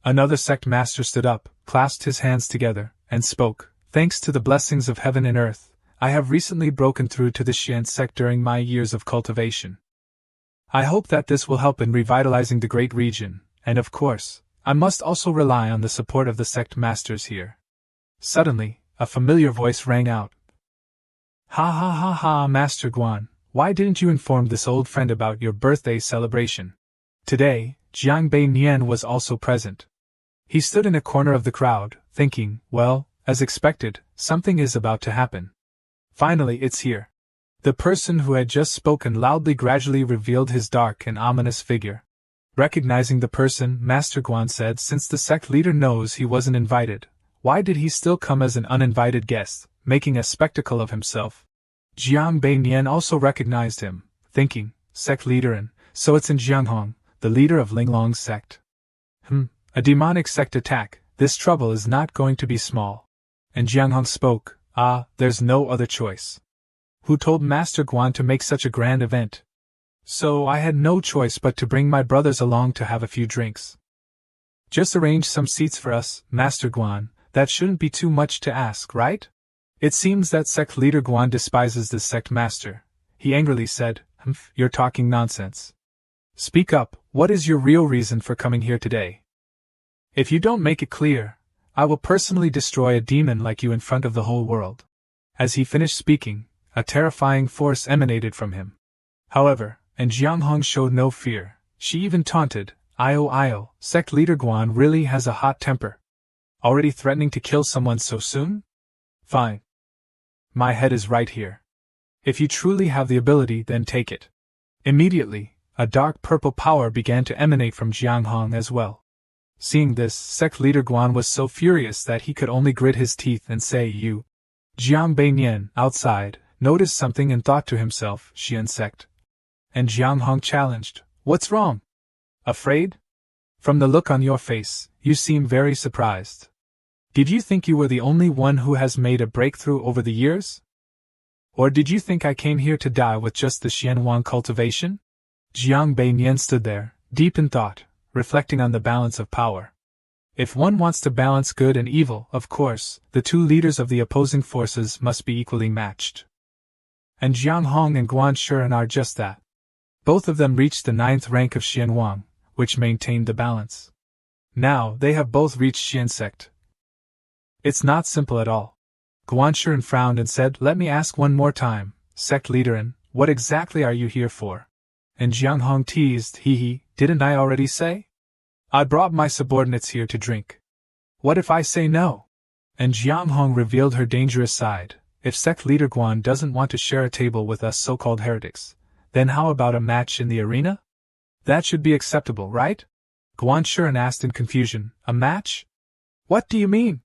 Another sect master stood up, clasped his hands together, and spoke, "Thanks to the blessings of heaven and earth, I have recently broken through to the Xian sect during my years of cultivation. I hope that this will help in revitalizing the great region, and of course, I must also rely on the support of the sect masters here." Suddenly, a familiar voice rang out. "Ha ha ha ha, Master Guan, why didn't you inform this old friend about your birthday celebration?" Today, Jiang Beinian was also present. He stood in a corner of the crowd, thinking, well, as expected, something is about to happen. Finally, it's here. The person who had just spoken loudly gradually revealed his dark and ominous figure. Recognizing the person, Master Guan said, "Since the sect leader knows he wasn't invited, why did he still come as an uninvited guest, making a spectacle of himself?" Jiang Beinian also recognized him, thinking, sect leader and, so it's in Jianghong, the leader of Linglong's sect. A demonic sect attack, this trouble is not going to be small. And Jianghong spoke, there's no other choice. Who told Master Guan to make such a grand event? So I had no choice but to bring my brothers along to have a few drinks. Just arrange some seats for us, Master Guan, that shouldn't be too much to ask, right? It seems that sect leader Guan despises the sect master. He angrily said, You're talking nonsense. Speak up, what is your real reason for coming here today? If you don't make it clear, I will personally destroy a demon like you in front of the whole world. As he finished speaking, a terrifying force emanated from him. However, and Jianghong showed no fear. She even taunted, Io, sect leader Guan really has a hot temper. Already threatening to kill someone so soon? Fine. My head is right here. If you truly have the ability, then take it. Immediately, a dark purple power began to emanate from Jianghong as well. Seeing this, sect leader Guan was so furious that he could only grit his teeth and say, You. Jiang Beiyan, outside, noticed something and thought to himself, Xian sect. And Jianghong challenged, What's wrong? Afraid? From the look on your face, you seem very surprised. Did you think you were the only one who has made a breakthrough over the years? Or did you think I came here to die with just the Xianwang cultivation? Jiang Beiyan stood there, deep in thought, reflecting on the balance of power. If one wants to balance good and evil, of course, the two leaders of the opposing forces must be equally matched. And Jianghong and Guan Shuren are just that. Both of them reached the 9th rank of Xianwang, which maintained the balance. Now they have both reached Xian sect. It's not simple at all. Guan Shuren frowned and said, Let me ask one more time, sect leader, and what exactly are you here for? And Jianghong teased, Didn't I already say? I brought my subordinates here to drink. What if I say no? And Jianghong revealed her dangerous side. If sect leader Guan doesn't want to share a table with us so-called heretics, then how about a match in the arena? That should be acceptable, right? Guan Shuren asked in confusion, A match? What do you mean?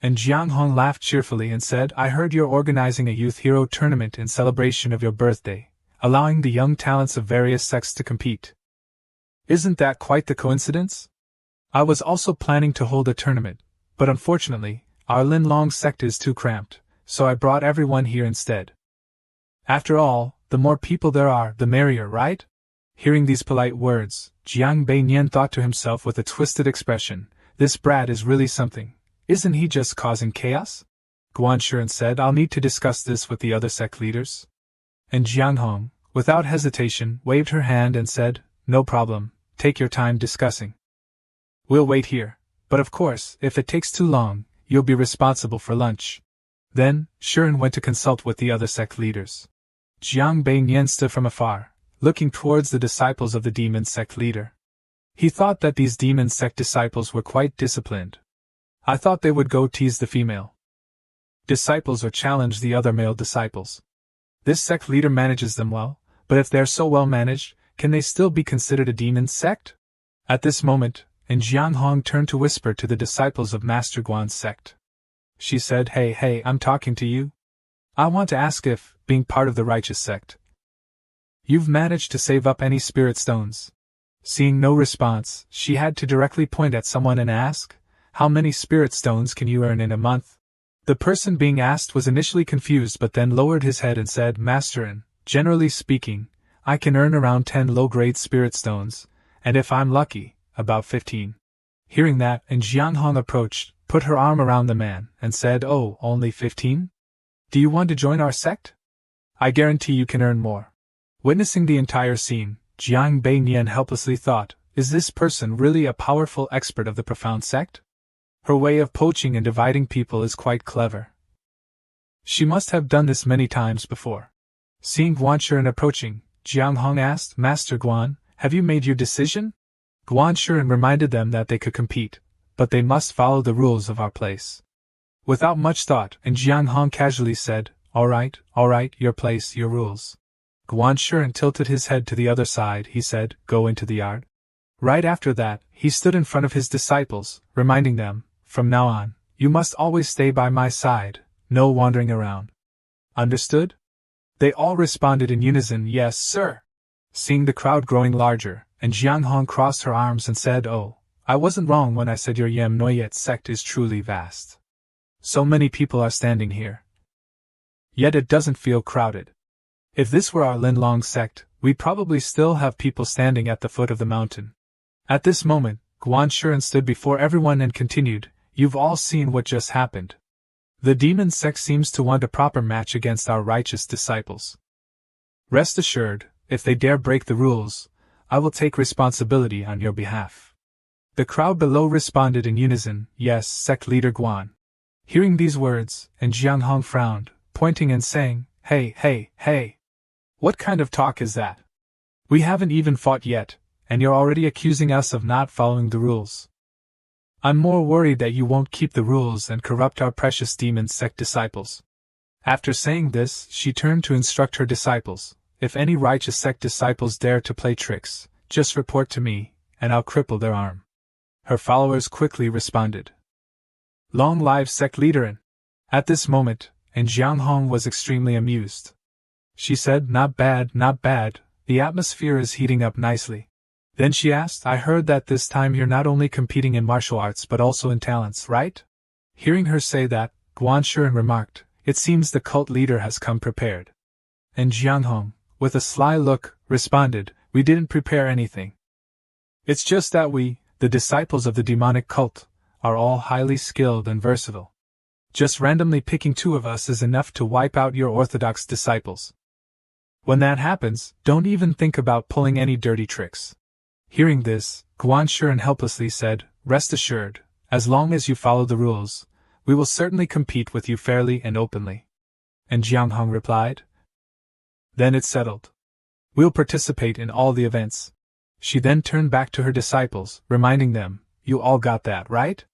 And Jianghong laughed cheerfully and said, I heard you're organizing a youth hero tournament in celebration of your birthday, allowing the young talents of various sects to compete. Isn't that quite the coincidence? I was also planning to hold a tournament, but unfortunately, our Linlong sect is too cramped, so I brought everyone here instead. After all, the more people there are, the merrier, right? Hearing these polite words, Jiang Beiyan thought to himself with a twisted expression, This brat is really something. Isn't he just causing chaos? Guan Shuren said, I'll need to discuss this with the other sect leaders. And Jianghong, without hesitation, waved her hand and said, No problem, take your time discussing. We'll wait here, but of course, if it takes too long, you'll be responsible for lunch. Then, Shuren went to consult with the other sect leaders. Jiang Beiyan stood from afar, looking towards the disciples of the demon sect leader. He thought that these demon sect disciples were quite disciplined. I thought they would go tease the female disciples or challenge the other male disciples. This sect leader manages them well, but if they're so well managed, can they still be considered a demon sect? At this moment, and Jianghong turned to whisper to the disciples of Master Guan's sect. She said, Hey, I'm talking to you. I want to ask if, being part of the righteous sect, you've managed to save up any spirit stones. Seeing no response, she had to directly point at someone and ask, How many spirit stones can you earn in a month? The person being asked was initially confused but then lowered his head and said, Master, generally speaking, I can earn around 10 low-grade spirit stones, and if I'm lucky, about 15. Hearing that, and Jianghong approached, put her arm around the man, and said, Oh, only 15? Do you want to join our sect? I guarantee you can earn more. Witnessing the entire scene, Jiang Beiyan helplessly thought, Is this person really a powerful expert of the profound sect? Her way of poaching and dividing people is quite clever. She must have done this many times before. Seeing Guan Shuren approaching, Jianghong asked, Master Guan, have you made your decision? Guan Shuren reminded them that they could compete, but they must follow the rules of our place. Without much thought, and Jianghong casually said, All right, your place, your rules. Guan Shuren tilted his head to the other side. He said, Go into the yard. Right after that, he stood in front of his disciples, reminding them, From now on, you must always stay by my side, no wandering around. Understood? They all responded in unison, Yes, sir. Seeing the crowd growing larger, and Jiang Hong crossed her arms and said, "Oh, I wasn't wrong when I said your Yem Noyet sect is truly vast. So many people are standing here. Yet it doesn't feel crowded. If this were our Linlong sect, we'd probably still have people standing at the foot of the mountain." At this moment, Guan Shuren stood before everyone and continued, "You've all seen what just happened. The demon sect seems to want a proper match against our righteous disciples. Rest assured, if they dare break the rules, I will take responsibility on your behalf." The crowd below responded in unison, "Yes, sect leader Guan." Hearing these words, and Jiang Hong frowned, pointing and saying, Hey! What kind of talk is that? We haven't even fought yet, and you're already accusing us of not following the rules. I'm more worried that you won't keep the rules and corrupt our precious demon sect disciples." After saying this, she turned to instruct her disciples, "If any righteous sect disciples dare to play tricks, just report to me, and I'll cripple their arm." Her followers quickly responded, "Long live sect leader An." At this moment, and Jiang Hong was extremely amused. She said, not bad, the atmosphere is heating up nicely." Then she asked, "I heard that this time you're not only competing in martial arts but also in talents, right?" Hearing her say that, Guan Shuren remarked, "It seems the cult leader has come prepared." And Jiang Hong, with a sly look, responded, "We didn't prepare anything. It's just that we, the disciples of the demonic cult, are all highly skilled and versatile. Just randomly picking 2 of us is enough to wipe out your orthodox disciples. When that happens, don't even think about pulling any dirty tricks." Hearing this, Guan Shuren helplessly said, "Rest assured, as long as you follow the rules, we will certainly compete with you fairly and openly." And Jiang Hong replied, "Then it's settled. We'll participate in all the events." She then turned back to her disciples, reminding them, "You all got that, right?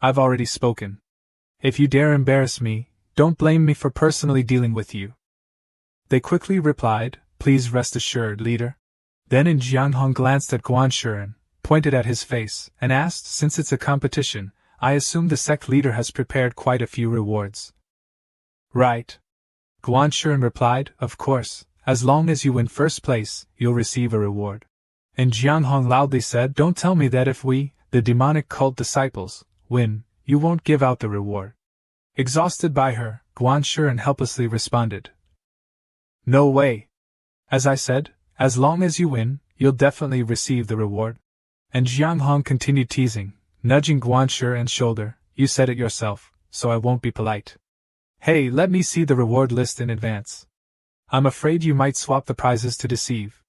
I've already spoken. If you dare embarrass me, don't blame me for personally dealing with you." They quickly replied, "Please rest assured, leader." Then Jiang Hong glanced at Guan Shuren, pointed at his face, and asked, "Since it's a competition, I assume the sect leader has prepared quite a few rewards." "Right." Guan Shuren replied, "Of course, as long as you win first place, you'll receive a reward." And Jiang Hong loudly said, "Don't tell me that if we, the demonic cult disciples, win, you won't give out the reward." Exhausted by her, Guan Shuren helplessly responded, "No way. As I said, as long as you win, you'll definitely receive the reward." And Jiang Hong continued teasing, nudging Guan Shuren's shoulder, "You said it yourself, so I won't be polite. Hey, let me see the reward list in advance. I'm afraid you might swap the prizes to deceive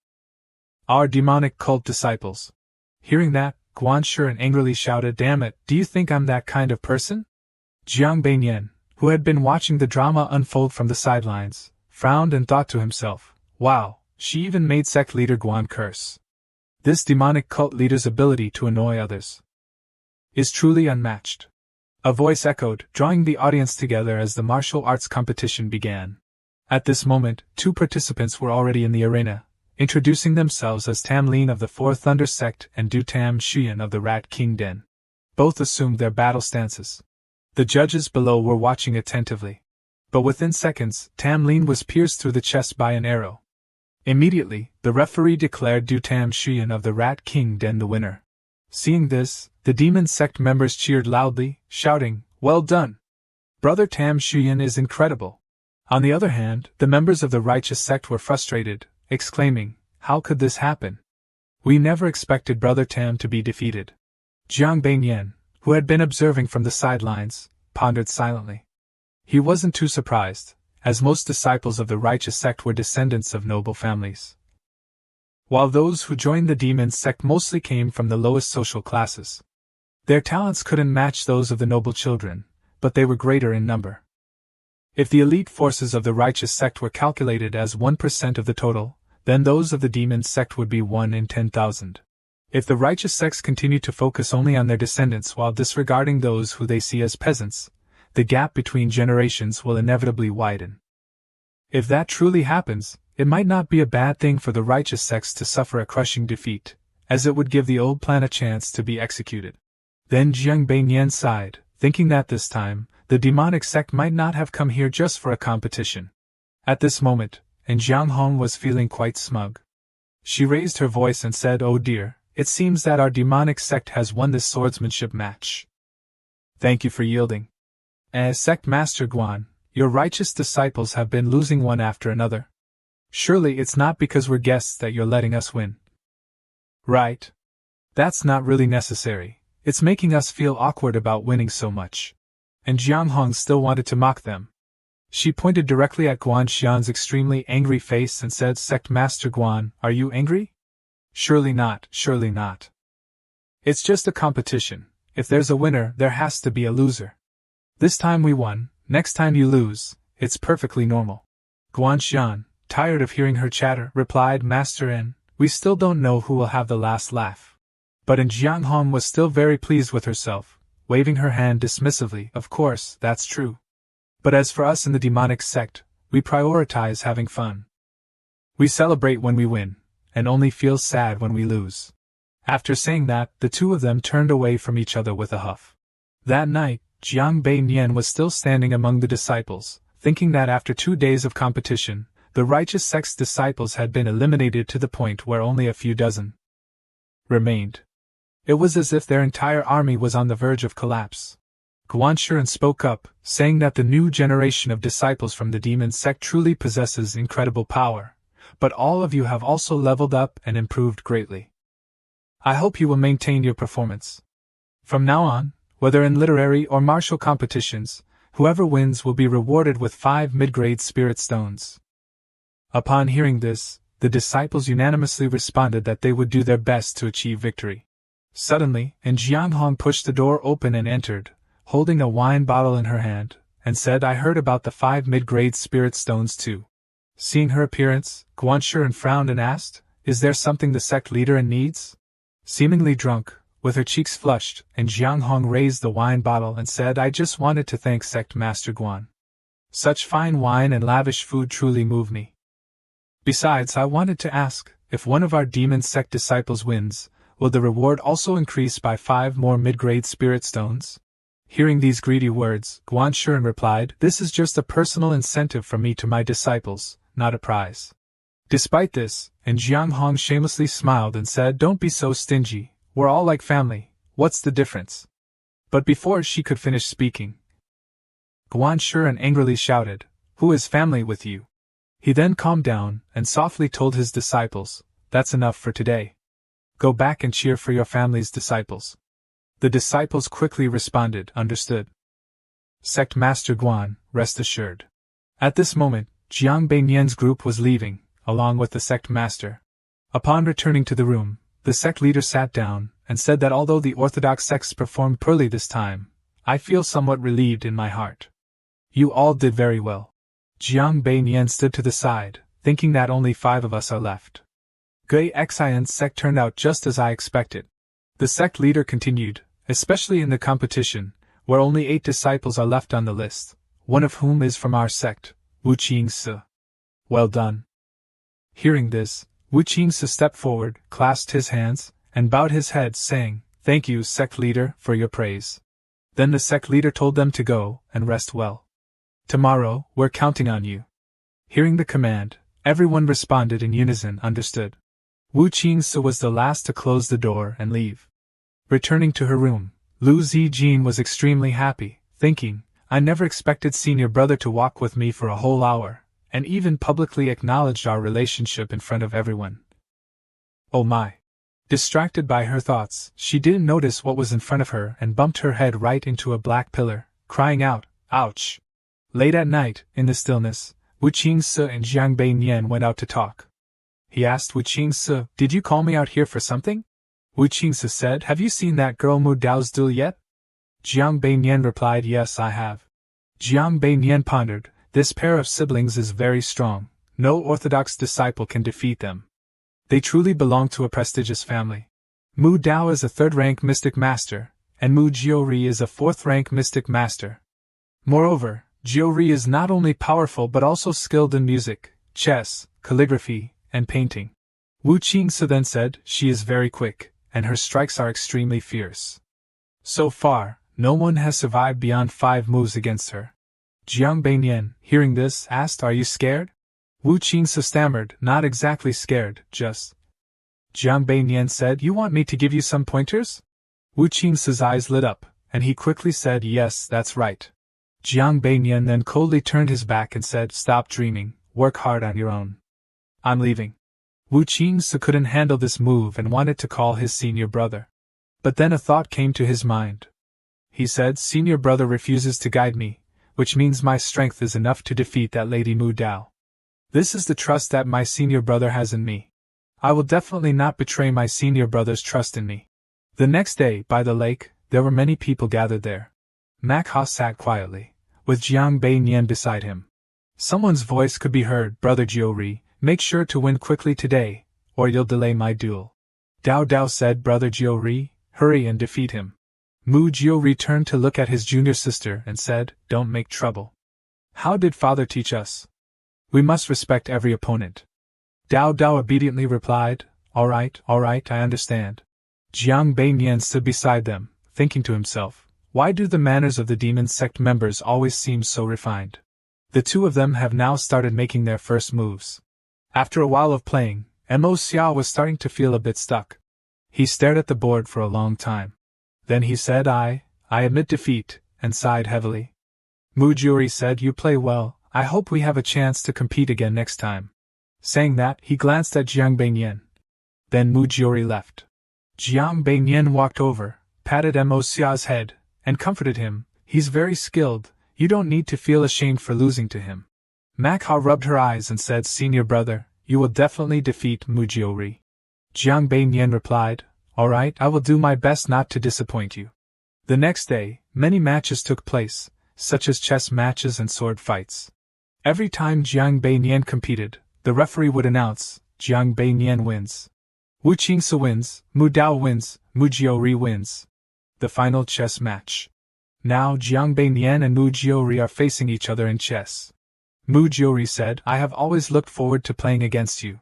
our demonic cult disciples." Hearing that, Guan Shuren angrily shouted, "Damn it, do you think I'm that kind of person?" Jiang Beiyan, who had been watching the drama unfold from the sidelines, frowned and thought to himself, "Wow, she even made sect leader Guan curse. This demonic cult leader's ability to annoy others is truly unmatched." A voice echoed, drawing the audience together as the martial arts competition began. At this moment, 2 participants were already in the arena, introducing themselves as Tam Lin of the Four Thunder sect and Du Tam Shuyan of the Rat King Den. Both assumed their battle stances. The judges below were watching attentively. But within seconds, Tam Lin was pierced through the chest by an arrow. Immediately, the referee declared Du Tam Shuyan of the Rat King Den the winner. Seeing this, the demon sect members cheered loudly, shouting, "Well done! Brother Tam Shuyan is incredible." On the other hand, the members of the righteous sect were frustrated, exclaiming, "How could this happen? We never expected Brother Tam to be defeated." Jiang Beiyan, who had been observing from the sidelines, pondered silently. He wasn't too surprised, as most disciples of the righteous sect were descendants of noble families, while those who joined the demon sect mostly came from the lowest social classes. Their talents couldn't match those of the noble children, but they were greater in number. If the elite forces of the righteous sect were calculated as 1% of the total, then those of the demon sect would be 1 in 10,000. If the righteous sects continue to focus only on their descendants while disregarding those who they see as peasants, the gap between generations will inevitably widen. If that truly happens, it might not be a bad thing for the righteous sects to suffer a crushing defeat, as it would give the old plan a chance to be executed. Then Jiang Beiyan sighed, thinking that this time, the demonic sect might not have come here just for a competition. At this moment, and Jiang Hong was feeling quite smug. She raised her voice and said, "Oh dear, it seems that our demonic sect has won this swordsmanship match. Thank you for yielding. As Sect Master Guan, your righteous disciples have been losing one after another. Surely it's not because we're guests that you're letting us win." "Right. That's not really necessary. It's making us feel awkward about winning so much." And Jiang Hong still wanted to mock them. She pointed directly at Guan Xian's extremely angry face and said, "Sect Master Guan, are you angry?" "Surely not, surely not. It's just a competition. If there's a winner, there has to be a loser. This time we won, next time you lose, it's perfectly normal." Guan Xian, tired of hearing her chatter, replied, "Master N, we still don't know who will have the last laugh." But Jiang Hong was still very pleased with herself, waving her hand dismissively. "Of course, that's true. But as for us in the demonic sect, we prioritize having fun. We celebrate when we win, and only feel sad when we lose." After saying that, the two of them turned away from each other with a huff. That night, Jiang Beinian was still standing among the disciples, thinking that after 2 days of competition, the righteous sect's disciples had been eliminated to the point where only a few dozen remained. It was as if their entire army was on the verge of collapse. Guan Shiren spoke up, saying that the new generation of disciples from the demon sect truly possesses incredible power, but all of you have also leveled up and improved greatly. I hope you will maintain your performance. From now on, whether in literary or martial competitions, whoever wins will be rewarded with 5 mid-grade spirit stones. Upon hearing this, the disciples unanimously responded that they would do their best to achieve victory. Suddenly, Jiang Hong pushed the door open and entered, holding a wine bottle in her hand, and said, "I heard about the 5 mid-grade spirit stones too." Seeing her appearance, Guan Shiren frowned and asked, "Is there something the sect leader needs?" Seemingly drunk, with her cheeks flushed, Jiang Hong raised the wine bottle and said, "I just wanted to thank Sect Master Guan. Such fine wine and lavish food truly move me. Besides, I wanted to ask, if one of our demon sect disciples wins, will the reward also increase by 5 more mid-grade spirit stones?" Hearing these greedy words, Guan Shiren replied, "This is just a personal incentive from me to my disciples, not a prize." Despite this, Jiang Hong shamelessly smiled and said, "Don't be so stingy, we're all like family, what's the difference?" But before she could finish speaking, Guan Shiren angrily shouted, "Who is family with you?" He then calmed down and softly told his disciples, "That's enough for today. Go back and cheer for your family's disciples." The disciples quickly responded, "Understood. Sect Master Guan, rest assured." At this moment, Jiang Beinian's group was leaving, along with the sect master. Upon returning to the room, the sect leader sat down and said that although the orthodox sects performed poorly this time, I feel somewhat relieved in my heart. You all did very well. Jiang Beinian stood to the side, thinking that only 5 of us are left. Gui Xian's sect turned out just as I expected. The sect leader continued, especially in the competition, where only 8 disciples are left on the list, one of whom is from our sect, Wu Qingse. Well done. Hearing this, Wu Qingse stepped forward, clasped his hands, and bowed his head, saying, "Thank you, sect leader, for your praise." Then the sect leader told them to go and rest well. "Tomorrow, we're counting on you." Hearing the command, everyone responded in unison, "Understood." Wu Qingse was the last to close the door and leave. Returning to her room, Lu Zijin was extremely happy, thinking, "I never expected senior brother to walk with me for a whole hour, and even publicly acknowledged our relationship in front of everyone. Oh my!" Distracted by her thoughts, she didn't notice what was in front of her and bumped her head right into a black pillar, crying out, "Ouch!" Late at night, in the stillness, Wu Qingse and Jiang Beinian went out to talk. He asked Wu Qingse, "Did you call me out here for something?" Wu Qingse said, "Have you seen that girl Mu Dao's duel yet?" Jiang Beinian replied, "Yes, I have." Jiang Beinian pondered, "This pair of siblings is very strong, no orthodox disciple can defeat them. They truly belong to a prestigious family. Mu Dao is a 3rd-rank mystic master, and Mu Jiuri is a 4th-rank mystic master. Moreover, Jiuri is not only powerful but also skilled in music, chess, calligraphy, and painting." Wu Qingse then said, "She is very quick, and her strikes are extremely fierce. So far, no one has survived beyond 5 moves against her." Jiang Beinian, hearing this, asked, "Are you scared?" Wu Qingse stammered, "Not exactly scared, just Jiang Beinian said, you want me to give you some pointers? Wu Qingce's eyes lit up, and he quickly said, yes, that's right. Jiang Beinian then coldly turned his back and said, stop dreaming, work hard on your own. I'm leaving. Wu Qingce couldn't handle this move and wanted to call his senior brother. But then a thought came to his mind. He said, senior brother refuses to guide me, which means my strength is enough to defeat that Lady Mu Dao. This is the trust that my senior brother has in me. I will definitely not betray my senior brother's trust in me. The next day, by the lake, there were many people gathered there. Manhwa sat quietly, with Jiang Beinian beside him. Someone's voice could be heard, Brother Jiuri, make sure to win quickly today, or you'll delay my duel. Dao Dao said, Brother Jiuri, hurry and defeat him. Mu Jiuri turned to look at his junior sister and said, don't make trouble. How did father teach us? We must respect every opponent. Dao Dao obediently replied, all right, I understand. Jiang Beinian stood beside them, thinking to himself, why do the manners of the demon sect members always seem so refined? The two of them have now started making their first moves. After a while of playing, Mo Xiao was starting to feel a bit stuck. He stared at the board for a long time. Then he said, I admit defeat, and sighed heavily. Mu Jiuri said, you play well, I hope we have a chance to compete again next time. Saying that, he glanced at Jiang Beinian. Then Mu Jiuri left. Jiang Beinian walked over, patted Mo Xiao's head, and comforted him, he's very skilled, you don't need to feel ashamed for losing to him. Manhwa rubbed her eyes and said, senior brother, you will definitely defeat Mu Jiuri. Jiang Beinian replied, all right, I will do my best not to disappoint you. The next day, many matches took place, such as chess matches and sword fights. Every time Jiang Beinian competed, the referee would announce, Jiang Beinian wins. Wu Qingce wins, Mu Dao wins, Mu Jiuri wins. The final chess match. Now Jiang Beinian and Mu Jiuri are facing each other in chess. Mu Jiuri said, I have always looked forward to playing against you.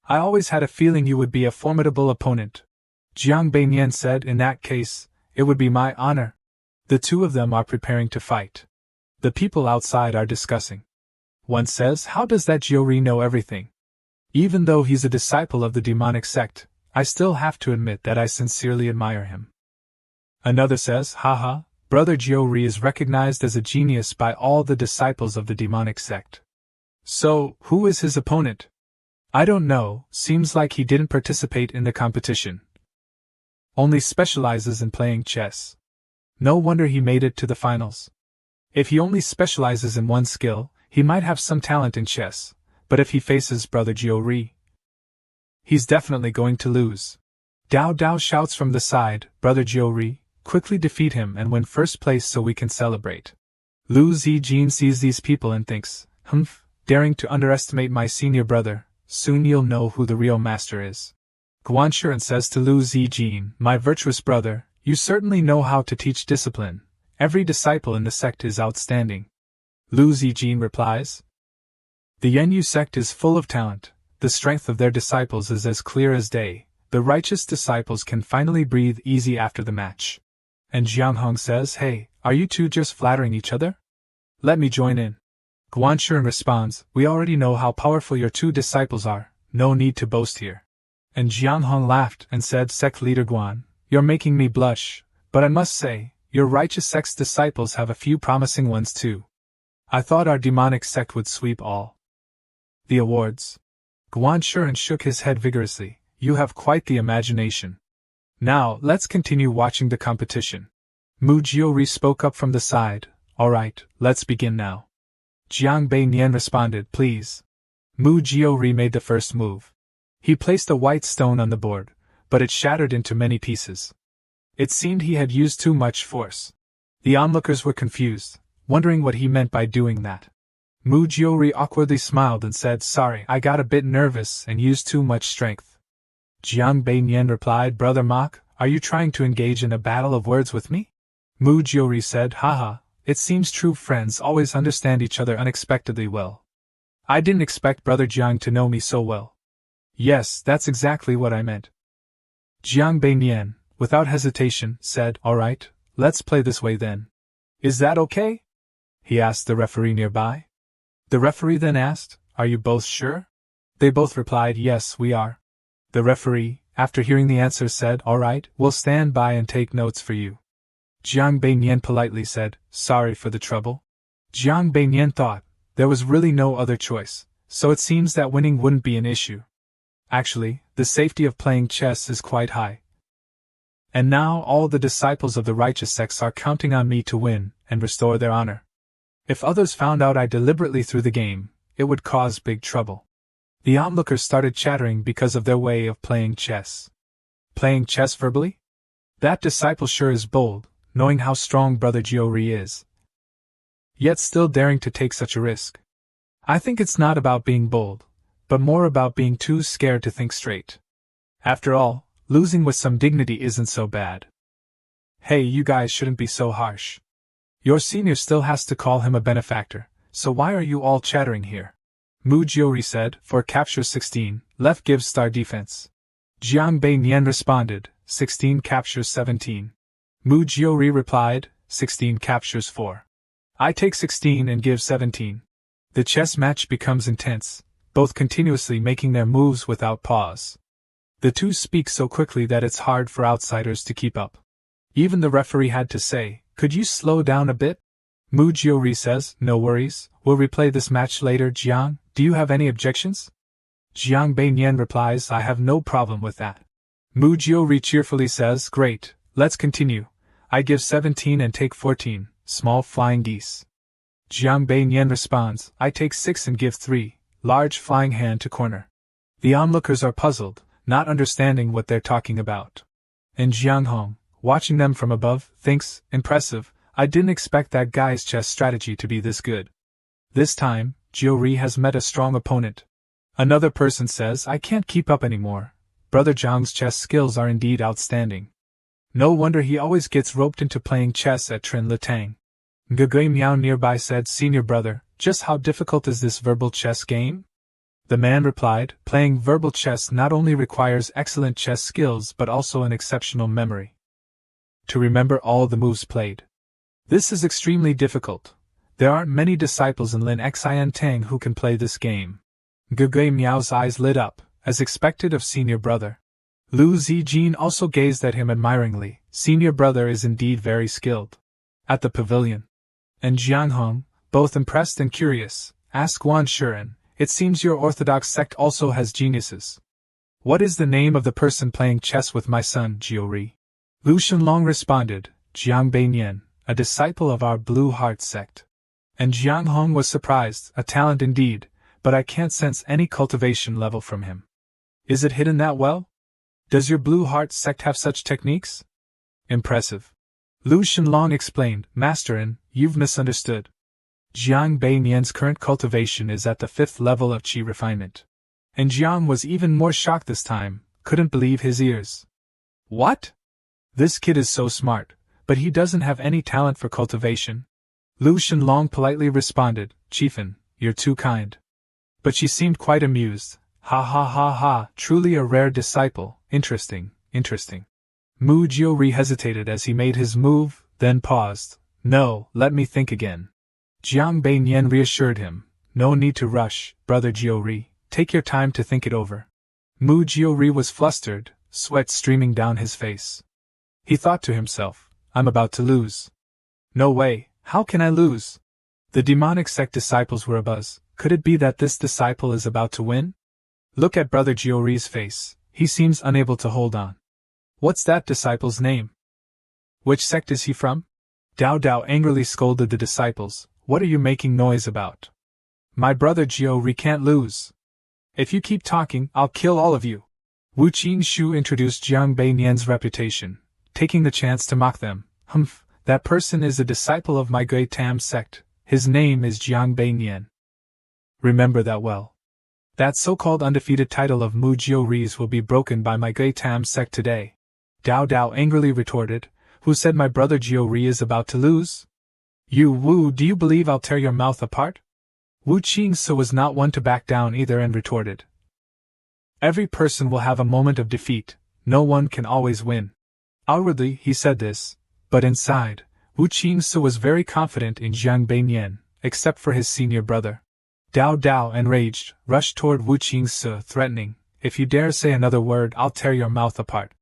I always had a feeling you would be a formidable opponent. Jiang Beinian said, in that case, it would be my honor. The two of them are preparing to fight. The people outside are discussing. One says, how does that Jiuri know everything? Even though he's a disciple of the demonic sect, I still have to admit that I sincerely admire him. Another says, haha, Brother Jiuri is recognized as a genius by all the disciples of the demonic sect. So, who is his opponent? I don't know, seems like he didn't participate in the competition. Only specializes in playing chess. No wonder he made it to the finals. If he only specializes in one skill, he might have some talent in chess, but if he faces Brother Jiuri, he's definitely going to lose. Dao Dao shouts from the side, Brother Jiuri, quickly defeat him and win first place so we can celebrate. Lu Zijin sees these people and thinks, humph, daring to underestimate my senior brother, soon you'll know who the real master is. Guanshuren says to Lu Zijin, my virtuous brother, you certainly know how to teach discipline. Every disciple in the sect is outstanding. Lu Zijin replies, the Yenyu sect is full of talent, the strength of their disciples is as clear as day, the righteous disciples can finally breathe easy after the match. And Jiang Hong says, hey, are you two just flattering each other? Let me join in. Guanshuren responds, we already know how powerful your two disciples are, no need to boast here. And Jiang Hong laughed and said, Sect Leader Guan, you're making me blush, but I must say, your righteous sect's disciples have a few promising ones too. I thought our demonic sect would sweep all the awards. Guanshuren shook his head vigorously, you have quite the imagination. Now, let's continue watching the competition. Mu Jiuri spoke up from the side, alright, let's begin now. Jiang Beinian responded, please. Mu Jiuri made the first move. He placed a white stone on the board, but it shattered into many pieces. It seemed he had used too much force. The onlookers were confused, wondering what he meant by doing that. Mu Jiuri awkwardly smiled and said, sorry, I got a bit nervous and used too much strength. Jiang Beinian replied, Brother Mok, are you trying to engage in a battle of words with me? Mu Jiuri said, haha, it seems true friends always understand each other unexpectedly well. I didn't expect Brother Jiang to know me so well. Yes, that's exactly what I meant. Jiang Beinian, without hesitation, said, alright, let's play this way then. Is that okay? He asked the referee nearby. The referee then asked, are you both sure? They both replied, yes, we are. The referee, after hearing the answer said, "All right, we'll stand by and take notes for you." Jiang Beiyan politely said, "Sorry for the trouble." Jiang Beiyan thought there was really no other choice, so it seems that winning wouldn't be an issue. Actually, the safety of playing chess is quite high. And now all the disciples of the righteous sects are counting on me to win and restore their honor. If others found out I deliberately threw the game, it would cause big trouble. The onlookers started chattering because of their way of playing chess. Playing chess verbally? That disciple sure is bold, knowing how strong Brother Jiori is. Yet still daring to take such a risk. I think it's not about being bold, but more about being too scared to think straight. After all, losing with some dignity isn't so bad. Hey, you guys shouldn't be so harsh. Your senior still has to call him a benefactor, so why are you all chattering here? Mu Jiori said, "For capture 16, left gives star defense." Jiang Beiyan responded, 16 captures 17. Mu Jiori replied, 16 captures 4. I take 16 and give 17. The chess match becomes intense, both continuously making their moves without pause. The two speak so quickly that it's hard for outsiders to keep up. Even the referee had to say, "Could you slow down a bit?" Mu Jiori says, "No worries, we'll replay this match later." Jiang, do you have any objections? Jiang Beiyan replies, "I have no problem with that." Mu Jiori cheerfully says, "Great, let's continue. I give 17 and take 14, small flying geese." Jiang Beiyan responds, "I take 6 and give 3, large flying hand to corner." The onlookers are puzzled, not understanding what they're talking about. And Jiang Hong, watching them from above, thinks, "Impressive, I didn't expect that guy's chess strategy to be this good." This time, Jiori has met a strong opponent. Another person says, "I can't keep up anymore. Brother Zhang's chess skills are indeed outstanding. No wonder he always gets roped into playing chess at Trin Letang." Ngagui Miao nearby said, "Senior brother, just how difficult is this verbal chess game?" The man replied, "Playing verbal chess not only requires excellent chess skills but also an exceptional memory. To remember all the moves played. This is extremely difficult. There aren't many disciples in Lin Xian Tang who can play this game." Ngagui Miao's eyes lit up, as expected of senior brother. Lu Zijin also gazed at him admiringly. Senior brother is indeed very skilled. At the pavilion. And Jiang Hong, both impressed and curious, asked Guan Shuren, "It seems your orthodox sect also has geniuses. What is the name of the person playing chess with my son, Jiori?" Lu Shenlong responded, "Jiang Beiyan, a disciple of our Blue Heart sect." And Jiang Hong was surprised, a talent indeed, but I can't sense any cultivation level from him. Is it hidden that well? Does your Blue Heart sect have such techniques? Impressive. Lu Shenlong explained, "Masterin, you've misunderstood. Jiang Beiyan's current cultivation is at the 5th level of qi refinement." And Jiang was even more shocked this time, couldn't believe his ears. What? This kid is so smart, but he doesn't have any talent for cultivation? Lu Shenlong politely responded, "Chiefin, you're too kind." But she seemed quite amused. "Ha ha ha ha, truly a rare disciple, interesting, interesting." Mu Jiori hesitated as he made his move, then paused. "No, let me think again." Jiang Beiyan reassured him, "No need to rush, Brother Jiori, take your time to think it over." Mu Jiori was flustered, sweat streaming down his face. He thought to himself, "I'm about to lose. No way, how can I lose?" The demonic sect disciples were abuzz. Could it be that this disciple is about to win? Look at Brother Jiori's face, he seems unable to hold on. What's that disciple's name? Which sect is he from? Dao Dao angrily scolded the disciples, "What are you making noise about? My brother Jiori can't lose. If you keep talking, I'll kill all of you." Wu Qingxu introduced Jiang Beiyan's reputation, taking the chance to mock them. "Humph, that person is a disciple of my Gui Tam sect. His name is Jiang Beiyan. Remember that well. That so-called undefeated title of Mu Jiori's will be broken by my Gui Tam sect today." Dao Dao angrily retorted, "Who said my brother Jiori is about to lose? You Wu, do you believe I'll tear your mouth apart?" Wu Qingsu was not one to back down either and retorted, "Every person will have a moment of defeat, no one can always win." Outwardly he said this, but inside, Wu Qingsu was very confident in Jiang Beiyan, except for his senior brother. Dao Dao, enraged, rushed toward Wu Qingsu threatening, if you dare say another word, I'll tear your mouth apart.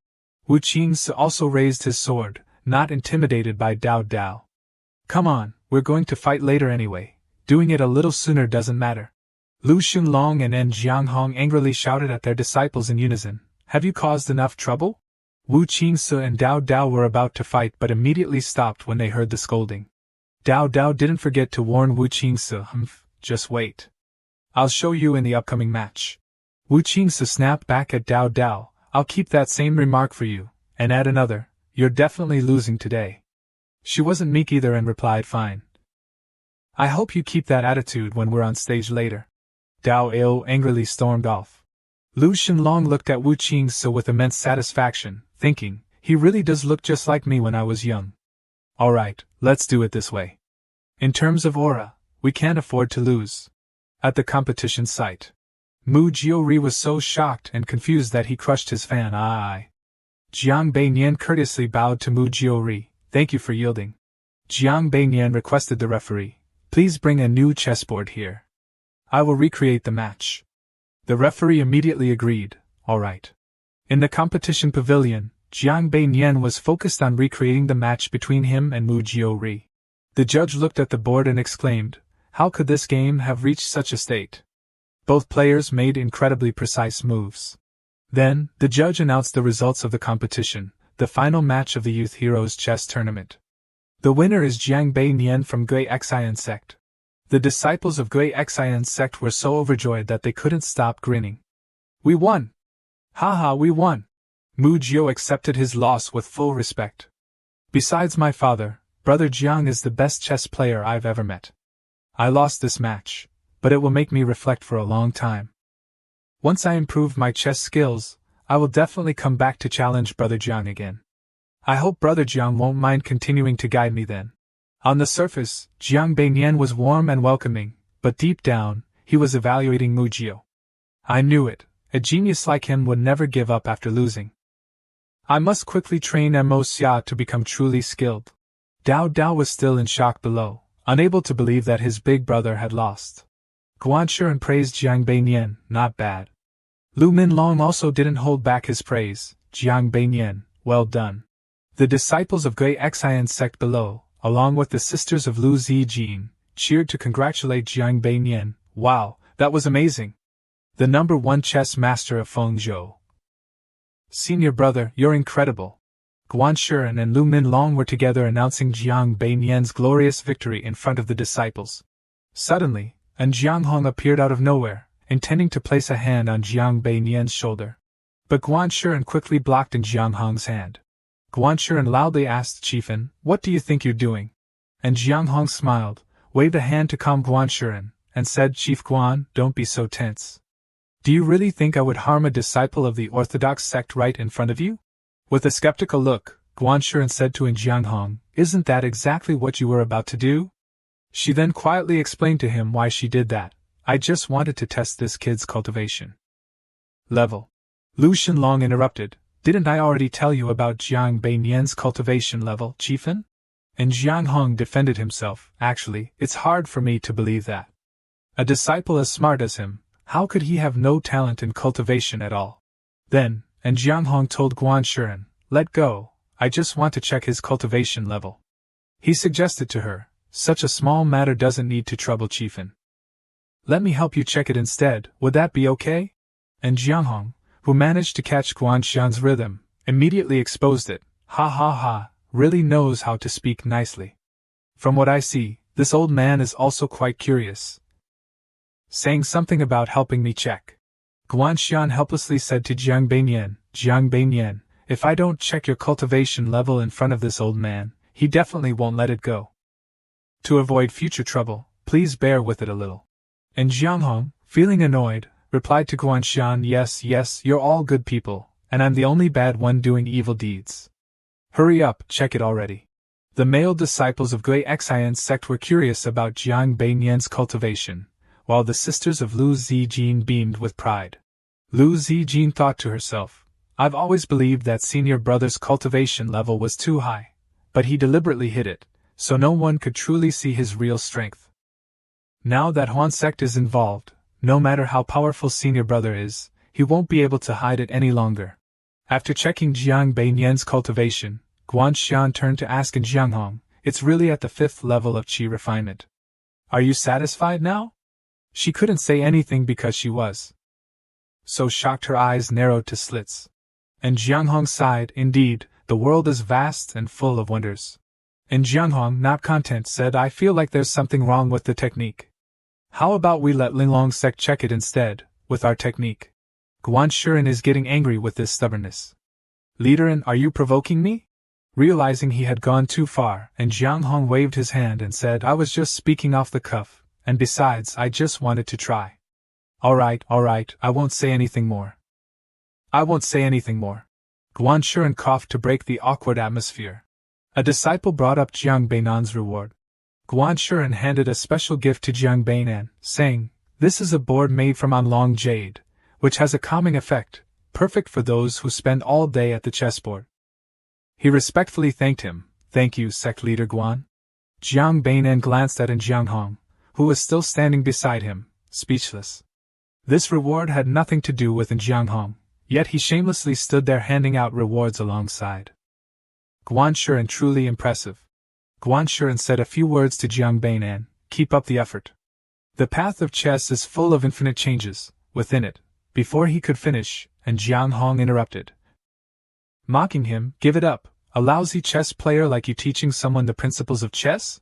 Wu Qingse also raised his sword, not intimidated by Dao Dao. Come on, we're going to fight later anyway. Doing it a little sooner doesn't matter. Lu Xunlong and En Jianghong angrily shouted at their disciples in unison. Have you caused enough trouble? Wu Qingse and Dao Dao were about to fight but immediately stopped when they heard the scolding. Dao Dao didn't forget to warn Wu Qingse, just wait. I'll show you in the upcoming match. Wu Qingse snapped back at Dao Dao, I'll keep that same remark for you, and add another, you're definitely losing today. She wasn't meek either and replied, fine. I hope you keep that attitude when we're on stage later. Dao Ao angrily stormed off. Lu Xunlong looked at Wu Qingse with immense satisfaction, thinking, he really does look just like me when I was young. Alright, let's do it this way. In terms of aura, we can't afford to lose. At the competition site, Mu Jiuri was so shocked and confused that he crushed his fan. Jiang Beinian courteously bowed to Mu Jiuri, thank you for yielding. Jiang Beinian requested the referee, please bring a new chessboard here. I will recreate the match. The referee immediately agreed, alright. In the competition pavilion, Jiang Beinian was focused on recreating the match between him and Mu Jiuri. The judge looked at the board and exclaimed, how could this game have reached such a state? Both players made incredibly precise moves. Then, the judge announced the results of the competition, the final match of the Youth Heroes Chess Tournament. The winner is Jiang Beinian from Gui Xian sect. The disciples of Gui Xian sect were so overjoyed that they couldn't stop grinning. We won! Haha, we won! Mu Jiu accepted his loss with full respect. Besides my father, Brother Jiang is the best chess player I've ever met. I lost this match, but it will make me reflect for a long time. Once I improve my chess skills, I will definitely come back to challenge Brother Jiang again. I hope Brother Jiang won't mind continuing to guide me then. On the surface, Jiang Beinian was warm and welcoming, but deep down, he was evaluating Mu Jiu. I knew it, a genius like him would never give up after losing. I must quickly train Mo Xia to become truly skilled. Dao Dao was still in shock below, unable to believe that his big brother had lost. Guanshuren praised Jiang Beinian, not bad. Lu Minlong also didn't hold back his praise, Jiang Beinian, well done. The disciples of Gui Xian sect below, along with the sisters of Lu Zijin, cheered to congratulate Jiang Beinian, wow, that was amazing. The number one chess master of Fengzhou. Senior brother, you're incredible. Guanshuren and Lu Minlong were together announcing Jiang Beinian's glorious victory in front of the disciples. Suddenly, An Jianghong appeared out of nowhere, intending to place a hand on Jiang Beinian's shoulder. But Guanshuren quickly blocked An Jianghong's hand. Guanshuren loudly asked Chiefin, what do you think you're doing? And Jianghong smiled, waved a hand to calm Guanshuren, and said, Chief Guan, don't be so tense. Do you really think I would harm a disciple of the Orthodox sect right in front of you? With a skeptical look, Guanshuren said to An Jianghong, isn't that exactly what you were about to do? She then quietly explained to him why she did that. I just wanted to test this kid's cultivation level. Lu Xunlong interrupted, didn't I already tell you about Jiang Beinian's cultivation level, Chiefin? And Jianghong defended himself, actually, it's hard for me to believe that. A disciple as smart as him, how could he have no talent in cultivation at all? Then, and Jianghong told Guanshuren, let go, I just want to check his cultivation level. He suggested to her, such a small matter doesn't need to trouble Chiefin. Let me help you check it instead, would that be okay? And Jianghong, who managed to catch Guanshuren's rhythm, immediately exposed it, ha ha ha, really knows how to speak nicely. From what I see, this old man is also quite curious. Saying something about helping me check. Guanshuren helplessly said to Jiang Beinian, if I don't check your cultivation level in front of this old man, he definitely won't let it go. To avoid future trouble, please bear with it a little. And Jianghong, feeling annoyed, replied to Guanshuren, yes, you're all good people, and I'm the only bad one doing evil deeds. Hurry up, check it already. The male disciples of Gui Xian sect were curious about Jiang Beinian's cultivation, while the sisters of Lu Zijin beamed with pride. Lu Zijin thought to herself, I've always believed that senior brother's cultivation level was too high, but he deliberately hid it, so no one could truly see his real strength. Now that Huan sect is involved, no matter how powerful senior brother is, he won't be able to hide it any longer. After checking Jiang Beinian's cultivation, Guanxian turned to ask in Jianghong, it's really at the 5th level of qi refinement. Are you satisfied now? She couldn't say anything because she was so shocked her eyes narrowed to slits. And Jianghong sighed, indeed, the world is vast and full of wonders. And Jianghong, not content, said, I feel like there's something wrong with the technique. How about we let Linglong sect check it instead, with our technique? Guan Shiren is getting angry with this stubbornness. Leaderin, are you provoking me? Realizing he had gone too far, and Jianghong waved his hand and said, I was just speaking off the cuff, and besides, I just wanted to try. All right, I won't say anything more. I won't say anything more. Guan Shiren coughed to break the awkward atmosphere. A disciple brought up Jiang Beinan's reward. Guan Shiren handed a special gift to Jiang Beinan, saying, this is a board made from Anlong jade, which has a calming effect, perfect for those who spend all day at the chessboard. He respectfully thanked him. Thank you, sect leader Guan. Jiang Beinan glanced at Jianghong, who was still standing beside him, speechless. This reward had nothing to do with Jianghong, yet he shamelessly stood there handing out rewards alongside. Guan Shiren truly impressive. Guan Shiren said a few words to Jiang Beinan, keep up the effort. The path of chess is full of infinite changes, within it. Before he could finish, and Jianghong interrupted, mocking him, give it up, a lousy chess player like you teaching someone the principles of chess?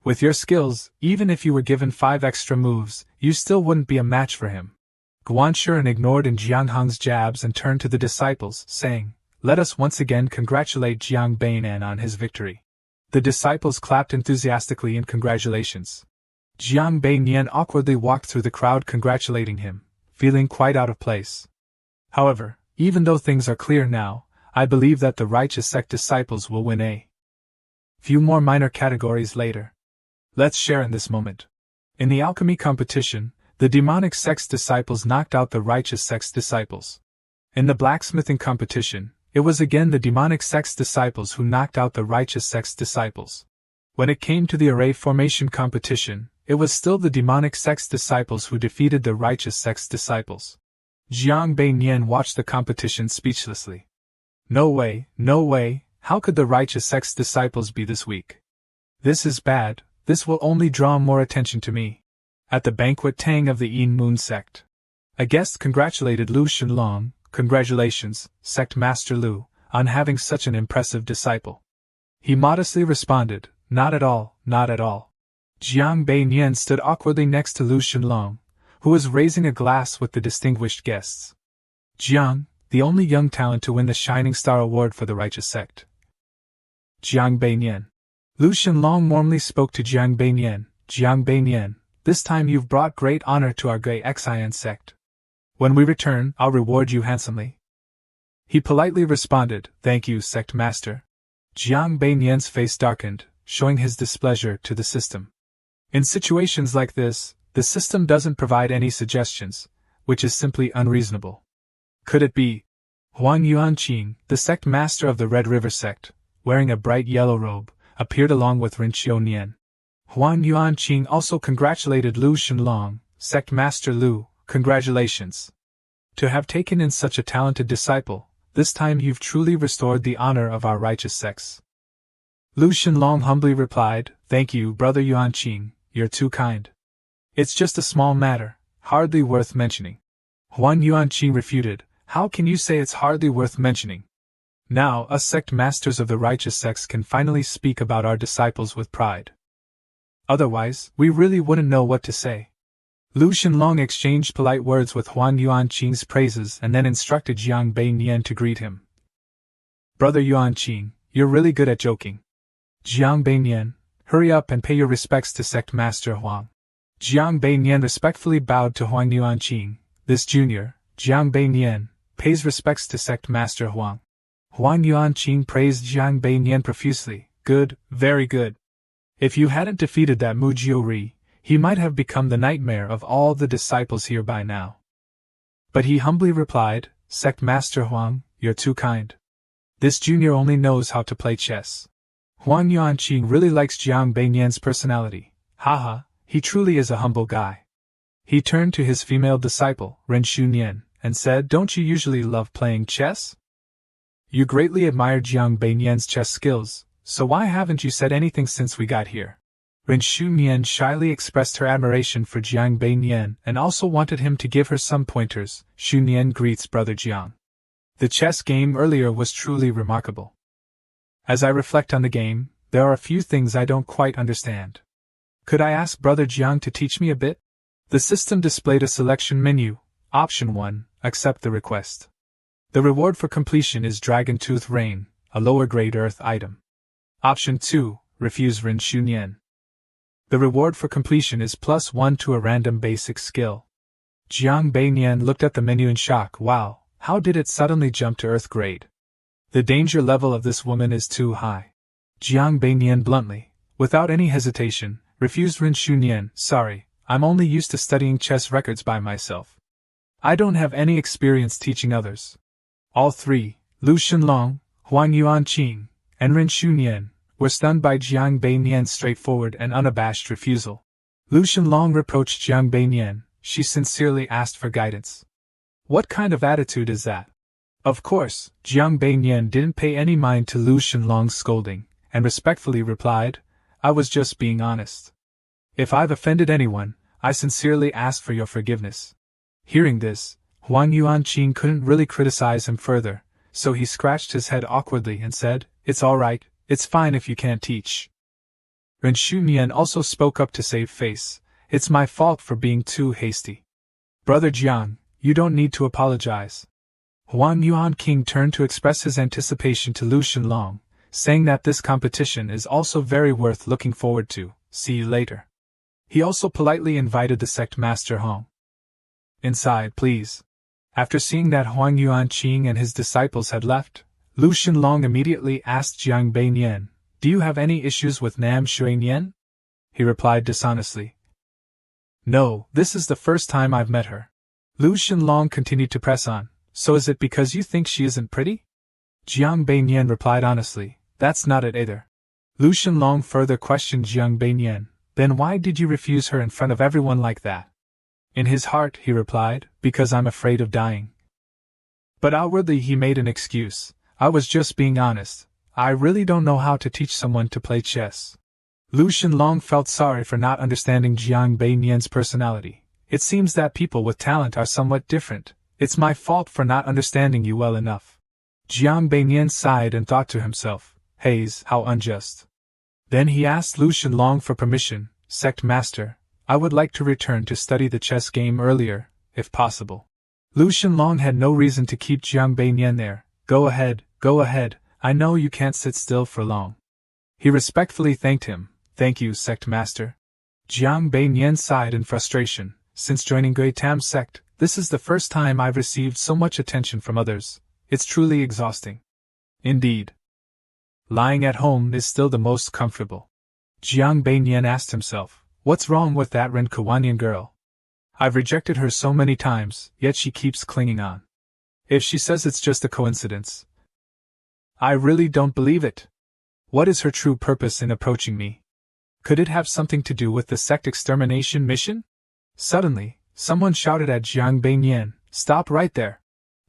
With your skills, even if you were given 5 extra moves, you still wouldn't be a match for him. Guan Shiren ignored Jianghong's jabs and turned to the disciples, saying, let us once again congratulate Jiang Beinan on his victory. The disciples clapped enthusiastically in congratulations. Jiang Beinan awkwardly walked through the crowd congratulating him, feeling quite out of place. However, even though things are clear now, I believe that the righteous sect disciples will win a few more minor categories later. Let's share in this moment. In the alchemy competition, the demonic sect's disciples knocked out the righteous sect's disciples. In the blacksmithing competition, it was again the demonic sect's disciples who knocked out the righteous sect's disciples. When it came to the array formation competition, it was still the demonic sect's disciples who defeated the righteous sect's disciples. Jiang Beinan watched the competition speechlessly. No way, how could the righteous sect's disciples be this weak? This is bad, this will only draw more attention to me. At the banquet tang of the Yin Moon sect, a guest congratulated Lu Shenlong, congratulations, Sect Master Lu, on having such an impressive disciple. He modestly responded, not at all. Jiang Beinan stood awkwardly next to Lu Shenlong, who was raising a glass with the distinguished guests. Jiang, the only young talent to win the Shining Star Award for the righteous sect. Jiang Beinan. Lu Shenlong warmly spoke to Jiang Beinan, this time you've brought great honor to our Gui Xian sect. When we return, I'll reward you handsomely. He politely responded, thank you, sect master. Jiang Beinan's face darkened, showing his displeasure to the system. In situations like this, the system doesn't provide any suggestions, which is simply unreasonable. Could it be? Huang Yuanqing, the sect master of the Red River sect, wearing a bright yellow robe, appeared along with Rinqiu Nian. Huang Yuanqing also congratulated Lu Shenlong, sect master Lu, congratulations. To have taken in such a talented disciple, this time you've truly restored the honor of our righteous sects. Lu Shenlong humbly replied, thank you, brother Yuanqing, you're too kind. It's just a small matter, hardly worth mentioning. Huang Yuanqing refuted, how can you say it's hardly worth mentioning? Now, us sect masters of the righteous sects can finally speak about our disciples with pride. Otherwise, we really wouldn't know what to say. Lu Shenlong exchanged polite words with Huang Yuanqing's praises and then instructed Jiang Beinan to greet him. Brother Yuanqing, you're really good at joking. Jiang Beinan, hurry up and pay your respects to sect master Huang. Jiang Beinan respectfully bowed to Huang Yuanqing. This junior, Jiang Beinan, pays respects to sect master Huang. Huang Yuanqing praised Jiang Beinan profusely. Good, very good. If you hadn't defeated that Mu Jiuri, he might have become the nightmare of all the disciples here by now. But he humbly replied, Sect Master Huang, you're too kind. This junior only knows how to play chess. Huang Yuanqing really likes Jiang Beinan's personality. Haha, he truly is a humble guy. He turned to his female disciple, Ren Shunyan, and said, "Don't you usually love playing chess? You greatly admire Jiang Beinian's chess skills, so why haven't you said anything since we got here?" Ren Shunian shyly expressed her admiration for Jiang Beinian and also wanted him to give her some pointers. Shunian greets brother Jiang. The chess game earlier was truly remarkable. As I reflect on the game, there are a few things I don't quite understand. Could I ask brother Jiang to teach me a bit? The system displayed a selection menu. Option 1, accept the request. The reward for completion is Dragon Tooth Rain, a lower grade earth item. Option 2, refuse Ren Shunian. The reward for completion is +1 to a random basic skill. Jiang Beinian looked at the menu in shock. Wow, how did it suddenly jump to earth grade? The danger level of this woman is too high. Jiang Beinian bluntly, without any hesitation, refused Ren Shunian. Sorry, I'm only used to studying chess records by myself. I don't have any experience teaching others. All three, Lu Shenlong, Huang Yuanqing, and Ren Shunian, were stunned by Jiang Beinian's straightforward and unabashed refusal. Lu Shenlong reproached Jiang Beinian. She sincerely asked for guidance. What kind of attitude is that? Of course, Jiang Beinian didn't pay any mind to Lu Shenlong's scolding, and respectfully replied, "I was just being honest. If I've offended anyone, I sincerely ask for your forgiveness." Hearing this, Huang Yuanqing couldn't really criticize him further, so he scratched his head awkwardly and said, "It's all right, it's fine if you can't teach." Ren Shunian also spoke up to save face. "It's my fault for being too hasty. Brother Jiang, you don't need to apologize." Huang Yuanqing turned to express his anticipation to Lu Shenlong, saying that this competition is also very worth looking forward to. See you later. He also politely invited the sect master home. "Inside, please." After seeing that Huang Yuanqing and his disciples had left, Lu Shenlong immediately asked Jiang Beinian, "Do you have any issues with Nam Xuanyan?" He replied dishonestly, "No, this is the first time I've met her." Lu Shenlong continued to press on, "So is it because you think she isn't pretty?" Jiang Beinian replied honestly, "That's not it either." Lu Shenlong further questioned Jiang Beinian, "Then why did you refuse her in front of everyone like that?" In his heart, he replied, "Because I'm afraid of dying." But outwardly he made an excuse, "I was just being honest. I really don't know how to teach someone to play chess." Lu Shenlong felt sorry for not understanding Jiang Beinian's personality. "It seems that people with talent are somewhat different. It's my fault for not understanding you well enough." Jiang Beinian sighed and thought to himself, "Haze, how unjust." Then he asked Lu Shenlong for permission. "Sect Master, I would like to return to study the chess game earlier, if possible." Lu Shenlong had no reason to keep Jiang Beinian there. Go ahead, I know you can't sit still for long." He respectfully thanked him. "Thank you, Sect Master." Jiang Beinian sighed in frustration. "Since joining Gui Tam's sect, this is the first time I've received so much attention from others. It's truly exhausting." Indeed. Lying at home is still the most comfortable. Jiang Beinian asked himself, "What's wrong with that Ren Kuwanyan girl? I've rejected her so many times, yet she keeps clinging on. If she says it's just a coincidence, I really don't believe it. What is her true purpose in approaching me? Could it have something to do with the sect extermination mission?" Suddenly, someone shouted at Jiang Beinian, "Stop right there!"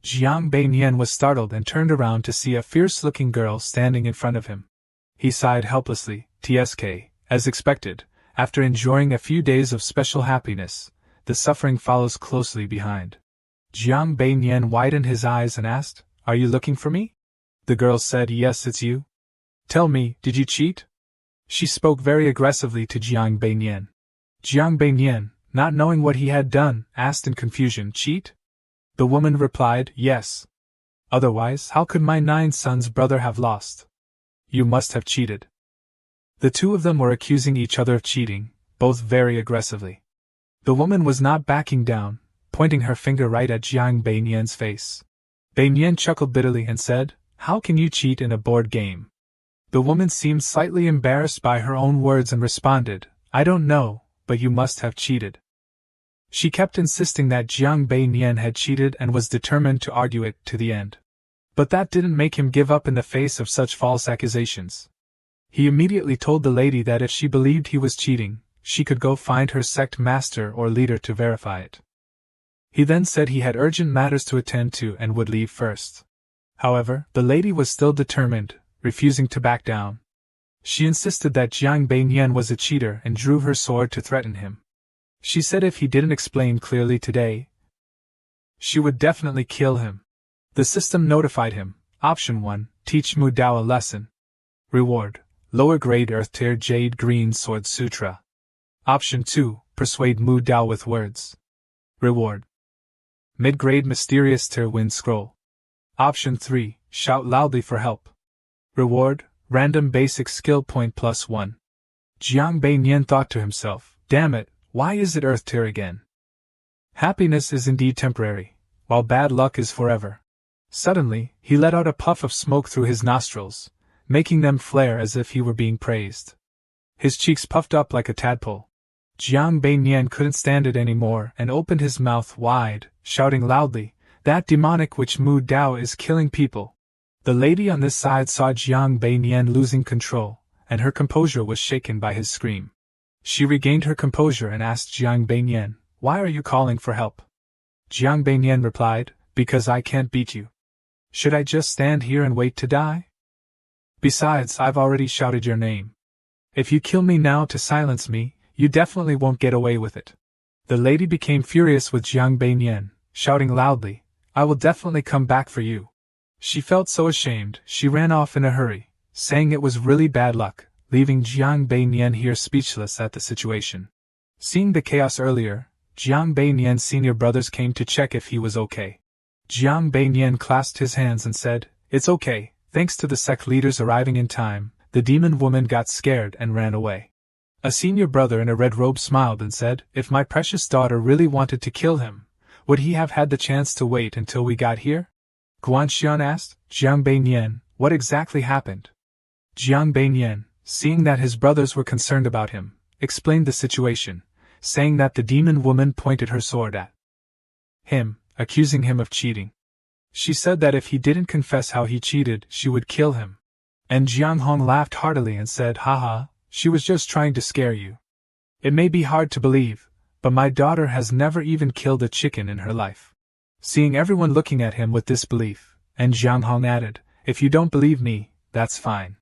Jiang Beinian was startled and turned around to see a fierce-looking girl standing in front of him. He sighed helplessly. "Tsk, as expected. After enjoying a few days of special happiness, the suffering follows closely behind." Jiang Beinian widened his eyes and asked, "Are you looking for me?" The girl said, "Yes, it's you. Tell me, did you cheat?" She spoke very aggressively to Jiang Beinian. Jiang Beinian, not knowing what he had done, asked in confusion, "Cheat?" The woman replied, "Yes. Otherwise, how could my 9 sons' brother have lost? You must have cheated." The two of them were accusing each other of cheating, both very aggressively. The woman was not backing down, pointing her finger right at Jiang Beinian's face. Beinian chuckled bitterly and said, "How can you cheat in a board game?" The woman seemed slightly embarrassed by her own words and responded, "I don't know, but you must have cheated." She kept insisting that Jiang Beinian had cheated and was determined to argue it to the end. But that didn't make him give up in the face of such false accusations. He immediately told the lady that if she believed he was cheating, she could go find her sect master or leader to verify it. He then said he had urgent matters to attend to and would leave first. However, the lady was still determined, refusing to back down. She insisted that Jiang Beiyan was a cheater and drew her sword to threaten him. She said if he didn't explain clearly today, she would definitely kill him. The system notified him. Option 1, teach Mu Dao a lesson. Reward, lower grade Earth Tier Jade Green Sword Sutra. Option 2, persuade Mu Dao with words. Reward, mid-grade Mysterious Tier Wind Scroll. Option 3, shout loudly for help. Reward, random basic skill point +1. Jiang Beiyan thought to himself, damn it, why is it Earth Tier again? Happiness is indeed temporary, while bad luck is forever. Suddenly, he let out a puff of smoke through his nostrils, making them flare as if he were being praised. His cheeks puffed up like a tadpole. Jiang Beiyan couldn't stand it anymore and opened his mouth wide, shouting loudly, that demonic witch Mu Dao is killing people. The lady on this side saw Jiang Beiyan losing control, and her composure was shaken by his scream. She regained her composure and asked Jiang Beiyan, why are you calling for help? Jiang Beiyan replied, because I can't beat you. Should I just stand here and wait to die? Besides, I've already shouted your name. If you kill me now to silence me, you definitely won't get away with it. The lady became furious with Jiang Beiyan, shouting loudly, I will definitely come back for you. She felt so ashamed, she ran off in a hurry, saying it was really bad luck, leaving Jiang Beiyan here speechless at the situation. Seeing the chaos earlier, Jiang Beiyan's senior brothers came to check if he was okay. Jiang Beiyan clasped his hands and said, it's okay, thanks to the sect leaders arriving in time, the demon woman got scared and ran away. A senior brother in a red robe smiled and said, if my precious daughter really wanted to kill him, would he have had the chance to wait until we got here? Guanxian asked, Jiang Beiyan, what exactly happened? Jiang Beiyan, seeing that his brothers were concerned about him, explained the situation, saying that the demon woman pointed her sword at him, accusing him of cheating. She said that if he didn't confess how he cheated, she would kill him. And Jiang Hong laughed heartily and said, haha, she was just trying to scare you. It may be hard to believe, but my daughter has never even killed a chicken in her life. Seeing everyone looking at him with disbelief, and Jiang Hong added, if you don't believe me, that's fine.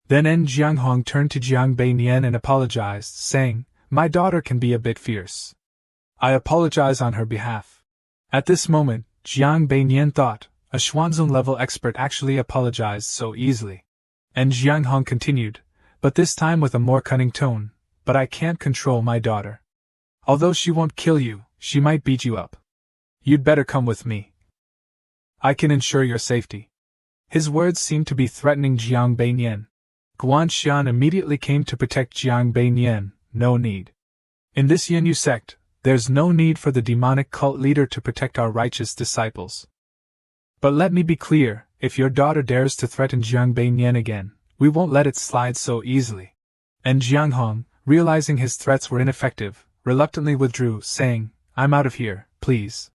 Then Jiang Hong turned to Jiang Beiyan and apologized, saying, my daughter can be a bit fierce. I apologize on her behalf. At this moment, Jiang Beiyan thought, a Xuanzong-level expert actually apologized so easily. And Jiang Hong continued, but this time with a more cunning tone, but I can't control my daughter. Although she won't kill you, she might beat you up. You'd better come with me. I can ensure your safety. His words seemed to be threatening Jiang Beiyan. Guanxian immediately came to protect Jiang Beiyan, no need. In this Yinyu sect, there's no need for the demonic cult leader to protect our righteous disciples. But let me be clear, if your daughter dares to threaten Jiang Beiyan again, we won't let it slide so easily. And Jiang Hong, realizing his threats were ineffective, reluctantly withdrew, saying, I'm out of here, please.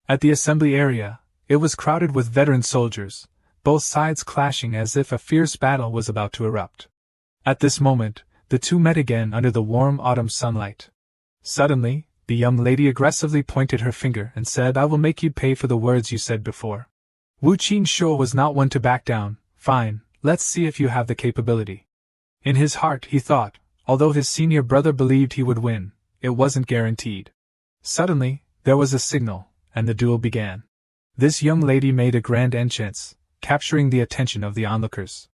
At the assembly area, it was crowded with veteran soldiers, both sides clashing as if a fierce battle was about to erupt. At this moment, the two met again under the warm autumn sunlight. Suddenly, the young lady aggressively pointed her finger and said, I will make you pay for the words you said before. Wu Qingshou was not one to back down. Fine, let's see if you have the capability. In his heart he thought, although his senior brother believed he would win, it wasn't guaranteed. Suddenly, there was a signal, and the duel began. This young lady made a grand entrance, capturing the attention of the onlookers.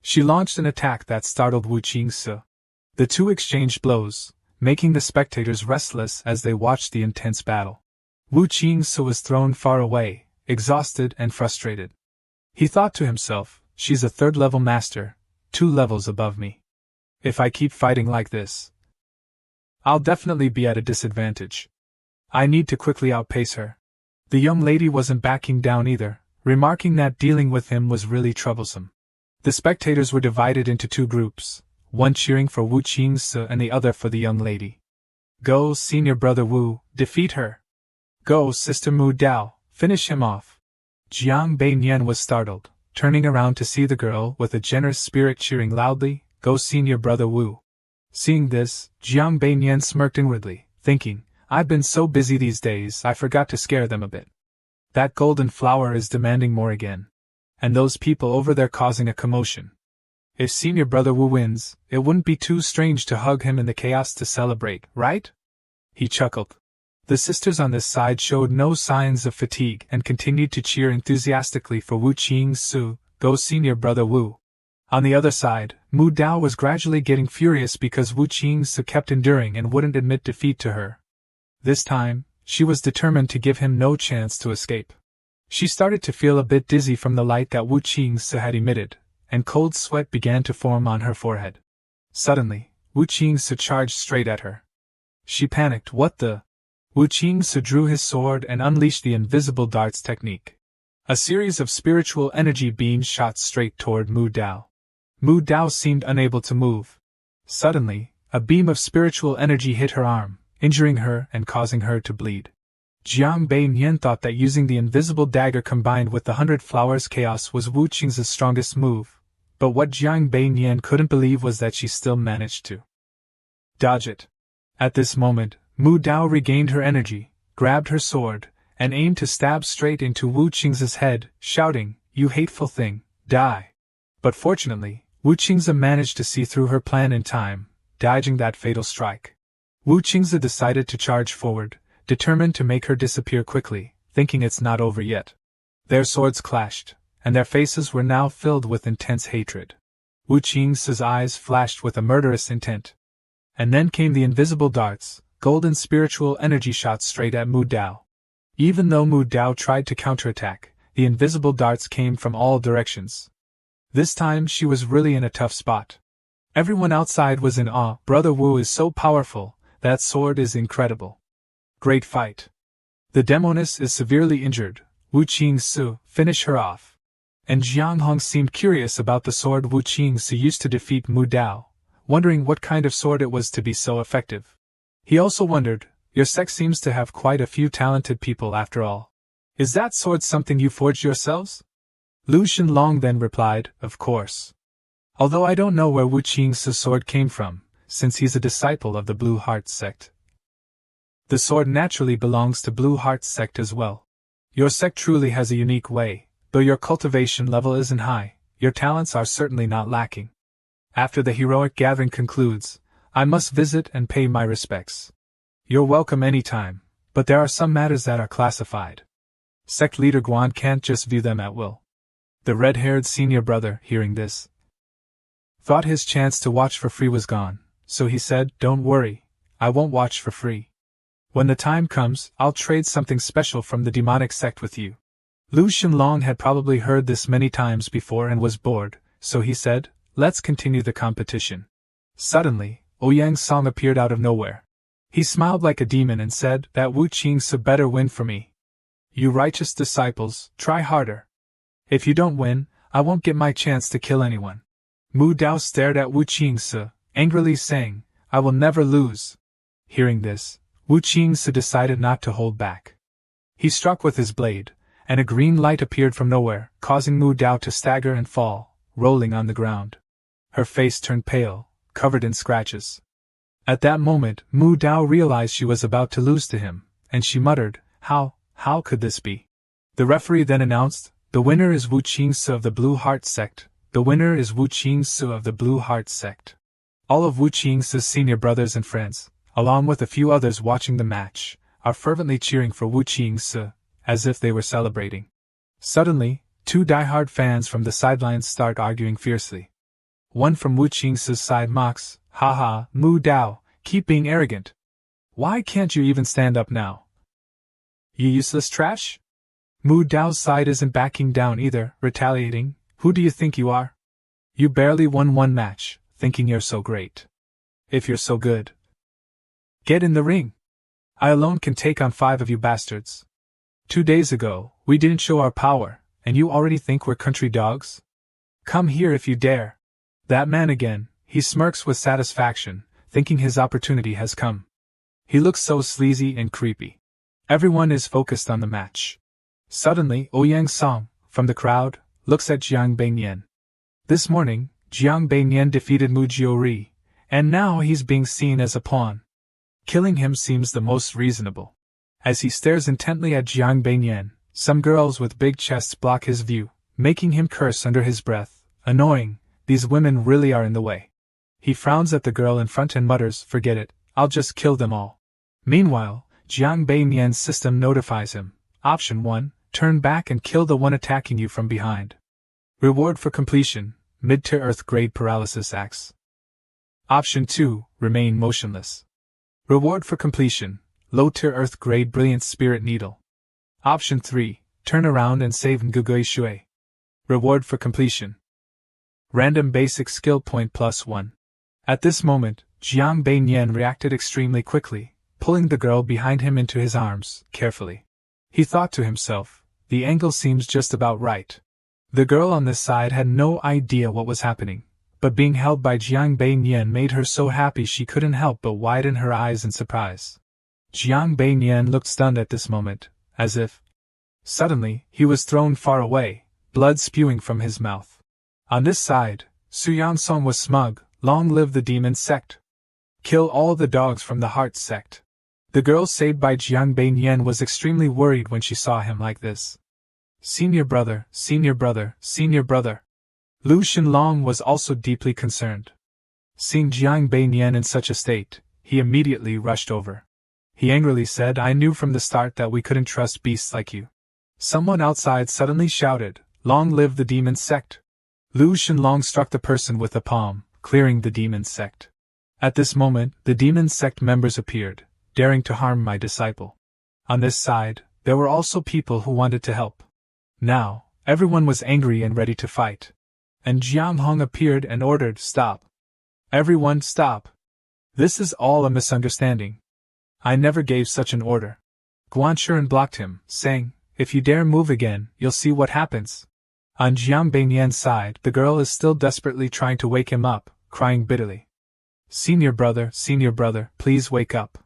She launched an attack that startled Wu Qingshou. The two exchanged blows, making the spectators restless as they watched the intense battle. Wu Qingshou was thrown far away, exhausted and frustrated. He thought to himself, she's a third-level master, 2 levels above me. If I keep fighting like this, I'll definitely be at a disadvantage. I need to quickly outpace her. The young lady wasn't backing down either, remarking that dealing with him was really troublesome. The spectators were divided into 2 groups, one cheering for Wu Qingshou and the other for the young lady. Go, senior brother Wu, defeat her. Go, sister Mu Dao, finish him off. Jiang Beiyan was startled, turning around to see the girl with a generous spirit cheering loudly, Go, senior brother Wu. Seeing this, Jiang Beiyan smirked inwardly, thinking, I've been so busy these days I forgot to scare them a bit. That golden flower is demanding more again. And those people over there causing a commotion. If senior brother Wu wins, it wouldn't be too strange to hug him in the chaos to celebrate, right? He chuckled. The sisters on this side showed no signs of fatigue and continued to cheer enthusiastically for Wu Qingsu, go senior brother Wu. On the other side, Mu Dao was gradually getting furious because Wu Qingsu kept enduring and wouldn't admit defeat to her. This time, she was determined to give him no chance to escape. She started to feel a bit dizzy from the light that Wu Qingsu had emitted, and cold sweat began to form on her forehead. Suddenly, Wu Qingsu charged straight at her. She panicked. What the? Wu Qingsu drew his sword and unleashed the invisible darts technique. A series of spiritual energy beams shot straight toward Mu Dao. Mu Dao seemed unable to move. Suddenly, a beam of spiritual energy hit her arm, injuring her and causing her to bleed. Jiang Beiyan thought that using the invisible dagger combined with the 100 Flowers Chaos was Wu Qing's strongest move, but what Jiang Beiyan couldn't believe was that she still managed to dodge it. At this moment, Mu Dao regained her energy, grabbed her sword, and aimed to stab straight into Wu Qing's head, shouting, "You hateful thing, die!" But fortunately, Wu Qingze managed to see through her plan in time, dodging that fatal strike. Wu Qingze decided to charge forward, determined to make her disappear quickly, thinking it's not over yet. Their swords clashed, and their faces were now filled with intense hatred. Wu Qingce's eyes flashed with a murderous intent. And then came the invisible darts, golden spiritual energy shot straight at Mu Dao. Even though Mu Dao tried to counterattack, the invisible darts came from all directions. This time she was really in a tough spot. Everyone outside was in awe. Brother Wu is so powerful, that sword is incredible. Great fight. The demoness is severely injured. Wu Qingsu, finish her off. And Jiang Hong seemed curious about the sword Wu Qingsu used to defeat Mu Dao, wondering what kind of sword it was to be so effective. He also wondered, your sect seems to have quite a few talented people after all. Is that sword something you forged yourselves? Lu Shenlong then replied, of course. Although I don't know where Wu Qing's sword came from, since he's a disciple of the Blue Heart sect. The sword naturally belongs to Blue Heart sect as well. Your sect truly has a unique way, though your cultivation level isn't high, your talents are certainly not lacking. After the heroic gathering concludes, I must visit and pay my respects. You're welcome anytime, but there are some matters that are classified. Sect leader Guan can't just view them at will. The red-haired senior brother, hearing this, thought his chance to watch for free was gone, so he said, don't worry, I won't watch for free. When the time comes, I'll trade something special from the demonic sect with you. Lu Shenlong had probably heard this many times before and was bored, so he said, let's continue the competition. Suddenly, Ouyang Song appeared out of nowhere. He smiled like a demon and said that Wu Qingsu better win for me. You righteous disciples, try harder. If you don't win, I won't get my chance to kill anyone. Mu Dao stared at Wu Qingsu, angrily saying, I will never lose. Hearing this, Wu Qingsu decided not to hold back. He struck with his blade, and a green light appeared from nowhere, causing Mu Dao to stagger and fall, rolling on the ground. Her face turned pale, covered in scratches. At that moment, Mu Dao realized she was about to lose to him, and she muttered, how could this be? The referee then announced, the winner is Wu Qingsu of the Blue Heart sect. The winner is Wu Qingsu of the Blue Heart sect. All of Wu Qingsu's senior brothers and friends, along with a few others watching the match, are fervently cheering for Wu Qingsu, as if they were celebrating. Suddenly, two diehard fans from the sidelines start arguing fiercely. One from Wu Qingsu's side mocks, haha, Mu Dao, keep being arrogant. Why can't you even stand up now? You useless trash? Mu Dao's side isn't backing down either, retaliating, who do you think you are? You barely won one match, thinking you're so great. If you're so good, get in the ring. I alone can take on 5 of you bastards. 2 days ago, we didn't show our power, and you already think we're country dogs? Come here if you dare. That man again, he smirks with satisfaction, thinking his opportunity has come. He looks so sleazy and creepy. Everyone is focused on the match. Suddenly, Ouyang Song, from the crowd, looks at Jiang Beiyan. This morning, Jiang Beiyan defeated Mu Jiuri, and now he's being seen as a pawn. Killing him seems the most reasonable. As he stares intently at Jiang Beiyan, some girls with big chests block his view, making him curse under his breath. Annoying, these women really are in the way. He frowns at the girl in front and mutters, forget it, I'll just kill them all. Meanwhile, Jiang Beiyan's system notifies him. Option 1, turn back and kill the one attacking you from behind. Reward for completion, mid-to-earth grade paralysis axe. Option 2, remain motionless. Reward for completion, low-to-earth grade brilliant spirit needle. Option 3, turn around and save Ngugui Shui. Reward for completion. Random basic skill point +1. At this moment, Jiang Beiyan reacted extremely quickly, pulling the girl behind him into his arms, carefully. He thought to himself, the angle seems just about right. The girl on this side had no idea what was happening, but being held by Jiang Beiyan made her so happy she couldn't help but widen her eyes in surprise. Jiang Beiyan looked stunned at this moment, as if suddenly he was thrown far away, blood spewing from his mouth. On this side, Su Yansong was smug, long live the demon sect. Kill all the dogs from the heart sect. The girl saved by Jiang Beiyan was extremely worried when she saw him like this. Senior brother, senior brother, senior brother. Lu Xinlong was also deeply concerned. Seeing Jiang Beiyan in such a state, he immediately rushed over. He angrily said, I knew from the start that we couldn't trust beasts like you. Someone outside suddenly shouted, long live the demon sect. Lu Xinlong struck the person with the palm, clearing the demon sect. At this moment, the demon sect members appeared, daring to harm my disciple. On this side, there were also people who wanted to help. Now, everyone was angry and ready to fight. And Jiang Hong appeared and ordered, stop. Everyone stop. This is all a misunderstanding. I never gave such an order. Guan Shuren blocked him, saying, if you dare move again, you'll see what happens. On Jiang Beiyan's side, the girl is still desperately trying to wake him up, crying bitterly. Senior brother, please wake up.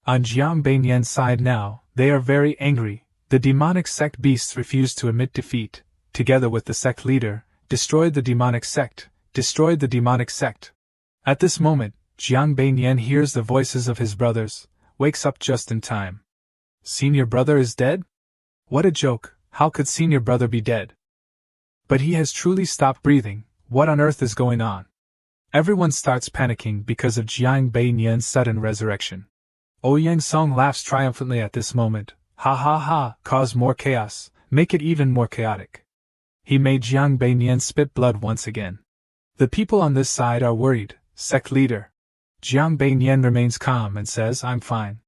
On Jiang Beiyan's side now, they are very angry. The demonic sect beasts refused to admit defeat, together with the sect leader, destroyed the demonic sect, destroyed the demonic sect. At this moment, Jiang Beiyan hears the voices of his brothers, wakes up just in time. Senior brother is dead? What a joke, how could senior brother be dead? But he has truly stopped breathing, what on earth is going on? Everyone starts panicking because of Jiang Beiyan's sudden resurrection. Ouyang Song laughs triumphantly at this moment. Ha ha ha, cause more chaos, make it even more chaotic. He made Jiang Beiyan spit blood once again. The people on this side are worried, sect leader. Jiang Beiyan remains calm and says, I'm fine.